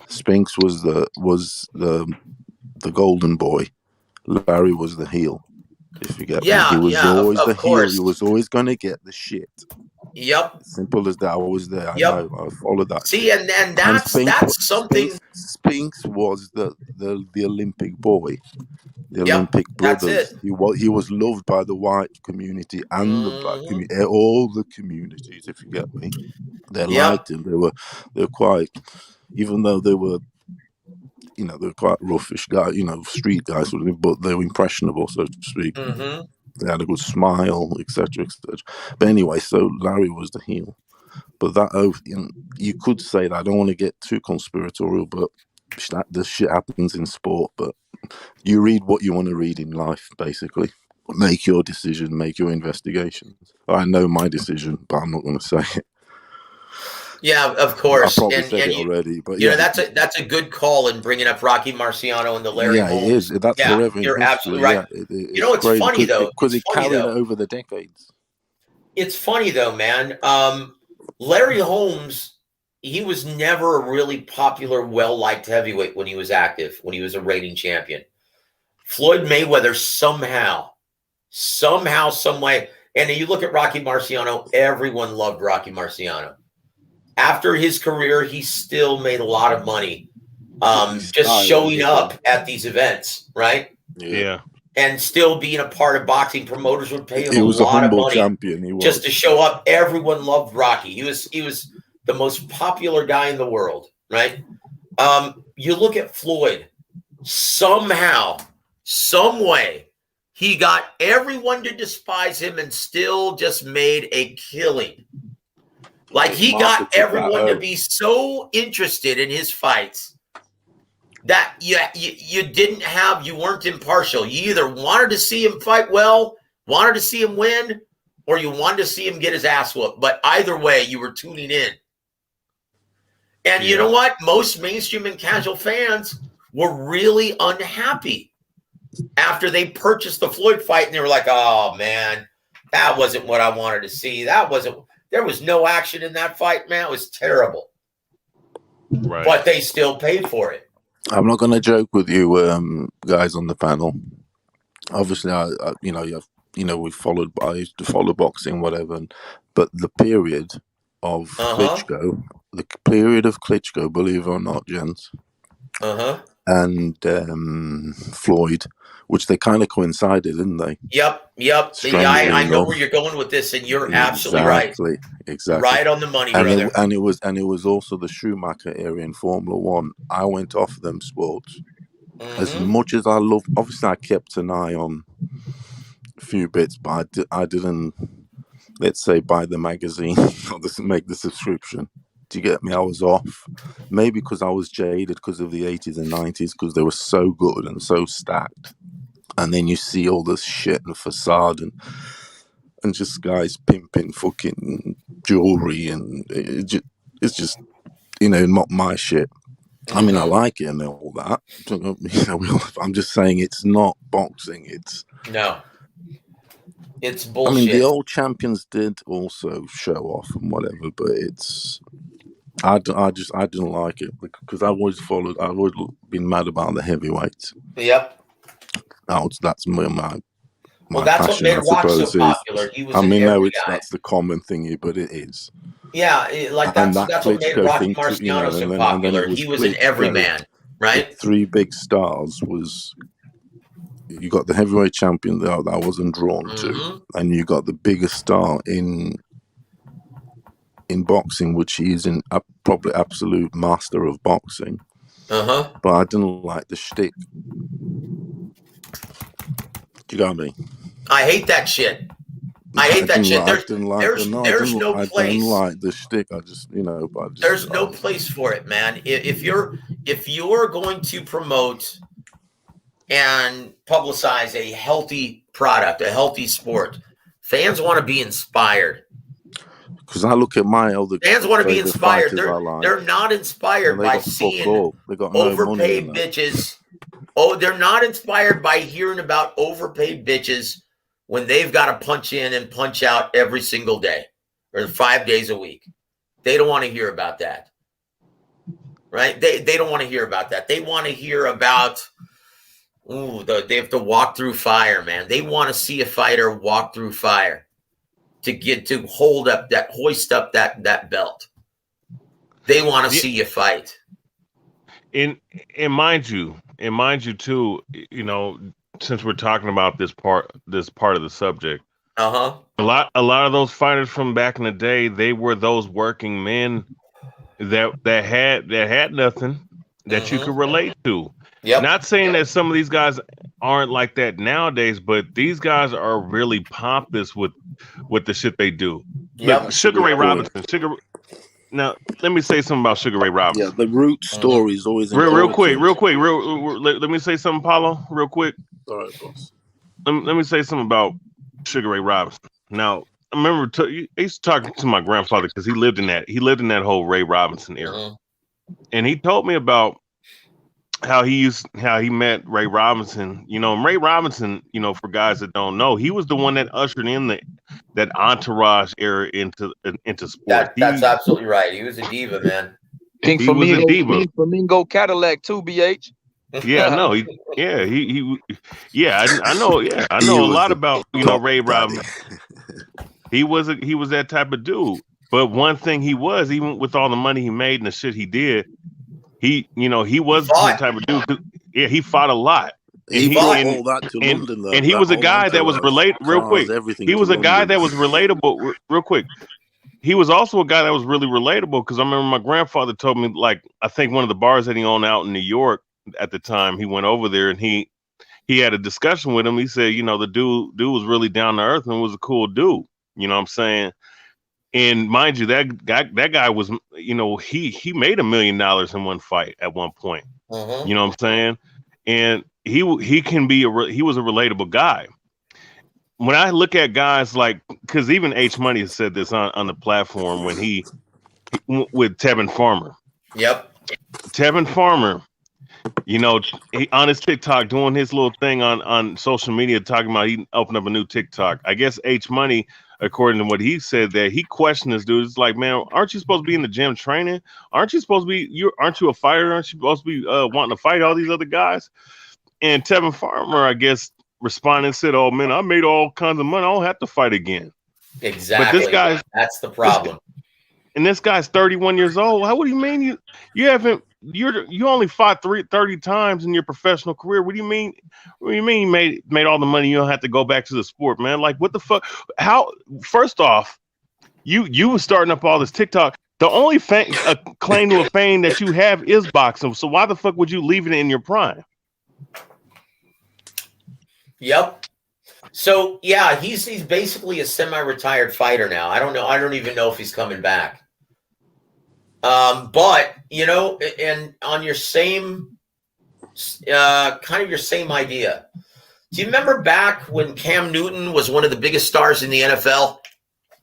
S21: Spinks was the golden boy. Larry was the heel. If you get me, he was always the heel. He was always going to get the shit.
S18: Yep.
S21: Simple as that. I was there. I
S18: Yep.
S21: know. I followed that.
S18: See,
S21: shit.
S18: and that's something.
S21: Spinks was the Olympic boy, the
S18: Yep,
S21: Olympic
S18: that's
S21: brothers.
S18: it.
S21: He was loved by the white community and the black community, all the communities. If you get me, they liked him. They were quite, even though they were, you know, they're quite roughish guys, you know, street guys, but they were impressionable, so to speak.
S18: Mm-hmm.
S21: They had a good smile, etc., etc. But anyway, so Larry was the heel. But that, you could say that. I don't want to get too conspiratorial, but this shit happens in sport. But you read what you want to read in life, basically. Make your decision, make your investigations. I know my decision, but I'm not going to say it.
S18: Yeah, of course.
S21: I probably said it already, but
S18: you know, that's a good call in bringing up Rocky Marciano and the Larry Holmes.
S21: It is. That's forever in
S18: you're
S21: history.
S18: Absolutely right.
S21: It's
S18: you know, it's
S21: crazy
S18: funny though.
S21: Because it carried over the decades.
S18: It's funny though, man. Larry Holmes, he was never a really popular, well-liked heavyweight when he was active, when he was a reigning champion. Floyd Mayweather somehow, some way, and you look at Rocky Marciano, everyone loved Rocky Marciano. After his career, he still made a lot of money just showing up at these events, right?
S17: Yeah.
S18: And still being a part of boxing. Promoters would pay him a lot of money.
S21: He was a humble champion.
S18: Just to show up. Everyone loved Rocky. He was the most popular guy in the world, right? You look at Floyd, somehow, some way, he got everyone to despise him and still just made a killing. Like he got everyone to be so interested in his fights that you weren't impartial. You either wanted to see him fight well, wanted to see him win, or you wanted to see him get his ass whooped. But either way, you were tuning in. And you know what? Most mainstream and casual fans were really unhappy after they purchased the Floyd fight, and they were like, "Oh man, that wasn't what I wanted to see. There was no action in that fight, man. It was terrible."
S17: Right.
S18: But they still paid for it.
S21: I'm not going to joke with you, guys on the panel. Obviously, I we followed. I used to follow boxing, whatever. But the period of Klitschko, believe it or not, gents, and Floyd, which they kind of coincided, didn't they?
S18: Yep. I know where you're going with this, and you're absolutely right.
S21: Exactly.
S18: Right on the money, brother.
S21: It was also the Schumacher era in Formula One. I went off them sports. As much as I love, obviously I kept an eye on a few bits, but I didn't, let's say, buy the magazine or make the subscription. Do you get me? I was off. Maybe because I was jaded because of the 80s and 90s, because they were so good and so stacked. And then you see all this shit and facade and just guys pimping fucking jewelry, and it's just not my shit. I mean, I like it and all that. I'm just saying it's not boxing. It's bullshit. I mean, the old champions did also show off and whatever, but I didn't like it because I've always been mad about the heavyweights.
S18: Yep.
S21: That's my
S18: well, that's
S21: passion,
S18: what made Rock so popular. He was
S21: that's the common thingy, but it is.
S18: Yeah, that's what made Rocky Marciano so popular. He was an everyman, right?
S21: The three big stars was, you got the heavyweight champion that I wasn't drawn to, and you got the biggest star in boxing, which he is probably absolute master of boxing. But I didn't like the shtick. Do you got me?
S18: I hate that shit. There's no place.
S21: I didn't like the shtick.
S18: There's no place for it, man. If you're going to promote and publicize a healthy product, a healthy sport, fans want to be inspired.
S21: Because I look at my other
S18: fans want to be inspired. They're not inspired by seeing overpaid bitches. Oh, they're not inspired by hearing about overpaid bitches when they've got to punch in and punch out every single day or 5 days a week. They don't want to hear about that. Right? They don't want to hear about that. They want to hear about Ooh, they have to walk through fire, man. They want to see a fighter walk through fire to hoist up that belt. They want to see you fight.
S17: And mind you too, you know, since we're talking about this part of the subject,
S18: Uh-huh.
S17: a lot of those fighters from back in the day, they were those working men that had nothing that you could relate to.
S18: Yep.
S17: Not saying that some of these guys aren't like that nowadays, but these guys are really pompous with the shit they do.
S18: Yep.
S17: Look, Sugar Ray Robinson. Now, let me say something about Sugar Ray Robinson.
S21: Yeah, the root story is always
S17: real quick. Let me say something, Paulo, real quick.
S21: All right, boss.
S17: Let me say something about Sugar Ray Robinson. Now, I remember I used to talk to my grandfather because he lived in that whole Ray Robinson era, and he told me about how he met Ray Robinson. You know, and Ray Robinson, you know, for guys that don't know, he was the one that ushered in that entourage era into sports.
S18: That's absolutely right. He was a diva, man.
S15: Pink Flamingo Cadillac too, BH.
S17: Yeah, no, I know a lot about, you know, Ray Robinson. He was that type of dude. But one thing he was, even with all the money he made and the shit he did, he was the type of dude. Yeah, he fought a lot.
S21: He brought all that to London, though.
S17: And he was a guy that was real quick. He was a guy that was relatable, real quick. He was also a guy that was really relatable because I remember my grandfather told me, like, I think one of the bars that he owned out in New York at the time, he went over there and he had a discussion with him. He said, you know, the dude was really down to earth and was a cool dude. You know what I'm saying? And mind you, that guy was, you know, he made $1 million in one fight at one point. You know what I'm saying? And he was a relatable guy. When I look at guys like, because even H Money has said this on the platform when he with Tevin Farmer.
S18: Yep.
S17: Tevin Farmer, you know, he on his TikTok doing his little thing on social media, talking about he opened up a new TikTok. I guess H Money, according to what he said, that he questioned this dude. It's like, man, aren't you supposed to be in the gym training? Aren't you supposed to be? Aren't you a fighter? Aren't you supposed to be wanting to fight all these other guys? And Tevin Farmer, I guess, responded and said, "Oh man, I made all kinds of money. I don't have to fight again."
S18: Exactly. But that's the problem.
S17: This guy's 31 years old. What do you mean you only fought 30 times in your professional career? What do you mean? What do you mean you made all the money? You don't have to go back to the sport, man. Like, what the fuck? How? First off, you were starting up all this TikTok. The only claim to a fame that you have is boxing. So why the fuck would you leave it in your prime?
S18: Yep. So yeah, he's basically a semi-retired fighter now. I don't know. I don't even know if he's coming back. But you know, and on your same kind of your same idea. Do you remember back when Cam Newton was one of the biggest stars in the NFL?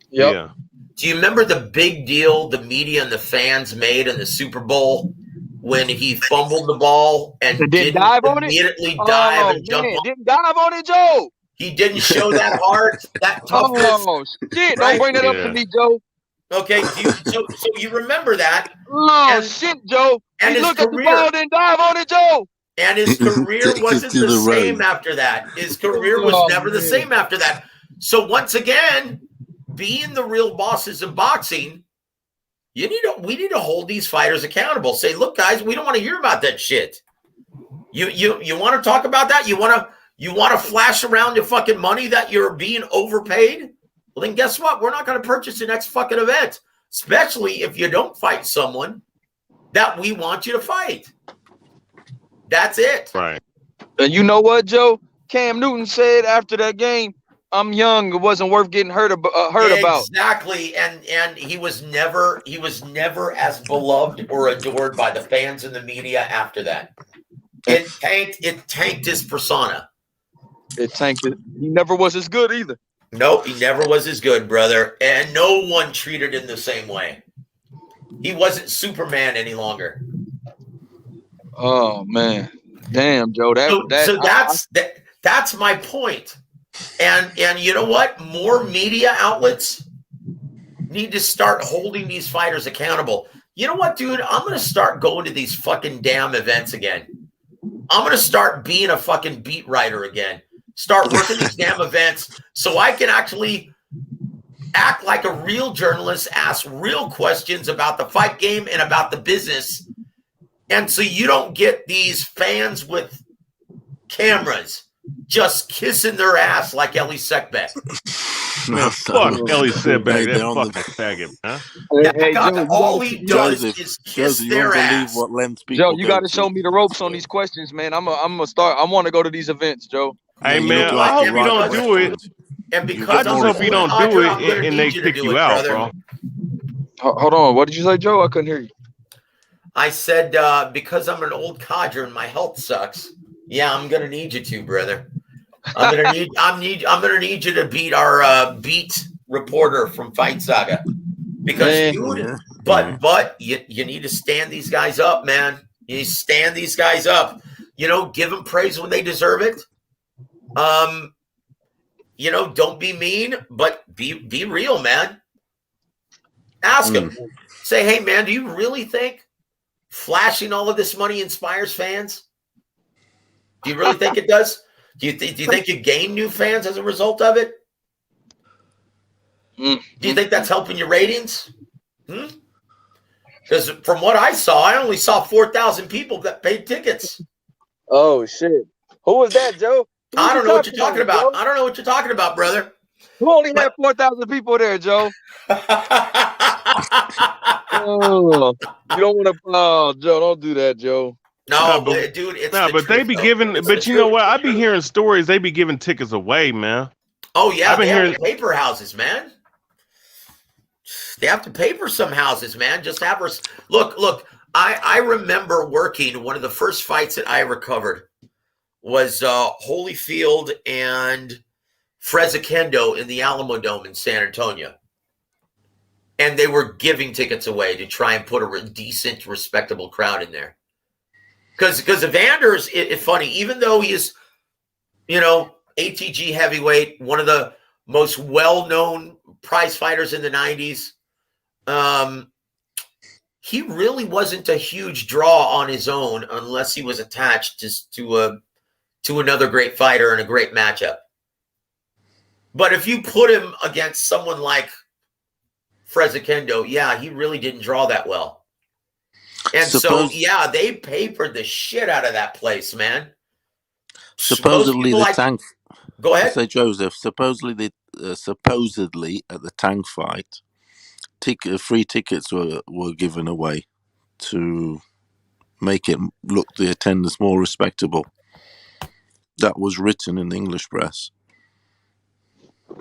S15: Yep. Yeah.
S18: Do you remember the big deal the media and the fans made in the Super Bowl when he fumbled the ball and didn't
S15: dive on
S18: immediately dive and jump on?
S15: Didn't dive on it, Joe.
S18: He didn't show that heart, that toughness.
S15: Oh shit! Don't bring that up to me, Joe.
S18: Okay, so you remember that?
S15: Oh shit, Joe!
S18: And
S15: he
S18: his
S15: looked at the
S18: career,
S15: ball, didn't dive on it, Joe.
S18: And his career wasn't the same after that. His career was never the same after that. So once again, being the real bosses of boxing, we need to hold these fighters accountable. Say, look, guys, we don't want to hear about that shit. You want to talk about that? You want to flash around your fucking money that you're being overpaid? Well, then guess what? We're not going to purchase the next fucking event, especially if you don't fight someone that we want you to fight. That's it.
S17: Right.
S15: And you know what, Joe? Cam Newton said after that game, "I'm young. It wasn't worth getting hurt about."
S18: Exactly. And he was never as beloved or adored by the fans and the media after that. It tanked his persona.
S15: It tanked it. He never was as good either.
S18: Nope, he never was as good, brother. And no one treated him the same way. He wasn't Superman any longer.
S15: Oh man, damn, Joe.
S18: That's my point. And you know what? More media outlets need to start holding these fighters accountable. You know what, dude? I'm going to start going to these fucking damn events again. I'm going to start being a fucking beat writer again. Start working these damn events so I can actually act like a real journalist, ask real questions about the fight game and about the business. And so you don't get these fans with cameras just kissing their ass like Ellie Sekbeck.
S17: Man, fuck Ellie Sekbeck. That fucking faggot, huh?
S7: Hey, Joe,
S18: all he does is kiss their ass.
S7: Joe, you got to show me the ropes on these questions, man. I'm gonna start. I want to go to these events, Joe.
S17: Hey, man, I hope you don't do it.
S18: And because
S17: I just hope you don't do it and they kick you out, bro.
S7: Hold on. What did you say, Joe? I couldn't hear you.
S18: I said because I'm an old codger and my health sucks. Yeah, I'm gonna need you to, brother. I'm gonna need you to beat our beat reporter from Fight Saga because but you need to stand these guys up, man. You need to stand these guys up. You know, give them praise when they deserve it. You know, don't be mean, but be real, man. Ask them. Say, hey, man, do you really think flashing all of this money inspires fans? Do you really think it does? Do you think you gain new fans as a result of it? Do you think that's helping your ratings? Because from what I saw, I only saw 4,000 people that paid tickets.
S7: Oh shit! Who was that, Joe?
S18: I don't know what you're talking about. I don't know what you're talking about, brother.
S7: Who only had 4,000 people there, Joe? Oh, you don't want to. Oh, Joe, don't do that, Joe.
S18: No, but dude, it's
S17: but they be giving. But you know what? I be hearing stories. They be giving tickets away, man.
S18: Oh yeah, I've been hearing paper houses, man. They have to paper some houses, man. Just have her look. I remember working one of the first fights that I recovered was Holyfield and Frezakendo in the Alamo Dome in San Antonio. And they were giving tickets away to try and put a decent, respectable crowd in there. Because Evander's, it's funny, even though he is, you know, ATG heavyweight, one of the most well-known prize fighters in the 90s, he really wasn't a huge draw on his own unless he was attached to another great fighter and a great matchup. But if you put him against someone like Frezakendo, yeah, he really didn't draw that well. And so, yeah, they papered the shit out of that place, man.
S21: Supposedly the tank.
S18: Go ahead.
S21: I say, Joseph. Supposedly at the tank fight, free tickets were given away to make it look the attendance more respectable. That was written in the English press,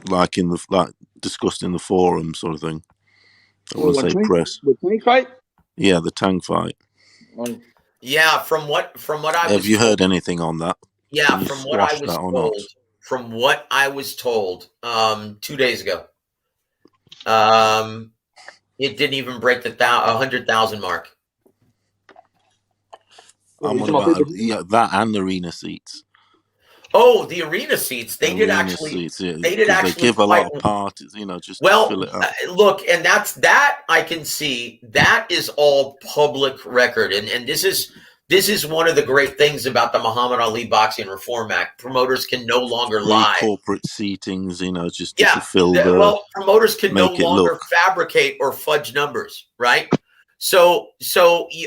S21: like discussed in the forum, sort of thing. I want to say press.
S7: The tank fight.
S21: Yeah, the tank fight.
S18: Yeah, from what I
S21: have you heard anything on that?
S18: Yeah, from what I was told 2 days ago, it didn't even break the 100,000 mark.
S21: I'm on about that and arena seats.
S18: Oh, the arena seats. They did actually. They did actually.
S21: They give a lot of parties, you know, just to fill it up.
S18: Look, and that I can see. That is all public record, and this is one of the great things about the Muhammad Ali Boxing Reform Act. Promoters can no longer lie.
S21: Corporate seatings, you know, just to fill
S18: promoters can no longer fabricate or fudge numbers, right? So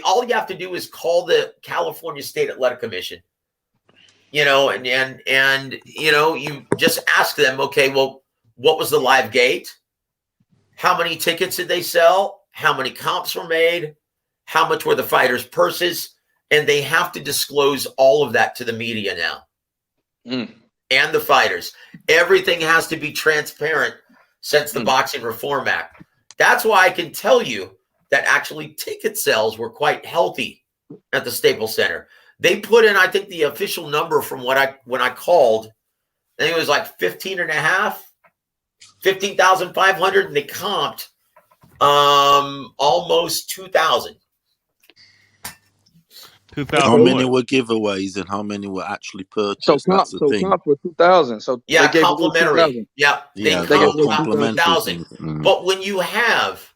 S18: all you have to do is call the California State Athletic Commission. You know, and you know, you just ask them, okay, well, what was the live gate? How many tickets did they sell? How many comps were made? How much were the fighters' purses? And they have to disclose all of that to the media now. And the fighters. Everything has to be transparent since the Boxing Reform Act. That's why I can tell you that actually ticket sales were quite healthy at the Staples Center. They put in, I think, the official number from when I called, I think it was like 15,500, and they comped almost 2,000.
S21: How many were giveaways and how many were actually purchased? That's the thing.
S7: Comp for 2,000. So
S18: yeah, complimentary. Yeah,
S21: they got complimentary.
S18: But when you have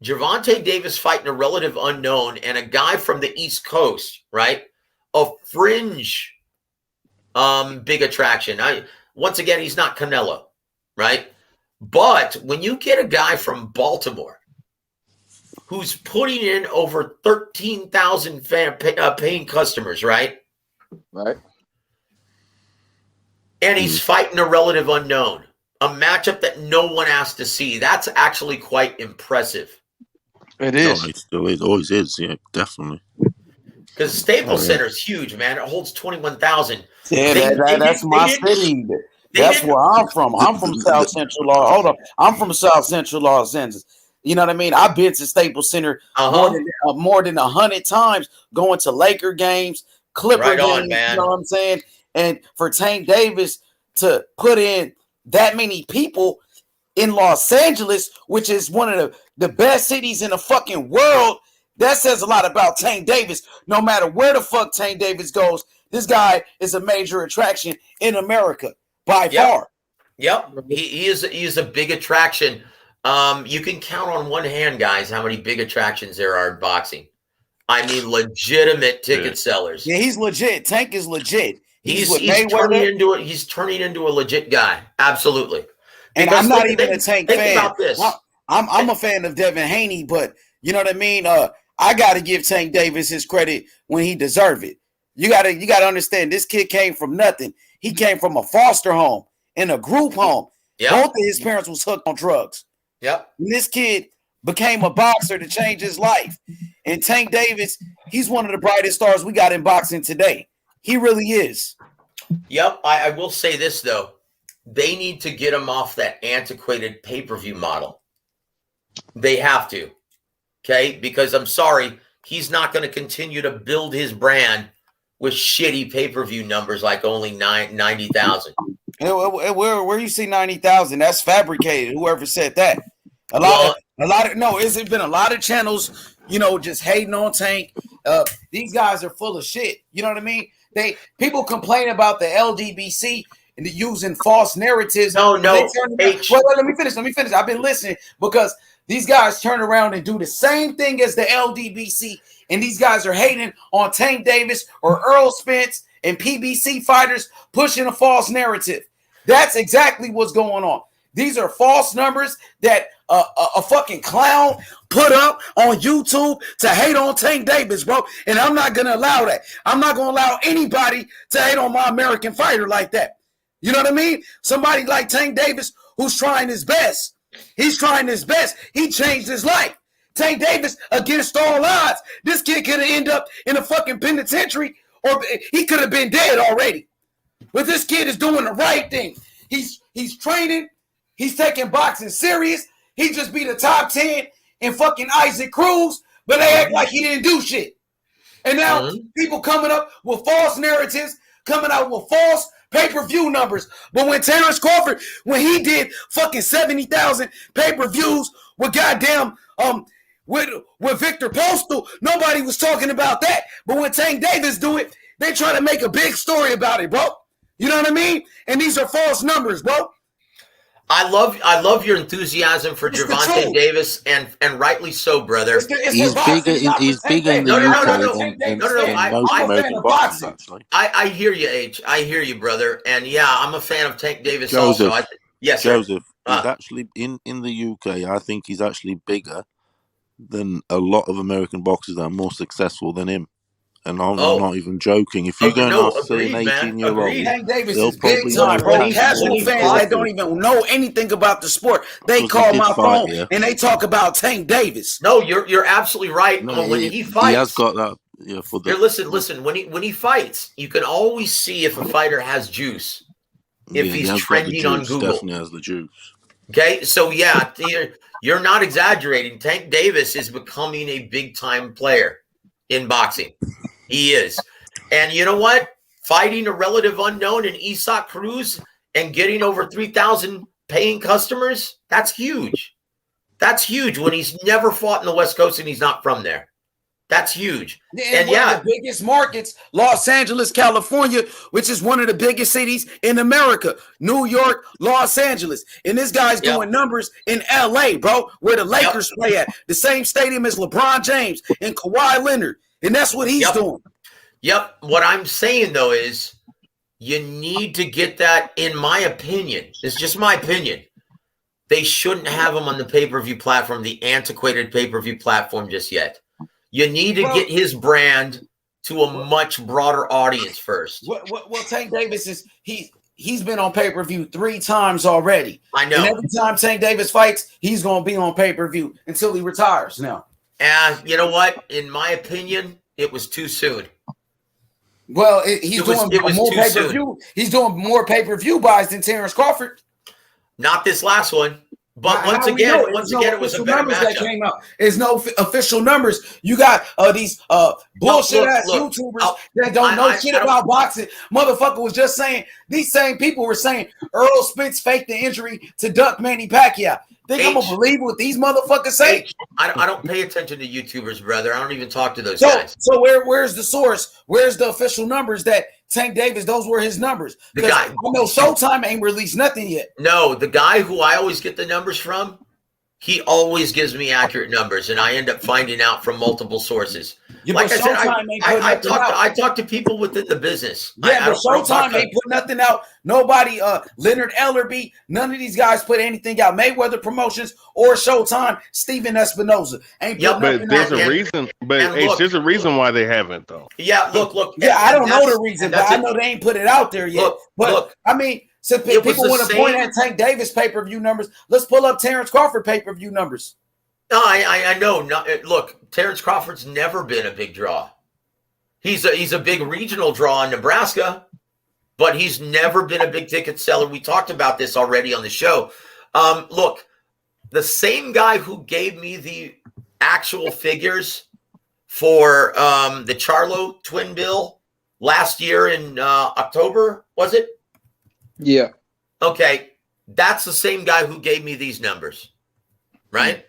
S18: Gervonta Davis fighting a relative unknown and a guy from the East Coast, right? a fringe big attraction. Once again, he's not Canelo, right? But when you get a guy from Baltimore who's putting in over 13,000 paying customers, right?
S15: Right.
S18: And he's fighting a relative unknown, a matchup that no one asked to see. That's actually quite impressive.
S15: It is.
S21: It always is, yeah, definitely.
S18: Because Staples Center is huge, man. It holds 21,000.
S2: Yeah, that's my city. That's where I'm from. I'm from South Central Los. Hold on, I'm from South Central Los Angeles. You know what I mean? I've been to Staples Center more than 100 times, going to Laker games, Clipper games. Man. You know what I'm saying? And for Tank Davis to put in that many people in Los Angeles, which is one of the best cities in the fucking world, that says a lot about Tank Davis. No matter where the fuck Tank Davis goes, this guy is a major attraction in America by far.
S18: Yep, he is a big attraction. You can count on one hand, guys, how many big attractions there are in boxing. I mean, legitimate ticket sellers.
S2: Yeah, he's legit. Tank is legit.
S18: He's turning into a legit guy. Absolutely.
S2: And I'm not even a Tank fan. Think about this. I'm a fan of Devin Haney, but you know what I mean? I got to give Tank Davis his credit when he deserves it. You got to understand, this kid came from nothing. He came from a foster home and a group home. Yep. Both of his parents was hooked on drugs.
S18: Yep.
S2: And this kid became a boxer to change his life. And Tank Davis, he's one of the brightest stars we got in boxing today. He really is.
S18: Yep. I will say this, though. They need to get him off that antiquated pay-per-view model. They have to. Okay? Because I'm sorry, he's not going to continue to build his brand with shitty pay-per-view numbers like only 90,000.
S2: Where you see 90,000? That's fabricated. Whoever said that. It's been a lot of channels, just hating on Tank. These guys are full of shit. You know what I mean? People complain about the LDBC and using false narratives.
S18: Let me
S2: finish. I've been listening because these guys turn around and do the same thing as the LDBC, and these guys are hating on Tank Davis or Earl Spence and PBC fighters pushing a false narrative. That's exactly what's going on. These are false numbers that a fucking clown put up on YouTube to hate on Tank Davis, bro. And I'm not going to allow that. I'm not going to allow anybody to hate on my American fighter like that. You know what I mean? Somebody like Tank Davis who's trying his best. He's trying his best. He changed his life. Tank Davis, against all odds, this kid could have ended up in a fucking penitentiary or he could have been dead already. But this kid is doing the right thing. He's training. He's taking boxing serious. He just beat the top 10 in fucking Isaac Cruz, but they act like he didn't do shit. And now people coming up with false narratives, coming out with false pay-per-view numbers. But when Terrence Crawford, when he did fucking 70,000 pay-per-views with goddamn with Victor Postal, nobody was talking about that. But when Tank Davis do it, they try to make a big story about it, bro. You know what I mean? And these are false numbers, bro.
S18: I love your enthusiasm for Gervonta Davis, and rightly so, brother.
S21: He's bigger in the UK than most American boxers, actually.
S18: I hear you, H. I hear you, brother. And yeah, I'm a fan of Tank Davis
S21: Joseph,
S18: also. Yes,
S21: Joseph. He's actually in the UK. I think he's actually bigger than a lot of American boxers that are more successful than him. And I'm not even joking. If you go and ask, say, an 18-year-old,
S2: Tank Davis is big time, bro. Casual fans that don't even know anything about the sport, they call my phone and they talk about Tank Davis.
S18: No, you're absolutely right. When he fights,
S21: he has got that. Yeah, for the
S18: listen. When he fights, you can always see if a fighter has juice. If he's trending on Google,
S21: definitely has the juice.
S18: Okay, so yeah, you're not exaggerating. Tank Davis is becoming a big time player in boxing. He is. And you know what? Fighting a relative unknown in Isaac Cruz and getting over 3,000 paying customers, that's huge. That's huge when he's never fought in the West Coast and he's not from there. That's huge.
S2: And one of the biggest markets, Los Angeles, California, which is one of the biggest cities in America. New York, Los Angeles. And this guy's doing numbers in LA, bro, where the Lakers play at. The same stadium as LeBron James and Kawhi Leonard. And that's what he's doing.
S18: Yep. What I'm saying though is you need to get that, in my opinion. It's just my opinion. They shouldn't have him on the pay-per-view platform, the antiquated pay-per-view platform just yet. You need to get his brand to a much broader audience first.
S2: Well, Tank Davis is he's been on pay-per-view 3 times already.
S18: I know.
S2: And every time Tank Davis fights, he's gonna be on pay-per-view until he retires now.
S18: And you know what? In my opinion, it was too soon.
S2: Well, he's doing more pay-per-view. He's doing more pay-per-view buys than Terrence Crawford.
S18: Not this last one. But once again, it was a better matchup.
S2: That came out. There's no official numbers. You got these bullshit ass YouTubers that don't know shit about boxing. Motherfucker was just saying, these same people were saying Earl Spence faked the injury to duck Manny Pacquiao. Think I'm gonna believe what these motherfuckers say?
S18: I don't pay attention to YouTubers, brother. I don't even talk to those guys.
S2: So where's the source? Where's the official numbers that Tank Davis, those were his numbers? Because I know Showtime ain't released nothing yet.
S18: No, the guy who I always get the numbers from, he always gives me accurate numbers, and I end up finding out from multiple sources.
S2: Yeah,
S18: like I said, I
S2: I
S18: talk to people within the business.
S2: Yeah, but Showtime ain't put nothing out. Nobody, Leonard Ellerby, none of these guys put anything out. Mayweather Promotions or Showtime, Steven Espinoza ain't put nothing
S4: but there's
S2: out.
S4: a reason. But there's a reason why they haven't, though.
S18: Yeah, look.
S2: Yeah, I don't know the reason, but I know they ain't put it out there yet. But I mean, so people want to point at Tank Davis pay-per-view numbers. Let's pull up Terrence Crawford pay-per-view numbers.
S18: No, I know. Look, Terrence Crawford's never been a big draw. He's a big regional draw in Nebraska, but he's never been a big ticket seller. We talked about this already on the show. Look, the same guy who gave me the actual figures for the Charlo twin bill last year in October, was it?
S11: Yeah.
S18: Okay, that's the same guy who gave me these numbers, right?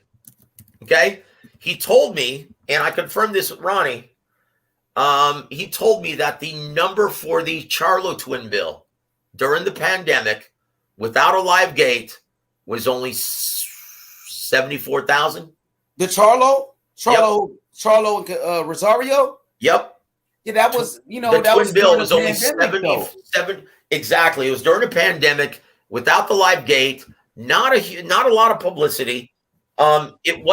S18: Okay, he told me, and I confirmed this with Ronnie. He told me that the number for the Charlo twin bill during the pandemic, without a live gate, was only 74,000.
S2: The Charlo, Rosario.
S18: Yep.
S2: Yeah, that was
S18: the
S2: that
S18: twin
S2: was
S18: bill was only
S2: pandemic,
S18: 77. Exactly, it was during the pandemic, without the live gate, not a lot of publicity. It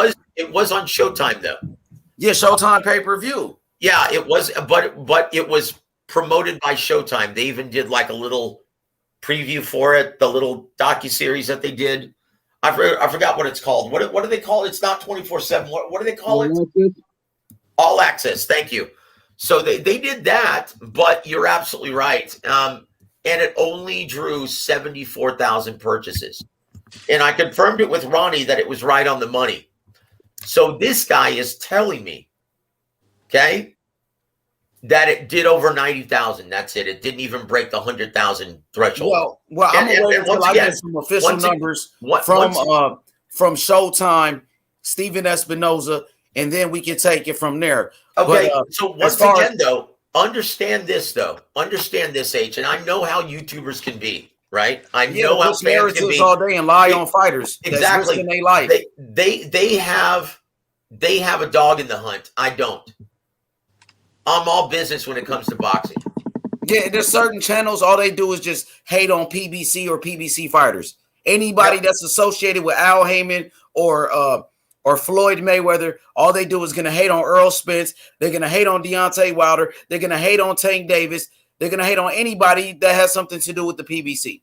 S18: was on Showtime though.
S2: Yeah, Showtime pay-per-view.
S18: Yeah, it was, but it was promoted by Showtime. They even did like a little preview for it, the little docuseries that they did. I forgot what it's called. What do they call it? It's not 24/7. What do they call it? All Access. Thank you. So they did that, but you're absolutely right. And it only drew 74,000 purchases. And I confirmed it with Ronnie that it was right on the money. So this guy is telling me, okay, that it did over 90,000. That's it. It didn't even break the 100,000 threshold.
S2: Well, I'm gonna wait until I get some official numbers from Showtime, Steven Espinoza, and then we can take it from there.
S18: Okay, so once again, though, understand this, H, and I know how YouTubers can be, right? I know how fans can be
S2: all day and lie on fighters.
S18: Exactly.
S2: They life.
S18: They have a dog in the hunt. I don't. I'm all business when it comes to boxing.
S2: Yeah, there's certain channels, all they do is just hate on PBC or PBC fighters. Anybody that's associated with Al Heyman or Floyd Mayweather, all they do is going to hate on Earl Spence. They're going to hate on Deontay Wilder. They're going to hate on Tank Davis. They're going to hate on anybody that has something to do with the PBC.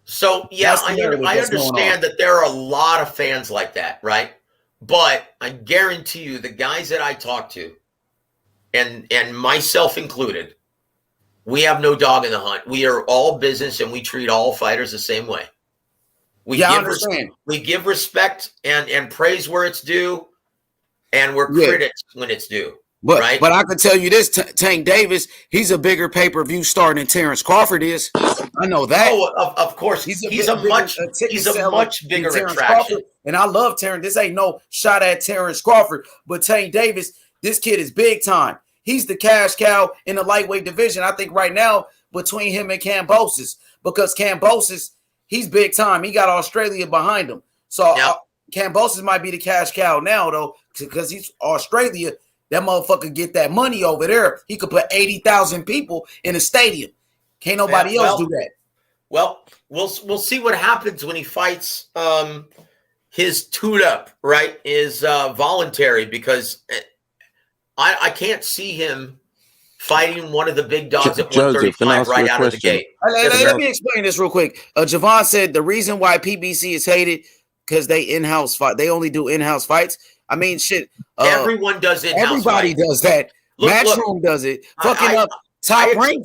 S18: So, yeah, I understand that there are a lot of fans like that, right? But I guarantee you the guys that I talk to, and myself included, we have no dog in the hunt. We are all business, and we treat all fighters the same way. We give respect and praise where it's due, and we're critics when it's due.
S2: But
S18: right?
S2: I can tell you this, Tank Davis, he's a bigger pay-per-view star than Terrence Crawford is. I know that.
S18: Oh, of course. He's a much bigger attraction.
S2: Crawford. And I love Terrence. This ain't no shot at Terrence Crawford, but Tank Davis, this kid is big time. He's the cash cow in the lightweight division. I think right now between him and Kambosos, because Kambosos, he's big time. He got Australia behind him. So Kambosos might be the cash cow now, though, because he's Australia. That motherfucker get that money over there. He could put 80,000 people in a stadium. Can't nobody else do that.
S18: Well, we'll see what happens when he fights. His tune-up, right, is voluntary, because I can't see him fighting one of the big dogs at
S21: Joseph,
S18: 135 right out of the gate.
S2: Let me explain this real quick. Javon said the reason why PBC is hated because they in-house fight. They only do in-house fights. I mean, shit.
S18: Everyone does in-house
S2: Everybody
S18: fights.
S2: does that. Matchroom does it. Top Rank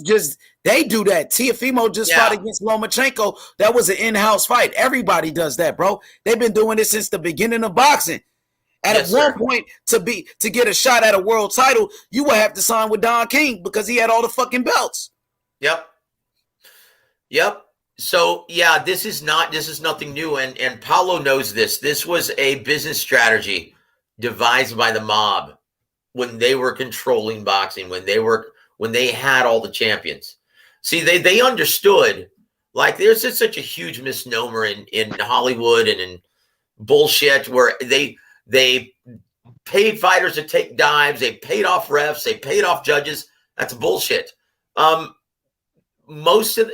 S2: they do that. Teofimo just fought against Lomachenko. That was an in-house fight. Everybody does that, bro. They've been doing this since the beginning of boxing. At one point, to get a shot at a world title, you would have to sign with Don King because he had all the fucking belts.
S18: Yep. So yeah, this is nothing new, and Paulo knows this. This was a business strategy devised by the mob when they were controlling boxing, when they had all the champions. See, they understood, like, there's just such a huge misnomer in Hollywood and in bullshit where they paid fighters to take dives, they paid off refs, they paid off judges. That's bullshit. Most of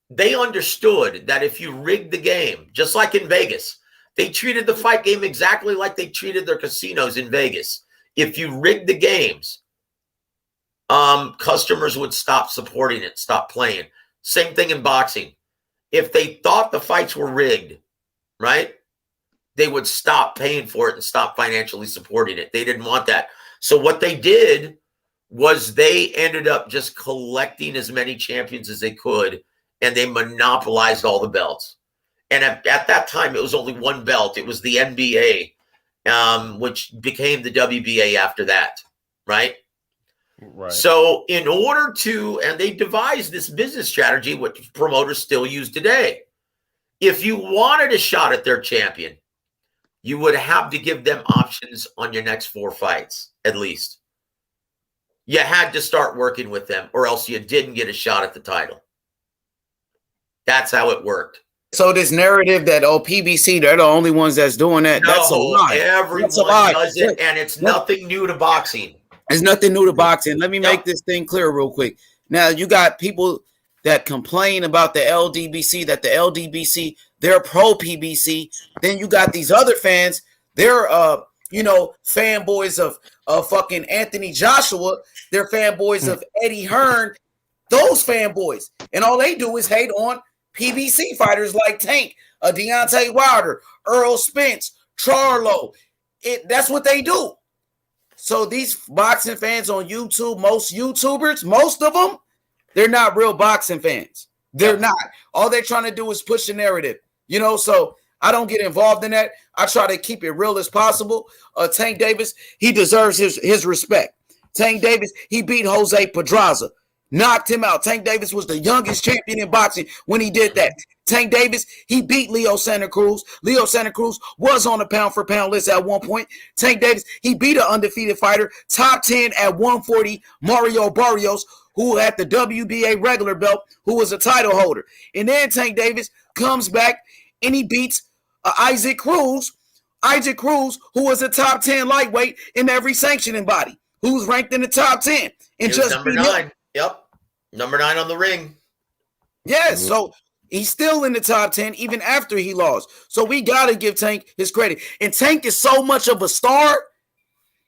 S18: they understood that if you rigged the game, just like in Vegas, they treated the fight game exactly like they treated their casinos in Vegas. If you rigged the games, customers would stop supporting it, stop playing. Same thing in boxing. If they thought the fights were rigged, right, they would stop paying for it and stop financially supporting it. They didn't want that. So what they did was they ended up just collecting as many champions as they could, and they monopolized all the belts. And at that time, it was only one belt. It was the NBA, which became the WBA after that, right?
S17: Right.
S18: So in order to, and they devised this business strategy, which promoters still use today. If you wanted a shot at their champion, you would have to give them options on your next 4 fights, at least. You had to start working with them, or else you didn't get a shot at the title. That's how it worked.
S2: So this narrative that, PBC, they're the only ones that's doing that, that's a lie.
S18: Everyone does it, and it's nothing new to boxing.
S2: It's nothing new to boxing. Let me make this thing clear real quick. Now, you got people that complain about the LDBC, that the LDBC, they're pro-PBC. Then you got these other fans, they're, fanboys of fucking Anthony Joshua. They're fanboys of Eddie Hearn. Those fanboys. And all they do is hate on PBC fighters like Tank, Deontay Wilder, Earl Spence, Charlo. That's what they do. So these boxing fans on YouTube, most YouTubers, most of them, they're not real boxing fans. They're not. All they're trying to do is push a narrative, so I don't get involved in that. I try to keep it real as possible. Tank Davis, he deserves his respect. Tank Davis, he beat Jose Pedraza, knocked him out. Tank Davis was the youngest champion in boxing when he did that. Tank Davis, he beat Leo Santa Cruz. Leo Santa Cruz was on the pound-for-pound list at one point. Tank Davis, he beat an undefeated fighter, top 10 at 140, Mario Barrios, who had the WBA regular belt, who was a title holder. And then Tank Davis comes back and he beats Isaac Cruz, who was a top 10 lightweight in every sanctioning body, who's ranked in the top 10. And just
S18: number 9. Yep. Number 9 on the ring.
S2: Yes. So he's still in the top 10 even after he lost. So we got to give Tank his credit. And Tank is so much of a star.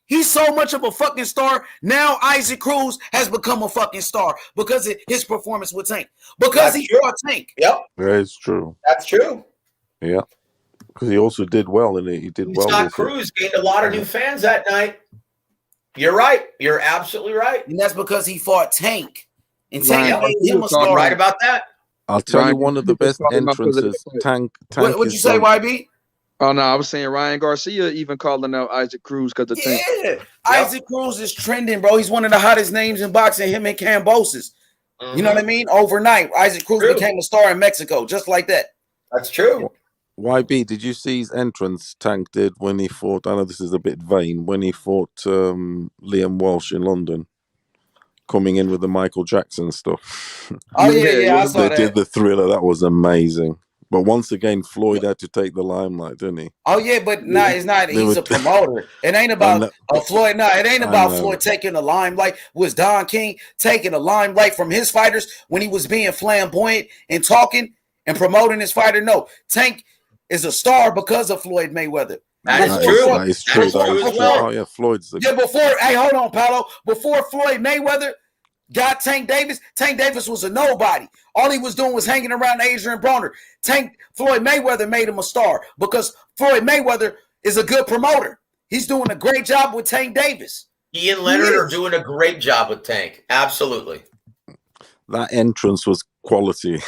S2: He's so much of a fucking star. Now Isaac Cruz has become a fucking star because of his performance with Tank. Because he fought Tank.
S18: Yep.
S21: That is true.
S18: That's true.
S21: Yeah. Because he also did well, and he did well.
S18: Scott Cruz gained a lot of new fans that night. You're right. You're absolutely right.
S2: And that's because he fought Tank. And Tank made him a star.
S18: Right about that.
S21: I'll tell you one of the best entrances. Tank.
S2: What'd you say, YB?
S15: Oh no, I was saying Ryan Garcia even calling out Isaac Cruz because of Tank.
S2: Yeah, Isaac Cruz is trending, bro. He's one of the hottest names in boxing. Him and Kambosos. You know what I mean? Overnight, Isaac Cruz became a star in Mexico, just like that.
S18: That's true.
S21: YB, did you see his entrance Tank did when he fought? I know this is a bit vain. When he fought Liam Walsh in London, coming in with the Michael Jackson stuff.
S2: Oh yeah, I saw
S21: they
S2: that.
S21: did the Thriller. That was amazing. But once again, Floyd had to take the limelight, didn't he?
S2: Oh yeah, but it's not. He's a promoter. It ain't about Floyd. No, it ain't about Floyd taking the limelight. Was Don King taking the limelight from his fighters when he was being flamboyant and talking and promoting his fighter? No, Tank is a star because of Floyd Mayweather.
S21: That is true. Oh yeah, Floyd's the
S2: Hey, hold on, Paolo. Before Floyd Mayweather got Tank Davis was a nobody. All he was doing was hanging around Adrian Broner. Floyd Mayweather made him a star because Floyd Mayweather is a good promoter. He's doing a great job with Tank Davis.
S18: He and Leonard are doing a great job with Tank. Absolutely.
S21: That entrance was quality.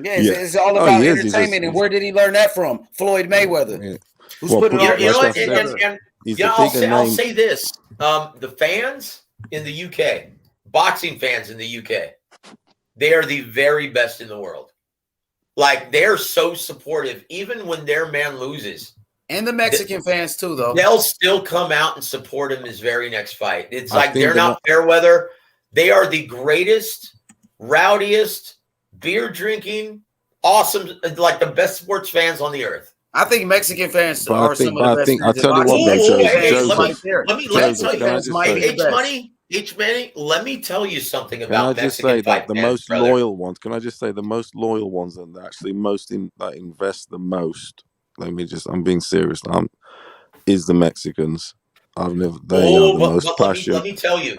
S2: It's all about entertainment. And where did he learn that from? Floyd Mayweather.
S21: Yeah.
S2: Who's putting on
S18: I'll say this. The fans in the UK, boxing fans in the UK, they are the very best in the world. Like, they're so supportive, even when their man loses.
S2: And the Mexican fans too, though.
S18: They'll still come out and support him his very next fight. It's like they're not fair weather. They are the greatest, rowdiest, beer drinking, awesome, like the best sports fans on the earth.
S2: I think Mexican fans are some of the best.
S21: I'll tell you what,
S18: H-Money, let me tell you something about
S21: Can I just say that the most
S18: brother.
S21: loyal ones? Can I just say the most loyal ones and actually that invest the most? I'm being serious. Is the Mexicans? They are the most passionate.
S18: Let me tell you.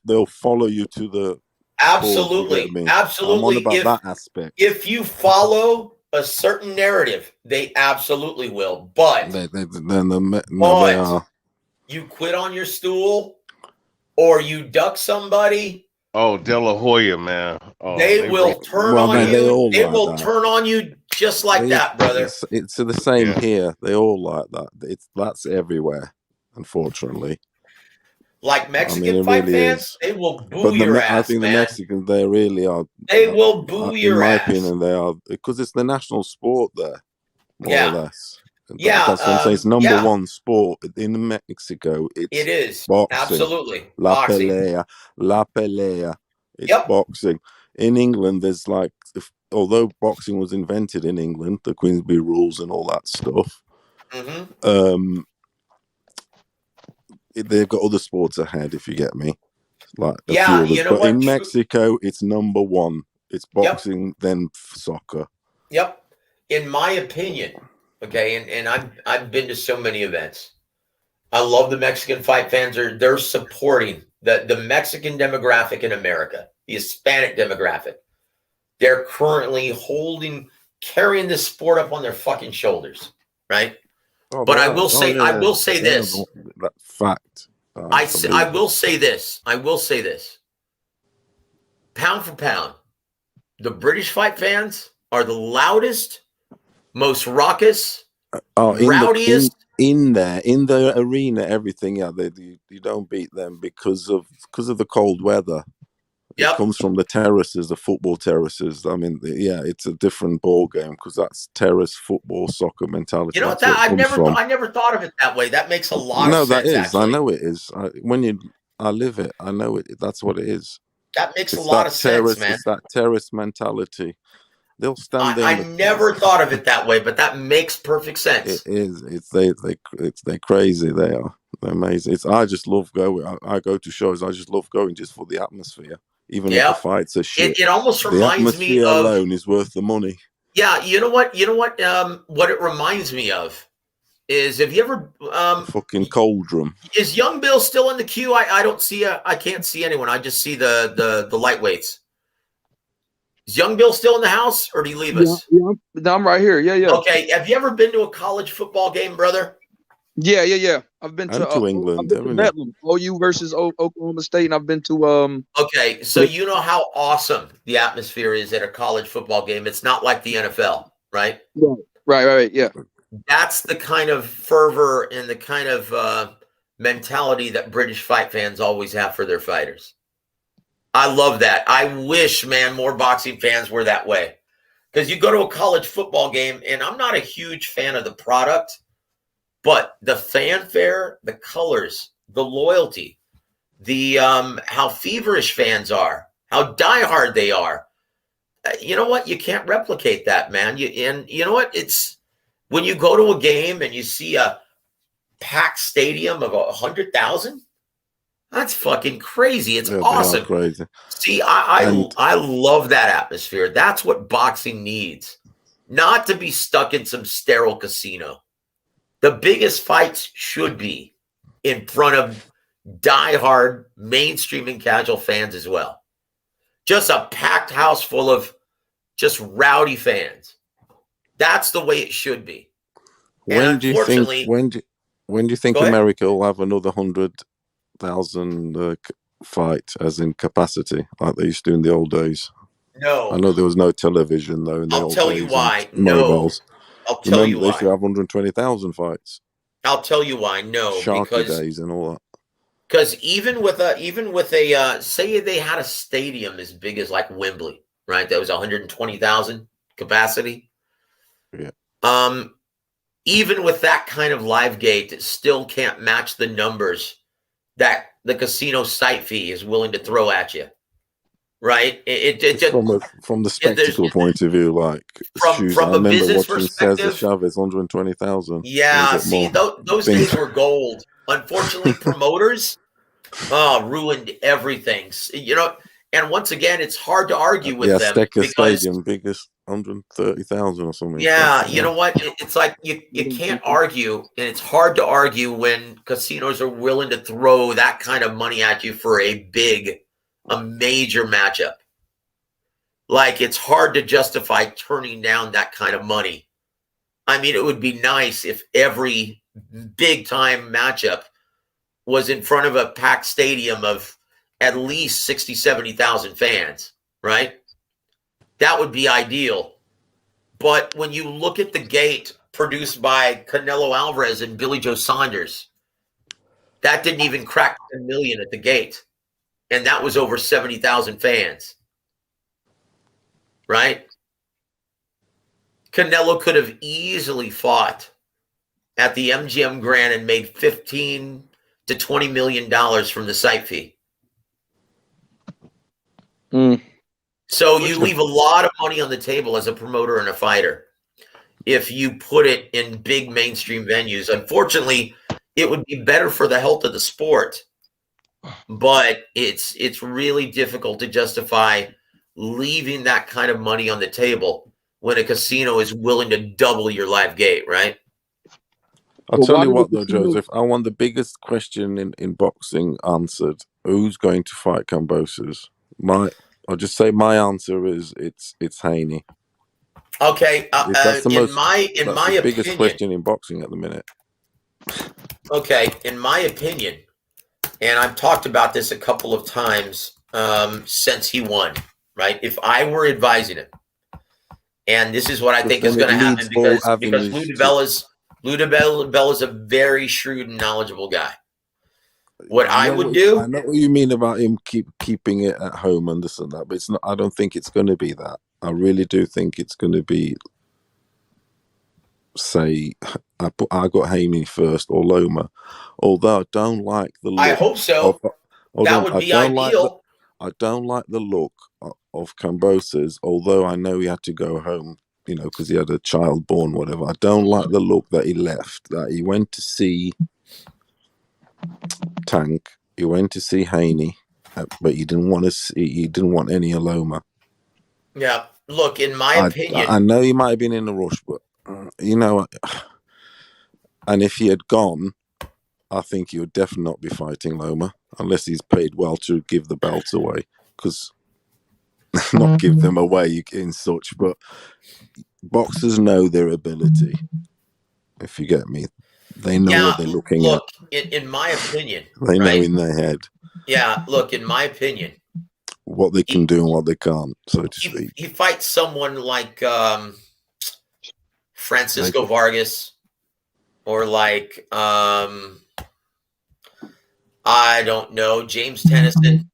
S21: They'll follow you to the.
S18: Absolutely, absolutely.
S21: I'm on about that aspect.
S18: If you follow a certain narrative, they absolutely will. But you quit on your stool or you duck somebody.
S4: Oh, De La Hoya, man.
S18: They will turn on you. They will turn on you just like that, brother.
S21: It's the same here. They all like that. That's everywhere, unfortunately.
S18: Like Mexican fight fans, they will boo your ass.
S21: I think the Mexicans, they really are.
S18: They will boo your ass.
S21: In my opinion, they are, because it's the national sport there, more or less.
S18: That's
S21: what I'm saying. It's number one sport in Mexico.
S18: It is
S21: boxing.
S18: Absolutely
S21: La pelea. It's boxing. In England, there's although boxing was invented in England, the Queensberry rules and all that stuff. They've got other sports ahead, if you get me. Like a few others. But in Mexico, it's number one. It's boxing, then soccer.
S18: Yep. In my opinion, okay, and I've been to so many events. I love the Mexican fight fans. They're supporting the Mexican demographic in America, the Hispanic demographic. They're currently carrying this sport up on their fucking shoulders, right? But I will say this.
S21: That fact.
S18: I will say this. Pound for pound, the British fight fans are the loudest, most raucous, rowdiest.
S21: In the arena, everything. Yeah, you don't beat them because of the cold weather. It comes from the terraces, the football terraces. I mean, it's a different ball game because that's terrace football, soccer mentality.
S18: You know what? I never thought of it that way. That makes a lot of sense.
S21: No, that is.
S18: Actually.
S21: I know it is. I live it. I know it. That's what it is.
S18: That makes a lot of sense, man.
S21: It's that terrace mentality. They'll stand there.
S18: I never thought of it that way, but that makes perfect sense.
S21: It is. They're crazy. They are. They're amazing. I just love going. I go to shows. I just love going just for the atmosphere. Even if the fights are shit.
S18: It almost reminds me of.
S21: The atmosphere alone is worth the money.
S18: Yeah, you know what? What it reminds me of is, have you ever
S21: fucking cauldron?
S18: Is Young Bill still in the queue? I don't see I can't see anyone. I just see the lightweights. Is Young Bill still in the house, or did he leave us?
S15: Yeah, I'm right here. Yeah.
S18: Okay. Have you ever been to a college football game, brother?
S15: Yeah. I've been to
S21: England.
S15: I've been to Bedlam, OU versus Oklahoma State, and I've been to
S18: Okay, so you know how awesome the atmosphere is at a college football game. It's not like the NFL, right?
S15: Right. Yeah.
S18: That's the kind of fervor and the kind of mentality that British fight fans always have for their fighters. I love that. I wish, man, more boxing fans were that way. Because you go to a college football game, and I'm not a huge fan of the product, but the fanfare, the colors, the loyalty, the how feverish fans are, how diehard they are. you know what? You can't replicate that, man. And you know what? It's when you go to a game and you see a packed stadium of 100,000. That's fucking crazy. It's awesome.
S21: Crazy.
S18: See, I love that atmosphere. That's what boxing needs. Not to be stuck in some sterile casino. The biggest fights should be in front of diehard mainstream and casual fans as well. Just a packed house full of just rowdy fans. That's the way it should be.
S21: When do you think? When do you think America will have another 100,000 fight, as in capacity, like they used to in the old days?
S18: No.
S21: I know there was no television though in the old days. I'll tell you why.
S18: No. I'll tell you why.
S21: They used to have 120,000 fights.
S18: I'll tell you why. No,
S21: Sharky days and all that.
S18: Because even with a say they had a stadium as big as like Wembley, right? That was 120,000 capacity.
S21: Yeah.
S18: Even with that kind of live gate, it still can't match the numbers that the casino site fee is willing to throw at you, right?
S21: From the spectacle point of view, like
S18: from a business perspective,
S21: Cesar Chavez 120,000.
S18: Yeah, see, those days were gold. Unfortunately, promoters ruined everything. You know, and once again, it's hard to argue with them.
S21: Azteca Stadium, biggest 130,000 or something.
S18: Yeah, you know what? It's like you can't argue, and it's hard to argue when casinos are willing to throw that kind of money at you for a major matchup. Like, it's hard to justify turning down that kind of money. I mean, it would be nice if every big-time matchup was in front of a packed stadium of at least 60, 70,000 fans, right? That would be ideal. But when you look at the gate produced by Canelo Alvarez and Billy Joe Saunders, that didn't even crack 10 million at the gate. And that was over 70,000 fans, right? Canelo could have easily fought at the MGM Grand and made $15 to $20 million from the site fee. So you leave a lot of money on the table as a promoter and a fighter if you put it in big mainstream venues. Unfortunately, it would be better for the health of the sport, but it's really difficult to justify leaving that kind of money on the table when a casino is willing to double your live gate, right?
S21: I'll tell you what, though, Joseph, I want the biggest question in boxing answered. Who's going to fight Kambosos? I'll just say my answer is it's Haney.
S18: Okay,
S21: that's the biggest
S18: opinion,
S21: question in boxing at the minute.
S18: Okay, in my opinion, and I've talked about this a couple of times since he won, right? If I were advising him, and this is what I think is going to happen because Lou DiBella is a very shrewd and knowledgeable guy. I know
S21: what you mean about him keeping it at home and this and that, but it's not. I don't think it's going to be that. I really do think it's going to be. Say, I got Haney first or Loma, although I don't like the look.
S18: I hope so. That would be ideal.
S21: I don't like the look of Kambosos, although I know he had to go home, you know, because he had a child born, whatever. I don't like the look that he left. That he went to see Tank, he went to see Haney, but he didn't want to see. He didn't want any Aloma.
S18: Yeah, look, in my opinion,
S21: I know he might have been in a rush, but you know, and if he had gone, I think he would definitely not be fighting Loma unless he's paid well to give the belts away. Because not give them away in such, but boxers know their ability. If you get me, they know what they're looking at.
S18: In my opinion,
S21: they know in their head.
S18: Yeah, look, in my opinion,
S21: what they can do and what they can't, so to speak.
S18: He fights someone like Francisco Vargas, or like I don't know, James Tennyson,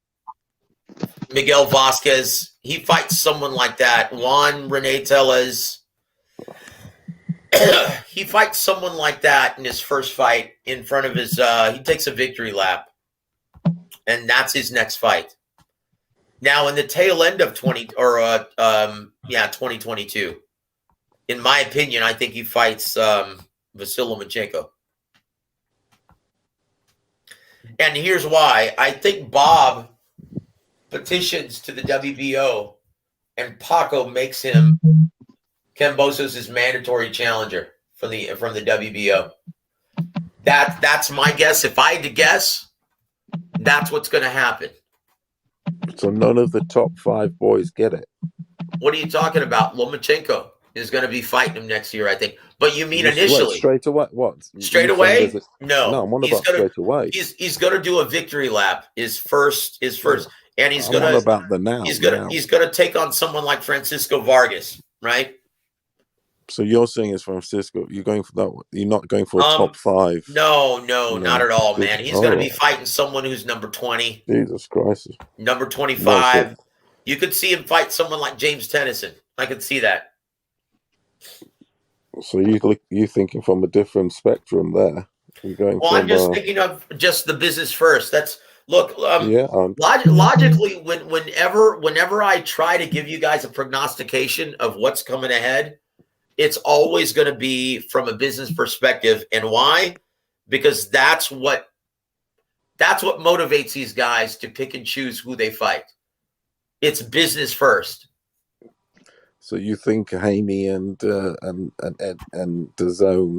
S18: Miguel Vasquez. He fights someone like that. Juan Rene Tellez. He fights someone like that in his first fight in front of his he takes a victory lap, and that's his next fight. Now, in the tail end of 2022, in my opinion, I think he fights Vasily Lomachenko. And here's why. I think Bob petitions to the WBO and Paco makes him Kambosos' mandatory challenger from the WBO. That's my guess. If I had to guess, that's what's going to happen.
S21: So none of the top 5 boys get it.
S18: What are you talking about? Lomachenko is going to be fighting him next year, I think. But you mean initially?
S21: What, straight away? What?
S18: Straight away? No.
S21: No, I'm on about straight away.
S18: He's going to do a victory lap. His first, and he's going to
S21: about the now.
S18: He's going to take on someone like Francisco Vargas, right?
S21: So you're saying it's Francisco. You're going for that one. You're not going for a top 5.
S18: No, not at all, man. He's going to be fighting someone who's number 20.
S21: Jesus Christ.
S18: Number 25. You could see him fight someone like James Tennyson. I could see that.
S21: So you're thinking from a different spectrum there.
S18: I'm just thinking of just the business first. Logically, whenever I try to give you guys a prognostication of what's coming ahead, it's always going to be from a business perspective. And why? Because that's what motivates these guys to pick and choose who they fight. It's business first.
S21: So you think Haney and DAZN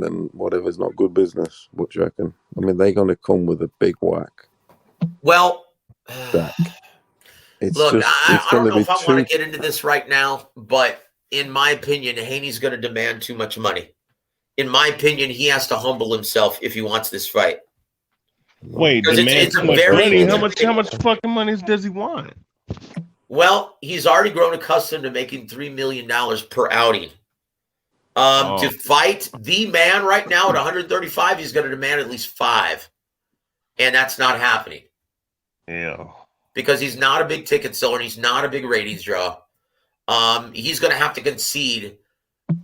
S21: and whatever's not good business? What do you reckon? I mean, they're going to come with a big whack.
S18: Well,
S21: I
S18: don't know if I want to get into this right now, but in my opinion, Haney's going to demand too much money. In my opinion, he has to humble himself if he wants this fight.
S17: Wait, demand too much money? How much fucking money does he want?
S18: Well, he's already grown accustomed to making $3 million per outing. To fight the man right now at 135, he's going to demand at least 5. And that's not happening.
S17: Yeah.
S18: Because he's not a big ticket seller and he's not a big ratings draw. He's going to have to concede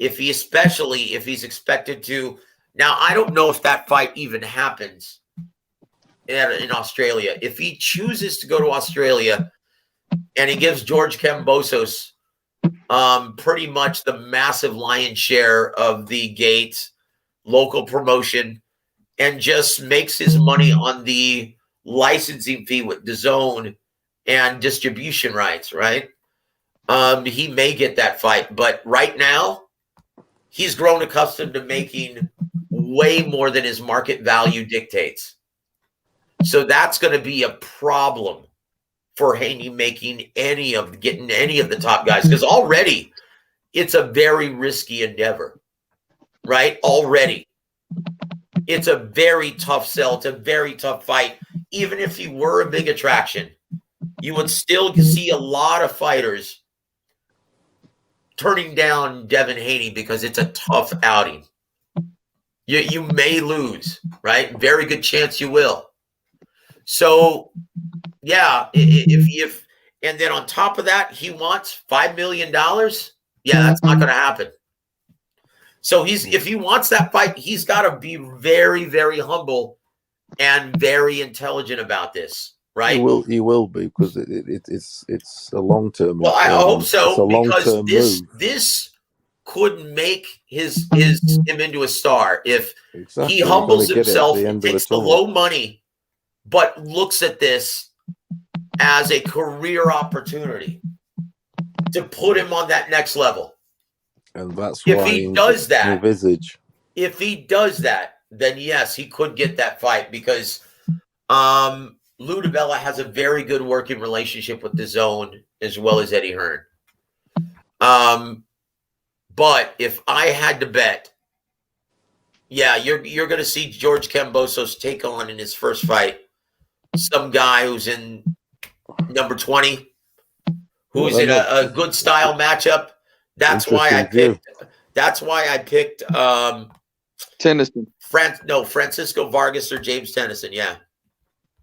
S18: especially if he's expected to. Now, I don't know if that fight even happens in Australia. If he chooses to go to Australia and he gives George Kambosos pretty much the massive lion's share of the gate local promotion and just makes his money on the licensing fee with DAZN and distribution rights, right? He may get that fight, but right now he's grown accustomed to making way more than his market value dictates. So that's going to be a problem for Haney getting any of the top guys, because already it's a very risky endeavor, right? Already. It's a very tough sell. It's a very tough fight. Even if he were a big attraction, you would still see a lot of fighters turning down Devin Haney because it's a tough outing. You may lose, right? Very good chance you will. So, yeah, if and then on top of that, he wants $5 million. Yeah, that's not going to happen. So if he wants that fight, he's got to be very, very humble and very intelligent about this, right?
S21: He will be, because it's a long term.
S18: Well, I hope so, because this could make him into a star if he humbles himself and takes the low money, but looks at this as a career opportunity to put him on that next level.
S21: And that's why
S18: if he does that,
S21: envisage.
S18: If he does that, then yes, he could get that fight, because Lou DiBella has a very good working relationship with DAZN as well as Eddie Hearn. But if I had to bet, yeah, you're going to see George Kambosos take on in his first fight some guy who's in number 20, who's in a good style matchup. That's why I picked
S15: Tennyson.
S18: Francisco Vargas or James Tennyson. Yeah.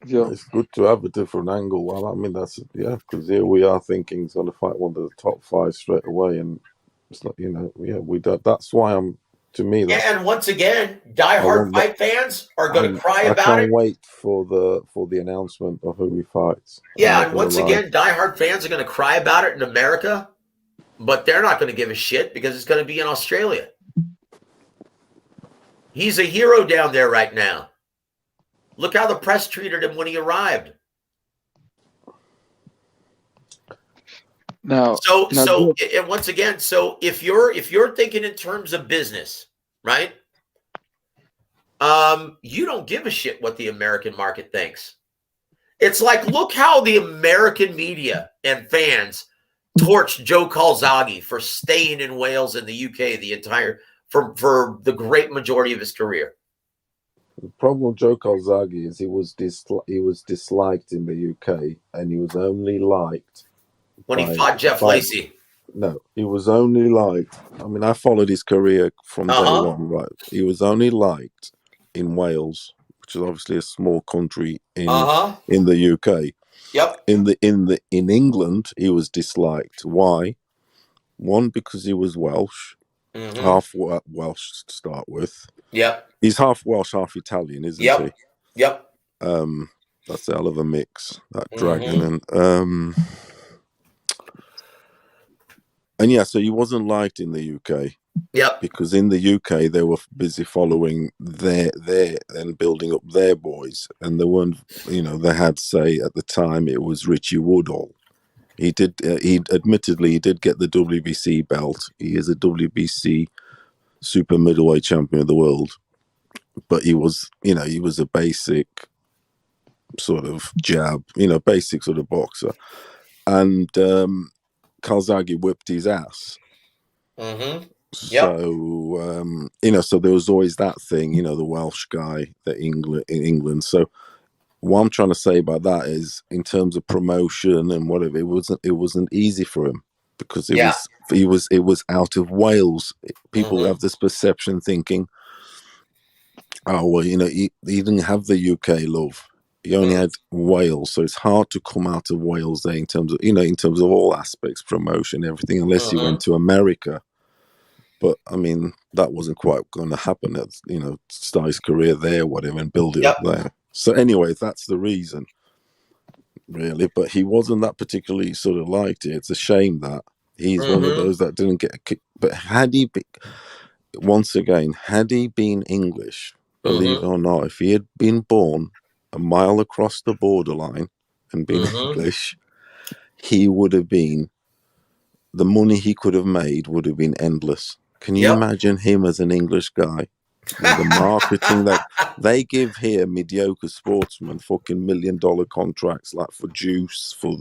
S21: It's good to have a different angle. Well, I mean, because here we are thinking he's going to fight one of the top 5 straight away, and it's not, we don't. That's why I'm To me, that's.
S18: And once again, diehard fight fans are going to cry about it.
S21: I can't wait for the announcement of who he fights.
S18: Yeah, and once again, diehard fans are going to cry about it in America, but they're not going to give a shit because it's going to be in Australia. He's a hero down there right now. Look how the press treated him when he arrived. And once again, so if you're thinking in terms of business, right? You don't give a shit what the American market thinks. It's like, look how the American media and fans torched Joe Calzaghe for staying in Wales and the UK for the great majority of his career.
S21: The problem with Joe Calzaghe is he was disliked in the UK, and he was only liked
S18: when he fought Jeff Lacey.
S21: No, he was only liked. I mean, I followed his career from day one. Right, he was only liked in Wales, which is obviously a small country in the UK.
S18: Yep.
S21: In England, he was disliked. Why? One, because he was Welsh, half Welsh to start with.
S18: Yep.
S21: He's half Welsh, half Italian, isn't he?
S18: Yep.
S21: That's a hell of a mix, that dragon. And yeah, so he wasn't liked in the UK.
S18: Yep.
S21: Because in the UK they were busy following their and building up their boys, and they weren't. They had, say, at the time it was Richie Woodall. He did get the WBC belt. He is a WBC super middleweight champion of the world, but he was a basic sort of jab, basic sort of boxer, and Calzaghe whipped his ass. So so there was always that thing, the Welsh guy, in England. So what I'm trying to say about that is, in terms of promotion and whatever, it wasn't easy for him, because it was out of Wales. People have this perception, thinking, oh well, he didn't have the UK love. He only had Wales, so it's hard to come out of Wales there in terms of all aspects, promotion, everything, unless you went to America. But I mean, that wasn't quite going to happen. Start his career there, whatever, and build it up there. So anyway, that's the reason, really. But he wasn't that particularly sort of liked it. It's a shame that he's one of those that didn't get a kick. But had he been English, believe it or not, if he had been born a mile across the borderline and been English, he would have been, the money he could have made would have been endless. Can you imagine him as an English guy? The marketing that they give here, mediocre sportsmen, fucking $1 million contracts, like for juice, for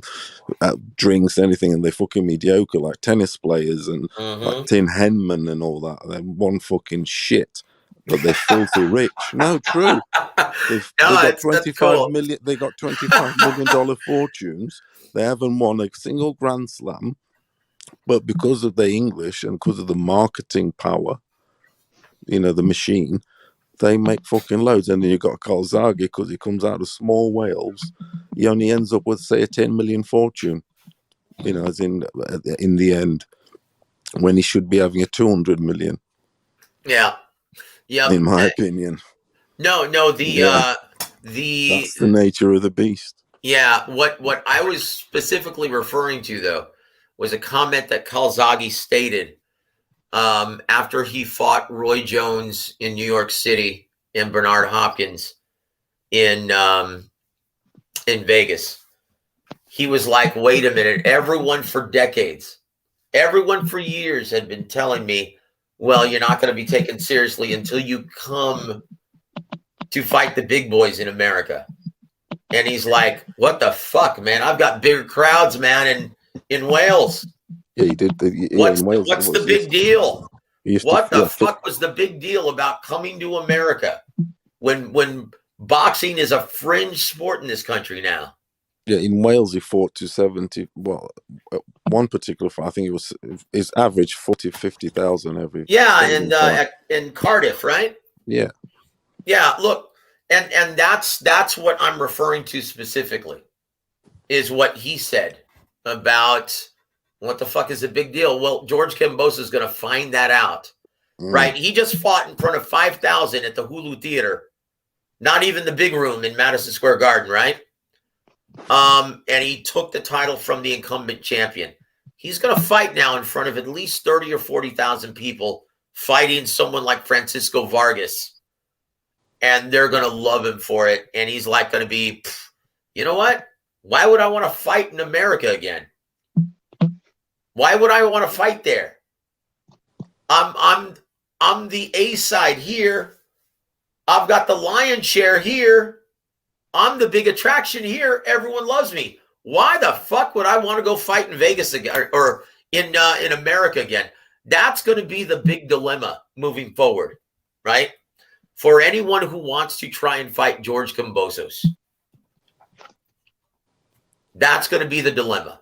S21: drinks, anything, and they're fucking mediocre, like tennis players and like Tim Henman and all that. They're one fucking shit, but they're filthy rich. No, true. They got $25 million. They got $25 million fortunes. They haven't won a single Grand Slam, but because of the English and because of the marketing power, the machine, they make fucking loads. And then you got Calzaghe, because he comes out of small Wales, he only ends up with, say, a 10 million fortune, as in the end, when he should be having a 200 million.
S18: Yeah.
S21: In my opinion.
S18: No, that's
S21: the nature of the beast.
S18: Yeah, what I was specifically referring to, though, was a comment that Calzaghe stated after he fought Roy Jones in New York City and Bernard Hopkins in Vegas. He was like, wait a minute, everyone for years had been telling me, well, you're not going to be taken seriously until you come to fight the big boys in America. And he's like, what the fuck, man? I've got bigger crowds, man, in Wales.
S21: Yeah, he did.
S18: What's the big deal? What the fuck was the big deal about coming to America when boxing is a fringe sport in this country now?
S21: Yeah, in Wales he fought to 70. Well, one particular fight, I think his average 50,000 every.
S18: Yeah, and in Cardiff, right?
S21: Yeah.
S18: Yeah, look, and that's what I'm referring to specifically, is what he said about what the fuck is the big deal. Well, George Kambosos is going to find that out right? He just fought in front of 5,000 at the Hulu Theater, not even the big room in Madison Square Garden, right? And he took the title from the incumbent champion. He's going to fight now in front of at least 30 or 40,000 people fighting someone like Francisco Vargas. And they're going to love him for it. And he's like going to be, you know what? Why would I want to fight in America again? Why would I want to fight there? I'm the A side here. I've got the lion's share here. I'm the big attraction here. Everyone loves me. Why the fuck would I want to go fight in Vegas again or in America again? That's going to be the big dilemma moving forward, right? For anyone who wants to try and fight George Kambosos. That's going to be the dilemma.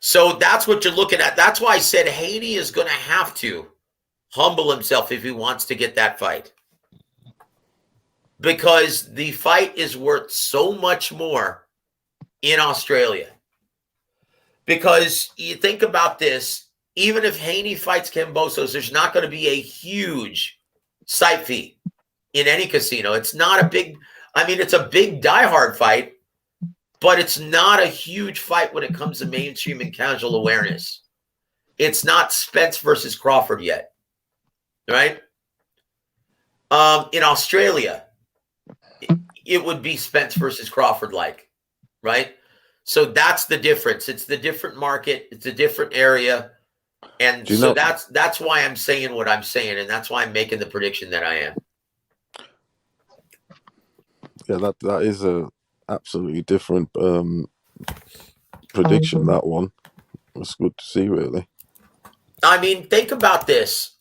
S18: So that's what you're looking at. That's why I said Haney is going to have to humble himself if he wants to get that fight. Because the fight is worth so much more in Australia. Because you think about this, even if Haney fights Kambosos, there's not going to be a huge site fee in any casino. It's not a big, it's a big diehard fight, but it's not a huge fight when it comes to mainstream and casual awareness. It's not Spence versus Crawford yet, right? In Australia, it would be Spence versus Crawford like, right? So that's the difference. It's the different market. It's a different area. And so that's why I'm saying what I'm saying. And that's why I'm making the prediction that I am.
S21: Yeah, that is a absolutely different prediction, that one. It's good to see, really.
S18: Think about this.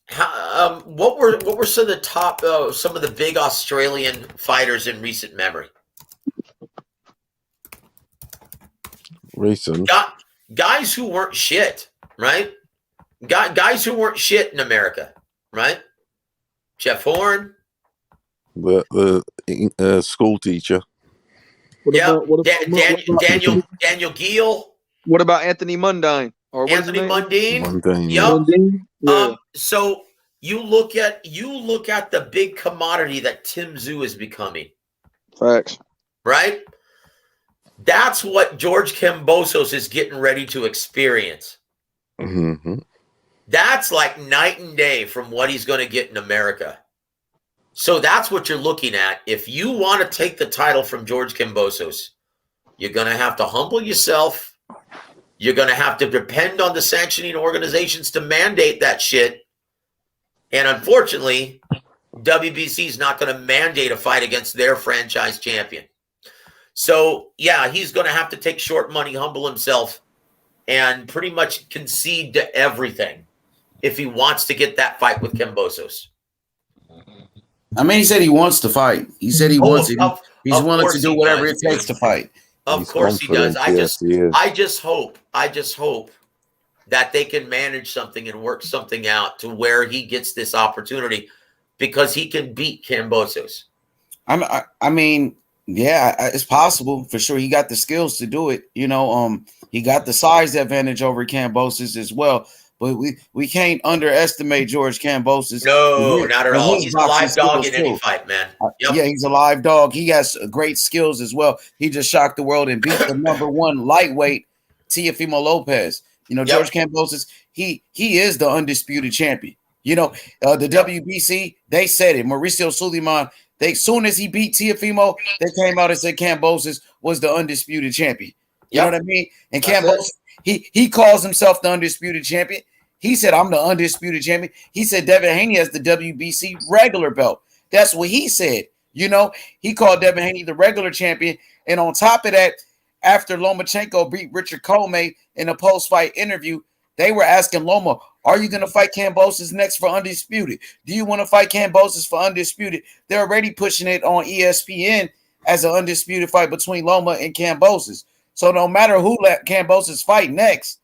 S18: What were some of the top, some of the big Australian fighters in recent memory?
S21: Recent
S18: guys who weren't shit, right? Guys who weren't shit in America, right? Jeff Horn,
S21: the school teacher.
S18: Daniel Gill.
S15: What about Anthony Mundine? Or
S18: Anthony Mundine.
S15: Yep.
S18: So you look at the big commodity that Tim Tszyu is becoming.
S15: Facts.
S18: Right? That's what George Kambosos is getting ready to experience.
S21: Mm-hmm.
S18: That's like night and day from what he's going to get in America. So that's what you're looking at. If you want to take the title from George Kambosos, you're going to have to humble yourself. You're going to have to depend on the sanctioning organizations to mandate that shit. And unfortunately, WBC is not going to mandate a fight against their franchise champion. So, yeah, he's going to have to take short money, humble himself, and pretty much concede to everything if he wants to get that fight with Kambosos.
S2: He said he wants to fight. He said he wants it. He's willing to do whatever it takes to fight.
S18: Of course he does. I just hope that they can manage something and work something out to where he gets this opportunity because he can beat Kambosos.
S2: Yeah, it's possible for sure. He got the skills to do it. He got the size advantage over Kambosos as well. But we can't underestimate George Kambosos.
S18: No, not at all. He's a live dog in any fight, man. Yep.
S2: Yeah, he's a live dog. He has great skills as well. He just shocked the world and beat the #1 lightweight, Teofimo Lopez. George Kambosos, he is the undisputed champion. The WBC, they said it. Mauricio Suleiman, soon as he beat Teofimo, they came out and said Kambosos was the undisputed champion. You know what I mean? And Kambosos, he calls himself the undisputed champion. He said, I'm the undisputed champion. He said Devin Haney has the WBC regular belt. That's what he said. He called Devin Haney the regular champion. And on top of that, after Lomachenko beat Richard Coleman in a post-fight interview, they were asking Loma, are you going to fight Kambosos next for undisputed? Do you want to fight Kambosos for undisputed? They're already pushing it on ESPN as an undisputed fight between Loma and Kambosos. So no matter who let Kambosos fight next,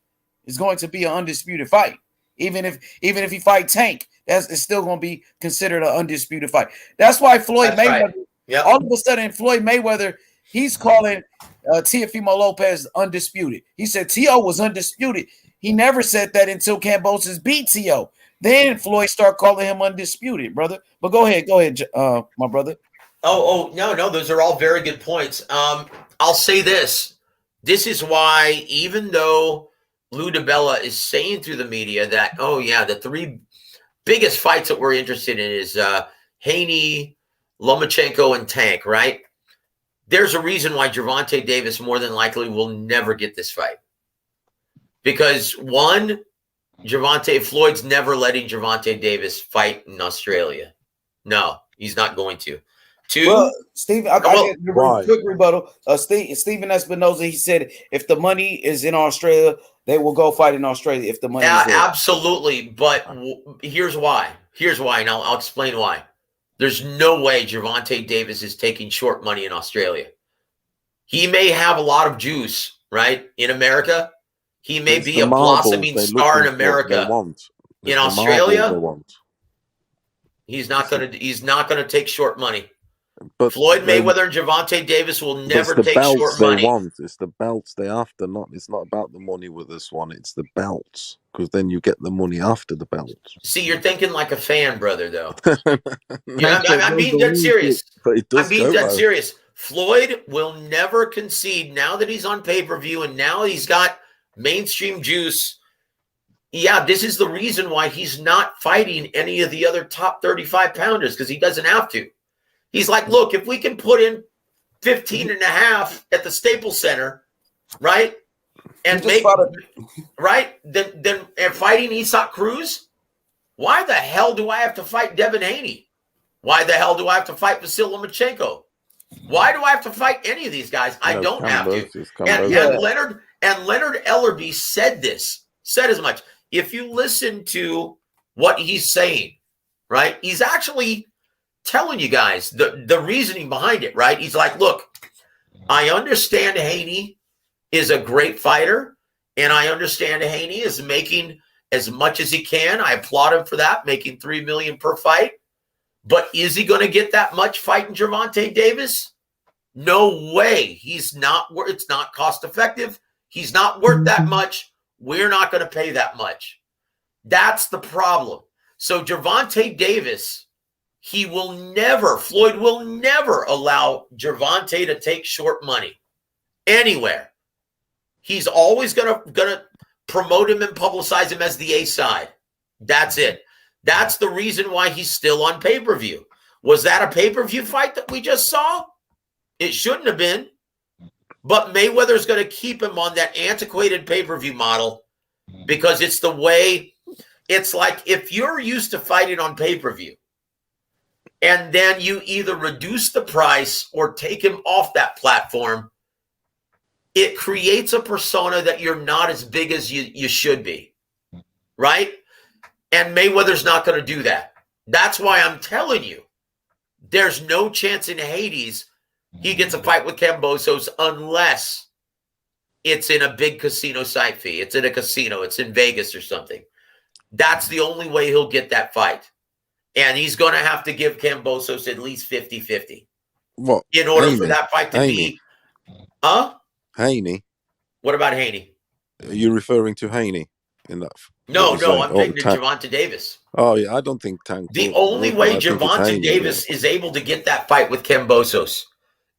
S2: it's going to be an undisputed fight. Even if he fight Tank, it's still going to be considered an undisputed fight. That's why Floyd Mayweather,
S18: right. Yep.
S2: All of a sudden, Floyd Mayweather, he's calling Teofimo Lopez undisputed. He said T.O. was undisputed. He never said that until Kambosos beat T.O. Then Floyd start calling him undisputed, brother. But go ahead, my brother.
S18: No, those are all very good points. I'll say this. This is why, even though Lou DiBella is saying through the media that, the three biggest fights that we're interested in is Haney, Lomachenko, and Tank, right? There's a reason why Gervonta Davis more than likely will never get this fight. Because one, Floyd's never letting Gervonta Davis fight in Australia. No, he's not going to. Two,
S2: well, Steve, I get a quick rebuttal. Stephen Espinoza, he said if the money is in Australia, they will go fight in Australia if the money is there.
S18: Absolutely, but here's why. And I'll explain why. There's no way Gervonta Davis is taking short money in Australia. He may have a lot of juice, right, in America. He may be a blossoming star in America. In Australia, he's not gonna take short money. But Floyd Mayweather and Gervonta Davis will never take short money.
S21: It's the belts they after. It's not about the money with this one. It's the belts, because then you get the money after the belts.
S18: See, you're thinking like a fan, brother. Though I'm being dead serious. I'm being dead serious. Floyd will never concede now that he's on pay-per-view and now he's got mainstream juice. Yeah, this is the reason why he's not fighting any of the other top 35 pounders, because he doesn't have to. He's like, look, if we can put in 15 and a half at the Staples Center, right? And make right, then fighting Isaac Cruz, why the hell do I have to fight Devin Haney? Why the hell do I have to fight Vasyl Lomachenko? Why do I have to fight any of these guys? I don't have to. And Leonard Ellerby said as much. If you listen to what he's saying, right, he's actually telling you guys the reasoning behind it, right? He's like, look, I understand Haney is a great fighter, and I understand Haney is making as much as he can. I applaud him for that, making $3 million per fight. But is he going to get that much fighting Gervonta Davis? No way. He's not. It's not cost effective. He's not worth that much. We're not going to pay that much. That's the problem. So Gervonta Davis, Floyd will never allow Gervonta to take short money anywhere. He's always gonna promote him and publicize him as the A side. That's it. That's the reason why he's still on pay-per-view. Was that a pay-per-view fight that we just saw? It shouldn't have been. But Mayweather's going to keep him on that antiquated pay-per-view model because it's the way. It's like if you're used to fighting on pay-per-view and then you either reduce the price or take him off that platform, it creates a persona that you're not as big as you should be, right? And Mayweather's not going to do that. That's why I'm telling you, there's no chance in Hades he gets a fight with Kambosos unless it's in a big casino site fee. It's in a casino. It's in Vegas or something. That's the only way he'll get that fight. And he's going to have to give Kambosos at least 50-50.
S21: What?
S18: In order for that fight to be... Huh?
S21: Haney.
S18: What about Haney?
S21: Are you referring to Haney in that?
S18: No, I'm thinking Gervonta Davis.
S21: Oh, yeah, I don't think Tank.
S18: The only way Gervonta Davis is able to get that fight with Kambosos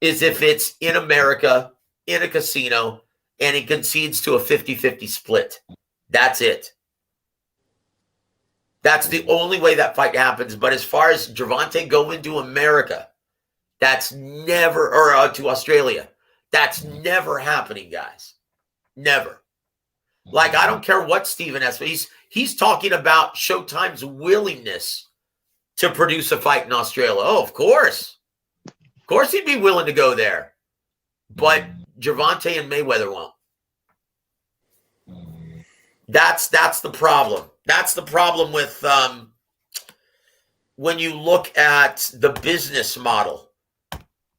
S18: is if it's in America, in a casino, and he concedes to a 50-50 split. That's it. That's the only way that fight happens. But as far as Gervonta going to America, that's never, or to Australia, that's never happening, guys. Never. Like, I don't care what Stephen has, but he's talking about Showtime's willingness to produce a fight in Australia. Oh, of course. Of course he'd be willing to go there. But Gervonta and Mayweather won't. That's the problem. That's the problem with when you look at the business model.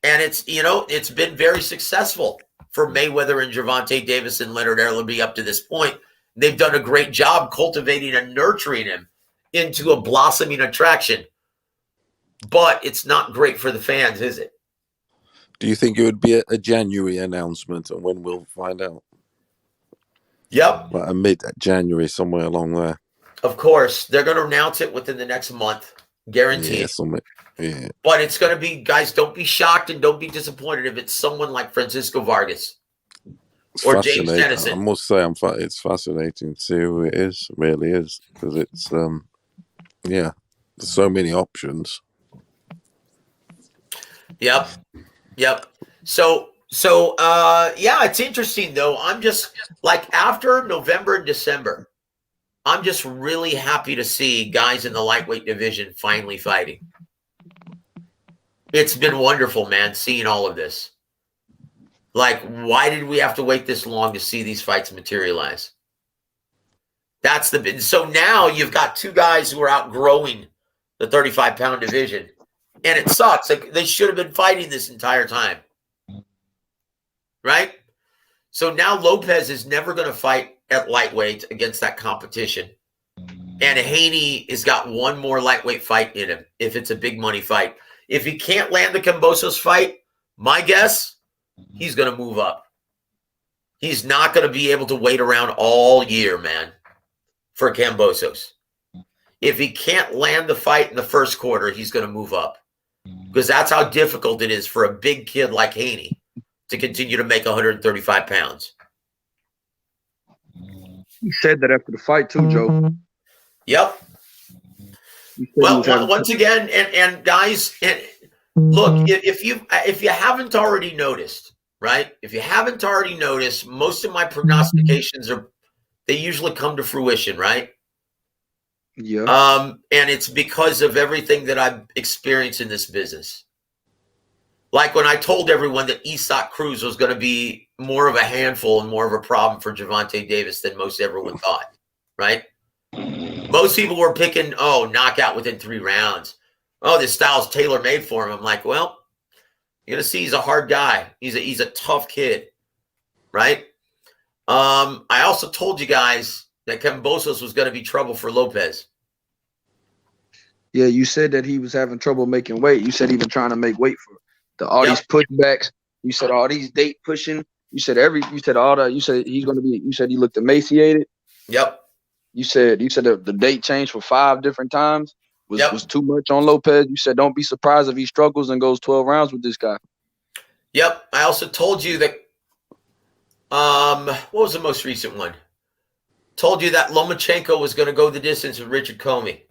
S18: And it's been very successful for Mayweather and Gervonta Davis and Leonard Ellerby up to this point. They've done a great job cultivating and nurturing him into a blossoming attraction. But it's not great for the fans, is it?
S21: Do you think it would be a January announcement, and when we'll find out?
S18: Yep.
S21: Like a mid-January, somewhere along there.
S18: Of course, they're going to announce it within the next month, guaranteed.
S21: Yeah.
S18: But it's going to be, guys, don't be shocked and don't be disappointed if it's someone like Francisco Vargas or James Dennison.
S21: I must say, it's fascinating to see who it is. It really is, because it's there's so many options.
S18: Yep. So yeah, it's interesting though. I'm just like, after November and December, I'm just really happy to see guys in the lightweight division finally fighting. It's been wonderful, man, seeing all of this. Like, why did we have to wait this long to see these fights materialize? So now you've got two guys who are outgrowing the 35-pound division, and it sucks. Like, they should have been fighting this entire time, right? So now Lopez is never going to fight at lightweight against that competition. And Haney has got one more lightweight fight in him if it's a big money fight. If he can't land the Kambosos fight, my guess, he's going to move up. He's not going to be able to wait around all year, man, for Kambosos. If he can't land the fight in the first quarter, he's going to move up. Because that's how difficult it is for a big kid like Haney to continue to make 135 pounds.
S15: He said that after the fight too, Joe.
S18: Yep. Well, once again, and guys, and look, if you haven't already noticed, right? If you haven't already noticed, most of my prognostications they usually come to fruition, right?
S15: Yeah.
S18: And it's because of everything that I've experienced in this business. Like when I told everyone that Isak Cruz was going to be more of a handful and more of a problem for Gervonta Davis than most everyone thought, right? Most people were picking, knockout within 3 rounds. Oh, this style's tailor-made for him. I'm like, well, you're going to see he's a hard guy. He's a tough kid, right? I also told you guys that Kambosos was going to be trouble for Lopez.
S15: Yeah, you said that he was having trouble making weight. You said he been trying to make weight for all these pushbacks. You said all these date pushing. You said you said he's going to be. You said he looked emaciated.
S18: Yep.
S15: You said the date changed for 5 different times. Was too much on Lopez. You said don't be surprised if he struggles and goes 12 rounds with this guy.
S18: Yep. I also told you that. What was the most recent one? Told you that Lomachenko was going to go the distance with Richard Comey.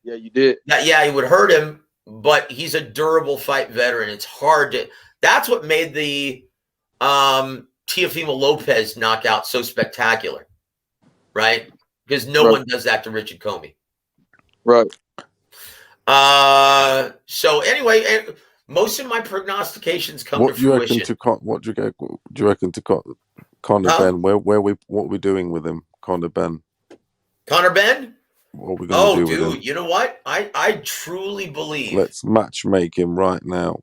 S15: Yeah, you did.
S18: Yeah, he would hurt him, but he's a durable fight veteran. It's hard to. That's what made the Teofimo Lopez knockout so spectacular, right? Because no one does that to Richard Comey.
S15: Right.
S18: So anyway, most of my prognostications come to fruition.
S21: What do you reckon to Conor Ben? What we're doing with him, Conor Ben?
S18: Conor Ben?
S21: What are we going to do with him?
S18: You know what? I truly believe.
S21: Let's match make him right now.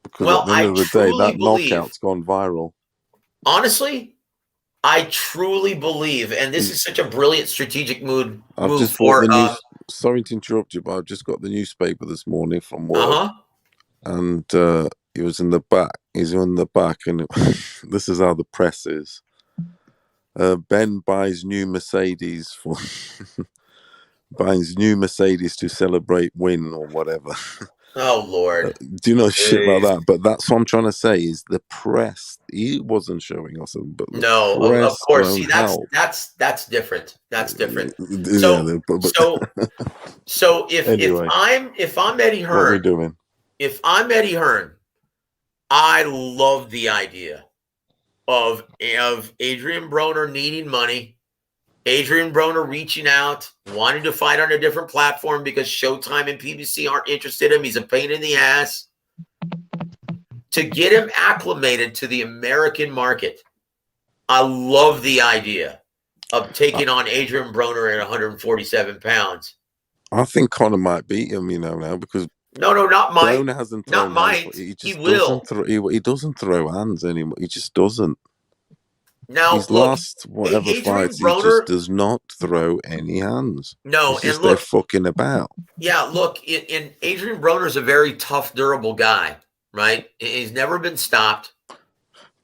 S21: Because at the end of the day, that knockout's gone viral.
S18: Honestly, I truly believe, and this is such a brilliant strategic move.
S21: Sorry to interrupt you, but I've just got the newspaper this morning from work, and he was in the back. He's in the back, and this is how the press is. Ben buys new Mercedes to celebrate win or whatever.
S18: Oh Lord!
S21: Do you know shit like that? But that's what I'm trying to say is the press. He wasn't showing us, but
S18: no, of course. See, that's different. That's different. So if I'm Eddie Hearn,
S21: what are we doing?
S18: If I'm Eddie Hearn, I love the idea of Adrian Broner needing money. Adrian Broner reaching out, wanting to fight on a different platform because Showtime and PBC aren't interested in him. He's a pain in the ass. To get him acclimated to the American market, I love the idea of taking on Adrian Broner at 147 pounds.
S21: I think Conor might beat him, now, because
S18: no, not Mike.
S21: Broner hasn't thrown
S18: not Mike.
S21: He will. He doesn't throw hands anymore. He just doesn't.
S18: Now,
S21: his last whatever fights, he just does not throw any hands.
S18: No,
S21: he's just there fucking about.
S18: Yeah, look, in Adrian Broner's a very tough, durable guy, right? He's never been stopped.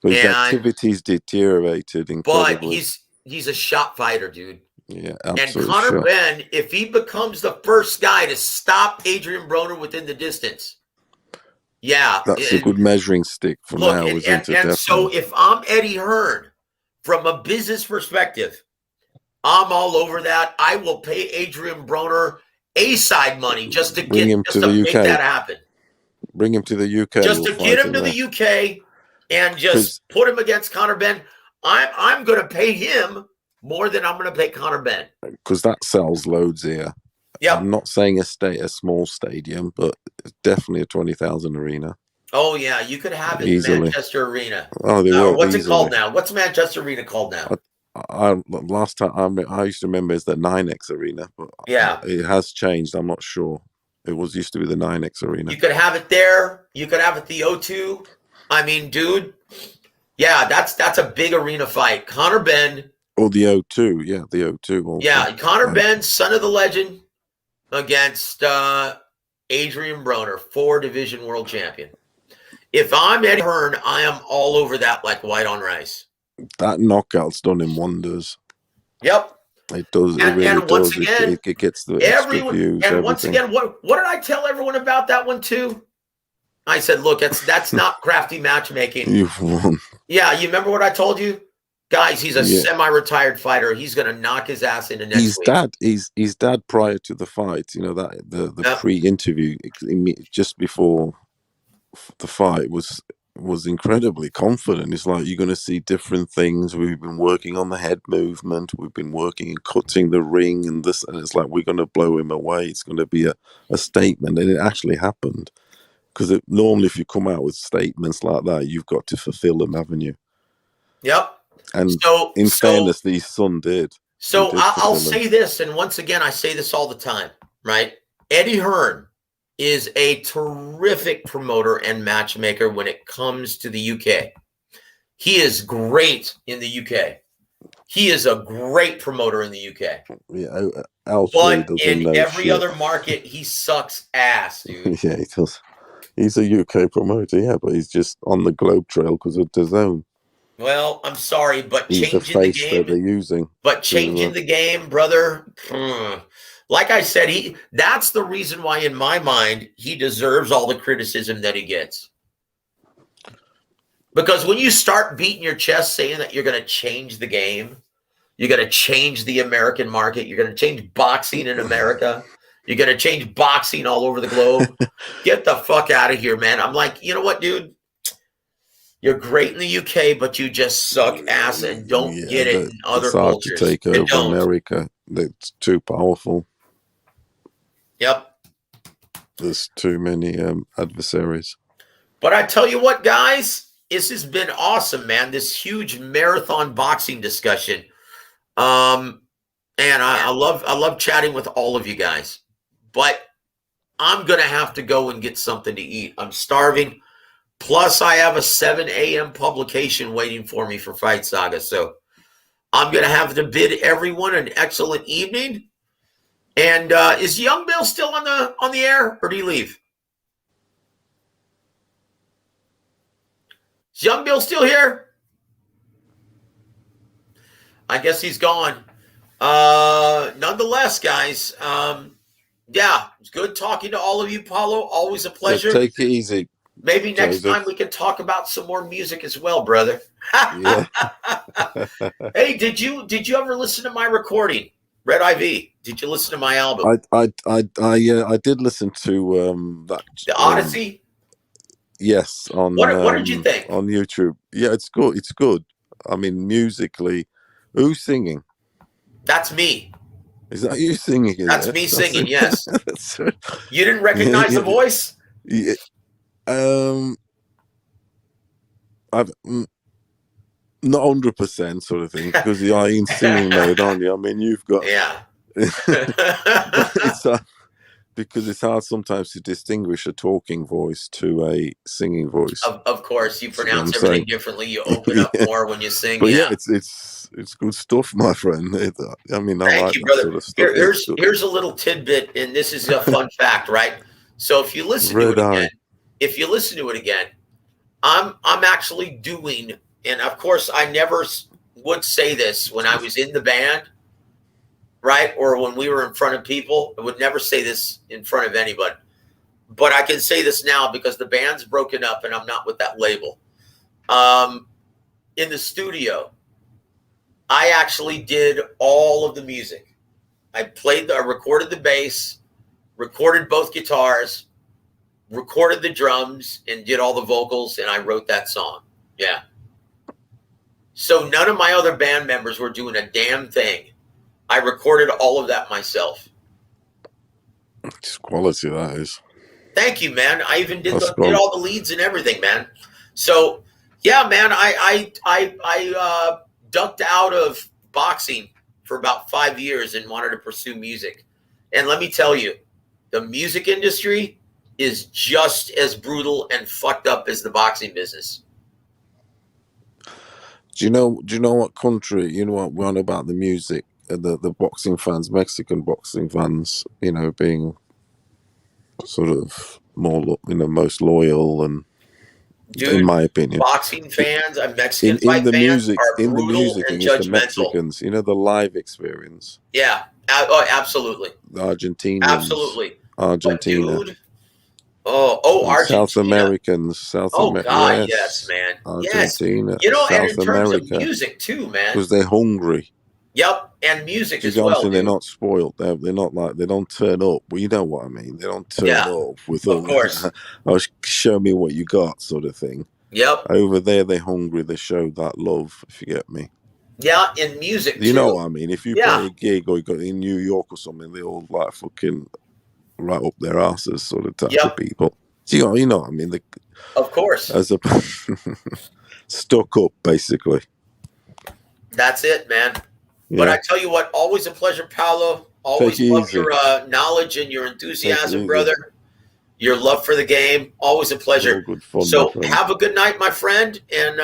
S21: But his activity's deteriorated incredibly.
S18: But he's a shot fighter, dude.
S21: Yeah,
S18: And
S21: absolutely.
S18: Conor
S21: Sure.
S18: Benn, if he becomes the first guy to stop Adrian Broner within the distance, yeah.
S21: That's a good measuring stick for
S18: Look,
S21: now, isn't it?
S18: and so
S21: Definitely.
S18: if I'm Eddie Hearn, from a business perspective, I'm all over that. I will pay Adrian Broner A-side money just to
S21: Bring him to the
S18: make that
S21: UK.
S18: happen.
S21: Bring him to the UK.
S18: Just
S21: We'll
S18: to get
S21: fight
S18: him to
S21: there.
S18: the UK and just put him against Conor Benn. I'm going to pay him more than I'm going to pay Conor Benn.
S21: Because that sells loads here.
S18: Yep.
S21: I'm not saying a small stadium, but definitely a 20,000 arena.
S18: Oh, yeah. You could have it
S21: Easily.
S18: in Manchester Arena.
S21: Oh, they will.
S18: What's
S21: easily.
S18: it called now? What's Manchester Arena called now?
S21: Last time I used to remember is the 9X Arena, but
S18: yeah,
S21: it has changed. I'm not sure. It used to be the 9X Arena.
S18: You could have it there. You could have it the O2. I mean, dude, yeah, that's a big arena fight. Conor Benn.
S21: Or the O2, yeah, the O2 also.
S18: Yeah, Conor Benn, son of the legend, against Adrian Broner, 4-division world champion. If I'm Eddie Hearn, I am all over that like white on rice.
S21: That knockout's done him wonders.
S18: Yep.
S21: It does. It really
S18: and once
S21: does.
S18: again,
S21: it gets the extra views.
S18: And
S21: everything.
S18: once again, what did I tell everyone about that one too? I said, look, that's not crafty matchmaking.
S21: You've won.
S18: Yeah, you remember what I told you? Guys, he's a semi-retired fighter. He's going to knock his ass into next week.
S21: His dad prior to the fight, you know, that the pre-interview just before the fight was incredibly confident. It's like, you're going to see different things. We've been working on the head movement. We've been working and cutting the ring and this, and it's like, we're going to blow him away. It's going to be a statement, and it actually happened. Because normally, if you come out with statements like that, you've got to fulfill them, haven't you?
S18: Yep.
S21: And in fairness, his son did.
S18: So I'll say this, and once again, I say this all the time, right? Eddie Hearn is a terrific promoter and matchmaker when it comes to the UK. He is great in the UK. He is a great promoter in the UK.
S21: Yeah,
S18: but in every other market, he sucks ass, dude.
S21: Yeah, he does. He's a UK promoter, yeah, but he's just on the globe trail because of DAZN.
S18: Well, I'm sorry, but
S21: he's the face that they're using.
S18: But changing the game, brother, like I said, that's the reason why, in my mind, he deserves all the criticism that he gets. Because when you start beating your chest saying that you're going to change the game, you're going to change the American market, you're going to change boxing in America, you're going to change boxing all over the globe, get the fuck out of here, man. I'm like, you know what, dude? You're great in the UK, but you just suck ass and don't get it in other cultures.
S21: It's hard to take over America. It's too powerful.
S18: Yep.
S21: There's too many adversaries.
S18: But I tell you what, guys, this has been awesome, man. This huge marathon boxing discussion. And I love chatting with all of you guys. But I'm going to have to go and get something to eat. I'm starving. Plus, I have a 7 a.m. publication waiting for me for Fight Saga. So I'm going to have to bid everyone an excellent evening. And is Young Bill still on the air, or did he leave? Is Young Bill still here? I guess he's gone. Nonetheless, guys, yeah, it's good talking to all of you, Paulo. Always a pleasure.
S21: Yeah, take it easy.
S18: Maybe next time we can talk about some more music as well, brother.
S21: Yeah.
S18: Hey, did you ever listen to my recording, Red IV? Did you listen to my album?
S21: I did listen to that.
S18: The Odyssey.
S21: Yes, on
S18: what did you think
S21: on YouTube? Yeah, it's good. It's good. I mean, musically, who's singing?
S18: That's me.
S21: Is that you singing?
S18: That's me singing. Yes. You didn't recognize the voice?
S21: Yeah. I've not 100% sort of thing, because you're in singing mode, aren't you? I mean, you've got it's because it's hard sometimes to distinguish a talking voice to a singing voice.
S18: Of course, you pronounce everything differently. You open up more when you sing.
S21: But yeah, it's good stuff, my friend. I mean, I like
S18: you,
S21: that sort of stuff.
S18: Here's a little tidbit, and this is a fun fact, right? So if you listen to it again, I'm actually doing, and of course I never would say this when I was in the band, right? Or when we were in front of people. I would never say this in front of anybody. But I can say this now because the band's broken up and I'm not with that label. In the studio, I actually did all of the music. I recorded the bass, recorded both guitars, recorded the drums, and did all the vocals, and I wrote that song. Yeah. So none of my other band members were doing a damn thing. I recorded all of that myself.
S21: It's quality, that is.
S18: Thank you, man. I even did all the leads and everything, man. So, yeah, man, I ducked out of boxing for about 5 years and wanted to pursue music. And let me tell you, the music industry is just as brutal and fucked up as the boxing business.
S21: Do you know what country? You know what we're on about the music, the boxing fans, Mexican boxing fans, you know, being sort of more, you know, most loyal and,
S18: dude,
S21: in my opinion,
S18: boxing fans and Mexican fight
S21: in the
S18: fans
S21: music,
S18: are
S21: in the
S18: brutal
S21: music,
S18: and
S21: it's the
S18: judgmental.
S21: Mexicans. You know, the live experience.
S18: Yeah, absolutely.
S21: The Argentinians.
S18: Absolutely.
S21: Argentina.
S18: But dude, Argentina.
S21: South Americans.
S18: God, yes, man.
S21: Argentina.
S18: Yes. You know,
S21: South
S18: and in terms
S21: America,
S18: of music too, man.
S21: because they're hungry.
S18: Yep, and music as
S21: You know what I'm
S18: well,
S21: saying? They're
S18: dude.
S21: not spoiled. They're not like, they don't turn up. Well, you know what I mean. They don't turn up with all.
S18: Of course.
S21: Show me what you got, sort of thing.
S18: Yep.
S21: Over there, they're hungry. They show that love. If you get me.
S18: Yeah, in music
S21: You
S18: too.
S21: know what I mean? If you play a gig or you got in New York or something, they all like fucking right up their asses, sort of type of people. So, you know what I mean?
S18: Of course.
S21: As a stuck up, basically.
S18: That's it, man.
S21: Yeah.
S18: But I tell you what, always a pleasure, Paolo. Always
S21: Take it
S18: love
S21: easy.
S18: your knowledge and your enthusiasm,
S21: easy.
S18: brother. Your love for the game. Always a pleasure.
S21: All good fun, my
S18: So
S21: friend.
S18: have a good night, my friend, and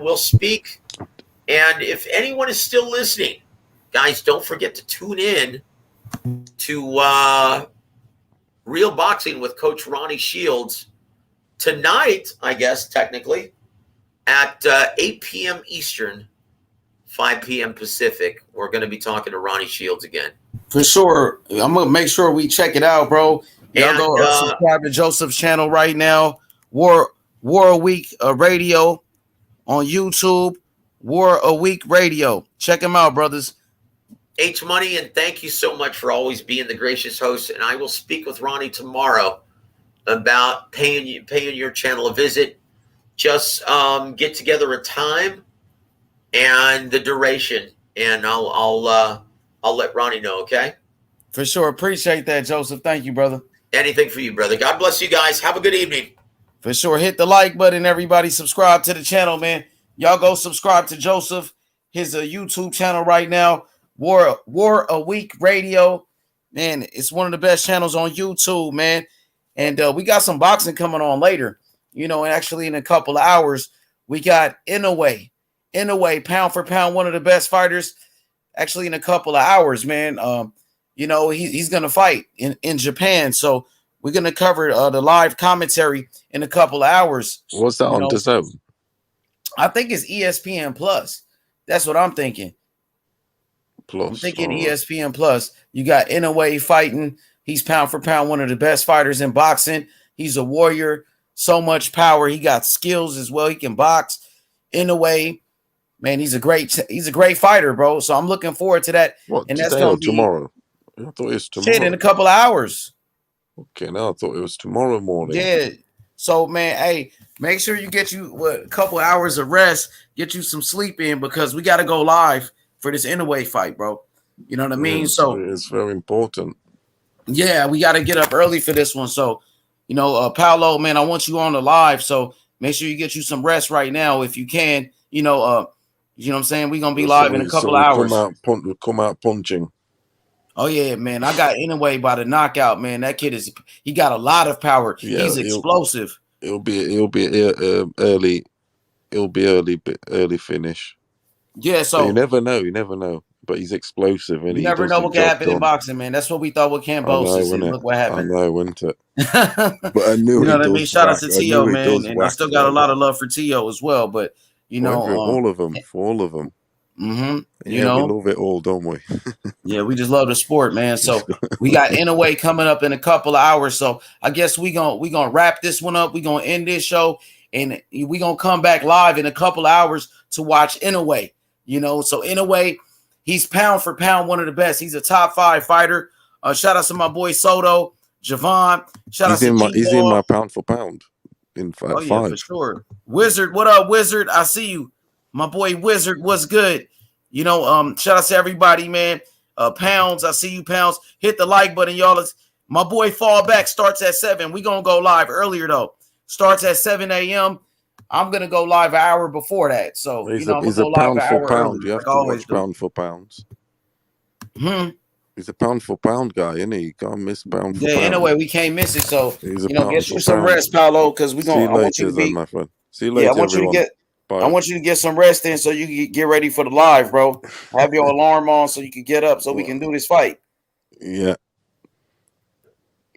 S18: we'll speak. And if anyone is still listening, guys, don't forget to tune in to Real Boxing with Coach Ronnie Shields tonight, I guess, technically, at 8 p.m. Eastern, 5 p.m. Pacific. We're going to be talking to Ronnie Shields again.
S2: For sure. I'm going to make sure we check it out, bro. Y'all go subscribe to Joseph's channel right now. War a Week Radio on YouTube. War a Week Radio. Check him out, brothers.
S18: H Money, and thank you so much for always being the gracious host. And I will speak with Ronnie tomorrow about paying your channel a visit. Just get together a time and the duration, and I'll let Ronnie know. Okay.
S2: For sure. Appreciate that, Joseph. Thank you, brother.
S18: Anything for you, brother. God bless you guys. Have a good evening.
S2: For sure. Hit the like button, everybody. Subscribe to the channel, man. Y'all go subscribe to Joseph, his YouTube channel right now. War a Week Radio. Man, it's one of the best channels on YouTube, man. And we got some boxing coming on later. You know, and actually in a couple of hours, we got Inoue, pound for pound, one of the best fighters. Actually in a couple of hours, man. You know, he's going to fight in Japan. So we're going to cover the live commentary in a couple of hours.
S21: What's that on DAZN?
S2: I think it's ESPN Plus. That's what I'm thinking.
S21: Plus.
S2: I'm thinking ESPN Plus. You got Inoue fighting. He's pound for pound one of the best fighters in boxing. He's a warrior. So much power. He got skills as well. He can box. Inoue, man, he's a great fighter, bro. So I'm looking forward to that.
S21: What,
S2: and that's
S21: today
S2: going
S21: or
S2: to be
S21: tomorrow? I thought it was tomorrow.
S2: shit in a couple of hours.
S21: Okay, now I thought it was tomorrow morning.
S2: Yeah. So, man, hey, make sure you get you a couple of hours of rest, get you some sleep in, because we got to go live for this Inoue fight, bro. You know what I mean?
S21: Yes,
S2: so
S21: it's very important.
S2: Yeah, we got to get up early for this one. So, you know, Paolo, man, I want you on the live. So make sure you get you some rest right now if you can. You know what I'm saying? We're gonna be live in a couple of hours.
S21: Come out punching.
S2: Oh yeah, man. I got Inoue by the knockout, man. That kid he got a lot of power.
S21: Yeah,
S2: he's explosive.
S21: It'll be early finish.
S2: Yeah, so
S21: but you never know. But he's explosive, and
S2: you never know what can happen in boxing, man. That's what we thought with Kambosos. Look what happened.
S21: I know, wasn't it? But I knew
S2: you know what I mean. Shout out to T.O., man, and I still got a lot of love for T.O. as well. But you know,
S21: for all of them.
S2: You
S21: Yeah,
S2: know,
S21: we love it all, don't we?
S2: yeah, we just love the sport, man. So we got Inouye coming up in a couple of hours. So I guess we gonna wrap this one up. We gonna end this show, and we gonna come back live in a couple of hours to watch Inouye. You know, so Inouye, he's pound for pound one of the best. He's a top 5 fighter. Shout out to my boy Soto, Javon. Shout out to
S21: He's in my pound for pound. In fact,
S2: oh yeah,
S21: 5.
S2: for sure. Wizard, what up, Wizard? I see you, my boy Wizard. What's good? You know, shout out to everybody, man. Pounds, I see you, Pounds. Hit the like button, y'all. My boy Fall Back starts at 7. We gonna go live earlier though. Starts at 7 a.m. I'm gonna go live an hour before that. So
S21: He's
S2: I'm gonna
S21: a
S2: go live
S21: pound
S2: an
S21: for
S2: hour
S21: pound.
S2: earlier,
S21: You have
S2: like
S21: to
S2: I always
S21: watch
S2: do.
S21: pound for pounds. He's a pound for pound guy, isn't he? You can't miss pound for
S2: Yeah,
S21: pound.
S2: anyway, we can't miss it. So
S21: He's a
S2: get
S21: pound
S2: you
S21: for
S2: some
S21: pound.
S2: rest, Paolo, because I
S21: See you
S2: want you
S21: later,
S2: to be
S21: my friend. See you
S2: yeah,
S21: later, everyone. Bye.
S2: I want you to get some rest in so you can get ready for the live, bro. Have your alarm on so you can get up so we can do this fight.
S21: Yeah.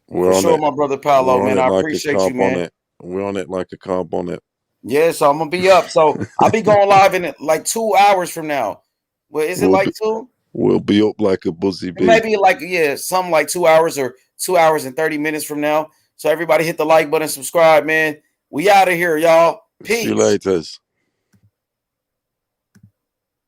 S21: We're
S2: For
S21: on
S2: sure,
S21: it.
S2: my brother Paolo,
S21: We're on
S2: man.
S21: it
S2: I
S21: like a
S2: appreciate
S21: car
S2: you, man.
S21: bonnet. We're on it like a car bonnet.
S2: Yeah, so I'm gonna be up. So I'll be going live in like 2 hours from now. Well, is it like 2?
S21: We'll be up like a buzzy bee.
S2: Maybe like something like 2 hours or 2 hours and 30 minutes from now. So everybody hit the like button, subscribe, man. We out of here, y'all. Peace.
S21: See you later.